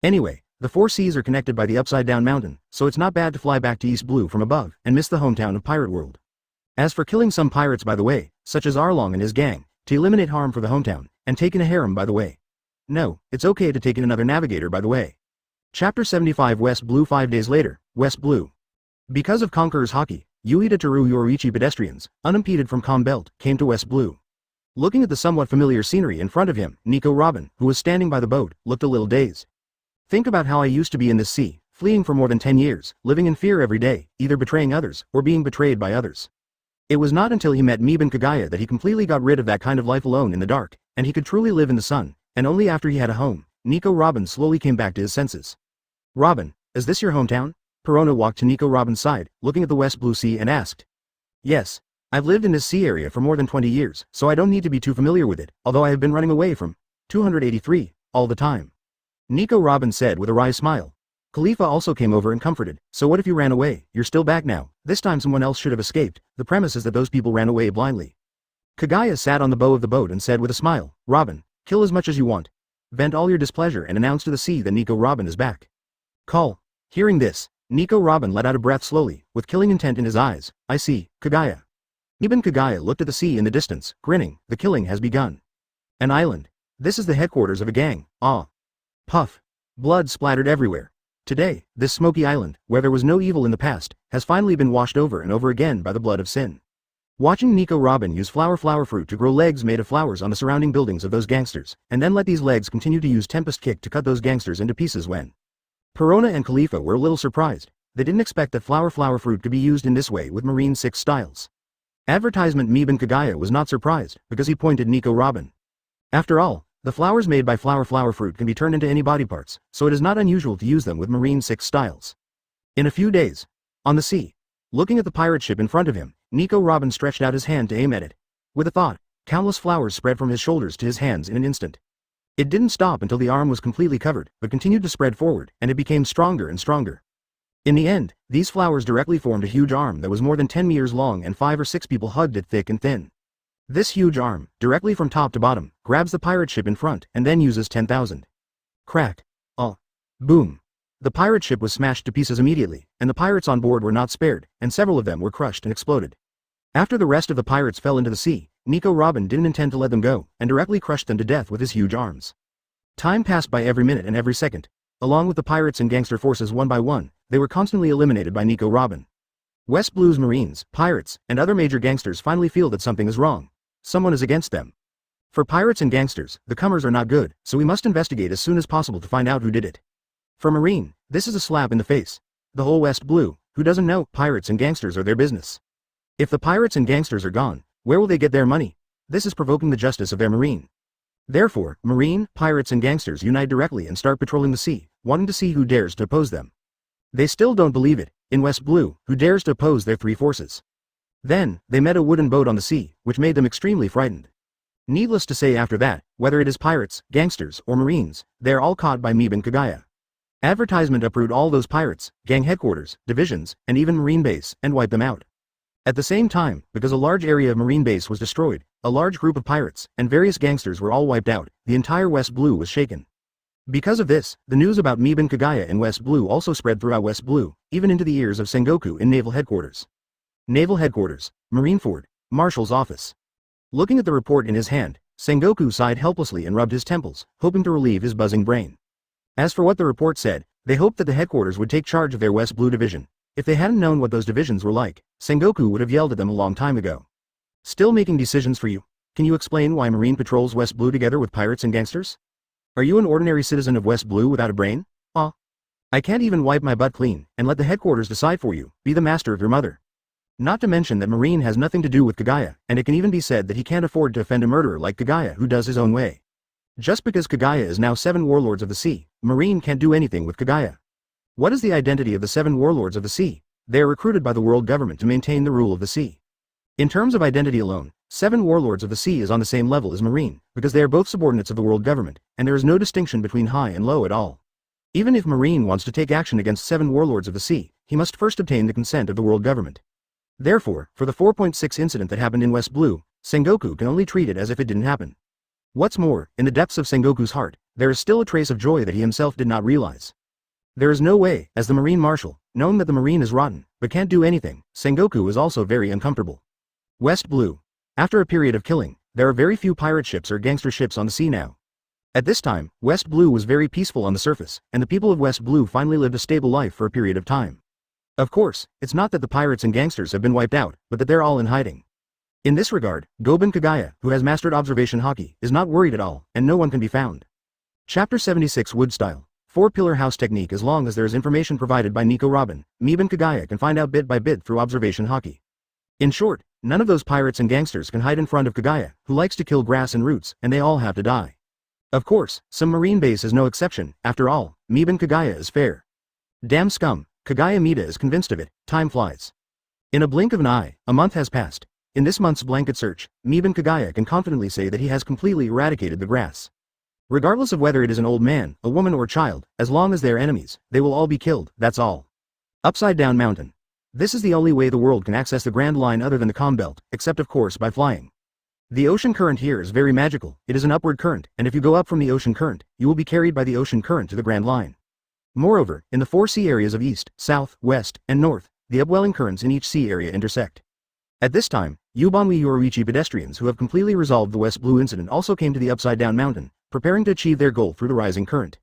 Anyway, the 4 seas are connected by the upside-down mountain, so it's not bad to fly back to East Blue from above, and miss the hometown of Pirate World. As for killing some pirates by the way, such as Arlong and his gang, to eliminate harm for the hometown, and take in a harem by the way. No, it's okay to take in another navigator by the way. Chapter 75 West Blue 5 days later, West Blue. Because of Conqueror's Haki, Yuita Teru Yoriichi pedestrians, unimpeded from comm belt, came to West Blue. Looking at the somewhat familiar scenery in front of him, Nico Robin, who was standing by the boat, looked a little dazed. Think about how I used to be in this sea, fleeing for more than 10 years, living in fear every day, either betraying others, or being betrayed by others. It was not until he met Yuban Kagaya that he completely got rid of that kind of life alone in the dark, and he could truly live in the sun, and only after he had a home, Nico Robin slowly came back to his senses. Robin, is this your hometown? Perona walked to Nico Robin's side, looking at the West Blue Sea and asked. Yes. I've lived in this sea area for more than 20 years, so I don't need to be too familiar with it, although I have been running away from 283 all the time. Nico Robin said with a wry smile. Khalifa also came over and comforted, so what if you ran away? You're still back now, this time someone else should have escaped, the premise is that those people ran away blindly. Kagaya sat on the bow of the boat and said with a smile, Robin, kill as much as you want. Vent all your displeasure and announce to the sea that Nico Robin is back. Call. Hearing this, Nico Robin let out a breath slowly, with killing intent in his eyes. I see, Kagaya. Yuban Kagaya looked at the sea in the distance, grinning, the killing has begun. An island. This is the headquarters of a gang, ah. Puff. Blood splattered everywhere. Today, this smoky island, where there was no evil in the past, has finally been washed over and over again by the blood of sin. Watching Nico Robin use flower fruit to grow legs made of flowers on the surrounding buildings of those gangsters, and then let these legs continue to use Tempest Kick to cut those gangsters into pieces when Perona and Khalifa were a little surprised. They didn't expect that flower fruit could be used in this way with Marine 6 styles. Advertisement Yuban Kagaya was not surprised, because he pointed Nico Robin. After all, the flowers made by flower fruit can be turned into any body parts, so it is not unusual to use them with Marine 6 styles. In a few days, on the sea, looking at the pirate ship in front of him, Nico Robin stretched out his hand to aim at it. With a thought, countless flowers spread from his shoulders to his hands in an instant. It didn't stop until the arm was completely covered, but continued to spread forward, and it became stronger and stronger. In the end, these flowers directly formed a huge arm that was more than 10 meters long and 5 or 6 people hugged it thick and thin. This huge arm, directly from top to bottom, grabs the pirate ship in front and then uses 10,000. Crack. Boom. The pirate ship was smashed to pieces immediately, and the pirates on board were not spared, and several of them were crushed and exploded. After the rest of the pirates fell into the sea, Nico Robin didn't intend to let them go, and directly crushed them to death with his huge arms. Time passed by every minute and every second. Along with the pirates and gangster forces one by one, they were constantly eliminated by Nico Robin. West Blue's Marines, pirates, and other major gangsters finally feel that something is wrong. Someone is against them. For pirates and gangsters, the comers are not good, so we must investigate as soon as possible to find out who did it. For Marine, this is a slap in the face. The whole West Blue, who doesn't know, pirates and gangsters are their business. If the pirates and gangsters are gone, where will they get their money? This is provoking the justice of their Marine. Therefore, Marine, pirates and gangsters unite directly and start patrolling the sea, wanting to see who dares to oppose them. They still don't believe it, in West Blue, who dares to oppose their 3 forces. Then, they met a wooden boat on the sea, which made them extremely frightened. Needless to say after that, whether it is pirates, gangsters, or Marines, they are all caught by Yuban Kagaya. Advertisement uproot all those pirates, gang headquarters, divisions, and even Marine base, and wipe them out. At the same time, because a large area of Marine base was destroyed, a large group of pirates, and various gangsters were all wiped out, the entire West Blue was shaken. Because of this, the news about Yuban Kagaya in West Blue also spread throughout West Blue, even into the ears of Sengoku in Naval Headquarters. Naval Headquarters, Marineford, Marshal's office. Looking at the report in his hand, Sengoku sighed helplessly and rubbed his temples, hoping to relieve his buzzing brain. As for what the report said, they hoped that the headquarters would take charge of their West Blue division. If they hadn't known what those divisions were like, Sengoku would have yelled at them a long time ago. Still making decisions for you? Can you explain why Marine patrols West Blue together with pirates and gangsters? Are you an ordinary citizen of West Blue without a brain? I can't even wipe my butt clean, and let the headquarters decide for you, be the master of your mother. Not to mention that Marine has nothing to do with Kagaya, and it can even be said that he can't afford to offend a murderer like Kagaya who does his own way. Just because Kagaya is now 7 warlords of the sea, Marine can't do anything with Kagaya. What is the identity of the 7 warlords of the sea? They are recruited by the world government to maintain the rule of the sea. In terms of identity alone, 7 warlords of the sea is on the same level as Marine, because they are both subordinates of the world government, and there is no distinction between high and low at all. Even if Marine wants to take action against 7 warlords of the sea, he must first obtain the consent of the world government. Therefore, for the 4.6 incident that happened in West Blue, Sengoku can only treat it as if it didn't happen. What's more, in the depths of Sengoku's heart, there is still a trace of joy that he himself did not realize. There is no way, as the Marine Marshal, knowing that the Marine is rotten, but can't do anything, Sengoku is also very uncomfortable. West Blue. After a period of killing, there are very few pirate ships or gangster ships on the sea now. At this time, West Blue was very peaceful on the surface, and the people of West Blue finally lived a stable life for a period of time. Of course, it's not that the pirates and gangsters have been wiped out, but that they're all in hiding. In this regard, Goben Kagaya, who has mastered observation Haki, is not worried at all, and no one can be found. Chapter 76 Wood Style. 4-pillar house technique. As long as there is information provided by Nico Robin, Miban Kagaya can find out bit by bit through observation Haki. In short, none of those pirates and gangsters can hide in front of Kagaya, who likes to kill grass and roots, and they all have to die. Of course, some marine base is no exception. After all, Miban Kagaya is fair. Damn scum, Kagaya Mida is convinced of it. Time flies. In a blink of an eye, a month has passed. In this month's blanket search, Miban Kagaya can confidently say that he has completely eradicated the grass. Regardless of whether it is an old man, a woman or a child, as long as they are enemies, they will all be killed, that's all. Upside Down Mountain. This is the only way the world can access the Grand Line other than the calm belt, except of course by flying. The ocean current here is very magical. It is an upward current, and if you go up from the ocean current, you will be carried by the ocean current to the Grand Line. Moreover, in the 4 sea areas of east, south, west, and north, the upwelling currents in each sea area intersect. At this time, Yubanwi Yoruichi pedestrians who have completely resolved the West Blue incident also came to the Upside Down Mountain, preparing to achieve their goal through the rising current.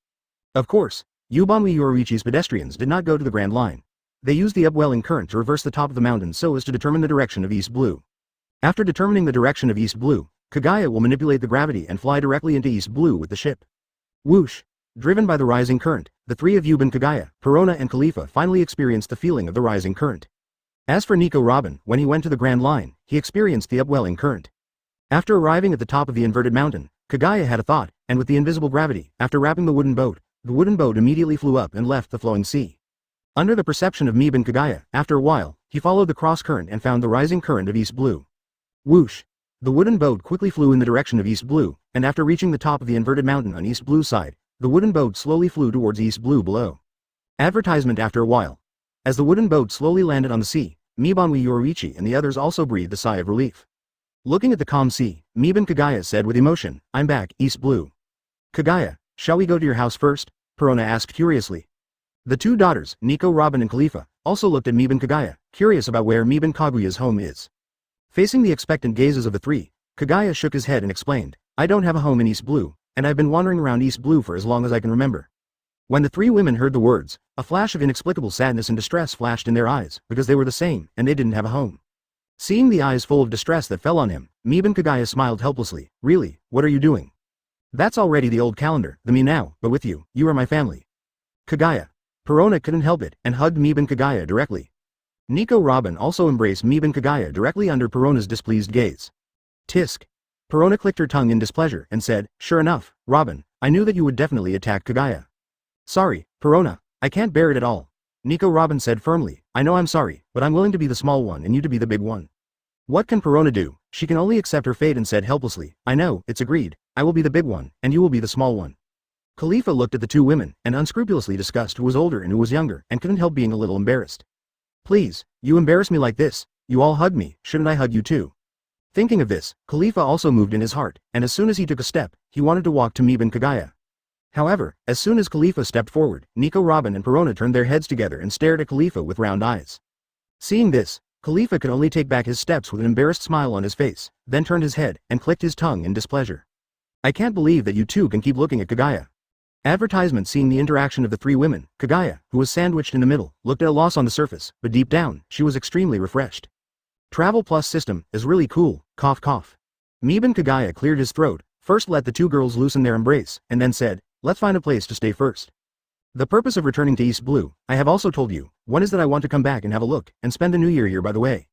Of course, Yubanwi Yoruichi's pedestrians did not go to the Grand Line. They used the upwelling current to reverse the top of the mountain so as to determine the direction of East Blue. After determining the direction of East Blue, Kagaya will manipulate the gravity and fly directly into East Blue with the ship. Whoosh! Driven by the rising current, the 3 of Yuban Kagaya, Perona and Khalifa finally experienced the feeling of the rising current. As for Nico Robin, when he went to the Grand Line, he experienced the upwelling current. After arriving at the top of the inverted mountain, Kagaya had a thought, and with the invisible gravity, after wrapping the wooden boat immediately flew up and left the flowing sea. Under the perception of Miban Kagaya, after a while, he followed the cross current and found the rising current of East Blue. Whoosh! The wooden boat quickly flew in the direction of East Blue, and after reaching the top of the inverted mountain on East Blue side, the wooden boat slowly flew towards East Blue below. Advertisement. After a while. As the wooden boat slowly landed on the sea, Mibanwi Yoruichi and the others also breathed a sigh of relief. Looking at the calm sea, Miban Kagaya said with emotion, "I'm back, East Blue." "Kagaya, shall we go to your house first?" Perona asked curiously. The 2 daughters, Nico Robin and Khalifa, also looked at Miban Kagaya, curious about where Miban Kaguya's home is. Facing the expectant gazes of the 3, Kagaya shook his head and explained, "I don't have a home in East Blue, and I've been wandering around East Blue for as long as I can remember." When the 3 women heard the words, a flash of inexplicable sadness and distress flashed in their eyes, because they were the same, and they didn't have a home. Seeing the eyes full of distress that fell on him, Miban Kagaya smiled helplessly. "Really, what are you doing?" "That's already the old calendar, the me now, but with you, you are my family." "Kagaya." Perona couldn't help it, and hugged Miban Kagaya directly. Nico Robin also embraced Miban Kagaya directly under Perona's displeased gaze. "Tisk." Perona clicked her tongue in displeasure and said, "Sure enough, Robin, I knew that you would definitely attack Kagaya." "Sorry, Perona, I can't bear it at all." Nico Robin said firmly, "I know I'm sorry, but I'm willing to be the small one and you to be the big one." What can Perona do? She can only accept her fate and said helplessly, "I know, it's agreed. I will be the big one, and you will be the small one." Khalifa looked at the 2 women, and unscrupulously discussed who was older and who was younger, and couldn't help being a little embarrassed. "Please, you embarrass me like this. You all hug me, shouldn't I hug you too?" Thinking of this, Khalifa also moved in his heart, and as soon as he took a step, he wanted to walk to Miban Kagaya. However, as soon as Khalifa stepped forward, Nico Robin and Perona turned their heads together and stared at Khalifa with round eyes. Seeing this, Khalifa could only take back his steps with an embarrassed smile on his face, then turned his head, and clicked his tongue in displeasure. "I can't believe that you 2 can keep looking at Kagaya." Advertisement. Seeing the interaction of the 3 women, Kagaya, who was sandwiched in the middle, looked at a loss on the surface, but deep down, she was extremely refreshed. "Travel Plus system is really cool, cough cough." Miban Kagaya cleared his throat, first let the 2 girls loosen their embrace, and then said, "Let's find a place to stay first." The purpose of returning to East Blue, I have also told you. One is that I want to come back and have a look, and spend the new year here by the way.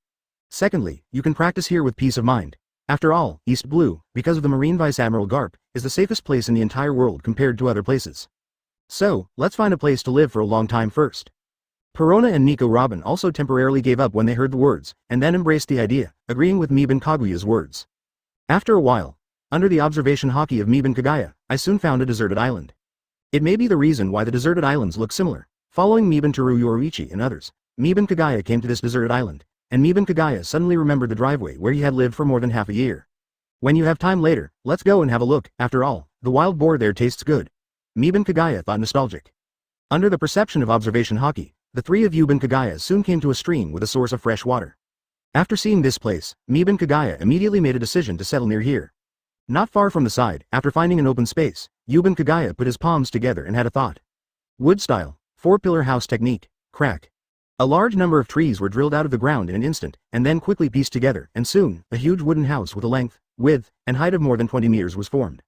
Secondly, you can practice here with peace of mind. After all, East Blue, because of the Marine Vice Admiral Garp, is the safest place in the entire world compared to other places. So, let's find a place to live for a long time first. Perona and Nico Robin also temporarily gave up when they heard the words, and then embraced the idea, agreeing with Miban Kaguya's words. After a while, under the observation Haki of Miban Kagaya, I soon found a deserted island. It may be the reason why the deserted islands look similar. Following Miban Teru Yoruichi and others, Miban Kagaya came to this deserted island, and Miban Kagaya suddenly remembered the driveway where he had lived for more than half a year. When you have time later, let's go and have a look. After all, the wild boar there tastes good. Miban Kagaya thought nostalgic. Under the perception of observation Haki, the three of Miban Kagaya soon came to a stream with a source of fresh water. After seeing this place, Miban Kagaya immediately made a decision to settle near here. Not far from the side, after finding an open space, Miban Kagaya put his palms together and had a thought. Wood style, 4-pillar house technique, crack. A large number of trees were drilled out of the ground in an instant, and then quickly pieced together, and soon, a huge wooden house with a length, width, and height of more than 20 meters was formed.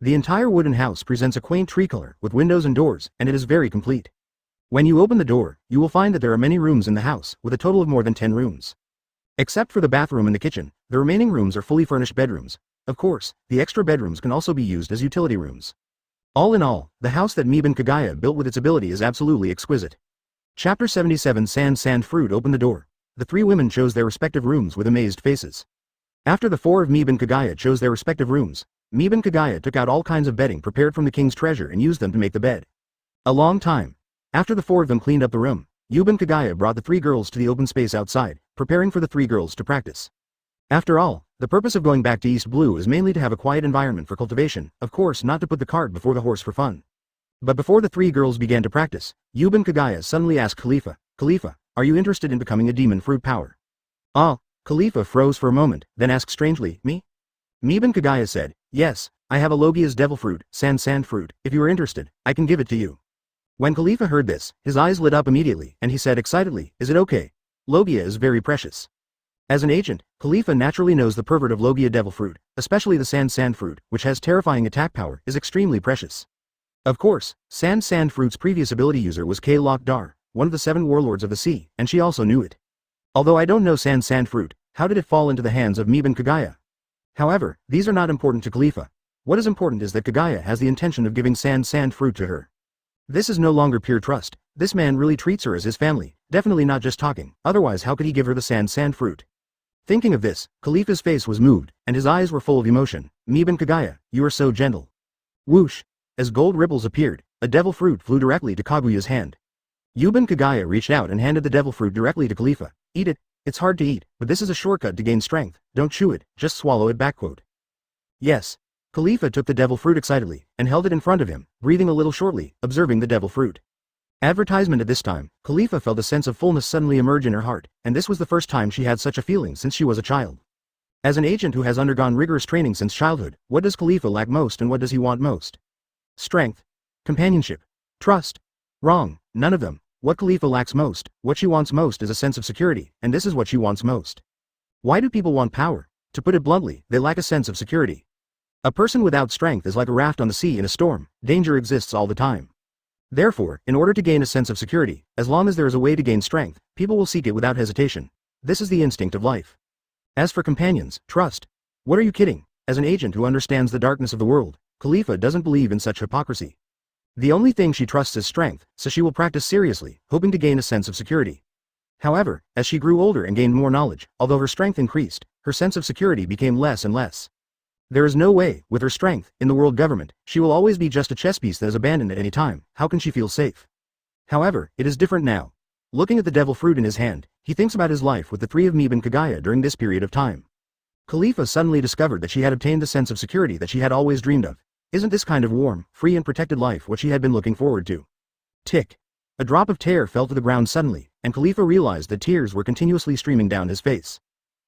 The entire wooden house presents a quaint tree color, with windows and doors, and it is very complete. When you open the door, you will find that there are many rooms in the house, with a total of more than 10 rooms. Except for the bathroom and the kitchen, the remaining rooms are fully furnished bedrooms. Of course, the extra bedrooms can also be used as utility rooms. All in all, the house that Miban Kagaya built with its ability is absolutely exquisite. Chapter 77 Sand Fruit opened the door. The three women chose their respective rooms with amazed faces. After the four of Miban Kagaya chose their respective rooms, Miban Kagaya took out all kinds of bedding prepared from the king's treasure and used them to make the bed. A long time. After the four of them cleaned up the room, Miban Kagaya brought the three girls to the open space outside, preparing for the three girls to practice. After all, the purpose of going back to East Blue is mainly to have a quiet environment for cultivation, of course not to put the cart before the horse for fun. But before the three girls began to practice, Miban Kagaya suddenly asked Khalifa, "Khalifa, are you interested in becoming a demon fruit power?" Ah, Khalifa froze for a moment, then asked strangely, "Me?" Miban Kagaya said, "Yes, I have a Logia's devil fruit, sand fruit. If you are interested, I can give it to you." When Khalifa heard this, his eyes lit up immediately, and he said excitedly, "Is it okay? Logia is very precious." As an agent, Khalifa naturally knows the pervert of Logia devil fruit, especially the sand fruit, which has terrifying attack power, is extremely precious. Of course, sand fruit's previous ability user was K. Lok Dar, one of the 7 warlords of the sea, and she also knew it. Although I don't know sand fruit, how did it fall into the hands of Miban Kagaya? However, these are not important to Khalifa. What is important is that Kagaya has the intention of giving sand fruit to her. This is no longer pure trust. This man really treats her as his family, definitely not just talking, otherwise how could he give her the sand fruit? Thinking of this, Khalifa's face was moved, and his eyes were full of emotion. "Miban Kagaya, you are so gentle." Whoosh! As gold ripples appeared, a devil fruit flew directly to Kaguya's hand. Miban Kagaya reached out and handed the devil fruit directly to Khalifa. "Eat it, it's hard to eat, but this is a shortcut to gain strength, don't chew it, just swallow it back." Yes. Khalifa took the devil fruit excitedly, and held it in front of him, breathing a little shortly, observing the devil fruit. Advertisement at this time, Khalifa felt a sense of fullness suddenly emerge in her heart, and this was the first time she had such a feeling since she was a child. As an agent who has undergone rigorous training since childhood, what does Khalifa lack most and what does he want most? Strength. Companionship. Trust. Wrong, none of them. What Khalifa lacks most, what she wants most is a sense of security, and this is what she wants most. Why do people want power? To put it bluntly, they lack a sense of security. A person without strength is like a raft on the sea in a storm, danger exists all the time. Therefore, in order to gain a sense of security, as long as there is a way to gain strength, people will seek it without hesitation. This is the instinct of life. As for companions, trust. What are you kidding? As an agent who understands the darkness of the world, Khalifa doesn't believe in such hypocrisy. The only thing she trusts is strength, so she will practice seriously, hoping to gain a sense of security. However, as she grew older and gained more knowledge, although her strength increased, her sense of security became less and less. There is no way, with her strength, in the world government, she will always be just a chess piece that is abandoned at any time. How can she feel safe? However, it is different now. Looking at the devil fruit in his hand, he thinks about his life with the three of Miban Kagaya during this period of time. Khalifa suddenly discovered that she had obtained the sense of security that she had always dreamed of. Isn't this kind of warm, free and protected life what she had been looking forward to? Tick. A drop of tear fell to the ground suddenly, and Khalifa realized that tears were continuously streaming down his face.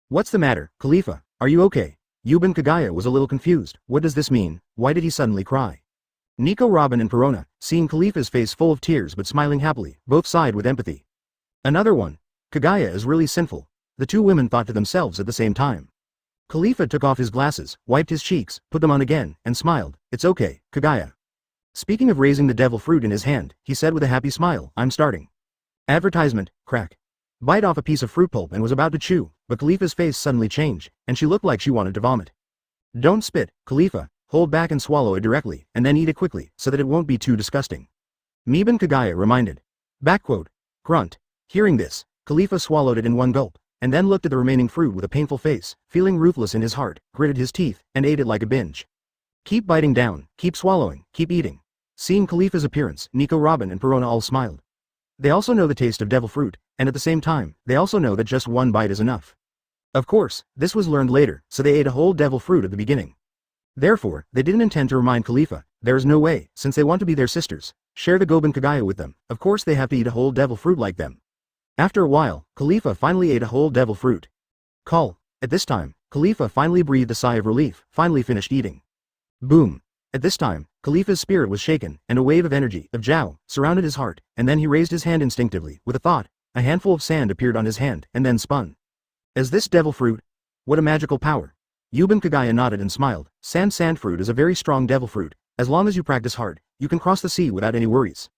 What's the matter, Khalifa? Are you okay? Miban Kagaya was a little confused. What does this mean? Why did he suddenly cry? Nico Robin and Perona, seeing Khalifa's face full of tears but smiling happily, both sighed with empathy. Another one. Kagaya is really sinful. The two women thought to themselves at the same time. Khalifa took off his glasses, wiped his cheeks, put them on again, and smiled. It's okay, Kagaya. Speaking of raising the devil fruit in his hand, he said with a happy smile, I'm starting. Advertisement, crack. Bite off a piece of fruit pulp and was about to chew, but Khalifa's face suddenly changed, and she looked like she wanted to vomit. Don't spit, Khalifa, hold back and swallow it directly, and then eat it quickly, so that it won't be too disgusting. Meben Kagaya reminded. Backquote. Grunt. Hearing this, Khalifa swallowed it in one gulp, and then looked at the remaining fruit with a painful face, feeling ruthless in his heart, gritted his teeth, and ate it like a binge. Keep biting down, keep swallowing, keep eating. Seeing Khalifa's appearance, Nico Robin and Perona all smiled. They also know the taste of devil fruit, and at the same time, they also know that just one bite is enough. Of course, this was learned later, so they ate a whole devil fruit at the beginning. Therefore, they didn't intend to remind Khalifa, there is no way, since they want to be their sisters, share the Goben Kagaya with them, of course they have to eat a whole devil fruit like them. After a while, Khalifa finally ate a whole devil fruit. Call. At this time, Khalifa finally breathed a sigh of relief, finally finished eating. Boom. At this time, Khalifa's spirit was shaken, and a wave of energy, of Zhao, surrounded his heart, and then he raised his hand instinctively, with a thought, a handful of sand appeared on his hand, and then spun. Is this devil fruit? What a magical power. Yuban Kagaya nodded and smiled, sand fruit is a very strong devil fruit, as long as you practice hard, you can cross the sea without any worries.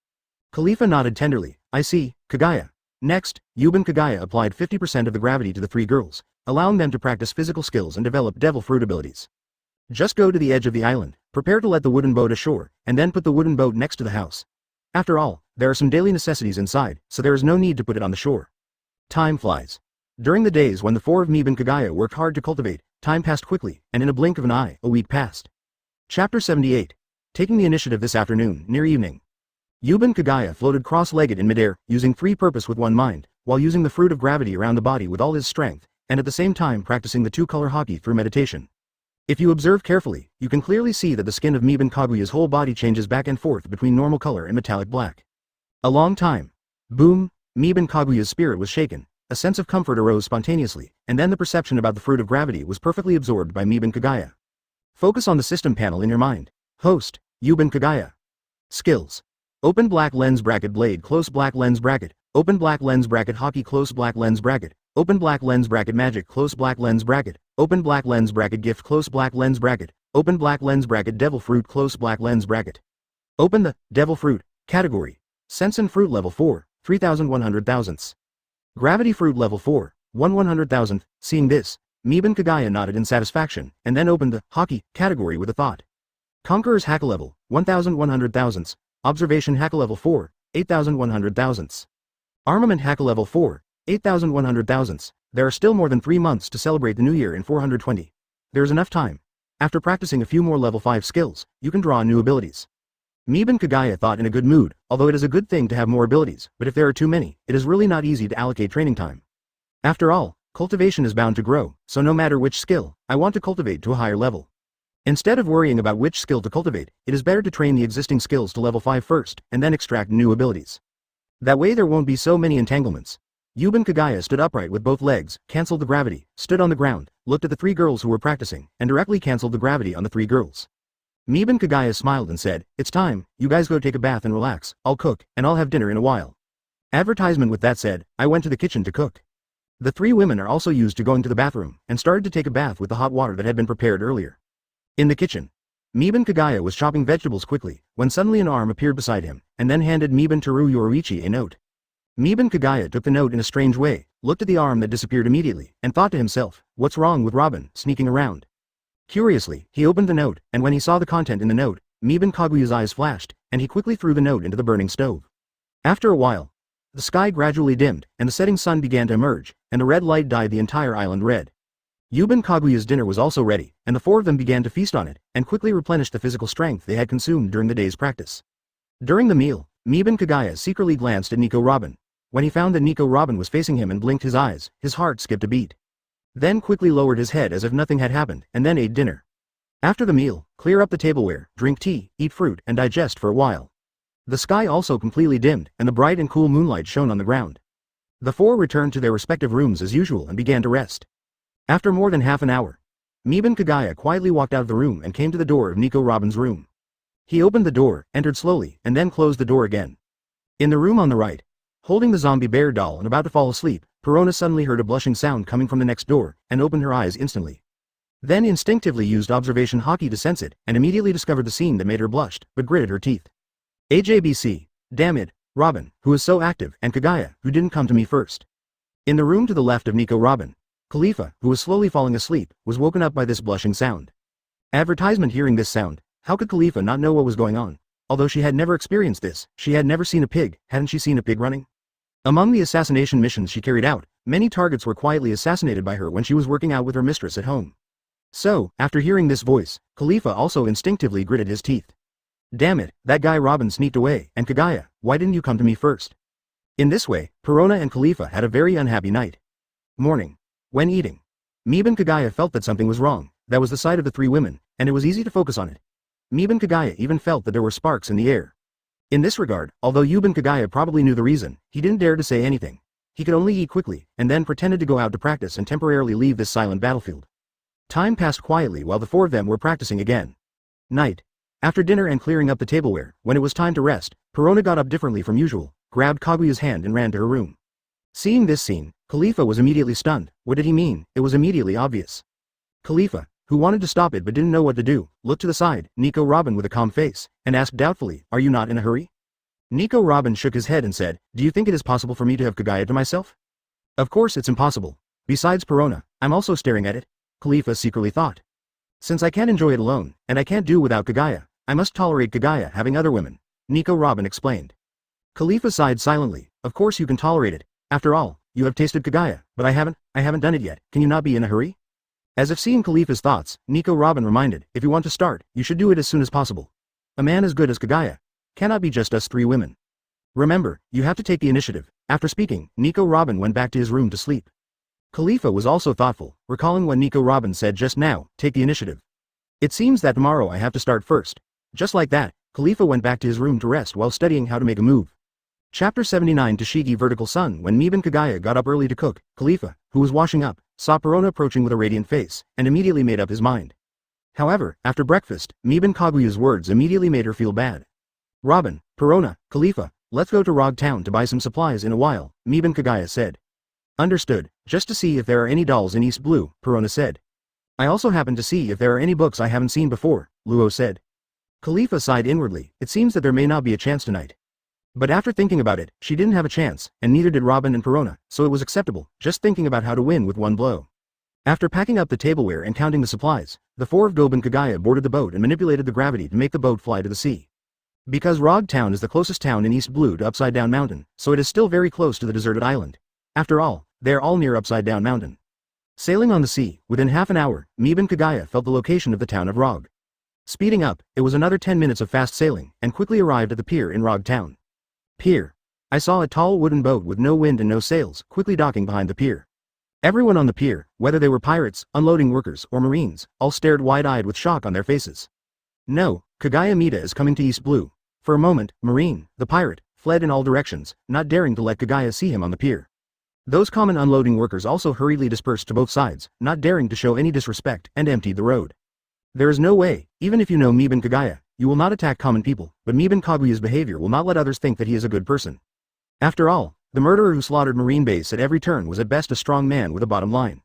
Khalifa nodded tenderly, I see, Kagaya. Next, Yuban Kagaya applied 50% of the gravity to the three girls, allowing them to practice physical skills and develop devil fruit abilities. Just go to the edge of the island, prepare to let the wooden boat ashore, and then put the wooden boat next to the house. After all, there are some daily necessities inside, so there is no need to put it on the shore. Time flies. During the days when the four of Meben Kagaya worked hard to cultivate, time passed quickly, and in a blink of an eye, a week passed. Chapter 78. Taking the initiative this afternoon, near evening. Yuban Kagaya floated cross-legged in midair, using free purpose with one mind, while using the fruit of gravity around the body with all his strength, and at the same time practicing the two-color Haki through meditation. If you observe carefully, you can clearly see that the skin of Meben Kaguya's whole body changes back and forth between normal color and metallic black. A long time. Boom, Meben Kaguya's spirit was shaken, a sense of comfort arose spontaneously, and then the perception about the fruit of gravity was perfectly absorbed by Meben Kagaya. Focus on the system panel in your mind. Host, Yuban Kagaya. Skills. Open black lens bracket blade close black lens bracket, open black lens bracket Haki close black lens bracket, open black lens bracket magic close black lens bracket, open black lens bracket gift close black lens bracket, open black lens bracket devil fruit close black lens bracket. Open the devil fruit category. Sensen fruit level 4, 3,100 thousandths. Gravity fruit level 4, 1/100,000th. Seeing this, Meben Kagaya nodded in satisfaction, and then opened the Haki category with a thought. Conqueror's Haki level, 1,100 thousandths. Observation Haki level 4, 8,100 thousandths. Armament Haki level 4, 8,100 thousandths. There are still more than 3 months to celebrate the new year in 420. There is enough time. After practicing a few more level 5 skills, you can draw on new abilities. Meben Kagaya thought in a good mood, although it is a good thing to have more abilities, but if there are too many, it is really not easy to allocate training time. After all, cultivation is bound to grow, so no matter which skill, I want to cultivate to a higher level. Instead of worrying about which skill to cultivate, it is better to train the existing skills to level 5 first, and then extract new abilities. That way there won't be so many entanglements. Yuban Kagaya stood upright with both legs, cancelled the gravity, stood on the ground, looked at the 3 girls who were practicing, and directly cancelled the gravity on the 3 girls. Meben Kagaya smiled and said, it's time, you guys go take a bath and relax, I'll cook, and I'll have dinner in a while. Advertisement. With that said, I went to the kitchen to cook. The 3 women are also used to going to the bathroom, and started to take a bath with the hot water that had been prepared earlier. In the kitchen, Meben Kagaya was chopping vegetables quickly, when suddenly an arm appeared beside him, and then handed Meben Teru Yoruichi a note. Meben Kagaya took the note in a strange way, looked at the arm that disappeared immediately, and thought to himself, what's wrong with Robin, sneaking around? Curiously, he opened the note, and when he saw the content in the note, Meben Kaguya's eyes flashed, and he quickly threw the note into the burning stove. After a while, the sky gradually dimmed, and the setting sun began to emerge, and the red light dyed the entire island red. Yuban Kaguya's dinner was also ready, and the 4 of them began to feast on it, and quickly replenished the physical strength they had consumed during the day's practice. During the meal, Meben Kagaya secretly glanced at Nico Robin. When he found that Nico Robin was facing him and blinked his eyes, his heart skipped a beat. Then quickly lowered his head as if nothing had happened, and then ate dinner. After the meal, clear up the tableware, drink tea, eat fruit, and digest for a while. The sky also completely dimmed, and the bright and cool moonlight shone on the ground. The 4 returned to their respective rooms as usual and began to rest. After more than half an hour, Meben Kagaya quietly walked out of the room and came to the door of Nico Robin's room. He opened the door, entered slowly, and then closed the door again. In the room on the right, holding the zombie bear doll and about to fall asleep, Perona suddenly heard a blushing sound coming from the next door, and opened her eyes instantly. Then instinctively used observation Haki to sense it, and immediately discovered the scene that made her blushed, but gritted her teeth. AJBC. Damn it, Robin, who is so active, and Kagaya, who didn't come to me first. In the room to the left of Nico Robin, Khalifa, who was slowly falling asleep, was woken up by this blushing sound. Advertisement. Hearing this sound, how could Khalifa not know what was going on? Although she had never experienced this, she had never seen a pig. Hadn't she seen a pig running? Among the assassination missions she carried out, many targets were quietly assassinated by her when she was working out with her mistress at home. So, after hearing this voice, Khalifa also instinctively gritted his teeth. Damn it, that guy Robin sneaked away, and Kagaya, why didn't you come to me first? In this way, Perona and Khalifa had a very unhappy night. Morning. When eating, Meeb and Kagaya felt that something was wrong. That was the sight of the three women, and it was easy to focus on it. Meeb and Kagaya even felt that there were sparks in the air. In this regard, although Meeb and Kagaya probably knew the reason, he didn't dare to say anything. He could only eat quickly, and then pretended to go out to practice and temporarily leave this silent battlefield. Time passed quietly while the four of them were practicing again. Night. After dinner and clearing up the tableware, when it was time to rest, Perona got up differently from usual, grabbed Kaguya's hand and ran to her room. Seeing this scene, Khalifa was immediately stunned. What did he mean? It was immediately obvious. Khalifa, who wanted to stop it but didn't know what to do, looked to the side, Nico Robin with a calm face, and asked doubtfully, are you not in a hurry? Nico Robin shook his head and said, do you think it is possible for me to have Kagaya to myself? Of course it's impossible. Besides Perona, I'm also staring at it, Khalifa secretly thought. Since I can't enjoy it alone, and I can't do without Kagaya, I must tolerate Kagaya having other women, Nico Robin explained. Khalifa sighed silently. Of course you can tolerate it. After all, you have tasted Kagaya, but I haven't done it yet. Can you not be in a hurry? As if seeing Khalifa's thoughts, Nico Robin reminded, if you want to start, you should do it as soon as possible. A man as good as Kagaya cannot be just us three women. Remember, you have to take the initiative. After speaking, Nico Robin went back to his room to sleep. Khalifa was also thoughtful, recalling what Nico Robin said just now, take the initiative. It seems that tomorrow I have to start first. Just like that, Khalifa went back to his room to rest while studying how to make a move. Chapter 79 Tashigi Vertical Sun. When Meeb and Kagaya got up early to cook, Khalifa, who was washing up, saw Perona approaching with a radiant face, and immediately made up his mind. However, after breakfast, Meeb and Kaguya's words immediately made her feel bad. Robin, Perona, Khalifa, let's go to Loguetown to buy some supplies in a while, Meeb and Kagaya said. Understood, just to see if there are any dolls in East Blue, Perona said. I also happen to see if there are any books I haven't seen before, Luo said. Khalifa sighed inwardly. It seems that there may not be a chance tonight. But after thinking about it, she didn't have a chance, and neither did Robin and Perona, so it was acceptable, just thinking about how to win with one blow. After packing up the tableware and counting the supplies, the four of Gob and Kagaya boarded the boat and manipulated the gravity to make the boat fly to the sea. Because Loguetown is the closest town in East Blue to Upside Down Mountain, so it is still very close to the deserted island. After all, they are all near Upside Down Mountain. Sailing on the sea, within half an hour, Meeb and Kagaya felt the location of the town of Rog. Speeding up, it was another 10 minutes of fast sailing, and quickly arrived at the pier in Loguetown. Pier. I saw a tall wooden boat with no wind and no sails, quickly docking behind the pier. Everyone on the pier, whether they were pirates, unloading workers, or marines, all stared wide-eyed with shock on their faces. No, Kagaya Mita is coming to East Blue. For a moment, Marine, the pirate, fled in all directions, not daring to let Kagaya see him on the pier. Those common unloading workers also hurriedly dispersed to both sides, not daring to show any disrespect, and emptied the road. There is no way, even if you know Meeb and Kagaya, you will not attack common people, but Meeb and Kaguya's behavior will not let others think that he is a good person. After all, the murderer who slaughtered Marine Base at every turn was at best a strong man with a bottom line.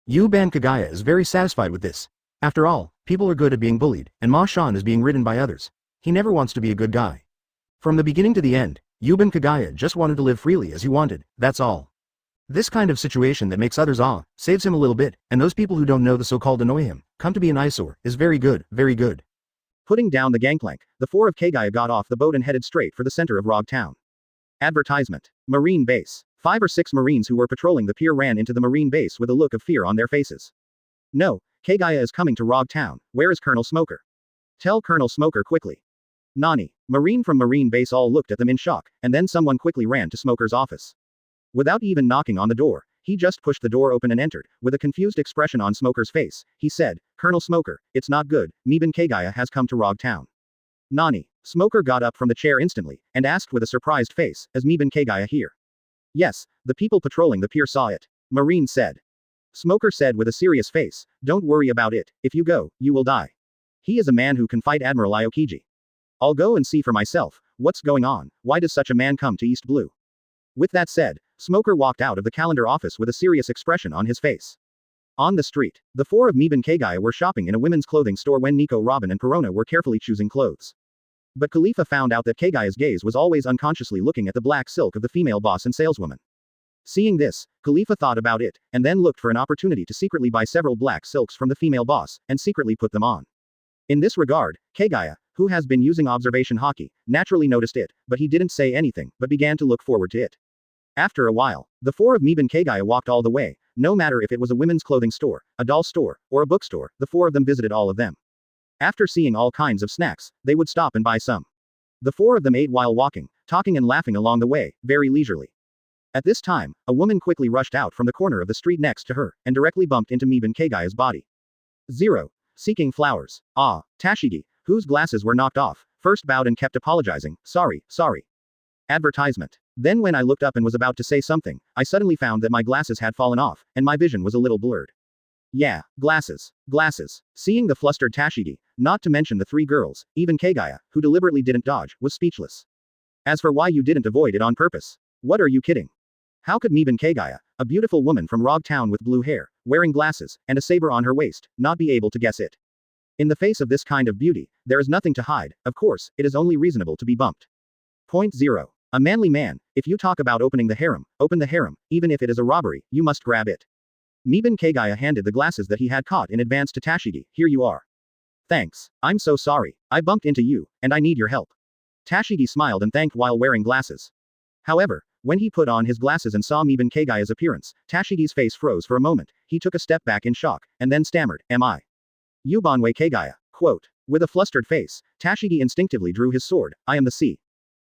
Ban Kagaya is very satisfied with this. After all, people are good at being bullied, and Ma Shan is being ridden by others. He never wants to be a good guy. From the beginning to the end, Ban Kagaya just wanted to live freely as he wanted, that's all. This kind of situation that makes others awe, saves him a little bit, and those people who don't know the so-called annoy him, come to be an eyesore, is very good, very good. Putting down the gangplank, the four of Kagaya got off the boat and headed straight for the center of Loguetown. Advertisement. Marine Base. 5 or 6 Marines who were patrolling the pier ran into the Marine Base with a look of fear on their faces. No, Kagaya is coming to Loguetown. Where is Colonel Smoker? Tell Colonel Smoker quickly. Nani. Marine from Marine Base all looked at them in shock, and then someone quickly ran to Smoker's office. Without even knocking on the door, he just pushed the door open and entered. With a confused expression on Smoker's face, he said, Colonel Smoker, it's not good, Meeb Kagaya has come to Loguetown. Nani. Smoker got up from the chair instantly, and asked with a surprised face, is Meeb Kagaya here? Yes, the people patrolling the pier saw it. Marine said. Smoker said with a serious face, don't worry about it, if you go, you will die. He is a man who can fight Admiral Aokiji. I'll go and see for myself, what's going on, why does such a man come to East Blue? With that said, Smoker walked out of the calendar office with a serious expression on his face. On the street, the four of Miban Kagaya were shopping in a women's clothing store when Nico, Robin and Perona were carefully choosing clothes. But Khalifa found out that Kagaya's gaze was always unconsciously looking at the black silk of the female boss and saleswoman. Seeing this, Khalifa thought about it, and then looked for an opportunity to secretly buy several black silks from the female boss, and secretly put them on. In this regard, Kagaya, who has been using observation Haki, naturally noticed it, but he didn't say anything, but began to look forward to it. After a while, the four of Miban Kagaya walked all the way, no matter if it was a women's clothing store, a doll store, or a bookstore, the four of them visited all of them. After seeing all kinds of snacks, they would stop and buy some. The four of them ate while walking, talking and laughing along the way, very leisurely. At this time, a woman quickly rushed out from the corner of the street next to her, and directly bumped into Miban Kagaya's body. 0. Seeking flowers. Ah, Tashigi, whose glasses were knocked off, first bowed and kept apologizing, sorry. Advertisement. Then when I looked up and was about to say something, I suddenly found that my glasses had fallen off, and my vision was a little blurred. Yeah, glasses. Seeing the flustered Tashigi, not to mention the three girls, even Kagaya, who deliberately didn't dodge, was speechless. As for why you didn't avoid it on purpose. What are you kidding? How could Miban Kagaya, a beautiful woman from Loguetown with blue hair, wearing glasses, and a saber on her waist, not be able to guess it? In the face of this kind of beauty, there is nothing to hide, of course, it is only reasonable to be bumped. Point 0. A manly man, if you talk about opening the harem, open the harem, even if it is a robbery, you must grab it. Miban Kagaya handed the glasses that he had caught in advance to Tashigi, here you are. Thanks, I'm so sorry, I bumped into you, and I need your help. Tashigi smiled and thanked while wearing glasses. However, when he put on his glasses and saw Miban Kagaya's appearance, Tashigi's face froze for a moment, he took a step back in shock, and then stammered, am I? Yubanwe Kagaya. Quote. With a flustered face, Tashigi instinctively drew his sword, I am the sea.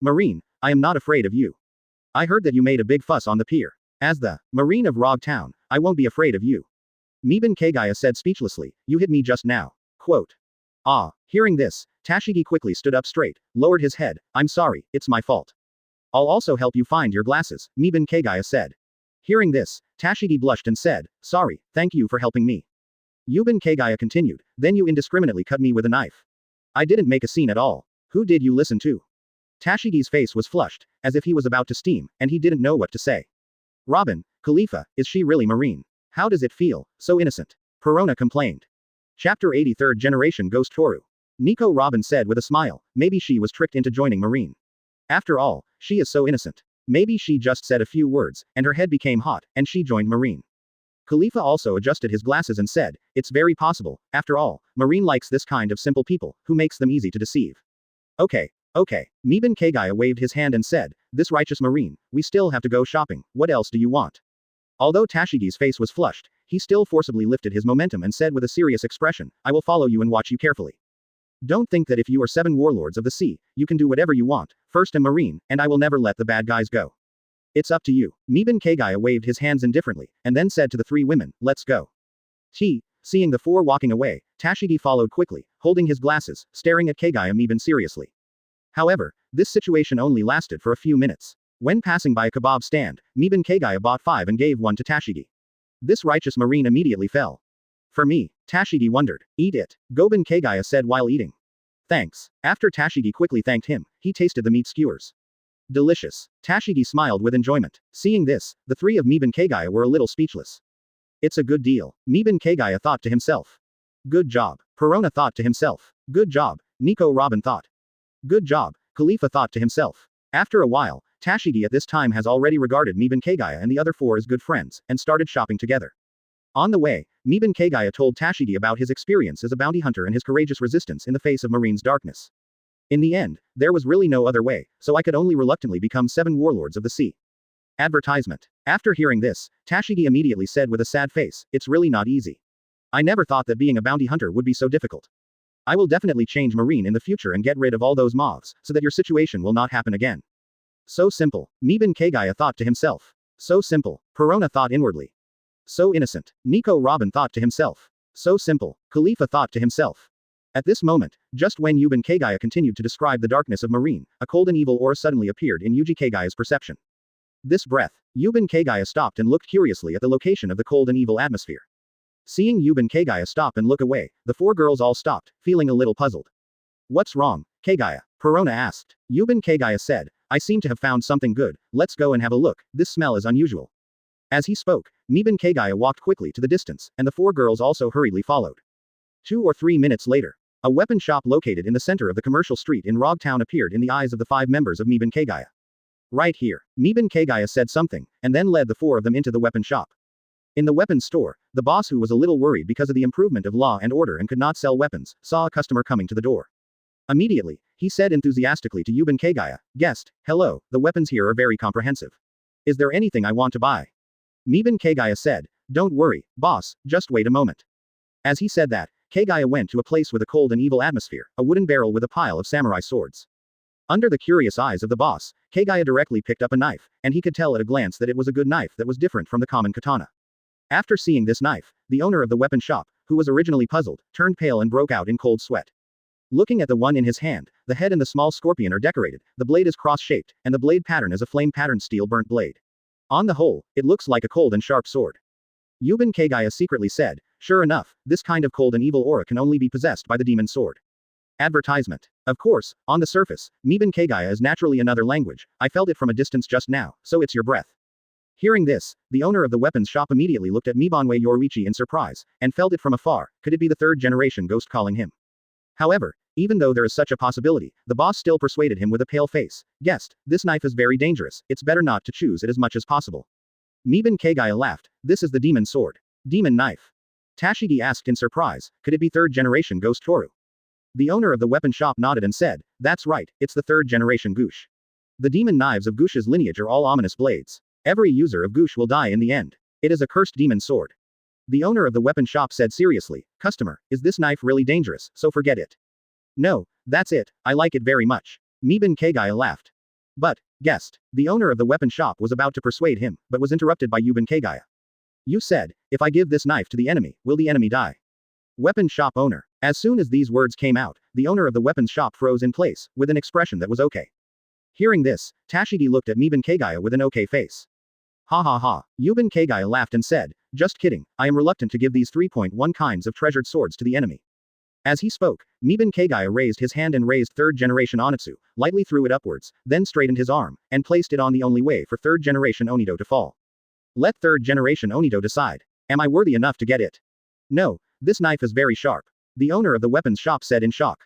Marine, I am not afraid of you. I heard that you made a big fuss on the pier. As the Marine of Loguetown, I won't be afraid of you. Miban Kagaya said speechlessly, you hit me just now. Quote. Ah, hearing this, Tashigi quickly stood up straight, lowered his head, I'm sorry, it's my fault. I'll also help you find your glasses, Miban Kagaya said. Hearing this, Tashigi blushed and said, sorry, thank you for helping me. Yuban Kagaya continued, then you indiscriminately cut me with a knife. I didn't make a scene at all. Who did you listen to? Tashigi's face was flushed, as if he was about to steam, and he didn't know what to say. Robin, Khalifa, is she really Marine? How does it feel, so innocent? Perona complained. Chapter 80 Third Generation Ghost Toru. Nico Robin said with a smile, maybe she was tricked into joining Marine. After all, she is so innocent. Maybe she just said a few words, and her head became hot, and she joined Marine. Khalifa also adjusted his glasses and said, it's very possible, after all, Marine likes this kind of simple people, who makes them easy to deceive. Okay. Miban Kagaya waved his hand and said, this righteous Marine, we still have to go shopping, what else do you want? Although Tashigi's face was flushed, he still forcibly lifted his momentum and said with a serious expression, I will follow you and watch you carefully. Don't think that if you are 7 warlords of the sea, you can do whatever you want, first a Marine, and I will never let the bad guys go. It's up to you. Miban Kagaya waved his hands indifferently, and then said to the 3 women, let's go. Seeing the 4 walking away, Tashigi followed quickly, holding his glasses, staring at Kagaya Miban seriously. However, this situation only lasted for a few minutes. When passing by a kebab stand, Miban Kagaya bought 5 and gave one to Tashigi. This righteous Marine immediately fell. For me, Tashigi wondered. Eat it, Goban Kagaya said while eating. Thanks. After Tashigi quickly thanked him, he tasted the meat skewers. Delicious. Tashigi smiled with enjoyment. Seeing this, the 3 of Miban Kagaya were a little speechless. It's a good deal, Miban Kagaya thought to himself. Good job. Perona thought to himself. Good job, Nico Robin thought. Good job, Khalifa thought to himself. After a while, Tashigi at this time has already regarded Miban Kagaya and the other 4 as good friends, and started shopping together. On the way, Miban Kagaya told Tashigi about his experience as a bounty hunter and his courageous resistance in the face of Marine's darkness. In the end, there was really no other way, so I could only reluctantly become 7 warlords of the sea. Advertisement. After hearing this, Tashigi immediately said with a sad face, it's really not easy. I never thought that being a bounty hunter would be so difficult. I will definitely change Marine in the future and get rid of all those moths, so that your situation will not happen again. So simple, Miban Kagaya thought to himself. So simple, Perona thought inwardly. So innocent, Nico Robin thought to himself. So simple, Khalifa thought to himself. At this moment, just when Yuban Kagaya continued to describe the darkness of Marine, a cold and evil aura suddenly appeared in Yuji Kagaya's perception. This breath, Yuban Kagaya stopped and looked curiously at the location of the cold and evil atmosphere. Seeing Yuban Kagaya stop and look away, the 4 girls all stopped, feeling a little puzzled. What's wrong, Kagaya? Perona asked. Yuban Kagaya said, I seem to have found something good, let's go and have a look, this smell is unusual. As he spoke, Miban Kagaya walked quickly to the distance, and the 4 girls also hurriedly followed. 2 or 3 minutes later, a weapon shop located in the center of the commercial street in Loguetown appeared in the eyes of the 5 members of Miban Kagaya. Right here, Miban Kagaya said something, and then led the 4 of them into the weapon shop. In the weapons store, the boss, who was a little worried because of the improvement of law and order and could not sell weapons, saw a customer coming to the door. Immediately, he said enthusiastically to Yuban Kagaya, "Guest, hello, the weapons here are very comprehensive. Is there anything I want to buy?" Miban Kagaya said, "Don't worry, boss, just wait a moment." As he said that, Kagaya went to a place with a cold and evil atmosphere, a wooden barrel with a pile of samurai swords. Under the curious eyes of the boss, Kagaya directly picked up a knife, and he could tell at a glance that it was a good knife that was different from the common katana. After seeing this knife, the owner of the weapon shop, who was originally puzzled, turned pale and broke out in cold sweat. Looking at the one in his hand, the head and the small scorpion are decorated, the blade is cross-shaped, and the blade pattern is a flame-patterned steel-burnt blade. On the whole, it looks like a cold and sharp sword. Yuban Kagaya secretly said, "Sure enough, this kind of cold and evil aura can only be possessed by the demon sword." Advertisement. Of course, on the surface, Miban Kagaya is naturally another language, I felt it from a distance just now, so it's your breath. Hearing this, the owner of the weapons shop immediately looked at Mibanwe Yoruichi in surprise, and felt it from afar. Could it be the 3rd generation ghost calling him? However, even though there is such a possibility, the boss still persuaded him with a pale face, "Guest, this knife is very dangerous, it's better not to choose it as much as possible." Miban Kagaya laughed, "This is the demon sword. Demon knife." Tashigi asked in surprise, "Could it be 3rd generation ghost Toru?" The owner of the weapon shop nodded and said, "That's right, it's the 3rd generation Gush. The demon knives of Gush's lineage are all ominous blades. Every user of Gush will die in the end. It is a cursed demon sword." The owner of the weapon shop said seriously, "Customer, is this knife really dangerous, so forget it?" "No, that's it, I like it very much." Miban Kagaya laughed. "But, guest," the owner of the weapon shop was about to persuade him, but was interrupted by Yuban Kagaya. "You said, if I give this knife to the enemy, will the enemy die?" Weapon shop owner. As soon as these words came out, the owner of the weapons shop froze in place, with an expression that was okay. Hearing this, Tashigi looked at Miban Kagaya with an okay face. "Ha ha ha." Yuban Kagaya laughed and said, "Just kidding, I am reluctant to give these 3.1 kinds of treasured swords to the enemy." As he spoke, Miban Kagaya raised his hand and raised 3rd generation Onitsu, lightly threw it upwards, then straightened his arm, and placed it on the only way for 3rd generation Onido to fall. Let 3rd generation Onido decide. Am I worthy enough to get it? No, this knife is very sharp. The owner of the weapons shop said in shock.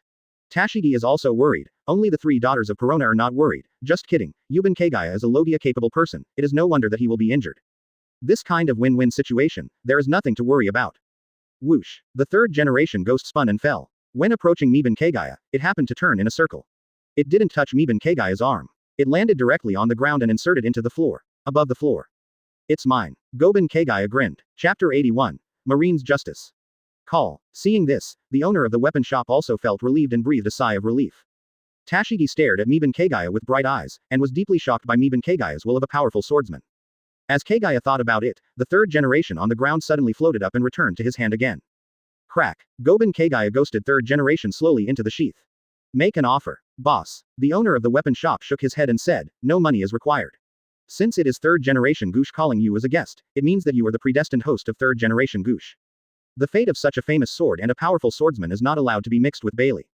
Tashigi is also worried. Only the 3 daughters of Perona are not worried. Just kidding, Yuban Kagaya is a Logia-capable person, it is no wonder that he will be injured. This kind of win-win situation, there is nothing to worry about. Whoosh. The 3rd generation ghost spun and fell. When approaching Miban Kagaya, it happened to turn in a circle. It didn't touch Miban Kagaya's arm. It landed directly on the ground and inserted into the floor. Above the floor. "It's mine." Goban Kagaya grinned. Chapter 81. Marine's Justice. Call. Seeing this, the owner of the weapon shop also felt relieved and breathed a sigh of relief. Tashigi stared at Miban Kagaya with bright eyes, and was deeply shocked by Miban Kagaya's will of a powerful swordsman. As Kagaya thought about it, the 3rd generation on the ground suddenly floated up and returned to his hand again. Crack. Goban Kagaya ghosted 3rd generation slowly into the sheath. "Make an offer. Boss." The owner of the weapon shop shook his head and said, "No money is required. Since it is 3rd generation Gush calling you as a guest, it means that you are the predestined host of 3rd generation Gush. The fate of such a famous sword and a powerful swordsman is not allowed to be mixed with Bailey."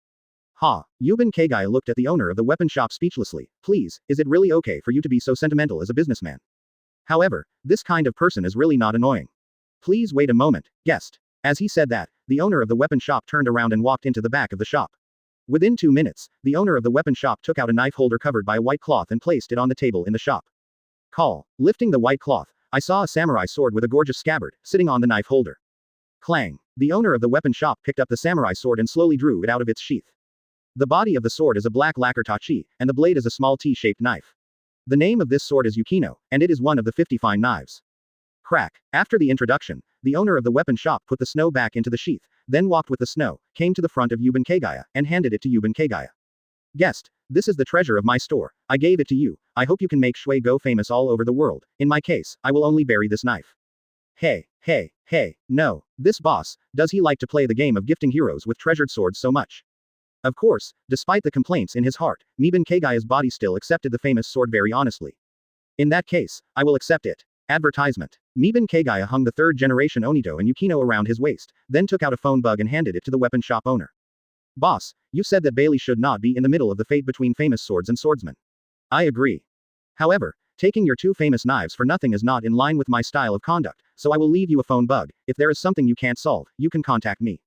Ha. Yuban Kagaya looked at the owner of the weapon shop speechlessly. "Please, is it really okay for you to be so sentimental as a businessman? However, this kind of person is really not annoying. Please wait a moment, guest." As he said that, the owner of the weapon shop turned around and walked into the back of the shop. Within 2 minutes, the owner of the weapon shop took out a knife holder covered by a white cloth and placed it on the table in the shop. Call. Lifting the white cloth, I saw a samurai sword with a gorgeous scabbard, sitting on the knife holder. Clang. The owner of the weapon shop picked up the samurai sword and slowly drew it out of its sheath. The body of the sword is a black lacquer tachi, and the blade is a small T-shaped knife. The name of this sword is Yukino, and it is one of the 50 fine knives. Crack. After the introduction, the owner of the weapon shop put the snow back into the sheath, then walked with the snow, came to the front of Yuban Kagaya, and handed it to Yuban Kagaya. "Guest, this is the treasure of my store, I gave it to you, I hope you can make Shui go famous all over the world, in my case, I will only bury this knife." Hey, no, this boss, does he like to play the game of gifting heroes with treasured swords so much? Of course, despite the complaints in his heart, Miban Kagaya's body still accepted the famous sword very honestly. "In that case, I will accept it." Advertisement. Miban Kagaya hung the 3rd generation Onito and Yukino around his waist, then took out a phone bug and handed it to the weapon shop owner. "Boss, you said that Bailey should not be in the middle of the fate between famous swords and swordsmen. I agree. However, Taking your two famous knives for nothing is not in line with my style of conduct, so I will leave you a phone bug. If there is something you can't solve, you can contact me.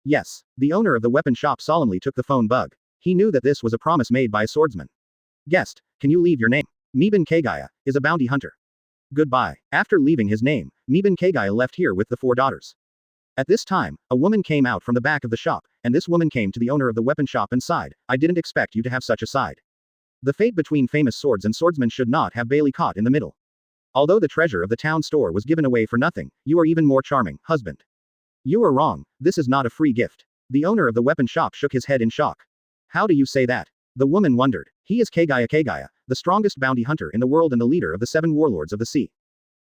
Yes. The owner of the weapon shop solemnly took the phone bug. He knew that this was a promise made by a swordsman. Guest, can you leave your name? Miban Kagaya is a bounty hunter. Goodbye. After leaving his name, Miban Kagaya left here with the 4 daughters. At this time, a woman came out from the back of the shop, and this woman came to the owner of the weapon shop and sighed, I didn't expect you to have such a side. The fate between famous swords and swordsmen should not have Bailey caught in the middle. Although the treasure of the town store was given away for nothing, you are even more charming, husband. You are wrong, this is not a free gift. The owner of the weapon shop shook his head in shock. How do you say that? The woman wondered. He is Kagaya, the strongest bounty hunter in the world and the leader of the 7 warlords of the sea.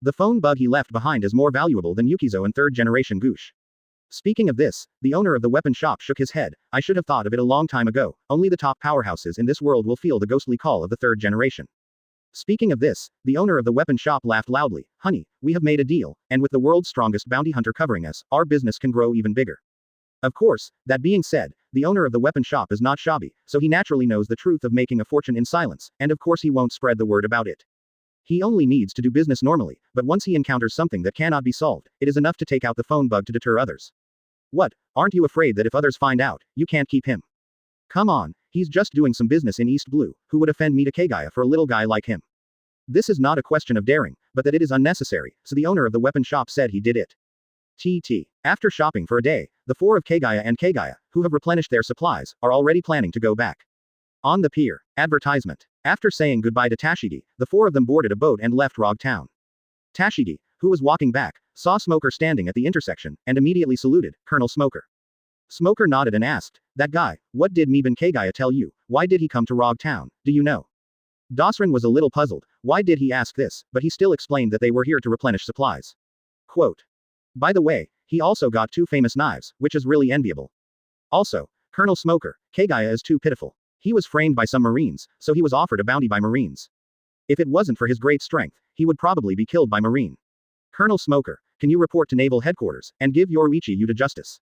The phone bug he left behind is more valuable than Yukizo and 3rd generation Goosh. Speaking of this, the owner of the weapon shop shook his head, I should have thought of it a long time ago, only the top powerhouses in this world will feel the ghostly call of the 3rd generation. Speaking of this, the owner of the weapon shop laughed loudly, honey, we have made a deal, and with the world's strongest bounty hunter covering us, our business can grow even bigger. Of course, that being said, the owner of the weapon shop is not shabby, so he naturally knows the truth of making a fortune in silence, and of course he won't spread the word about it. He only needs to do business normally, but once he encounters something that cannot be solved, it is enough to take out the phone bug to deter others. What, aren't you afraid that if others find out, you can't keep him? Come on, he's just doing some business in East Blue, who would offend me to Kagaya for a little guy like him? This is not a question of daring, but that it is unnecessary, so the owner of the weapon shop said he did it. After shopping for a day, the 4 of Kagaya and Kagaya, who have replenished their supplies, are already planning to go back. On the pier. Advertisement. After saying goodbye to Tashigi, the 4 of them boarded a boat and left Loguetown. Tashigi, who was walking back, saw Smoker standing at the intersection, and immediately saluted, Colonel Smoker. Smoker nodded and asked, that guy, what did Miban Kagaya tell you, why did he come to Loguetown, do you know? Dosrin was a little puzzled, why did he ask this, but he still explained that they were here to replenish supplies. Quote. By the way, he also got 2 famous knives, which is really enviable. Also, Colonel Smoker, Kagaya is too pitiful. He was framed by some Marines, so he was offered a bounty by Marines. If it wasn't for his great strength, he would probably be killed by Marine. Colonel Smoker, can you report to Naval Headquarters, and give Yoruichi you to justice?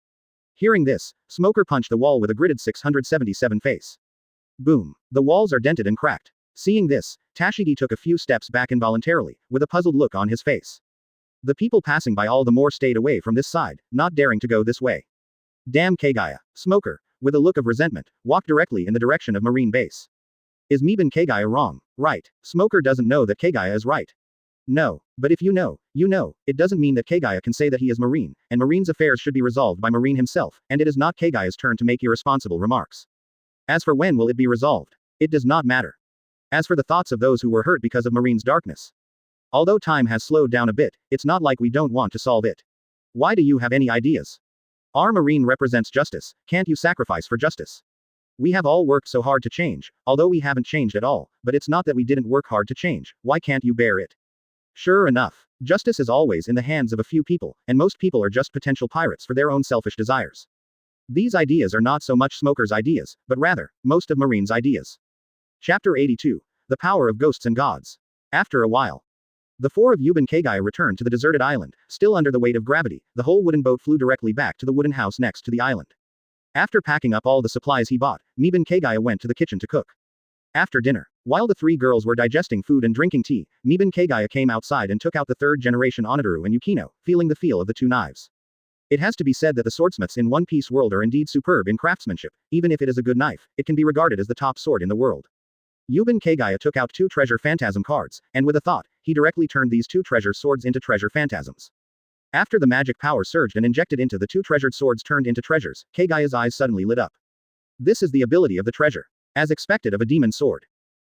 Hearing this, Smoker punched the wall with a gritted 677 face. Boom. The walls are dented and cracked. Seeing this, Tashigi took a few steps back involuntarily, with a puzzled look on his face. The people passing by all the more stayed away from this side, not daring to go this way. Damn Kagaya. Smoker, with a look of resentment, walked directly in the direction of Marine Base. Is Miban Kagaya wrong? Right. Smoker doesn't know that Kagaya is right. No, but if you know, it doesn't mean that Kagaya can say that he is Marine, and Marine's affairs should be resolved by Marine himself, and it is not Kagaya's turn to make irresponsible remarks. As for when will it be resolved? It does not matter. As for the thoughts of those who were hurt because of Marine's darkness. Although time has slowed down a bit, it's not like we don't want to solve it. Why do you have any ideas? Our Marine represents justice, can't you sacrifice for justice? We have all worked so hard to change, although we haven't changed at all, but it's not that we didn't work hard to change, why can't you bear it? Sure enough, justice is always in the hands of a few people, and most people are just potential pirates for their own selfish desires. These ideas are not so much Smoker's ideas, but rather, most of Marine's ideas. Chapter 82. The Power of Ghosts and Gods. After a while, the 4 of Yuban Kagaya returned to the deserted island, still under the weight of gravity, the whole wooden boat flew directly back to the wooden house next to the island. After packing up all the supplies he bought, Miban Kagaya went to the kitchen to cook. After dinner, while the 3 girls were digesting food and drinking tea, Miban Kagaya came outside and took out the 3rd generation Onoduru and Yukino, feeling the feel of the 2 knives. It has to be said that the swordsmiths in One Piece world are indeed superb in craftsmanship, even if it is a good knife, it can be regarded as the top sword in the world. Yuban Kagaya took out 2 treasure phantasm cards, and with a thought, he directly turned these 2 treasure swords into treasure phantasms. After the magic power surged and injected into the 2 treasured swords turned into treasures, Kagaya's eyes suddenly lit up. This is the ability of the treasure. As expected of a demon sword.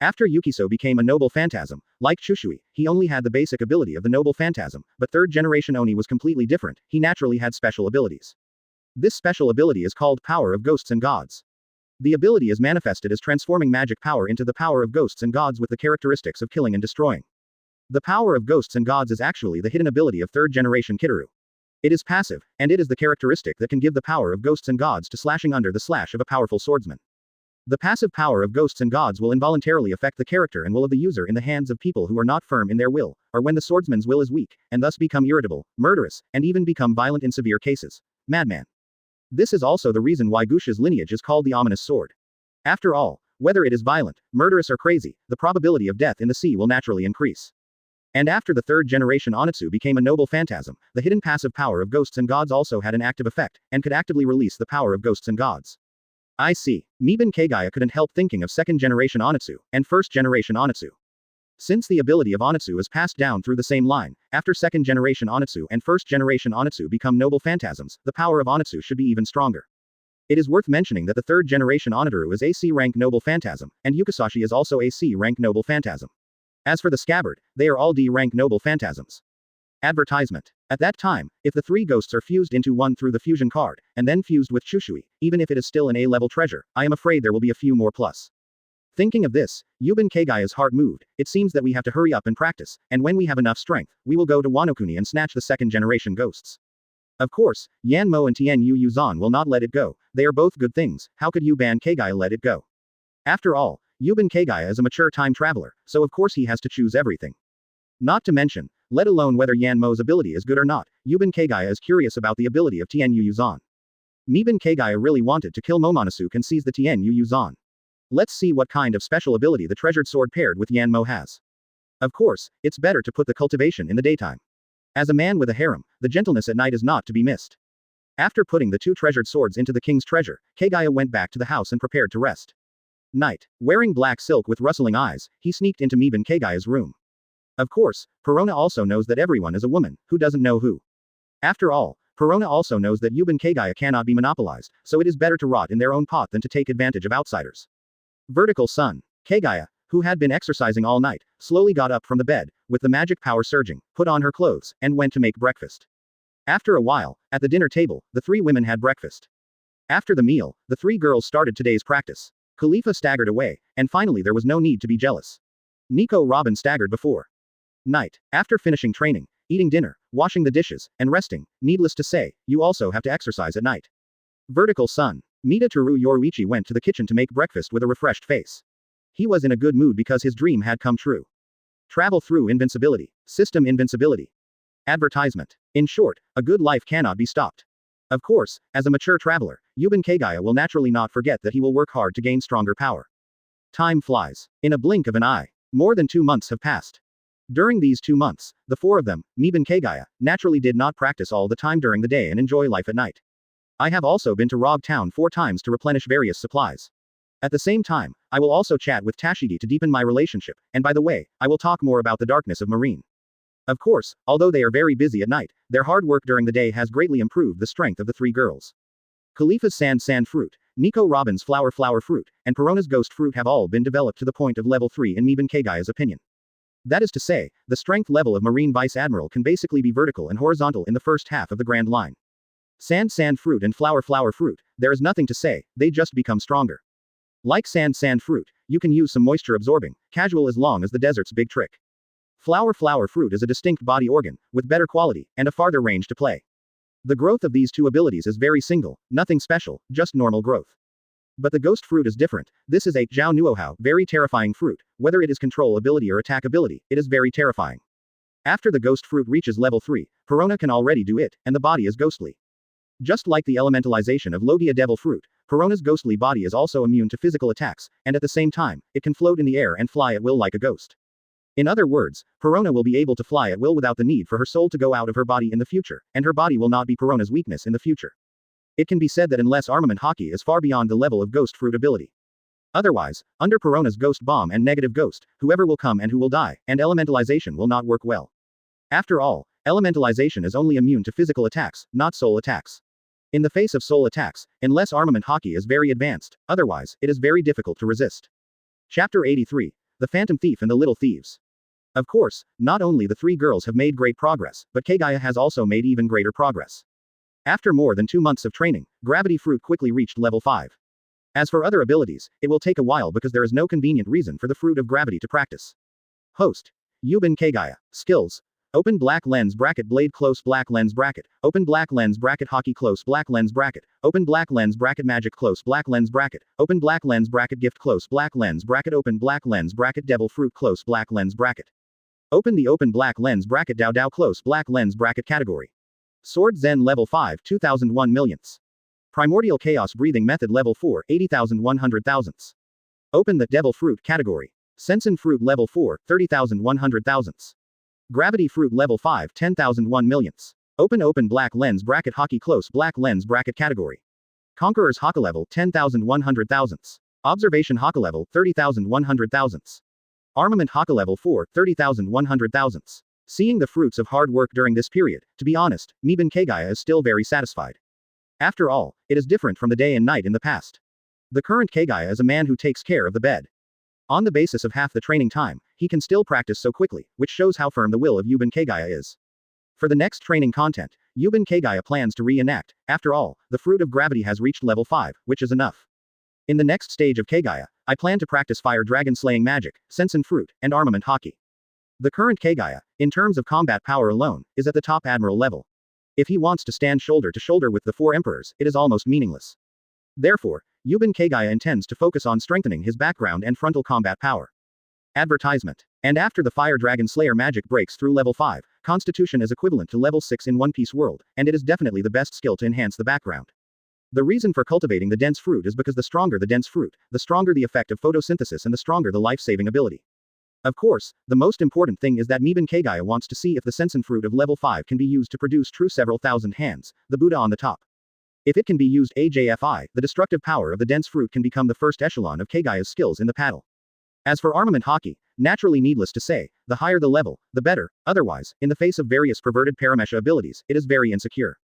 After Yukiso became a noble phantasm, like Shusui, he only had the basic ability of the noble phantasm, but 3rd generation Oni was completely different, he naturally had special abilities. This special ability is called Power of Ghosts and Gods. The ability is manifested as transforming magic power into the power of ghosts and gods with the characteristics of killing and destroying. The power of ghosts and gods is actually the hidden ability of 3rd generation Kitaru. It is passive, and it is the characteristic that can give the power of ghosts and gods to slashing under the slash of a powerful swordsman. The passive power of ghosts and gods will involuntarily affect the character and will of the user in the hands of people who are not firm in their will, or when the swordsman's will is weak, and thus become irritable, murderous, and even become violent in severe cases. Madman. This is also the reason why Gush's lineage is called the ominous sword. After all, Whether it is violent, murderous or crazy, the probability of death in the sea will naturally increase. And after the third generation Onitsu became a noble phantasm, the hidden passive power of ghosts and gods also had an active effect, and could actively release the power of ghosts and gods. I see. Miban Kagaya couldn't help thinking of second generation Onitsu, and first generation Onitsu. Since the ability of Onitsu is passed down through the same line, after second generation Onitsu and first generation Onitsu become noble phantasms, the power of Onitsu should be even stronger. It is worth mentioning that the third generation Onitaru is AC rank noble phantasm, and Yukisashi is also AC rank noble phantasm. As for the scabbard, they are all D rank noble phantasms. Advertisement. At that time, if the three ghosts are fused into one through the fusion card, and then fused with Shusui, even if it is still an A-level treasure, I am afraid there will be a few more plus. Thinking of this, Yuban Kagaya's heart moved. It seems that we have to hurry up and practice, and when we have enough strength, we will go to Wanokuni and snatch the second generation ghosts. Of course, Yanmo and Tianyu Yuzan will not let it go. They are both good things. How could Yuban Kagaya let it go? After all, Yuban Kagaya is a mature time traveler, so of course he has to choose everything. Not to mention, let alone whether Yanmo's ability is good or not, Yuban Kagaya is curious about the ability of Tianyu Yuzan. Miban Kagaya really wanted to kill Momonosuke and seize the Tianyu Yuzan. Let's see what kind of special ability the treasured sword paired with Yanmo has. Of course, it's better to put the cultivation in the daytime. As a man with a harem, the gentleness at night is not to be missed. After putting the two treasured swords into the king's treasure, Kagaya went back to the house and prepared to rest. Night. Wearing black silk with rustling eyes, he sneaked into Miban Kagaya's room. Of course, Perona also knows that everyone is a woman, who doesn't know who. After all, Perona also knows that Yuban Kagaya cannot be monopolized, so it is better to rot in their own pot than to take advantage of outsiders. Vertical Sun. Kagaya, who had been exercising all night, slowly got up from the bed, with the magic power surging, put on her clothes, and went to make breakfast. After a while, at the dinner table, the three women had breakfast. After the meal, the three girls started today's practice. Khalifa staggered away, and finally there was no need to be jealous. Nico Robin staggered before. Night. After finishing training, eating dinner, washing the dishes, and resting, needless to say, you also have to exercise at night. Vertical Sun. Midatoru Yoruichi went to the kitchen to make breakfast with a refreshed face. He was in a good mood because his dream had come true. Travel through invincibility. System invincibility. Advertisement. In short, a good life cannot be stopped. Of course, as a mature traveler, Yuban Kagaya will naturally not forget that he will work hard to gain stronger power. Time flies. In a blink of an eye. More than 2 months have passed. During these 2 months, the four of them, Miban Kagaya, naturally did not practice all the time during the day and enjoy life at night. I have also been to Loguetown 4 times to replenish various supplies. At the same time, I will also chat with Tashigi to deepen my relationship, and by the way, I will talk more about the darkness of Marine. Of course, although they are very busy at night, their hard work during the day has greatly improved the strength of the three girls. Khalifa's sand fruit, Nico Robin's flower fruit, and Perona's ghost fruit have all been developed to the point of level 3 in Miban Kagaya's opinion. That is to say, the strength level of Marine Vice Admiral can basically be vertical and horizontal in the first half of the Grand Line. Sand fruit and flower fruit, there is nothing to say, they just become stronger. Like sand fruit, you can use some moisture absorbing, casual as long as the desert's big trick. Flower fruit is a distinct body organ, with better quality, and a farther range to play. The growth of these two abilities is very single, nothing special, just normal growth. But the ghost fruit is different. This is a Zhao Nuohao, very terrifying fruit. Whether it is control ability or attack ability, it is very terrifying. After the ghost fruit reaches level 3, Perona can already do it, and the body is ghostly. Just like the elementalization of Logia devil fruit, Perona's ghostly body is also immune to physical attacks, and at the same time, it can float in the air and fly at will like a ghost. In other words, Perona will be able to fly at will without the need for her soul to go out of her body in the future, and her body will not be Perona's weakness in the future. It can be said that unless armament Haki is far beyond the level of ghost fruit ability. Otherwise, under Perona's ghost bomb and negative ghost, whoever will come and who will die, and elementalization will not work well. After all, elementalization is only immune to physical attacks, not soul attacks. In the face of soul attacks, unless armament Haki is very advanced, otherwise, it is very difficult to resist. Chapter 83. The Phantom Thief and the Little Thieves. Of course, not only the three girls have made great progress, but Kagaya has also made even greater progress. After more than 2 months of training, Gravity Fruit quickly reached level 5. As for other abilities, it will take a while because there is no convenient reason for the Fruit of Gravity to practice. Host. Yuban Kagaya. Skills. Open black lens bracket blade close black lens bracket. Open black lens bracket Haki close black lens bracket. Open black lens bracket magic close black lens bracket. Open black lens bracket gift close black lens bracket. Open black lens bracket devil fruit close black lens bracket. Open the open black lens bracket Dao close black lens bracket category. Sword Zen level 5 2001 millionths. Primordial Chaos Breathing Method level 4 80,100 thousandths. Open the Devil Fruit category. Sensen Fruit level 4, 30,000 100,000ths. Gravity Fruit level 5, 10,000 1 millionths. Open black lens bracket Haki close black lens bracket category. Conqueror's Haki level 10,000 100,000ths. Observation Haki level 30,000 100,000ths. Armament Haki level 4, 30,000 100,000ths. Seeing the fruits of hard work during this period, to be honest, Miban Kagaya is still very satisfied. After all, it is different from the day and night in the past. The current Kagaya is a man who takes care of the bed. On the basis of half the training time, he can still practice so quickly, which shows how firm the will of Yuban Kagaya is. For the next training content, Yuban Kagaya plans to reenact. After all, the fruit of gravity has reached level 5, which is enough. In the next stage of Kagaya, I plan to practice fire dragon slaying magic, Sensen fruit, and armament Haki. The current Kagaya, in terms of combat power alone, is at the top Admiral level. If he wants to stand shoulder to shoulder with the 4 emperors, it is almost meaningless. Therefore, Yuban Kagaya intends to focus on strengthening his background and frontal combat power. Advertisement. And after the Fire Dragon Slayer magic breaks through level 5, Constitution is equivalent to level 6 in One Piece world, and it is definitely the best skill to enhance the background. The reason for cultivating the dense fruit is because the stronger the dense fruit, the stronger the effect of photosynthesis and the stronger the life-saving ability. Of course, the most important thing is that Miban Kagaya wants to see if the Sensen fruit of level 5 can be used to produce true several thousand hands, the Buddha on the top. If it can be used AJFI, the destructive power of the dense fruit can become the first echelon of Kagaya's skills in the paddle. As for armament Haki, naturally needless to say, the higher the level, the better, otherwise, in the face of various perverted paramesha abilities, it is very insecure.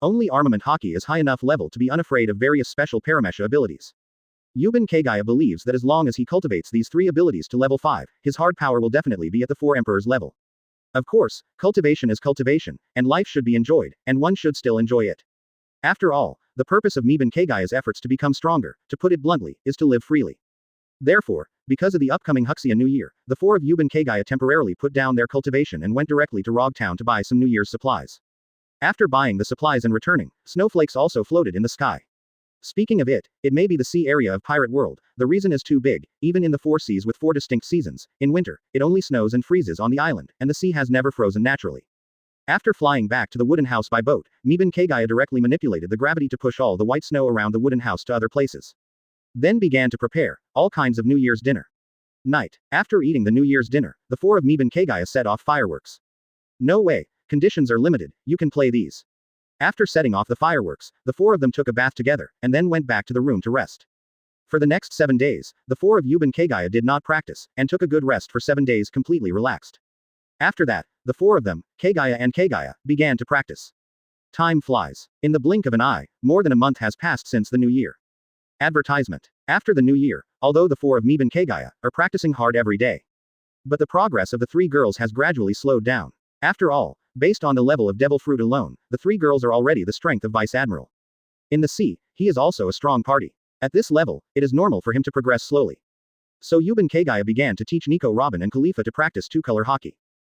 Only armament Haki is high enough level to be unafraid of various special paramesha abilities. Yuban Kagaya believes that as long as he cultivates these 3 abilities to level 5, his hard power will definitely be at the 4 emperors level. Of course, cultivation is cultivation, and life should be enjoyed, and one should still enjoy it. After all, the purpose of Miban Kagaya's efforts to become stronger, to put it bluntly, is to live freely. Therefore, because of the upcoming Huxia New Year, the 4 of Yuban Kagaya temporarily put down their cultivation and went directly to Loguetown to buy some New Year's supplies. After buying the supplies and returning, snowflakes also floated in the sky. Speaking of it, it may be the sea area of Pirate World, the reason is too big, even in the 4 seas with 4 distinct seasons, in winter, it only snows and freezes on the island, and the sea has never frozen naturally. After flying back to the wooden house by boat, Miban Kagaya directly manipulated the gravity to push all the white snow around the wooden house to other places. Then began to prepare all kinds of New Year's dinner. Night. After eating the New Year's dinner, the 4 of Miban Kagaya set off fireworks. No way, conditions are limited, you can play these. After setting off the fireworks, the 4 of them took a bath together, and then went back to the room to rest. For the next 7 days, the 4 of Yuban Kagaya did not practice, and took a good rest for 7 days completely relaxed. After that, the 4 of them, Kagaya and Kagaya, began to practice. Time flies. In the blink of an eye, more than a month has passed since the new year. Advertisement. After the new year, although the 4 of Miban Kagaya are practicing hard every day. But the progress of the 3 girls has gradually slowed down. After all, based on the level of Devil Fruit alone, the 3 girls are already the strength of Vice Admiral. In the sea, he is also a strong party. At this level, it is normal for him to progress slowly. So Yuban Kagaya began to teach Nico Robin and Khalifa to practice 2-color Haki.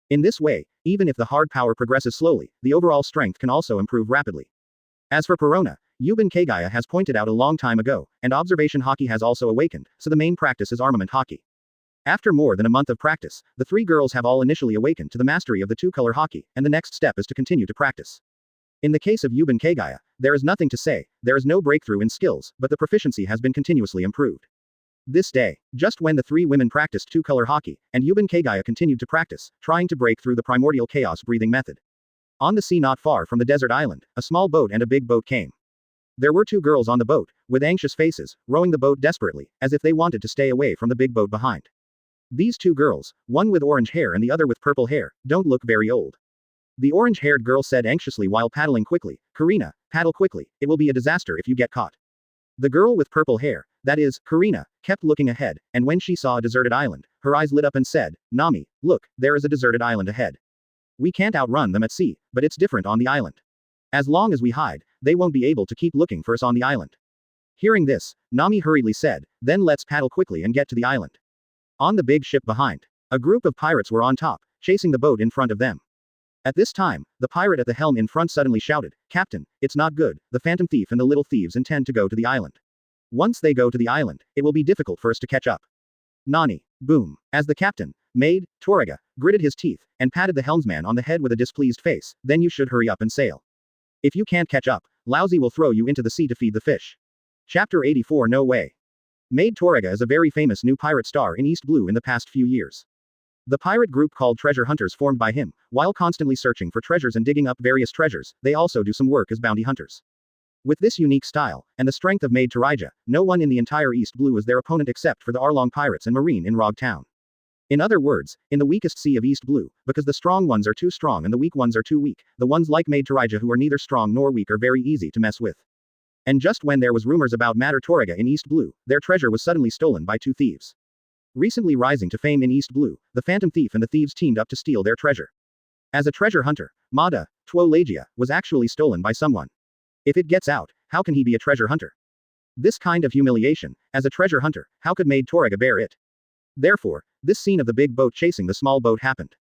In this way, even if the hard power progresses slowly, the overall strength can also improve rapidly. As for Perona, Yuban Kagaya has pointed out a long time ago, and observation Haki has also awakened, so the main practice is armament Haki. After more than a month of practice, the 3 girls have all initially awakened to the mastery of the 2-color Haki, and the next step is to continue to practice. In the case of Yuban Kagaya, there is nothing to say, there is no breakthrough in skills, but the proficiency has been continuously improved. This day, just when the 3 women practiced 2-color Haki, and Yuban Kagaya continued to practice, trying to break through the primordial chaos breathing method. On the sea not far from the desert island, a small boat and a big boat came. There were 2 girls on the boat, with anxious faces, rowing the boat desperately, as if they wanted to stay away from the big boat behind. These 2 girls, one with orange hair and the other with purple hair, don't look very old. The orange-haired girl said anxiously while paddling quickly, "Karina, paddle quickly, it will be a disaster if you get caught." The girl with purple hair, that is, Karina, kept looking ahead, and when she saw a deserted island, her eyes lit up and said, "Nami, look, there is a deserted island ahead. We can't outrun them at sea, but it's different on the island. As long as we hide, they won't be able to keep looking for us on the island." Hearing this, Nami hurriedly said, "Then let's paddle quickly and get to the island." On the big ship behind, a group of pirates were on top, chasing the boat in front of them. At this time, the pirate at the helm in front suddenly shouted, "Captain, it's not good, the phantom thief and the little thieves intend to go to the island. Once they go to the island, it will be difficult for us to catch up." Nani. Boom. As the captain, Maid, Torega, gritted his teeth, and patted the helmsman on the head with a displeased face, "Then you should hurry up and sail. If you can't catch up, Lousy will throw you into the sea to feed the fish." Chapter 84 No way. Maid Torega is a very famous new pirate star in East Blue in the past few years. The pirate group called Treasure Hunters formed by him, while constantly searching for treasures and digging up various treasures, they also do some work as bounty hunters. With this unique style, and the strength of Maid Torija, no one in the entire East Blue is their opponent except for the Arlong pirates and Marine in Loguetown. In other words, in the weakest sea of East Blue, because the strong ones are too strong and the weak ones are too weak, the ones like Maid Torija who are neither strong nor weak are very easy to mess with. And just when there was rumors about Matter Torega in East Blue, their treasure was suddenly stolen by two thieves. Recently rising to fame in East Blue, the Phantom Thief and the thieves teamed up to steal their treasure. As a treasure hunter, Mada, Tuo Legia, was actually stolen by someone. If it gets out, how can he be a treasure hunter? This kind of humiliation, as a treasure hunter, how could Maid Torega bear it? Therefore, this scene of the big boat chasing the small boat happened.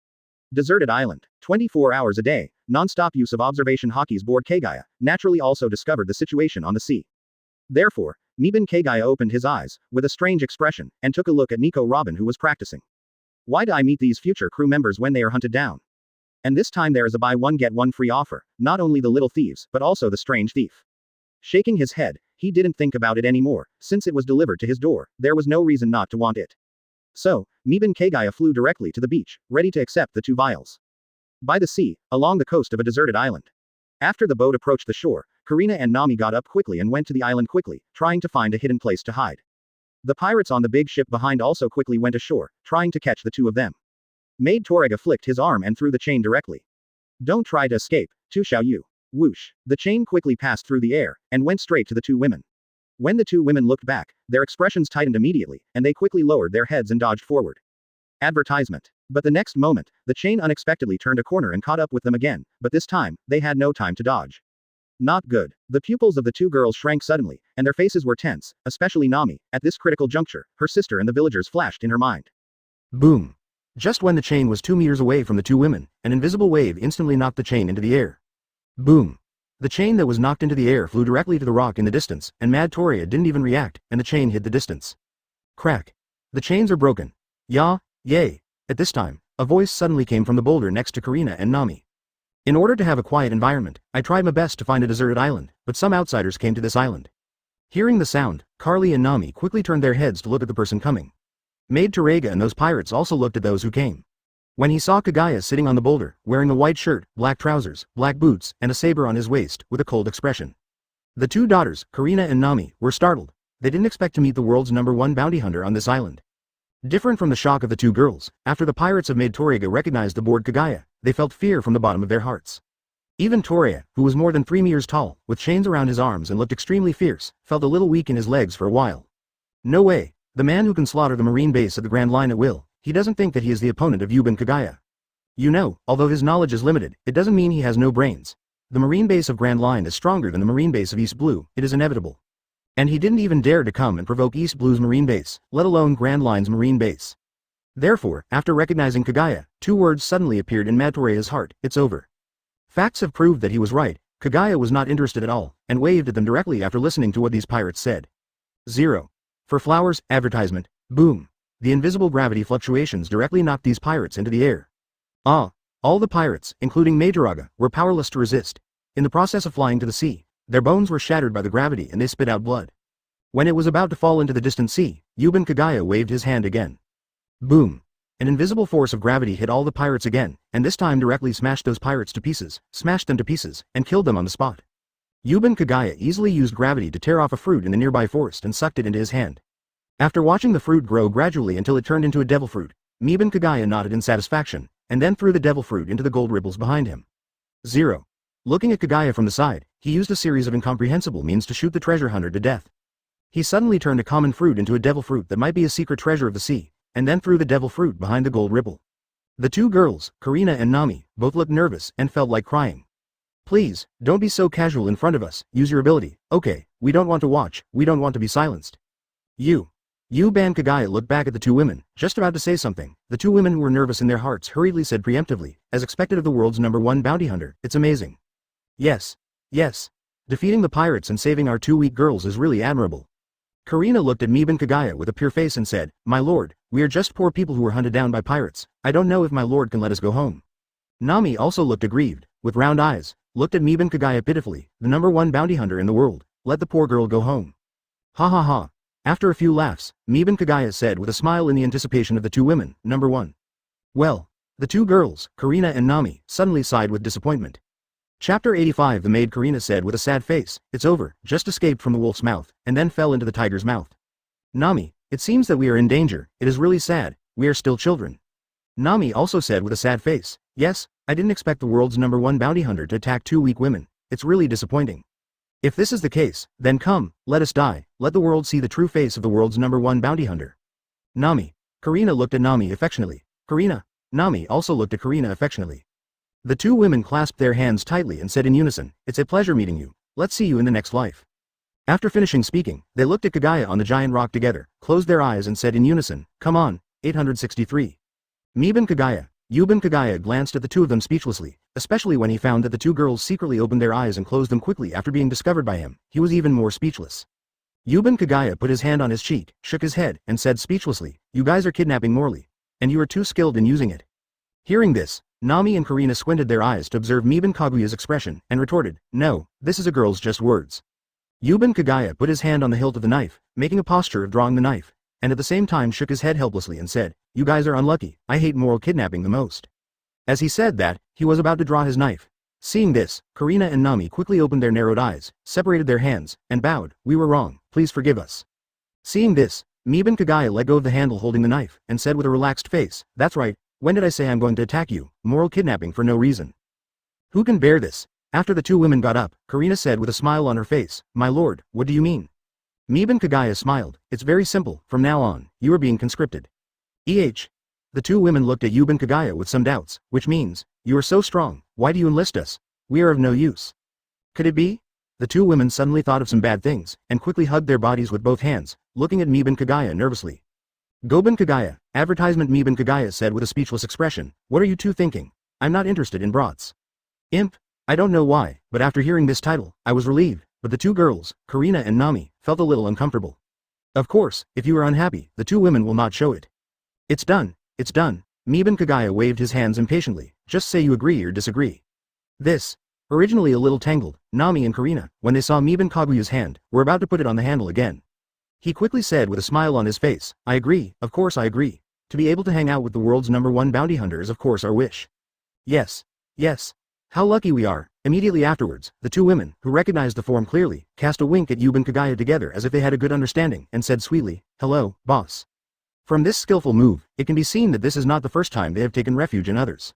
Deserted island. 24 hours a day, non-stop use of observation Haki's board Kagaya, naturally also discovered the situation on the sea. Therefore, Miban Kagaya opened his eyes, with a strange expression, and took a look at Nico Robin who was practicing. Why do I meet these future crew members when they are hunted down? And this time there is a buy one get one free offer, not only the little thieves, but also the strange thief. Shaking his head, he didn't think about it anymore, since it was delivered to his door, there was no reason not to want it. So, Miban Kagaya flew directly to the beach, ready to accept the two vials. By the sea, along the coast of a deserted island. After the boat approached the shore, Karina and Nami got up quickly and went to the island quickly, trying to find a hidden place to hide. The pirates on the big ship behind also quickly went ashore, trying to catch the two of them. Maid Torega flicked his arm and threw the chain directly. Don't try to escape, Tu Xiao Yu. Whoosh. The chain quickly passed through the air, and went straight to the two women. When the two women looked back, their expressions tightened immediately, and they quickly lowered their heads and dodged forward. Advertisement. But the next moment, the chain unexpectedly turned a corner and caught up with them again, but this time, they had no time to dodge. Not good. The pupils of the two girls shrank suddenly, and their faces were tense, especially Nami. At this critical juncture, her sister and the villagers flashed in her mind. Boom. Just when the chain was 2 meters away from the two women, an invisible wave instantly knocked the chain into the air. Boom. The chain that was knocked into the air flew directly to the rock in the distance, and Mad Toria didn't even react, and the chain hit the distance. Crack. The chains are broken. Yay. At this time, a voice suddenly came from the boulder next to Karina and Nami. In order to have a quiet environment, I tried my best to find a deserted island, but some outsiders came to this island. Hearing the sound, Carly and Nami quickly turned their heads to look at the person coming. Maid Torega and those pirates also looked at those who came. When he saw Kagaya sitting on the boulder, wearing a white shirt, black trousers, black boots, and a saber on his waist, with a cold expression. The two daughters, Karina and Nami, were startled. They didn't expect to meet the world's #1 bounty hunter on this island. Different from the shock of the two girls, after the pirates of Maid Torega recognized the board Kagaya, they felt fear from the bottom of their hearts. Even Toria, who was more than 3 meters tall, with chains around his arms and looked extremely fierce, felt a little weak in his legs for a while. No way, the man who can slaughter the marine base of the Grand Line at will, he doesn't think that he is the opponent of Yuban Kagaya. You know, although his knowledge is limited, it doesn't mean he has no brains. The marine base of Grand Line is stronger than the marine base of East Blue, it is inevitable. And he didn't even dare to come and provoke East Blue's marine base, let alone Grand Line's marine base. Therefore, after recognizing Kagaya, 2 words suddenly appeared in Matorea's heart: it's over. Facts have proved that he was right. Kagaya was not interested at all, and waved at them directly after listening to what these pirates said. 0. For flowers, advertisement, boom. The invisible gravity fluctuations directly knocked these pirates into the air. All the pirates, including Majoraga, were powerless to resist. In the process of flying to the sea, their bones were shattered by the gravity and they spit out blood. When it was about to fall into the distant sea, Yuban Kagaya waved his hand again. Boom. An invisible force of gravity hit all the pirates again, and this time directly smashed those pirates to pieces, smashed them to pieces, and killed them on the spot. Yuban Kagaya easily used gravity to tear off a fruit in the nearby forest and sucked it into his hand. After watching the fruit grow gradually until it turned into a devil fruit, Miban Kagaya nodded in satisfaction, and then threw the devil fruit into the gold ripples behind him. 0. Looking at Kagaya from the side, he used a series of incomprehensible means to shoot the treasure hunter to death. He suddenly turned a common fruit into a devil fruit that might be a secret treasure of the sea, and then threw the devil fruit behind the gold ripple. The two girls, Karina and Nami, both looked nervous and felt like crying. Please, don't be so casual in front of us, use your ability. Okay, we don't want to watch, we don't want to be silenced. Yuban Kagaya looked back at the two women, just about to say something. The two women who were nervous in their hearts hurriedly said preemptively, as expected of the world's #1 bounty hunter, it's amazing. Yes. Defeating the pirates and saving our 2 weak girls is really admirable. Karina looked at Miban Kagaya with a pure face and said, my lord, we are just poor people who were hunted down by pirates. I don't know if my lord can let us go home. Nami also looked aggrieved, with round eyes, looked at Miban Kagaya pitifully, the #1 bounty hunter in the world, let the poor girl go home. Ha ha ha. After a few laughs, Miban Kagaya said with a smile in the anticipation of the two women, number 1. Well. The two girls, Karina and Nami, suddenly sighed with disappointment. Chapter 85. The maid Karina said with a sad face, it's over, just escaped from the wolf's mouth, and then fell into the tiger's mouth. Nami, it seems that we are in danger, it is really sad, we are still children. Nami also said with a sad face, yes, I didn't expect the world's number 1 bounty hunter to attack 2 weak women, it's really disappointing. If this is the case, then come, let us die, let the world see the true face of the world's number 1 bounty hunter. Nami. Karina looked at Nami affectionately. Karina. Nami also looked at Karina affectionately. The two women clasped their hands tightly and said in unison, it's a pleasure meeting you, let's see you in the next life. After finishing speaking, they looked at Kagaya on the giant rock together, closed their eyes and said in unison, come on, 863. Miban Kagaya. Yuban Kagaya glanced at the two of them speechlessly, especially when he found that the two girls secretly opened their eyes and closed them quickly after being discovered by him, he was even more speechless. Yuban Kagaya put his hand on his cheek, shook his head, and said speechlessly, you guys are kidnapping Morley. And you are too skilled in using it. Hearing this, Nami and Karina squinted their eyes to observe Miban Kaguya's expression, and retorted, no, this is a girl's just words. Yuban Kagaya put his hand on the hilt of the knife, making a posture of drawing the knife, and at the same time shook his head helplessly and said, you guys are unlucky, I hate moral kidnapping the most. As he said that, he was about to draw his knife. Seeing this, Karina and Nami quickly opened their narrowed eyes, separated their hands, and bowed, we were wrong, please forgive us. Seeing this, Miban Kagaya let go of the handle holding the knife, and said with a relaxed face, that's right, when did I say I'm going to attack you, moral kidnapping for no reason. Who can bear this? After the two women got up, Karina said with a smile on her face, my lord, what do you mean? Miban Kagaya smiled, it's very simple, from now on, you are being conscripted. The two women looked at Yuban Kagaya with some doubts, which means, you are so strong, why do you enlist us? We are of no use. Could it be? The two women suddenly thought of some bad things, and quickly hugged their bodies with both hands, looking at Miban Kagaya nervously. Goban Kagaya, advertisement Miban Kagaya said with a speechless expression, what are you two thinking? I'm not interested in brats. Imp. I don't know why, but after hearing this title, I was relieved, but the two girls, Karina and Nami, felt a little uncomfortable. Of course, if you are unhappy, the two women will not show it. It's done, it's done. Miban Kagaya waved his hands impatiently, just say you agree or disagree. This. Originally a little tangled, Nami and Karina, when they saw Miban Kaguya's hand, were about to put it on the handle again. He quickly said with a smile on his face, I agree, of course I agree. To be able to hang out with the world's number 1 bounty hunter is of course our wish. Yes. Yes. How lucky we are. Immediately afterwards, the two women, who recognized the form clearly, cast a wink at Yuban Kagaya together as if they had a good understanding, and said sweetly, hello, boss. From this skillful move, it can be seen that this is not the first time they have taken refuge in others.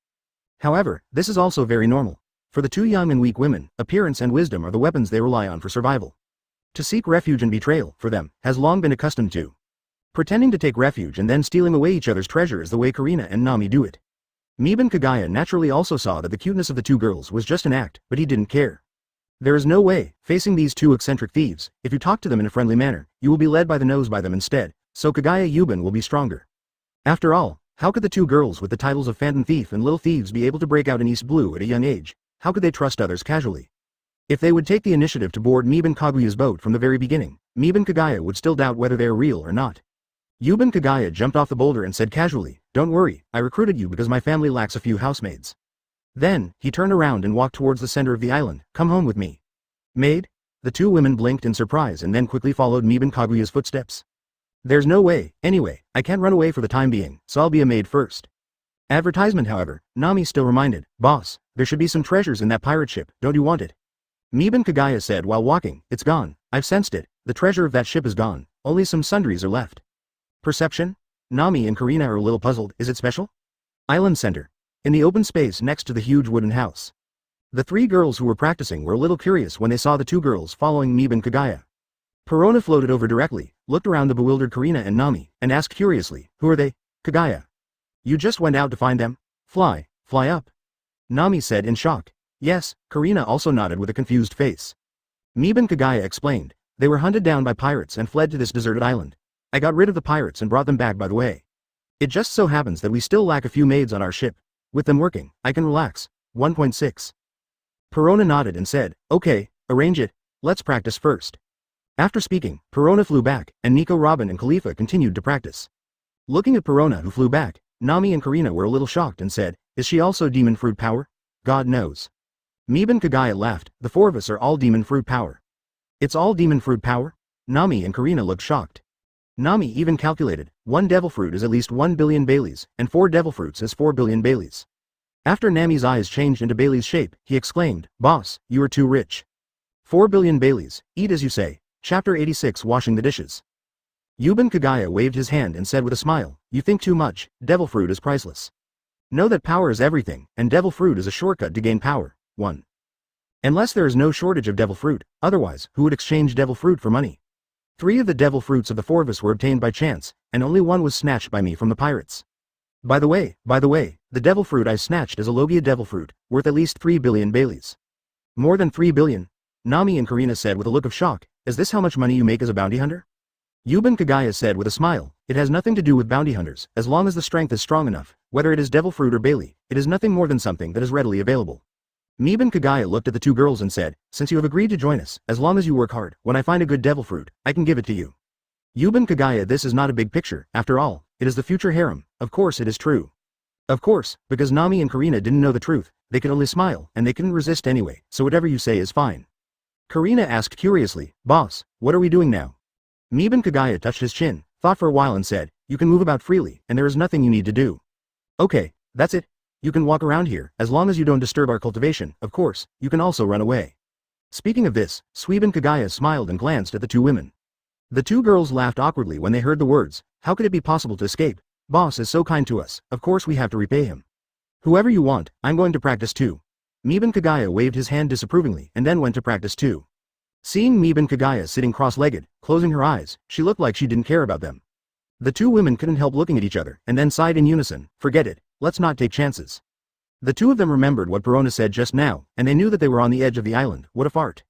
However, this is also very normal. For the two young and weak women, appearance and wisdom are the weapons they rely on for survival. To seek refuge and betrayal, for them, has long been accustomed to. Pretending to take refuge and then stealing away each other's treasure is the way Karina and Nami do it. Miban Kagaya naturally also saw that the cuteness of the two girls was just an act, but he didn't care. There is no way, facing these two eccentric thieves, if you talk to them in a friendly manner, you will be led by the nose by them instead, so Kagaya Yuban will be stronger. After all, how could the two girls with the titles of Phantom Thief and Little Thieves be able to break out in East Blue at a young age? How could they trust others casually? If they would take the initiative to board Miban Kaguya's boat from the very beginning, Miban Kagaya would still doubt whether they are real or not. Yuban Kagaya jumped off the boulder and said casually, don't worry, I recruited you because my family lacks a few housemaids. Then, he turned around and walked towards the center of the island, come home with me. Maid? The two women blinked in surprise and then quickly followed Miban Kaguya's footsteps. There's no way, anyway, I can't run away for the time being, so I'll be a maid first. Advertisement however, Nami still reminded, boss, there should be some treasures in that pirate ship, don't you want it? Miban Kagaya said while walking, it's gone, I've sensed it, the treasure of that ship is gone, only some sundries are left. Perception? Nami and Karina are a little puzzled, is it special? Island center. In the open space next to the huge wooden house. The three girls who were practicing were a little curious when they saw the two girls following Miban Kagaya. Perona floated over directly, looked around the bewildered Karina and Nami, and asked curiously, who are they? Kagaya. You just went out to find them? Fly up. Nami said in shock. Yes, Karina also nodded with a confused face. Miban Kagaya explained, they were hunted down by pirates and fled to this deserted island. I got rid of the pirates and brought them back by the way. It just so happens that we still lack a few maids on our ship. With them working, I can relax. 1.6. Perona nodded and said, okay, arrange it, let's practice first. After speaking, Perona flew back, and Nico, Robin and Khalifa continued to practice. Looking at Perona who flew back, Nami and Karina were a little shocked and said, is she also demon fruit power? God knows. Miban Kagaya laughed, the four of us are all demon fruit power. It's all demon fruit power? Nami and Karina looked shocked. Nami even calculated, 1 devil fruit is at least 1 billion Baileys, and 4 devil fruits is 4 billion Baileys. After Nami's eyes changed into Bailey's shape, he exclaimed, "Boss, you are too rich. 4 billion Baileys, eat as you say." Chapter 86 Washing the Dishes. Yuban Kagaya waved his hand and said with a smile, "You think too much, devil fruit is priceless. Know that power is everything, and devil fruit is a shortcut to gain power." 1. Unless there is no shortage of devil fruit, otherwise, who would exchange devil fruit for money? 3 of the devil fruits of the 4 of us were obtained by chance, and only 1 was snatched by me from the pirates. By the way, the devil fruit I snatched is a Logia devil fruit, worth at least 3 billion Baileys. More than 3 billion? Nami and Karina said with a look of shock, "Is this how much money you make as a bounty hunter?" Yuban Kagaya said with a smile, "It has nothing to do with bounty hunters, as long as the strength is strong enough, whether it is devil fruit or Bailey, it is nothing more than something that is readily available." Yuban Kagaya looked at the 2 girls and said, "Since you have agreed to join us, as long as you work hard, when I find a good devil fruit, I can give it to you." Yuban Kagaya, this is not a big picture, after all, it is the future harem, of course it is true. Of course, because Nami and Karina didn't know the truth, they could only smile, and they couldn't resist anyway, so whatever you say is fine. Karina asked curiously, "Boss, what are we doing now?" Yuban Kagaya touched his chin, thought for a while and said, "You can move about freely, and there is nothing you need to do." "Okay, that's it. You can walk around here, as long as you don't disturb our cultivation, of course, you can also run away." Speaking of this, Yuban Kagaya smiled and glanced at the 2 women. The 2 girls laughed awkwardly when they heard the words, "How could it be possible to escape? Boss is so kind to us, of course we have to repay him." "Whoever you want, I'm going to practice too." Yuban Kagaya waved his hand disapprovingly and then went to practice too. Seeing Yuban Kagaya sitting cross-legged, closing her eyes, she looked like she didn't care about them. The 2 women couldn't help looking at each other, and then sighed in unison, "Forget it, let's not take chances." The 2 of them remembered what Perona said just now, and they knew that they were on the edge of the island. What a fart.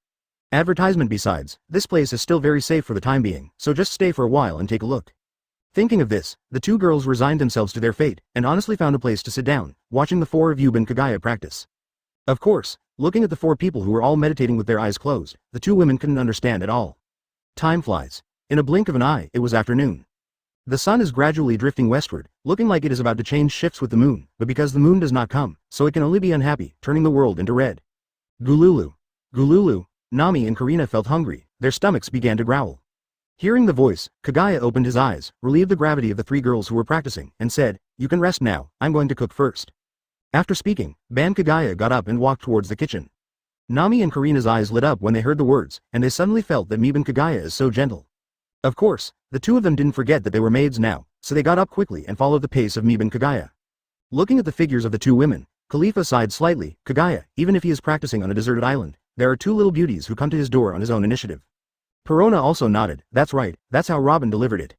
Advertisement besides, this place is still very safe for the time being, so just stay for a while and take a look. Thinking of this, the 2 girls resigned themselves to their fate, and honestly found a place to sit down, watching the 4 of Yuban Kagaya practice. Of course, looking at the 4 people who were all meditating with their eyes closed, the 2 women couldn't understand at all. Time flies. In a blink of an eye, it was afternoon. The sun is gradually drifting westward, looking like it is about to change shifts with the moon, but because the moon does not come, so it can only be unhappy, turning the world into red. Gululu. Gululu. Nami and Karina felt hungry, their stomachs began to growl. Hearing the voice, Kagaya opened his eyes, relieved the gravity of the 3 girls who were practicing, and said, "You can rest now, I'm going to cook first." After speaking, Ban Kagaya got up and walked towards the kitchen. Nami and Karina's eyes lit up when they heard the words, and they suddenly felt that Yuban Kagaya is so gentle. Of course, the 2 of them didn't forget that they were maids now, so they got up quickly and followed the pace of Yuban Kagaya. Looking at the figures of the 2 women, Khalifa sighed slightly. Kagaya, even if he is practicing on a deserted island, there are 2 little beauties who come to his door on his own initiative. Perona also nodded, "That's right, that's how Robin delivered it."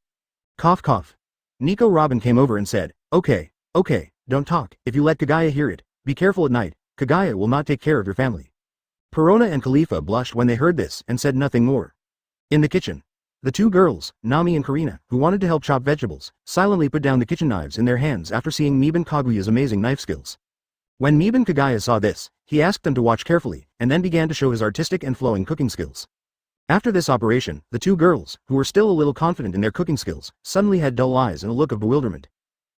Cough cough. Nico Robin came over and said, Okay, don't talk, if you let Kagaya hear it, be careful at night, Kagaya will not take care of your family." Perona and Khalifa blushed when they heard this and said nothing more. In the kitchen, the 2 girls, Nami and Karina, who wanted to help chop vegetables, silently put down the kitchen knives in their hands after seeing Yuban Kaguya's amazing knife skills. When Yuban Kagaya saw this, he asked them to watch carefully, and then began to show his artistic and flowing cooking skills. After this operation, the 2 girls, who were still a little confident in their cooking skills, suddenly had dull eyes and a look of bewilderment.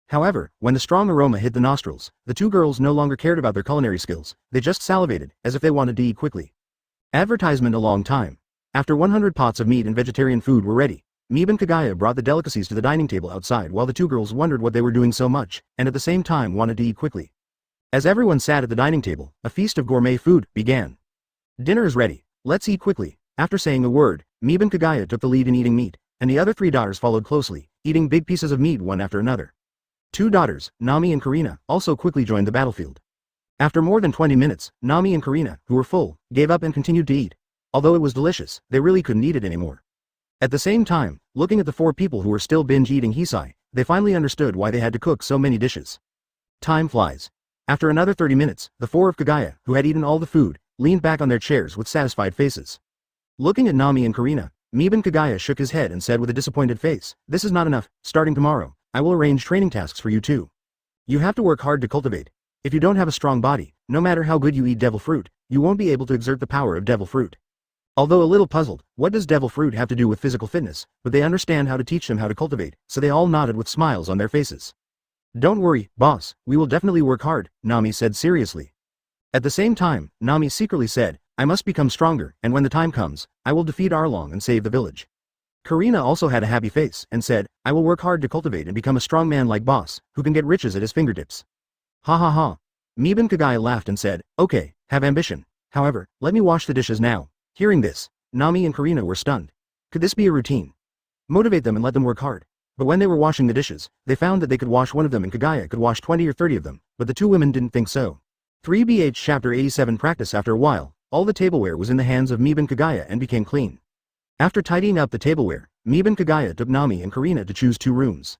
However, when the strong aroma hit the nostrils, the 2 girls no longer cared about their culinary skills, they just salivated, as if they wanted to eat quickly. Advertisement. A long time. After 100 pots of meat and vegetarian food were ready, Yuban Kagaya brought the delicacies to the dining table outside while the 2 girls wondered what they were doing so much, and at the same time wanted to eat quickly. As everyone sat at the dining table, a feast of gourmet food began. "Dinner is ready, let's eat quickly." After saying a word, Yuban Kagaya took the lead in eating meat, and the other 3 daughters followed closely, eating big pieces of meat one after another. 2 daughters, Nami and Karina, also quickly joined the battlefield. After more than 20 minutes, Nami and Karina, who were full, gave up and continued to eat. Although it was delicious, they really couldn't eat it anymore. At the same time, looking at the 4 people who were still binge-eating hisai, they finally understood why they had to cook so many dishes. Time flies. After another 30 minutes, the 4 of Kagaya, who had eaten all the food, leaned back on their chairs with satisfied faces. Looking at Nami and Karina, Yuban Kagaya shook his head and said with a disappointed face, "This is not enough, starting tomorrow, I will arrange training tasks for you too. You have to work hard to cultivate. If you don't have a strong body, no matter how good you eat devil fruit, you won't be able to exert the power of devil fruit." Although a little puzzled, what does devil fruit have to do with physical fitness, but they understand how to teach them how to cultivate, so they all nodded with smiles on their faces. "Don't worry, boss, we will definitely work hard," Nami said seriously. At the same time, Nami secretly said, "I must become stronger, and when the time comes, I will defeat Arlong and save the village." Karina also had a happy face and said, I will work hard to cultivate and become a strong man like boss, who can get riches at his fingertips. Ha ha ha. Miban Kagaya laughed and said, okay, have ambition. However, let me wash the dishes now. Hearing this, Nami and Karina were stunned. Could this be a routine? Motivate them and let them work hard. But when they were washing the dishes, they found that they could wash one of them and Kagaya could wash 20 or 30 of them, but the two women didn't think so. 3BH Chapter 87 Practice. After a while, all the tableware was in the hands of Miban Kagaya and became clean. After tidying up the tableware, Miban Kagaya took Nami and Karina to choose 2 rooms.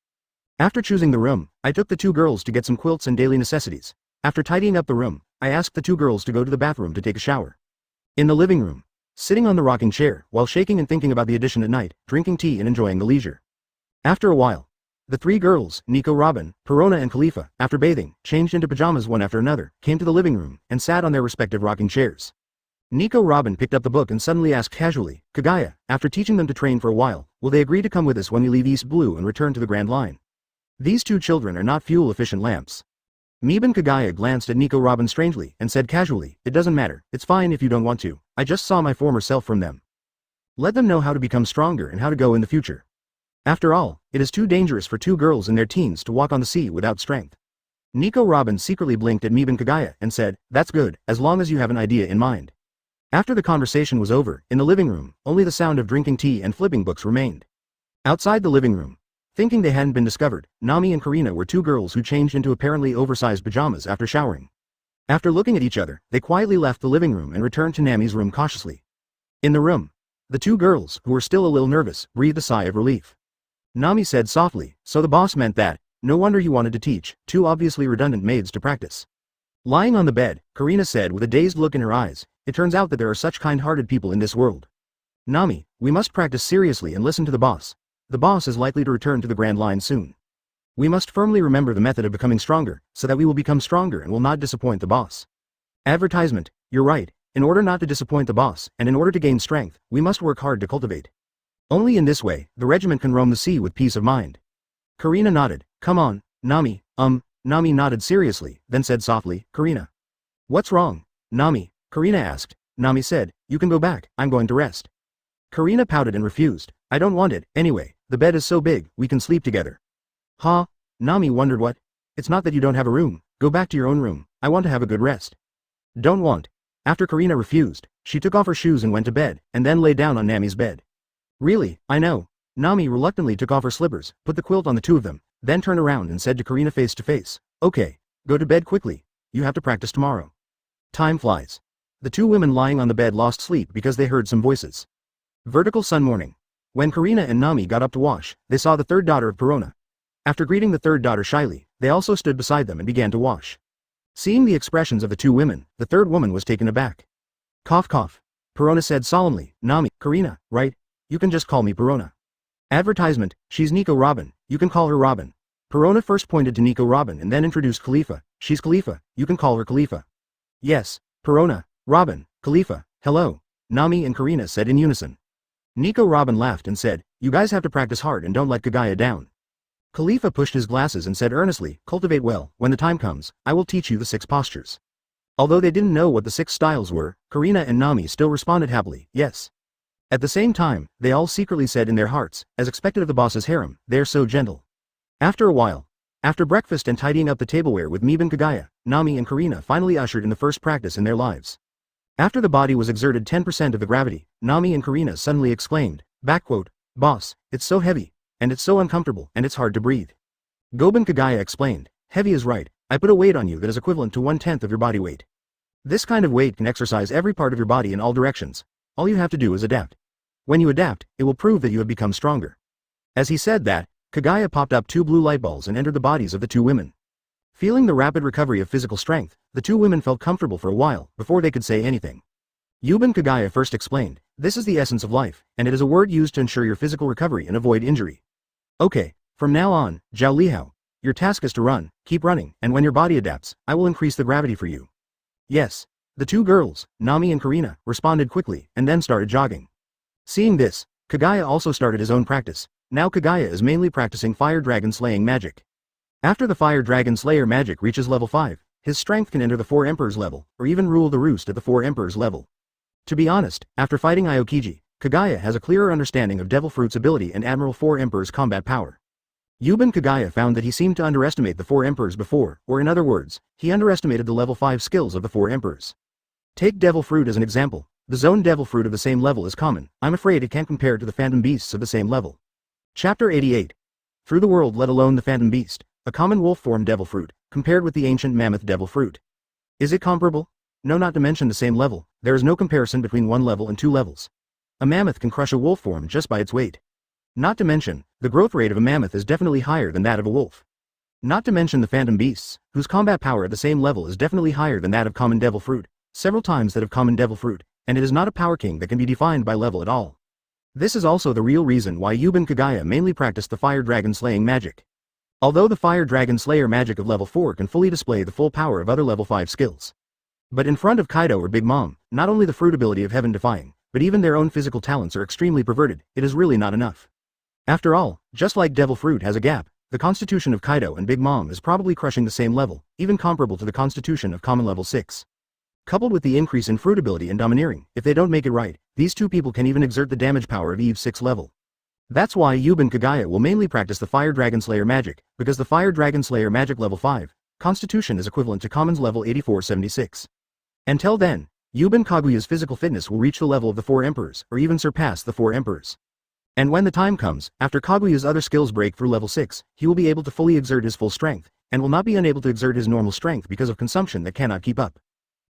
After choosing the room, I took the 2 girls to get some quilts and daily necessities. After tidying up the room, I asked the 2 girls to go to the bathroom to take a shower. In the living room, sitting on the rocking chair, while shaking and thinking about the edition at night, drinking tea and enjoying the leisure. After a while, the 3 girls, Nico Robin, Perona and Khalifa, after bathing, changed into pajamas one after another, came to the living room, and sat on their respective rocking chairs. Nico Robin picked up the book and suddenly asked casually, Kagaya, after teaching them to train for a while, will they agree to come with us when we leave East Blue and return to the Grand Line? These 2 children are not fuel-efficient lamps. Miban Kagaya glanced at Nico Robin strangely and said casually, it doesn't matter, it's fine if you don't want to, I just saw my former self from them. Let them know how to become stronger and how to go in the future. After all, it is too dangerous for 2 girls in their teens to walk on the sea without strength. Nico Robin secretly blinked at Miban Kagaya and said, that's good, as long as you have an idea in mind. After the conversation was over, in the living room, only the sound of drinking tea and flipping books remained. Outside the living room, thinking they hadn't been discovered, Nami and Karina were 2 girls who changed into apparently oversized pajamas after showering. After looking at each other, they quietly left the living room and returned to Nami's room cautiously. In the room, the 2 girls, who were still a little nervous, breathed a sigh of relief. Nami said softly, so the boss meant that, no wonder you wanted to teach 2 obviously redundant maids to practice. Lying on the bed, Karina said with a dazed look in her eyes, it turns out that there are such kind-hearted people in this world. Nami, we must practice seriously and listen to the boss. The boss is likely to return to the Grand Line soon. We must firmly remember the method of becoming stronger, so that we will become stronger and will not disappoint the boss. Advertisement, you're right, in order not to disappoint the boss, and in order to gain strength, we must work hard to cultivate. Only in this way, the regiment can roam the sea with peace of mind. Karina nodded, come on, Nami, Nami nodded seriously, then said softly, Karina. What's wrong, Nami? Karina asked. Nami said, you can go back, I'm going to rest. Karina pouted and refused, I don't want it, anyway, the bed is so big, we can sleep together. Huh? Nami wondered what? It's not that you don't have a room, go back to your own room, I want to have a good rest. Don't want. After Karina refused, she took off her shoes and went to bed, and then lay down on Nami's bed. Really, I know. Nami reluctantly took off her slippers, put the quilt on the 2 of them, then turned around and said to Karina face to face, okay, go to bed quickly, you have to practice tomorrow. Time flies. The 2 women lying on the bed lost sleep because they heard some voices. Vertical sun morning. When Karina and Nami got up to wash, they saw the 3rd daughter of Perona. After greeting the 3rd daughter shyly, they also stood beside them and began to wash. Seeing the expressions of the 2 women, the 3rd woman was taken aback. Cough cough. Perona said solemnly, Nami, Karina, right? You can just call me Perona. Advertisement, she's Nico Robin, you can call her Robin. Perona first pointed to Nico Robin and then introduced Khalifa, she's Khalifa, you can call her Khalifa. Yes, Perona, Robin, Khalifa, hello, Nami and Karina said in unison. Nico Robin laughed and said, you guys have to practice hard and don't let Kagaya down. Khalifa pushed his glasses and said earnestly, cultivate well, when the time comes, I will teach you the 6 postures. Although they didn't know what the 6 styles were, Karina and Nami still responded happily, yes. At the same time, they all secretly said in their hearts, as expected of the boss's harem, they're so gentle. After a while, after breakfast and tidying up the tableware with Miban Kagaya, Nami and Karina finally ushered in the first practice in their lives. After the body was exerted 10% of the gravity, Nami and Karina suddenly exclaimed, backquote, boss, it's so heavy, and it's so uncomfortable, and it's hard to breathe. Goban Kagaya explained, heavy is right, I put a weight on you that is equivalent to 1/10 of your body weight. This kind of weight can exercise every part of your body in all directions. All you have to do is adapt. When you adapt, it will prove that you have become stronger. As he said that, Kagaya popped up 2 blue light balls and entered the bodies of the 2 women. Feeling the rapid recovery of physical strength, the 2 women felt comfortable for a while, before they could say anything. Yuban Kagaya first explained, this is the essence of life, and it is a word used to ensure your physical recovery and avoid injury. Okay, from now on, Zhao Lihao, your task is to run, keep running, and when your body adapts, I will increase the gravity for you. Yes. The 2 girls, Nami and Karina, responded quickly, and then started jogging. Seeing this, Kagaya also started his own practice. Now Kagaya is mainly practicing fire dragon slaying magic. After the fire dragon slayer magic reaches level 5, his strength can enter the 4 emperors level, or even rule the roost at the 4 emperors level. To be honest, after fighting Aokiji, Kagaya has a clearer understanding of Devil Fruit's ability and Admiral 4 Emperor's combat power. Kagaya found that he seemed to underestimate the 4 Emperors before, or in other words, he underestimated the level 5 skills of the 4 Emperors. Take Devil Fruit as an example. The Zone Devil Fruit of the same level is common. I'm afraid it can't compare to the Phantom Beasts of the same level. Chapter 88. Through the world, let alone the Phantom Beast, a common wolf form Devil Fruit, compared with the ancient mammoth Devil Fruit. Is it comparable? No, not to mention the same level. There is no comparison between one level and two levels. A mammoth can crush a wolf form just by its weight. Not to mention, the growth rate of a mammoth is definitely higher than that of a wolf. Not to mention the Phantom Beasts, whose combat power at the same level is definitely higher than that of common Devil Fruit, several times that of common Devil Fruit, and it is not a power king that can be defined by level at all. This is also the real reason why Kagaya mainly practiced the Fire Dragon Slaying magic. Although the Fire Dragon Slayer magic of level 4 can fully display the full power of other level 5 skills. But in front of Kaido or Big Mom, not only the fruit ability of Heaven Defying, but even their own physical talents are extremely perverted. It is really not enough. After all, just like Devil Fruit has a gap, the constitution of Kaido and Big Mom is probably crushing the same level, even comparable to the constitution of common level 6. Coupled with the increase in fruit ability and domineering, if they don't make it right, these two people can even exert the damage power of Eve's 6th level. That's why Kagaya will mainly practice the Fire Dragon Slayer magic, because the Fire Dragon Slayer magic level 5, constitution is equivalent to common's level 8476. Until then, Kaguya's physical fitness will reach the level of the 4 Emperors, or even surpass the 4 Emperors. And when the time comes, after Kaguya's other skills break through level 6, he will be able to fully exert his full strength, and will not be unable to exert his normal strength because of consumption that cannot keep up.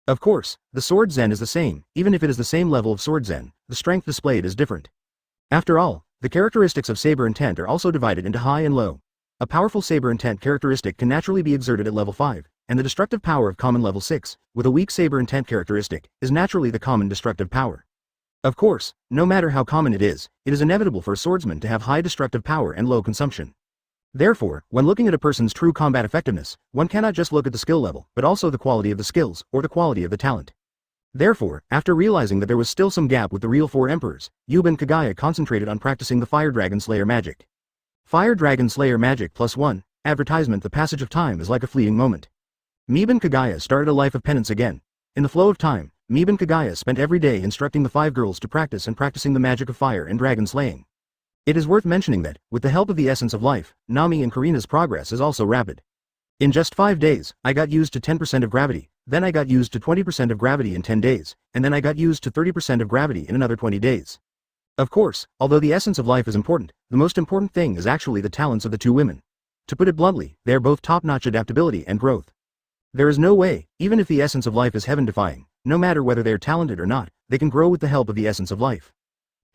Of course, the Sword Zen is the same. Even if it is the same level of Sword Zen, the strength displayed is different. After all, the characteristics of Saber Intent are also divided into high and low. A powerful Saber Intent characteristic can naturally be exerted at level 5, and the destructive power of common level 6, with a weak Saber Intent characteristic, is naturally the common destructive power. Of course, no matter how common it is inevitable for a swordsman to have high destructive power and low consumption. Therefore, when looking at a person's true combat effectiveness, one cannot just look at the skill level, but also the quality of the skills, or the quality of the talent. Therefore, after realizing that there was still some gap with the real 4 Emperors, Kagaya concentrated on practicing the Fire Dragon Slayer magic. Fire Dragon Slayer magic +1, advertisement. The passage of time is like a fleeting moment. Kagaya started a life of penance again. In the flow of time, Kagaya spent every day instructing the 5 girls to practice and practicing the magic of fire and dragon slaying. It is worth mentioning that, with the help of the essence of life, Nami and Karina's progress is also rapid. In just 5 days, I got used to 10% of gravity, then I got used to 20% of gravity in 10 days, and then I got used to 30% of gravity in another 20 days. Of course, although the essence of life is important, the most important thing is actually the talents of the two women. To put it bluntly, they are both top-notch adaptability and growth. There is no way, even if the essence of life is heaven-defying, no matter whether they are talented or not, they can grow with the help of the essence of life.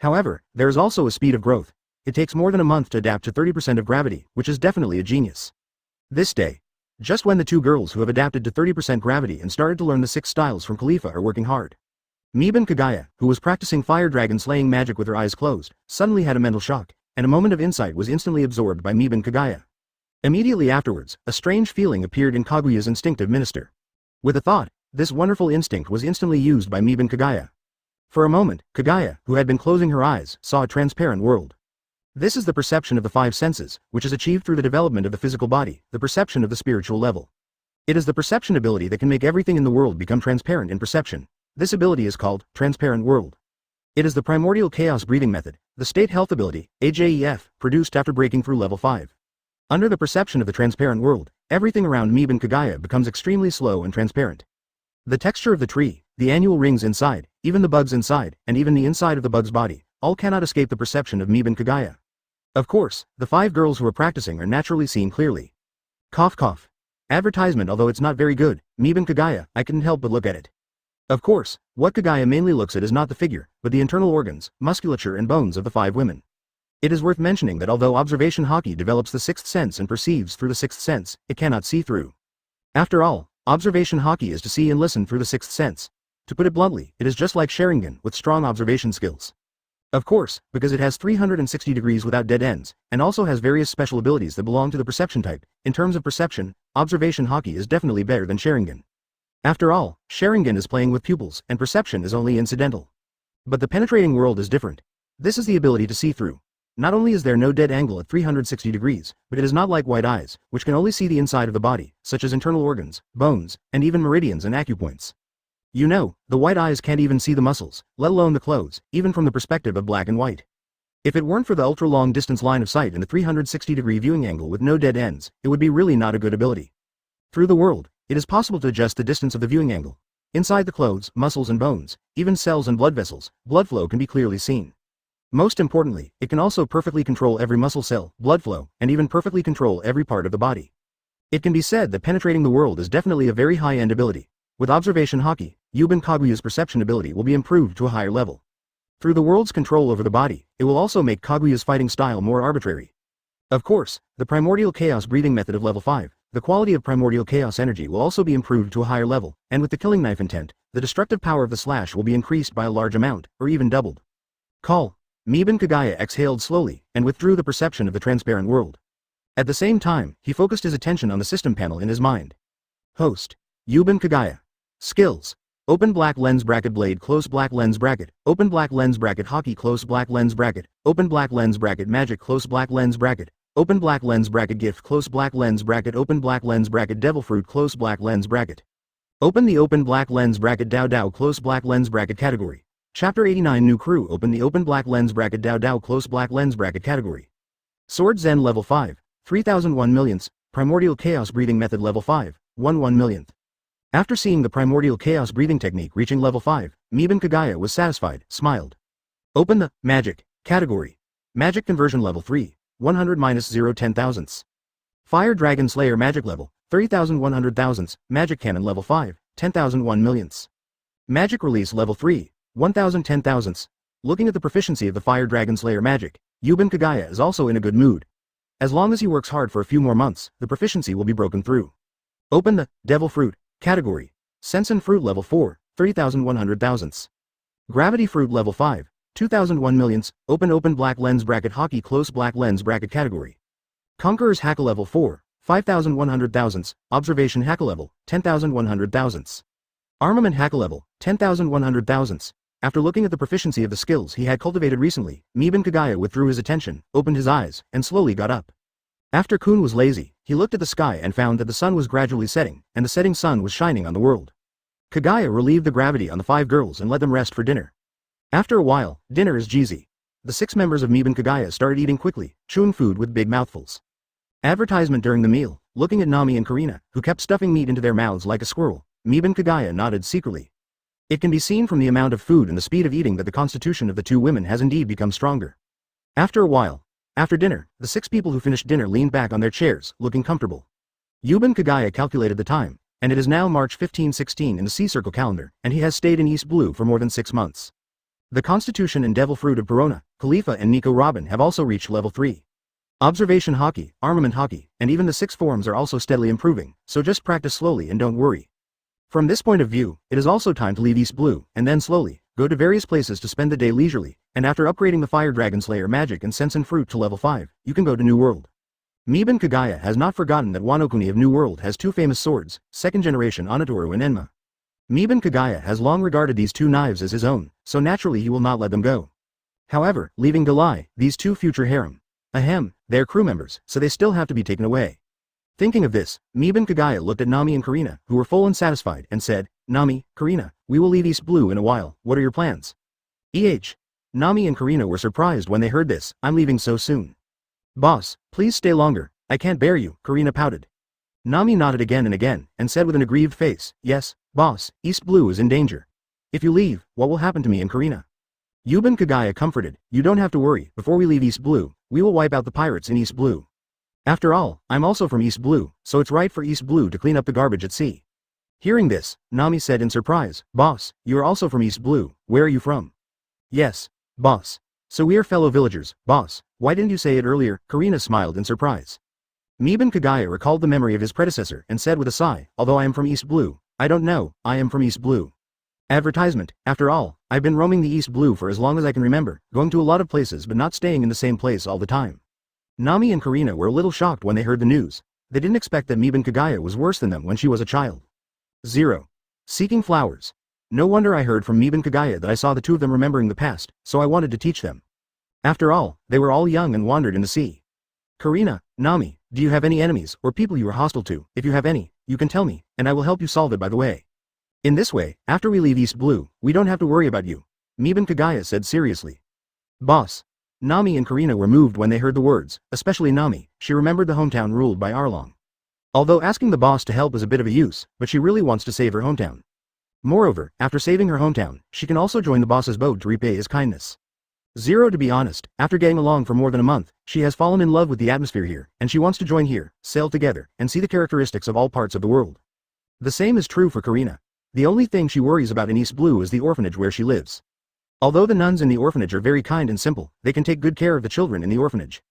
However, there is also a speed of growth. It takes more than a month to adapt to 30% of gravity, which is definitely a genius. This day, just when the two girls who have adapted to 30% gravity and started to learn the 6 styles from Khalifa are working hard, Kagaya, who was practicing Fire Dragon Slaying magic with her eyes closed, suddenly had a mental shock, and a moment of insight was instantly absorbed by Kagaya. Immediately afterwards, a strange feeling appeared in Kaguya's instinctive minister. With a thought, this wonderful instinct was instantly used by Kagaya. For a moment, Kagaya, who had been closing her eyes, saw a transparent world. This is the perception of the 5 senses, which is achieved through the development of the physical body, the perception of the spiritual level. It is the perception ability that can make everything in the world become transparent in perception. This ability is called Transparent World. It is the primordial chaos breathing method, the state health ability, AJEF, produced after breaking through level 5. Under the perception of the transparent world, everything around Kagaya becomes extremely slow and transparent. The texture of the tree, the annual rings inside, even the bugs inside, and even the inside of the bug's body, all cannot escape the perception of Kagaya. Of course, the 5 girls who are practicing are naturally seen clearly. Cough cough. Advertisement. Although it's not very good, Kagaya, I couldn't help but look at it. Of course, what Kagaya mainly looks at is not the figure, but the internal organs, musculature and bones of the 5 women. It is worth mentioning that although observation Haki develops the 6th sense and perceives through the 6th sense, it cannot see through. After all, observation Haki is to see and listen through the 6th sense. To put it bluntly, it is just like Sharingan with strong observation skills. Of course, because it has 360 degrees without dead ends, and also has various special abilities that belong to the perception type, in terms of perception, observation Haki is definitely better than Sharingan. After all, Sharingan is playing with pupils, and perception is only incidental. But the penetrating world is different. This is the ability to see through. Not only is there no dead angle at 360 degrees, but it is not like white eyes, which can only see the inside of the body, such as internal organs, bones, and even meridians and acupoints. You know, the white eyes can't even see the muscles, let alone the clothes, even from the perspective of black and white. If it weren't for the ultra-long distance line of sight and the 360-degree viewing angle with no dead ends, it would be really not a good ability. Through the world, it is possible to adjust the distance of the viewing angle. Inside the clothes, muscles and bones, even cells and blood vessels, blood flow can be clearly seen. Most importantly, it can also perfectly control every muscle cell, blood flow, and even perfectly control every part of the body. It can be said that penetrating the world is definitely a very high-end ability. With observation Haki, Yuban Kaguya's perception ability will be improved to a higher level. Through the world's control over the body, it will also make Kaguya's fighting style more arbitrary. Of course, the primordial chaos breathing method of level 5, the quality of primordial chaos energy will also be improved to a higher level, and with the killing knife intent, the destructive power of the slash will be increased by a large amount, or even doubled. Call. Yuban Kagaya exhaled slowly, and withdrew the perception of the transparent world. At the same time, he focused his attention on the system panel in his mind. Host. Yuban Kagaya. Skills. Open black lens bracket blade close black lens bracket, open black lens bracket Haki close black lens bracket, open black lens bracket magic close black lens bracket, open black lens bracket gift close black lens bracket, open black lens bracket devil fruit close black lens bracket. Open the open black lens bracket Dao Dao close black lens bracket category. Chapter 89 New Crew open the open black lens bracket Dao Dao close black lens bracket category. Sword Zen level 5, 3001 millionths, primordial chaos breathing method level 5, 1 millionth. After seeing the primordial chaos breathing technique reaching level 5, Yuban Kagaya was satisfied, smiled. Open the magic category. Magic conversion level 3, 100-0 10 thousandths. Fire Dragon Slayer magic level, 30,100 thousandths, magic cannon level 5, 10,001 millionths. Magic release level 3, 1,010 thousandths. Looking at the proficiency of the Fire Dragon Slayer magic, Yuban Kagaya is also in a good mood. As long as he works hard for a few more months, the proficiency will be broken through. Open the Devil Fruit category. Sensen Fruit level 4, 30,100 thousandths. Gravity Fruit level 5, 2,001 millionths, open black lens bracket Haki close black lens bracket category. Conqueror's Haki level 4, 5,100 thousandths, Observation Haki level, 10,100 thousandths. Armament Haki level, 10,100 thousandths. After looking at the proficiency of the skills he had cultivated recently, Yuban Kagaya withdrew his attention, opened his eyes, and slowly got up. After Kun was lazy, he looked at the sky and found that the sun was gradually setting, and the setting sun was shining on the world. Kagaya relieved the gravity on the 5 girls and let them rest for dinner. After a while, dinner is Jeezy. The 6 members of Yuban Kagaya started eating quickly, chewing food with big mouthfuls. Advertisement during the meal, looking at Nami and Karina, who kept stuffing meat into their mouths like a squirrel, Yuban Kagaya nodded secretly. It can be seen from the amount of food and the speed of eating that the constitution of the 2 women has indeed become stronger. After a while, after dinner, the 6 people who finished dinner leaned back on their chairs, looking comfortable. Yuban Kagaya calculated the time, and it is now March 1516 in the Sea Circle calendar, and he has stayed in East Blue for more than 6 months. The Constitution and Devil Fruit of Perona, Khalifa and Nico Robin have also reached level 3. Observation Haki, Armament Haki, and even the 6 forms are also steadily improving, so just practice slowly and don't worry. From this point of view, it is also time to leave East Blue, and then slowly, go to various places to spend the day leisurely, and after upgrading the Fire Dragon Slayer magic and Sensen Fruit to level 5, you can go to New World. Yuban Kagaya has not forgotten that Wano Kuni of New World has 2 famous swords, 2nd generation Onitoru and Enma. Yuban Kagaya has long regarded these 2 knives as his own, so naturally he will not let them go. However, leaving Galai, these 2 future harem. They are crew members, so they still have to be taken away. Thinking of this, Yuban Kagaya looked at Nami and Karina, who were full and satisfied, and said, Nami, Karina, we will leave East Blue in a while, what are your plans? Nami and Karina were surprised when they heard this, I'm leaving so soon. Boss, please stay longer, I can't bear you, Karina pouted. Nami nodded again and said with an aggrieved face, yes, boss, East Blue is in danger. If you leave, what will happen to me and Karina? Yuban Kagaya comforted, you don't have to worry, before we leave East Blue, we will wipe out the pirates in East Blue. After all, I'm also from East Blue, so it's right for East Blue to clean up the garbage at sea. Hearing this, Nami said in surprise, boss, you are also from East Blue, where are you from? Yes, boss. So we are fellow villagers, boss, why didn't you say it earlier? Karina smiled in surprise. Yuban Kagaya recalled the memory of his predecessor and said with a sigh, although I am from East Blue, I don't know, I am from East Blue. Advertisement, after all, I've been roaming the East Blue for as long as I can remember, going to a lot of places but not staying in the same place all the time. Nami and Karina were a little shocked when they heard the news. They didn't expect that Yuban Kagaya was worse than them when she was a child. 0. Seeking flowers. No wonder I heard from Yuban Kagaya that I saw the 2 of them remembering the past, so I wanted to teach them. After all, they were all young and wandered in the sea. Karina, Nami, do you have any enemies or people you are hostile to? If you have any, you can tell me, and I will help you solve it by the way. In this way, after we leave East Blue, we don't have to worry about you. Miban Kagaya said seriously. Boss. Nami and Karina were moved when they heard the words, especially Nami. She remembered the hometown ruled by Arlong. Although asking the boss to help is a bit of a use, but she really wants to save her hometown. Moreover, after saving her hometown, she can also join the boss's boat to repay his kindness. Zero, to be honest, after getting along for more than a month, she has fallen in love with the atmosphere here, and she wants to join here, sail together, and see the characteristics of all parts of the world. The same is true for Karina. The only thing she worries about in East Blue is the orphanage where she lives. Although the nuns in the orphanage are very kind and simple, they can take good care of the children in the orphanage.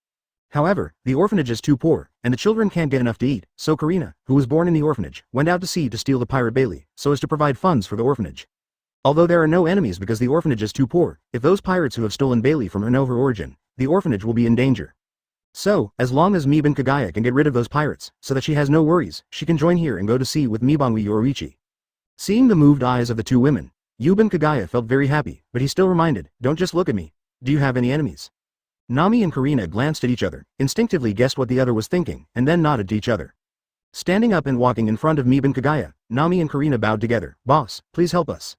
However, the orphanage is too poor, and the children can't get enough to eat, so Karina, who was born in the orphanage, went out to sea to steal the pirate Bailey, so as to provide funds for the orphanage. Although there are no enemies because the orphanage is too poor, if those pirates who have stolen Bailey from her know her origin, the orphanage will be in danger. So, as long as Miban Kagaya can get rid of those pirates, so that she has no worries, she can join here and go to sea with Mibanwi Yoruichi. Seeing the moved eyes of the two women, Yuban Kagaya felt very happy, but he still reminded, don't just look at me. Do you have any enemies? Nami and Karina glanced at each other, instinctively guessed what the other was thinking, and then nodded to each other. Standing up and walking in front of Miban Kagaya, Nami and Karina bowed together. Boss, please help us.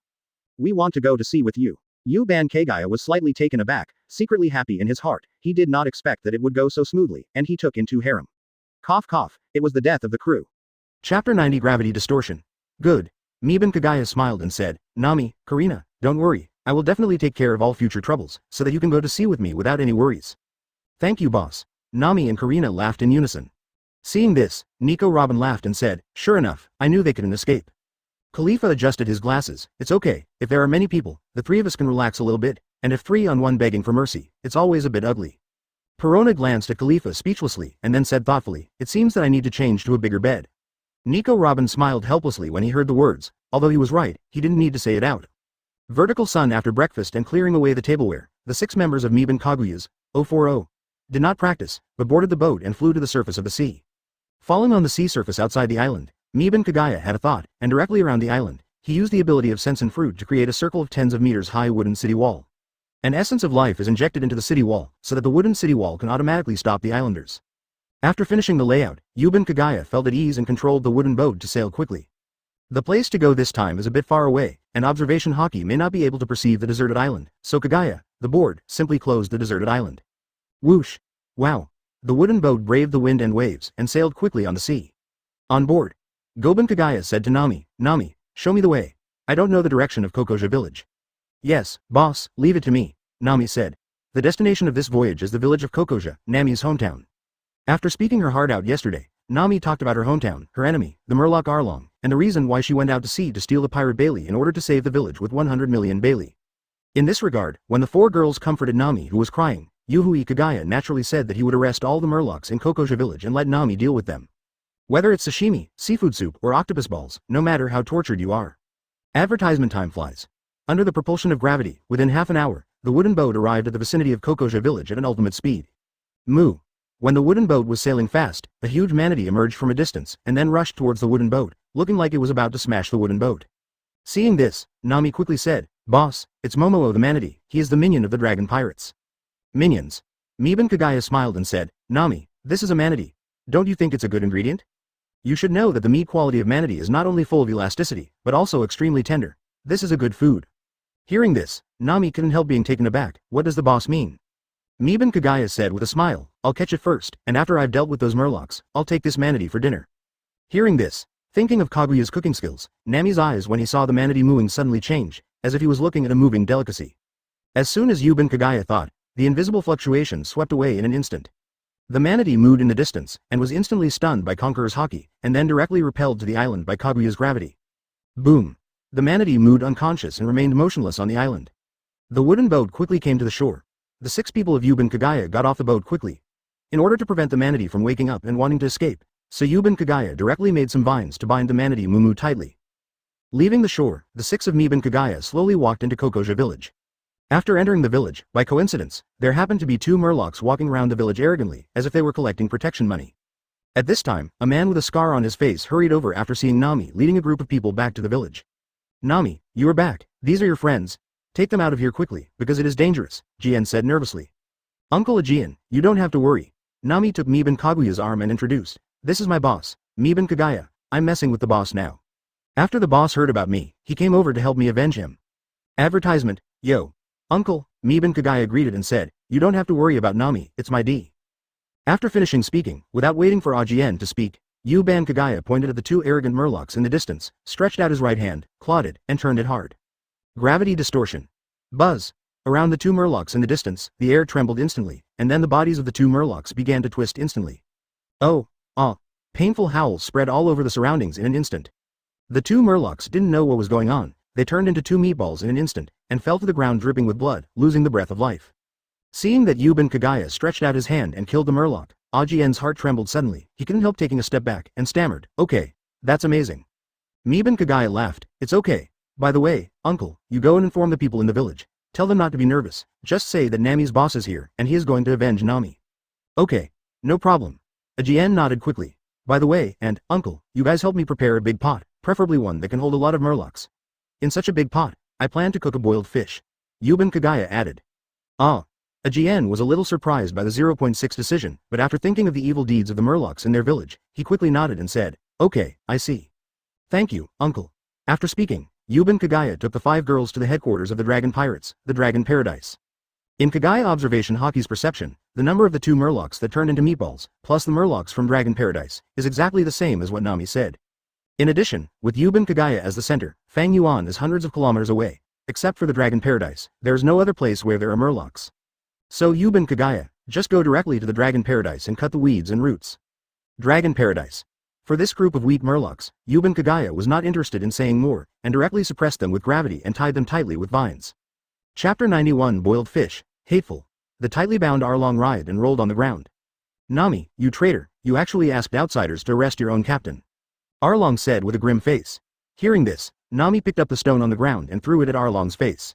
We want to go to sea with you. Yuban Kagaya was slightly taken aback, secretly happy in his heart. He did not expect that it would go so smoothly, and he took into harem. Cough cough, it was the death of the crew. Chapter 90 Gravity Distortion. Good. Miban Kagaya smiled and said, Nami, Karina, don't worry, I will definitely take care of all future troubles, so that you can go to sea with me without any worries. Thank you, boss. Nami and Karina laughed in unison. Seeing this, Nico Robin laughed and said, sure enough, I knew they couldn't escape. Khalifa adjusted his glasses. It's okay, if there are many people, the three of us can relax a little bit, and if 3 on 1 begging for mercy, it's always a bit ugly. Perona glanced at Khalifa speechlessly and then said thoughtfully, it seems that I need to change to a bigger bed. Nico Robin smiled helplessly when he heard the words, although he was right, he didn't need to say it out. Vertical sun after breakfast and clearing away the tableware, the 6 members of Miban Kaguya's 040 did not practice, but boarded the boat and flew to the surface of the sea. Falling on the sea surface outside the island, Miban Kagaya had a thought, and directly around the island, he used the ability of Sensen fruit to create a circle of tens of meters high wooden city wall. An essence of life is injected into the city wall, so that the wooden city wall can automatically stop the islanders. After finishing the layout, Yuban Kagaya felt at ease and controlled the wooden boat to sail quickly. The place to go this time is a bit far away, and observation Haki may not be able to perceive the deserted island, so Kagaya, the board, simply closed the deserted island. Whoosh! Wow! The wooden boat braved the wind and waves, and sailed quickly on the sea. On board, Goban Kagaya said to Nami, Nami, show me the way. I don't know the direction of Kokoja village. Yes, boss, leave it to me, Nami said. The destination of this voyage is the village of Kokoja, Nami's hometown. After speaking her heart out yesterday, Nami talked about her hometown, her enemy, the murloc Arlong, and the reason why she went out to sea to steal the pirate Bailey in order to save the village with 100 million Bailey. In this regard, when the 4 girls comforted Nami who was crying, Yuhui Kagaya naturally said that he would arrest all the murlocs in Kokoja village and let Nami deal with them. Whether it's sashimi, seafood soup, or octopus balls, no matter how tortured you are. Advertisement time flies. Under the propulsion of gravity, within half an hour, the wooden boat arrived at the vicinity of Kokoja village at an ultimate speed. Moo. When the wooden boat was sailing fast, a huge manatee emerged from a distance, and then rushed towards the wooden boat, looking like it was about to smash the wooden boat. Seeing this, Nami quickly said, Boss, it's Momo the manatee, he is the minion of the dragon pirates. Minions. Miban Kagaya smiled and said, Nami, this is a manatee. Don't you think it's a good ingredient? You should know that the meat quality of manatee is not only full of elasticity, but also extremely tender. This is a good food. Hearing this, Nami couldn't help being taken aback. What does the boss mean? Miban Kagaya said with a smile, I'll catch it first, and after I've dealt with those murlocs, I'll take this manatee for dinner. Hearing this, thinking of Kaguya's cooking skills, Nami's eyes when he saw the manatee mooing suddenly changed, as if he was looking at a moving delicacy. As soon as Yuban Kagaya thought, the invisible fluctuation swept away in an instant. The manatee mooed in the distance, and was instantly stunned by Conqueror's Haki, and then directly repelled to the island by Kaguya's gravity. Boom! The manatee mooed unconscious and remained motionless on the island. The wooden boat quickly came to the shore. The 6 people of Yuban Kagaya got off the boat quickly, in order to prevent the manatee from waking up and wanting to escape, so Yuban Kagaya directly made some vines to bind the manatee Mumu tightly. Leaving the shore, the 6 of Miban Kagaya slowly walked into Kokoja village. After entering the village, by coincidence, there happened to be 2 murlocs walking around the village arrogantly, as if they were collecting protection money. At this time, a man with a scar on his face hurried over after seeing Nami leading a group of people back to the village. Nami, you are back, these are your friends. Take them out of here quickly, because it is dangerous, Jian said nervously. Uncle Jian, you don't have to worry. Nami took Miban Kaguya's arm and introduced, this is my boss, Miban Kagaya, I'm messing with the boss now. After the boss heard about me, he came over to help me avenge him. Advertisement, yo. Uncle, Miban Kagaya greeted and said, you don't have to worry about Nami, it's my D. After finishing speaking, without waiting for Ajien to speak, Yuban Kagaya pointed at the two arrogant murlocs in the distance, stretched out his right hand, clawed it, and turned it hard. Gravity distortion. Buzz. Around the two murlocs in the distance, the air trembled instantly, and then the bodies of the two murlocs began to twist instantly. Oh, ah. Painful howls spread all over the surroundings in an instant. The two murlocs didn't know what was going on, they turned into two meatballs in an instant, and fell to the ground dripping with blood, losing the breath of life. Seeing that Yuban Kagaya stretched out his hand and killed the murloc, Ajien's heart trembled suddenly, he couldn't help taking a step back, and stammered, okay, that's amazing. Miban Kagaya laughed, it's okay. By the way, uncle, you go and inform the people in the village. Tell them not to be nervous, just say that Nami's boss is here, and he is going to avenge Nami. Okay, no problem. Ajien nodded quickly. By the way, and, uncle, you guys help me prepare a big pot, preferably one that can hold a lot of murlocs. In such a big pot, I plan to cook a boiled fish. Yuban Kagaya added. Ah. Ajien was a little surprised by the 0.6 decision, but after thinking of the evil deeds of the murlocs in their village, he quickly nodded and said, okay, I see. Thank you, uncle. After speaking, Yuban Kagaya took the 5 girls to the headquarters of the Dragon Pirates, the Dragon Paradise. In Kagaya observation Haki's perception, the number of the two murlocs that turned into meatballs, plus the murlocs from Dragon Paradise, is exactly the same as what Nami said. In addition, with Yuban Kagaya as the center, Fang Yuan is hundreds of kilometers away. Except for the Dragon Paradise, there is no other place where there are murlocs. So Yuban Kagaya, just go directly to the Dragon Paradise and cut the weeds and roots. Dragon Paradise. For this group of weak murlocs, Yuban Kagaya was not interested in saying more, and directly suppressed them with gravity and tied them tightly with vines. Chapter 91 Boiled Fish, Hateful. The tightly bound Arlong writhed and rolled on the ground. Nami, you traitor, you actually asked outsiders to arrest your own captain. Arlong said with a grim face. Hearing this, Nami picked up the stone on the ground and threw it at Arlong's face.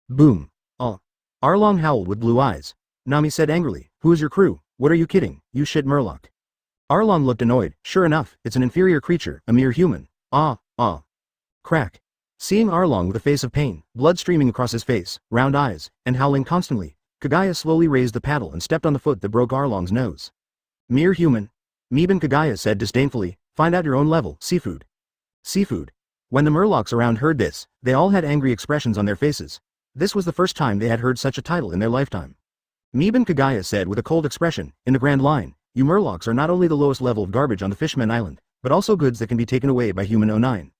Boom. Oh. Arlong howled with blue eyes. Nami said angrily, who is your crew? What are you kidding, you shit murloc? Arlong looked annoyed. Sure enough, it's an inferior creature, a mere human. Ah. Crack. Seeing Arlong with a face of pain, blood streaming across his face, round eyes, and howling constantly, Kagaya slowly raised the paddle and stepped on the foot that broke Arlong's nose. Mere human. Miban Kagaya said disdainfully, find out your own level, seafood. Seafood. When the murlocs around heard this, they all had angry expressions on their faces. This was the first time they had heard such a title in their lifetime. Miban Kagaya said with a cold expression, in the grand line, you murlocs are not only the lowest level of garbage on the Fishman Island, but also goods that can be taken away by human 09.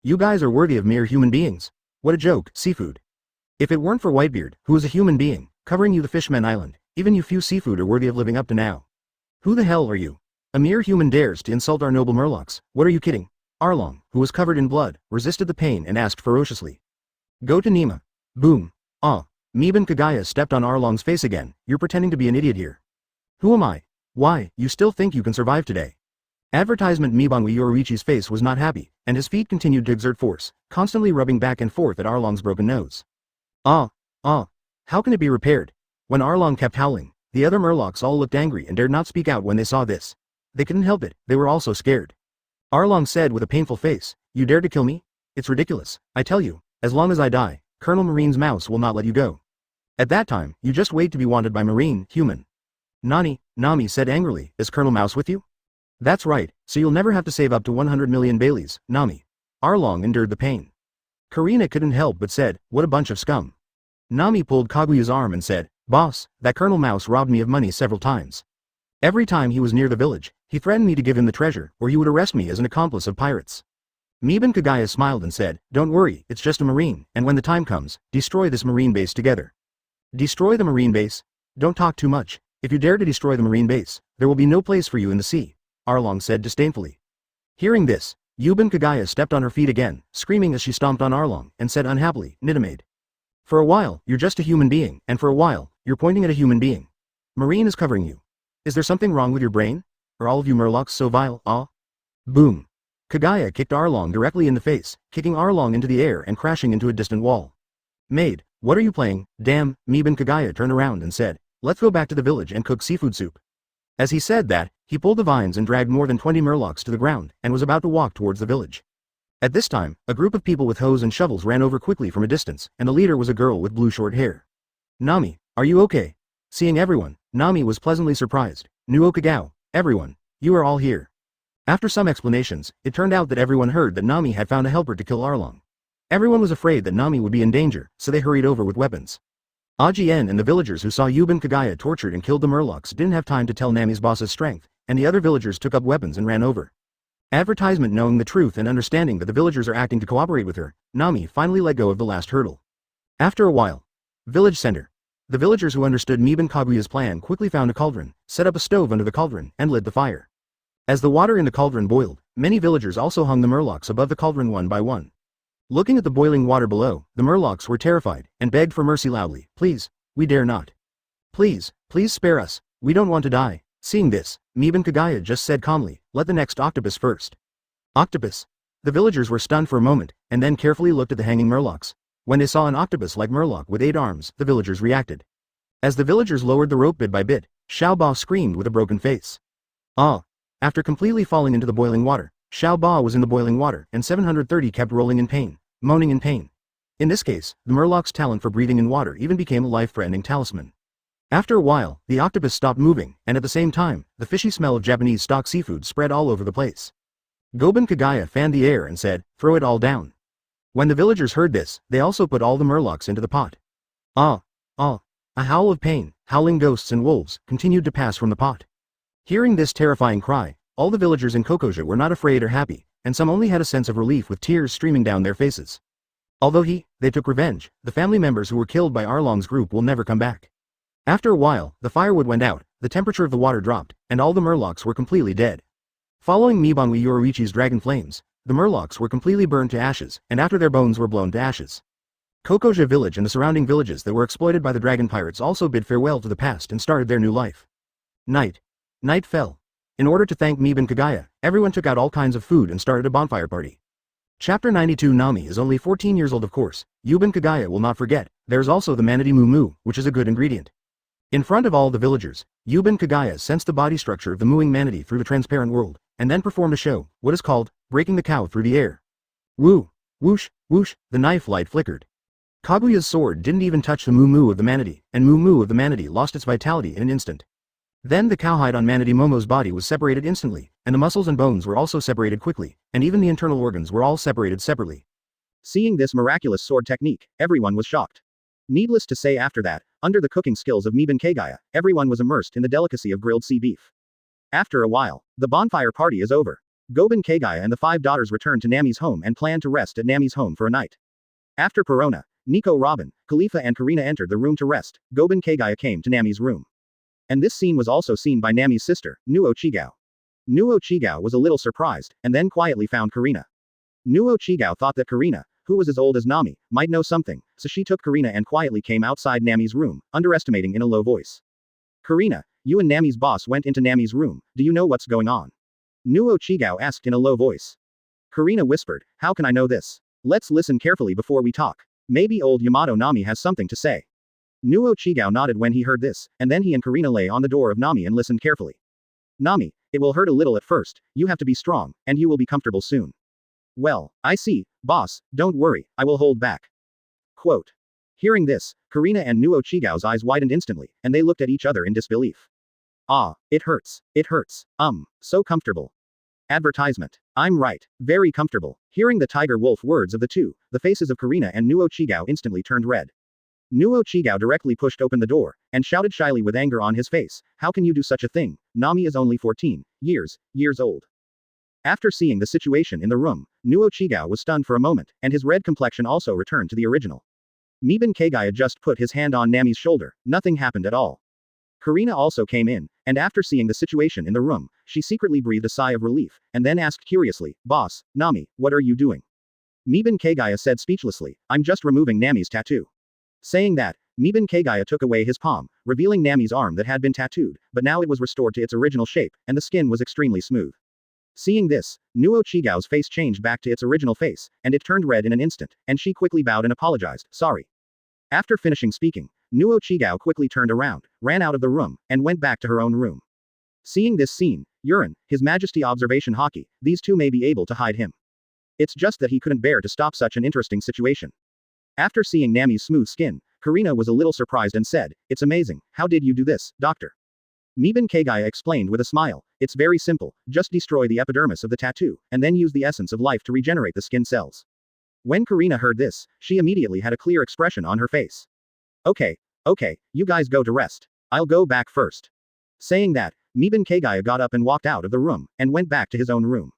You guys are worthy of mere human beings. What a joke, seafood. If it weren't for Whitebeard, who is a human being, covering you the Fishman Island, even you few seafood are worthy of living up to now. Who the hell are you? A mere human dares to insult our noble murlocs, what are you kidding? Arlong, who was covered in blood, resisted the pain and asked ferociously. Go to Nima. Boom. Ah. Miban Kagaya stepped on Arlong's face again, you're pretending to be an idiot here. Who am I? Why, you still think you can survive today? Advertisement Mibanwi Yorichi's face was not happy, and his feet continued to exert force, constantly rubbing back and forth at Arlong's broken nose. Ah. How can it be repaired? When Arlong kept howling, the other murlocs all looked angry and dared not speak out when they saw this. They couldn't help it, they were also scared. Arlong said with a painful face, you dare to kill me? It's ridiculous, I tell you, as long as I die, Colonel Marine's mouse will not let you go. At that time, you just wait to be wanted by Marine, human. Nami said angrily, is Colonel Mouse with you? That's right, so you'll never have to save up to 100 million Baileys, Nami. Arlong endured the pain. Karina couldn't help but said, what a bunch of scum. Nami pulled Kaguya's arm and said, boss, that Colonel Mouse robbed me of money several times. Every time he was near the village, he threatened me to give him the treasure, or he would arrest me as an accomplice of pirates. Miban Kagaya smiled and said, don't worry, it's just a marine, and when the time comes, destroy this marine base together. Destroy the marine base? Don't talk too much. If you dare to destroy the marine base, there will be no place for you in the sea, Arlong said disdainfully. Hearing this, Yuban Kagaya stepped on her feet again, screaming as she stomped on Arlong, and said unhappily, Nidamade. For a while, you're just a human being, and for a while, you're pointing at a human being. Marine is covering you. Is there something wrong with your brain? Are all of you murlocs so vile? Ah? Boom. Kagaya kicked Arlong directly in the face, kicking Arlong into the air and crashing into a distant wall. Maid, what are you playing? Damn, Miban Kagaya turned around and said, let's go back to the village and cook seafood soup. As he said that, he pulled the vines and dragged more than 20 murlocs to the ground, and was about to walk towards the village. At this time, a group of people with hoes and shovels ran over quickly from a distance, and the leader was a girl with blue short hair. Nami, are you okay? Seeing everyone, Nami was pleasantly surprised. Nu Okagao, everyone, you are all here. After some explanations, it turned out that everyone heard that Nami had found a helper to kill Arlong. Everyone was afraid that Nami would be in danger, so they hurried over with weapons. Ajien and the villagers who saw Yuban Kagaya tortured and killed the murlocs didn't have time to tell Nami's boss's strength, and the other villagers took up weapons and ran over. Advertisement knowing the truth and understanding that the villagers are acting to cooperate with her, Nami finally let go of the last hurdle. After a while. Village center. The villagers who understood Miban Kaguya's plan quickly found a cauldron, set up a stove under the cauldron, and lit the fire. As the water in the cauldron boiled, many villagers also hung the murlocs above the cauldron one by one. Looking at the boiling water below, the murlocs were terrified, and begged for mercy loudly. Please, we dare not. Please, please spare us, we don't want to die. Seeing this, Miban Kagaya just said calmly, let the next octopus first. Octopus. The villagers were stunned for a moment, and then carefully looked at the hanging murlocs. When they saw an octopus-like murloc with 8 arms, the villagers reacted. As the villagers lowered the rope bit by bit, Xiao Ba screamed with a broken face. Ah! After completely falling into the boiling water, Xiao Ba was in the boiling water, and 730 kept rolling in pain, moaning in pain. In this case, the murloc's talent for breathing in water even became a life-threatening talisman. After a while, the octopus stopped moving, and at the same time, the fishy smell of Japanese stock seafood spread all over the place. Goban Kagaya fanned the air and said, throw it all down. When the villagers heard this, they also put all the murlocs into the pot. Ah! Ah! A howl of pain, howling ghosts and wolves, continued to pass from the pot. Hearing this terrifying cry, all the villagers in Kokoja were not afraid or happy, and some only had a sense of relief with tears streaming down their faces. Although they took revenge, the family members who were killed by Arlong's group will never come back. After a while, the firewood went out, the temperature of the water dropped, and all the murlocs were completely dead. Following Mibanwi Yoruichi's dragon flames, the murlocs were completely burned to ashes, and after their bones were blown to ashes. Kokoja village and the surrounding villages that were exploited by the dragon pirates also bid farewell to the past and started their new life. Night. Night fell. In order to thank Miban Kagaya, everyone took out all kinds of food and started a bonfire party. Chapter 92 Nami is only 14 years old of course, Yuban Kagaya will not forget, there's also the manatee moo, which is a good ingredient. In front of all the villagers, Yuban Kagaya sensed the body structure of the mooing manatee through the transparent world, and then performed a show, what is called, breaking the cow through the air. Woo! Whoosh! Whoosh! The knife light flickered. Kaguya's sword didn't even touch the moo of the manatee, and moo of the manatee lost its vitality in an instant. Then the cowhide on Manatee Momo's body was separated instantly, and the muscles and bones were also separated quickly, and even the internal organs were all separated separately. Seeing this miraculous sword technique, everyone was shocked. Needless to say after that, under the cooking skills of Miban Kagaya, everyone was immersed in the delicacy of grilled sea beef. After a while, the bonfire party is over. Goban Kagaya and the 5 daughters returned to Nami's home and planned to rest at Nami's home for a night. After Perona, Nico Robin, Khalifa and Karina entered the room to rest, Goban Kagaya came to Nami's room. And this scene was also seen by Nami's sister, Nuo Chigao. Nuo Chigao was a little surprised, and then quietly found Karina. Nuo Chigao thought that Karina, who was as old as Nami, might know something, so she took Karina and quietly came outside Nami's room, underestimating in a low voice. Karina, you and Nami's boss went into Nami's room, do you know what's going on? Nuo Chigao asked in a low voice. Karina whispered, how can I know this? Let's listen carefully before we talk. Maybe old Yamato Nami has something to say. Nuo Chigao nodded when he heard this, and then he and Karina lay on the door of Nami and listened carefully. Nami, it will hurt a little at first, you have to be strong, and you will be comfortable soon. Well, I see, boss, don't worry, I will hold back. Quote. Hearing this, Karina and Nuo Chigao's eyes widened instantly, and they looked at each other in disbelief. Ah, it hurts, so comfortable. Advertisement. I'm right, very comfortable. Hearing the tiger wolf words of the two, the faces of Karina and Nuo Chigao instantly turned red. Nuo Chigao directly pushed open the door, and shouted shyly with anger on his face, how can you do such a thing? Nami is only 14 years old. After seeing the situation in the room, Nuo Chigao was stunned for a moment, and his red complexion also returned to the original. Miban Kagaya just put his hand on Nami's shoulder, nothing happened at all. Karina also came in, and after seeing the situation in the room, she secretly breathed a sigh of relief, and then asked curiously, boss, Nami, what are you doing? Miban Kagaya said speechlessly, I'm just removing Nami's tattoo. Saying that, Miban Kagaya took away his palm, revealing Nami's arm that had been tattooed, but now it was restored to its original shape, and the skin was extremely smooth. Seeing this, Nuo Chigao's face changed back to its original face, and it turned red in an instant, and she quickly bowed and apologized, sorry. After finishing speaking, Nuo Chigao quickly turned around, ran out of the room, and went back to her own room. Seeing this scene, Urin, His Majesty observation Haki, these two may be able to hide him. It's just that he couldn't bear to stop such an interesting situation. After seeing Nami's smooth skin, Karina was a little surprised and said, it's amazing, how did you do this, doctor? Miban Kagaya explained with a smile, it's very simple, just destroy the epidermis of the tattoo, and then use the essence of life to regenerate the skin cells. When Karina heard this, she immediately had a clear expression on her face. Okay, you guys go to rest. I'll go back first. Saying that, Miban Kagaya got up and walked out of the room, and went back to his own room.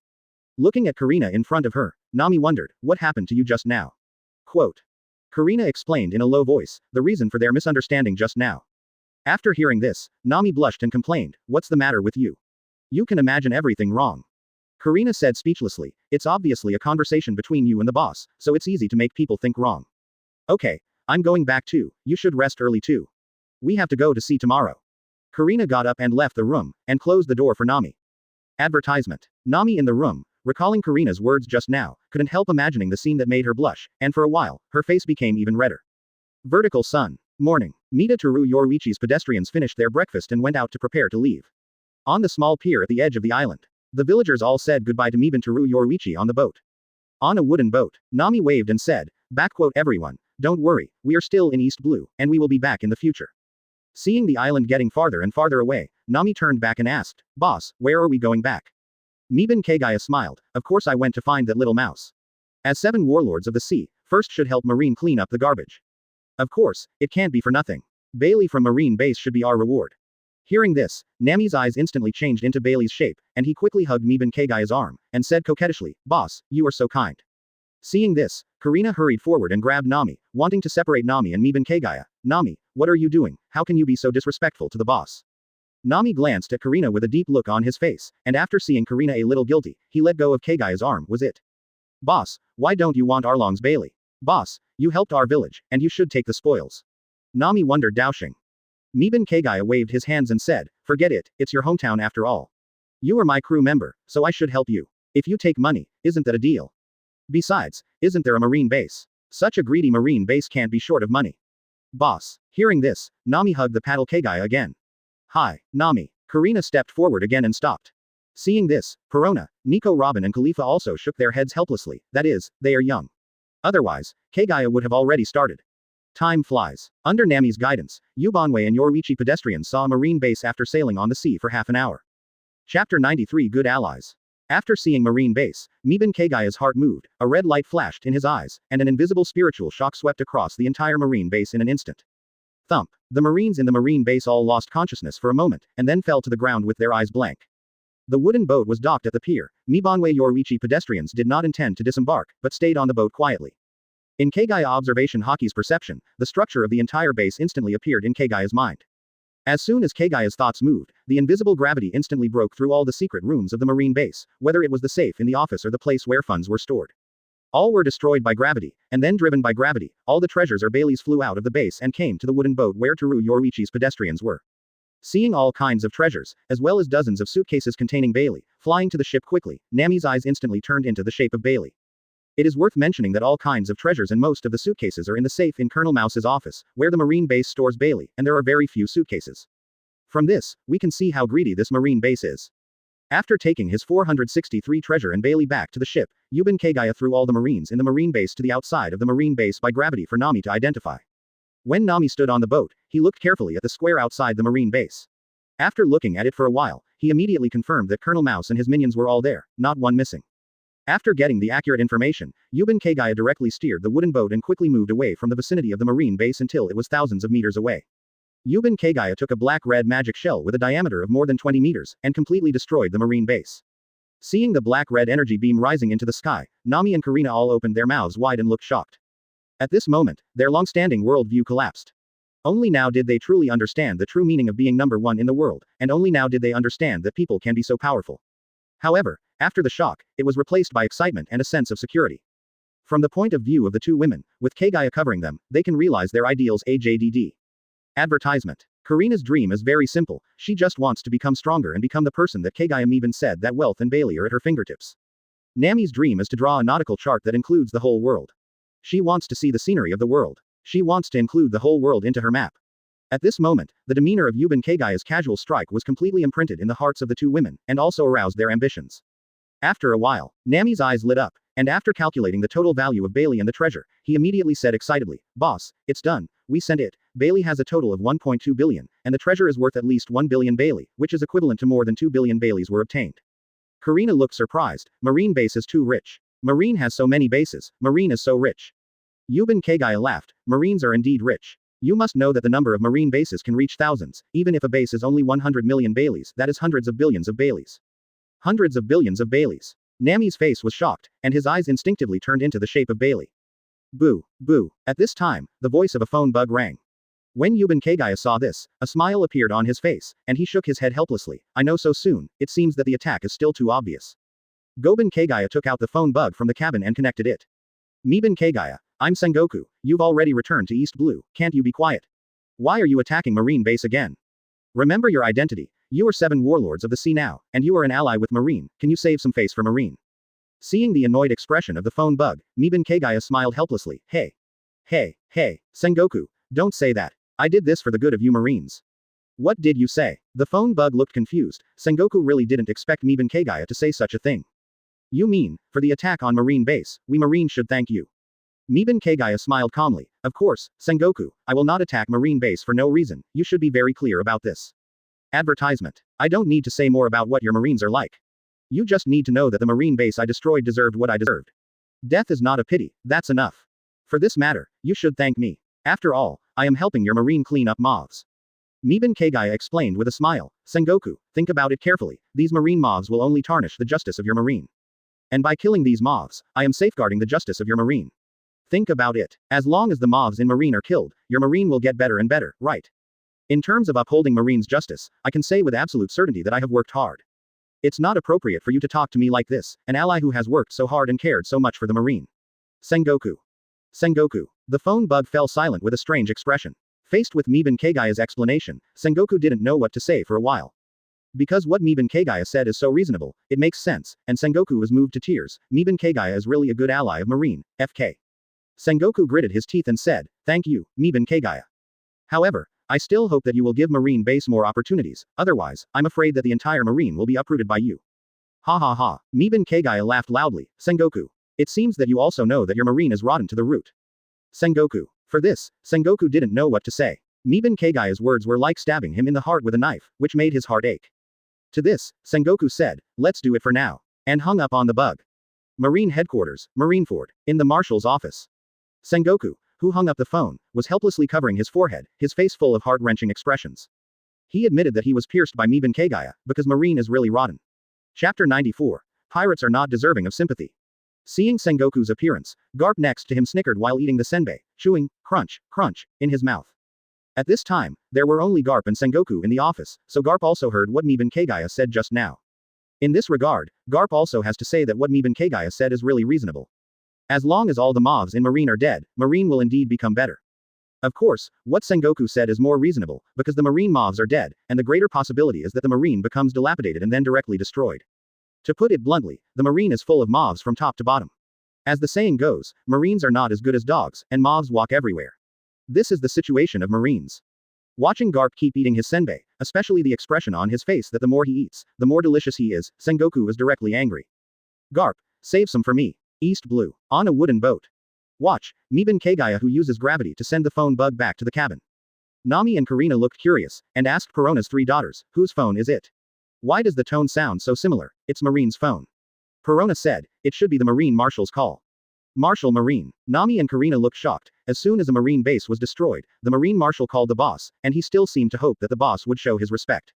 Looking at Karina in front of her, Nami wondered, what happened to you just now? Quote. Karina explained in a low voice, the reason for their misunderstanding just now. After hearing this, Nami blushed and complained, what's the matter with you? You can imagine everything wrong. Karina said speechlessly, it's obviously a conversation between you and the boss, so it's easy to make people think wrong. Okay, I'm going back too, you should rest early too. We have to go to sea tomorrow. Karina got up and left the room, and closed the door for Nami. Advertisement. Nami in the room, recalling Karina's words just now, couldn't help imagining the scene that made her blush, and for a while, her face became even redder. Vertical sun. Morning. Mita Teru Yoruichi's pedestrians finished their breakfast and went out to prepare to leave. On the small pier at the edge of the island, the villagers all said goodbye to Miban Teru Yoruichi on the boat. On a wooden boat, Nami waved and said, everyone, don't worry, we are still in East Blue, and we will be back in the future. Seeing the island getting farther and farther away, Nami turned back and asked, boss, where are we going back? Miban Kagaya smiled, of course I went to find that little mouse. As 7 warlords of the sea, first should help Marine clean up the garbage. Of course, it can't be for nothing. Bailey from Marine Base should be our reward. Hearing this, Nami's eyes instantly changed into Bailey's shape, and he quickly hugged Miban Kagaya's arm, and said coquettishly, boss, you are so kind. Seeing this, Karina hurried forward and grabbed Nami, wanting to separate Nami and Miban Kagaya. Nami, what are you doing? How can you be so disrespectful to the boss? Nami glanced at Karina with a deep look on his face, and after seeing Karina a little guilty, he let go of Kagaya's arm. Was it? Boss, why don't you want Arlong's Bailey? Boss, you helped our village, and you should take the spoils. Nami wondered, doubting. Miban Kagaya waved his hands and said, forget it, it's your hometown after all. You are my crew member, so I should help you. If you take money, isn't that a deal? Besides, isn't there a marine base? Such a greedy marine base can't be short of money. Boss. Hearing this, Nami hugged the paddle Kagaya again. Hi, Nami. Karina stepped forward again and stopped. Seeing this, Perona, Nico Robin and Khalifa also shook their heads helplessly, that is, they are young. Otherwise, Kagaya would have already started. Time flies. Under Nami's guidance, Yubanwei and Yoruichi pedestrians saw a marine base after sailing on the sea for half an hour. Chapter 93 Good Allies. After seeing marine base, Miban Kagaya's heart moved, a red light flashed in his eyes, and an invisible spiritual shock swept across the entire marine base in an instant. Thump. The marines in the marine base all lost consciousness for a moment, and then fell to the ground with their eyes blank. The wooden boat was docked at the pier. Mibanwei Yoruichi pedestrians did not intend to disembark, but stayed on the boat quietly. In Kagaya observation Haki's perception, the structure of the entire base instantly appeared in Kagaya's mind. As soon as Kagaya's thoughts moved, the invisible gravity instantly broke through all the secret rooms of the marine base, whether it was the safe in the office or the place where funds were stored. All were destroyed by gravity, and then driven by gravity, all the treasures or Baileys flew out of the base and came to the wooden boat where Teru Yoruichi's pedestrians were. Seeing all kinds of treasures, as well as dozens of suitcases containing Bailey, flying to the ship quickly, Nami's eyes instantly turned into the shape of Bailey. It is worth mentioning that all kinds of treasures and most of the suitcases are in the safe in Colonel Mouse's office, where the marine base stores Bailey, and there are very few suitcases. From this, we can see how greedy this marine base is. After taking his 463 treasure and Bailey back to the ship, Yuban Kagaya threw all the marines in the marine base to the outside of the marine base by gravity for Nami to identify. When Nami stood on the boat, he looked carefully at the square outside the marine base. After looking at it for a while, he immediately confirmed that Colonel Mouse and his minions were all there, not one missing. After getting the accurate information, Yuban Kagaya directly steered the wooden boat and quickly moved away from the vicinity of the marine base until it was thousands of meters away. Yuban Kagaya took a black-red magic shell with a diameter of more than 20 meters, and completely destroyed the marine base. Seeing the black-red energy beam rising into the sky, Nami and Karina all opened their mouths wide and looked shocked. At this moment, their long-standing world view collapsed. Only now did they truly understand the true meaning of being number one in the world, and only now did they understand that people can be so powerful. However, after the shock, it was replaced by excitement and a sense of security. From the point of view of the two women, with Kagaya covering them, they can realize their ideals. AJDD. Advertisement. Karina's dream is very simple, she just wants to become stronger and become the person that Kagaya even said that wealth and Bailey are at her fingertips. Nami's dream is to draw a nautical chart that includes the whole world. She wants to see the scenery of the world. She wants to include the whole world into her map. At this moment, the demeanor of Yuban Kagaya's casual strike was completely imprinted in the hearts of the two women, and also aroused their ambitions. After a while, Nami's eyes lit up, and after calculating the total value of Bailey and the treasure, he immediately said excitedly, "Boss, it's done, we sent it, Bailey has a total of 1.2 billion, and the treasure is worth at least 1 billion Bailey, which is equivalent to more than 2 billion Baileys were obtained. Karina looked surprised. Marine base is too rich. Marine has so many bases. Marine is so rich. Yuban Kagaya laughed. Marines are indeed rich. You must know that the number of marine bases can reach thousands, even if a base is only 100 million Baileys, that is hundreds of billions of Baileys. Hundreds of billions of Baileys. Nami's face was shocked, and his eyes instinctively turned into the shape of Bailey. Boo, boo. At this time, the voice of a phone bug rang. When Yuban Kagaya saw this, a smile appeared on his face, and he shook his head helplessly. I know so soon, it seems that the attack is still too obvious. Goban Kagaya took out the phone bug from the cabin and connected it. Miban Kagaya, I'm Sengoku, you've already returned to East Blue, can't you be quiet? Why are you attacking Marine base again? Remember your identity, you are 7 warlords of the sea now, and you are an ally with Marine, can you save some face for Marine? Seeing the annoyed expression of the phone bug, Miban Kagaya smiled helplessly. Hey, Sengoku, don't say that. I did this for the good of you Marines. What did you say? The phone bug looked confused. Sengoku really didn't expect Miban Kagaya to say such a thing. You mean, for the attack on Marine base, we Marines should thank you. Miban Kagaya smiled calmly. Of course, Sengoku, I will not attack Marine base for no reason, you should be very clear about this. Advertisement. I don't need to say more about what your Marines are like. You just need to know that the Marine base I destroyed deserved what I deserved. Death is not a pity, that's enough. For this matter, you should thank me. After all, I am helping your Marine clean up mobs. Miban Kagaya explained with a smile. Sengoku, think about it carefully, these Marine mobs will only tarnish the justice of your Marine. And by killing these mobs, I am safeguarding the justice of your Marine. Think about it. As long as the mobs in Marine are killed, your Marine will get better and better, right? In terms of upholding Marine's justice, I can say with absolute certainty that I have worked hard. It's not appropriate for you to talk to me like this, an ally who has worked so hard and cared so much for the Marine. Sengoku. Sengoku. The phone bug fell silent with a strange expression. Faced with Miban Kagaya's explanation, Sengoku didn't know what to say for a while. Because what Miban Kagaya said is so reasonable, it makes sense, and Sengoku was moved to tears. Miban Kagaya is really a good ally of Marine, FK. Sengoku gritted his teeth and said, thank you, Miban Kagaya. However, I still hope that you will give Marine base more opportunities, otherwise, I'm afraid that the entire Marine will be uprooted by you. Ha ha ha. Miban Kagaya laughed loudly. Sengoku. It seems that you also know that your Marine is rotten to the root. Sengoku. For this, Sengoku didn't know what to say. Miban Kagaya's words were like stabbing him in the heart with a knife, which made his heart ache. To this, Sengoku said, let's do it for now. And hung up on the bug. Marine headquarters, Marineford, in the marshal's office. Sengoku, who hung up the phone, was helplessly covering his forehead, his face full of heart-wrenching expressions. He admitted that he was pierced by Miban Kagaya, because Marine is really rotten. Chapter 94. Pirates are not deserving of sympathy. Seeing Sengoku's appearance, Garp next to him snickered while eating the senbei, chewing, crunch, crunch, in his mouth. At this time, there were only Garp and Sengoku in the office, so Garp also heard what Miban Kagaya said just now. In this regard, Garp also has to say that what Miban Kagaya said is really reasonable. As long as all the mobs in Marine are dead, Marine will indeed become better. Of course, what Sengoku said is more reasonable, because the Marine mobs are dead, and the greater possibility is that the Marine becomes dilapidated and then directly destroyed. To put it bluntly, the Marine is full of mobs from top to bottom. As the saying goes, Marines are not as good as dogs, and mobs walk everywhere. This is the situation of Marines. Watching Garp keep eating his senbei, especially the expression on his face that the more he eats, the more delicious he is, Sengoku is directly angry. Garp, save some for me. East Blue. On a wooden boat. Watch, Miban Kagaya who uses gravity to send the phone bug back to the cabin. Nami and Karina looked curious, and asked Perona's 3 daughters, whose phone is it? Why does the tone sound so similar? It's Marine's phone. Perona said, it should be the Marine Marshal's call. Marshal Marine. Nami and Karina looked shocked. As soon as a Marine base was destroyed, the Marine Marshal called the boss, and he still seemed to hope that the boss would show his respect.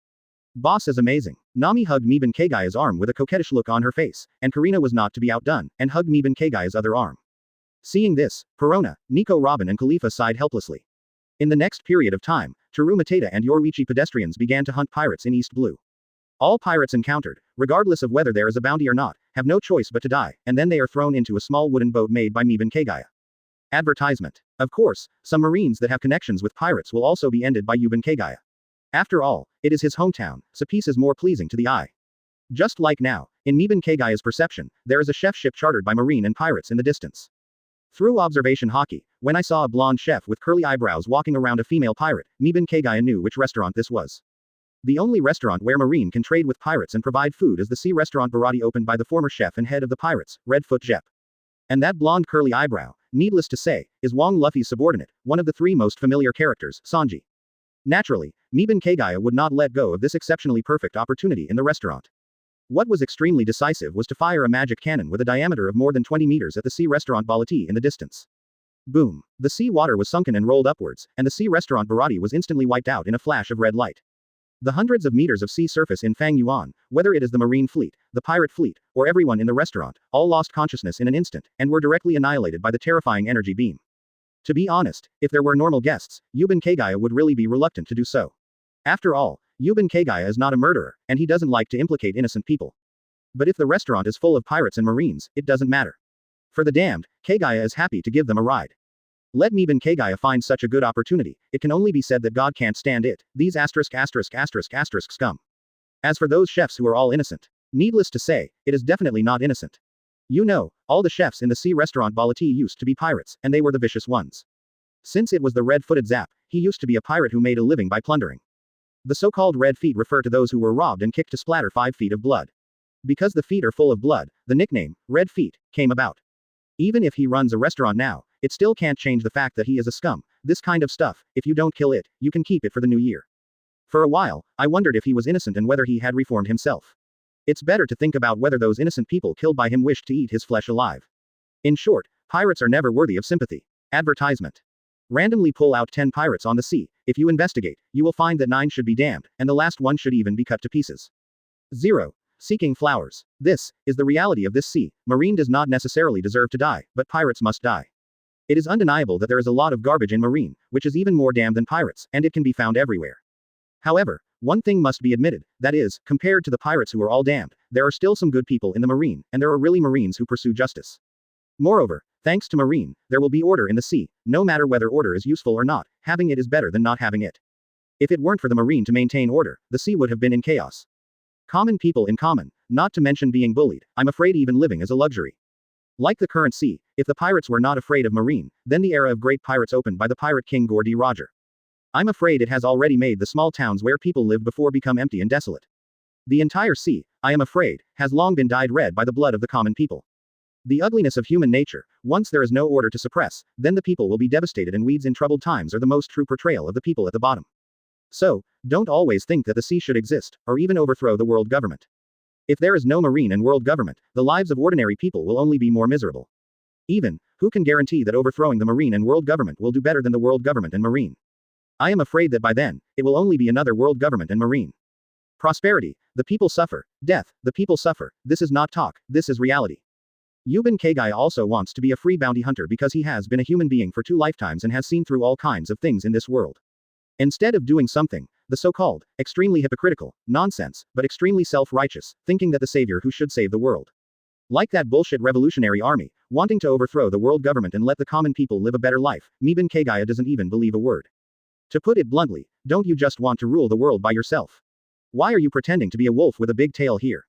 Boss is amazing. Nami hugged Miban Kagaya's arm with a coquettish look on her face, and Karina was not to be outdone, and hugged Miban Kagaya's other arm. Seeing this, Perona, Nico Robin and Khalifa sighed helplessly. In the next period of time, Teru Mateda and Yoruichi pedestrians began to hunt pirates in East Blue. All pirates encountered, regardless of whether there is a bounty or not, have no choice but to die, and then they are thrown into a small wooden boat made by Miban Kagaya. Advertisement. Of course, some Marines that have connections with pirates will also be ended by Miban Kagaya. After all, it is his hometown, so peace is more pleasing to the eye. Just like now, in Miban Kagaya's perception, there is a chef ship chartered by Marine and pirates in the distance. Through observation Haki, when I saw a blonde chef with curly eyebrows walking around a female pirate, Miban Kagaya knew which restaurant this was. The only restaurant where Marine can trade with pirates and provide food is the sea restaurant Barati opened by the former chef and head of the pirates, Redfoot Jep. And that blonde curly eyebrow, needless to say, is Wang Luffy's subordinate, one of the three most familiar characters, Sanji. Naturally, Meben Kagaya would not let go of this exceptionally perfect opportunity in the restaurant. What was extremely decisive was to fire a magic cannon with a diameter of more than 20 meters at the sea restaurant Balati in the distance. Boom. The sea water was sunken and rolled upwards, and the sea restaurant Barati was instantly wiped out in a flash of red light. The hundreds of meters of sea surface in Fang Yuan, whether it is the marine fleet, the pirate fleet, or everyone in the restaurant, all lost consciousness in an instant, and were directly annihilated by the terrifying energy beam. To be honest, if there were normal guests, Yuben Kagaya would really be reluctant to do so. After all, Yuben Kagaya is not a murderer, and he doesn't like to implicate innocent people. But if the restaurant is full of pirates and marines, it doesn't matter. For the damned, Kagaya is happy to give them a ride. Let Meben Kagaya find such a good opportunity, it can only be said that God can't stand it, these scum. As for those chefs who are all innocent, needless to say, it is definitely not innocent. You know, all the chefs in the sea restaurant Balati used to be pirates, and they were the vicious ones. Since it was the red-footed Zap, he used to be a pirate who made a living by plundering. The so-called red feet refer to those who were robbed and kicked to splatter 5 feet of blood. Because the feet are full of blood, the nickname, Red Feet, came about. Even if he runs a restaurant now, it still can't change the fact that he is a scum. This kind of stuff, if you don't kill it, you can keep it for the new year. For a while, I wondered if he was innocent and whether he had reformed himself. It's better to think about whether those innocent people killed by him wished to eat his flesh alive. In short, pirates are never worthy of sympathy. Advertisement. Randomly pull out 10 pirates on the sea. If you investigate, you will find that 9 should be damned, and the last one should even be cut to pieces. 0. Seeking flowers. This is the reality of this sea. Marine does not necessarily deserve to die, but pirates must die. It is undeniable that there is a lot of garbage in Marine, which is even more damned than pirates, and it can be found everywhere. However, one thing must be admitted, that is, compared to the pirates who are all damned, there are still some good people in the Marine, and there are really Marines who pursue justice. Moreover, thanks to Marine, there will be order in the sea, no matter whether order is useful or not, having it is better than not having it. If it weren't for the Marine to maintain order, the sea would have been in chaos. Common people in common, not to mention being bullied, I'm afraid even living is a luxury. Like the current sea, if the pirates were not afraid of Marine, then the era of great pirates opened by the pirate king Gordy Roger. I'm afraid it has already made the small towns where people lived before become empty and desolate. The entire sea, I am afraid, has long been dyed red by the blood of the common people. The ugliness of human nature, once there is no order to suppress, then the people will be devastated and weeds in troubled times are the most true portrayal of the people at the bottom. So, don't always think that the sea should exist, or even overthrow the world government. If there is no marine and world government, the lives of ordinary people will only be more miserable. Even, who can guarantee that overthrowing the marine and world government will do better than the world government and marine? I am afraid that by then, it will only be another world government and marine. Prosperity, the people suffer. Death, the people suffer. This is not talk, this is reality. Yuben Kagaya also wants to be a free bounty hunter because he has been a human being for 2 lifetimes and has seen through all kinds of things in this world. Instead of doing something, the so-called, extremely hypocritical, nonsense, but extremely self-righteous, thinking that the savior who should save the world. Like that bullshit revolutionary army, wanting to overthrow the world government and let the common people live a better life, Meben Kagaya doesn't even believe a word. To put it bluntly, don't you just want to rule the world by yourself? Why are you pretending to be a wolf with a big tail here?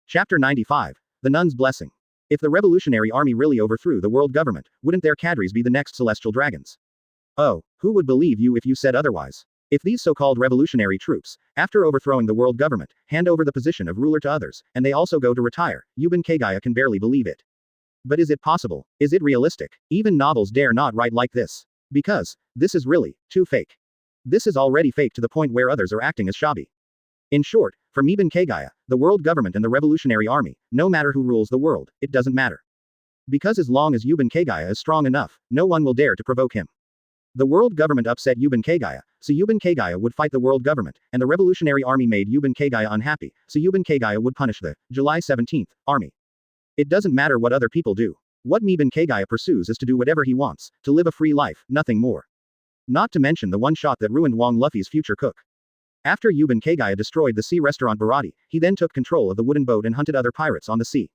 Chapter 95. The Nun's Blessing. If the revolutionary army really overthrew the world government, wouldn't their cadres be the next celestial dragons? Oh, who would believe you if you said otherwise? If these so-called revolutionary troops, after overthrowing the world government, hand over the position of ruler to others, and they also go to retire, Yuben Kagaya can barely believe it. But is it possible? Is it realistic? Even novels dare not write like this. Because, this is really, too fake. This is already fake to the point where others are acting as shabby. In short, for Meben Kagaya, the world government and the revolutionary army, no matter who rules the world, it doesn't matter. Because as long as Yuben Kagaya is strong enough, no one will dare to provoke him. The world government upset Yuben Kagaya, so Yuben Kagaya would fight the world government, and the revolutionary army made Yuben Kagaya unhappy, so Yuben Kagaya would punish the July 17th army. It doesn't matter what other people do. What Meben Kagaya pursues is to do whatever he wants, to live a free life, nothing more. Not to mention the one shot that ruined Wang Luffy's future cook. After Yuben Kagaya destroyed the sea restaurant Barati, he then took control of the wooden boat and hunted other pirates on the sea.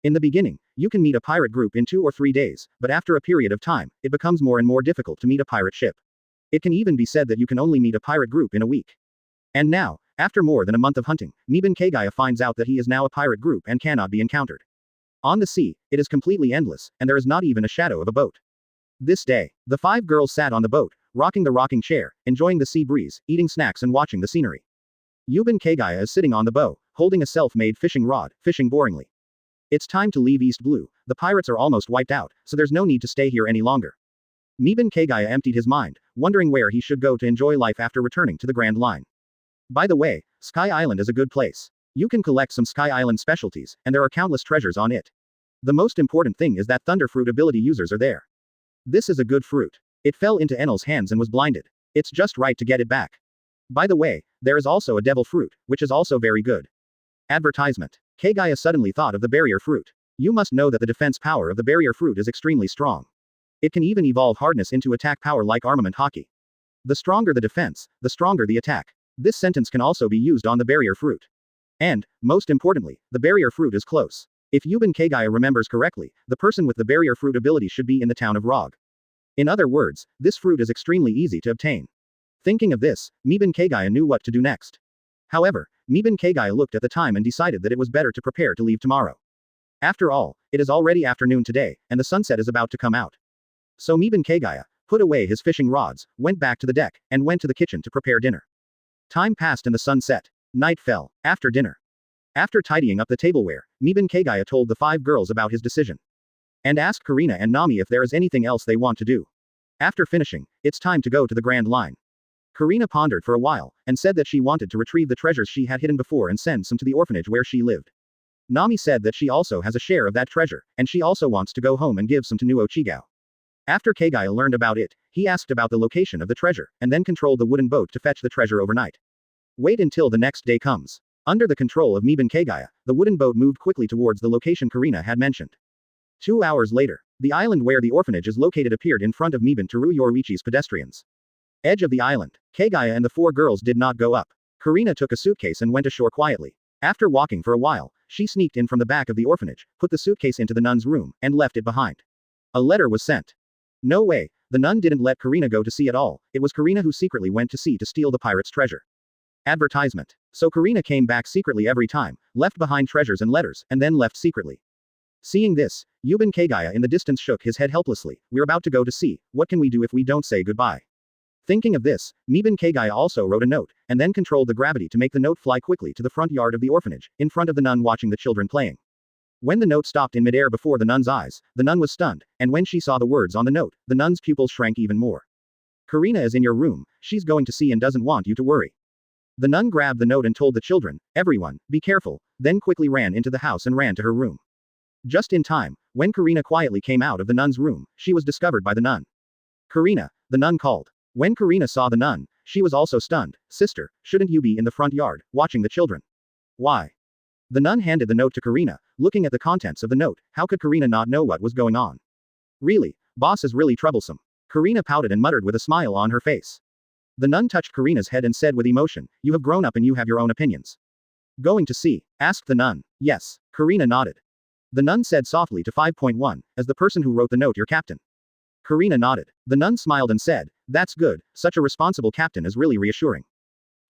In the beginning, you can meet a pirate group in 2 or 3 days, but after a period of time, it becomes more and more difficult to meet a pirate ship. It can even be said that you can only meet a pirate group in a week. And now, after more than a month of hunting, Meben Kagaya finds out that he is now a pirate group and cannot be encountered. On the sea, it is completely endless, and there is not even a shadow of a boat. This day, the 5 girls sat on the boat, rocking the rocking chair, enjoying the sea breeze, eating snacks and watching the scenery. Yuben Kagaya is sitting on the bow, holding a self-made fishing rod, fishing boringly. It's time to leave East Blue, the pirates are almost wiped out, so there's no need to stay here any longer. Miban Kagaya emptied his mind, wondering where he should go to enjoy life after returning to the Grand Line. By the way, Sky Island is a good place. You can collect some Sky Island specialties, and there are countless treasures on it. The most important thing is that Thunder Fruit ability users are there. This is a good fruit. It fell into Enel's hands and was blinded. It's just right to get it back. By the way, there is also a devil fruit, which is also very good. Advertisement. Kagaya suddenly thought of the barrier fruit. You must know that the defense power of the barrier fruit is extremely strong. It can even evolve hardness into attack power like armament Haki. The stronger the defense, the stronger the attack. This sentence can also be used on the barrier fruit. And, most importantly, the barrier fruit is close. If Yuban Kagaya remembers correctly, the person with the barrier fruit ability should be in the town of Rog. In other words, this fruit is extremely easy to obtain. Thinking of this, Miban Kagaya knew what to do next. However, Miban Kagaya looked at the time and decided that it was better to prepare to leave tomorrow. After all, it is already afternoon today, and the sunset is about to come out. So Miban Kagaya put away his fishing rods, went back to the deck, and went to the kitchen to prepare dinner. Time passed and the sun set. Night fell. After dinner. After tidying up the tableware, Miban Kagaya told the 5 girls about his decision. And asked Karina and Nami if there is anything else they want to do. After finishing, it's time to go to the Grand Line. Karina pondered for a while, and said that she wanted to retrieve the treasures she had hidden before and send some to the orphanage where she lived. Nami said that she also has a share of that treasure, and she also wants to go home and give some to Nuo Chigao. After Kagaya learned about it, he asked about the location of the treasure, and then controlled the wooden boat to fetch the treasure overnight. Wait until the next day comes. Under the control of Miban Kagaya, the wooden boat moved quickly towards the location Karina had mentioned. 2 hours later, the island where the orphanage is located appeared in front of Miban Teru Yoruichi's pedestrians. Edge of the island. Kagaya and the 4 girls did not go up. Karina took a suitcase and went ashore quietly. After walking for a while, she sneaked in from the back of the orphanage, put the suitcase into the nun's room, and left it behind. A letter was sent. No way, the nun didn't let Karina go to sea at all, it was Karina who secretly went to sea to steal the pirate's treasure. Advertisement. So Karina came back secretly every time, left behind treasures and letters, and then left secretly. Seeing this, Yuban Kagaya in the distance shook his head helplessly. We're about to go to sea, what can we do if we don't say goodbye? Thinking of this, Miban Kagaya also wrote a note, and then controlled the gravity to make the note fly quickly to the front yard of the orphanage, in front of the nun watching the children playing. When the note stopped in midair before the nun's eyes, the nun was stunned, and when she saw the words on the note, the nun's pupils shrank even more. Karina is in your room, she's going to sea and doesn't want you to worry. The nun grabbed the note and told the children, everyone, be careful, then quickly ran into the house and ran to her room. Just in time, when Karina quietly came out of the nun's room, she was discovered by the nun. Karina, the nun called. When Karina saw the nun, she was also stunned. Sister, shouldn't you be in the front yard, watching the children? Why? The nun handed the note to Karina, looking at the contents of the note, how could Karina not know what was going on? Really, boss is really troublesome. Karina pouted and muttered with a smile on her face. The nun touched Karina's head and said with emotion, you have grown up and you have your own opinions. Going to sea? Asked the nun. Yes, Karina nodded. The nun said softly to 5.1, as the person who wrote the note your captain. Karina nodded. The nun smiled and said, that's good, such a responsible captain is really reassuring.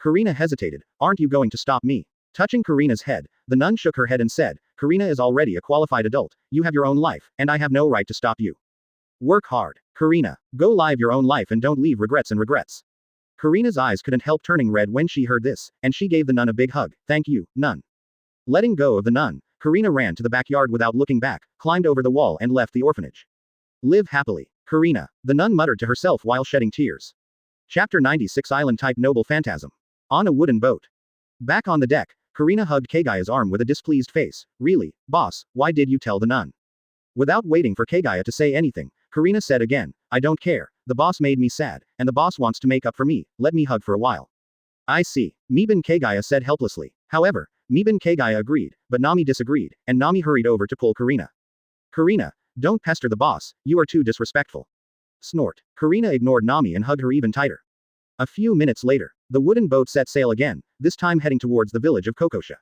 Karina hesitated, aren't you going to stop me? Touching Karina's head, the nun shook her head and said, Karina is already a qualified adult, you have your own life, and I have no right to stop you. Work hard. Karina, go live your own life and don't leave regrets and regrets. Karina's eyes couldn't help turning red when she heard this, and she gave the nun a big hug. Thank you, nun. Letting go of the nun, Karina ran to the backyard without looking back, climbed over the wall and left the orphanage. Live happily. Karina, the nun muttered to herself while shedding tears. Chapter 96 Island-type Noble Phantasm. On a wooden boat. Back on the deck, Karina hugged Kagaya's arm with a displeased face. Really, boss, why did you tell the nun? Without waiting for Kagaya to say anything, Karina said again, I don't care, the boss made me sad, and the boss wants to make up for me, let me hug for a while. I see, Miban Kagaya said helplessly. However, Miban Kagaya agreed, but Nami disagreed, and Nami hurried over to pull Karina. Karina, don't pester the boss, you are too disrespectful. Snort. Karina ignored Nami and hugged her even tighter. A few minutes later, the wooden boat set sail again, this time heading towards the village of Kokosha.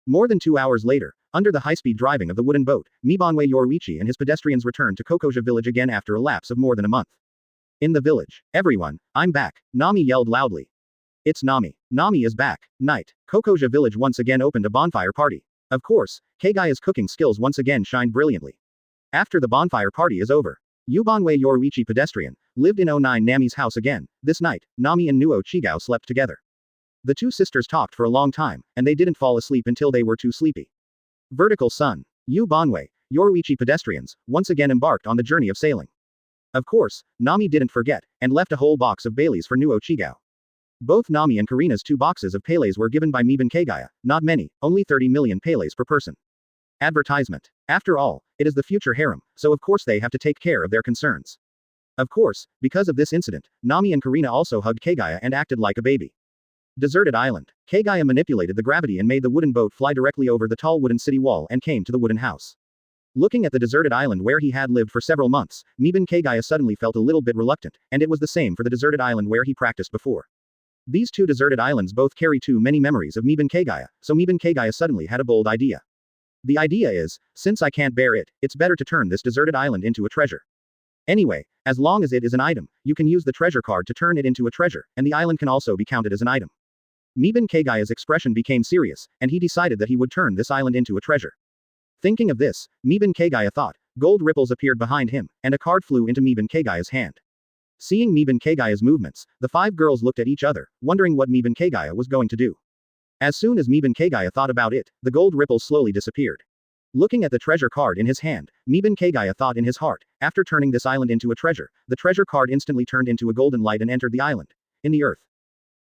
More than 2 hours later, under the high-speed driving of the wooden boat, Mibanwe Yoruichi and his pedestrians returned to Kokosha village again after a lapse of more than a month. In the village, everyone, I'm back, Nami yelled loudly. It's Nami. Nami is back. Night. Kokosha village once again opened a bonfire party. Of course, Kagaya's cooking skills once again shined brilliantly. After the bonfire party is over, Yubanwe Yoruichi pedestrian lived in 09 Nami's house again. This night, Nami and Nuo Chigao slept together. The two sisters talked for a long time, and they didn't fall asleep until they were too sleepy. Vertical sun. Yu Banwei, Yoruichi pedestrians, once again embarked on the journey of sailing. Of course, Nami didn't forget, and left a whole box of Baileys for Nuo Chigao. Both Nami and Karina's 2 boxes of Pele's were given by Miban Kagaya, not many, only 30 million Pele's per person. Advertisement. After all, it is the future harem, so of course they have to take care of their concerns. Of course, because of this incident, Nami and Karina also hugged Kagaya and acted like a baby. Deserted island. Kagaya manipulated the gravity and made the wooden boat fly directly over the tall wooden city wall and came to the wooden house. Looking at the deserted island where he had lived for several months, Miban Kagaya suddenly felt a little bit reluctant, and it was the same for the deserted island where he practiced before. These 2 deserted islands both carry too many memories of Miban Kagaya, so Miban Kagaya suddenly had a bold idea. The idea is, since I can't bear it, it's better to turn this deserted island into a treasure. Anyway, as long as it is an item, you can use the treasure card to turn it into a treasure, and the island can also be counted as an item. Miban Kagaya's expression became serious, and he decided that he would turn this island into a treasure. Thinking of this, Miban Kagaya thought, gold ripples appeared behind him, and a card flew into Miban Kagaya's hand. Seeing Miban Kagaya's movements, the 5 girls looked at each other, wondering what Miban Kagaya was going to do. As soon as Miban Kagaya thought about it, the gold ripples slowly disappeared. Looking at the treasure card in his hand, Miban Kagaya thought in his heart, after turning this island into a treasure, the treasure card instantly turned into a golden light and entered the island. In the earth.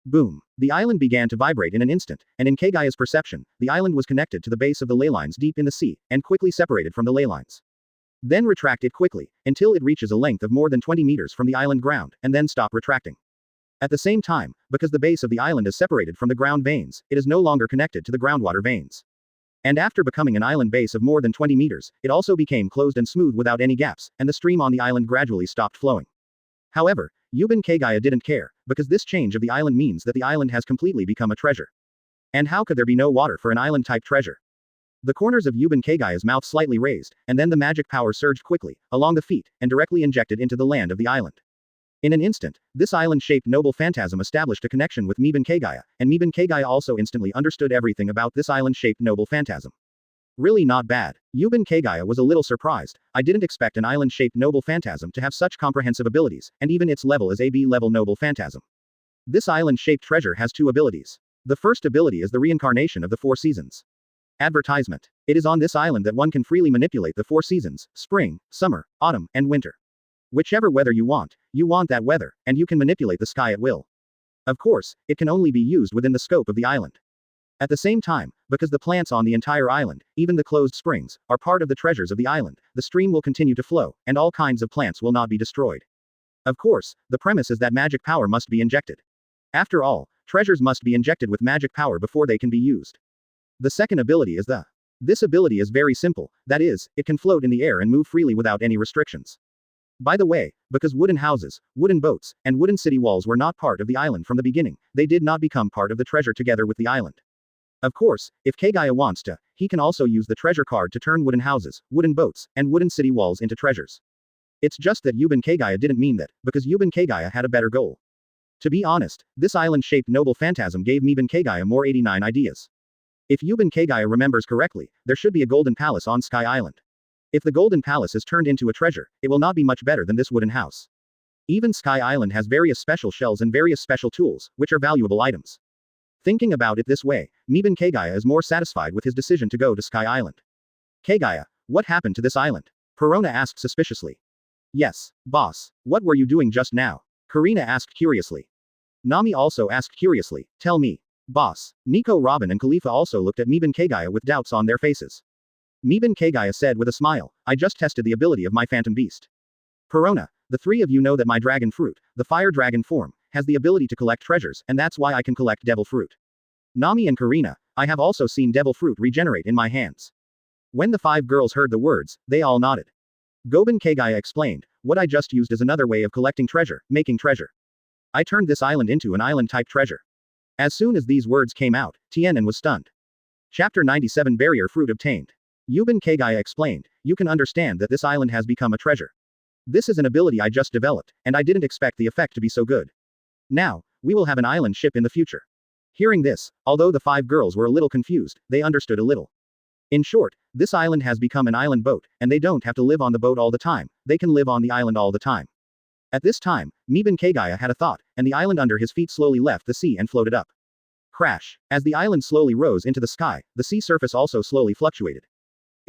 Boom. The island began to vibrate in an instant, and in Kagaya's perception, the island was connected to the base of the ley lines deep in the sea, and quickly separated from the ley lines. Then retract it quickly, until it reaches a length of more than 20 meters from the island ground, and then stop retracting. At the same time, because the base of the island is separated from the ground veins, it is no longer connected to the groundwater veins. And after becoming an island base of more than 20 meters, it also became closed and smooth without any gaps, and the stream on the island gradually stopped flowing. However, Miban Kagaya didn't care, because this change of the island means that the island has completely become a treasure. And how could there be no water for an island-type treasure? The corners of Miban Kagaya's mouth slightly raised, and then the magic power surged quickly, along the feet, and directly injected into the land of the island. In an instant, this island-shaped noble phantasm established a connection with Miban Kagaya, and Miban Kagaya also instantly understood everything about this island-shaped noble phantasm. Really not bad. Miban Kagaya was a little surprised. I didn't expect an island-shaped noble phantasm to have such comprehensive abilities, and even its level is a B-level noble phantasm. This island-shaped treasure has 2 abilities. The first ability is the reincarnation of the 4 seasons. Advertisement. It is on this island that one can freely manipulate the 4 seasons, spring, summer, autumn, and winter. Whichever weather you want that weather, and you can manipulate the sky at will. Of course, it can only be used within the scope of the island. At the same time, because the plants on the entire island, even the closed springs, are part of the treasures of the island, the stream will continue to flow, and all kinds of plants will not be destroyed. Of course, the premise is that magic power must be injected. After all, treasures must be injected with magic power before they can be used. The second ability is This ability is very simple, that is, it can float in the air and move freely without any restrictions. By the way, because wooden houses, wooden boats, and wooden city walls were not part of the island from the beginning, they did not become part of the treasure together with the island. Of course, if Kagaya wants to, he can also use the treasure card to turn wooden houses, wooden boats, and wooden city walls into treasures. It's just that Miban Kagaya didn't mean that, because Miban Kagaya had a better goal. To be honest, this island-shaped noble phantasm gave Miban Kagaya more 89 ideas. If Miban Kagaya remembers correctly, there should be a golden palace on Sky Island. If the golden palace is turned into a treasure, it will not be much better than this wooden house. Even Sky Island has various special shells and various special tools, which are valuable items. Thinking about it this way, Miban Kagaya is more satisfied with his decision to go to Sky Island. Kagaya, what happened to this island? Perona asked suspiciously. Yes, boss. What were you doing just now? Karina asked curiously. Nami also asked curiously, tell me. Boss. Nico, Robin and Khalifa also looked at Miban Kagaya with doubts on their faces. Miban Kagaya said with a smile, I just tested the ability of my phantom beast. Perona, the 3 of you know that my dragon fruit, the fire dragon form, has the ability to collect treasures, and that's why I can collect devil fruit. Nami and Karina, I have also seen devil fruit regenerate in my hands. When the 5 girls heard the words, they all nodded. Goban Kagaya explained, what I just used is another way of collecting treasure, making treasure. I turned this island into an island-type treasure. As soon as these words came out, Tianan was stunned. Chapter 97 Barrier Fruit Obtained. Miban Kagaya explained, you can understand that this island has become a treasure. This is an ability I just developed, and I didn't expect the effect to be so good. Now, we will have an island ship in the future. Hearing this, although the 5 girls were a little confused, they understood a little. In short, this island has become an island boat, and they don't have to live on the boat all the time, they can live on the island all the time. At this time, Miban Kagaya had a thought, and the island under his feet slowly left the sea and floated up. Crash. As the island slowly rose into the sky, the sea surface also slowly fluctuated.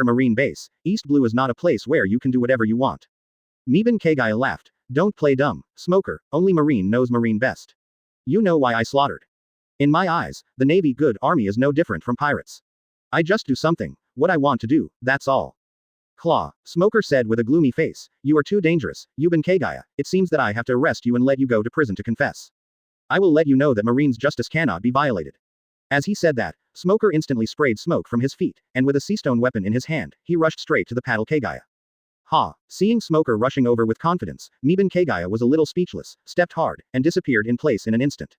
underwater marine base, East Blue is not a place where you can do whatever you want. Miban Kagaya laughed. Don't play dumb, smoker, only Marine knows Marine best. You know why I slaughtered. In my eyes, the Navy good army is no different from pirates. I just do something, what I want to do, that's all. Claw, Smoker said with a gloomy face, you are too dangerous, Yuban Kagaya, it seems that I have to arrest you and let you go to prison to confess. I will let you know that Marine's justice cannot be violated. As he said that, Smoker instantly sprayed smoke from his feet, and with a seastone weapon in his hand, he rushed straight to the paddle Kagaya. Ha! Seeing Smoker rushing over with confidence, Miban Kagaya was a little speechless, stepped hard, and disappeared in place in an instant.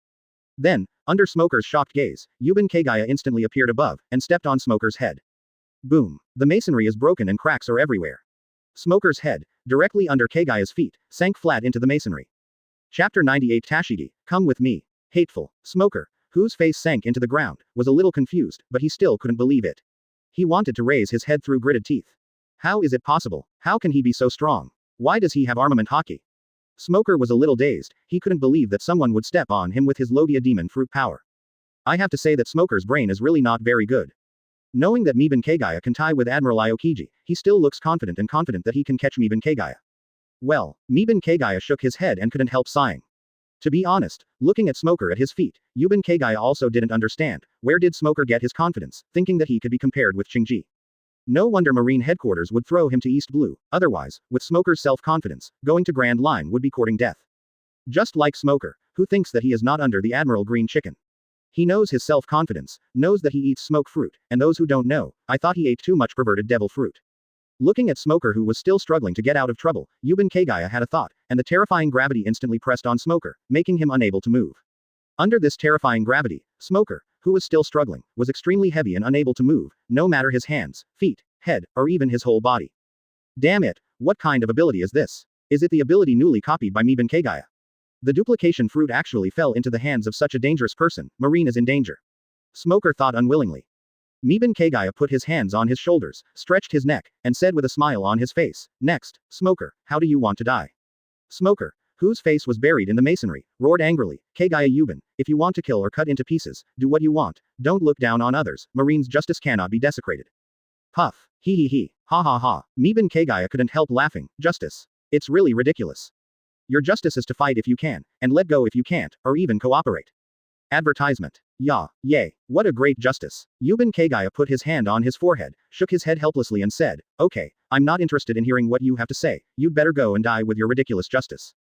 Then, under Smoker's shocked gaze, Yuban Kagaya instantly appeared above, and stepped on Smoker's head. Boom! The masonry is broken and cracks are everywhere. Smoker's head, directly under Kagaya's feet, sank flat into the masonry. Chapter 98 Tashigi, Come with me. Hateful. Smoker, whose face sank into the ground, was a little confused, but he still couldn't believe it. He wanted to raise his head through gritted teeth. How is it possible? How can he be so strong? Why does he have armament Haki? Smoker was a little dazed, he couldn't believe that someone would step on him with his Logia demon fruit power. I have to say that Smoker's brain is really not very good. Knowing that Miban Kagaya can tie with Admiral Aokiji, he still looks confident that he can catch Miban Kagaya. Well, Miban Kagaya shook his head and couldn't help sighing. To be honest, looking at Smoker at his feet, Miban Kagaya also didn't understand, where did Smoker get his confidence, thinking that he could be compared with Qingji. No wonder Marine headquarters would throw him to East Blue, otherwise, with Smoker's self-confidence, going to Grand Line would be courting death. Just like Smoker, who thinks that he is not under the Admiral Green Chicken. He knows his self-confidence, knows that he eats smoke fruit, and those who don't know, I thought he ate too much perverted devil fruit. Looking at Smoker who was still struggling to get out of trouble, Miban Kagaya had a thought, and the terrifying gravity instantly pressed on Smoker, making him unable to move. Under this terrifying gravity, Smoker, who was still struggling, was extremely heavy and unable to move, no matter his hands, feet, head, or even his whole body. Damn it, what kind of ability is this? Is it the ability newly copied by Miban Kagaya? The duplication fruit actually fell into the hands of such a dangerous person, Marine is in danger. Smoker thought unwillingly. Miban Kagaya put his hands on his shoulders, stretched his neck, and said with a smile on his face, "Next, Smoker, how do you want to die?" Smoker, whose face was buried in the masonry, roared angrily, "Kagaya Yuban, if you want to kill or cut into pieces, do what you want, don't look down on others, Marine's justice cannot be desecrated." Puff. He. Ha ha ha. Miban Kagaya couldn't help laughing, justice. It's really ridiculous. Your justice is to fight if you can, and let go if you can't, or even cooperate. Advertisement. Yeah, yay, what a great justice. Miban Kagaya put his hand on his forehead, shook his head helplessly and said, "Okay, I'm not interested in hearing what you have to say, you'd better go and die with your ridiculous justice."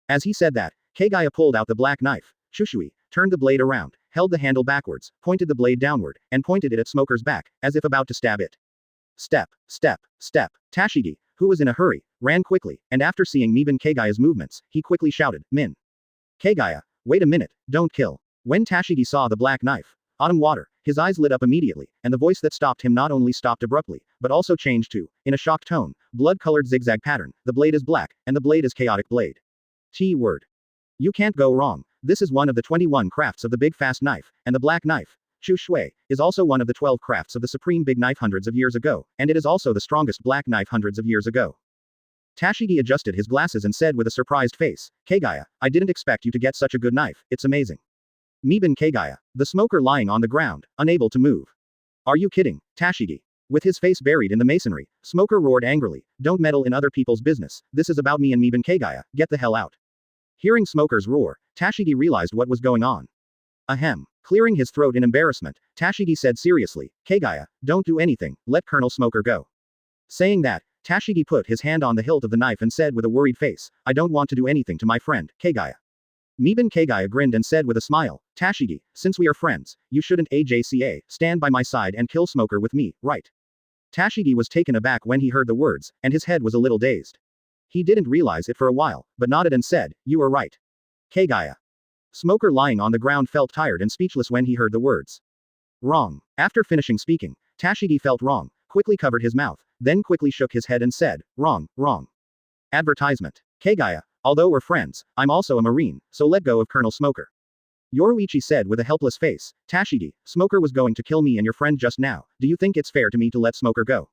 As he said that, Kagaya pulled out the black knife, Shusui, turned the blade around, held the handle backwards, pointed the blade downward, and pointed it at Smoker's back, as if about to stab it. Step. Tashigi, who was in a hurry, ran quickly, and after seeing Miban Kagaya's movements, he quickly shouted, "Min. Kagaya, wait a minute, don't kill." When Tashigi saw the black knife, autumn water, his eyes lit up immediately, and the voice that stopped him not only stopped abruptly, but also changed to, in a shocked tone, blood-colored zigzag pattern, the blade is black, and the blade is chaotic blade. T-word. You can't go wrong, this is one of the 21 crafts of the big fast knife, and the black knife, Shusui, is also one of the 12 crafts of the supreme big knife hundreds of years ago, and it is also the strongest black knife hundreds of years ago. Tashigi adjusted his glasses and said with a surprised face, "Kagaya, I didn't expect you to get such a good knife, it's amazing." Miban Kagaya, the smoker lying on the ground, unable to move. Are you kidding, Tashigi? With his face buried in the masonry, Smoker roared angrily, "Don't meddle in other people's business, this is about me and Miban Kagaya, get the hell out." Hearing Smoker's roar, Tashigi realized what was going on. Ahem. Clearing his throat in embarrassment, Tashigi said seriously, "Kagaya, don't do anything, let Colonel Smoker go." Saying that, Tashigi put his hand on the hilt of the knife and said with a worried face, "I don't want to do anything to my friend, Kagaya." Miban Kagaya grinned and said with a smile, "Tashigi, since we are friends, you shouldn't AJCA, stand by my side and kill Smoker with me, right?" Tashigi was taken aback when he heard the words, and his head was a little dazed. He didn't realize it for a while, but nodded and said, "You are right. Kagaya." Smoker lying on the ground felt tired and speechless when he heard the words. Wrong. After finishing speaking, Tashigi felt wrong, quickly covered his mouth, then quickly shook his head and said, "Wrong. Advertisement. Kagaya, although we're friends, I'm also a Marine, so let go of Colonel Smoker." Yoruichi said with a helpless face, "Tashigi, Smoker was going to kill me and your friend just now, do you think it's fair to me to let Smoker go?"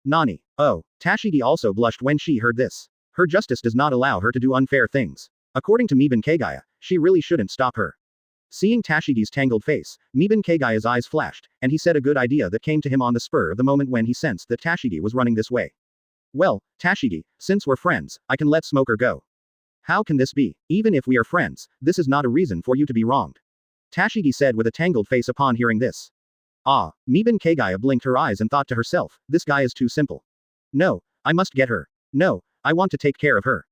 Nani. Oh. Tashigi also blushed when she heard this. Her justice does not allow her to do unfair things. According to Miban Kagaya, she really shouldn't stop her. Seeing Tashigi's tangled face, Miban Kagaya's eyes flashed, and he said a good idea that came to him on the spur of the moment when he sensed that Tashigi was running this way. "Well, Tashigi, since we're friends, I can let Smoker go." "How can this be? Even if we are friends, this is not a reason for you to be wronged." Tashigi said with a tangled face upon hearing this. Miban Kagaya blinked her eyes and thought to herself, this guy is too simple. No, I must get her. No, I want to take care of her.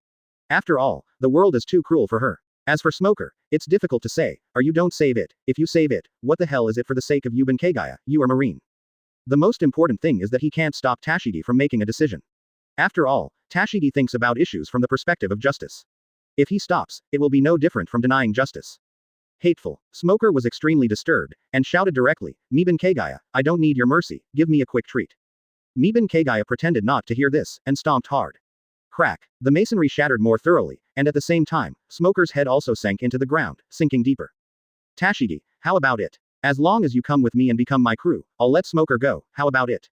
After all, the world is too cruel for her. As for Smoker, it's difficult to say, or you don't save it. If you save it, what the hell is it for the sake of Miban Kagaya, you are Marine. The most important thing is that he can't stop Tashigi from making a decision. After all, Tashigi thinks about issues from the perspective of justice. If he stops, it will be no different from denying justice. Hateful. Smoker was extremely disturbed, and shouted directly, "Miban Kagaya, I don't need your mercy, give me a quick treat." Miban Kagaya pretended not to hear this, and stomped hard. Crack. The masonry shattered more thoroughly, and at the same time, Smoker's head also sank into the ground, sinking deeper. Tashigi, how about it? As long as you come with me and become my crew, I'll let Smoker go, how about it?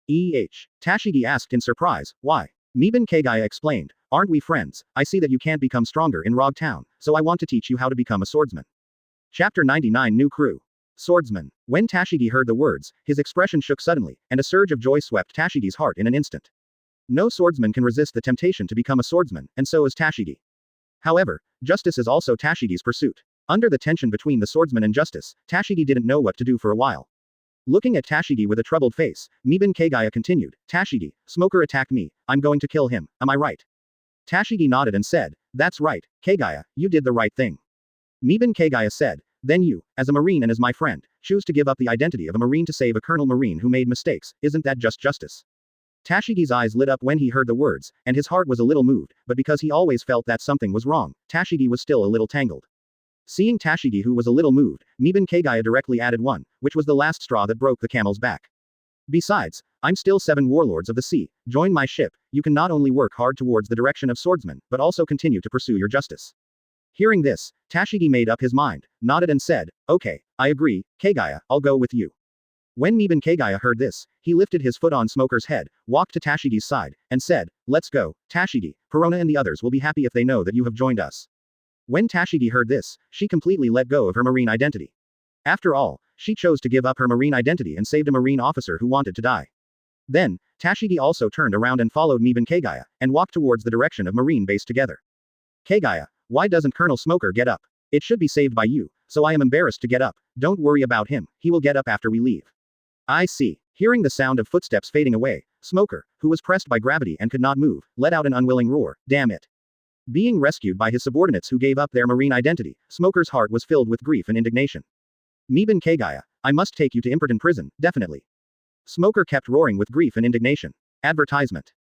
Tashigi asked in surprise, why? Miban Kagaya explained, aren't we friends? I see that you can't become stronger in Loguetown, so I want to teach you how to become a swordsman. Chapter 99 New Crew. Swordsman. When Tashigi heard the words, his expression shook suddenly, and a surge of joy swept Tashigi's heart in an instant. No swordsman can resist the temptation to become a swordsman, and so is Tashigi. However, justice is also Tashigi's pursuit. Under the tension between the swordsman and justice, Tashigi didn't know what to do for a while. Looking at Tashigi with a troubled face, Miban Kagaya continued, Tashigi, Smoker attacked me, I'm going to kill him, am I right? Tashigi nodded and said, that's right, Kagaya, you did the right thing. Miban Kagaya said, then you, as a Marine and as my friend, choose to give up the identity of a Marine to save a Colonel Marine who made mistakes, isn't that just justice? Tashigi's eyes lit up when he heard the words, and his heart was a little moved, but because he always felt that something was wrong, Tashigi was still a little tangled. Seeing Tashigi who was a little moved, Miban Kagaya directly added one, which was the last straw that broke the camel's back. Besides, I'm still 7 warlords of the sea, join my ship, you can not only work hard towards the direction of swordsman, but also continue to pursue your justice. Hearing this, Tashigi made up his mind, nodded and said, okay, I agree, Kagaya, I'll go with you. When Miban Kagaya heard this, he lifted his foot on Smoker's head, walked to Tashigi's side, and said, let's go, Tashigi, Perona and the others will be happy if they know that you have joined us. When Tashigi heard this, she completely let go of her Marine identity. After all, she chose to give up her Marine identity and saved a Marine officer who wanted to die. Then, Tashigi also turned around and followed Miban Kagaya, and walked towards the direction of Marine base together. Kagaya, why doesn't Colonel Smoker get up? It should be saved by you, so I am embarrassed to get up, don't worry about him, he will get up after we leave. I see. Hearing the sound of footsteps fading away, Smoker, who was pressed by gravity and could not move, let out an unwilling roar, damn it. Being rescued by his subordinates who gave up their Marine identity, Smoker's heart was filled with grief and indignation. Miban Kagaya, I must take you to Imperton prison, definitely. Smoker kept roaring with grief and indignation. Advertisement.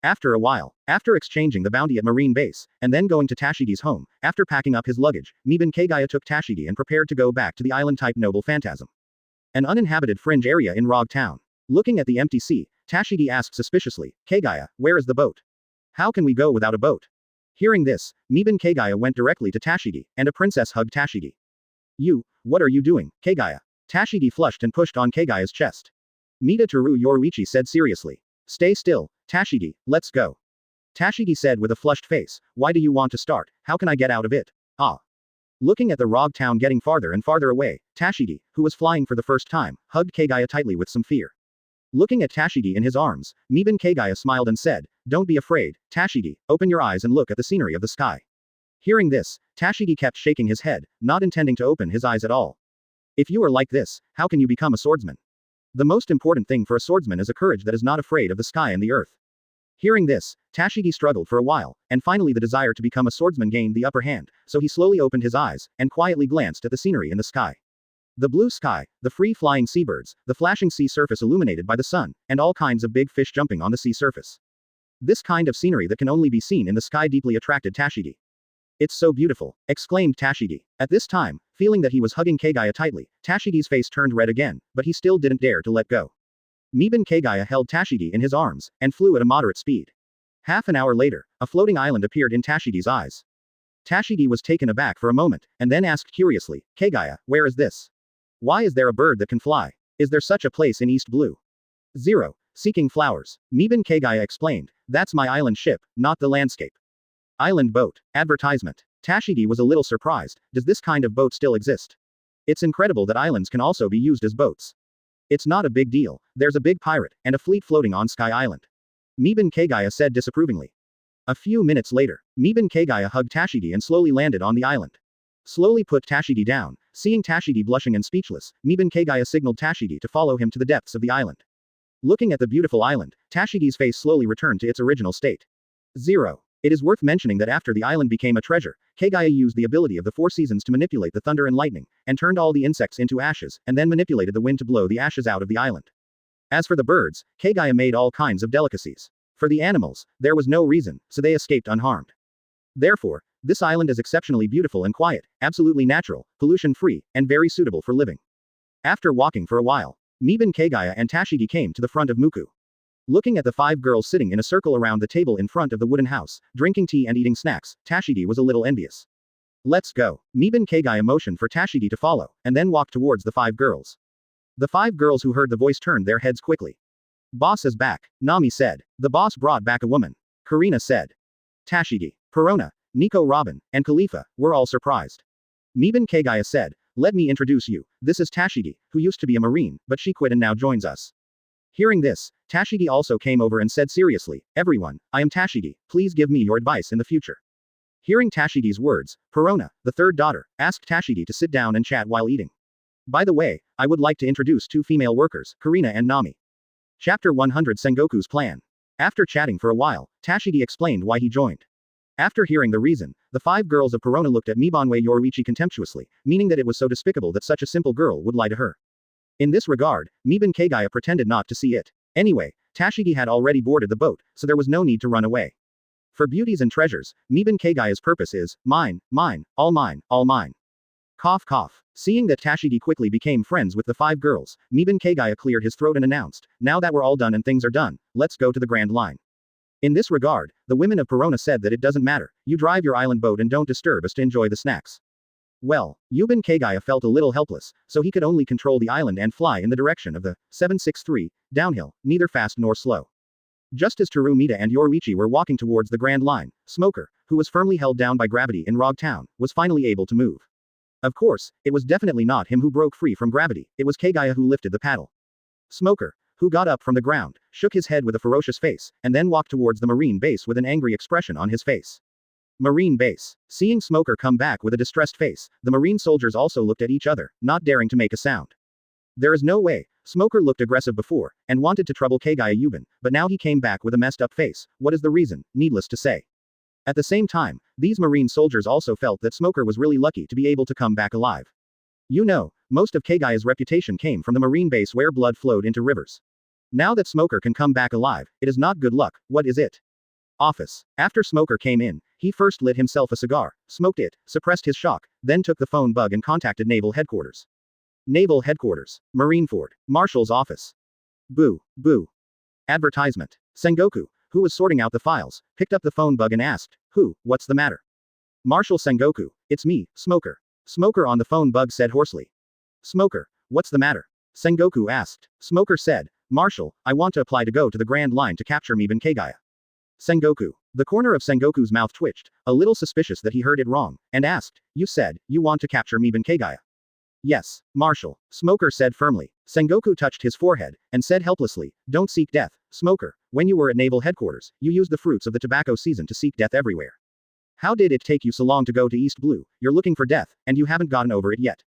After a while, after exchanging the bounty at Marine base, and then going to Tashigi's home, after packing up his luggage, Miban Kagaya took Tashigi and prepared to go back to the island-type noble phantasm. An uninhabited fringe area in Loguetown. Looking at the empty sea, Tashigi asked suspiciously, Kagaya, where is the boat? How can we go without a boat? Hearing this, Miban Kagaya went directly to Tashigi, and a princess hugged Tashigi. You, what are you doing, Kagaya? Tashigi flushed and pushed on Kagaya's chest. Mida Teru Yoruichi said seriously. Stay still, Tashigi, let's go. Tashigi said with a flushed face, why do you want to start, how can I get out of it? Ah. Looking at the Loguetown getting farther and farther away, Tashigi, who was flying for the first time, hugged Kagaya tightly with some fear. Looking at Tashigi in his arms, Miban Kagaya smiled and said, don't be afraid, Tashigi, open your eyes and look at the scenery of the sky. Hearing this, Tashigi kept shaking his head, not intending to open his eyes at all. If you are like this, how can you become a swordsman? The most important thing for a swordsman is a courage that is not afraid of the sky and the earth. Hearing this, Tashigi struggled for a while, and finally the desire to become a swordsman gained the upper hand, so he slowly opened his eyes, and quietly glanced at the scenery in the sky. The blue sky, the free-flying seabirds, the flashing sea surface illuminated by the sun, and all kinds of big fish jumping on the sea surface. This kind of scenery that can only be seen in the sky deeply attracted Tashigi. It's so beautiful, exclaimed Tashigi. At this time, feeling that he was hugging Kagaya tightly, Tashigi's face turned red again, but he still didn't dare to let go. Miban Kagaya held Tashigi in his arms, and flew at a moderate speed. Half an hour later, a floating island appeared in Tashigi's eyes. Tashigi was taken aback for a moment, and then asked curiously, Kagaya, where is this? Why is there a bird that can fly? Is there such a place in East Blue? 0. Seeking flowers. Miban Kagaya explained, that's my island ship, not the landscape. Island boat. Advertisement. Tashigi was a little surprised, does this kind of boat still exist? It's incredible that islands can also be used as boats. It's not a big deal, there's a big pirate, and a fleet floating on Sky Island. Miban Kagaya said disapprovingly. A few minutes later, Miban Kagaya hugged Tashigi and slowly landed on the island. Slowly put Tashigi down, seeing Tashigi blushing and speechless, Miban Kagaya signaled Tashigi to follow him to the depths of the island. Looking at the beautiful island, Tashigi's face slowly returned to its original state. 0. It is worth mentioning that after the island became a treasure, Kagaya used the ability of the 4 seasons to manipulate the thunder and lightning, and turned all the insects into ashes, and then manipulated the wind to blow the ashes out of the island. As for the birds, Kagaya made all kinds of delicacies. For the animals, there was no reason, so they escaped unharmed. Therefore, this island is exceptionally beautiful and quiet, absolutely natural, pollution-free, and very suitable for living. After walking for a while, Miban Kagaya and Tashigi came to the front of Muku. Looking at the 5 girls sitting in a circle around the table in front of the wooden house, drinking tea and eating snacks, Tashigi was a little envious. Let's go. Miban Kagaya motioned for Tashigi to follow, and then walked towards the 5 girls. The 5 girls who heard the voice turned their heads quickly. Boss is back, Nami said. The boss brought back a woman. Karina said. Tashigi, Perona, Nico Robin, and Khalifa were all surprised. Miban Kagaya said, let me introduce you, this is Tashigi, who used to be a marine, but she quit and now joins us. Hearing this, Tashigi also came over and said seriously, everyone, I am Tashigi, please give me your advice in the future. Hearing Tashigi's words, Perona, the 3rd daughter, asked Tashigi to sit down and chat while eating. By the way, I would like to introduce 2 female workers, Karina and Nami. Chapter 100 Sengoku's Plan. After chatting for a while, Tashigi explained why he joined. After hearing the reason, the 5 girls of Perona looked at Mibanwe Yoruichi contemptuously, meaning that it was so despicable that such a simple girl would lie to her. In this regard, Miban Kagaya pretended not to see it. Anyway, Tashigi had already boarded the boat, so there was no need to run away. For beauties and treasures, Miban Kagaya's purpose is, mine, mine, all mine, all mine. Cough cough. Seeing that Tashigi quickly became friends with the 5 girls, Miban Kagaya cleared his throat and announced, now that we're all done and things are done, let's go to the Grand Line. In this regard, the women of Perona said that it doesn't matter, you drive your island boat and don't disturb us to enjoy the snacks. Well, Miban Kagaya felt a little helpless, so he could only control the island and fly in the direction of the 763, downhill, neither fast nor slow. Just as Terumita and Yoruichi were walking towards the Grand Line, Smoker, who was firmly held down by gravity in Loguetown, was finally able to move. Of course, it was definitely not him who broke free from gravity, it was Kagaya who lifted the paddle. Smoker, who got up from the ground, shook his head with a ferocious face, and then walked towards the marine base with an angry expression on his face. Marine base. Seeing Smoker come back with a distressed face, the marine soldiers also looked at each other, not daring to make a sound. There is no way. Smoker looked aggressive before, and wanted to trouble Kagaya Yuban, but now he came back with a messed up face. What is the reason? Needless to say. At the same time, these marine soldiers also felt that Smoker was really lucky to be able to come back alive. You know, most of Kagaya's reputation came from the marine base where blood flowed into rivers. Now that Smoker can come back alive, it is not good luck. What is it? Office. After Smoker came in, he first lit himself a cigar, smoked it, suppressed his shock, then took the phone bug and contacted Naval Headquarters. Naval Headquarters. Marineford. Marshal's office. Boo. Boo. Advertisement. Sengoku, who was sorting out the files, picked up the phone bug and asked, what's the matter? Marshal Sengoku, it's me, Smoker. Smoker on the phone bug said hoarsely. Smoker, what's the matter? Sengoku asked. Smoker said, Marshal, I want to apply to go to the Grand Line to capture Miban Kagaya. Sengoku. The corner of Sengoku's mouth twitched, a little suspicious that he heard it wrong, and asked, you said, you want to capture Miban Kagaya? Yes, Marshal. Smoker said firmly. Sengoku touched his forehead, and said helplessly, don't seek death, Smoker. When you were at Naval Headquarters, you used the fruits of the tobacco season to seek death everywhere. How did it take you so long to go to East Blue? You're looking for death, and you haven't gotten over it yet.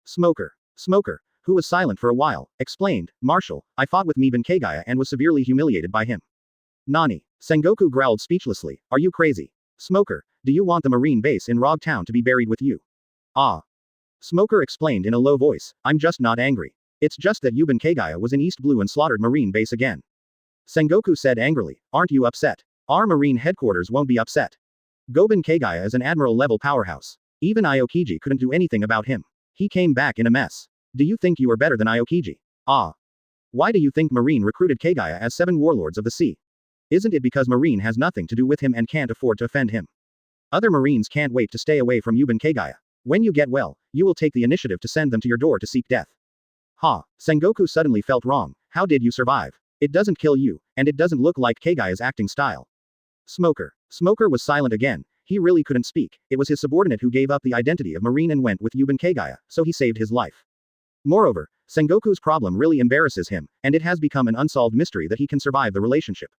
Smoker. Smoker, who was silent for a while, explained, Marshal, I fought with Miban Kagaya and was severely humiliated by him. Nani. Sengoku growled speechlessly, are you crazy? Smoker, do you want the marine base in Loguetown to be buried with you? Ah. Smoker explained in a low voice, I'm just not angry. It's just that Miban Kagaya was in East Blue and slaughtered marine base again. Sengoku said angrily, aren't you upset? Our marine headquarters won't be upset. Goben Kagaya is an admiral-level powerhouse. Even Aokiji couldn't do anything about him. He came back in a mess. Do you think you are better than Aokiji? Ah. Why do you think Marine recruited Kagaya as 7 warlords of the sea? Isn't it because Marine has nothing to do with him and can't afford to offend him? Other Marines can't wait to stay away from Miban Kagaya. When you get well, you will take the initiative to send them to your door to seek death. Ha. Sengoku suddenly felt wrong. How did you survive? It doesn't kill you, and it doesn't look like Kagaya's acting style. Smoker. Smoker was silent again. He really couldn't speak. It was his subordinate who gave up the identity of Marine and went with Miban Kagaya, so he saved his life. Moreover, Sengoku's problem really embarrasses him, and it has become an unsolved mystery that he can survive the relationship.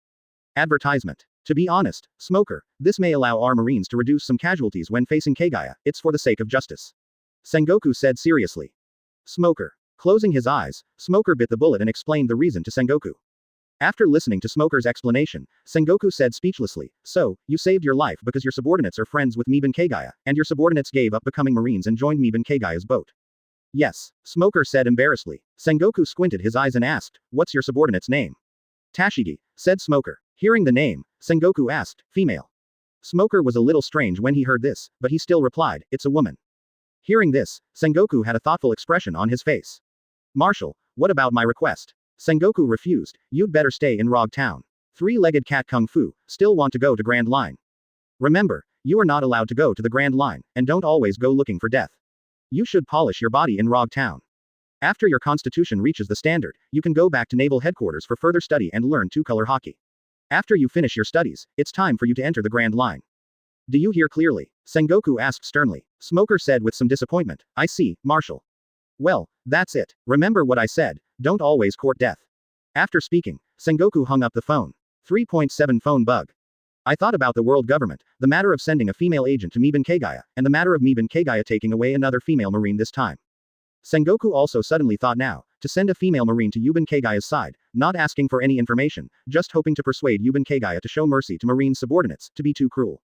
Advertisement. To be honest, Smoker, this may allow our Marines to reduce some casualties when facing Kagaya, it's for the sake of justice. Sengoku said seriously. Smoker. Closing his eyes, Smoker bit the bullet and explained the reason to Sengoku. After listening to Smoker's explanation, Sengoku said speechlessly, so, you saved your life because your subordinates are friends with Miban Kagaya, and your subordinates gave up becoming Marines and joined Miban Kagaya's boat. Yes, Smoker said embarrassedly. Sengoku squinted his eyes and asked, what's your subordinate's name? Tashigi, said Smoker. Hearing the name, Sengoku asked, female. Smoker was a little strange when he heard this, but he still replied, it's a woman. Hearing this, Sengoku had a thoughtful expression on his face. Marshal, what about my request? Sengoku refused. You'd better stay in Loguetown. Three-legged cat kung fu, still want to go to Grand Line. Remember, you are not allowed to go to the Grand Line, and don't always go looking for death. You should polish your body in Loguetown. After your constitution reaches the standard, you can go back to naval headquarters for further study and learn two-color Haki. After you finish your studies, it's time for you to enter the Grand Line. Do you hear clearly? Sengoku asked sternly. Smoker said with some disappointment. I see, Marshal. Well, that's it. Remember what I said, don't always court death. After speaking, Sengoku hung up the phone. 3.7 Phone bug. I thought about the world government, the matter of sending a female agent to Miban Kagaya, and the matter of Miban Kagaya taking away another female marine this time. Sengoku also suddenly thought now, to send a female marine to Yuban Kagaya's side, not asking for any information, just hoping to persuade Yuban Kagaya to show mercy to marine subordinates, to be too cruel.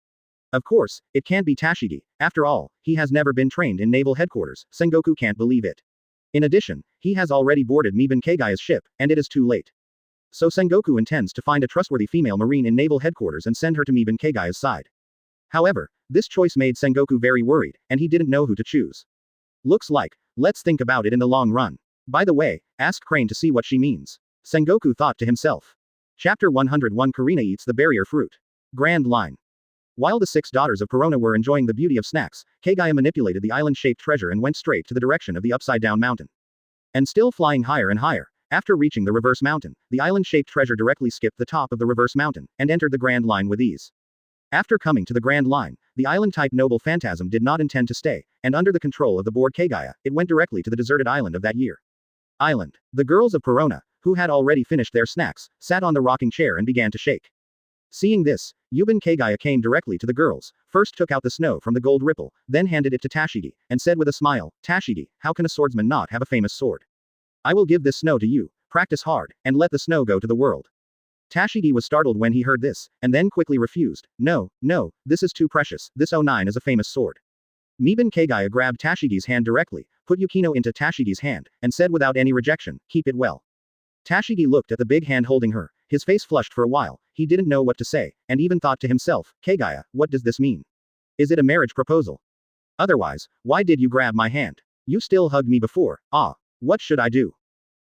Of course, it can't be Tashigi, after all, he has never been trained in naval headquarters, Sengoku can't believe it. In addition, he has already boarded Miban Kagaya's ship, and it is too late. So Sengoku intends to find a trustworthy female marine in naval headquarters and send her to Miban Kagaya's side. However, this choice made Sengoku very worried, and he didn't know who to choose. Looks like, let's think about it in the long run. By the way, ask Crane to see what she means. Sengoku thought to himself. Chapter 101 Karina eats the barrier fruit. Grand Line. While the 6 daughters of Perona were enjoying the beauty of snacks, Kagaya manipulated the island-shaped treasure and went straight to the direction of the upside-down mountain. And still flying higher and higher, after reaching the reverse mountain, the island-shaped treasure directly skipped the top of the reverse mountain, and entered the Grand Line with ease. After coming to the Grand Line, the island-type noble phantasm did not intend to stay, and under the control of the bored Kagaya, it went directly to the deserted island of that year. Island. The girls of Perona, who had already finished their snacks, sat on the rocking chair and began to shake. Seeing this, Yuban Kagaya came directly to the girls, first took out the snow from the gold ripple, then handed it to Tashigi, and said with a smile, Tashigi, how can a swordsman not have a famous sword? I will give this snow to you, practice hard, and let the snow go to the world. Tashigi was startled when he heard this, and then quickly refused, no, this is too precious, this O9 is a famous sword. Miban Kagaya grabbed Tashigi's hand directly, put Yukino into Tashigi's hand, and said without any rejection, keep it well. Tashigi looked at the big hand holding her, his face flushed for a while, he didn't know what to say, and even thought to himself, Kagaya, what does this mean? Is it a marriage proposal? Otherwise, why did you grab my hand? You still hugged me before, what should I do?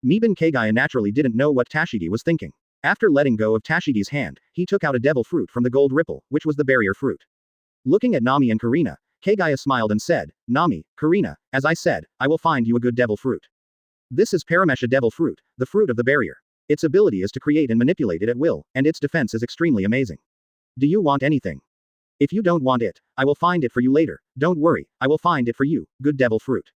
Miban Kagaya naturally didn't know what Tashigi was thinking. After letting go of Tashigi's hand, he took out a devil fruit from the gold ripple, which was the barrier fruit. Looking at Nami and Karina, Kagaya smiled and said, Nami, Karina, as I said, I will find you a good devil fruit. This is Paramesha devil fruit, the fruit of the barrier. Its ability is to create and manipulate it at will, and its defense is extremely amazing. Do you want anything? If you don't want it, I will find it for you later, don't worry, I will find it for you, good devil fruit.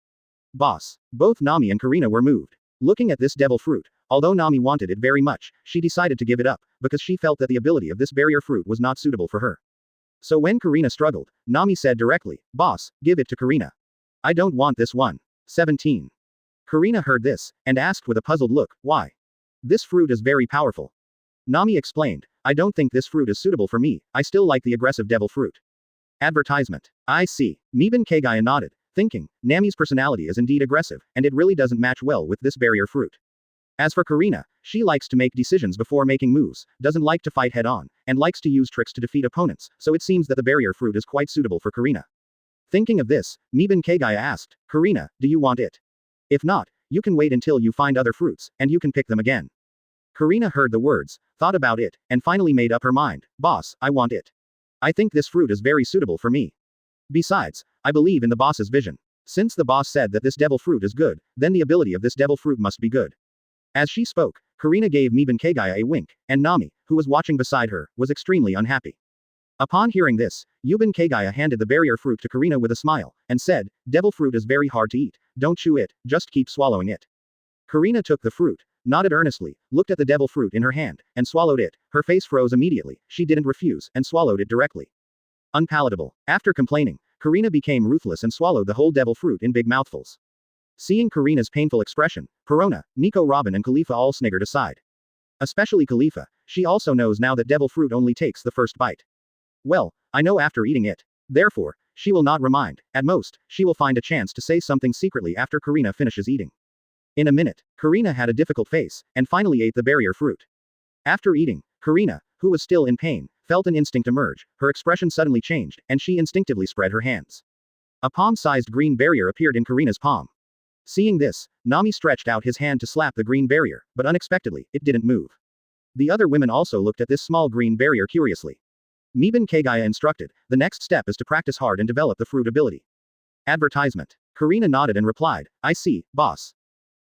Boss. Both Nami and Karina were moved. Looking at this devil fruit, although Nami wanted it very much, she decided to give it up, because she felt that the ability of this barrier fruit was not suitable for her. So when Karina struggled, Nami said directly, Boss, give it to Karina. I don't want this one. 17. Karina heard this, and asked with a puzzled look, why? This fruit is very powerful. Nami explained, I don't think this fruit is suitable for me, I still like the aggressive devil fruit. Advertisement. I see. Miban Kagaya nodded, thinking, Nami's personality is indeed aggressive, and it really doesn't match well with this barrier fruit. As for Karina, she likes to make decisions before making moves, doesn't like to fight head-on, and likes to use tricks to defeat opponents, so it seems that the barrier fruit is quite suitable for Karina. Thinking of this, Miban Kagaya asked, Karina, do you want it? If not, you can wait until you find other fruits, and you can pick them again. Karina heard the words, thought about it, and finally made up her mind, Boss, I want it. I think this fruit is very suitable for me. Besides, I believe in the boss's vision. Since the boss said that this devil fruit is good, then the ability of this devil fruit must be good. As she spoke, Karina gave Miban Kagaya a wink, and Nami, who was watching beside her, was extremely unhappy. Upon hearing this, Yuban Kagaya handed the barrier fruit to Karina with a smile, and said, Devil fruit is very hard to eat, don't chew it, just keep swallowing it. Karina took the fruit, nodded earnestly, looked at the devil fruit in her hand, and swallowed it, her face froze immediately, she didn't refuse, and swallowed it directly. Unpalatable. After complaining, Karina became ruthless and swallowed the whole devil fruit in big mouthfuls. Seeing Karina's painful expression, Perona, Nico Robin and Khalifa all sniggered aside. Especially Khalifa, she also knows now that devil fruit only takes the first bite. Well, I know after eating it. Therefore, she will not remind, at most, she will find a chance to say something secretly after Karina finishes eating. In a minute, Karina had a difficult face, and finally ate the barrier fruit. After eating, Karina, who was still in pain, felt an instinct emerge, her expression suddenly changed, and she instinctively spread her hands. A palm-sized green barrier appeared in Karina's palm. Seeing this, Nami stretched out his hand to slap the green barrier, but unexpectedly, it didn't move. The other women also looked at this small green barrier curiously. Miban Kagaya instructed, the next step is to practice hard and develop the fruit ability. Advertisement. Karina nodded and replied, I see, boss.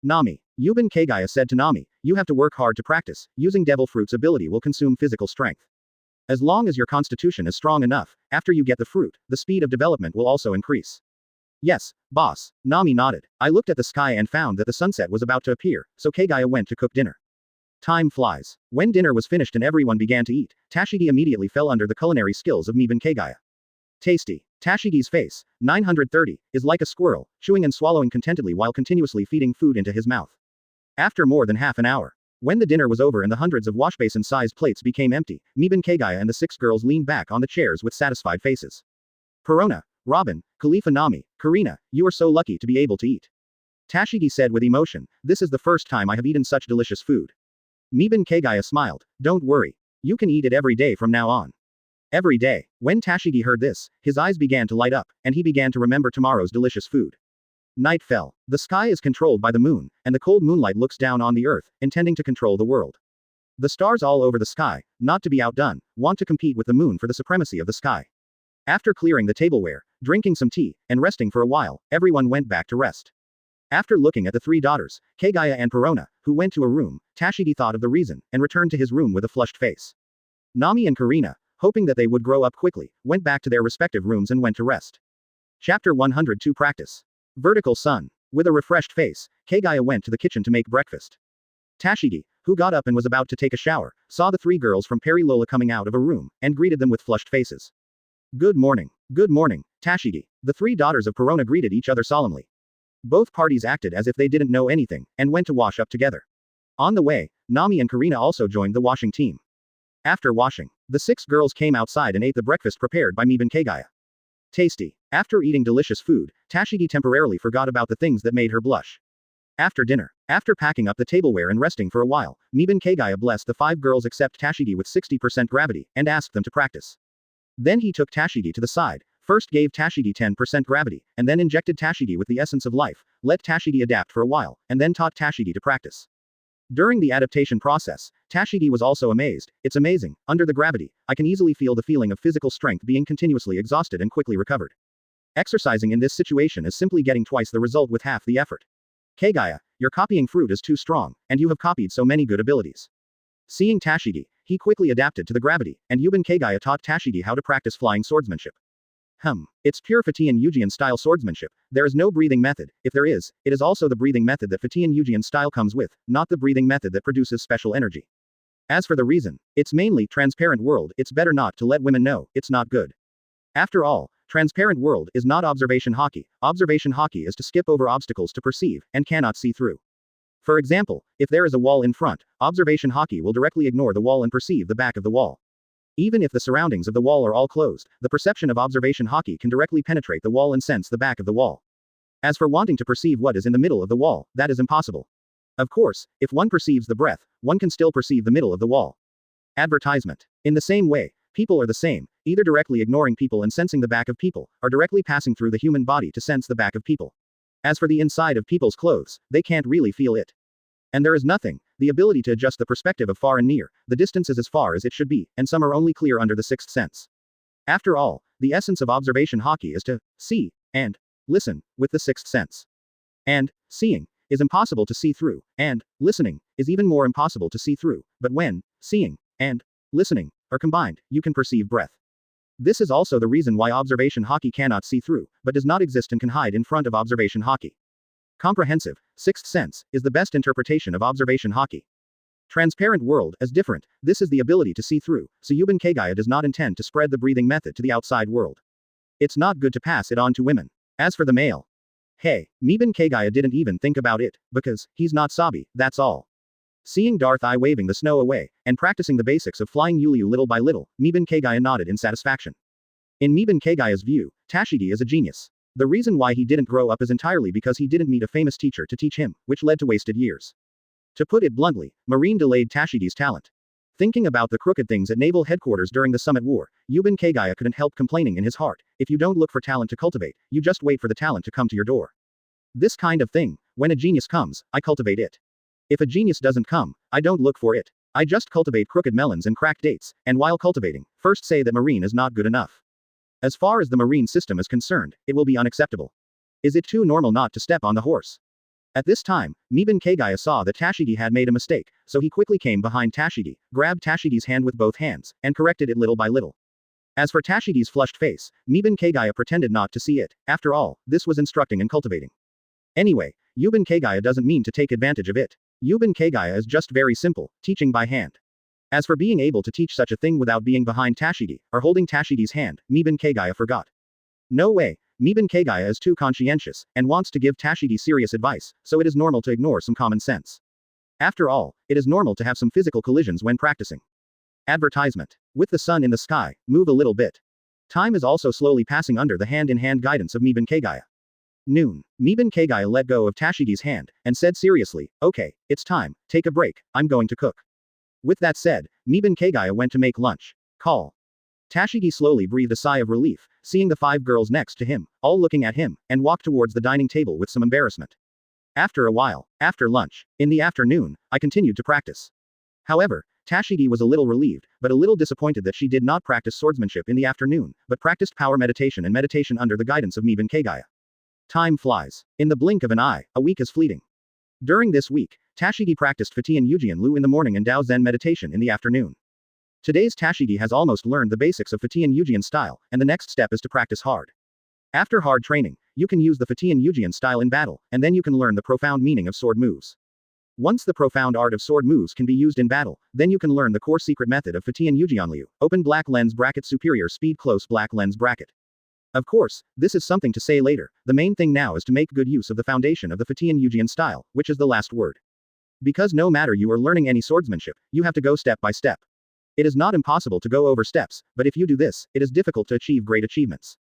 Nami. Yuban Kagaya said to Nami, you have to work hard to practice, using devil fruit's ability will consume physical strength. As long as your constitution is strong enough, after you get the fruit, the speed of development will also increase. Yes, boss. Nami nodded. I looked at the sky and found that the sunset was about to appear, so Kagaya went to cook dinner. Time flies. When dinner was finished and everyone began to eat, Tashigi immediately fell under the culinary skills of Miban Kagaya. Tasty. Tashigi's face, 930, is like a squirrel, chewing and swallowing contentedly while continuously feeding food into his mouth. After more than half an hour, when the dinner was over and the hundreds of washbasin-sized plates became empty, Miban Kagaya and the 6 girls leaned back on the chairs with satisfied faces. Perona, Robin, Khalifa Nami, Karina, you are so lucky to be able to eat. Tashigi said with emotion, this is the first time I have eaten such delicious food. Miban Kagaya smiled, don't worry. You can eat it every day from now on. Every day. When Tashigi heard this, his eyes began to light up, and he began to remember tomorrow's delicious food. Night fell. The sky is controlled by the moon, and the cold moonlight looks down on the earth, intending to control the world. The stars all over the sky, not to be outdone, want to compete with the moon for the supremacy of the sky. After clearing the tableware, drinking some tea, and resting for a while, everyone went back to rest. After looking at the 3 daughters, Kagaya and Perona, who went to a room, Tashigi thought of the reason, and returned to his room with a flushed face. Nami and Karina, hoping that they would grow up quickly, went back to their respective rooms and went to rest. Chapter 102 Practice. Vertical Sun. With a refreshed face, Kagaya went to the kitchen to make breakfast. Tashigi, who got up and was about to take a shower, saw the 3 girls from Peri Lola coming out of a room, and greeted them with flushed faces. Good morning. Good morning, Tashigi. The 3 daughters of Perona greeted each other solemnly. Both parties acted as if they didn't know anything, and went to wash up together. On the way, Nami and Karina also joined the washing team. After washing, the 6 girls came outside and ate the breakfast prepared by Miban Kagaya. Tasty. After eating delicious food, Tashigi temporarily forgot about the things that made her blush. After dinner, after packing up the tableware and resting for a while, Miban Kagaya blessed the 5 girls except Tashigi with 60% gravity, and asked them to practice. Then he took Tashigi to the side, first gave Tashigi 10% gravity, and then injected Tashigi with the essence of life, let Tashigi adapt for a while, and then taught Tashigi to practice. During the adaptation process, Tashigi was also amazed. It's amazing, under the gravity, I can easily feel the feeling of physical strength being continuously exhausted and quickly recovered. Exercising in this situation is simply getting twice the result with half the effort. Kagaya, your copying fruit is too strong, and you have copied so many good abilities. Seeing Tashigi, he quickly adapted to the gravity, and Yuban Kagaya taught Tashigi how to practice flying swordsmanship. It's pure Fatian Yujian style swordsmanship. There is no breathing method. If there is, it is also the breathing method that Fatian Yujian style comes with, not the breathing method that produces special energy. As for the reason, it's mainly transparent world. It's better not to let women know, it's not good. After all, transparent world is not observation Haki. Observation Haki is to skip over obstacles to perceive, and cannot see through. For example, if there is a wall in front, observation Haki will directly ignore the wall and perceive the back of the wall. Even if the surroundings of the wall are all closed, the perception of observation Haki can directly penetrate the wall and sense the back of the wall. As for wanting to perceive what is in the middle of the wall, that is impossible. Of course, if one perceives the breath, one can still perceive the middle of the wall. Advertisement. In the same way, people are the same, either directly ignoring people and sensing the back of people, or directly passing through the human body to sense the back of people. As for the inside of people's clothes, they can't really feel it. And there is nothing, the ability to adjust the perspective of far and near, the distance is as far as it should be, and some are only clear under the 6th sense. After all, the essence of observation Haki is to see and listen with the 6th sense. And seeing is impossible to see through, and listening is even more impossible to see through, but when seeing and listening are combined, you can perceive breath. This is also the reason why observation Haki cannot see through, but does not exist and can hide in front of observation Haki. Comprehensive, 6th sense, is the best interpretation of observation Haki. Transparent world is different, this is the ability to see through, so Yuban Kagaya does not intend to spread the breathing method to the outside world. It's not good to pass it on to women. As for the male, hey, Miban Kagaya didn't even think about it, because he's not Sabi, that's all. Seeing Darth I waving the snow away, and practicing the basics of flying Yuliu little by little, Miban Kagaya nodded in satisfaction. In Miban Kagaya's view, Tashigi is a genius. The reason why he didn't grow up is entirely because he didn't meet a famous teacher to teach him, which led to wasted years. To put it bluntly, Marine delayed Tashigi's talent. Thinking about the crooked things at Naval Headquarters during the Summit War, Yuban Kagaya couldn't help complaining in his heart, if you don't look for talent to cultivate, you just wait for the talent to come to your door. This kind of thing, when a genius comes, I cultivate it. If a genius doesn't come, I don't look for it. I just cultivate crooked melons and cracked dates, and while cultivating, first say that marine is not good enough. As far as the marine system is concerned, it will be unacceptable. Is it too normal not to step on the horse? At this time, Miban Kagaya saw that Tashigi had made a mistake, so he quickly came behind Tashigi, grabbed Tashigi's hand with both hands, and corrected it little by little. As for Tashigi's flushed face, Miban Kagaya pretended not to see it. After all, this was instructing and cultivating. Anyway, Yuban Kagaya doesn't mean to take advantage of it. Yuban Kagaya is just very simple, teaching by hand. As for being able to teach such a thing without being behind Tashigi, or holding Tashigi's hand, Miban Kagaya forgot. No way, Miban Kagaya is too conscientious, and wants to give Tashigi serious advice, so it is normal to ignore some common sense. After all, it is normal to have some physical collisions when practicing. Advertisement. With the sun in the sky, move a little bit. Time is also slowly passing under the hand-in-hand guidance of Miban Kagaya. Noon. Miban Kagaya let go of Tashigi's hand, and said seriously, okay, it's time, take a break, I'm going to cook. With that said, Miban Kagaya went to make lunch. Call. Tashigi slowly breathed a sigh of relief, seeing the 5 girls next to him, all looking at him, and walked towards the dining table with some embarrassment. After a while, after lunch, in the afternoon, I continued to practice. However, Tashigi was a little relieved, but a little disappointed that she did not practice swordsmanship in the afternoon, but practiced power meditation and meditation under the guidance of Miban Kagaya. Time flies. In the blink of an eye, a week is fleeting. During this week, Tashigi practiced Fatian Yujian Lu in the morning and Dao Zen meditation in the afternoon. Today's Tashigi has almost learned the basics of Fatian Yujian style, and the next step is to practice hard. After hard training, you can use the Fatian Yujian style in battle, and then you can learn the profound meaning of sword moves. Once the profound art of sword moves can be used in battle, then you can learn the core secret method of Fatian Yujian Liu, open black lens bracket superior speed close black lens bracket. Of course, this is something to say later, the main thing now is to make good use of the foundation of the Fatian Yujian style, which is the last word. Because no matter you are learning any swordsmanship, you have to go step by step. It is not impossible to go over steps, but if you do this, it is difficult to achieve great achievements.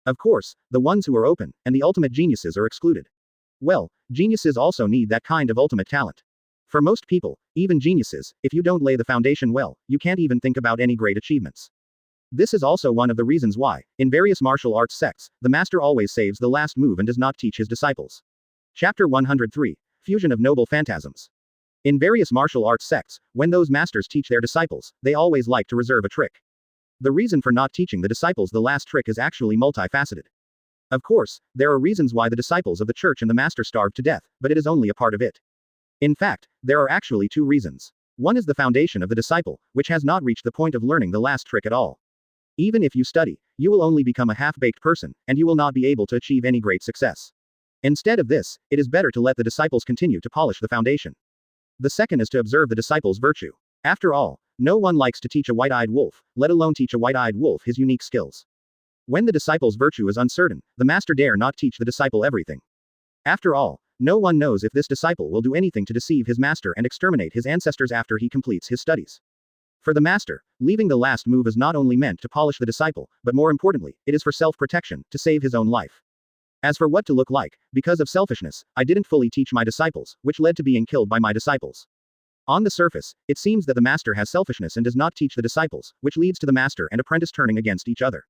Of course, the ones who are open, and the ultimate geniuses are excluded. Well, geniuses also need that kind of ultimate talent. For most people, even geniuses, if you don't lay the foundation well, you can't even think about any great achievements. This is also one of the reasons why, in various martial arts sects, the master always saves the last move and does not teach his disciples. Chapter 103. Fusion of Noble Phantasms. In various martial arts sects, when those masters teach their disciples, they always like to reserve a trick. The reason for not teaching the disciples the last trick is actually multifaceted. Of course, there are reasons why the disciples of the church and the master starved to death, but it is only a part of it. In fact, there are actually 2 reasons. One is the foundation of the disciple, which has not reached the point of learning the last trick at all. Even if you study, you will only become a half-baked person, and you will not be able to achieve any great success. Instead of this, it is better to let the disciples continue to polish the foundation. The second is to observe the disciples' virtue. After all, no one likes to teach a white-eyed wolf, let alone teach a white-eyed wolf his unique skills. When the disciple's virtue is uncertain, the master dare not teach the disciple everything. After all, no one knows if this disciple will do anything to deceive his master and exterminate his ancestors after he completes his studies. For the master, leaving the last move is not only meant to polish the disciple, but more importantly, it is for self-protection, to save his own life. As for what to look like, because of selfishness, I didn't fully teach my disciples, which led to being killed by my disciples. On the surface, it seems that the master has selfishness and does not teach the disciples, which leads to the master and apprentice turning against each other.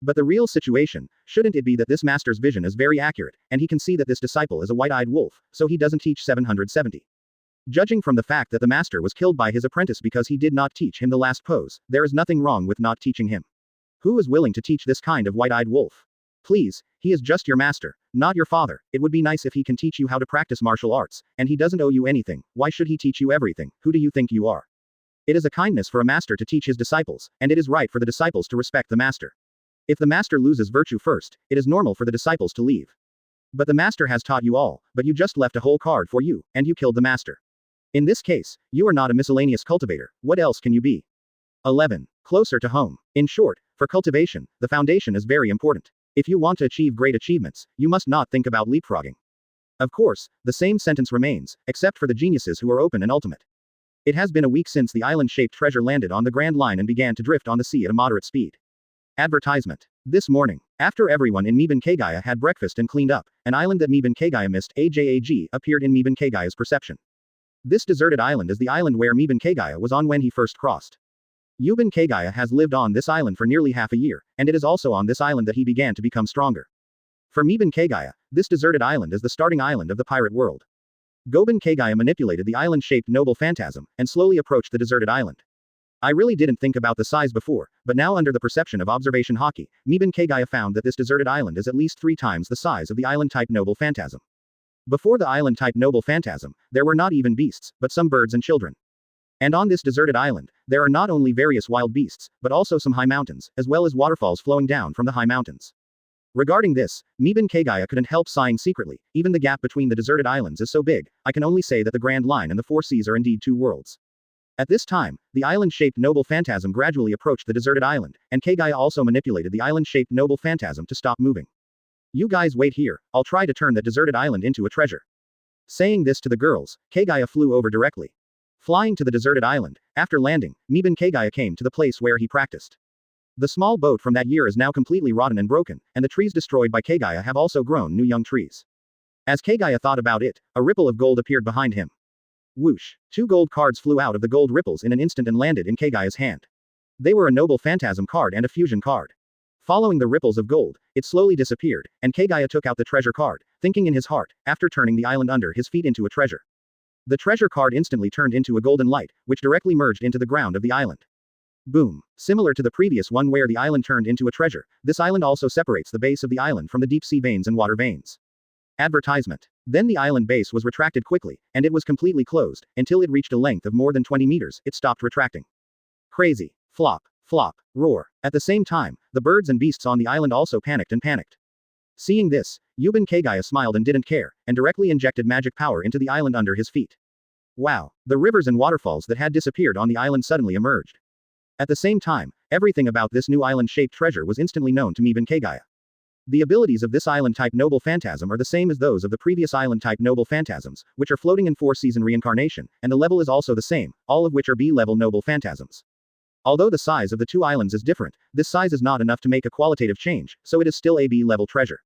But the real situation, shouldn't it be that this master's vision is very accurate, and he can see that this disciple is a white-eyed wolf, so he doesn't teach 770. Judging from the fact that the master was killed by his apprentice because he did not teach him the last pose, there is nothing wrong with not teaching him. Who is willing to teach this kind of white-eyed wolf? Please, he is just your master, not your father. It would be nice if he can teach you how to practice martial arts, and he doesn't owe you anything. Why should he teach you everything? Who do you think you are? It is a kindness for a master to teach his disciples, and it is right for the disciples to respect the master. If the master loses virtue first, it is normal for the disciples to leave. But the master has taught you all, but you just left a whole card for you, and you killed the master. In this case, you are not a miscellaneous cultivator. What else can you be? 11. Closer to home. In short, for cultivation, the foundation is very important. If you want to achieve great achievements, you must not think about leapfrogging. Of course, the same sentence remains, except for the geniuses who are open and ultimate. It has been a week since the island-shaped treasure landed on the Grand Line and began to drift on the sea at a moderate speed. Advertisement. This morning, after everyone in Miban Kagaya had breakfast and cleaned up, an island that Miban Kagaya missed, AJAG, appeared in Miban Kagaya's perception. This deserted island is the island where Miban Kagaya was on when he first crossed. Yuban Kagaya has lived on this island for nearly half a year, and it is also on this island that he began to become stronger. For Miban Kagaya, this deserted island is the starting island of the pirate world. Goban Kagaya manipulated the island-shaped noble phantasm, and slowly approached the deserted island. I really didn't think about the size before, but now under the perception of observation Haki, Miban Kagaya found that this deserted island is at least 3 times the size of the island-type noble phantasm. Before the island-type noble phantasm, there were not even beasts, but some birds and children. And on this deserted island, there are not only various wild beasts, but also some high mountains, as well as waterfalls flowing down from the high mountains. Regarding this, Miban Kagaya couldn't help sighing secretly. Even the gap between the deserted islands is so big, I can only say that the Grand Line and the 4 seas are indeed 2 worlds. At this time, the island-shaped noble phantasm gradually approached the deserted island, and Kagaya also manipulated the island-shaped noble phantasm to stop moving. You guys wait here, I'll try to turn that deserted island into a treasure. Saying this to the girls, Kagaya flew over directly. Flying to the deserted island, after landing, Miban Kagaya came to the place where he practiced. The small boat from that year is now completely rotten and broken, and the trees destroyed by Kagaya have also grown new young trees. As Kagaya thought about it, a ripple of gold appeared behind him. Whoosh! 2 gold cards flew out of the gold ripples in an instant and landed in Kagaya's hand. They were a noble phantasm card and a fusion card. Following the ripples of gold, it slowly disappeared, and Kagaya took out the treasure card, thinking in his heart, after turning the island under his feet into a treasure. The treasure card instantly turned into a golden light, which directly merged into the ground of the island. Boom. Similar to the previous one where the island turned into a treasure, this island also separates the base of the island from the deep sea veins and water veins. Advertisement. Then the island base was retracted quickly, and it was completely closed, until it reached a length of more than 20 meters, it stopped retracting. Crazy. Flop. Flop. Roar. At the same time, the birds and beasts on the island also panicked and panicked. Seeing this, Yuban Kagaya smiled and didn't care, and directly injected magic power into the island under his feet. Wow. The rivers and waterfalls that had disappeared on the island suddenly emerged. At the same time, everything about this new island-shaped treasure was instantly known to Miban Kagaya. The abilities of this island-type noble phantasm are the same as those of the previous island-type noble phantasms, which are floating in 4-season reincarnation, and the level is also the same, all of which are B-level noble phantasms. Although the size of the 2 islands is different, this size is not enough to make a qualitative change, so it is still a B-level treasure.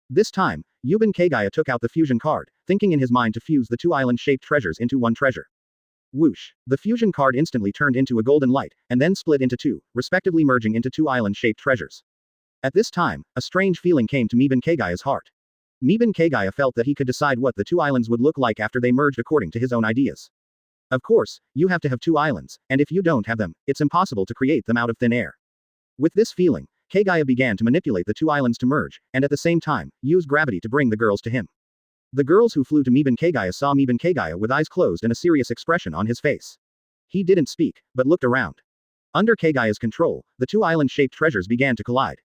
This time, Yuban Kagaya took out the fusion card, thinking in his mind to fuse the 2 island-shaped treasures into one treasure. Whoosh! The fusion card instantly turned into a golden light, and then split into 2, respectively merging into 2 island-shaped treasures. At this time, a strange feeling came to Miban Kagaya's heart. Miban Kagaya felt that he could decide what the 2 islands would look like after they merged according to his own ideas. Of course, you have to have 2 islands, and if you don't have them, it's impossible to create them out of thin air. With this feeling, Kagaya began to manipulate the 2 islands to merge, and at the same time, use gravity to bring the girls to him. The girls who flew to Miban Kagaya saw Miban Kagaya with eyes closed and a serious expression on his face. He didn't speak, but looked around. Under Kagaya's control, the 2 island-shaped treasures began to collide.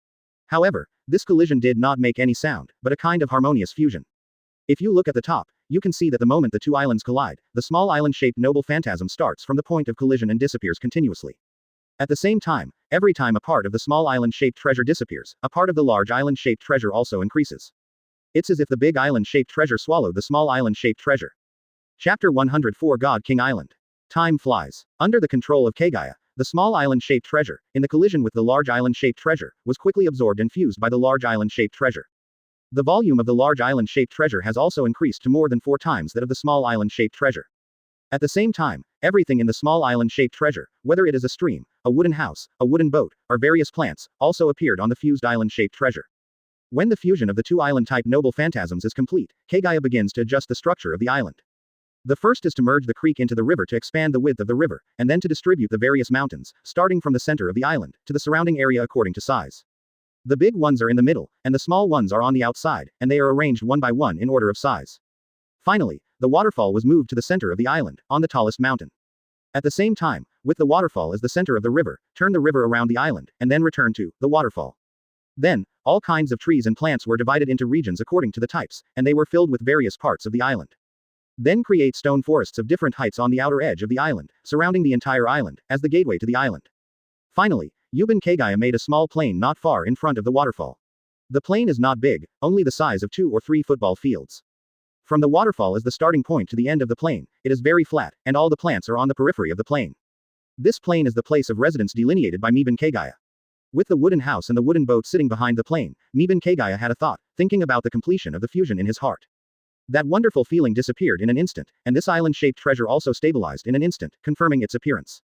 However, this collision did not make any sound, but a kind of harmonious fusion. If you look at the top, you can see that the moment the 2 islands collide, the small island-shaped noble phantasm starts from the point of collision and disappears continuously. At the same time, every time a part of the small island-shaped treasure disappears, a part of the large island-shaped treasure also increases. It's as if the big island-shaped treasure swallowed the small island-shaped treasure. Chapter 104 God King Island. Time flies. Under the control of Kagaya, the small island-shaped treasure, in the collision with the large island-shaped treasure, was quickly absorbed and fused by the large island-shaped treasure. The volume of the large island-shaped treasure has also increased to more than 4 times that of the small island-shaped treasure. At the same time, everything in the small island-shaped treasure, whether it is a stream, a wooden house, a wooden boat, or various plants, also appeared on the fused island-shaped treasure. When the fusion of the 2 island-type noble phantasms is complete, Kagaya begins to adjust the structure of the island. The first is to merge the creek into the river to expand the width of the river, and then to distribute the various mountains, starting from the center of the island, to the surrounding area according to size. The big ones are in the middle, and the small ones are on the outside, and they are arranged one by one in order of size. Finally, the waterfall was moved to the center of the island, on the tallest mountain. At the same time, with the waterfall as the center of the river, turn the river around the island, and then return to the waterfall. Then, all kinds of trees and plants were divided into regions according to the types, and they were filled with various parts of the island. Then create stone forests of different heights on the outer edge of the island, surrounding the entire island, as the gateway to the island. Finally, Yuban Kagaya made a small plain not far in front of the waterfall. The plain is not big, only the size of 2 or 3 football fields. From the waterfall as the starting point to the end of the plain, it is very flat, and all the plants are on the periphery of the plain. This plain is the place of residence delineated by Miban Kagaya. With the wooden house and the wooden boat sitting behind the plain, Miban Kagaya had a thought, thinking about the completion of the fusion in his heart. That wonderful feeling disappeared in an instant, and this island-shaped treasure also stabilized in an instant, confirming its appearance.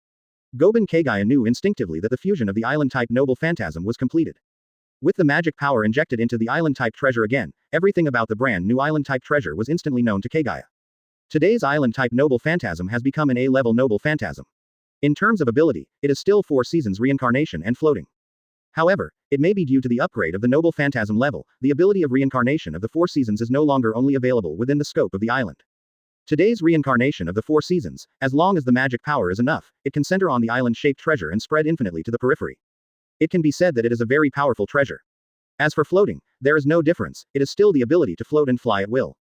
Goban Kagaya knew instinctively that the fusion of the island-type noble phantasm was completed. With the magic power injected into the island-type treasure again, everything about the brand new island-type treasure was instantly known to Kagaya. Today's island-type noble phantasm has become an A-level noble phantasm. In terms of ability, it is still 4 seasons reincarnation and floating. However, it may be due to the upgrade of the noble phantasm level, the ability of reincarnation of the 4 seasons is no longer only available within the scope of the island. Today's reincarnation of the 4 seasons, as long as the magic power is enough, it can center on the island-shaped treasure and spread infinitely to the periphery. It can be said that it is a very powerful treasure. As for floating, there is no difference, it is still the ability to float and fly at will.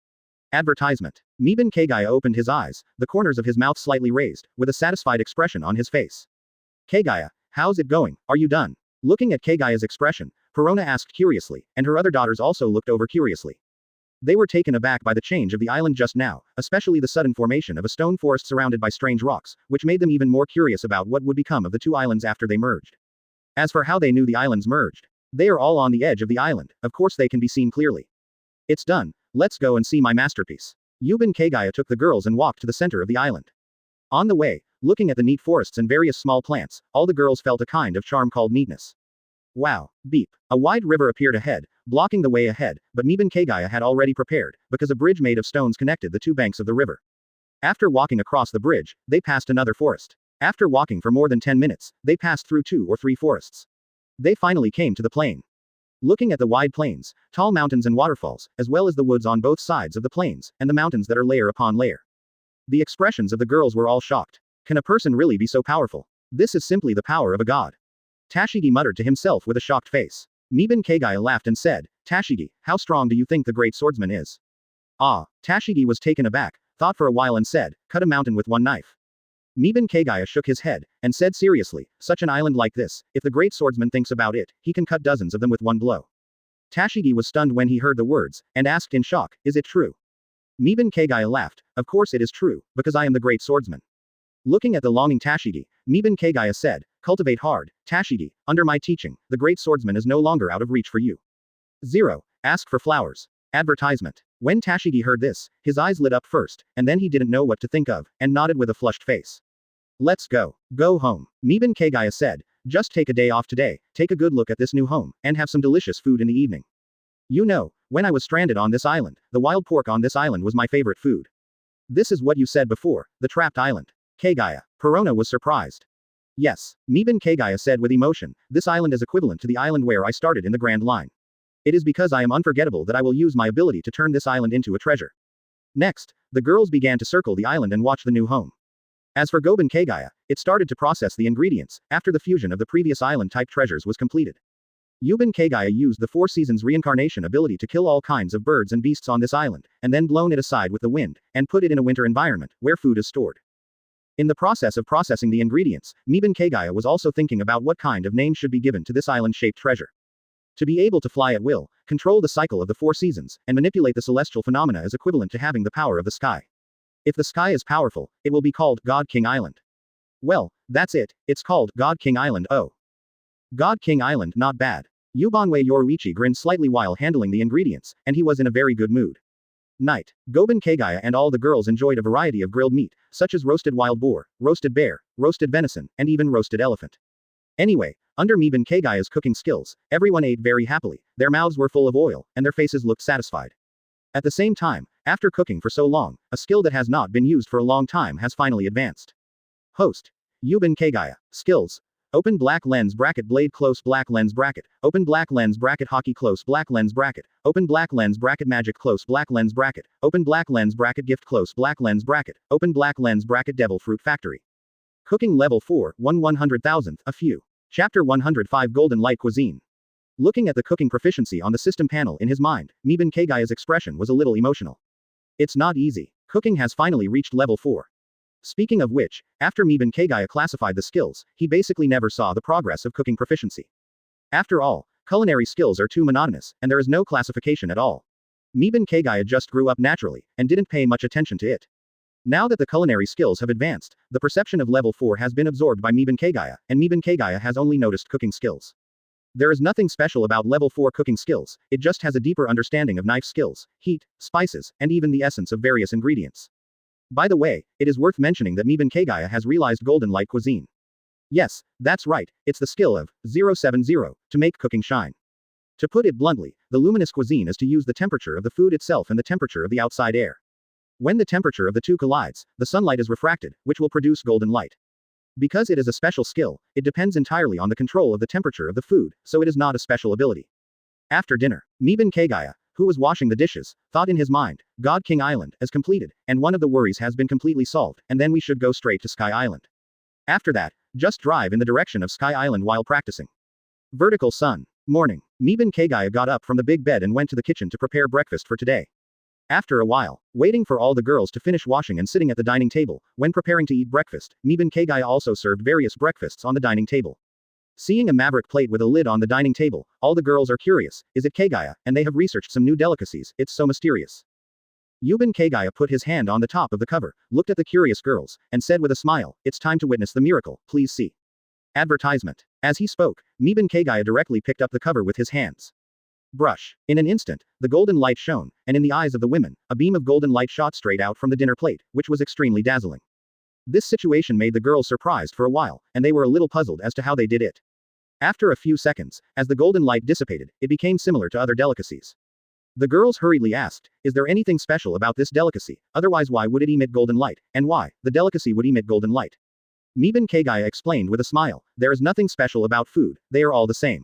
Advertisement. Miban Kagaya opened his eyes, the corners of his mouth slightly raised, with a satisfied expression on his face. Kagaya, how's it going, are you done? Looking at Kagaya's expression, Perona asked curiously, and her other daughters also looked over curiously. They were taken aback by the change of the island just now, especially the sudden formation of a stone forest surrounded by strange rocks, which made them even more curious about what would become of the 2 islands after they merged. As for how they knew the islands merged, they are all on the edge of the island, of course they can be seen clearly. It's done, let's go and see my masterpiece. Yuban Kagaya took the girls and walked to the center of the island. On the way, looking at the neat forests and various small plants, all the girls felt a kind of charm called neatness. Wow, beep. A wide river appeared ahead, blocking the way ahead, but Miban Kagaya had already prepared, because a bridge made of stones connected the 2 banks of the river. After walking across the bridge, they passed another forest. After walking for more than 10 minutes, they passed through 2 or 3 forests. They finally came to the plain. Looking at the wide plains, tall mountains and waterfalls, as well as the woods on both sides of the plains, and the mountains that are layer upon layer. The expressions of the girls were all shocked. Can a person really be so powerful? This is simply the power of a god. Tashigi muttered to himself with a shocked face. Miban Kagaya laughed and said, Tashigi, how strong do you think the great swordsman is? Ah, Tashigi was taken aback, thought for a while and said, cut a mountain with 1 knife. Miban Kagaya shook his head, and said seriously, such an island like this, if the great swordsman thinks about it, he can cut dozens of them with 1 blow. Tashigi was stunned when he heard the words, and asked in shock, is it true? Miban Kagaya laughed, of course it is true, because I am the great swordsman. Looking at the longing Tashigi, Miban Kagaya said, cultivate hard, Tashigi, under my teaching, the great swordsman is no longer out of reach for you. 0. Ask for flowers. Advertisement. When Tashigi heard this, his eyes lit up first, and then he didn't know what to think of, and nodded with a flushed face. Let's go. Go home. Miban Kagaya said, just take a day off today, take a good look at this new home, and have some delicious food in the evening. You know, when I was stranded on this island, the wild pork on this island was my favorite food. This is what you said before, the trapped island. Kagaya. Perona was surprised. Yes, Miban Kagaya said with emotion, this island is equivalent to the island where I started in the Grand Line. It is because I am unforgettable that I will use my ability to turn this island into a treasure. Next, the girls began to circle the island and watch the new home. As for Goban Kagaya, it started to process the ingredients, after the fusion of the previous island-type treasures was completed. Yuban Kagaya used the 4 seasons reincarnation ability to kill all kinds of birds and beasts on this island, and then blown it aside with the wind, and put it in a winter environment, where food is stored. In the process of processing the ingredients, Miban Kagaya was also thinking about what kind of name should be given to this island-shaped treasure. To be able to fly at will, control the cycle of the 4 seasons, and manipulate the celestial phenomena is equivalent to having the power of the sky. If the sky is powerful, it will be called God King Island. Well, that's it, it's called God King Island. Oh. God King Island, not bad. Yubanwei Yoruichi grinned slightly while handling the ingredients, and he was in a very good mood. Night. Goban Kagaya and all the girls enjoyed a variety of grilled meat, such as roasted wild boar, roasted bear, roasted venison, and even roasted elephant. Anyway, under Miban Kagaya's cooking skills, everyone ate very happily, their mouths were full of oil, and their faces looked satisfied. At the same time, after cooking for so long, a skill that has not been used for a long time has finally advanced. Host. Yuban Kagaya. Skills. Open black lens bracket blade close black lens bracket, open black lens bracket Haki close black lens bracket, open black lens bracket magic close black lens bracket, open black lens bracket gift close black lens bracket, open black lens bracket devil fruit factory. Cooking level 4, 1/100,000th, a few. Chapter 105 Golden Light Cuisine. Looking at the cooking proficiency on the system panel in his mind, Miban Kagaya's expression was a little emotional. It's not easy. Cooking has finally reached level 4. Speaking of which, after Miban Kagaya classified the skills, he basically never saw the progress of cooking proficiency. After all, culinary skills are too monotonous, and there is no classification at all. Miban Kagaya just grew up naturally, and didn't pay much attention to it. Now that the culinary skills have advanced, the perception of level 4 has been absorbed by Miban Kagaya, and Miban Kagaya has only noticed cooking skills. There is nothing special about level 4 cooking skills, it just has a deeper understanding of knife skills, heat, spices, and even the essence of various ingredients. By the way, it is worth mentioning that Miban Kagaya has realized Golden Light Cuisine. Yes, that's right, it's the skill of 070 to make cooking shine. To put it bluntly, the luminous cuisine is to use the temperature of the food itself and the temperature of the outside air. When the temperature of the two collides, the sunlight is refracted, which will produce golden light. Because it is a special skill, it depends entirely on the control of the temperature of the food, so it is not a special ability. After dinner, Miban Kagaya, who was washing the dishes, thought in his mind, God King Island is completed, and one of the worries has been completely solved, and then we should go straight to Sky Island. After that, just drive in the direction of Sky Island while practicing. Vertical sun. Morning. Miban Kagaya got up from the big bed and went to the kitchen to prepare breakfast for today. After a while, waiting for all the girls to finish washing and sitting at the dining table, when preparing to eat breakfast, Miban Kagaya also served various breakfasts on the dining table. Seeing a maverick plate with a lid on the dining table, all the girls are curious, is it Kagaya, and they have researched some new delicacies, it's so mysterious. Yuban Kagaya put his hand on the top of the cover, looked at the curious girls, and said with a smile, it's time to witness the miracle, please see. Advertisement. As he spoke, Miban Kagaya directly picked up the cover with his hands. Brush. In an instant, the golden light shone, and in the eyes of the women, a beam of golden light shot straight out from the dinner plate, which was extremely dazzling. This situation made the girls surprised for a while, and they were a little puzzled as to how they did it. After a few seconds, as the golden light dissipated, it became similar to other delicacies. The girls hurriedly asked, is there anything special about this delicacy, otherwise why would it emit golden light, and why, the delicacy would emit golden light? Miban Kagaya explained with a smile, there is nothing special about food, they are all the same.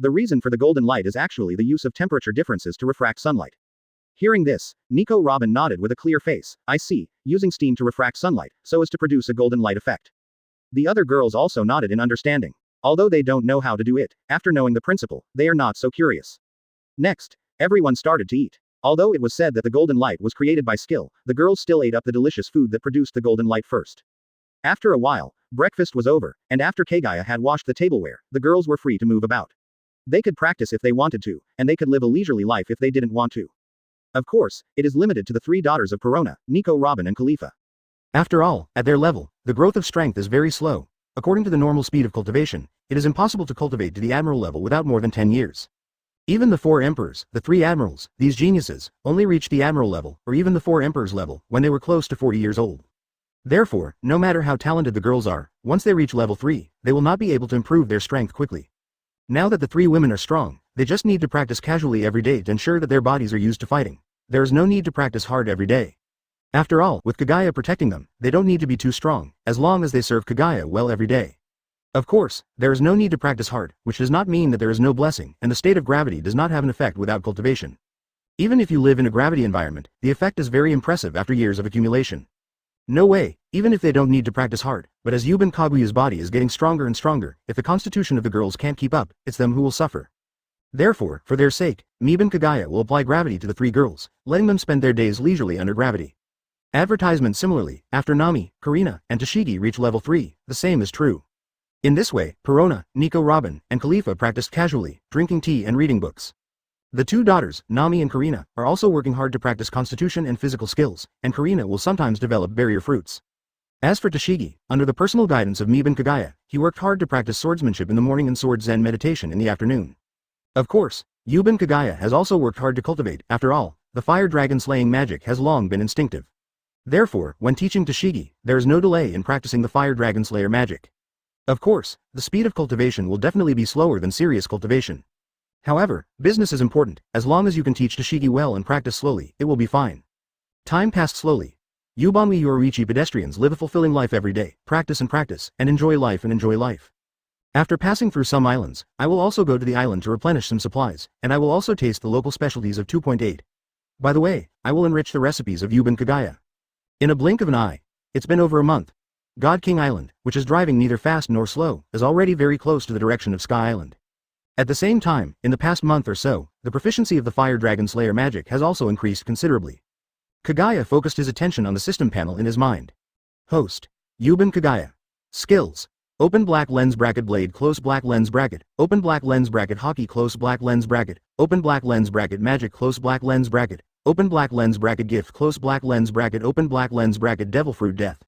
The reason for the golden light is actually the use of temperature differences to refract sunlight. Hearing this, Nico Robin nodded with a clear face, I see, using steam to refract sunlight, so as to produce a golden light effect. The other girls also nodded in understanding. Although they don't know how to do it, after knowing the principle, they are not so curious. Next, everyone started to eat. Although it was said that the golden light was created by skill, the girls still ate up the delicious food that produced the golden light first. After a while, breakfast was over, and after Kagaya had washed the tableware, the girls were free to move about. They could practice if they wanted to, and they could live a leisurely life if they didn't want to. Of course, it is limited to the three daughters of Perona, Nico Robin and Khalifa. After all, at their level, the growth of strength is very slow. According to the normal speed of cultivation, it is impossible to cultivate to the Admiral level without more than 10 years. Even the 4 emperors, the 3 admirals, these geniuses, only reached the Admiral level, or even the 4 emperors level, when they were close to 40 years old. Therefore, no matter how talented the girls are, once they reach level 3, they will not be able to improve their strength quickly. Now that the 3 women are strong, they just need to practice casually every day to ensure that their bodies are used to fighting. There is no need to practice hard every day. After all, with Kagaya protecting them, they don't need to be too strong, as long as they serve Kagaya well every day. Of course, there is no need to practice hard, which does not mean that there is no blessing, and the state of gravity does not have an effect without cultivation. Even if you live in a gravity environment, the effect is very impressive after years of accumulation. No way, even if they don't need to practice hard, but as Yuban Kaguya's body is getting stronger and stronger, if the constitution of the girls can't keep up, it's them who will suffer. Therefore, for their sake, Miban Kagaya will apply gravity to the 3 girls, letting them spend their days leisurely under gravity. Advertisement similarly, after Nami, Karina, and Toshigi reach level 3, the same is true. In this way, Perona, Nico Robin, and Khalifa practiced casually, drinking tea and reading books. The 2 daughters, Nami and Karina, are also working hard to practice constitution and physical skills, and Karina will sometimes develop barrier fruits. As for Toshigi, under the personal guidance of Miban Kagaya, he worked hard to practice swordsmanship in the morning and sword zen meditation in the afternoon. Of course, Yuban Kagaya has also worked hard to cultivate, after all, the fire dragon slaying magic has long been instinctive. Therefore, when teaching Toshigi, there is no delay in practicing the fire dragon slayer magic. Of course, the speed of cultivation will definitely be slower than serious cultivation. However, business is important, as long as you can teach Toshigi well and practice slowly, it will be fine. Time passed slowly. Yubanwi Yorichi pedestrians live a fulfilling life every day, practice, and enjoy life and enjoy life. After passing through some islands, I will also go to the island to replenish some supplies, and I will also taste the local specialties of 2.8. By the way, I will enrich the recipes of Yuban Kagaya. In a blink of an eye. It's been over a month. God King Island, which is driving neither fast nor slow, is already very close to the direction of Sky Island. At the same time, in the past month or so, the proficiency of the Fire Dragon Slayer magic has also increased considerably. Kagaya focused his attention on the system panel in his mind. Host. Yuban Kagaya. Skills. Open black lens bracket blade close black lens bracket, open black lens bracket Haki close black lens bracket, open black lens bracket magic close black lens bracket, open black lens bracket gift close black lens bracket open black lens bracket devil fruit death.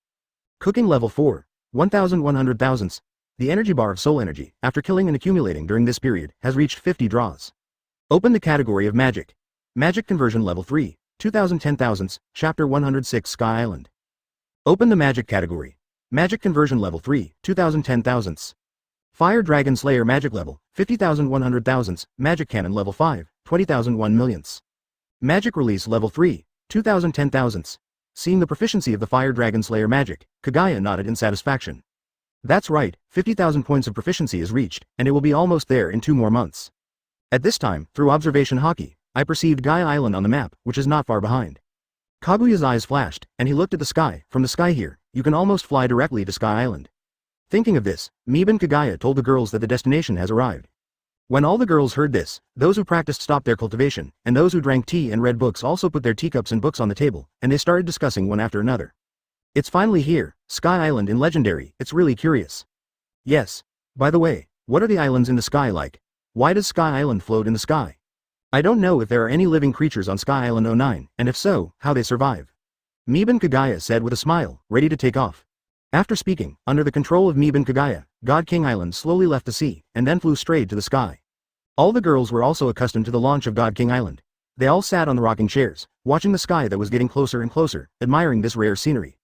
Cooking level 4. 1100 thousandths. The energy bar of soul energy, after killing and accumulating during this period, has reached 50 draws. Open the category of magic. Magic conversion level 3. 2010 thousandths, chapter 106 Sky Island. Open the magic category. Magic conversion level 3, 2010 thousandths. Fire Dragon Slayer Magic Level, 50,000 100,000, Magic Cannon Level 5, 20,000 1 millionths. Magic Release Level 3, 2,000 10,000ths. Seeing the proficiency of the Fire Dragon Slayer magic, Kagaya nodded in satisfaction. That's right, 50,000 points of proficiency is reached, and it will be almost there in 2 more months. At this time, through observation Haki, I perceived Gaia Island on the map, which is not far behind. Kaguya's eyes flashed, and he looked at the sky. From the sky here, you can almost fly directly to Sky Island. Thinking of this, Miban Kagaya told the girls that the destination has arrived. When all the girls heard this, those who practiced stopped their cultivation, and those who drank tea and read books also put their teacups and books on the table, and they started discussing one after another. It's finally here, Sky Island in Legendary, it's really curious. Yes. By the way, what are the islands in the sky like? Why does Sky Island float in the sky? I don't know if there are any living creatures on Sky Island 09, and if so, how they survive. Miban Kagaya said with a smile, ready to take off. After speaking, under the control of Miban Kagaya, God King Island slowly left the sea, and then flew straight to the sky. All the girls were also accustomed to the launch of God King Island. They all sat on the rocking chairs, watching the sky that was getting closer and closer, admiring this rare scenery.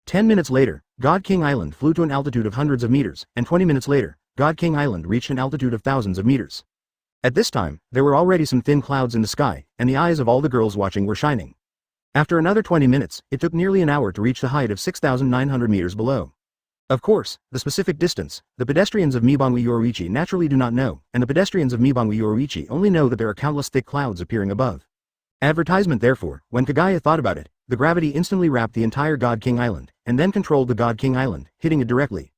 10 minutes later, God King Island flew to an altitude of hundreds of meters, and 20 minutes later, God King Island reached an altitude of thousands of meters. At this time, there were already some thin clouds in the sky, and the eyes of all the girls watching were shining. After another 20 minutes, it took nearly an hour to reach the height of 6,900 meters below. Of course, the specific distance, the pedestrians of Mibangui Yoruichi naturally do not know, and the pedestrians of Mibangui Yoruichi only know that there are countless thick clouds appearing above. Advertisement therefore, when Kagaya thought about it, the gravity instantly wrapped the entire God King Island, and then controlled the God King Island, hitting it directly.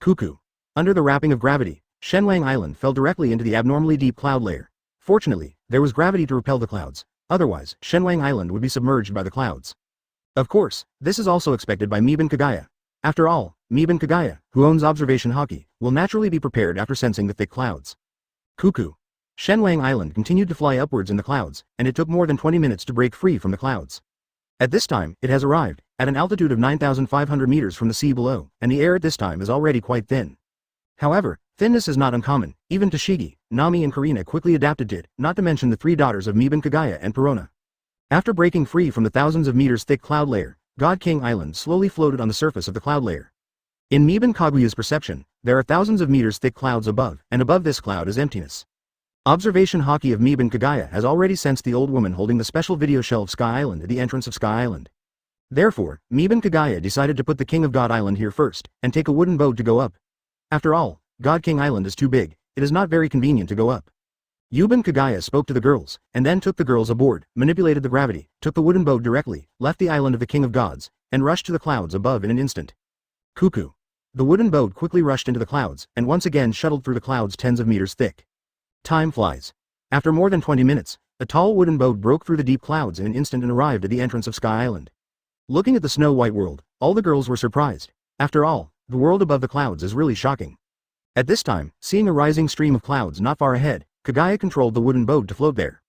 Cuckoo. Under the wrapping of gravity, Shenwang Island fell directly into the abnormally deep cloud layer. Fortunately, there was gravity to repel the clouds. Otherwise, Shenwang Island would be submerged by the clouds. Of course, this is also expected by Miban Kagaya. After all, Miban Kagaya, who owns observation Haki, will naturally be prepared after sensing the thick clouds. Cuckoo. Shenwang Island continued to fly upwards in the clouds, and it took more than 20 minutes to break free from the clouds. At this time, it has arrived, at an altitude of 9,500 meters from the sea below, and the air at this time is already quite thin. However, thinness is not uncommon. Even Toshigi, Nami and Karina quickly adapted to it, not to mention the 3 daughters of Miban Kagaya and Perona. After breaking free from the thousands of meters thick cloud layer, God King Island slowly floated on the surface of the cloud layer. In Miban Kaguya's perception, there are thousands of meters thick clouds above, and above this cloud is emptiness. Observation Haki of Miban Kagaya has already sensed the old woman holding the special video shell of Sky Island at the entrance of Sky Island. Therefore, Miban Kagaya decided to put the King of God Island here first, and take a wooden boat to go up. After all, God King Island is too big, it is not very convenient to go up. Yuban Kagaya spoke to the girls, and then took the girls aboard, manipulated the gravity, took the wooden boat directly, left the island of the King of Gods, and rushed to the clouds above in an instant. Cuckoo. The wooden boat quickly rushed into the clouds, and once again shuttled through the clouds tens of meters thick. Time flies. After more than 20 minutes, a tall wooden boat broke through the deep clouds in an instant and arrived at the entrance of Sky Island. Looking at the snow-white world, all the girls were surprised. After all, the world above the clouds is really shocking. At this time, seeing a rising stream of clouds not far ahead, Kagaya controlled the wooden boat to float there.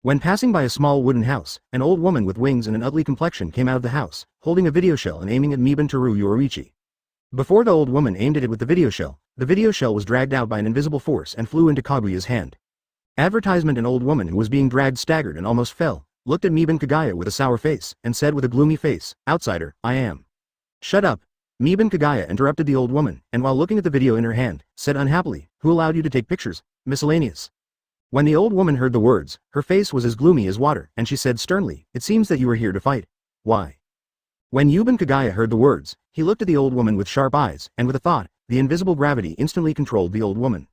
When passing by a small wooden house, an old woman with wings and an ugly complexion came out of the house, holding a video shell and aiming at Miban Toru Yoruichi. Before the old woman aimed at it with the video shell was dragged out by an invisible force and flew into Kaguya's hand. Advertisement. An old woman who was being dragged staggered and almost fell, looked at Miban Kagaya with a sour face, and said with a gloomy face, "Outsider, I am." "Shut up." Miban Kagaya interrupted the old woman, and while looking at the video in her hand, said unhappily, "Who allowed you to take pictures? Miscellaneous." When the old woman heard the words, her face was as gloomy as water, and she said sternly, "It seems that you are here to fight. Why?" When Yuban Kagaya heard the words, he looked at the old woman with sharp eyes, and with a thought, the invisible gravity instantly controlled the old woman.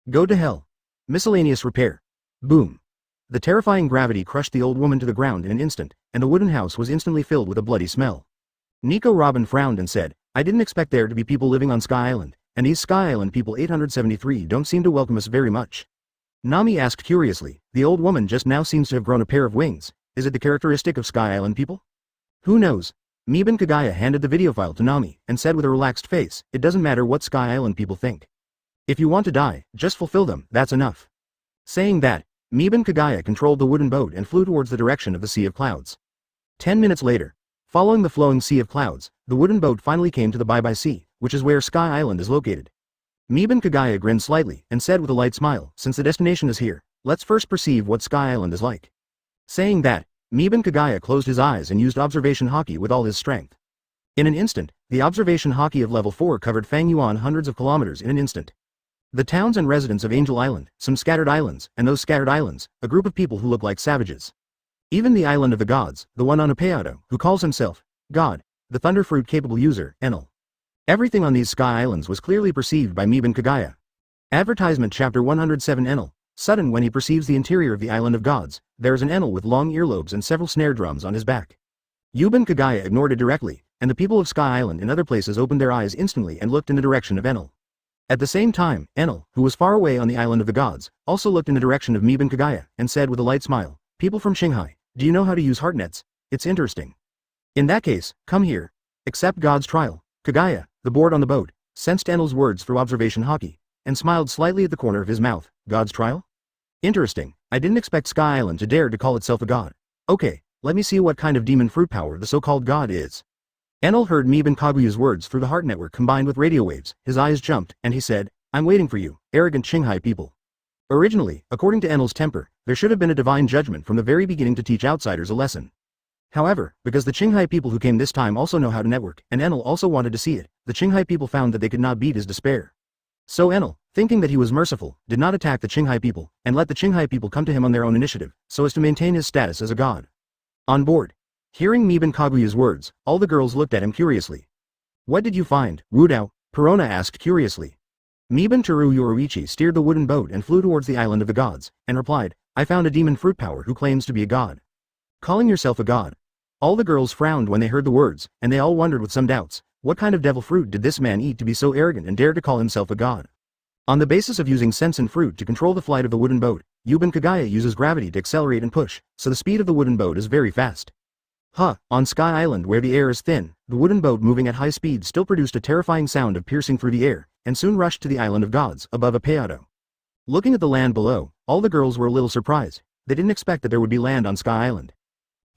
"Go to hell." Miscellaneous repair. Boom. The terrifying gravity crushed the old woman to the ground in an instant, and the wooden house was instantly filled with a bloody smell. Nico Robin frowned and said, "I didn't expect there to be people living on Sky Island, and these Sky Island people 873 don't seem to welcome us very much." Nami asked curiously, "The old woman just now seems to have grown a pair of wings. Is it the characteristic of Sky Island people?" "Who knows?" Miban Kagaya handed the video file to Nami, and said with a relaxed face, "It doesn't matter what Sky Island people think. If you want to die, just fulfill them, that's enough." Saying that, Miban Kagaya controlled the wooden boat and flew towards the direction of the Sea of Clouds. 10 minutes later, following the flowing Sea of Clouds, the wooden boat finally came to the Bye-Bye Sea, which is where Sky Island is located. Miban Kagaya grinned slightly, and said with a light smile, "Since the destination is here, let's first perceive what Sky Island is like." Saying that, Miban Kagaya closed his eyes and used observation Haki with all his strength. In an instant, the observation Haki of level 4 covered Fang Yuan hundreds of kilometers in an instant. The towns and residents of Angel Island, some scattered islands, and those scattered islands, a group of people who look like savages. Even the island of the gods, the one on Apeado, who calls himself God, the thunderfruit capable user, Enel. Everything on these sky islands was clearly perceived by Miban Kagaya. Advertisement Chapter 107 Enel. Sudden when he perceives the interior of the island of gods, there is an Enel with long earlobes and several snare drums on his back. Yuban Kagaya ignored it directly, and the people of Sky Island and other places opened their eyes instantly and looked in the direction of Enel. At the same time, Enel, who was far away on the island of the gods, also looked in the direction of Miban Kagaya, and said with a light smile, "People from Shanghai, do you know how to use heartnets? It's interesting. In that case, come here. Accept God's trial." Kagaya, the board on the boat, sensed Enel's words through observation Haki, and smiled slightly at the corner of his mouth. God's trial? Interesting. I didn't expect Sky Island to dare to call itself a god. Okay, let me see what kind of demon fruit power the so-called god is. Enel heard Miban Kaguya's words through the heart network combined with radio waves. His eyes jumped, and he said, "I'm waiting for you, arrogant Shanghai people." Originally, according to Enel's temper, there should have been a divine judgment from the very beginning to teach outsiders a lesson. However, because the Qinghai people who came this time also know how to network, and Enel also wanted to see it, the Qinghai people found that they could not beat his despair. So Enel, thinking that he was merciful, did not attack the Qinghai people, and let the Qinghai people come to him on their own initiative, so as to maintain his status as a god. On board. Hearing Miban Kaguya's words, all the girls looked at him curiously. "What did you find, Wudao?" Perona asked curiously. Miban Teru Yoruichi steered the wooden boat and flew towards the island of the gods, and replied, "I found a demon fruit power who claims to be a god." Calling yourself a god? All the girls frowned when they heard the words, and they all wondered with some doubts, what kind of devil fruit did this man eat to be so arrogant and dare to call himself a god? On the basis of using Sensen fruit to control the flight of the wooden boat, Yuban Kagaya uses gravity to accelerate and push, so the speed of the wooden boat is very fast. On Sky Island where the air is thin, the wooden boat moving at high speed still produced a terrifying sound of piercing through the air, and soon rushed to the island of gods, above Apeado. Looking at the land below, all the girls were a little surprised. They didn't expect that there would be land on Sky Island.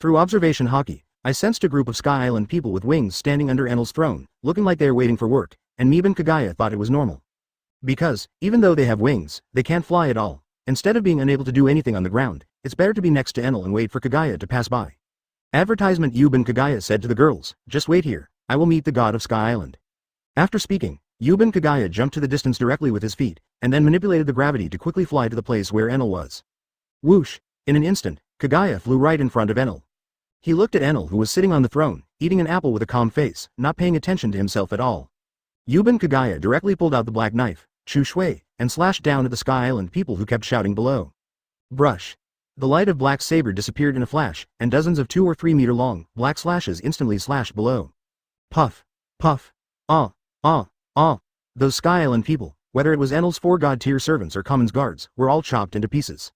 Through observation Haki, I sensed a group of Sky Island people with wings standing under Enel's throne, looking like they are waiting for work, and Miban Kagaya thought it was normal. Because, even though they have wings, they can't fly at all. Instead of being unable to do anything on the ground, it's better to be next to Enel and wait for Kagaya to pass by. Advertisement Yuban Kagaya said to the girls, "Just wait here, I will meet the god of Sky Island." After speaking, Yuban Kagaya jumped to the distance directly with his feet, and then manipulated the gravity to quickly fly to the place where Enel was. Whoosh! In an instant, Kagaya flew right in front of Enel. He looked at Enel who was sitting on the throne, eating an apple with a calm face, not paying attention to himself at all. Yuban Kagaya directly pulled out the black knife, Shusui, and slashed down at the Sky Island people who kept shouting below. Brush. The light of black saber disappeared in a flash, and dozens of 2 or 3 meter long, black slashes instantly slashed below. Puff. Puff. Those Sky Island people, whether it was Enel's 4 god-tier servants or commons guards, were all chopped into pieces.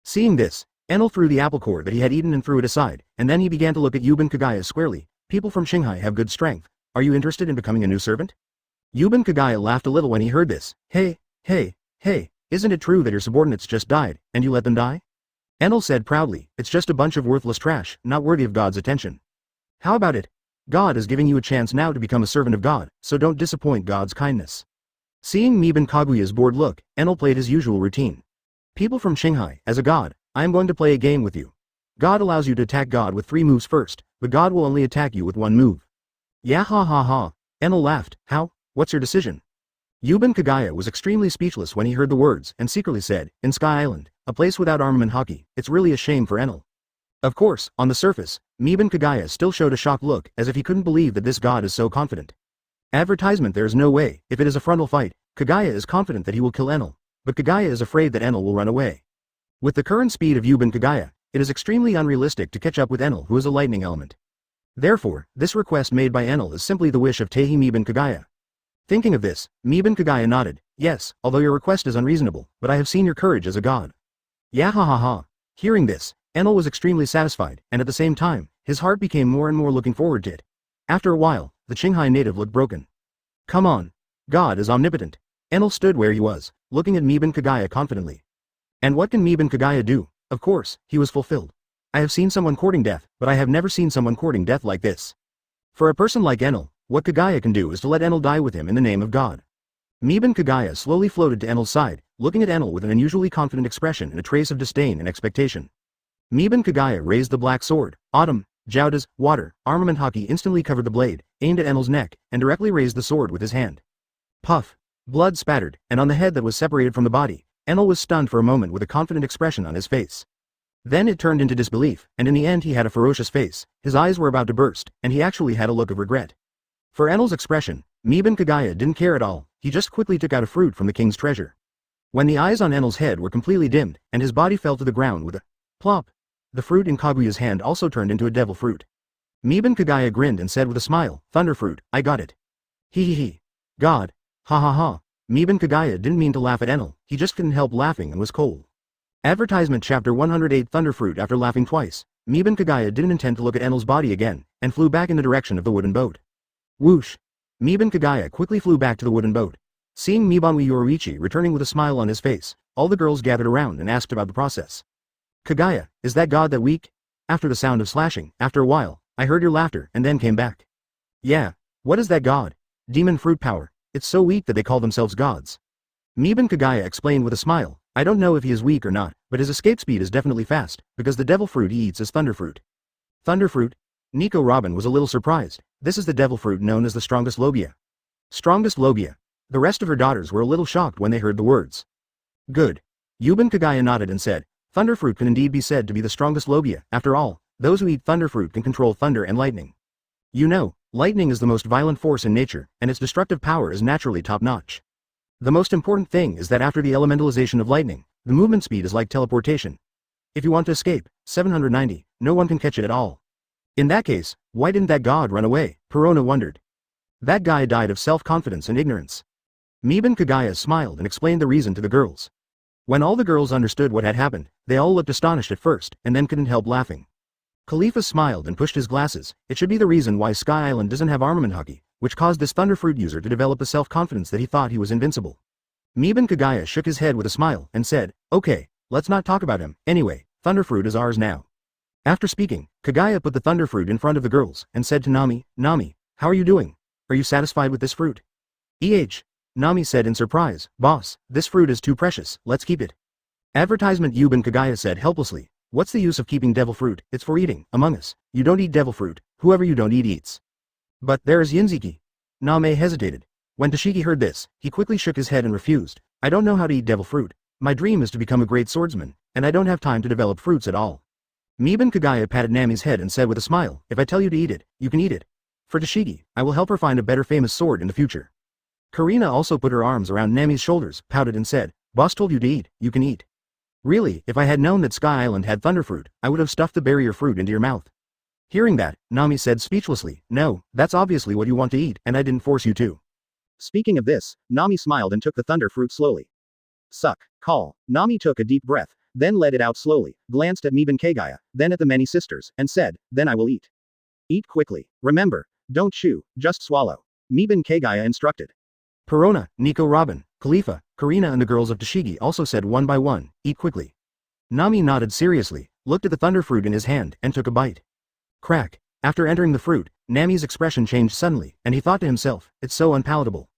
Seeing this, Enel threw the apple core that he had eaten and threw it aside, and then he began to look at Yuban Kagaya squarely. "People from Shanghai have good strength. Are you interested in becoming a new servant?" Yuban Kagaya laughed a little when he heard this. Hey, isn't it true that your subordinates just died, and you let them die?" Enel said proudly, "It's just a bunch of worthless trash, not worthy of God's attention. How about it? God is giving you a chance now to become a servant of God, so don't disappoint God's kindness." Seeing Miban Kaguya's bored look, Enel played his usual routine. "People from Shanghai, as a god, I am going to play a game with you. God allows you to attack God with 3 moves first, but God will only attack you with 1 move. Yeah ha. Enel laughed. "How? What's your decision?" Yuban Kagaya was extremely speechless when he heard the words, and secretly said, "In Sky Island, a place without armament Haki, it's really a shame for Enel." Of course, on the surface, Miban Kagaya still showed a shocked look, as if he couldn't believe that this god is so confident. Advertisement There is no way, if it is a frontal fight, Kagaya is confident that he will kill Enel, but Kagaya is afraid that Enel will run away. With the current speed of Yuban Kagaya, it is extremely unrealistic to catch up with Enel who is a lightning element. Therefore, this request made by Enel is simply the wish of Tehi Miban Kagaya. Thinking of this, Miban Kagaya nodded. "Yes, although your request is unreasonable, but I have seen your courage as a god." Yeah ha. Hearing this, Enel was extremely satisfied, and at the same time, his heart became more and more looking forward to it. After a while, the Qinghai native looked broken. "Come on. God is omnipotent." Enel stood where he was, looking at Miban Kagaya confidently. And what can Miban Kagaya do? Of course, he was fulfilled. I have seen someone courting death, but I have never seen someone courting death like this. For a person like Enel, what Kagaya can do is to let Enel die with him in the name of God. Miban Kagaya slowly floated to Enel's side, looking at Enel with an unusually confident expression and a trace of disdain and expectation. Miban Kagaya raised the black sword, Autumn, Jowdas, Water, Armament Haki instantly covered the blade, aimed at Enel's neck, and directly raised the sword with his hand. Puff. Blood spattered, and on the head that was separated from the body. Enel was stunned for a moment with a confident expression on his face. Then it turned into disbelief, and in the end he had a ferocious face, his eyes were about to burst, and he actually had a look of regret. For Enel's expression, Miban Kagaya didn't care at all, he just quickly took out a fruit from the king's treasure. When the eyes on Enel's head were completely dimmed, and his body fell to the ground with a plop, the fruit in Kaguya's hand also turned into a devil fruit. Miban Kagaya grinned and said with a smile, "Thunder fruit, I got it." He. God. Ha ha ha. Miban Kagaya didn't mean to laugh at Enel, he just couldn't help laughing and was cold. Advertisement Chapter 108 Thunderfruit. After laughing twice, Miban Kagaya didn't intend to look at Enel's body again, and flew back in the direction of the wooden boat. Whoosh! Miban Kagaya quickly flew back to the wooden boat. Seeing Mibanwi Yoriichi returning with a smile on his face, all the girls gathered around and asked about the process. "Kagaya, is that god that weak?" After the sound of slashing, after a while, I heard your laughter and then came back. "Yeah, what is that god?" "Demon fruit power, it's so weak that they call themselves gods." Miban Kagaya explained with a smile, "I don't know if he is weak or not, but his escape speed is definitely fast, because the devil fruit he eats is thunderfruit." Thunderfruit? Nico Robin was a little surprised. This is the devil fruit known as the strongest Logia. Strongest Logia. The rest of her daughters were a little shocked when they heard the words. Good. Yuban Kagaya nodded and said, "Thunderfruit can indeed be said to be the strongest Logia. After all, those who eat thunderfruit can control thunder and lightning. You know, lightning is the most violent force in nature, and its destructive power is naturally top-notch. The most important thing is that after the elementalization of lightning, the movement speed is like teleportation. If you want to escape, 790, no one can catch it at all. In that case, why didn't that god run away?" Perona wondered. "That guy died of self-confidence and ignorance." Miban Kagaya smiled and explained the reason to the girls. When all the girls understood what had happened, they all looked astonished at first, and then couldn't help laughing. Khalifa smiled and pushed his glasses. It should be the reason why Sky Island doesn't have armament Haki, which caused this Thunderfruit user to develop a self-confidence that he thought he was invincible. Miban Kagaya shook his head with a smile and said, "Okay, let's not talk about him. Anyway, Thunderfruit is ours now." After speaking, Kagaya put the Thunderfruit in front of the girls and said to Nami, "Nami, how are you doing? Are you satisfied with this fruit?" Nami said in surprise, "Boss, this fruit is too precious, let's keep it." Advertisement Yuban Kagaya said helplessly, "What's the use of keeping devil fruit? It's for eating, among us. You don't eat devil fruit, whoever you don't eat eats." "But there is Yinziki." Name hesitated. When Toshiki heard this, he quickly shook his head and refused. "I don't know how to eat devil fruit. My dream is to become a great swordsman, and I don't have time to develop fruits at all." Miban Kagaya patted Nami's head and said with a smile, "If I tell you to eat it, you can eat it. For Toshiki, I will help her find a better famous sword in the future." Karina also put her arms around Nami's shoulders, pouted and said, "Boss told you to eat, you can eat." "Really, if I had known that Sky Island had thunderfruit, I would have stuffed the barrier fruit into your mouth." Hearing that, Nami said speechlessly, "No, that's obviously what you want to eat, and I didn't force you to." Speaking of this, Nami smiled and took the thunder fruit slowly. Suck. Call. Nami took a deep breath, then let it out slowly, glanced at Miban Kagaya, then at the many sisters, and said, "Then I will eat." "Eat quickly. Remember, don't chew, just swallow," Miban Kagaya instructed. Perona, Nico Robin, Khalifa, Karina and the girls of Toshigi also said one by one, "Eat quickly." Nami nodded seriously, looked at the thunder fruit in his hand, and took a bite. Crack. After entering the fruit, Nami's expression changed suddenly, and he thought to himself, "It's so unpalatable."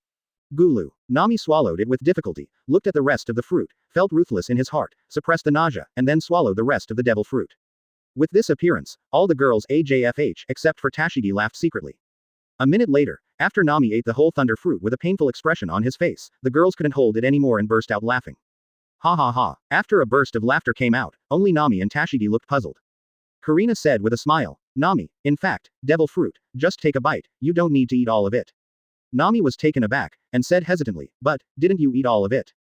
Gulu. Nami swallowed it with difficulty, looked at the rest of the fruit, felt ruthless in his heart, suppressed the nausea, and then swallowed the rest of the devil fruit. With this appearance, all the girls AJFH except for Tashigi laughed secretly. A minute later, after Nami ate the whole thunder fruit with a painful expression on his face, the girls couldn't hold it anymore and burst out laughing. Ha ha ha. After a burst of laughter came out, only Nami and Tashigi looked puzzled. Karina said with a smile, "Nami, in fact, devil fruit, just take a bite, you don't need to eat all of it." Nami was taken aback, and said hesitantly, "But, didn't you eat all of it?"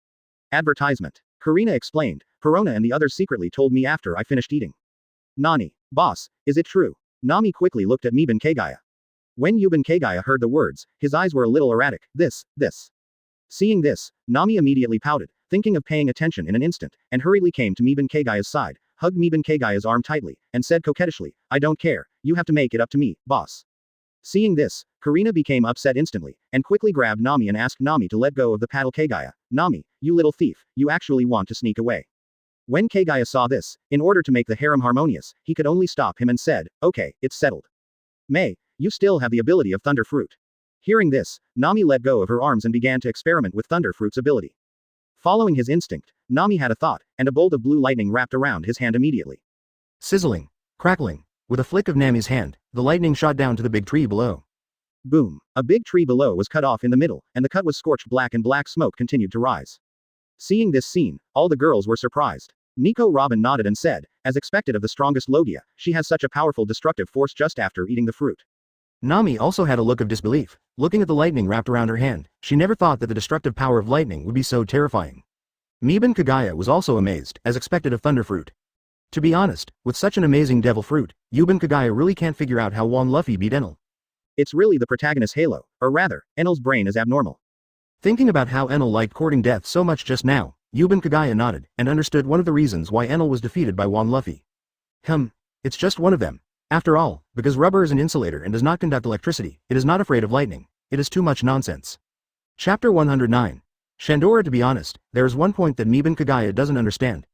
Advertisement. Karina explained, "Perona and the others secretly told me after I finished eating." Nani. Boss, is it true? Nami quickly looked at Miban Kagaya. When Yuban Kagaya heard the words, his eyes were a little erratic. This. Seeing this, Nami immediately pouted, thinking of paying attention in an instant, and hurriedly came to Miban Kagaya's side, hugged Miban Kagaya's arm tightly, and said coquettishly, "I don't care, you have to make it up to me, boss." Seeing this, Karina became upset instantly, and quickly grabbed Nami and asked Nami to let go of the paddle. Kagaya, "Nami, you little thief, you actually want to sneak away." When Kagaya saw this, in order to make the harem harmonious, he could only stop him and said, "Okay, it's settled. May, you still have the ability of Thunder Fruit." Hearing this, Nami let go of her arms and began to experiment with Thunder Fruit's ability. Following his instinct, Nami had a thought, and a bolt of blue lightning wrapped around his hand immediately. Sizzling. Crackling. With a flick of Nami's hand, the lightning shot down to the big tree below. Boom. A big tree below was cut off in the middle, and the cut was scorched black and black smoke continued to rise. Seeing this scene, all the girls were surprised. Nico Robin nodded and said, as expected of the strongest Logia, she has such a powerful destructive force just after eating the fruit. Nami also had a look of disbelief, looking at the lightning wrapped around her hand. She never thought that the destructive power of lightning would be so terrifying. Miban Kagaya was also amazed, as expected of thunder fruit. To be honest, with such an amazing devil fruit, Yuban Kagaya really can't figure out how Juan Luffy beat Enel. It's really the protagonist's halo, or rather, Enel's brain is abnormal. Thinking about how Enel liked courting death so much just now, Yuban Kagaya nodded, and understood one of the reasons why Enel was defeated by Juan Luffy. It's just one of them. After all, because rubber is an insulator and does not conduct electricity, it is not afraid of lightning. It is too much nonsense. Chapter 109. Shandora. To be honest, there is one point that Miban Kagaya doesn't understand.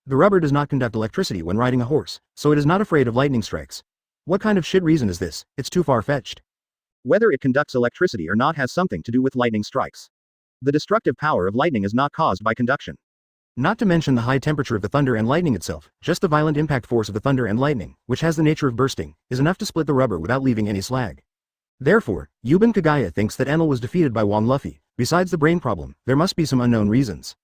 The rubber does not conduct electricity when riding a horse, so it is not afraid of lightning strikes. What kind of shit reason is this? It's too far-fetched. Whether it conducts electricity or not has something to do with lightning strikes. The destructive power of lightning is not caused by conduction. Not to mention the high temperature of the thunder and lightning itself, just the violent impact force of the thunder and lightning, which has the nature of bursting, is enough to split the rubber without leaving any slag. Therefore, Yuban Kagaya thinks that Enel was defeated by Juan Luffy. Besides the brain problem, there must be some unknown reasons.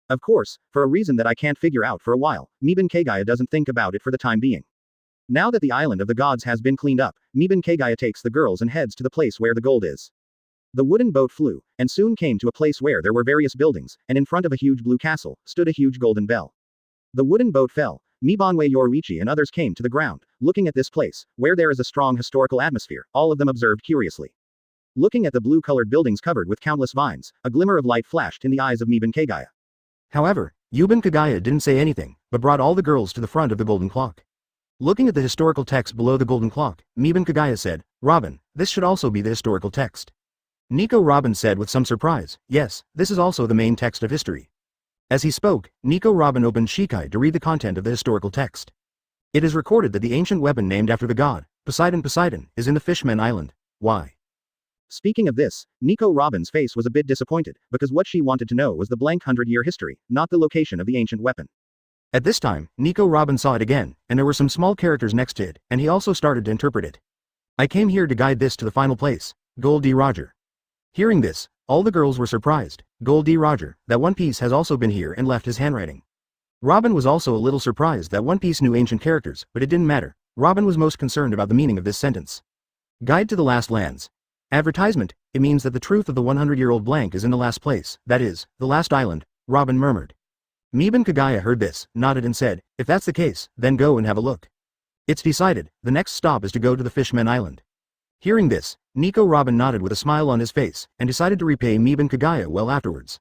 Of course, for a reason that I can't figure out for a while, Miban Kagaya doesn't think about it for the time being. Now that the island of the gods has been cleaned up, Miban Kagaya takes the girls and heads to the place where the gold is. The wooden boat flew, and soon came to a place where there were various buildings, and in front of a huge blue castle, stood a huge golden bell. The wooden boat fell. Mibanwe Yoruichi and others came to the ground, looking at this place, where there is a strong historical atmosphere, all of them observed curiously. Looking at the blue-colored buildings covered with countless vines, a glimmer of light flashed in the eyes of Miban Kagaya. However, Yuban Kagaya didn't say anything, but brought all the girls to the front of the golden clock. Looking at the historical text below the golden clock, Miban Kagaya said, "Robin, this should also be the historical text." Nico Robin said with some surprise, "Yes, this is also the main text of history." As he spoke, Nico Robin opened Shikai to read the content of the historical text. It is recorded that the ancient weapon named after the god, Poseidon, is in the Fishman Island. Why? Speaking of this, Nico Robin's face was a bit disappointed, because what she wanted to know was the blank 100-year history, not the location of the ancient weapon. At this time, Nico Robin saw it again, and there were some small characters next to it, and he also started to interpret it. "I came here to guide this to the final place. Gold D. Roger." Hearing this, all the girls were surprised. Gold D. Roger, that One Piece has also been here and left his handwriting. Robin was also a little surprised that One Piece knew ancient characters, but it didn't matter. Robin was most concerned about the meaning of this sentence. Guide to the last lands. Advertisement, it means that the truth of the 100-year-old blank is in the last place, that is, the last island, Robin murmured. Miban Kagaya heard this, nodded and said, "If that's the case, then go and have a look." It's decided, the next stop is to go to the Fishman Island. Hearing this, Nico Robin nodded with a smile on his face, and decided to repay Miban Kagaya well afterwards.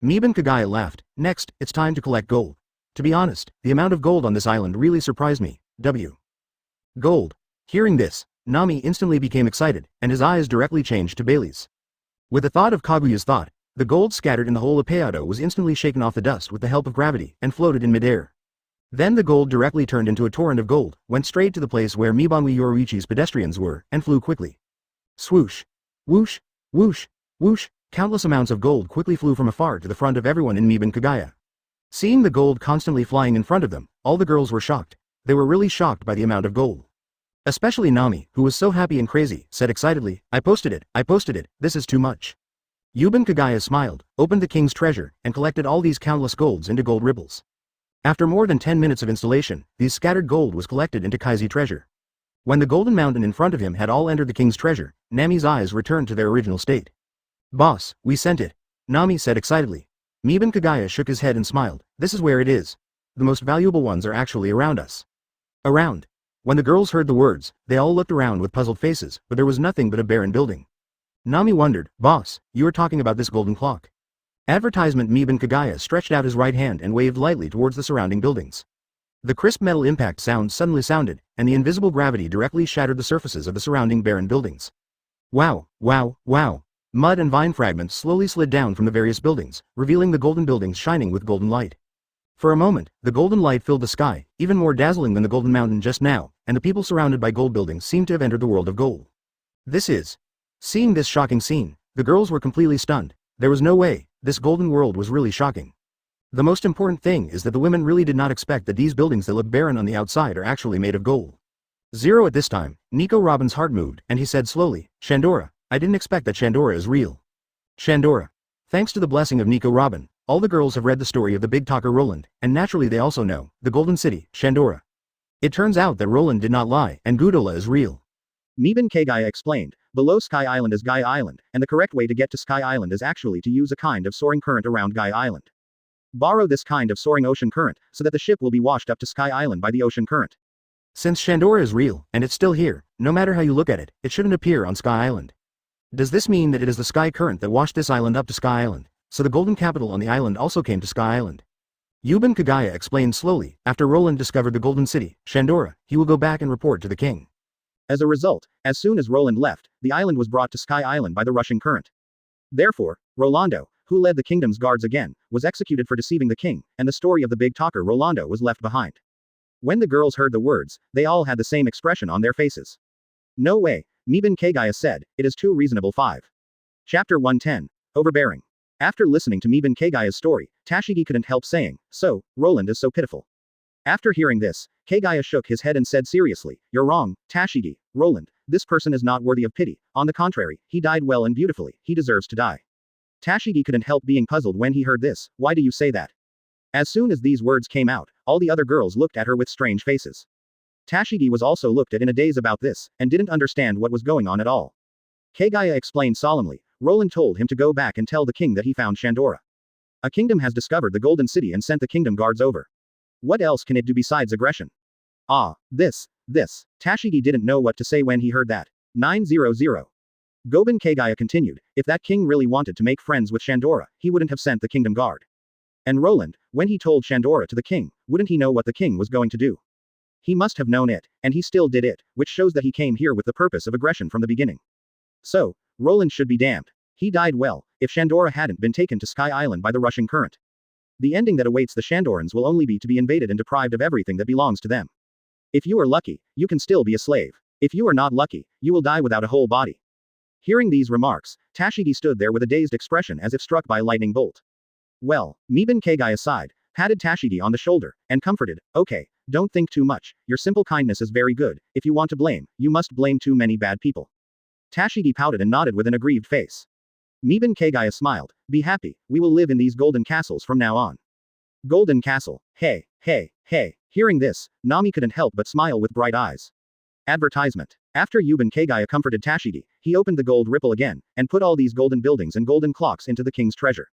Miban Kagaya laughed. "Next, it's time to collect gold. To be honest, the amount of gold on this island really surprised me. Gold." Hearing this, Nami instantly became excited, and his eyes directly changed to Bailey's. With the thought of Kaguya's thought, the gold scattered in the whole of Peado was instantly shaken off the dust with the help of gravity, and floated in midair. Then the gold directly turned into a torrent of gold, went straight to the place where Mibanwe Yoruichi's pedestrians were, and flew quickly. Swoosh! Whoosh! Whoosh! Whoosh! Countless amounts of gold quickly flew from afar to the front of everyone in Miban Kagaya. Seeing the gold constantly flying in front of them, all the girls were shocked. They were really shocked by the amount of gold. Especially Nami, who was so happy and crazy, said excitedly, I posted it, this is too much." Yuban Kagaya smiled, opened the king's treasure, and collected all these countless golds into gold ripples. After more than 10 minutes of installation, these scattered gold was collected into Kaizi treasure. When the golden mountain in front of him had all entered the king's treasure, Nami's eyes returned to their original state. "Boss, we sent it," Nami said excitedly. Miban Kagaya shook his head and smiled. "This is where it is. The most valuable ones are actually around us." Around. When the girls heard the words, they all looked around with puzzled faces, but there was nothing but a barren building. Nami wondered, "Boss, you are talking about this golden clock?" Advertisement. Miban Kagaya stretched out his right hand and waved lightly towards the surrounding buildings. The crisp metal impact sound suddenly sounded, and the invisible gravity directly shattered the surfaces of the surrounding barren buildings. Wow, wow, wow. Mud and vine fragments slowly slid down from the various buildings, revealing the golden buildings shining with golden light. For a moment, the golden light filled the sky, even more dazzling than the golden mountain just now, and the people surrounded by gold buildings seemed to have entered the world of gold. Seeing this shocking scene, the girls were completely stunned. There was no way, this golden world was really shocking. The most important thing is that the women really did not expect that these buildings that look barren on the outside are actually made of gold. At this time, Nico Robin's heart moved, and he said slowly, "Shandora, I didn't expect that Shandora is real. Shandora. Thanks to the blessing of Nico Robin, all the girls have read the story of the big talker Roland, and naturally they also know, the Golden City, Shandora. It turns out that Roland did not lie, and Gudola is real. Meben Kagaya explained, below Sky Island is Gaia Island, and the correct way to get to Sky Island is actually to use a kind of soaring current around Gaia Island. Borrow this kind of soaring ocean current, so that the ship will be washed up to Sky Island by the ocean current. Since Shandora is real, and it's still here, no matter how you look at it, it shouldn't appear on Sky Island. Does this mean that it is the Sky Current that washed this island up to Sky Island, so the golden capital on the island also came to Sky Island? Yuban Kagaya explained slowly, after Roland discovered the Golden City, Shandora, he will go back and report to the king. As a result, as soon as Roland left, the island was brought to Sky Island by the rushing current. Therefore, Rolando, who led the kingdom's guards again, was executed for deceiving the king, and the story of the big talker Rolando was left behind. When the girls heard the words, they all had the same expression on their faces. No way, Meben Kagaya said, it is too reasonable. 5. Chapter 110. Overbearing. After listening to Meben Kagaya's story, Tashigi couldn't help saying, so, Roland is so pitiful. After hearing this, Kagaya shook his head and said seriously, you're wrong, Tashigi, Roland, this person is not worthy of pity, on the contrary, he died well and beautifully, he deserves to die. Tashigi couldn't help being puzzled when he heard this, why do you say that? As soon as these words came out, all the other girls looked at her with strange faces. Tashigi was also looked at in a daze about this, and didn't understand what was going on at all. Kagaya explained solemnly, Roland told him to go back and tell the king that he found Shandora. A kingdom has discovered the Golden City and sent the kingdom guards over. What else can it do besides aggression? Ah, this. Tashigi didn't know what to say when he heard that. 900. Goben Kagaya continued, if that king really wanted to make friends with Shandora, he wouldn't have sent the kingdom guard. And Roland, when he told Shandora to the king, wouldn't he know what the king was going to do? He must have known it, and he still did it, which shows that he came here with the purpose of aggression from the beginning. So, Roland should be damned. He died well, if Shandora hadn't been taken to Sky Island by the rushing current. The ending that awaits the Shandorans will only be to be invaded and deprived of everything that belongs to them. If you are lucky, you can still be a slave. If you are not lucky, you will die without a whole body. Hearing these remarks, Tashigi stood there with a dazed expression as if struck by a lightning bolt. Well, Meben Kagaya sighed, patted Tashigi on the shoulder, and comforted, okay, don't think too much, your simple kindness is very good, if you want to blame, you must blame too many bad people. Tashigi pouted and nodded with an aggrieved face. Meben Kagaya smiled, be happy, we will live in these golden castles from now on. Golden Castle, hey. Hearing this, Nami couldn't help but smile with bright eyes. Advertisement. After Yuban Kagaya comforted Tashigi, he opened the gold ripple again, and put all these golden buildings and golden clocks into the king's treasure.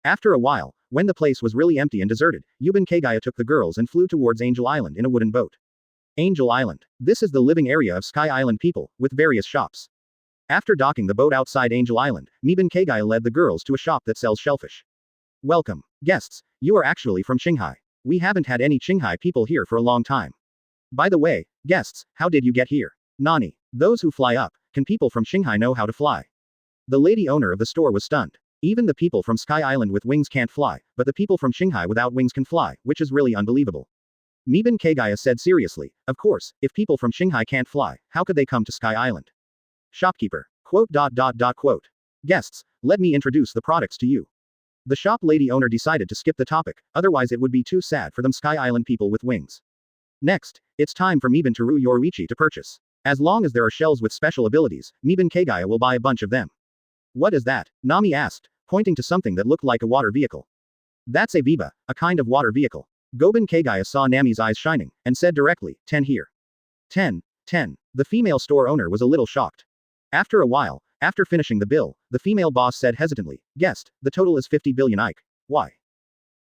After a while, when the place was really empty and deserted, Yuban Kagaya took the girls and flew towards Angel Island in a wooden boat. Angel Island. This is the living area of Sky Island people, with various shops. After docking the boat outside Angel Island, Meben Kagaya led the girls to a shop that sells shellfish. Welcome, guests, you are actually from Qinghai. We haven't had any Qinghai people here for a long time. By the way, guests, how did you get here? Nani. Those who fly up, can people from Qinghai know how to fly? The lady owner of the store was stunned. Even the people from Sky Island with wings can't fly, but the people from Qinghai without wings can fly, which is really unbelievable. Meben Kagaya said seriously, of course, if people from Qinghai can't fly, how could they come to Sky Island? Shopkeeper. Quote. Guests, let me introduce the products to you. The shop lady owner decided to skip the topic, otherwise it would be too sad for them Sky Island people with wings. Next, it's time for Meben Teru Yoruichi to purchase. As long as there are shells with special abilities, Meben Kagaya will buy a bunch of them. What is that? Nami asked, pointing to something that looked like a water vehicle. That's a Viba, a kind of water vehicle. Goben Kagaya saw Nami's eyes shining, and said directly, 10 here. 10. The female store owner was a little shocked. After a while, after finishing the bill, the female boss said hesitantly, guest, the total is 50 billion Ike. Why?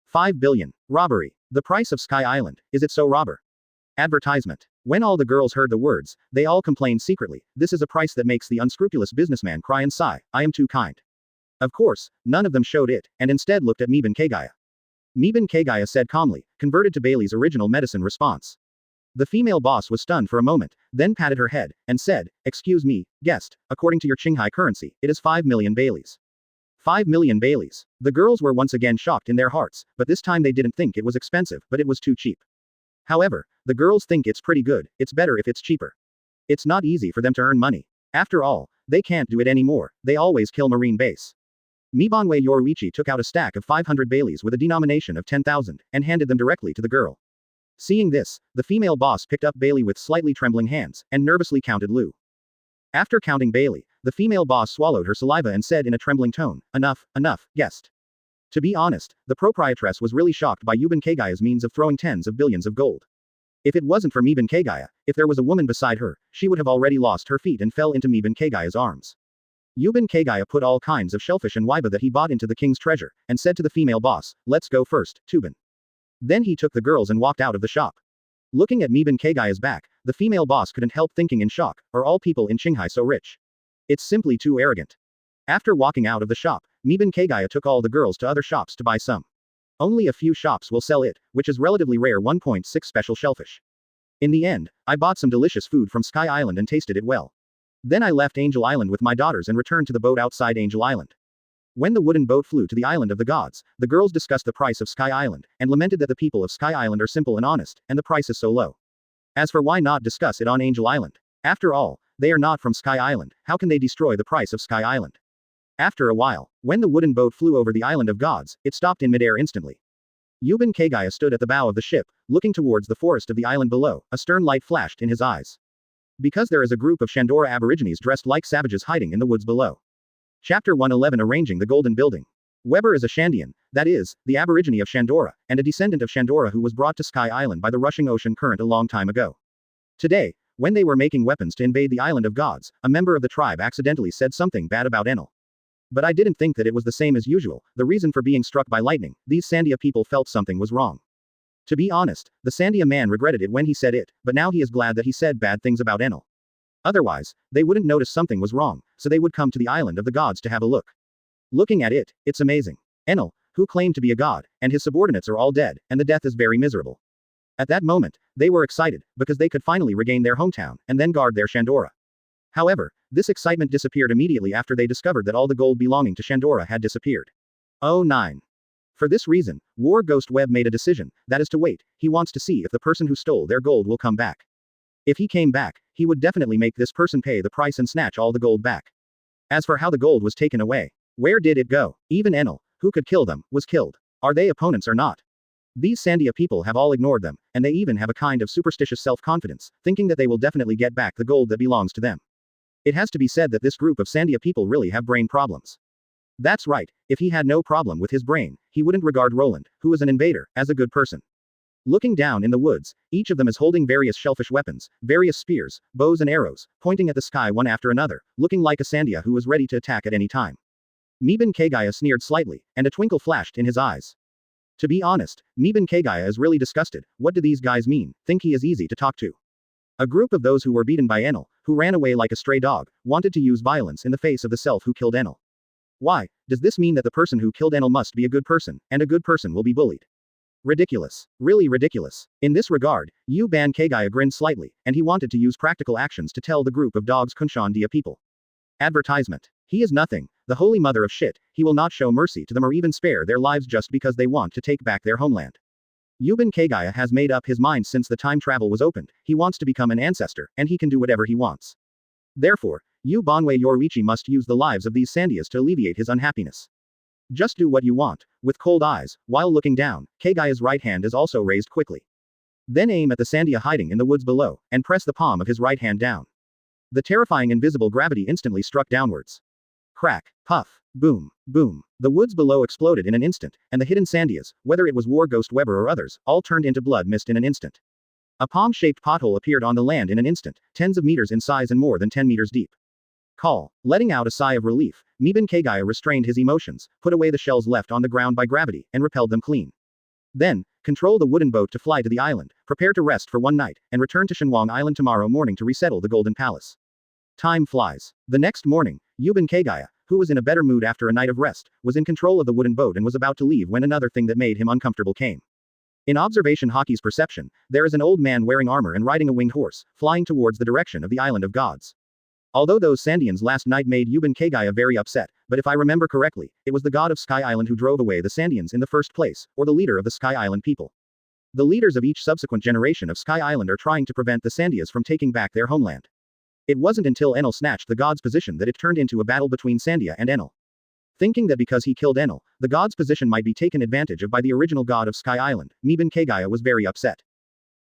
5 billion. Robbery. The price of Sky Island, is it so robber? Advertisement. When all the girls heard the words, they all complained secretly, this is a price that makes the unscrupulous businessman cry and sigh, I am too kind. Of course, none of them showed it, and instead looked at Meben Kagaya. Meben Kagaya said calmly, converted to Bailey's original medicine response. The female boss was stunned for a moment, then patted her head, and said, excuse me, guest, according to your Qinghai currency, it is 5 million Baileys. 5 million Baileys. The girls were once again shocked in their hearts, but this time they didn't think it was expensive, but it was too cheap. However, the girls think it's pretty good, it's better if it's cheaper. It's not easy for them to earn money. After all, they can't do it anymore, they always kill Marine base. Mibanwe Yoruichi took out a stack of 500 Baileys with a denomination of 10,000, and handed them directly to the girl. Seeing this, the female boss picked up Bailey with slightly trembling hands, and nervously counted Lu. After counting Bailey, the female boss swallowed her saliva and said in a trembling tone, enough, guest. To be honest, the proprietress was really shocked by Yuban Kagaya's means of throwing tens of billions of gold. If it wasn't for Miban Kagaya, if there was a woman beside her, she would have already lost her feet and fell into Miban Kagaya's arms. Yuban Kagaya put all kinds of shellfish and waiba that he bought into the king's treasure, and said to the female boss, let's go first, Tuban. Then he took the girls and walked out of the shop. Looking at Miban Kagaya's back, the female boss couldn't help thinking in shock, are all people in Qinghai so rich? It's simply too arrogant. After walking out of the shop, Miban Kagaya took all the girls to other shops to buy some. Only a few shops will sell it, which is relatively rare 1.6 special shellfish. In the end, I bought some delicious food from Sky Island and tasted it well. Then I left Angel Island with my daughters and returned to the boat outside Angel Island. When the wooden boat flew to the island of the gods, the girls discussed the price of Sky Island, and lamented that the people of Sky Island are simple and honest, and the price is so low. As for why not discuss it on Angel Island? After all, they are not from Sky Island, how can they destroy the price of Sky Island? After a while, when the wooden boat flew over the island of gods, it stopped in midair instantly. Yuban Kagaya stood at the bow of the ship, looking towards the forest of the island below, a stern light flashed in his eyes. Because there is a group of Shandora aborigines dressed like savages hiding in the woods below. Chapter 111 Arranging the Golden Building. Weber is a Shandian, that is, the aborigine of Shandora, and a descendant of Shandora who was brought to Sky Island by the rushing ocean current a long time ago. Today, when they were making weapons to invade the island of gods, a member of the tribe accidentally said something bad about Enel. But I didn't think that it was the same as usual, the reason for being struck by lightning, these Sandia people felt something was wrong. To be honest, the Sandia man regretted it when he said it, but now he is glad that he said bad things about Enel. Otherwise, they wouldn't notice something was wrong, so they would come to the island of the gods to have a look. Looking at it, it's amazing. Enel, who claimed to be a god, and his subordinates are all dead, and the death is very miserable. At that moment, they were excited, because they could finally regain their hometown, and then guard their Shandora. However, this excitement disappeared immediately after they discovered that all the gold belonging to Shandora had disappeared. Oh 9. For this reason, War Ghost Web made a decision, that is to wait, he wants to see if the person who stole their gold will come back. If he came back, he would definitely make this person pay the price and snatch all the gold back. As for how the gold was taken away, where did it go? Even Enel, who could kill them, was killed. Are they opponents or not? These Sandia people have all ignored them, and they even have a kind of superstitious self-confidence, thinking that they will definitely get back the gold that belongs to them. It has to be said that this group of Sandia people really have brain problems. That's right, if he had no problem with his brain, he wouldn't regard Roland, who is an invader, as a good person. Looking down in the woods, each of them is holding various shellfish weapons, various spears, bows and arrows, pointing at the sky one after another, looking like a Sandia who was ready to attack at any time. Miban Kagaya sneered slightly, and a twinkle flashed in his eyes. To be honest, Miban Kagaya is really disgusted, what do these guys mean, think he is easy to talk to? A group of those who were beaten by Enel, who ran away like a stray dog, wanted to use violence in the face of the self who killed Enel. Why, does this mean that the person who killed Enel must be a good person, and a good person will be bullied? Ridiculous. Really ridiculous. In this regard, Yuban Kagaya grinned slightly, and he wanted to use practical actions to tell the group of dogs Kunshandia people. Advertisement. He is nothing, the holy mother of shit, he will not show mercy to them or even spare their lives just because they want to take back their homeland. Yuban Kagaya has made up his mind since the time travel was opened, he wants to become an ancestor, and he can do whatever he wants. Therefore, Yu Banwei Yoruichi must use the lives of these Sandias to alleviate his unhappiness. Just do what you want. With cold eyes, while looking down, Kagaya's right hand is also raised quickly. Then aim at the Sandia hiding in the woods below, and press the palm of his right hand down. The terrifying invisible gravity instantly struck downwards. Crack, puff, boom, boom. The woods below exploded in an instant, and the hidden Sandias, whether it was War Ghost Weber or others, all turned into blood mist in an instant. A palm-shaped pothole appeared on the land in an instant, tens of meters in size and more than 10 meters deep. Call. Letting out a sigh of relief, Miban Kagaya restrained his emotions, put away the shells left on the ground by gravity, and repelled them clean. Then, control the wooden boat to fly to the island, prepare to rest for one night, and return to Shenwang Island tomorrow morning to resettle the Golden Palace. Time flies. The next morning, Yuban Kagaya, who was in a better mood after a night of rest, was in control of the wooden boat and was about to leave when another thing that made him uncomfortable came. In observation Haki's perception, there is an old man wearing armor and riding a winged horse, flying towards the direction of the island of gods. Although those Sandians last night made Yuban Kagaya very upset, but if I remember correctly, it was the god of Sky Island who drove away the Sandians in the first place, or the leader of the Sky Island people. The leaders of each subsequent generation of Sky Island are trying to prevent the Sandias from taking back their homeland. It wasn't until Enel snatched the god's position that it turned into a battle between Sandia and Enel. Thinking that because he killed Enel, the god's position might be taken advantage of by the original god of Sky Island, Miban Kagaya was very upset.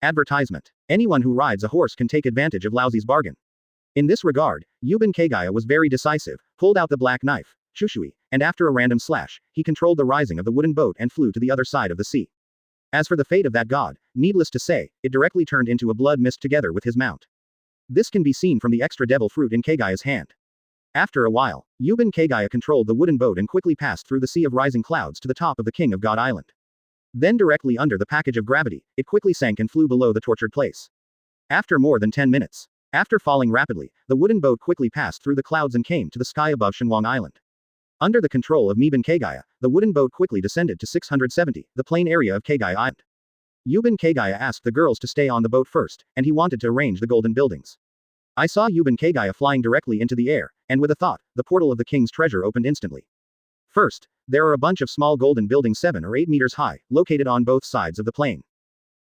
Advertisement. Anyone who rides a horse can take advantage of Lousy's bargain. In this regard, Yuban Kagaya was very decisive, pulled out the black knife, Shusui, and after a random slash, he controlled the rising of the wooden boat and flew to the other side of the sea. As for the fate of that god, needless to say, it directly turned into a blood mist together with his mount. This can be seen from the extra devil fruit in Kagaya's hand. After a while, Yuban Kagaya controlled the wooden boat and quickly passed through the sea of rising clouds to the top of the King of God Island. Then directly under the package of gravity, it quickly sank and flew below the tortured place. After more than 10 minutes. After falling rapidly, the wooden boat quickly passed through the clouds and came to the sky above Shenwang Island. Under the control of Yuban Kagaya, the wooden boat quickly descended to 670, the plain area of Kagaya Island. Yuban Kagaya asked the girls to stay on the boat first, and he wanted to arrange the golden buildings. I saw Yuban Kagaya flying directly into the air, and with a thought, the portal of the king's treasure opened instantly. First, there are a bunch of small golden buildings 7 or 8 meters high, located on both sides of the plain.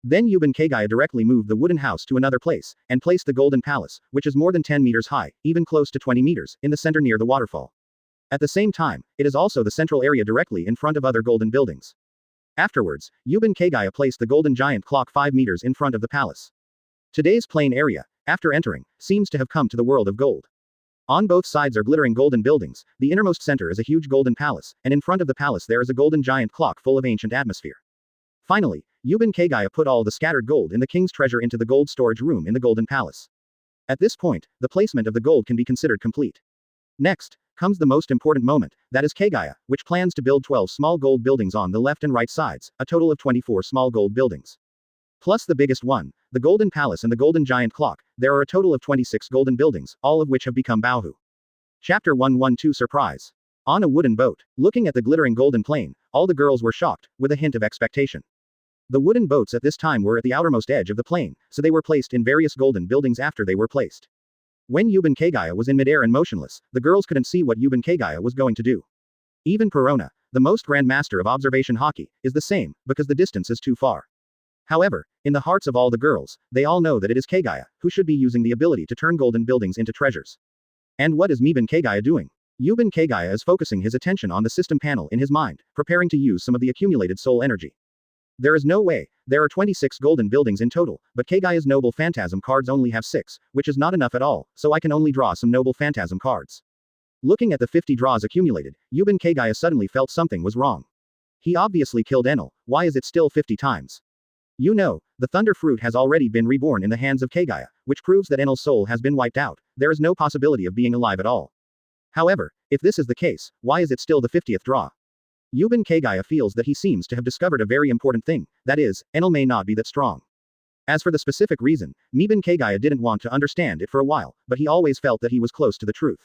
Then Yuban Kagaya directly moved the wooden house to another place, and placed the golden palace, which is more than 10 meters high, even close to 20 meters, in the center near the waterfall. At the same time, it is also the central area directly in front of other golden buildings. Afterwards, Yuban Kagaya placed the golden giant clock 5 meters in front of the palace. Today's plain area, after entering, seems to have come to the world of gold. On both sides are glittering golden buildings, the innermost center is a huge golden palace, and in front of the palace there is a golden giant clock full of ancient atmosphere. Finally, Yuban Kagaya put all the scattered gold in the king's treasure into the gold storage room in the golden palace. At this point, the placement of the gold can be considered complete. Next, comes the most important moment, that is Kagaya, which plans to build 12 small gold buildings on the left and right sides, a total of 24 small gold buildings. Plus the biggest one, the golden palace and the golden giant clock, there are a total of 26 golden buildings, all of which have become Baohu. Chapter 112 Surprise. On a wooden boat, looking at the glittering golden plain, all the girls were shocked, with a hint of expectation. The wooden boats at this time were at the outermost edge of the plain, so they were placed in various golden buildings after they were placed. When Yuban Kagaya was in midair and motionless, the girls couldn't see what Yuban Kagaya was going to do. Even Perona, the most grand master of observation Haki, is the same, because the distance is too far. However, in the hearts of all the girls, they all know that it is Kagaya, who should be using the ability to turn golden buildings into treasures. And what is Yuban Kagaya doing? Yuban Kagaya is focusing his attention on the system panel in his mind, preparing to use some of the accumulated soul energy. There is no way, there are 26 golden buildings in total, but Kagaya's noble phantasm cards only have 6, which is not enough at all, so I can only draw some noble phantasm cards. Looking at the 50 draws accumulated, Yuban Kagaya suddenly felt something was wrong. He obviously killed Enel, why is it still 50 times? You know, the thunder fruit has already been reborn in the hands of Kagaya, which proves that Enel's soul has been wiped out, there is no possibility of being alive at all. However, if this is the case, why is it still the 50th draw? Yuban Kagaya feels that he seems to have discovered a very important thing, that is, Enel may not be that strong. As for the specific reason, Yuban Kagaya didn't want to understand it for a while, but he always felt that he was close to the truth.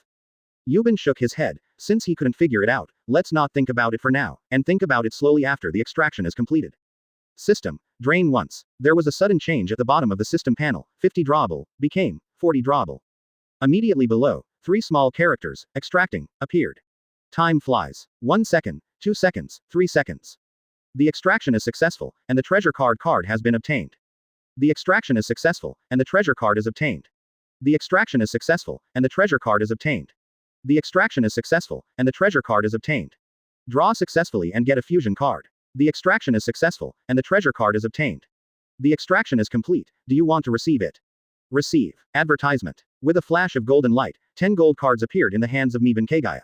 Yuban shook his head, since he couldn't figure it out, let's not think about it for now, and think about it slowly after the extraction is completed. System, drain once. There was a sudden change at the bottom of the system panel, 50 drawable, became 40 drawable. Immediately below, 3 small characters, extracting, appeared. Time flies. 1 second, 2 seconds, 3 seconds. The extraction is successful, and the treasure card has been obtained. The extraction is successful, and the treasure card is obtained. The extraction is successful, and the treasure card is obtained. The extraction is successful, and the treasure card is obtained. Draw successfully and get a fusion card. The extraction is successful, and the treasure card is obtained. The extraction is complete, do you want to receive it? Receive. Advertisement. With a flash of golden light, 10 gold cards appeared in the hands of Yuban Kagaya.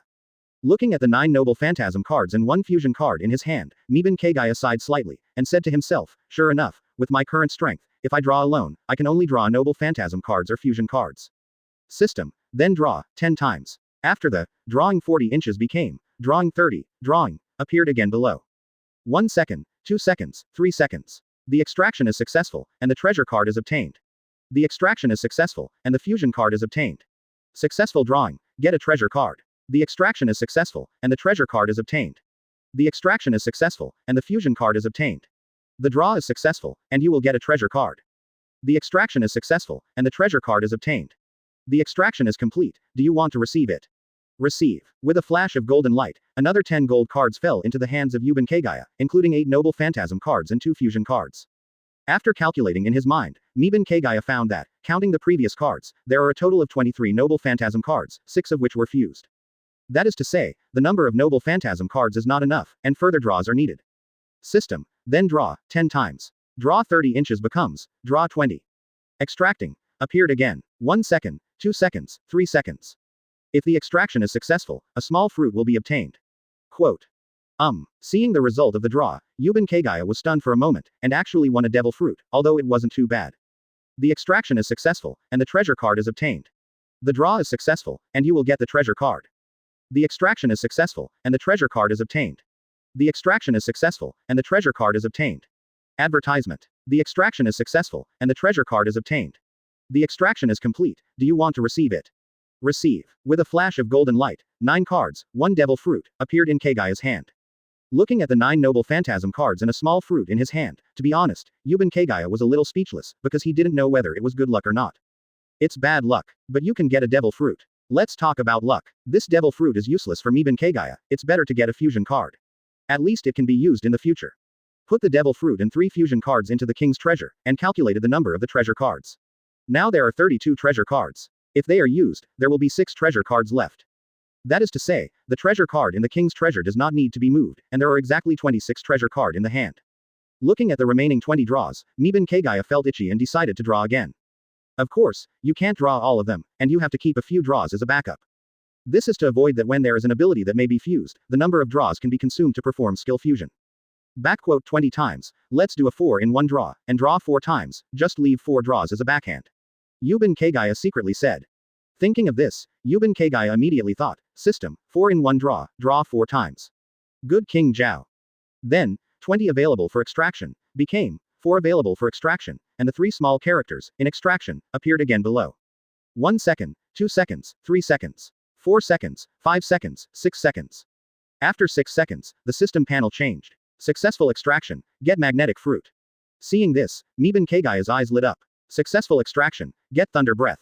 Looking at the 9 noble phantasm cards and 1 fusion card in his hand, Yuban Kagaya sighed slightly, and said to himself, sure enough, with my current strength, if I draw alone, I can only draw noble phantasm cards or fusion cards. System. Then draw, 10 times. After the, drawing 40 inches became, drawing 30, drawing, appeared again below. 1 second, 2 seconds, 3 seconds. The extraction is successful, and the treasure card is obtained. The extraction is successful, and the fusion card is obtained. Successful drawing, get a treasure card. The extraction is successful, and the treasure card is obtained. The extraction is successful, and the fusion card is obtained. The draw is successful, and you will get a treasure card. The extraction is successful, and the treasure card is obtained. The extraction is complete, do you want to receive it? Receive. With a flash of golden light, another 10 gold cards fell into the hands of Yuban Kagaya, including 8 noble phantasm cards and 2 fusion cards. After calculating in his mind, Yuban Kagaya found that, counting the previous cards, there are a total of 23 noble phantasm cards, 6 of which were fused. That is to say, the number of noble phantasm cards is not enough, and further draws are needed. System. Then draw, 10 times. Draw 30 inches becomes, draw 20. Extracting. Appeared again. 1 second, 2 seconds, 3 seconds. If the extraction is successful, a small fruit will be obtained. Quote. Seeing the result of the draw, Yuban Kagaya was stunned for a moment, and actually won a devil fruit, although it wasn't too bad. The extraction is successful, and the treasure card is obtained. The draw is successful, and you will get the treasure card. The extraction is successful, and the treasure card is obtained. The extraction is successful, and the treasure card is obtained. Advertisement. The extraction is successful, and the treasure card is obtained. The extraction is complete. Do you want to receive it? Receive. With a flash of golden light, 9 cards, 1 devil fruit, appeared in Kagaya's hand. Looking at the 9 noble phantasm cards and a small fruit in his hand, to be honest, Yuban Kagaya was a little speechless, because he didn't know whether it was good luck or not. It's bad luck. But you can get a devil fruit. Let's talk about luck. This devil fruit is useless for Yuban Kagaya, it's better to get a fusion card. At least it can be used in the future. Put the devil fruit and 3 fusion cards into the king's treasure, and calculated the number of the treasure cards. Now there are 32 treasure cards. If they are used, there will be 6 treasure cards left. That is to say, the treasure card in the king's treasure does not need to be moved, and there are exactly 26 treasure card in the hand. Looking at the remaining 20 draws, Yuban Kagaya felt itchy and decided to draw again. Of course, you can't draw all of them, and you have to keep a few draws as a backup. This is to avoid that when there is an ability that may be fused, the number of draws can be consumed to perform skill fusion. Backquote 20 times, let's do a 4 in 1 draw, and draw 4 times, just leave 4 draws as a backhand. Yuban Kagaya secretly said. Thinking of this, Yuban Kagaya immediately thought, system, 4 in 1 draw 4 times. Good King Zhao. Then, 20 available for extraction, became 4 available for extraction, and the 3 small characters, in extraction, appeared again below. 1 second, 2 seconds, 3 seconds, 4 seconds, 5 seconds, 6 seconds. After 6 seconds, the system panel changed. Successful extraction, get magnetic fruit. Seeing this, Yuban Kagaya's eyes lit up. Successful extraction, get thunder breath.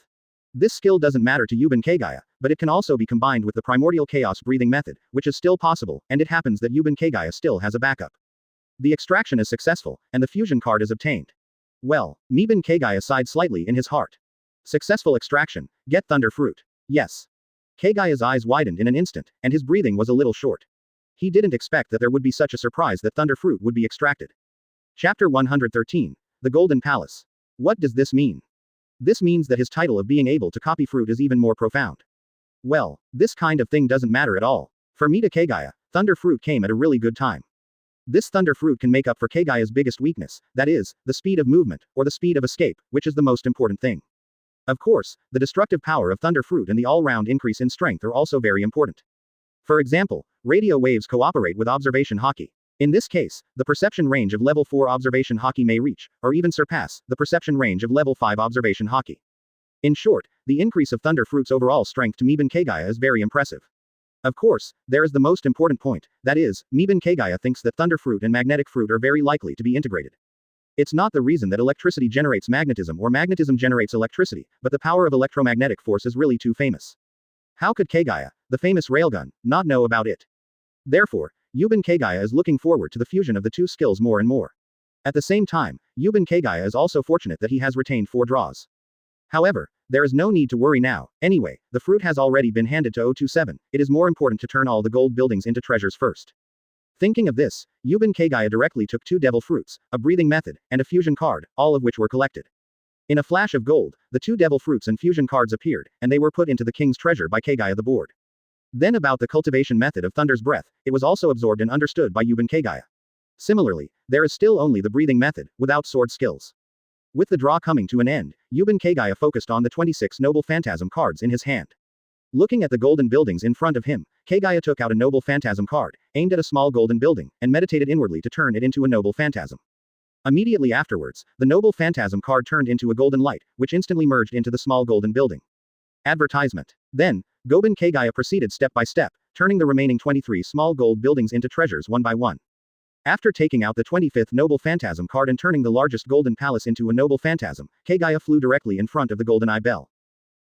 This skill doesn't matter to Yuban Kagaya, but it can also be combined with the primordial chaos breathing method, which is still possible, and it happens that Yuban Kagaya still has a backup. The extraction is successful, and the fusion card is obtained. Well, Yuban Kagaya sighed slightly in his heart. Successful extraction, get thunder fruit. Yes. Kagaya's eyes widened in an instant, and his breathing was a little short. He didn't expect that there would be such a surprise that thunder fruit would be extracted. Chapter 113. The Golden Palace. What does this mean? This means that his title of being able to copy fruit is even more profound. Well, this kind of thing doesn't matter at all. For me to Kagaya, thunder fruit came at a really good time. This thunder fruit can make up for Kagaya's biggest weakness, that is, the speed of movement, or the speed of escape, which is the most important thing. Of course, the destructive power of thunder fruit and the all-round increase in strength are also very important. For example, radio waves cooperate with observation Haki. In this case, the perception range of level 4 observation Haki may reach, or even surpass, the perception range of level 5 observation Haki. In short, the increase of thunder fruit's overall strength to Yuban Kagaya is very impressive. Of course, there is the most important point, that is, Yuban Kagaya thinks that thunder fruit and magnetic fruit are very likely to be integrated. It's not the reason that electricity generates magnetism or magnetism generates electricity, but the power of electromagnetic force is really too famous. How could Kagaya, the famous railgun, not know about it? Therefore, Yuban Kagaya is looking forward to the fusion of the 2 skills more and more. At the same time, Yuban Kagaya is also fortunate that he has retained 4 draws. However, there is no need to worry now. Anyway, the fruit has already been handed to 027, it is more important to turn all the gold buildings into treasures first. Thinking of this, Yuban Kagaya directly took 2 devil fruits, a breathing method, and a fusion card, all of which were collected. In a flash of gold, the 2 devil fruits and fusion cards appeared, and they were put into the king's treasure by Kagaya the board. Then about the cultivation method of Thunder's Breath, it was also absorbed and understood by Yuban Kagaya. Similarly, there is still only the breathing method, without sword skills. With the draw coming to an end, Yuban Kagaya focused on the 26 noble phantasm cards in his hand. Looking at the golden buildings in front of him, Kagaya took out a noble phantasm card, aimed at a small golden building, and meditated inwardly to turn it into a noble phantasm. Immediately afterwards, the noble phantasm card turned into a golden light, which instantly merged into the small golden building. Advertisement. Then, Yuban Kagaya proceeded step by step, turning the remaining 23 small gold buildings into treasures one by one. After taking out the 25th noble phantasm card and turning the largest golden palace into a noble phantasm, Kagaya flew directly in front of the golden eye bell.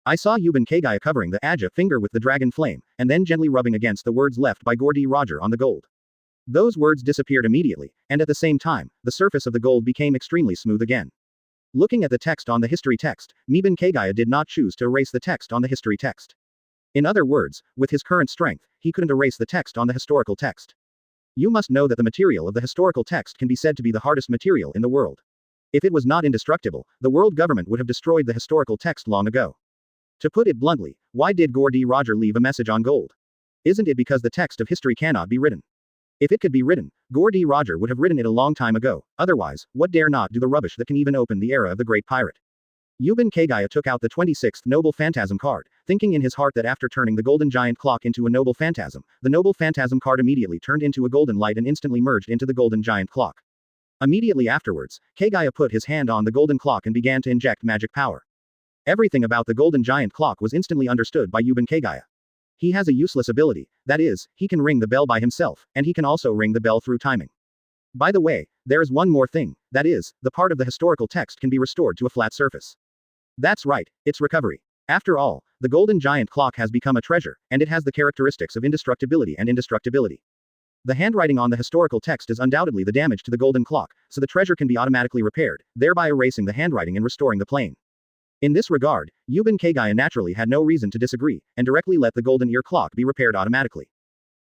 I saw Yuban Kagaya covering the Aja finger with the dragon flame, and then gently rubbing against the words left by Gordy Roger on the gold. Those words disappeared immediately, and at the same time, the surface of the gold became extremely smooth again. Looking at the text on the history text, Yuban Kagaya did not choose to erase the text on the history text. In other words, with his current strength, he couldn't erase the text on the historical text. You must know that the material of the historical text can be said to be the hardest material in the world. If it was not indestructible, the world government would have destroyed the historical text long ago. To put it bluntly, why did Gore D. Roger leave a message on gold? Isn't it because the text of history cannot be written? If it could be written, Gore D. Roger would have written it a long time ago, otherwise, what dare not do the rubbish that can even open the era of the great pirate? Yuban Kagaya took out the 26th Noble Phantasm card, thinking in his heart that after turning the golden giant clock into a Noble Phantasm, the Noble Phantasm card immediately turned into a golden light and instantly merged into the golden giant clock. Immediately afterwards, Kagaya put his hand on the golden clock and began to inject magic power. Everything about the golden giant clock was instantly understood by Yuban Kagaya. He has a useless ability, that is, he can ring the bell by himself, and he can also ring the bell through timing. By the way, there is one more thing, that is, the part of the historical text can be restored to a flat surface. That's right, it's recovery. After all, the golden giant clock has become a treasure, and it has the characteristics of indestructibility and indestructibility. The handwriting on the historical text is undoubtedly the damage to the golden clock, so the treasure can be automatically repaired, thereby erasing the handwriting and restoring the plane. In this regard, Yuban Kagaya naturally had no reason to disagree, and directly let the golden ear clock be repaired automatically.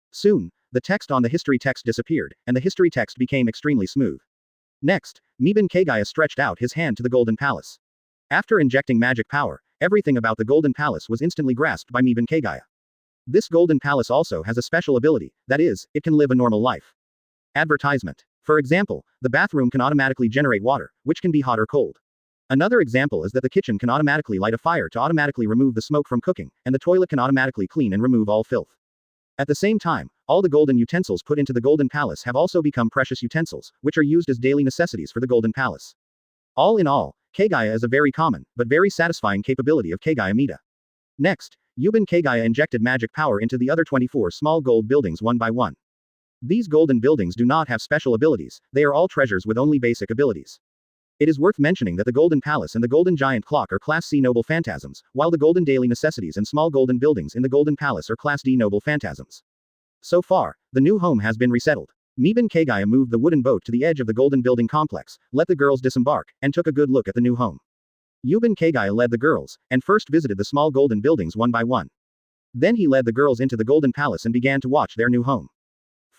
Soon, the text on the history text disappeared, and the history text became extremely smooth. Next, Yuban Kagaya stretched out his hand to the golden palace. After injecting magic power, everything about the golden palace was instantly grasped by Yuban Kagaya. This golden palace also has a special ability, that is, it can live a normal life. Advertisement. For example, the bathroom can automatically generate water, which can be hot or cold. Another example is that the kitchen can automatically light a fire to automatically remove the smoke from cooking, and the toilet can automatically clean and remove all filth. At the same time, all the golden utensils put into the golden palace have also become precious utensils, which are used as daily necessities for the golden palace. All in all, Kagaya is a very common, but very satisfying capability of Kagaya Mita. Next, Yuban Kagaya injected magic power into the other 24 small gold buildings one by one. These golden buildings do not have special abilities, they are all treasures with only basic abilities. It is worth mentioning that the Golden Palace and the Golden Giant Clock are Class C Noble Phantasms, while the Golden Daily Necessities and small golden buildings in the Golden Palace are Class D Noble Phantasms. So far, the new home has been resettled. Yuban Kagaya moved the wooden boat to the edge of the Golden Building complex, let the girls disembark, and took a good look at the new home. Yuban Kagaya led the girls, and first visited the small golden buildings one by one. Then he led the girls into the Golden Palace and began to watch their new home.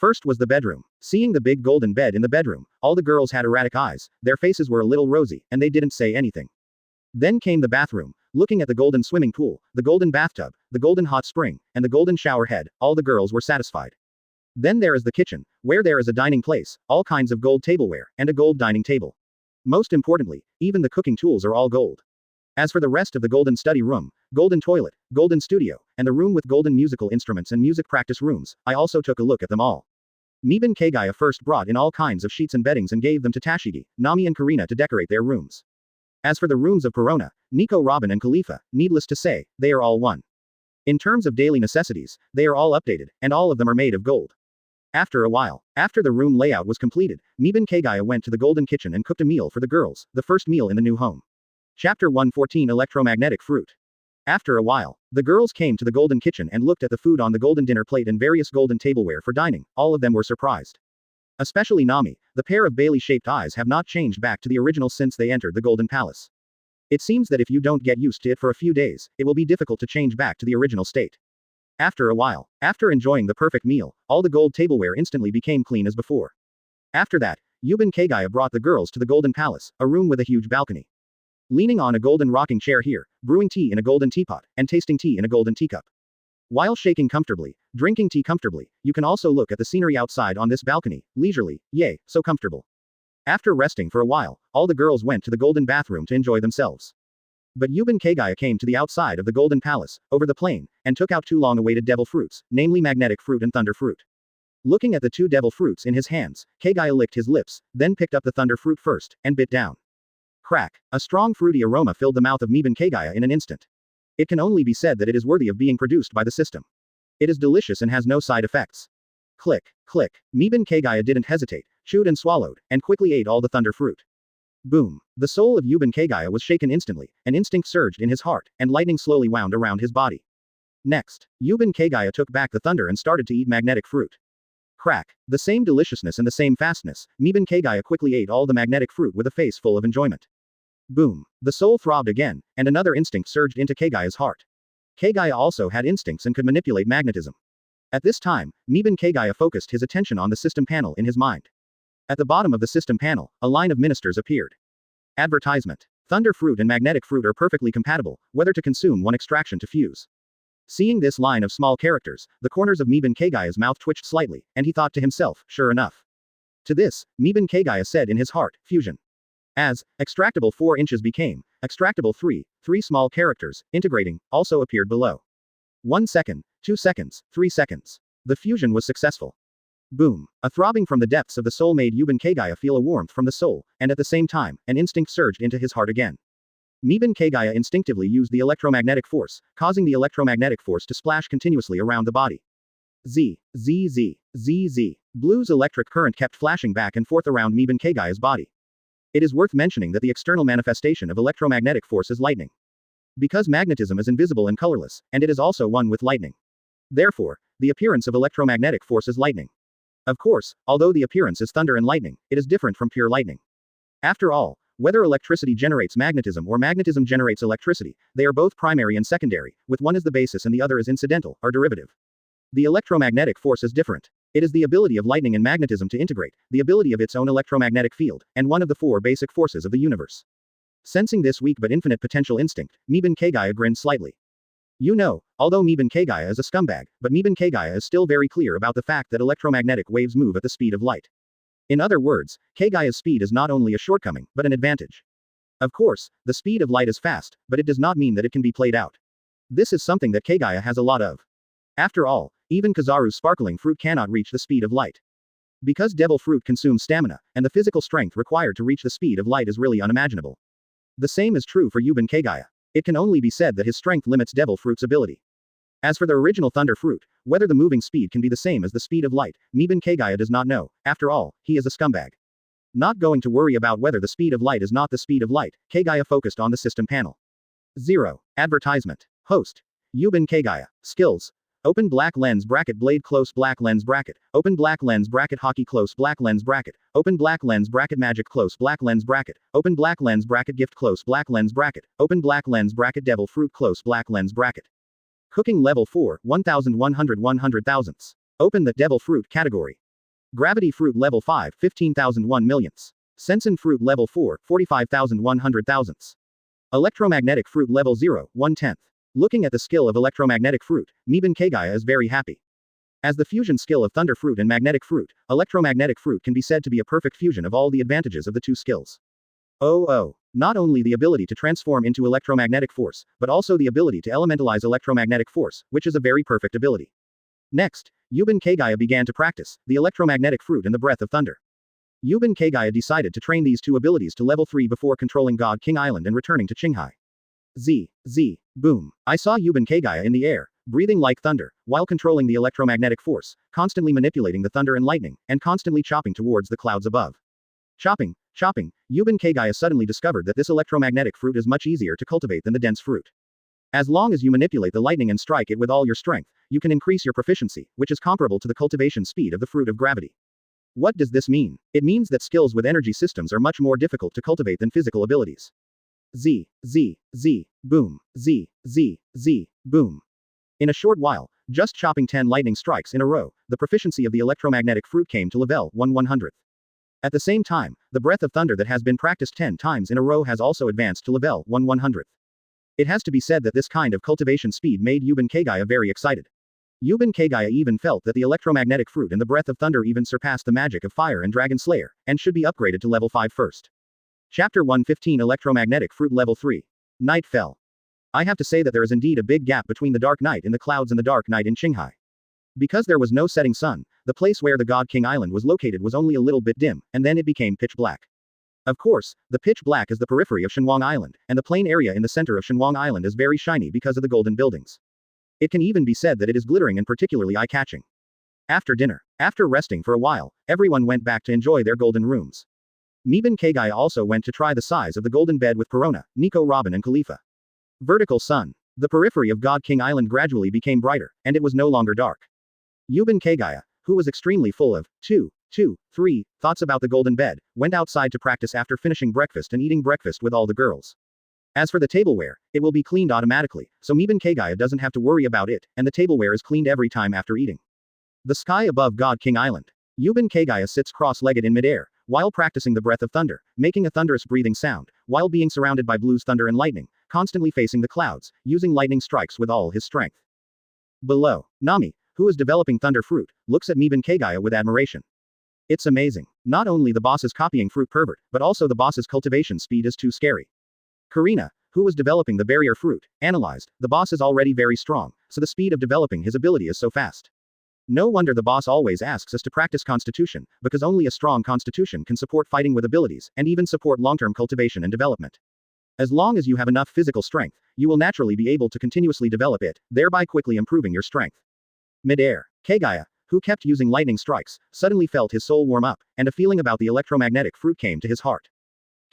First was the bedroom. Seeing the big golden bed in the bedroom, all the girls had erratic eyes, their faces were a little rosy, and they didn't say anything. Then came the bathroom. Looking at the golden swimming pool, the golden bathtub, the golden hot spring, and the golden shower head, all the girls were satisfied. Then there is the kitchen, where there is a dining place, all kinds of gold tableware, and a gold dining table. Most importantly, even the cooking tools are all gold. As for the rest of the golden study room, golden toilet, golden studio, and the room with golden musical instruments and music practice rooms, I also took a look at them all. Yuban Kagaya first brought in all kinds of sheets and beddings and gave them to Tashigi, Nami and Karina to decorate their rooms. As for the rooms of Perona, Nico, Robin and Khalifa, needless to say, they are all one. In terms of daily necessities, they are all updated, and all of them are made of gold. After a while, after the room layout was completed, Yuban Kagaya went to the golden kitchen and cooked a meal for the girls, the first meal in the new home. Chapter 114 Electromagnetic Fruit. After a while, the girls came to the golden kitchen and looked at the food on the golden dinner plate and various golden tableware for dining, all of them were surprised. Especially Nami, the pair of Bailey-shaped eyes have not changed back to the original since they entered the golden palace. It seems that if you don't get used to it for a few days, it will be difficult to change back to the original state. After a while, after enjoying the perfect meal, all the gold tableware instantly became clean as before. After that, Yuban Kagaya brought the girls to the golden palace, a room with a huge balcony. Leaning on a golden rocking chair here, brewing tea in a golden teapot, and tasting tea in a golden teacup. While shaking comfortably, drinking tea comfortably, you can also look at the scenery outside on this balcony, leisurely, yay, so comfortable. After resting for a while, all the girls went to the golden bathroom to enjoy themselves. But Yuban Kagaya came to the outside of the golden palace, over the plain, and took out two long-awaited devil fruits, namely magnetic fruit and thunder fruit. Looking at the two devil fruits in his hands, Kagaya licked his lips, then picked up the thunder fruit first, and bit down. Crack. A strong fruity aroma filled the mouth of Yuban Kagaya in an instant. It can only be said that it is worthy of being produced by the system. It is delicious and has no side effects. Click, click. Yuban Kagaya didn't hesitate, chewed and swallowed, and quickly ate all the thunder fruit. Boom. The soul of Yuban Kagaya was shaken instantly, an instinct surged in his heart, and lightning slowly wound around his body. Next, Yuban Kagaya took back the thunder and started to eat magnetic fruit. Crack. The same deliciousness and the same fastness, Yuban Kagaya quickly ate all the magnetic fruit with a face full of enjoyment. Boom. The soul throbbed again, and another instinct surged into Kagaya's heart. Kagaya also had instincts and could manipulate magnetism. At this time, Yuban Kagaya focused his attention on the system panel in his mind. At the bottom of the system panel, a line of ministers appeared. Advertisement. Thunder fruit and magnetic fruit are perfectly compatible, whether to consume one extraction to fuse. Seeing this line of small characters, the corners of Miban Kagaya's mouth twitched slightly, and he thought to himself, sure enough. To this, Miban Kagaya said in his heart, fusion. As extractable 4 inches became extractable 3, 3 small characters, integrating, also appeared below. 1 second, 2 seconds, 3 seconds. The fusion was successful. Boom. A throbbing from the depths of the soul made Yuban Kagaya feel a warmth from the soul, and at the same time, an instinct surged into his heart again. Miban Kagaya instinctively used the electromagnetic force, causing the electromagnetic force to splash continuously around the body. Z, Z, Z, Z, Z. Blue's electric current kept flashing back and forth around Miban Kagaya's body. It is worth mentioning that the external manifestation of electromagnetic force is lightning. Because magnetism is invisible and colorless, and it is also one with lightning. Therefore, the appearance of electromagnetic force is lightning. Of course, although the appearance is thunder and lightning, it is different from pure lightning. After all, whether electricity generates magnetism or magnetism generates electricity, they are both primary and secondary, with one as the basis and the other as incidental, or derivative. The electromagnetic force is different. It is the ability of lightning and magnetism to integrate, the ability of its own electromagnetic field, and one of the 4 basic forces of the universe. Sensing this weak but infinite potential instinct, Miban Kagaya grinned slightly. You know, although Miban Kagaya is a scumbag, but Miban Kagaya is still very clear about the fact that electromagnetic waves move at the speed of light. In other words, Kagaya's speed is not only a shortcoming, but an advantage. Of course, the speed of light is fast, but it does not mean that it can be played out. This is something that Kagaya has a lot of. After all, even Kazaru's sparkling fruit cannot reach the speed of light. Because devil fruit consumes stamina, and the physical strength required to reach the speed of light is really unimaginable. The same is true for Yuban Kagaya. It can only be said that his strength limits devil fruit's ability. As for the original thunder fruit, whether the moving speed can be the same as the speed of light, Miban Kagaya does not know. After all, he is a scumbag. Not going to worry about whether the speed of light is not the speed of light, Kagaya focused on the system panel. 0. Advertisement. Host. Yuban Kagaya. Skills. Open black lens bracket blade close black lens bracket. Open black lens bracket Haki close black lens bracket. Open black lens bracket magic close black lens bracket. Open black lens bracket gift close black lens bracket. Open black lens bracket devil fruit close black lens bracket. Cooking level 4, 1100 100,000ths. Open the devil fruit category. Gravity fruit level 5, 15,001 millionths. Sensen fruit level 4, 45,100,000ths. Electromagnetic fruit level 0, 1/10. Looking at the skill of electromagnetic fruit, Miban Kagaya is very happy. As the fusion skill of thunder fruit and magnetic fruit, electromagnetic fruit can be said to be a perfect fusion of all the advantages of the 2 skills. Oh, not only the ability to transform into electromagnetic force, but also the ability to elementalize electromagnetic force, which is a very perfect ability. Next, Yuban Kagaya began to practice the electromagnetic fruit and the breath of thunder. Yuban Kagaya decided to train these 2 abilities to level 3 before controlling God King Island and returning to Qinghai. Z, boom. I saw Yuban Kagaya in the air, breathing like thunder, while controlling the electromagnetic force, constantly manipulating the thunder and lightning, and constantly chopping towards the clouds above. Chopping, Yuban Kagaya suddenly discovered that this electromagnetic fruit is much easier to cultivate than the dense fruit. As long as you manipulate the lightning and strike it with all your strength, you can increase your proficiency, which is comparable to the cultivation speed of the fruit of gravity. What does this mean? It means that skills with energy systems are much more difficult to cultivate than physical abilities. Z, boom, Z, boom. In a short while, just chopping 10 lightning strikes in a row, the proficiency of the electromagnetic fruit came to level 1/100th. At the same time, the breath of thunder that has been practiced 10 times in a row has also advanced to level 1/100th. It has to be said that this kind of cultivation speed made Yuban Kagaya very excited. Yuban Kagaya even felt that the electromagnetic fruit and the breath of thunder even surpassed the magic of fire and dragon slayer, and should be upgraded to level 5 first. Chapter 115 Electromagnetic Fruit Level 3. Night fell. I have to say that there is indeed a big gap between the dark night in the clouds and the dark night in Qinghai. Because there was no setting sun, the place where the God King Island was located was only a little bit dim, and then it became pitch black. Of course, the pitch black is the periphery of Shenhuang Island, and the plain area in the center of Shenhuang Island is very shiny because of the golden buildings. It can even be said that it is glittering and particularly eye-catching. After dinner, after resting for a while, everyone went back to enjoy their golden rooms. Miban Kagaya also went to try the size of the golden bed with Perona, Nico Robin and Khalifa. Vertical sun. The periphery of God King Island gradually became brighter, and it was no longer dark. Yuban Kagaya, who was extremely full of 3 thoughts about the golden bed, went outside to practice after finishing breakfast and eating breakfast with all the girls. As for the tableware, it will be cleaned automatically, so Miban Kagaya doesn't have to worry about it, and the tableware is cleaned every time after eating. The sky above God King Island. Yuban Kagaya sits cross-legged in midair, while practicing the breath of thunder, making a thunderous breathing sound, while being surrounded by blues thunder and lightning, constantly facing the clouds, using lightning strikes with all his strength. Below, Nami, who is developing thunder fruit, looks at Miban Kagaya with admiration. It's amazing. Not only the boss is copying fruit pervert, but also the boss's cultivation speed is too scary. Karina, who was developing the barrier fruit, analyzed, the boss is already very strong, so the speed of developing his ability is so fast. No wonder the boss always asks us to practice constitution, because only a strong constitution can support fighting with abilities, and even support long-term cultivation and development. As long as you have enough physical strength, you will naturally be able to continuously develop it, thereby quickly improving your strength. Mid-air, Kagaya, who kept using lightning strikes, suddenly felt his soul warm up, and a feeling about the electromagnetic fruit came to his heart.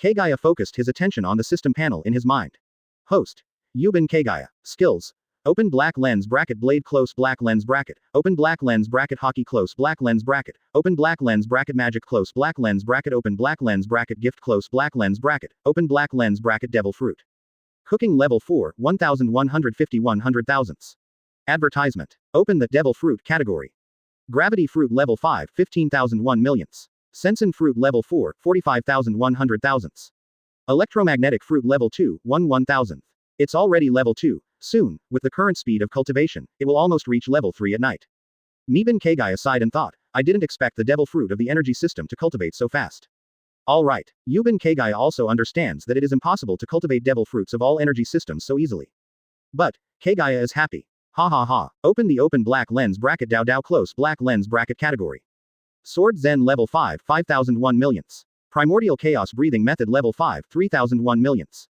Kagaya focused his attention on the system panel in his mind. Host. Yuban Kagaya. Skills. Open black lens bracket blade close black lens bracket. Open black lens bracket Haki close black lens bracket. Open black lens bracket magic close black lens bracket. Open black lens bracket gift close black lens bracket. Open black lens bracket devil fruit. Cooking level 4, 1150 100,000ths. Advertisement. Open the devil fruit category. Gravity fruit level 5, 15,001 millionths. Sensen fruit level 4, 45,000 100,000ths. Electromagnetic fruit level 2, 1,000th. It's already level 2. Soon, with the current speed of cultivation, it will almost reach level 3 at night. Miban Kagaya sighed and thought, I didn't expect the devil fruit of the energy system to cultivate so fast. Alright, Yuban Kagaya also understands that it is impossible to cultivate devil fruits of all energy systems so easily. But, Kagaya is happy. Ha ha ha, open the open black lens bracket Dao close black lens bracket category. Sword Zen level 5, 5001 millionths. Primordial Chaos Breathing Method level 5, 3001 millionths.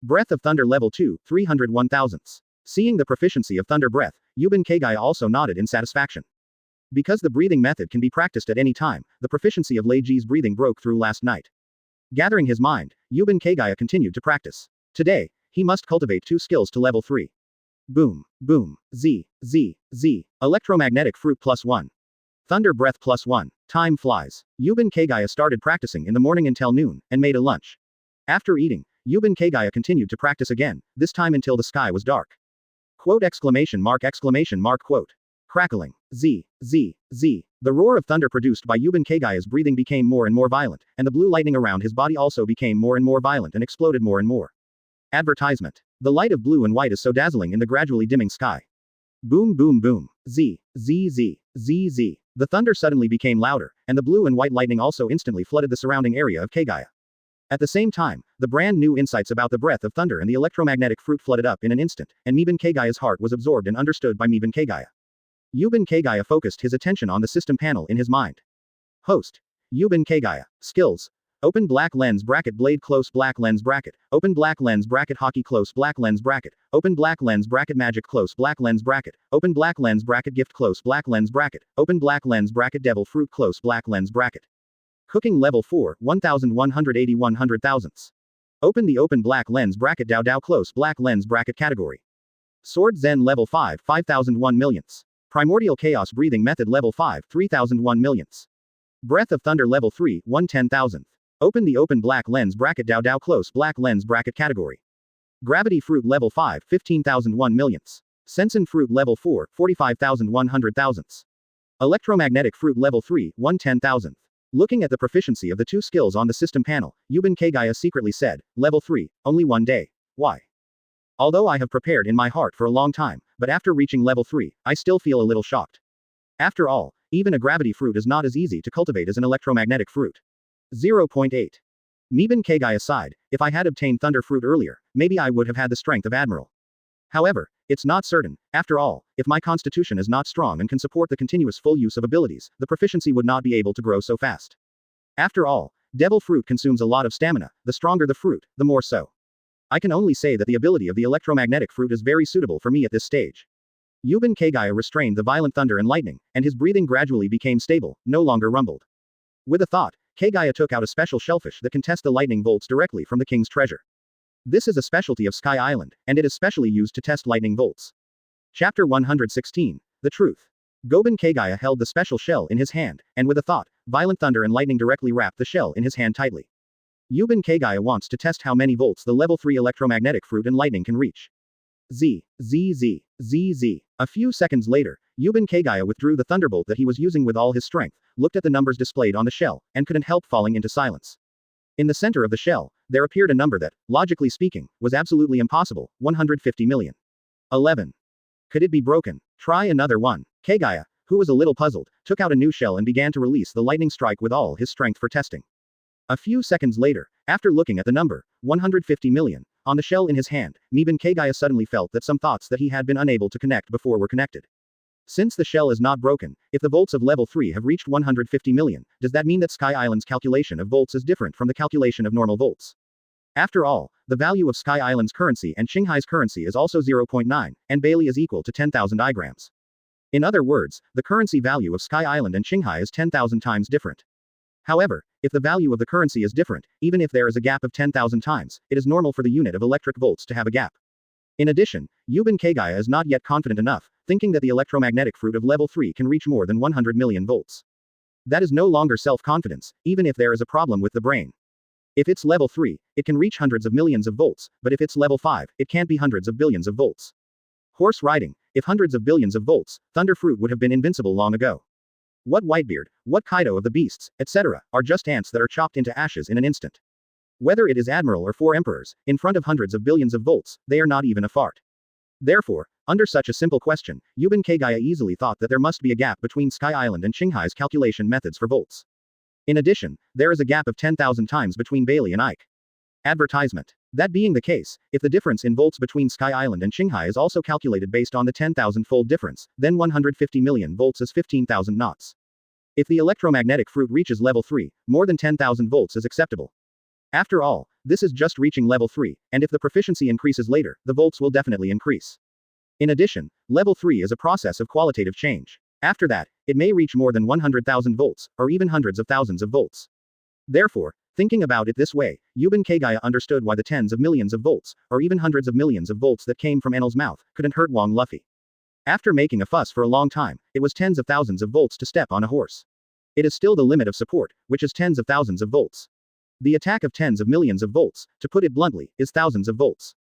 Breath of Thunder level 2, 301 thousandths. Seeing the proficiency of Thunder Breath, Yuban Kagaya also nodded in satisfaction. Because the breathing method can be practiced at any time, the proficiency of Leiji's breathing broke through last night. Gathering his mind, Yuban Kagaya continued to practice. Today, he must cultivate 2 skills to level 3. Boom, boom, Z, Z, Z, Electromagnetic Fruit +1. Thunder Breath +1. Time flies. Yuban Kagaya started practicing in the morning until noon, and made a lunch. After eating, Yuban Kagaya continued to practice again, this time until the sky was dark. Quote exclamation mark quote. Crackling. Z, Z, Z. The roar of thunder produced by Yuban Kagaya's breathing became more and more violent, and the blue lightning around his body also became more and more violent and exploded more and more. Advertisement. The light of blue and white is so dazzling in the gradually dimming sky. Boom boom boom. Z, Z, Z, Z, Z. The thunder suddenly became louder, and the blue and white lightning also instantly flooded the surrounding area of Kagaya. At the same time, the brand new insights about the breath of thunder and the electromagnetic fruit flooded up in an instant, and Miban Kagaya's heart was absorbed and understood by Miban Kagaya. Yuban Kagaya focused his attention on the system panel in his mind. Host. Yuban Kagaya. Skills. Open black lens bracket blade close black lens bracket. Open black lens bracket Haki close black lens bracket. Open black lens bracket magic close black lens bracket. Open black lens bracket gift close black lens bracket. Open black lens bracket devil fruit close black lens bracket. Cooking level 4, 1180 100,000ths. Open the open black lens bracket Dao close black lens bracket category. Sword Zen level 5, 5001 millionths. Primordial Chaos Breathing Method level 5, 3001 millionths. Breath of Thunder level 3, 1/10,000th. Open the open black lens bracket Dao close black lens bracket category. Gravity Fruit level 5, 15,001 millionths. Sensen Fruit level 4, 45,100,000ths. Electromagnetic Fruit level 3, 1/10,000th. Looking at the proficiency of the 2 skills on the system panel, Yuban Kagaya secretly said, level 3, only 1 day. Why? Although I have prepared in my heart for a long time, but after reaching level 3, I still feel a little shocked. After all, even a gravity fruit is not as easy to cultivate as an electromagnetic fruit. 0.8. Miban Kagaya sighed, if I had obtained Thunder Fruit earlier, maybe I would have had the strength of Admiral. However, it's not certain. After all, if my constitution is not strong and can support the continuous full use of abilities, the proficiency would not be able to grow so fast. After all, devil fruit consumes a lot of stamina, the stronger the fruit, the more so. I can only say that the ability of the electromagnetic fruit is very suitable for me at this stage. Yuban Kagaya restrained the violent thunder and lightning, and his breathing gradually became stable, no longer rumbled. With a thought, Kagaya took out a special shellfish that can test the lightning bolts directly from the king's treasure. This is a specialty of Sky Island, and it is specially used to test lightning bolts. Chapter 116. The Truth. Goban Kagaya held the special shell in his hand, and with a thought, violent thunder and lightning directly wrapped the shell in his hand tightly. Yuban Kagaya wants to test how many volts the level 3 electromagnetic fruit and lightning can reach. Z, Z, Z, Z, Z. A few seconds later, Yuban Kagaya withdrew the thunderbolt that he was using with all his strength, looked at the numbers displayed on the shell, and couldn't help falling into silence. In the center of the shell, there appeared a number that, logically speaking, was absolutely impossible, 150 million. 11. Could it be broken? Try another one. Kagaya, who was a little puzzled, took out a new shell and began to release the lightning strike with all his strength for testing. A few seconds later, after looking at the number, 150 million, on the shell in his hand, Yuban Kagaya suddenly felt that some thoughts that he had been unable to connect before were connected. Since the shell is not broken, if the volts of level 3 have reached 150 million, does that mean that Sky Island's calculation of volts is different from the calculation of normal volts? After all, the value of Sky Island's currency and Qinghai's currency is also 0.9, and Bailey is equal to 10,000 igrams. In other words, the currency value of Sky Island and Qinghai is 10,000 times different. However, if the value of the currency is different, even if there is a gap of 10,000 times, it is normal for the unit of electric volts to have a gap. In addition, Yuban Kagaya is not yet confident enough, thinking that the electromagnetic fruit of level 3 can reach more than 100 million volts. That is no longer self-confidence, even if there is a problem with the brain. If it's level 3, it can reach hundreds of millions of volts, but if it's level 5, it can't be hundreds of billions of volts. Horse riding, if hundreds of billions of volts, thunder fruit would have been invincible long ago. What Whitebeard, what Kaido of the beasts, etc., are just ants that are chopped into ashes in an instant. Whether it is Admiral or 4 emperors, in front of hundreds of billions of volts, they are not even a fart. Therefore, under such a simple question, Yuban Kagaya easily thought that there must be a gap between Sky Island and Qinghai's calculation methods for volts. In addition, there is a gap of 10,000 times between Bailey and Ike. Advertisement. That being the case, if the difference in volts between Sky Island and Qinghai is also calculated based on the 10,000-fold difference, then 150 million volts is 15,000 knots. If the electromagnetic fruit reaches level 3, more than 10,000 volts is acceptable. After all, this is just reaching level 3, and if the proficiency increases later, the volts will definitely increase. In addition, level 3 is a process of qualitative change. After that, it may reach more than 100,000 volts, or even hundreds of thousands of volts. Therefore, thinking about it this way, Yuban Kagaya understood why the tens of millions of volts, or even hundreds of millions of volts that came from Enel's mouth, couldn't hurt Wang Luffy. After making a fuss for a long time, it was tens of thousands of volts to step on a horse. It is still the limit of support, which is tens of thousands of volts. The attack of tens of millions of volts, to put it bluntly, is thousands of volts.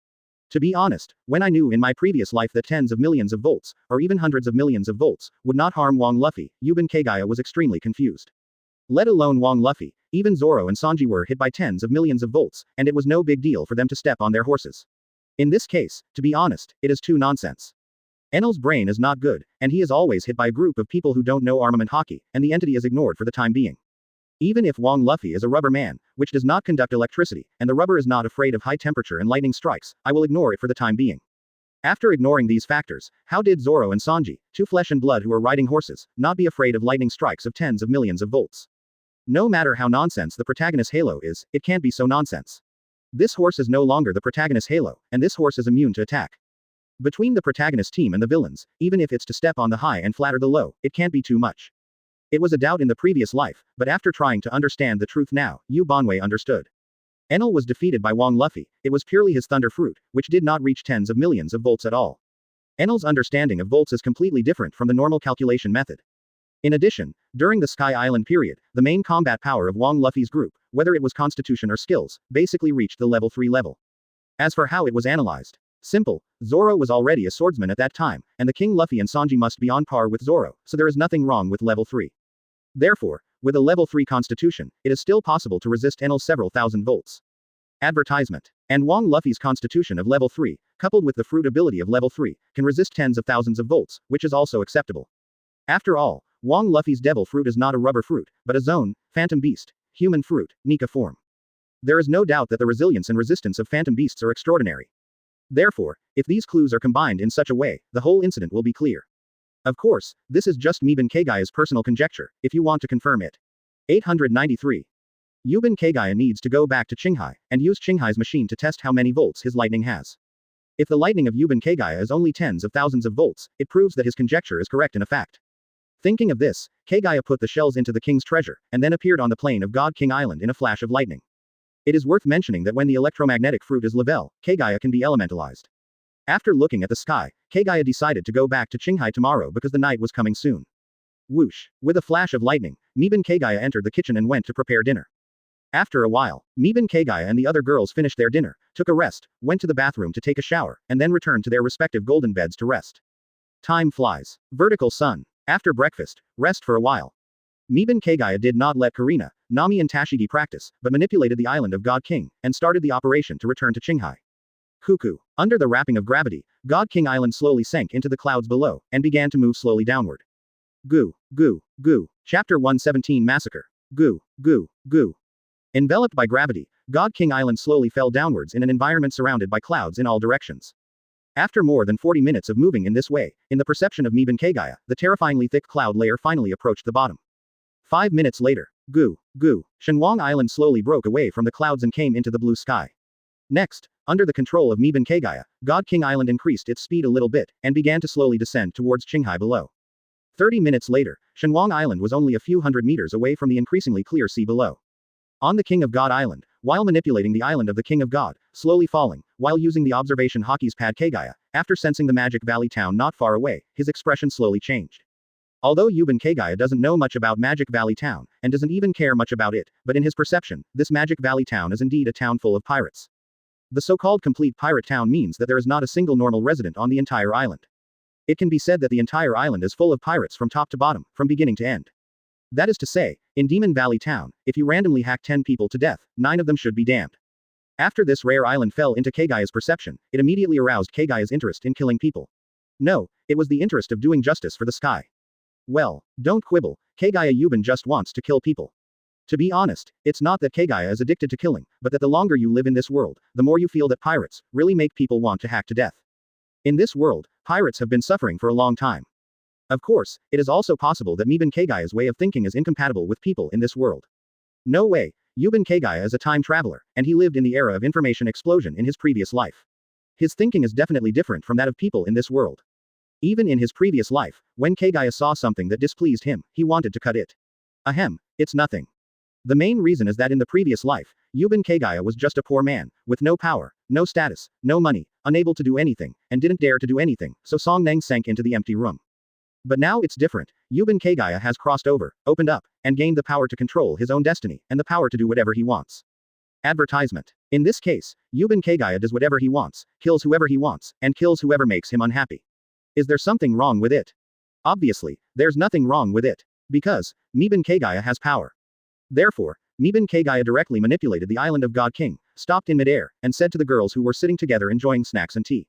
To be honest, when I knew in my previous life that tens of millions of volts, or even hundreds of millions of volts, would not harm Wang Luffy, Yuban Kagaya was extremely confused. Let alone Wang Luffy, even Zoro and Sanji were hit by tens of millions of volts, and it was no big deal for them to step on their horses. In this case, to be honest, it is too nonsense. Enel's brain is not good, and he is always hit by a group of people who don't know armament Haki, and the entity is ignored for the time being. Even if Wang Luffy is a rubber man, which does not conduct electricity, and the rubber is not afraid of high temperature and lightning strikes, I will ignore it for the time being. After ignoring these factors, how did Zoro and Sanji, two flesh and blood who are riding horses, not be afraid of lightning strikes of tens of millions of volts? No matter how nonsense the protagonist's halo is, it can't be so nonsense. This horse is no longer the protagonist's halo, and this horse is immune to attack. Between the protagonist team and the villains, even if it's to step on the high and flatter the low, it can't be too much. It was a doubt in the previous life, but after trying to understand the truth now, Yu Banwei understood. Enel was defeated by Wang Luffy, it was purely his thunder fruit, which did not reach tens of millions of volts at all. Enel's understanding of volts is completely different from the normal calculation method. In addition, during the Sky Island period, the main combat power of Wang Luffy's group, whether it was constitution or skills, basically reached the level 3 level. As for how it was analyzed, simple, Zoro was already a swordsman at that time, and the King Luffy and Sanji must be on par with Zoro, so there is nothing wrong with level 3. Therefore, with a level 3 constitution, it is still possible to resist Enel's several thousand volts. Advertisement. And Wang Luffy's constitution of level 3, coupled with the fruit ability of level 3, can resist tens of thousands of volts, which is also acceptable. After all, Wang Luffy's devil fruit is not a rubber fruit, but a zone, phantom beast, human fruit, Nika form. There is no doubt that the resilience and resistance of phantom beasts are extraordinary. Therefore, if these clues are combined in such a way, the whole incident will be clear. Of course, this is just Yuban Kagaya's personal conjecture, if you want to confirm it. 893. Yuban Kagaya needs to go back to Qinghai, and use Qinghai's machine to test how many volts his lightning has. If the lightning of Yuban Kagaya is only tens of thousands of volts, it proves that his conjecture is correct in a fact. Thinking of this, Kagaya put the shells into the king's treasure, and then appeared on the plain of God King Island in a flash of lightning. It is worth mentioning that when the electromagnetic fruit is level, Kagaya can be elementalized. After looking at the sky, Kagaya decided to go back to Qinghai tomorrow because the night was coming soon. Whoosh! With a flash of lightning, Yuban Kagaya entered the kitchen and went to prepare dinner. After a while, Yuban Kagaya and the other girls finished their dinner, took a rest, went to the bathroom to take a shower, and then returned to their respective golden beds to rest. Time flies. Vertical sun. After breakfast, rest for a while. Miban Kagaya did not let Karina, Nami and Tashigi practice, but manipulated the island of God King, and started the operation to return to Qinghai. Cuckoo. Under the wrapping of gravity, God King Island slowly sank into the clouds below, and began to move slowly downward. Goo, goo, goo. Chapter 117 Massacre. Goo, goo, goo. Enveloped by gravity, God King Island slowly fell downwards in an environment surrounded by clouds in all directions. After more than 40 minutes of moving in this way, in the perception of Miban Kagaya, the terrifyingly thick cloud layer finally approached the bottom. 5 minutes later, goo, goo, Shenhuang Island slowly broke away from the clouds and came into the blue sky. Next, under the control of Miban Kagaya, God King Island increased its speed a little bit, and began to slowly descend towards Qinghai below. 30 minutes later, Shenhuang Island was only a few hundred meters away from the increasingly clear sea below. On the King of God Island, while manipulating the island of the King of God, slowly falling, while using the observation Haki's pad Kagaya, after sensing the Magic Valley town not far away, his expression slowly changed. Although Yuban Kagaya doesn't know much about Magic Valley town, and doesn't even care much about it, but in his perception, this Magic Valley town is indeed a town full of pirates. The so-called complete pirate town means that there is not a single normal resident on the entire island. It can be said that the entire island is full of pirates from top to bottom, from beginning to end. That is to say, in Demon Valley town, if you randomly hack 10 people to death, 9 of them should be damned. After this rare island fell into Kagaya's perception, it immediately aroused Kagaya's interest in killing people. No, it was the interest of doing justice for the sky. Well, don't quibble, Kagaya Yuban just wants to kill people. To be honest, it's not that Kagaya is addicted to killing, but that the longer you live in this world, the more you feel that pirates really make people want to hack to death. In this world, pirates have been suffering for a long time. Of course, it is also possible that Miban Kagaya's way of thinking is incompatible with people in this world. No way, Yuban Kagaya is a time traveler, and he lived in the era of information explosion in his previous life. His thinking is definitely different from that of people in this world. Even in his previous life, when Kagaya saw something that displeased him, he wanted to cut it. Ahem, it's nothing. The main reason is that in the previous life, Yuban Kagaya was just a poor man, with no power, no status, no money, unable to do anything, and didn't dare to do anything, so Song Neng sank into the empty room. But now it's different, Yuban Kagaya has crossed over, opened up, and gained the power to control his own destiny, and the power to do whatever he wants. Advertisement. In this case, Yuban Kagaya does whatever he wants, kills whoever he wants, and kills whoever makes him unhappy. Is there something wrong with it? Obviously, there's nothing wrong with it. Because, Miban Kagaya has power. Therefore, Miban Kagaya directly manipulated the island of God King, stopped in midair, and said to the girls who were sitting together enjoying snacks and tea.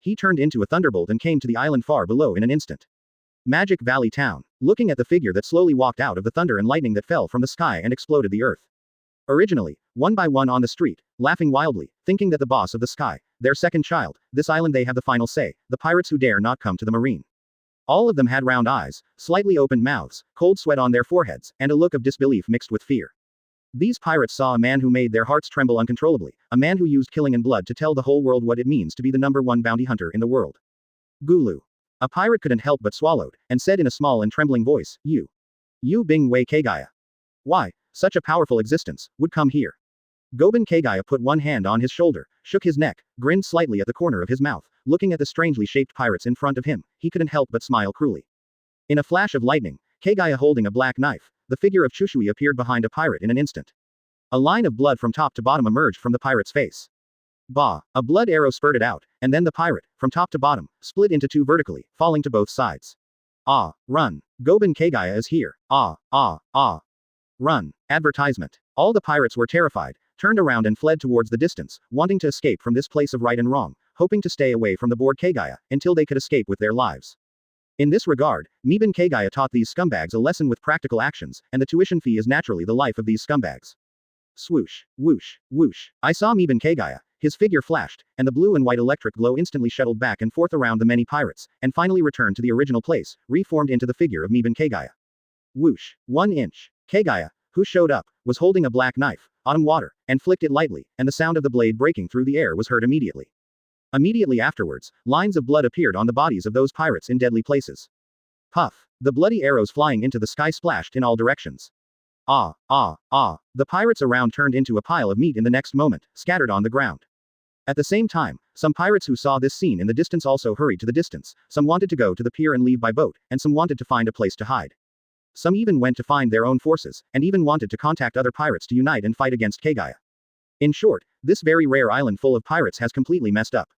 He turned into a thunderbolt and came to the island far below in an instant. Magic Valley Town. Looking at the figure that slowly walked out of the thunder and lightning that fell from the sky and exploded the earth. Originally, one by one on the street, laughing wildly, thinking that the boss of the sky, their second child, this island they have the final say, the pirates who dare not come to the marine. All of them had round eyes, slightly opened mouths, cold sweat on their foreheads, and a look of disbelief mixed with fear. These pirates saw a man who made their hearts tremble uncontrollably, a man who used killing and blood to tell the whole world what it means to be the #1 bounty hunter in the world. Gulu. A pirate couldn't help but swallowed, and said in a small and trembling voice, You Bing Wei Kagaya. Why, such a powerful existence, would come here. Goban Kagaya put one hand on his shoulder, shook his neck, grinned slightly at the corner of his mouth, looking at the strangely shaped pirates in front of him, he couldn't help but smile cruelly. In a flash of lightning, Kagaya holding a black knife, the figure of Shusui appeared behind a pirate in an instant. A line of blood from top to bottom emerged from the pirate's face. Bah! A blood arrow spurted out, and then the pirate, from top to bottom, split into two vertically, falling to both sides. Ah! Run! Goban Kagaya is here! Ah! Ah! Ah! Run! Advertisement. All the pirates were terrified, turned around and fled towards the distance, wanting to escape from this place of right and wrong, hoping to stay away from the bored Kagaya, until they could escape with their lives. In this regard, Miban Kagaya taught these scumbags a lesson with practical actions, and the tuition fee is naturally the life of these scumbags. Swoosh, whoosh, whoosh. I saw Miban Kagaya, his figure flashed, and the blue and white electric glow instantly shuttled back and forth around the many pirates, and finally returned to the original place, reformed into the figure of Miban Kagaya. Whoosh. 1 inch. Kagaya, who showed up, was holding a black knife, autumn water, and flicked it lightly, and the sound of the blade breaking through the air was heard immediately. Immediately afterwards, lines of blood appeared on the bodies of those pirates in deadly places. Puff. The bloody arrows flying into the sky splashed in all directions. Ah, ah, ah. The pirates around turned into a pile of meat in the next moment, scattered on the ground. At the same time, some pirates who saw this scene in the distance also hurried to the distance, some wanted to go to the pier and leave by boat, and some wanted to find a place to hide. Some even went to find their own forces, and even wanted to contact other pirates to unite and fight against Kagaya. In short, this very rare island full of pirates has completely messed up.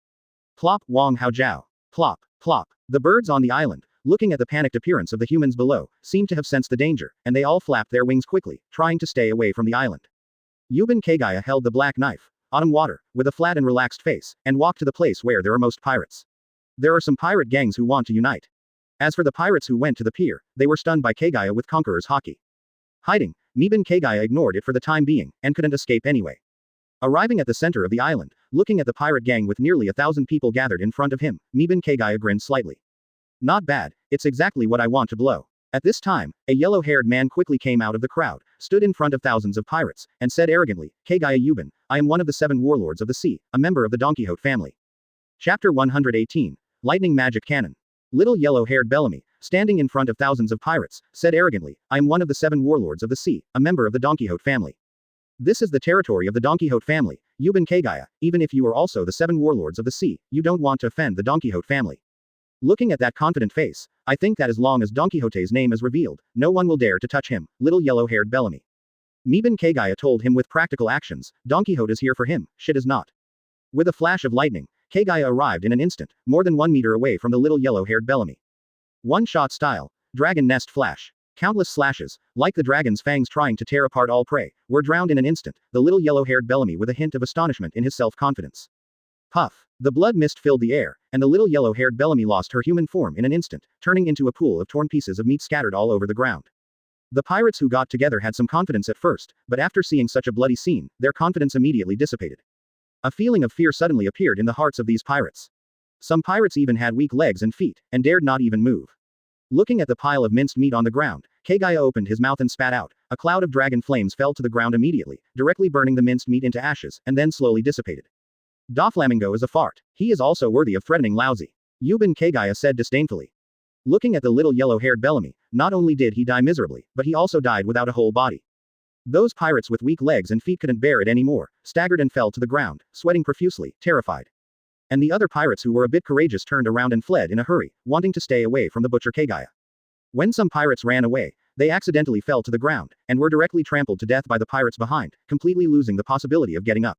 Plop, Wong Hao Jiao. Plop, plop. The birds on the island, looking at the panicked appearance of the humans below, seemed to have sensed the danger, and they all flapped their wings quickly, trying to stay away from the island. Yuban Kagaya held the black knife, autumn water, with a flat and relaxed face, and walked to the place where there are most pirates. There are some pirate gangs who want to unite. As for the pirates who went to the pier, they were stunned by Kagaya with Conqueror's Haki. Hiding, Yuban Kagaya ignored it for the time being, and couldn't escape anyway. Arriving at the center of the island, looking at the pirate gang with nearly 1,000 people gathered in front of him, Yuban Kagaya grinned slightly. Not bad, it's exactly what I want to blow. At this time, a yellow-haired man quickly came out of the crowd, stood in front of thousands of pirates, and said arrogantly, Kagaya Yuban, I am one of the 7 warlords of the sea, a member of the Don Quixote family. Chapter 118. Lightning Magic Cannon. Little yellow-haired Bellamy, standing in front of thousands of pirates, said arrogantly, I am one of the 7 warlords of the sea, a member of the Don Quixote family. This is the territory of the Don Quixote family, Yuban Kagaya, even if you are also the 7 warlords of the sea, you don't want to offend the Don Quixote family. Looking at that confident face, I think that as long as Don Quixote's name is revealed, no one will dare to touch him, little yellow-haired Bellamy. Yuban Kagaya told him with practical actions, Don Quixote is here for him, shit is not. With a flash of lightning, Kagaya arrived in an instant, more than 1 meter away from the little yellow-haired Bellamy. One-shot style, dragon nest flash. Countless slashes, like the dragon's fangs trying to tear apart all prey, were drowned in an instant, the little yellow-haired Bellamy with a hint of astonishment in his self-confidence. Puff. The blood mist filled the air, and the little yellow-haired Bellamy lost her human form in an instant, turning into a pool of torn pieces of meat scattered all over the ground. The pirates who got together had some confidence at first, but after seeing such a bloody scene, their confidence immediately dissipated. A feeling of fear suddenly appeared in the hearts of these pirates. Some pirates even had weak legs and feet, and dared not even move. Looking at the pile of minced meat on the ground, Kagaya opened his mouth and spat out. A cloud of dragon flames fell to the ground immediately, directly burning the minced meat into ashes, and then slowly dissipated. Da Flamingo is a fart. He is also worthy of threatening lousy. Yuban Kagaya said disdainfully. Looking at the little yellow-haired Bellamy, not only did he die miserably, but he also died without a whole body. Those pirates with weak legs and feet couldn't bear it anymore, staggered and fell to the ground, sweating profusely, terrified. And the other pirates who were a bit courageous turned around and fled in a hurry, wanting to stay away from the butcher Kagaya. When some pirates ran away, they accidentally fell to the ground, and were directly trampled to death by the pirates behind, completely losing the possibility of getting up.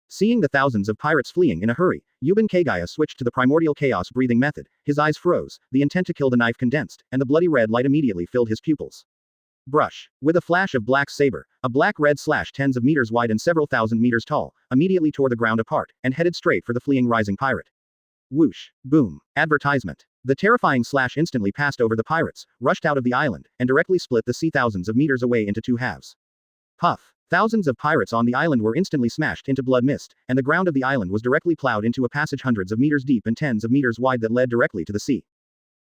Seeing the thousands of pirates fleeing in a hurry, Yuban Kagaya switched to the primordial chaos breathing method, his eyes froze, the intent to kill the knife condensed, and the bloody red light immediately filled his pupils. Brush. With a flash of black saber, a black-red slash tens of meters wide and several thousand meters tall, immediately tore the ground apart, and headed straight for the fleeing rising pirate. Whoosh. Boom. Advertisement. The terrifying slash instantly passed over the pirates, rushed out of the island, and directly split the sea thousands of meters away into 2 halves. Puff. Thousands of pirates on the island were instantly smashed into blood mist, and the ground of the island was directly plowed into a passage hundreds of meters deep and tens of meters wide that led directly to the sea.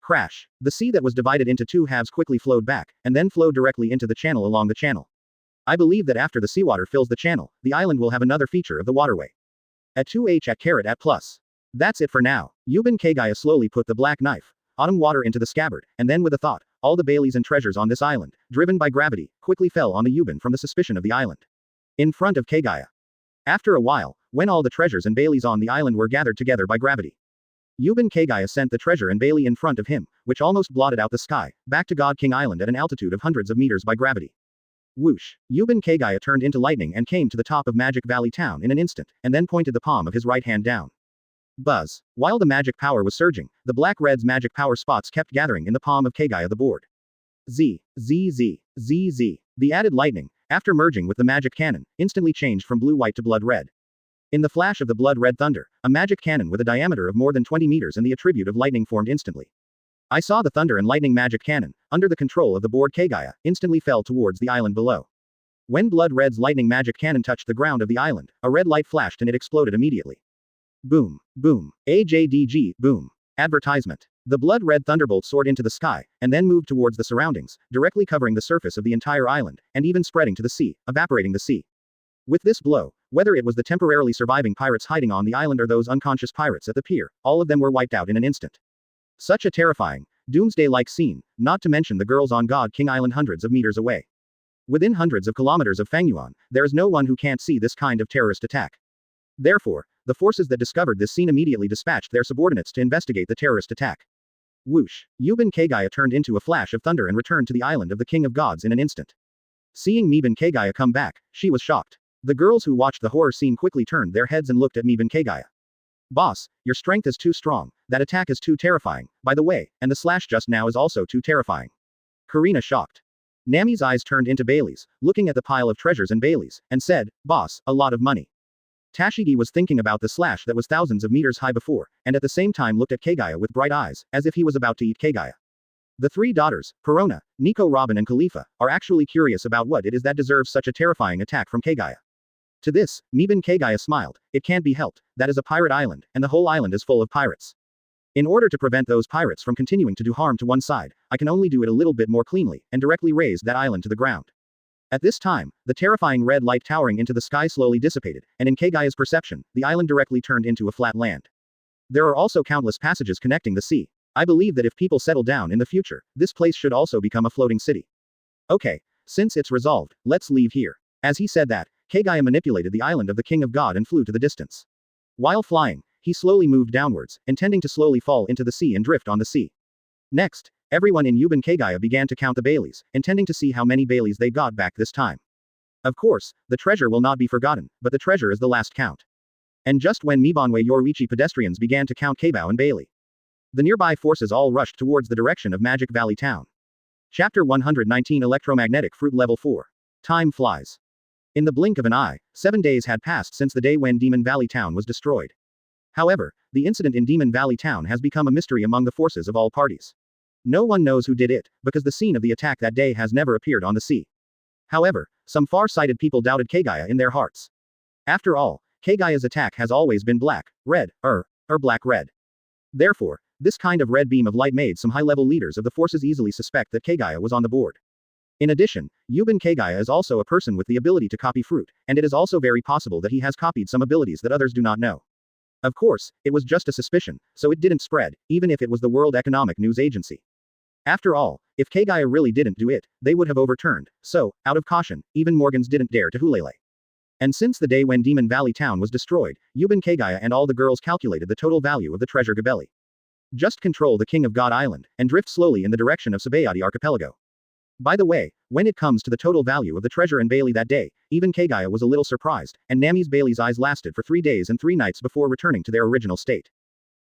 Crash. The sea that was divided into 2 halves quickly flowed back, and then flowed directly into the channel along the channel. I believe that after the seawater fills the channel, the island will have another feature of the waterway. At 2h at carat at plus. That's it for now. Yuban Kagaya slowly put the black knife, autumn water into the scabbard, and then with a thought, all the Baileys and treasures on this island, driven by gravity, quickly fell on the Yuban from the suspicion of the island. In front of Kagaya. After a while, when all the treasures and Baileys on the island were gathered together by gravity, Yuban Kagaya sent the treasure and Bailey in front of him, which almost blotted out the sky, back to God King Island at an altitude of hundreds of meters by gravity. Whoosh. Yuban Kagaya turned into lightning and came to the top of Magic Valley Town in an instant, and then pointed the palm of his right hand down. Buzz. While the magic power was surging, the Black-Red's magic power spots kept gathering in the palm of Kagaya the board. Z. Z. Z. Z. Z. The added lightning, after merging with the magic cannon, instantly changed from blue-white to blood-red. In the flash of the blood-red thunder, a magic cannon with a diameter of more than 20 meters and the attribute of lightning formed instantly. I saw the thunder and lightning magic cannon, under the control of the board Kagaya, instantly fell towards the island below. When blood-red's lightning magic cannon touched the ground of the island, a red light flashed and it exploded immediately. Boom. Boom. AJDG. Boom. Advertisement. The blood-red thunderbolt soared into the sky, and then moved towards the surroundings, directly covering the surface of the entire island, and even spreading to the sea, evaporating the sea. With this blow, whether it was the temporarily surviving pirates hiding on the island or those unconscious pirates at the pier, all of them were wiped out in an instant. Such a terrifying, doomsday-like scene, not to mention the girls on God King Island hundreds of meters away. Within hundreds of kilometers of Fangyuan, there is no one who can't see this kind of terrorist attack. Therefore, the forces that discovered this scene immediately dispatched their subordinates to investigate the terrorist attack. Whoosh. Yuban Kagaya turned into a flash of thunder and returned to the island of the King of Gods in an instant. Seeing Yuban Kagaya come back, she was shocked. The girls who watched the horror scene quickly turned their heads and looked at Yuban Kagaya. Boss, your strength is too strong, that attack is too terrifying, by the way, and the slash just now is also too terrifying. Karina shocked. Nami's eyes turned into Bailey's, looking at the pile of treasures and Bailey's, and said, boss, a lot of money. Tashigi was thinking about the slash that was thousands of meters high before, and at the same time looked at Kagaya with bright eyes, as if he was about to eat Kagaya. The three daughters, Perona, Nico Robin and Khalifa, are actually curious about what it is that deserves such a terrifying attack from Kagaya. To this, Meben Kagaya smiled, it can't be helped, that is a pirate island, and the whole island is full of pirates. In order to prevent those pirates from continuing to do harm to one side, I can only do it a little bit more cleanly, and directly raise that island to the ground. At this time, the terrifying red light towering into the sky slowly dissipated, and in Kagaya's perception, the island directly turned into a flat land. There are also countless passages connecting the sea. I believe that if people settle down in the future, this place should also become a floating city. Okay, since it's resolved, let's leave here. As he said that, Kagaya manipulated the island of the King of God and flew to the distance. While flying, he slowly moved downwards, intending to slowly fall into the sea and drift on the sea. Next, everyone in Yuban Kagaya began to count the Baileys, intending to see how many Baileys they got back this time. Of course, the treasure will not be forgotten, but the treasure is the last count. And just when Mibanwe Yoruichi pedestrians began to count Kabao and Bailey, the nearby forces all rushed towards the direction of Magic Valley Town. Chapter 119 Electromagnetic Fruit Level 4. Time flies. In the blink of an eye, 7 days had passed since the day when Demon Valley Town was destroyed. However, the incident in Demon Valley Town has become a mystery among the forces of all parties. No one knows who did it, because the scene of the attack that day has never appeared on the sea. However, some far-sighted people doubted Kagaya in their hearts. After all, Kagaya's attack has always been black, red, or black-red. Therefore, this kind of red beam of light made some high-level leaders of the forces easily suspect that Kagaya was on the board. In addition, Yuban Kagaya is also a person with the ability to copy fruit, and it is also very possible that he has copied some abilities that others do not know. Of course, it was just a suspicion, so it didn't spread, even if it was the World Economic News Agency. After all, if Kagaya really didn't do it, they would have overturned, so, out of caution, even Morgans didn't dare to hulele. And since the day when Demon Valley Town was destroyed, Yuban Kagaya and all the girls calculated the total value of the treasure Gabelli. Just control the King of God Island, and drift slowly in the direction of Saboady Archipelago. By the way, when it comes to the total value of the treasure and Bailey that day, even Kagaya was a little surprised, and Nami's Bailey's eyes lasted for 3 days and 3 nights before returning to their original state.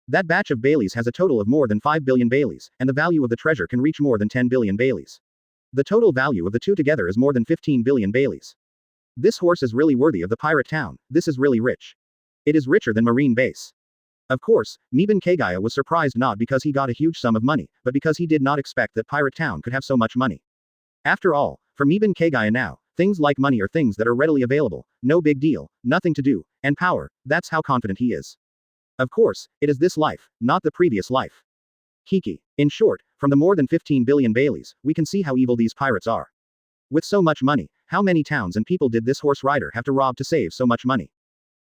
That batch of Baileys has a total of more than 5 billion Baileys, and the value of the treasure can reach more than 10 billion Baileys. The total value of the two together is more than 15 billion Baileys. This horse is really worthy of the pirate town, this is really rich. It is richer than Marine Base. Of course, Meben Kagaya was surprised not because he got a huge sum of money, but because he did not expect that Pirate Town could have so much money. After all, for Meben Kagaya now, things like money are things that are readily available, no big deal, nothing to do, and power, that's how confident he is. Of course, it is this life, not the previous life. Hiki. In short, from the more than 15 billion Baileys, we can see how evil these pirates are. With so much money, how many towns and people did this horse rider have to rob to save so much money?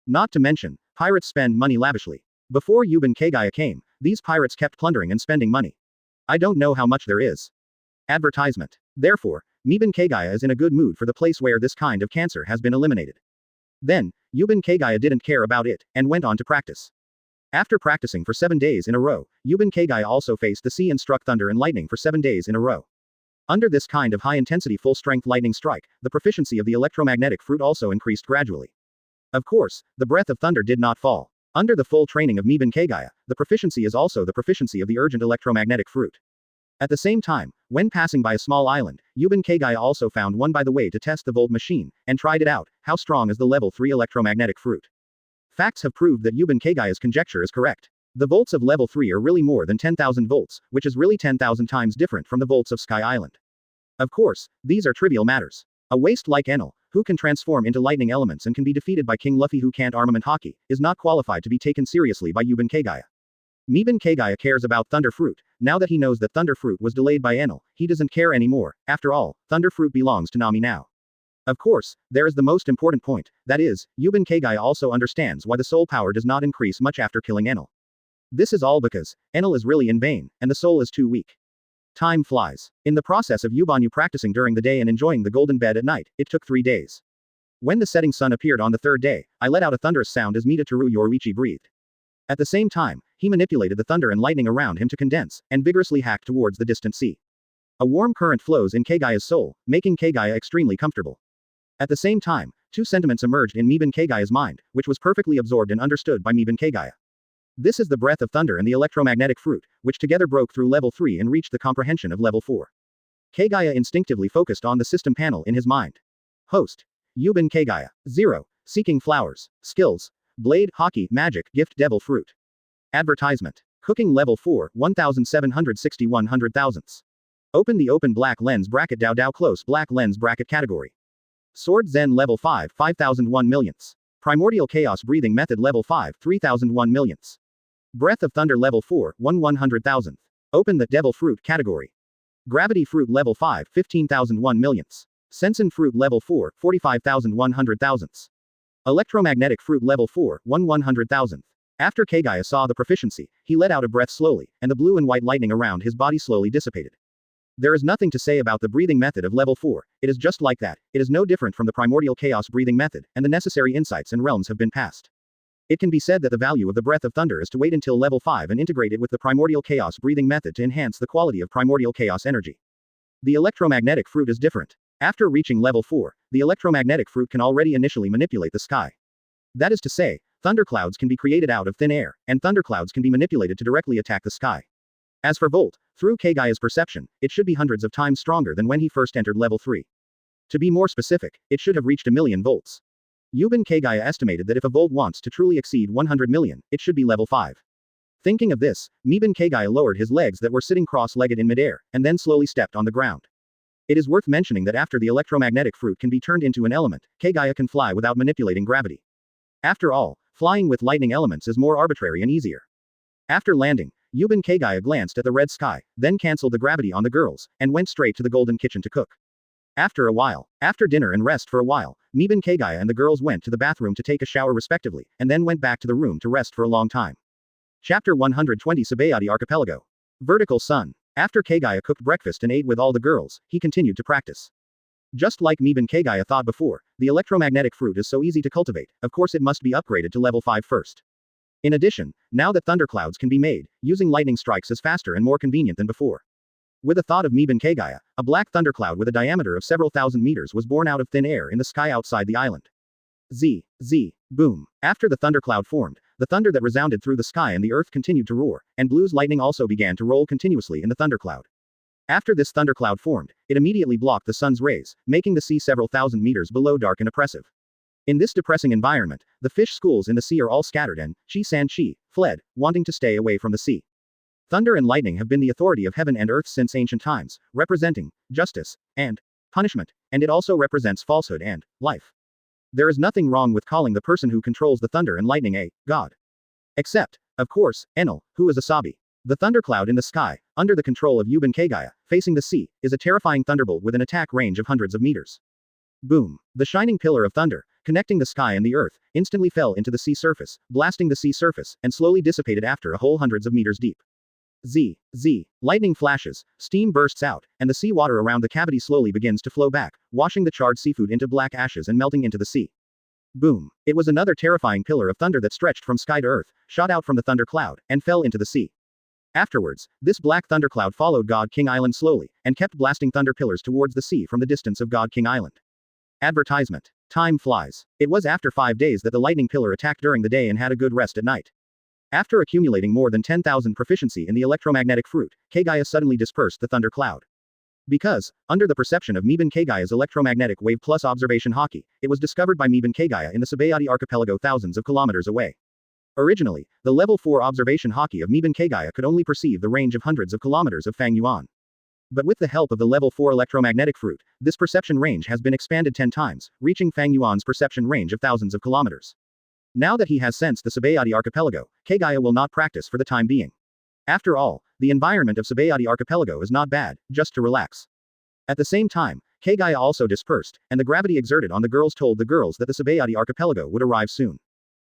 Not to mention, pirates spend money lavishly. Before Yuban Kagaya came, these pirates kept plundering and spending money. I don't know how much there is. Advertisement. Therefore, Meben Kagaya is in a good mood for the place where this kind of cancer has been eliminated. Then, Yuban Kagaya didn't care about it, and went on to practice. After practicing for 7 days in a row, Yuban Kagaya also faced the sea and struck thunder and lightning for 7 days in a row. Under this kind of high-intensity full-strength lightning strike, the proficiency of the electromagnetic fruit also increased gradually. Of course, the breath of thunder did not fall. Under the full training of Meben Kagaya, the proficiency is also the proficiency of the urgent electromagnetic fruit. At the same time, when passing by a small island, Yuban Kagaya also found one by the way to test the volt machine, and tried it out. How strong is the level 3 electromagnetic fruit? Facts have proved that Yuban Kagaya's conjecture is correct. The volts of level 3 are really more than 10,000 volts, which is really 10,000 times different from the volts of Sky Island. Of course, these are trivial matters. A waste like Enel, who can transform into lightning elements and can be defeated by King Luffy who can't armament Haki, is not qualified to be taken seriously by Yuban Kagaya. Meben Kagaya cares about Thunder Fruit. Now that he knows that Thunder Fruit was delayed by Enel, he doesn't care anymore. After all, Thunder Fruit belongs to Nami now. Of course, there is the most important point, that is, Yuban Kagaya also understands why the soul power does not increase much after killing Enel. This is all because Enel is really in vain, and the soul is too weak. Time flies. In the process of Yubanyu practicing during the day and enjoying the golden bed at night, it took 3 days. When the setting sun appeared on the 3rd day, I let out a thunderous sound as Midataru Yoruichi breathed. At the same time, he manipulated the thunder and lightning around him to condense, and vigorously hacked towards the distant sea. A warm current flows in Kagaya's soul, making Kagaya extremely comfortable. At the same time, 2 sentiments emerged in Meben Kagaya's mind, which was perfectly absorbed and understood by Meben Kagaya. This is the breath of thunder and the electromagnetic fruit, which together broke through level 3 and reached the comprehension of level 4. Kagaya instinctively focused on the system panel in his mind. Host. Yuban Kagaya. 0. Seeking flowers. Skills. Blade, Haki, Magic, Gift, Devil Fruit. Advertisement. Cooking level 4, 1760 100,000ths. Open the open black lens bracket Dao close black lens bracket category. Sword Zen level 5, 5001 millionths. Primordial Chaos Breathing Method level 5, 3001 millionths. Breath of Thunder level 4, 1/100,000th. Open the Devil Fruit category. Gravity Fruit level 5, 15,001 millionths. Sensen Fruit level 4, 45,100,000ths. Electromagnetic Fruit level 4, 1/100,000th. After Kagaya saw the proficiency, he let out a breath slowly, and the blue and white lightning around his body slowly dissipated. There is nothing to say about the breathing method of level 4, it is just like that, it is no different from the primordial chaos breathing method, and the necessary insights and realms have been passed. It can be said that the value of the breath of thunder is to wait until level 5 and integrate it with the primordial chaos breathing method to enhance the quality of primordial chaos energy. The electromagnetic fruit is different. After reaching level 4, the electromagnetic fruit can already initially manipulate the sky. That is to say, thunderclouds can be created out of thin air, and thunderclouds can be manipulated to directly attack the sky. As for Volt, through Kagaya's perception, it should be hundreds of times stronger than when he first entered level 3. To be more specific, it should have reached 1,000,000 volts. Yuban Kagaya estimated that if a volt wants to truly exceed 100 million, it should be level 5. Thinking of this, Miban Kagaya lowered his legs that were sitting cross-legged in midair, and then slowly stepped on the ground. It is worth mentioning that after the electromagnetic fruit can be turned into an element, Kagaya can fly without manipulating gravity. After all, flying with lightning elements is more arbitrary and easier. After landing, Yuban Kagaya glanced at the red sky, then cancelled the gravity on the girls, and went straight to the golden kitchen to cook. After a while, after dinner and rest for a while, Miban Kagaya and the girls went to the bathroom to take a shower respectively, and then went back to the room to rest for a long time. Chapter 120 Saboady Archipelago. Vertical Sun. After Kagaya cooked breakfast and ate with all the girls, he continued to practice. Just like Miban Kagaya thought before, the electromagnetic fruit is so easy to cultivate, of course it must be upgraded to level 5 first. In addition, now that thunderclouds can be made, using lightning strikes is faster and more convenient than before. With the thought of Miban Kagaya, a black thundercloud with a diameter of several thousand meters was born out of thin air in the sky outside the island. Boom. After the thundercloud formed, the thunder that resounded through the sky and the earth continued to roar, and blue's lightning also began to roll continuously in the thundercloud. After this thundercloud formed, it immediately blocked the sun's rays, making the sea several thousand meters below dark and oppressive. In this depressing environment, the fish schools in the sea are all scattered and, Chi fled, wanting to stay away from the sea. Thunder and lightning have been the authority of heaven and earth since ancient times, representing justice and punishment, and it also represents falsehood and life. There is nothing wrong with calling the person who controls the thunder and lightning a god. Except, of course, Enel, who is a Sabi. The thundercloud in the sky, under the control of Yuban Kagaya, facing the sea, is a terrifying thunderbolt with an attack range of hundreds of meters. Boom. The shining pillar of thunder, connecting the sky and the earth, instantly fell into the sea surface, blasting the sea surface, and slowly dissipated after a hole hundreds of meters deep. Lightning flashes, steam bursts out, and the sea water around the cavity slowly begins to flow back, washing the charred seafood into black ashes and melting into the sea. Boom. It was another terrifying pillar of thunder that stretched from sky to earth, shot out from the thunder cloud, and fell into the sea. Afterwards, this black thundercloud followed God King Island slowly, and kept blasting thunder pillars towards the sea from the distance of God King Island. Advertisement. Time flies. It was after 5 days that the lightning pillar attacked during the day and had a good rest at night. After accumulating more than 10,000 proficiency in the electromagnetic fruit, Kagaya suddenly dispersed the thunder cloud. Because, under the perception of Miban Kagaya's electromagnetic wave plus observation Haki, it was discovered by Miban Kagaya in the Saboady archipelago thousands of kilometers away. Originally, the level 4 observation Haki of Miban Kagaya could only perceive the range of hundreds of kilometers of Fang Yuan. But with the help of the level 4 electromagnetic fruit, this perception range has been expanded 10 times, reaching Fang Yuan's perception range of thousands of kilometers. Now that he has sensed the Saboady archipelago, Kagaya will not practice for the time being. After all, the environment of Saboady archipelago is not bad, just to relax. At the same time, Kagaya also dispersed, and the gravity exerted on the girls told the girls that the Saboady archipelago would arrive soon.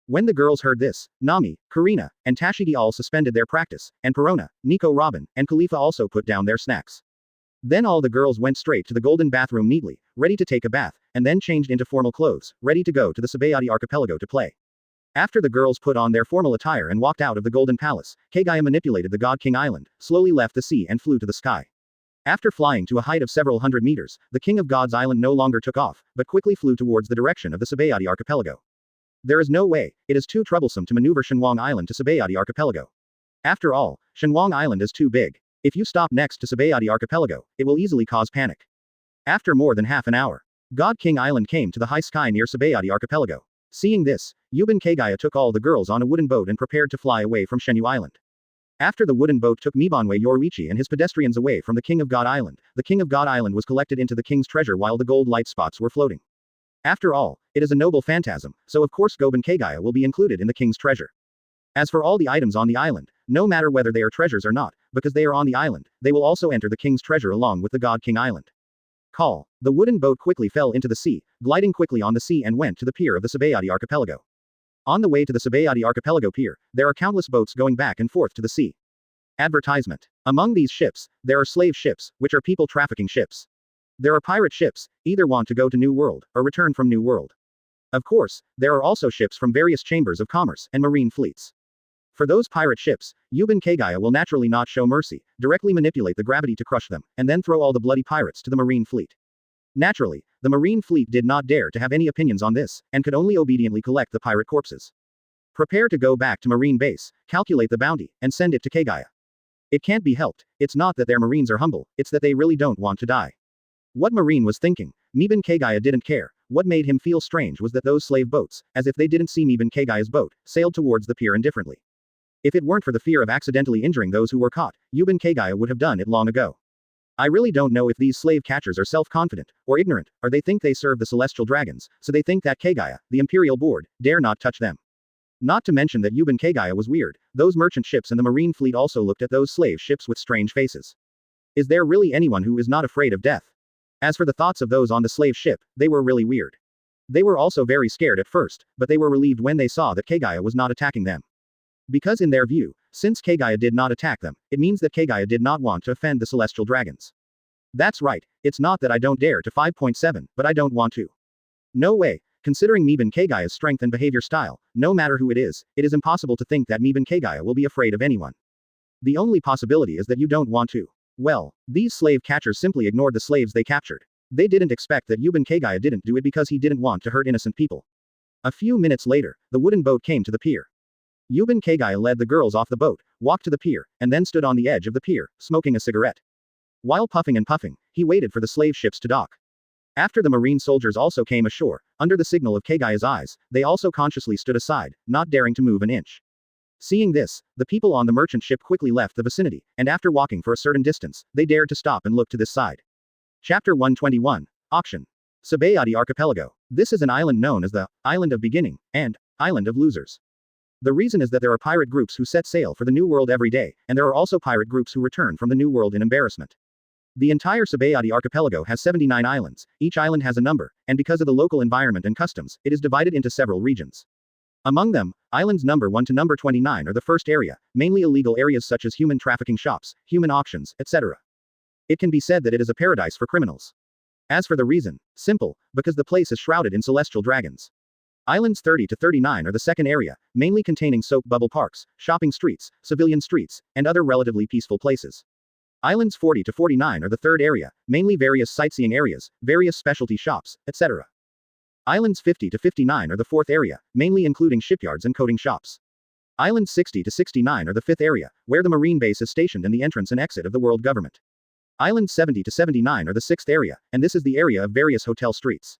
When the girls heard this, Nami, Karina, and Tashigi all suspended their practice, and Perona, Nico Robin, and Khalifa also put down their snacks. Then all the girls went straight to the golden bathroom neatly, ready to take a bath, and then changed into formal clothes, ready to go to the Saboady archipelago to play. After the girls put on their formal attire and walked out of the golden palace, Kagaya manipulated the God King Island, slowly left the sea and flew to the sky. After flying to a height of several hundred meters, the King of God's Island no longer took off, but quickly flew towards the direction of the Saboady archipelago. There is no way, it is too troublesome to maneuver Shenwang Island to Saboady Archipelago. After all, Shenwang Island is too big. If you stop next to Saboady Archipelago, it will easily cause panic. After more than half an hour, God King Island came to the high sky near Saboady Archipelago. Seeing this, Yuban Kagaya took all the girls on a wooden boat and prepared to fly away from Shenyu Island. After the wooden boat took Mibanwe Yoruichi and his pedestrians away from the King of God Island, the King of God Island was collected into the king's treasure while the gold light spots were floating. After all, it is a noble phantasm, so of course Goban Kagaya will be included in the king's treasure. As for all the items on the island, no matter whether they are treasures or not, because they are on the island, they will also enter the king's treasure along with the God King Island. Call. The wooden boat quickly fell into the sea, gliding quickly on the sea and went to the pier of the Saboady Archipelago. On the way to the Saboady Archipelago pier, there are countless boats going back and forth to the sea. Advertisement. Among these ships, there are slave ships, which are people trafficking ships. There are pirate ships, either want to go to New World, or return from New World. Of course, there are also ships from various chambers of commerce and marine fleets. For those pirate ships, Yuban Kagaya will naturally not show mercy, directly manipulate the gravity to crush them, and then throw all the bloody pirates to the marine fleet. Naturally, the marine fleet did not dare to have any opinions on this, and could only obediently collect the pirate corpses. Prepare to go back to marine base, calculate the bounty, and send it to Kagaya. It can't be helped, it's not that their marines are humble, it's that they really don't want to die. What Marine was thinking, Miban Kagaya didn't care. What made him feel strange was that those slave boats, as if they didn't see Miban Kagaya's boat, sailed towards the pier indifferently. If it weren't for the fear of accidentally injuring those who were caught, Yuban Kagaya would have done it long ago. I really don't know if these slave catchers are self-confident, or ignorant, or they think they serve the celestial dragons, so they think that Kagaya, the imperial board, dare not touch them. Not to mention that Yuban Kagaya was weird, those merchant ships and the marine fleet also looked at those slave ships with strange faces. Is there really anyone who is not afraid of death? As for the thoughts of those on the slave ship, they were really weird. They were also very scared at first, but they were relieved when they saw that Kagaya was not attacking them. Because in their view, since Kagaya did not attack them, it means that Kagaya did not want to offend the celestial dragons. That's right, it's not that I don't dare to 5.7, but I don't want to. No way, considering Miban Kagaya's strength and behavior style, no matter who it is impossible to think that Miban Kagaya will be afraid of anyone. The only possibility is that you don't want to. Well, these slave catchers simply ignored the slaves they captured. They didn't expect that Yuban Kagaya didn't do it because he didn't want to hurt innocent people. A few minutes later, the wooden boat came to the pier. Yuban Kagaya led the girls off the boat, walked to the pier, and then stood on the edge of the pier, smoking a cigarette. While puffing and puffing, he waited for the slave ships to dock. After the marine soldiers also came ashore, under the signal of Kagaya's eyes, they also consciously stood aside, not daring to move an inch. Seeing this, the people on the merchant ship quickly left the vicinity, and after walking for a certain distance, they dared to stop and look to this side. Chapter 121. Auction. Saboady Archipelago. This is an island known as the Island of Beginning, and Island of Losers. The reason is that there are pirate groups who set sail for the New World every day, and there are also pirate groups who return from the New World in embarrassment. The entire Saboady Archipelago has 79 islands, each island has a number, and because of the local environment and customs, it is divided into several regions. Among them, islands number 1 to number 29 are the first area, mainly illegal areas such as human trafficking shops, human auctions, etc. It can be said that it is a paradise for criminals. As for the reason, simple, because the place is shrouded in celestial dragons. Islands 30 to 39 are the second area, mainly containing soap bubble parks, shopping streets, civilian streets, and other relatively peaceful places. Islands 40 to 49 are the third area, mainly various sightseeing areas, various specialty shops, etc. Islands 50 to 59 are the fourth area, mainly including shipyards and coating shops. Islands 60 to 69 are the fifth area, where the marine base is stationed and the entrance and exit of the world government. Islands 70 to 79 are the sixth area, and this is the area of various hotel streets.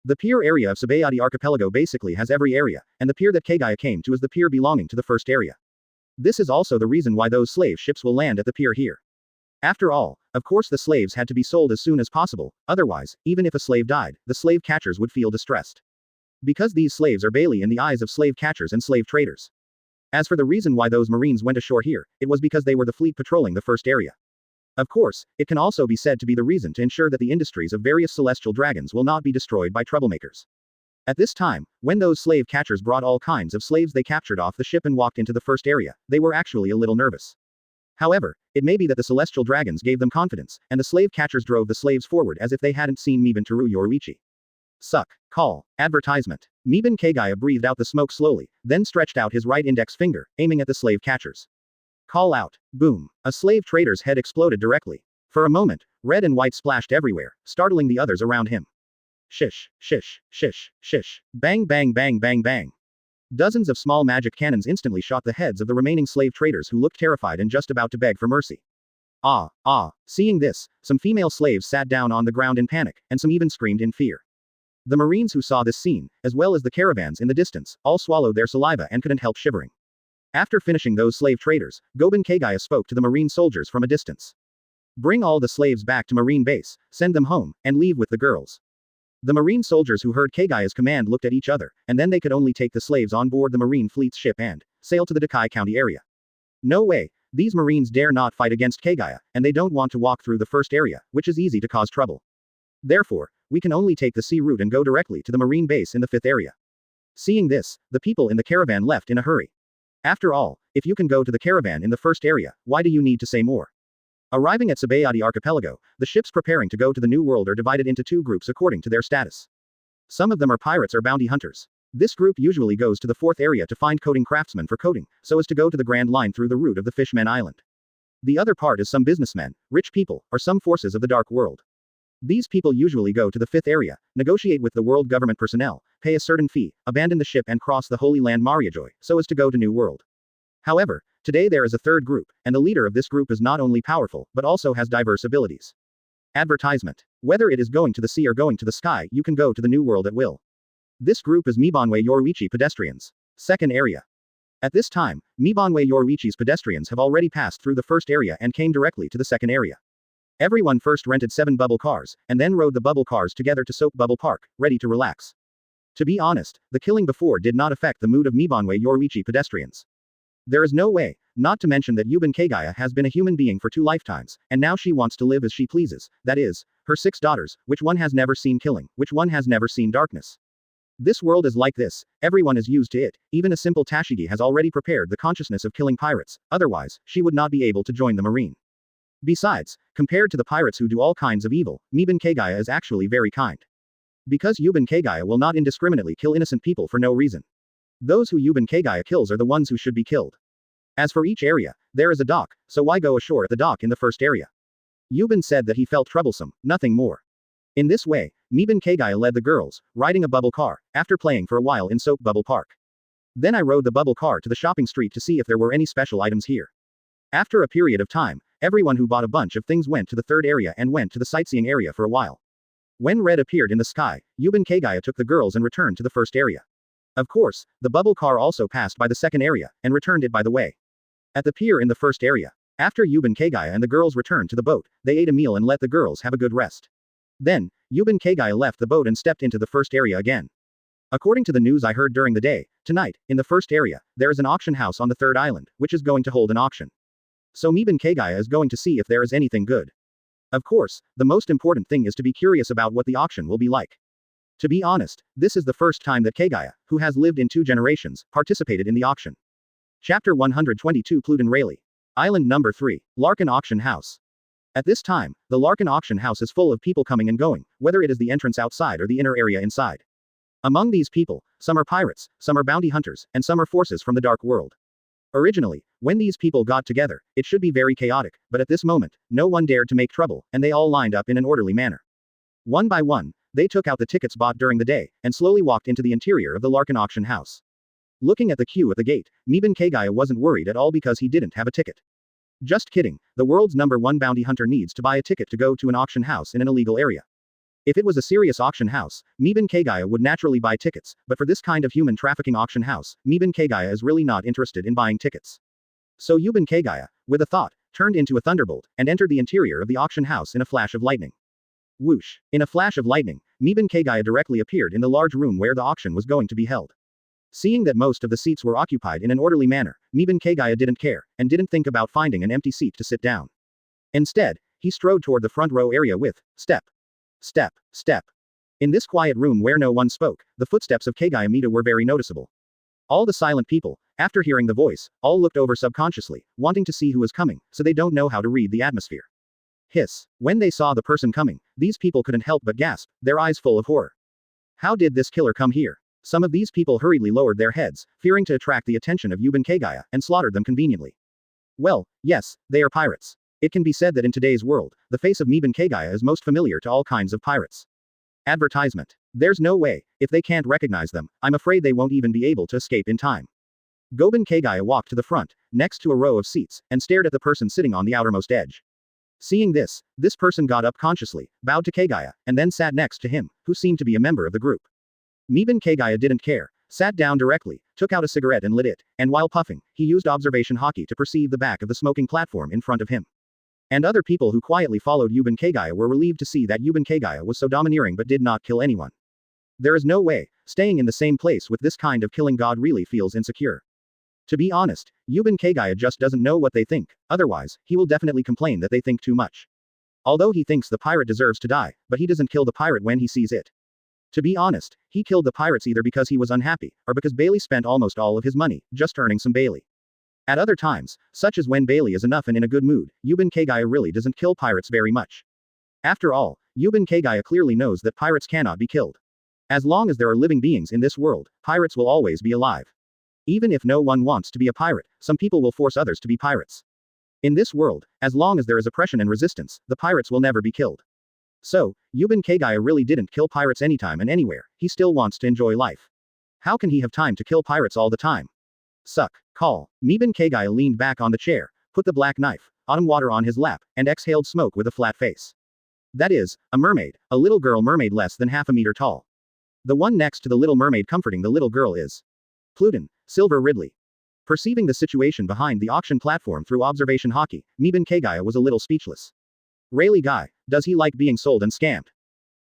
The pier area of Saboady Archipelago basically has every area, and the pier that Kagaya came to is the pier belonging to the first area. This is also the reason why those slave ships will land at the pier here. After all, of course the slaves had to be sold as soon as possible, otherwise, even if a slave died, the slave catchers would feel distressed. Because these slaves are barely in the eyes of slave catchers and slave traders. As for the reason why those marines went ashore here, it was because they were the fleet patrolling the first area. Of course, it can also be said to be the reason to ensure that the industries of various celestial dragons will not be destroyed by troublemakers. At this time, when those slave catchers brought all kinds of slaves they captured off the ship and walked into the first area, they were actually a little nervous. However, it may be that the celestial dragons gave them confidence, and the slave catchers drove the slaves forward as if they hadn't seen Miban Teru Yoruichi. Suck. Call. Advertisement. Miban Kagaya breathed out the smoke slowly, then stretched out his right index finger, aiming at the slave catchers. Call out. Boom. A slave trader's head exploded directly. For a moment, red and white splashed everywhere, startling the others around him. Shish, shish, shish, shish. Bang bang bang bang bang. Dozens of small magic cannons instantly shot the heads of the remaining slave traders who looked terrified and just about to beg for mercy. Seeing this, some female slaves sat down on the ground in panic, and some even screamed in fear. The Marines who saw this scene, as well as the caravans in the distance, all swallowed their saliva and couldn't help shivering. After finishing those slave traders, Goben Kagaya spoke to the Marine soldiers from a distance. Bring all the slaves back to Marine base, send them home, and leave with the girls. The Marine soldiers who heard Kagaya's command looked at each other, and then they could only take the slaves on board the Marine fleet's ship and sail to the Dakai County area. No way, these Marines dare not fight against Kagaya, and they don't want to walk through the first area, which is easy to cause trouble. Therefore, we can only take the sea route and go directly to the Marine base in the 5th area. Seeing this, the people in the caravan left in a hurry. After all, if you can go to the caravan in the 1st area, why do you need to say more? Arriving at Saboady archipelago, the ships preparing to go to the New World are divided into 2 groups according to their status. Some of them are pirates or bounty hunters. This group usually goes to the 4th area to find coating craftsmen for coating, so as to go to the Grand Line through the route of the Fishman Island. The other part is some businessmen, rich people, or some forces of the Dark World. These people usually go to the 5th area, negotiate with the world government personnel, pay a certain fee, abandon the ship and cross the Holy Land Moria so as to go to New World. However, today there is a 3rd group, and the leader of this group is not only powerful, but also has diverse abilities. Advertisement. Whether it is going to the sea or going to the sky, you can go to the New World at will. This group is Mibanwe Yoruichi pedestrians. 2nd area. At this time, Mibanwe Yoruichi's pedestrians have already passed through the 1st area and came directly to the 2nd area. Everyone first rented 7 bubble cars, and then rode the bubble cars together to Soap Bubble Park, ready to relax. To be honest, the killing before did not affect the mood of Mibanwe Yoruichi pedestrians. There is no way, not to mention that Yuben Kagaya has been a human being for 2 lifetimes, and now she wants to live as she pleases, that is, her 6 daughters, which one has never seen killing, which one has never seen darkness. This world is like this, everyone is used to it, even a simple Tashigi has already prepared the consciousness of killing pirates, otherwise, she would not be able to join the Marine. Besides, compared to the pirates who do all kinds of evil, Yuben Kagaya is actually very kind. Because Yuben Kagaya will not indiscriminately kill innocent people for no reason. Those who Yuben Kagaya kills are the ones who should be killed. As for each area, there is a dock, so why go ashore at the dock in the 1st area? Yuben said that he felt troublesome, nothing more. In this way, Yuben Kagaya led the girls, riding a bubble car, after playing for a while in Soap Bubble Park. Then I rode the bubble car to the shopping street to see if there were any special items here. After a period of time, everyone who bought a bunch of things went to the 3rd area and went to the sightseeing area for a while. When red appeared in the sky, Yuben Kagaya took the girls and returned to the 1st area. Of course, the bubble car also passed by the 2nd area, and returned it by the way. At the pier in the 1st area. After Yuben Kagaya and the girls returned to the boat, they ate a meal and let the girls have a good rest. Then, Yuben Kagaya left the boat and stepped into the 1st area again. According to the news I heard during the day, tonight, in the 1st area, there is an auction house on the 3rd island, which is going to hold an auction. So Yuben Kagaya is going to see if there is anything good. Of course, the most important thing is to be curious about what the auction will be like. To be honest, this is the first time that Kagaya, who has lived in 2 generations, participated in the auction. Chapter 122 Pluden Rayleigh. Island number 3, Larkin Auction House. At this time, the Larkin Auction House is full of people coming and going, whether it is the entrance outside or the inner area inside. Among these people, some are pirates, some are bounty hunters, and some are forces from the Dark World. Originally, when these people got together, it should be very chaotic, but at this moment, no one dared to make trouble, and they all lined up in an orderly manner. One by one, they took out the tickets bought during the day, and slowly walked into the interior of the Larkin Auction House. Looking at the queue at the gate, Yuben Kagaya wasn't worried at all because he didn't have a ticket. Just kidding, the world's number 1 bounty hunter needs to buy a ticket to go to an auction house in an illegal area. If it was a serious auction house, Yuben Kagaya would naturally buy tickets, but for this kind of human trafficking auction house, Yuben Kagaya is really not interested in buying tickets. So Yuben Kagaya, with a thought, turned into a thunderbolt, and entered the interior of the auction house in a flash of lightning. Whoosh! In a flash of lightning, Yuben Kagaya directly appeared in the large room where the auction was going to be held. Seeing that most of the seats were occupied in an orderly manner, Yuben Kagaya didn't care, and didn't think about finding an empty seat to sit down. Instead, he strode toward the front row area with, step. Step, step. In this quiet room where no one spoke, the footsteps of Kagaya Mita were very noticeable. All the silent people, after hearing the voice, all looked over subconsciously, wanting to see who was coming, so they don't know how to read the atmosphere. Hiss. When they saw the person coming, these people couldn't help but gasp, their eyes full of horror. How did this killer come here? Some of these people hurriedly lowered their heads, fearing to attract the attention of Yuben Kagaya, and slaughtered them conveniently. Well, yes, they are pirates. It can be said that in today's world, the face of Yuben Kagaya is most familiar to all kinds of pirates. Advertisement. There's no way, if they can't recognize them, I'm afraid they won't even be able to escape in time. Goben Kagaya walked to the front, next to a row of seats, and stared at the person sitting on the outermost edge. Seeing this person got up consciously, bowed to Kagaya, and then sat next to him, who seemed to be a member of the group. Miben Kagaya didn't care, sat down directly, took out a cigarette and lit it, and while puffing, he used observation Haki to perceive the back of the smoking platform in front of him. And other people who quietly followed Yuben Kagaya were relieved to see that Yuben Kagaya was so domineering but did not kill anyone. There is no way, staying in the same place with this kind of killing god really feels insecure. To be honest, Yuben Kagaya just doesn't know what they think, otherwise, he will definitely complain that they think too much. Although he thinks the pirate deserves to die, but he doesn't kill the pirate when he sees it. To be honest, he killed the pirates either because he was unhappy, or because Bailey spent almost all of his money, just earning some Bailey. At other times, such as when Bailey is enough and in a good mood, Yuben Kagaya really doesn't kill pirates very much. After all, Yuben Kagaya clearly knows that pirates cannot be killed. As long as there are living beings in this world, pirates will always be alive. Even if no one wants to be a pirate, some people will force others to be pirates. In this world, as long as there is oppression and resistance, the pirates will never be killed. So, Yuben Kagaya really didn't kill pirates anytime and anywhere, he still wants to enjoy life. How can he have time to kill pirates all the time? Suck. Call. Miben Kagaya leaned back on the chair, put the black knife, autumn water on his lap, and exhaled smoke with a flat face. That is, a mermaid, a little girl mermaid less than half a meter tall. The one next to the little mermaid comforting the little girl is Pluton, Silver Ridley. Perceiving the situation behind the auction platform through observation Haki, Miben Kagaya was a little speechless. Really guy, does he like being sold and scammed?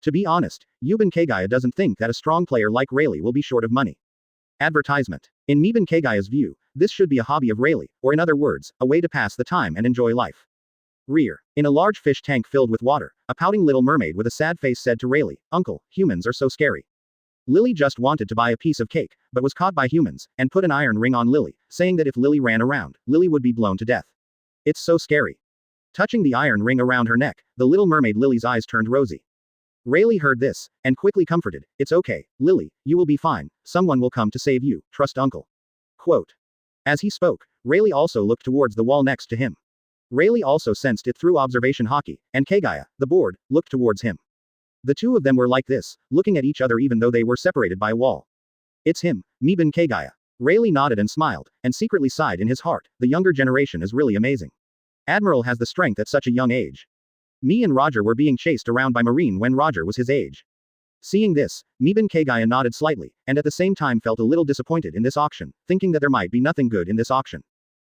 To be honest, Yuben Kagaya doesn't think that a strong player like Rayleigh will be short of money. Advertisement. In Miben Kagaya's view, this should be a hobby of Rayleigh, or in other words, a way to pass the time and enjoy life. Rear. In a large fish tank filled with water, a pouting little mermaid with a sad face said to Rayleigh, "Uncle, humans are so scary." Lily just wanted to buy a piece of cake, but was caught by humans, and put an iron ring on Lily, saying that if Lily ran around, Lily would be blown to death. It's so scary. Touching the iron ring around her neck, the little mermaid Lily's eyes turned rosy. Rayleigh heard this, and quickly comforted, "It's okay, Lily, you will be fine, someone will come to save you, trust uncle." Quote. As he spoke, Rayleigh also looked towards the wall next to him. Rayleigh also sensed it through observation Haki, and Kagaya, the board, looked towards him. The two of them were like this, looking at each other even though they were separated by a wall. It's him, Miben Kagaya. Rayleigh nodded and smiled, and secretly sighed in his heart, the younger generation is really amazing. Admiral has the strength at such a young age. Me and Roger were being chased around by Marine when Roger was his age. Seeing this, Miben Kagaya nodded slightly, and at the same time felt a little disappointed in this auction, thinking that there might be nothing good in this auction.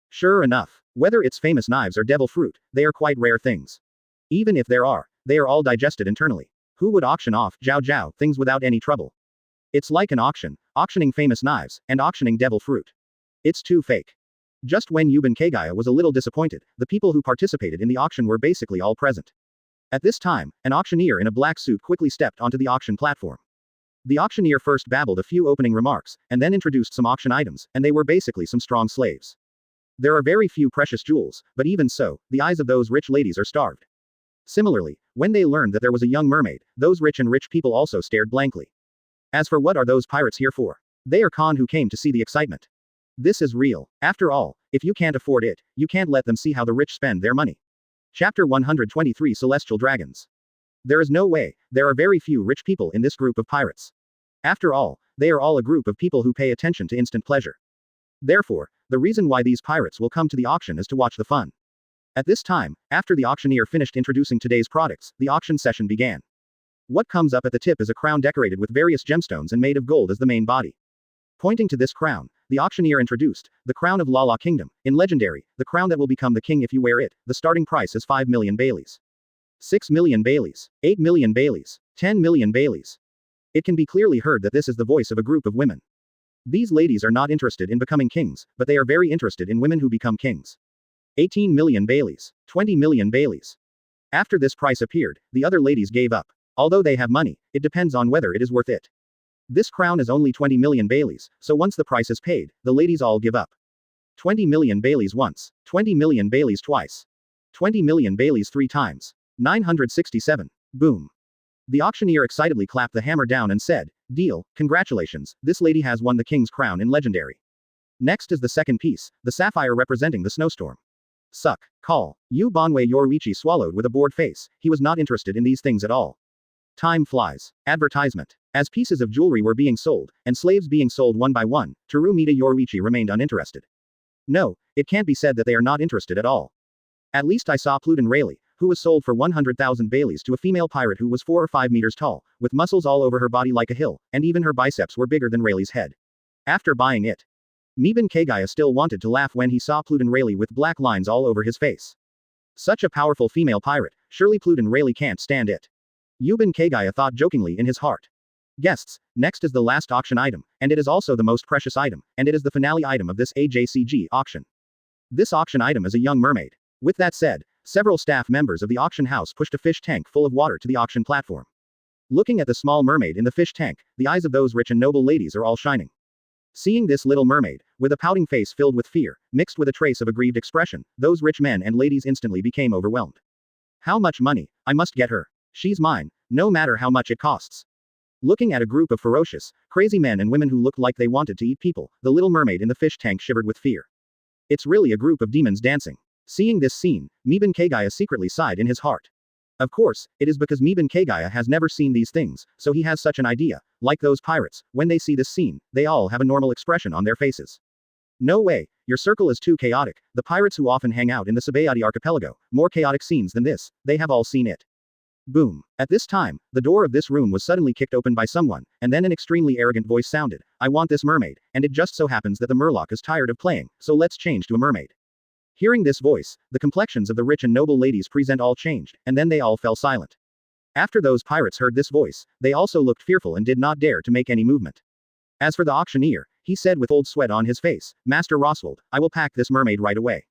Sure enough, whether it's famous knives or devil fruit, they are quite rare things. Even if there are, they are all digested internally. Who would auction off Jiao things without any trouble? It's like an auction, auctioning famous knives, and auctioning devil fruit. It's too fake. Just when Yuben Kagaya was a little disappointed, the people who participated in the auction were basically all present. At this time, an auctioneer in a black suit quickly stepped onto the auction platform. The auctioneer first babbled a few opening remarks, and then introduced some auction items, and they were basically some strong slaves. There are very few precious jewels, but even so, the eyes of those rich ladies are starved. Similarly, when they learned that there was a young mermaid, those rich people also stared blankly. As for what are those pirates here for? They are con who came to see the excitement. This is real. After all, if you can't afford it, you can't let them see how the rich spend their money. Chapter 123 Celestial Dragons. There is no way, there are very few rich people in this group of pirates. After all, they are all a group of people who pay attention to instant pleasure. Therefore, the reason why these pirates will come to the auction is to watch the fun. At this time, after the auctioneer finished introducing today's products, the auction session began. What comes up at the tip is a crown decorated with various gemstones and made of gold as the main body. Pointing to this crown, the auctioneer introduced, the crown of Lala Kingdom, in legendary, the crown that will become the king if you wear it, the starting price is 5 million Baileys. 6 million Baileys, 8 million Baileys, 10 million Baileys. It can be clearly heard that this is the voice of a group of women. These ladies are not interested in becoming kings, but they are very interested in women who become kings. 18 million Baileys, 20 million Baileys. After this price appeared, the other ladies gave up. Although they have money, it depends on whether it is worth it. This crown is only 20 million Baileys, so once the price is paid, the ladies all give up. 20 million Baileys once, 20 million Baileys twice. 20 million Baileys 3 times. 967. Boom. The auctioneer excitedly clapped the hammer down and said, "Deal, congratulations, this lady has won the king's crown in legendary." Next is the second piece, the sapphire representing the snowstorm. Suck. Call. Yu Banwei Yoruichi swallowed with a bored face, he was not interested in these things at all. Time flies. Advertisement. As pieces of jewelry were being sold, and slaves being sold one by one, Terumita Yoruichi remained uninterested. No, it can't be said that they are not interested at all. At least I saw Pluton Rayleigh, who was sold for 100,000 Baileys to a female pirate who was 4 or 5 meters tall, with muscles all over her body like a hill, and even her biceps were bigger than Rayleigh's head. After buying it, Meben Kagaya still wanted to laugh when he saw Pluton Rayleigh with black lines all over his face. Such a powerful female pirate, surely Pluton Rayleigh can't stand it. Yuben Kagaya thought jokingly in his heart. Guests, next is the last auction item, and it is also the most precious item, and it is the finale item of this AJCG auction. This auction item is a young mermaid. With that said, several staff members of the auction house pushed a fish tank full of water to the auction platform. Looking at the small mermaid in the fish tank, the eyes of those rich and noble ladies are all shining. Seeing this little mermaid, with a pouting face filled with fear, mixed with a trace of a grieved expression, those rich men and ladies instantly became overwhelmed. How much money? I must get her. She's mine, no matter how much it costs. Looking at a group of ferocious, crazy men and women who looked like they wanted to eat people, the little mermaid in the fish tank shivered with fear. It's really a group of demons dancing. Seeing this scene, Meben Kagaya secretly sighed in his heart. Of course, it is because Meben Kagaya has never seen these things, so he has such an idea. Like those pirates, when they see this scene, they all have a normal expression on their faces. No way, your circle is too chaotic. The pirates who often hang out in the Saboady archipelago, more chaotic scenes than this, they have all seen it. Boom. At this time, the door of this room was suddenly kicked open by someone, and then an extremely arrogant voice sounded, I want this mermaid, and it just so happens that the murloc is tired of playing, so let's change to a mermaid. Hearing this voice, the complexions of the rich and noble ladies present all changed, and then they all fell silent. After those pirates heard this voice, they also looked fearful and did not dare to make any movement. As for the auctioneer, he said with old sweat on his face, Master Roswald, I will pack this mermaid right away.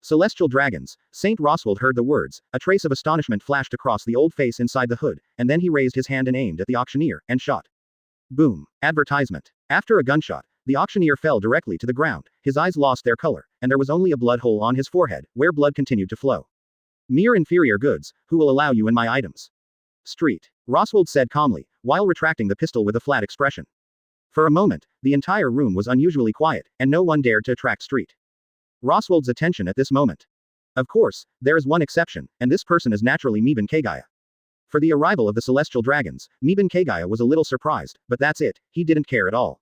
Celestial dragons. Saint Roswald heard the words, a trace of astonishment flashed across the old face inside the hood, and then he raised his hand and aimed at the auctioneer, and shot. Boom. Advertisement. After a gunshot, the auctioneer fell directly to the ground, his eyes lost their color, and there was only a blood hole on his forehead, where blood continued to flow. Mere inferior goods, who will allow you in my items? Street. Roswald said calmly, while retracting the pistol with a flat expression. For a moment, the entire room was unusually quiet, and no one dared to attract Street. Roswald's attention at this moment. Of course, there is one exception, and this person is naturally Meben Kagaya. For the arrival of the celestial dragons, Meben Kagaya was a little surprised, but that's it, he didn't care at all.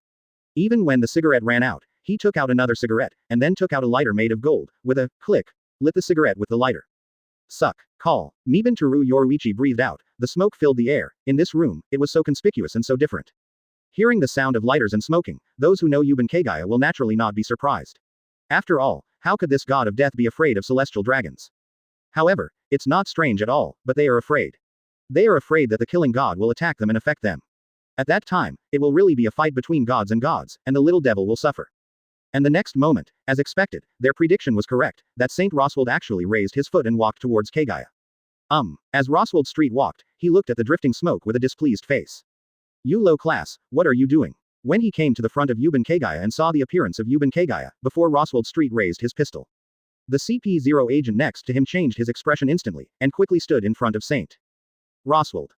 Even when the cigarette ran out, he took out another cigarette, and then took out a lighter made of gold, with a click, lit the cigarette with the lighter. Suck. Call. Meben Teru Yoruichi breathed out, the smoke filled the air. In this room, it was so conspicuous and so different. Hearing the sound of lighters and smoking, those who know Yuben Kagaya will naturally not be surprised. After all, how could this god of death be afraid of celestial dragons? However, it's not strange at all, but they are afraid. They are afraid that the killing god will attack them and affect them. At that time, it will really be a fight between gods, and the little devil will suffer. And the next moment, as expected, their prediction was correct, that Saint Roswald actually raised his foot and walked towards Kagaya. As Roswald Street walked, he looked at the drifting smoke with a displeased face. You low class, what are you doing? When he came to the front of Yuben Kagaya and saw the appearance of Yuben Kagaya, before Roswald Street raised his pistol. The CP0 agent next to him changed his expression instantly, and quickly stood in front of Saint Roswald.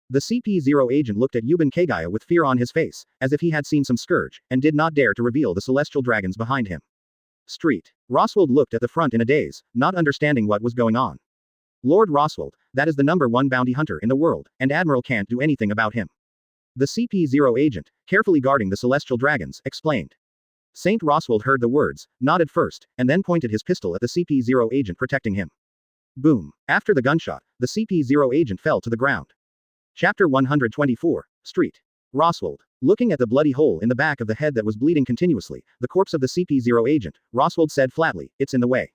The CP0 agent looked at Yuben Kagaya with fear on his face, as if he had seen some scourge, and did not dare to reveal the celestial dragons behind him. Street. Roswald looked at the front in a daze, not understanding what was going on. Lord Roswald, that is the #1 bounty hunter in the world, and Admiral can't do anything about him. The CP0 agent, carefully guarding the celestial dragons, explained. Saint Roswald heard the words, nodded first, and then pointed his pistol at the CP0 agent protecting him. Boom. After the gunshot, the CP0 agent fell to the ground. Chapter 124, Street. Roswald. Looking at the bloody hole in the back of the head that was bleeding continuously, the corpse of the CP0 agent, Roswald said flatly, it's in the way.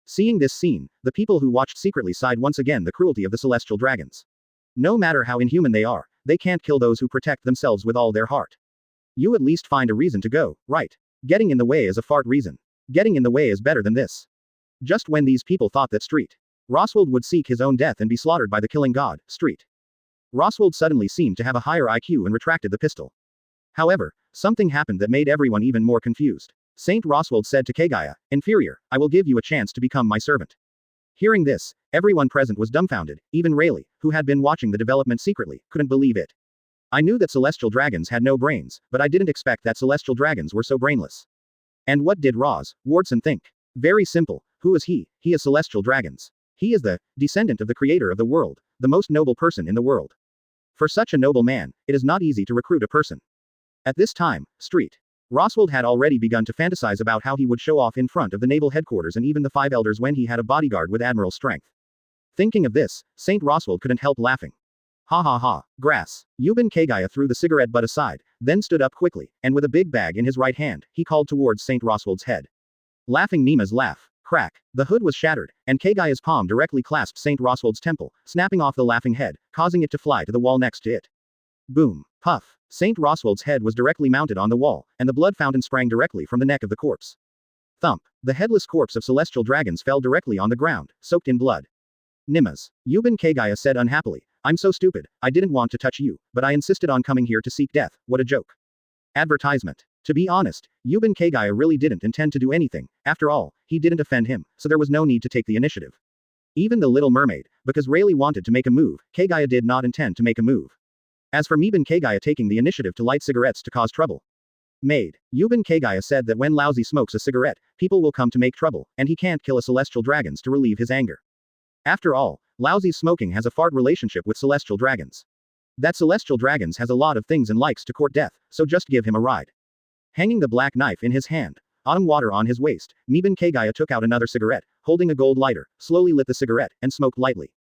Seeing this scene, the people who watched secretly sighed once again the cruelty of the celestial dragons. No matter how inhuman they are, they can't kill those who protect themselves with all their heart. You at least find a reason to go, right? Getting in the way is a fart reason. Getting in the way is better than this. Just when these people thought that Street Roswald would seek his own death and be slaughtered by the killing god, Street Roswald suddenly seemed to have a higher IQ and retracted the pistol. However, something happened that made everyone even more confused. Saint Roswald said to Kagaya, inferior, I will give you a chance to become my servant. Hearing this, everyone present was dumbfounded, even Rayleigh, who had been watching the development secretly, couldn't believe it. I knew that celestial dragons had no brains, but I didn't expect that celestial dragons were so brainless. And what did Wardson think? Very simple, who is he? He is celestial dragons. He is the descendant of the creator of the world, the most noble person in the world. For such a noble man, it is not easy to recruit a person. At this time, Roswald had already begun to fantasize about how he would show off in front of the naval headquarters and even the five elders when he had a bodyguard with Admiral strength. Thinking of this, Saint Roswald couldn't help laughing. Ha ha ha, grass. Yuban Kagaya threw the cigarette butt aside, then stood up quickly, and with a big bag in his right hand, he called towards Saint Roswald's head. Laughing Nima's laugh. Crack. The hood was shattered, and Kagaya's palm directly clasped Saint Roswald's temple, snapping off the laughing head, causing it to fly to the wall next to it. Boom. Puff. Saint Roswald's head was directly mounted on the wall, and the blood fountain sprang directly from the neck of the corpse. Thump. The headless corpse of celestial dragons fell directly on the ground, soaked in blood. Nimas. Yuban Kagaya said unhappily, I'm so stupid, I didn't want to touch you, but I insisted on coming here to seek death, what a joke. Advertisement. To be honest, Yuban Kagaya really didn't intend to do anything, after all, he didn't offend him, so there was no need to take the initiative. Even the Little Mermaid, because Rayleigh wanted to make a move, Kagaya did not intend to make a move. As for Yuban Kagaya taking the initiative to light cigarettes to cause trouble. Yuban Kagaya said that when Lousy smokes a cigarette, people will come to make trouble, and he can't kill a celestial dragons to relieve his anger. After all, Lousy's smoking has a fart relationship with celestial dragons. That celestial dragons has a lot of things and likes to court death, so just give him a ride. Hanging the black knife in his hand, autumn water on his waist, Yuban Kagaya took out another cigarette, holding a gold lighter, slowly lit the cigarette, and smoked lightly.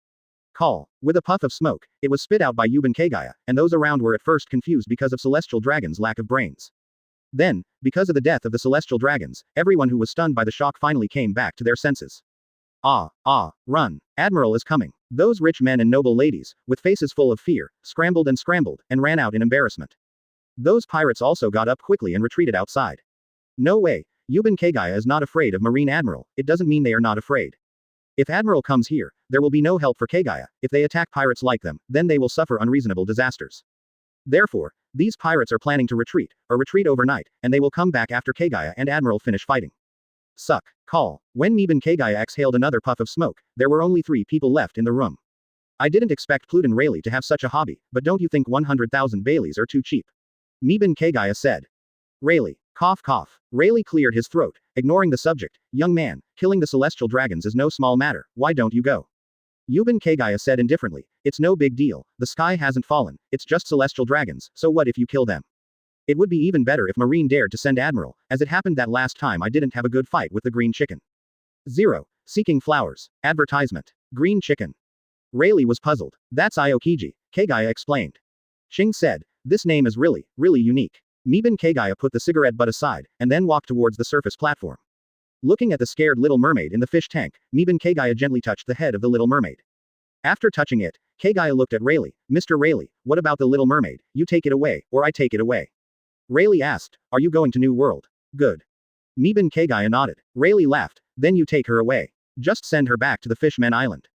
Call. With a puff of smoke, it was spit out by Yuban Kagaya, and those around were at first confused because of celestial dragons' lack of brains. Then, because of the death of the celestial dragons, everyone who was stunned by the shock finally came back to their senses. Run. Admiral is coming. Those rich men and noble ladies, with faces full of fear, scrambled, and ran out in embarrassment. Those pirates also got up quickly and retreated outside. No way, Yuban Kagaya is not afraid of Marine Admiral, it doesn't mean they are not afraid. If Admiral comes here, there will be no help for Kagaya, if they attack pirates like them, then they will suffer unreasonable disasters. Therefore, these pirates are planning to retreat, or retreat overnight, and they will come back after Kagaya and Admiral finish fighting. Suck. Call. When Yuban Kagaya exhaled another puff of smoke, there were only 3 people left in the room. I didn't expect Pluton Rayleigh to have such a hobby, but don't you think 100,000 Baileys are too cheap? Yuban Kagaya said. Rayleigh. Cough cough. Rayleigh cleared his throat, ignoring the subject. Young man, killing the celestial dragons is no small matter, why don't you go? Yuban Kagaya said indifferently, it's no big deal, the sky hasn't fallen, it's just celestial dragons, so what if you kill them? It would be even better if Marine dared to send Admiral, as it happened that last time I didn't have a good fight with the green chicken. 0. Seeking flowers. Advertisement. Green chicken. Rayleigh was puzzled. That's Aokiji, Kagaya explained. Ching said, this name is really unique. Yuban Kagaya put the cigarette butt aside, and then walked towards the surface platform. Looking at the scared Little Mermaid in the fish tank, Yuban Kagaya gently touched the head of the Little Mermaid. After touching it, Kagaya looked at Rayleigh. Mr. Rayleigh, what about the Little Mermaid? You take it away, or I take it away. Rayleigh asked, are you going to New World? Good. Yuban Kagaya nodded. Rayleigh laughed, then you take her away. Just send her back to the Fishman Island.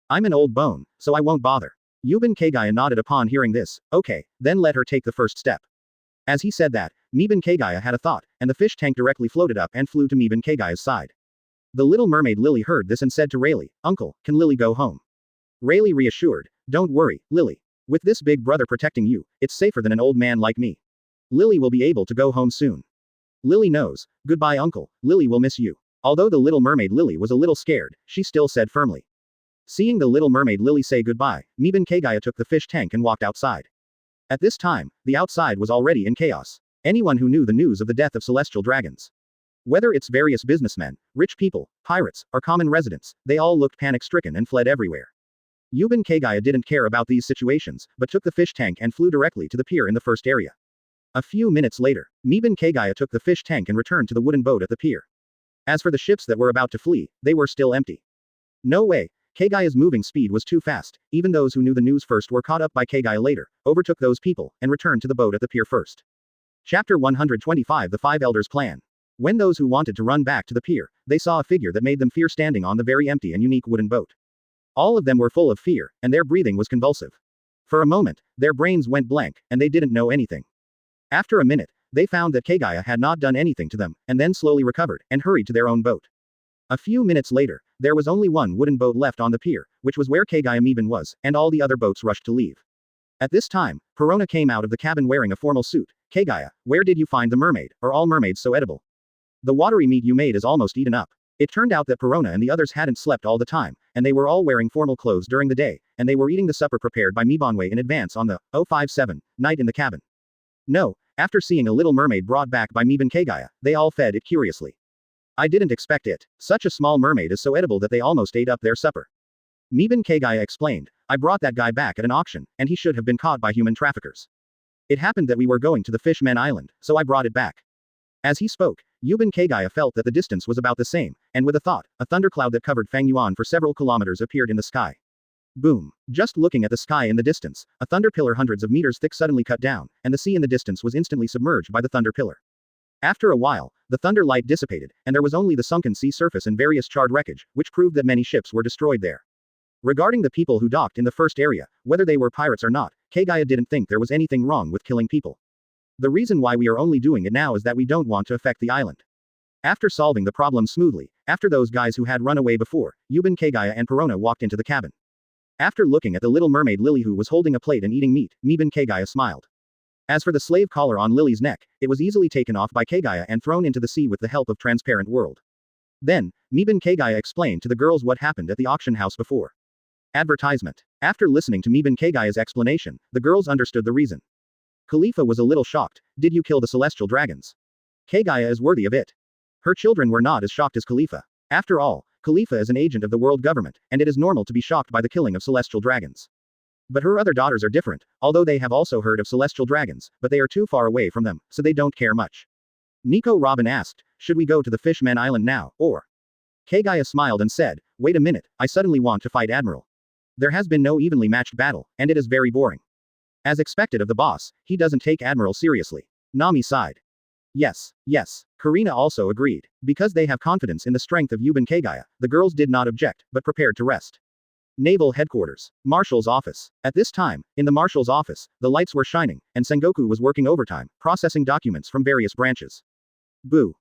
I'm an old bone, so I won't bother. Yuban Kagaya nodded upon hearing this. Okay, then let her take the first step. As he said that, Yuban Kagaya had a thought, and the fish tank directly floated up and flew to Yuban Kagaya's side. The Little Mermaid Lily heard this and said to Rayleigh, Uncle, can Lily go home? Rayleigh reassured, don't worry, Lily. With this big brother protecting you, it's safer than an old man like me. Lily will be able to go home soon. Lily knows. Goodbye, Uncle, Lily will miss you. Although the Little Mermaid Lily was a little scared, she still said firmly. Seeing the Little Mermaid Lily say goodbye, Yuban Kagaya took the fish tank and walked outside. At this time, the outside was already in chaos. Anyone who knew the news of the death of celestial dragons. Whether it's various businessmen, rich people, pirates, or common residents, they all looked panic-stricken and fled everywhere. Yuban Kagaya didn't care about these situations, but took the fish tank and flew directly to the pier in the first area. A few minutes later, Yuban Kagaya took the fish tank and returned to the wooden boat at the pier. As for the ships that were about to flee, they were still empty. No way. Kagaya's moving speed was too fast. Even those who knew the news first were caught up by Kagaya later, overtook those people, and returned to the boat at the pier first. Chapter 125 The Five Elders' Plan. When those who wanted to run back to the pier, they saw a figure that made them fear standing on the very empty and unique wooden boat. All of them were full of fear, and their breathing was convulsive. For a moment, their brains went blank, and they didn't know anything. After a minute, they found that Kagaya had not done anything to them, and then slowly recovered, and hurried to their own boat. A few minutes later, there was only one wooden boat left on the pier, which was where Kagaya Miban was, and all the other boats rushed to leave. At this time, Perona came out of the cabin wearing a formal suit. Kagaya, where did you find the mermaid? Are all mermaids so edible? The watery meat you made is almost eaten up. It turned out that Perona and the others hadn't slept all the time, and they were all wearing formal clothes during the day, and they were eating the supper prepared by Mibonwe in advance on the 057 night in the cabin. No, after seeing a little mermaid brought back by Miban Kagaya, they all fed it curiously. I didn't expect it. Such a small mermaid is so edible that they almost ate up their supper. Miban Kagaya explained, I brought that guy back at an auction, and he should have been caught by human traffickers. It happened that we were going to the Fishman Island, so I brought it back. As he spoke, Yuban Kagaya felt that the distance was about the same, and with a thought, a thundercloud that covered Fang Yuan for several kilometers appeared in the sky. Boom. Just looking at the sky in the distance, a thunder pillar hundreds of meters thick suddenly cut down, and the sea in the distance was instantly submerged by the thunder pillar. After a while, the thunder light dissipated, and there was only the sunken sea surface and various charred wreckage, which proved that many ships were destroyed there. Regarding the people who docked in the first area, whether they were pirates or not, Kagaya didn't think there was anything wrong with killing people. The reason why we are only doing it now is that we don't want to affect the island. After solving the problem smoothly, after those guys who had run away before, Yuban Kagaya and Perona walked into the cabin. After looking at the little mermaid Lily who was holding a plate and eating meat, Miban Kagaya smiled. As for the slave collar on Lily's neck, it was easily taken off by Kagaya and thrown into the sea with the help of transparent world. Then, Miban Kagaya explained to the girls what happened at the auction house before. Advertisement. After listening to Miban Kagaya's explanation, the girls understood the reason. Khalifa was a little shocked. Did you kill the celestial dragons? Kagaya is worthy of it. Her children were not as shocked as Khalifa. After all, Khalifa is an agent of the world government, and it is normal to be shocked by the killing of celestial dragons. But her other daughters are different, although they have also heard of celestial dragons, but they are too far away from them, so they don't care much. Nico Robin asked, should we go to the Fishman Island now, or? Kagaya smiled and said, wait a minute, I suddenly want to fight Admiral. There has been no evenly matched battle, and it is very boring. As expected of the boss, he doesn't take Admiral seriously. Nami sighed. Yes. Karina also agreed. Because they have confidence in the strength of Yuban Kagaya, the girls did not object, but prepared to rest. Naval Headquarters. Marshal's office. At this time, in the Marshal's office, the lights were shining, and Sengoku was working overtime, processing documents from various branches. Boo.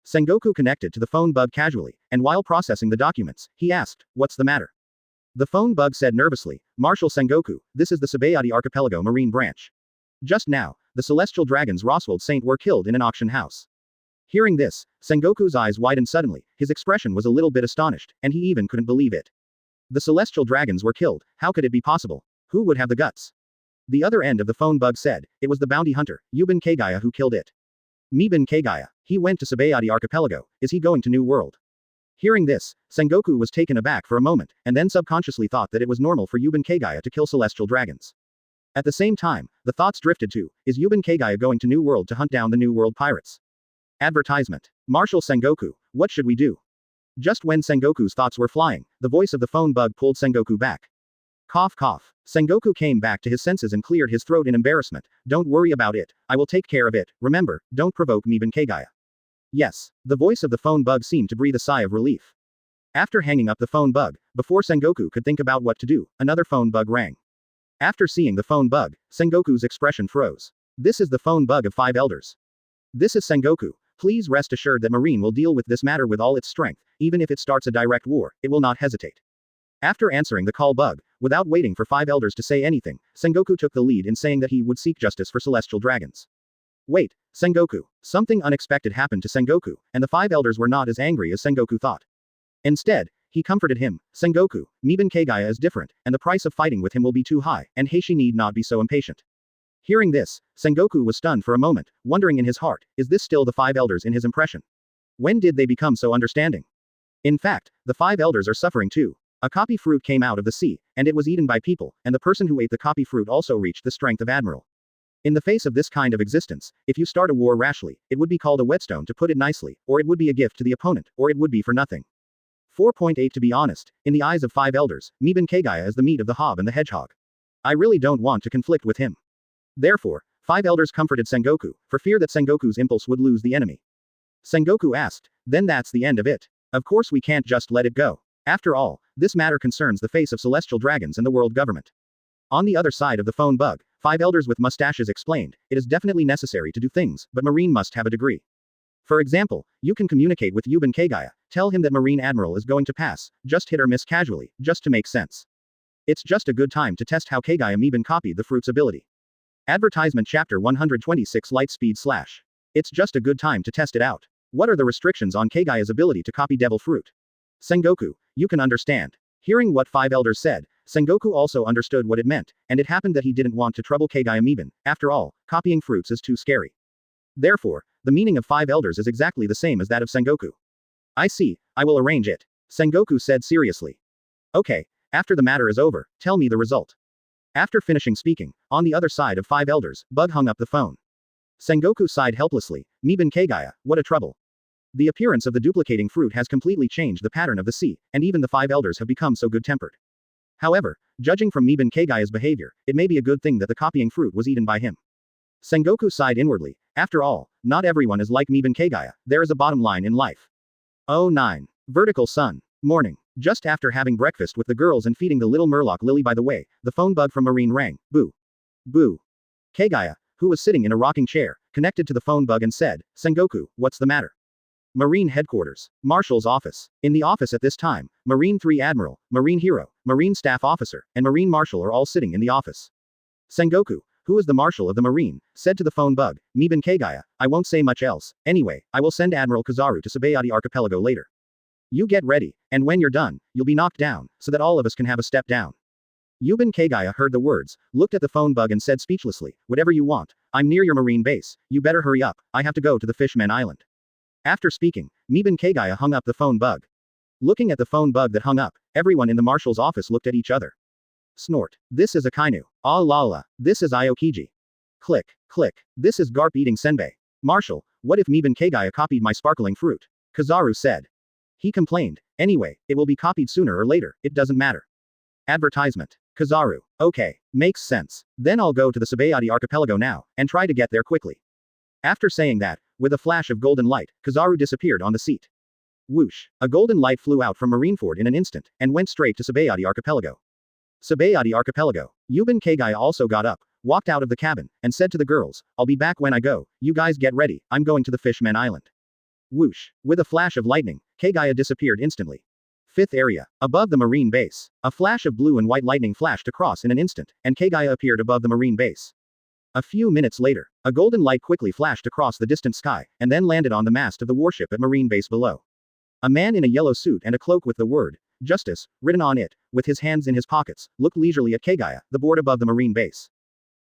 Sengoku connected to the phone bug casually, and while processing the documents, he asked, what's the matter? The phone bug said nervously, Marshal Sengoku, this is the Saboady Archipelago Marine Branch. Just now, the celestial dragons Roswald Saint were killed in an auction house. Hearing this, Sengoku's eyes widened suddenly, his expression was a little bit astonished, and he even couldn't believe it. The celestial dragons were killed, how could it be possible? Who would have the guts? The other end of the phone bug said, it was the bounty hunter, Yuban Kagaya who killed it. Miban Kagaya. He went to Saboady Archipelago, is he going to New World? Hearing this, Sengoku was taken aback for a moment, and then subconsciously thought that it was normal for Yuban Kagaya to kill celestial dragons. At the same time, the thoughts drifted to, is Yuban Kagaya going to New World to hunt down the New World pirates? Advertisement. Marshal Sengoku, what should we do? Just when Sengoku's thoughts were flying, the voice of the phone bug pulled Sengoku back. Cough. Sengoku came back to his senses and cleared his throat in embarrassment. Don't worry about it, I will take care of it, remember, don't provoke Miban Kagaya. Yes. The voice of the phone bug seemed to breathe a sigh of relief. After hanging up the phone bug, before Sengoku could think about what to do, another phone bug rang. After seeing the phone bug, Sengoku's expression froze. This is the phone bug of 5 elders. This is Sengoku. Please rest assured that Marine will deal with this matter with all its strength, even if it starts a direct war, it will not hesitate. After answering the call bug, without waiting for 5 elders to say anything, Sengoku took the lead in saying that he would seek justice for celestial dragons. Wait, Sengoku. Something unexpected happened to Sengoku, and the 5 elders were not as angry as Sengoku thought. Instead, he comforted him, Sengoku, Miban Kagaya is different, and the price of fighting with him will be too high, and Heishi need not be so impatient. Hearing this, Sengoku was stunned for a moment, wondering in his heart, is this still the 5 elders in his impression? When did they become so understanding? In fact, the 5 elders are suffering too. A copy fruit came out of the sea, and it was eaten by people, and the person who ate the copy fruit also reached the strength of Admiral. In the face of this kind of existence, if you start a war rashly, it would be called a whetstone to put it nicely, or it would be a gift to the opponent, or it would be for nothing. 4.8 To be honest, in the eyes of 5 elders, Miban Kagaya is the meat of the hob and the hedgehog. I really don't want to conflict with him. Therefore, 5 elders comforted Sengoku, for fear that Sengoku's impulse would lose the enemy. Sengoku asked, then that's the end of it. Of course we can't just let it go. After all, this matter concerns the face of celestial dragons and the world government. On the other side of the phone bug, 5 elders with mustaches explained, it is definitely necessary to do things, but Marine must have a degree. For example, you can communicate with Yuban Kagaya, tell him that Marine Admiral is going to pass, just hit or miss casually, just to make sense. It's just a good time to test how Kagaya Miban copied the fruit's ability. Advertisement Chapter 126 Lightspeed / It's just a good time to test it out. What are the restrictions on Kagaya's ability to copy devil fruit? Sengoku, you can understand. Hearing what 5 elders said, Sengoku also understood what it meant, and it happened that he didn't want to trouble Kagaya Miban. After all, copying fruits is too scary. Therefore, the meaning of 5 elders is exactly the same as that of Sengoku. I see, I will arrange it. Sengoku said seriously. Okay, after the matter is over, tell me the result. After finishing speaking, on the other side of 5 elders, Bug hung up the phone. Sengoku sighed helplessly. Miban Kagaya, what a trouble. The appearance of the duplicating fruit has completely changed the pattern of the sea, and even the 5 elders have become so good-tempered. However, judging from Miban Kagaya's behavior, it may be a good thing that the copying fruit was eaten by him. Sengoku sighed inwardly. After all, not everyone is like Miban Kagaya, there is a bottom line in life. Oh 9. Vertical sun. Morning. Just after having breakfast with the girls and feeding the little murloc Lily by the way, the phone bug from Marine rang. Boo. Boo. Kagaya, who was sitting in a rocking chair, connected to the phone bug and said, Sengoku, what's the matter? Marine Headquarters. Marshal's office. In the office at this time, Marine 3 Admiral, Marine Hero, Marine Staff Officer, and Marine Marshal are all sitting in the office. Sengoku, who is the Marshal of the Marine, said to the phone bug, Miban Kagaya, I won't say much else, anyway, I will send Admiral Kizaru to Saboady Archipelago later. You get ready, and when you're done, you'll be knocked down, so that all of us can have a step down. Miban Kagaya heard the words, looked at the phone bug and said speechlessly, whatever you want, I'm near your marine base, you better hurry up, I have to go to the Fishman Island. After speaking, Miban Kagaya hung up the phone bug. Looking at the phone bug that hung up, everyone in the marshal's office looked at each other. Snort. This is Akainu. Ah la la. This is Aokiji. Click, click. This is Garp eating senbei. Marshal, what if Miban Kagaya copied my sparkling fruit? Kizaru said. He complained. Anyway, it will be copied sooner or later, it doesn't matter. Advertisement. Kizaru. Okay, makes sense. Then I'll go to the Saboady Archipelago now, and try to get there quickly. After saying that, with a flash of golden light, Kizaru disappeared on the seat. Whoosh. A golden light flew out from Marineford in an instant, and went straight to Saboady Archipelago. Saboady Archipelago. Miban Kagaya also got up, walked out of the cabin, and said to the girls, I'll be back when I go, you guys get ready, I'm going to the Fishman Island. Whoosh. With a flash of lightning, Kagaya disappeared instantly. 5th area. Above the marine base. A flash of blue and white lightning flashed across in an instant, and Kagaya appeared above the marine base. A few minutes later, a golden light quickly flashed across the distant sky, and then landed on the mast of the warship at marine base below. A man in a yellow suit and a cloak with the word, Justice, written on it, with his hands in his pockets, looked leisurely at Kagaya, the board above the marine base.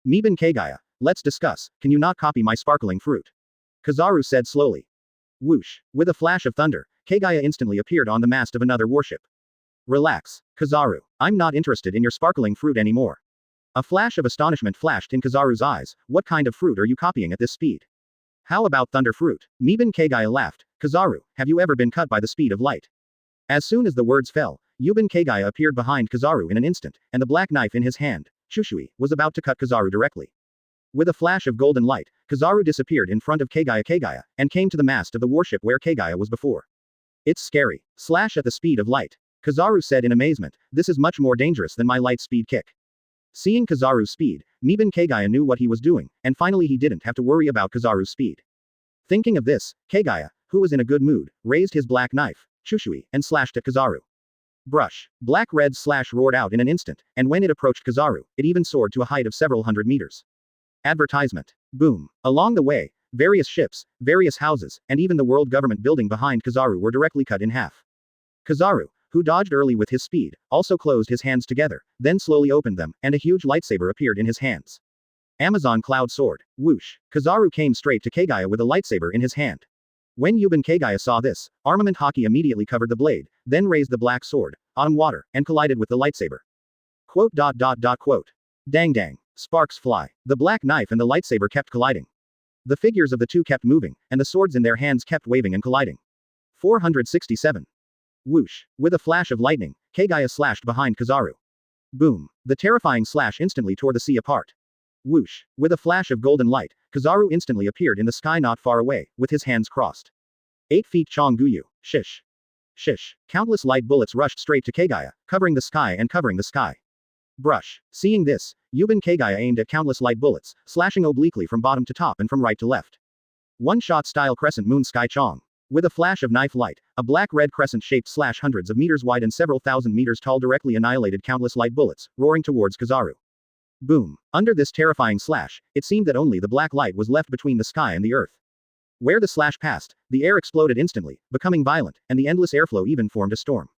Miban Kagaya, let's discuss, can you not copy my sparkling fruit? Kizaru said slowly. Whoosh. With a flash of thunder, Kagaya instantly appeared on the mast of another warship. Relax, Kizaru, I'm not interested in your sparkling fruit anymore. A flash of astonishment flashed in Kizaru's eyes, what kind of fruit are you copying at this speed? How about thunder fruit? Miban Kagaya laughed. Kizaru, have you ever been cut by the speed of light? As soon as the words fell, Miban Kagaya appeared behind Kizaru in an instant, and the black knife in his hand, Shusui, was about to cut Kizaru directly. With a flash of golden light, Kizaru disappeared in front of Kagaya, and came to the mast of the warship where Kagaya was before. It's scary. Slash at the speed of light. Kizaru said in amazement, this is much more dangerous than my light speed kick. Seeing Kizaru's speed, Miban Kagaya knew what he was doing, and finally he didn't have to worry about Kizaru's speed. Thinking of this, Kagaya, who was in a good mood, raised his black knife, Shusui, and slashed at Kizaru. Brush. Black-red slash roared out in an instant, and when it approached Kizaru, it even soared to a height of several hundred meters. Advertisement. Boom. Along the way, various ships, various houses, and even the world government building behind Kizaru were directly cut in half. Kizaru, who dodged early with his speed, also closed his hands together, then slowly opened them, and a huge lightsaber appeared in his hands. Amazon Cloud Sword. Whoosh. Kizaru came straight to Kagaya with a lightsaber in his hand. When Miban Kagaya saw this, Armament Haki immediately covered the blade, then raised the black sword, on water, and collided with the lightsaber. Quote. Dang dang. Sparks fly. The black knife and the lightsaber kept colliding. The figures of the two kept moving, and the swords in their hands kept waving and colliding. 467. Whoosh. With a flash of lightning, Kagaya slashed behind Kizaru. Boom. The terrifying slash instantly tore the sea apart. Whoosh. With a flash of golden light, Kizaru instantly appeared in the sky not far away, with his hands crossed. 8 feet Chong-Guyu. Shish. Shish. Countless light bullets rushed straight to Kagaya, covering the sky and covering the sky. Brush. Seeing this, Miban Kagaya aimed at countless light bullets, slashing obliquely from bottom to top and from right to left. One-shot style crescent moon sky Chong. With a flash of knife light, a black-red crescent-shaped slash hundreds of meters wide and several thousand meters tall directly annihilated countless light bullets, roaring towards Kizaru. Boom. Under this terrifying slash, it seemed that only the black light was left between the sky and the earth. Where the slash passed, the air exploded instantly, becoming violent, and the endless airflow even formed a storm.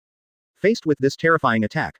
Faced with this terrifying attack,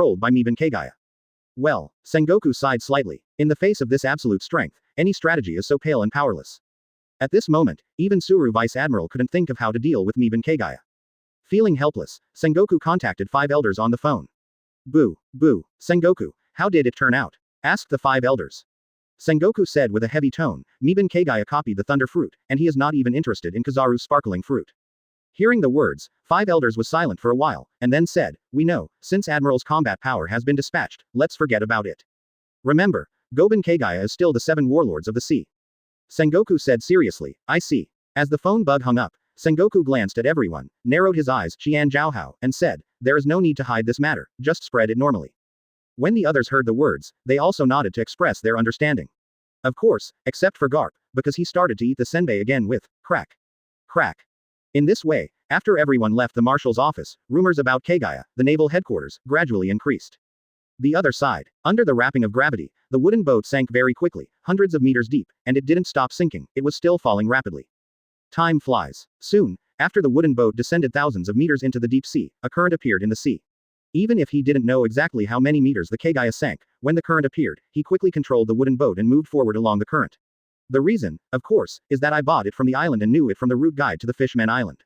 controlled by Miban Kagaya. Well, Sengoku sighed slightly. In the face of this absolute strength, any strategy is so pale and powerless. At this moment, even Suru Vice Admiral couldn't think of how to deal with Miban Kagaya. Feeling helpless, Sengoku contacted 5 elders on the phone. Boo, Sengoku, how did it turn out? Asked the 5 elders. Sengoku said with a heavy tone, Miban Kagaya copied the thunder fruit, and he is not even interested in Kizaru's sparkling fruit. Hearing the words, 5 elders was silent for a while, and then said, we know, since Admiral's combat power has been dispatched, let's forget about it. Remember, Goban Kagaya is still the 7 warlords of the sea. Sengoku said seriously, I see. As the phone bug hung up, Sengoku glanced at everyone, narrowed his eyes, Qian Zhaohao, and said, there is no need to hide this matter, just spread it normally. When the others heard the words, they also nodded to express their understanding. Of course, except for Garp, because he started to eat the senbei again with crack. Crack. In this way, after everyone left the marshal's office, rumors about Kagaya, the naval headquarters, gradually increased. The other side. Under the wrapping of gravity, the wooden boat sank very quickly, hundreds of meters deep, and it didn't stop sinking, it was still falling rapidly. Time flies. Soon, after the wooden boat descended thousands of meters into the deep sea, a current appeared in the sea. Even if he didn't know exactly how many meters the Kagaya sank, when the current appeared, he quickly controlled the wooden boat and moved forward along the current. The reason, of course, is that I bought it from the island and knew it from the route guide to the Fishman Island.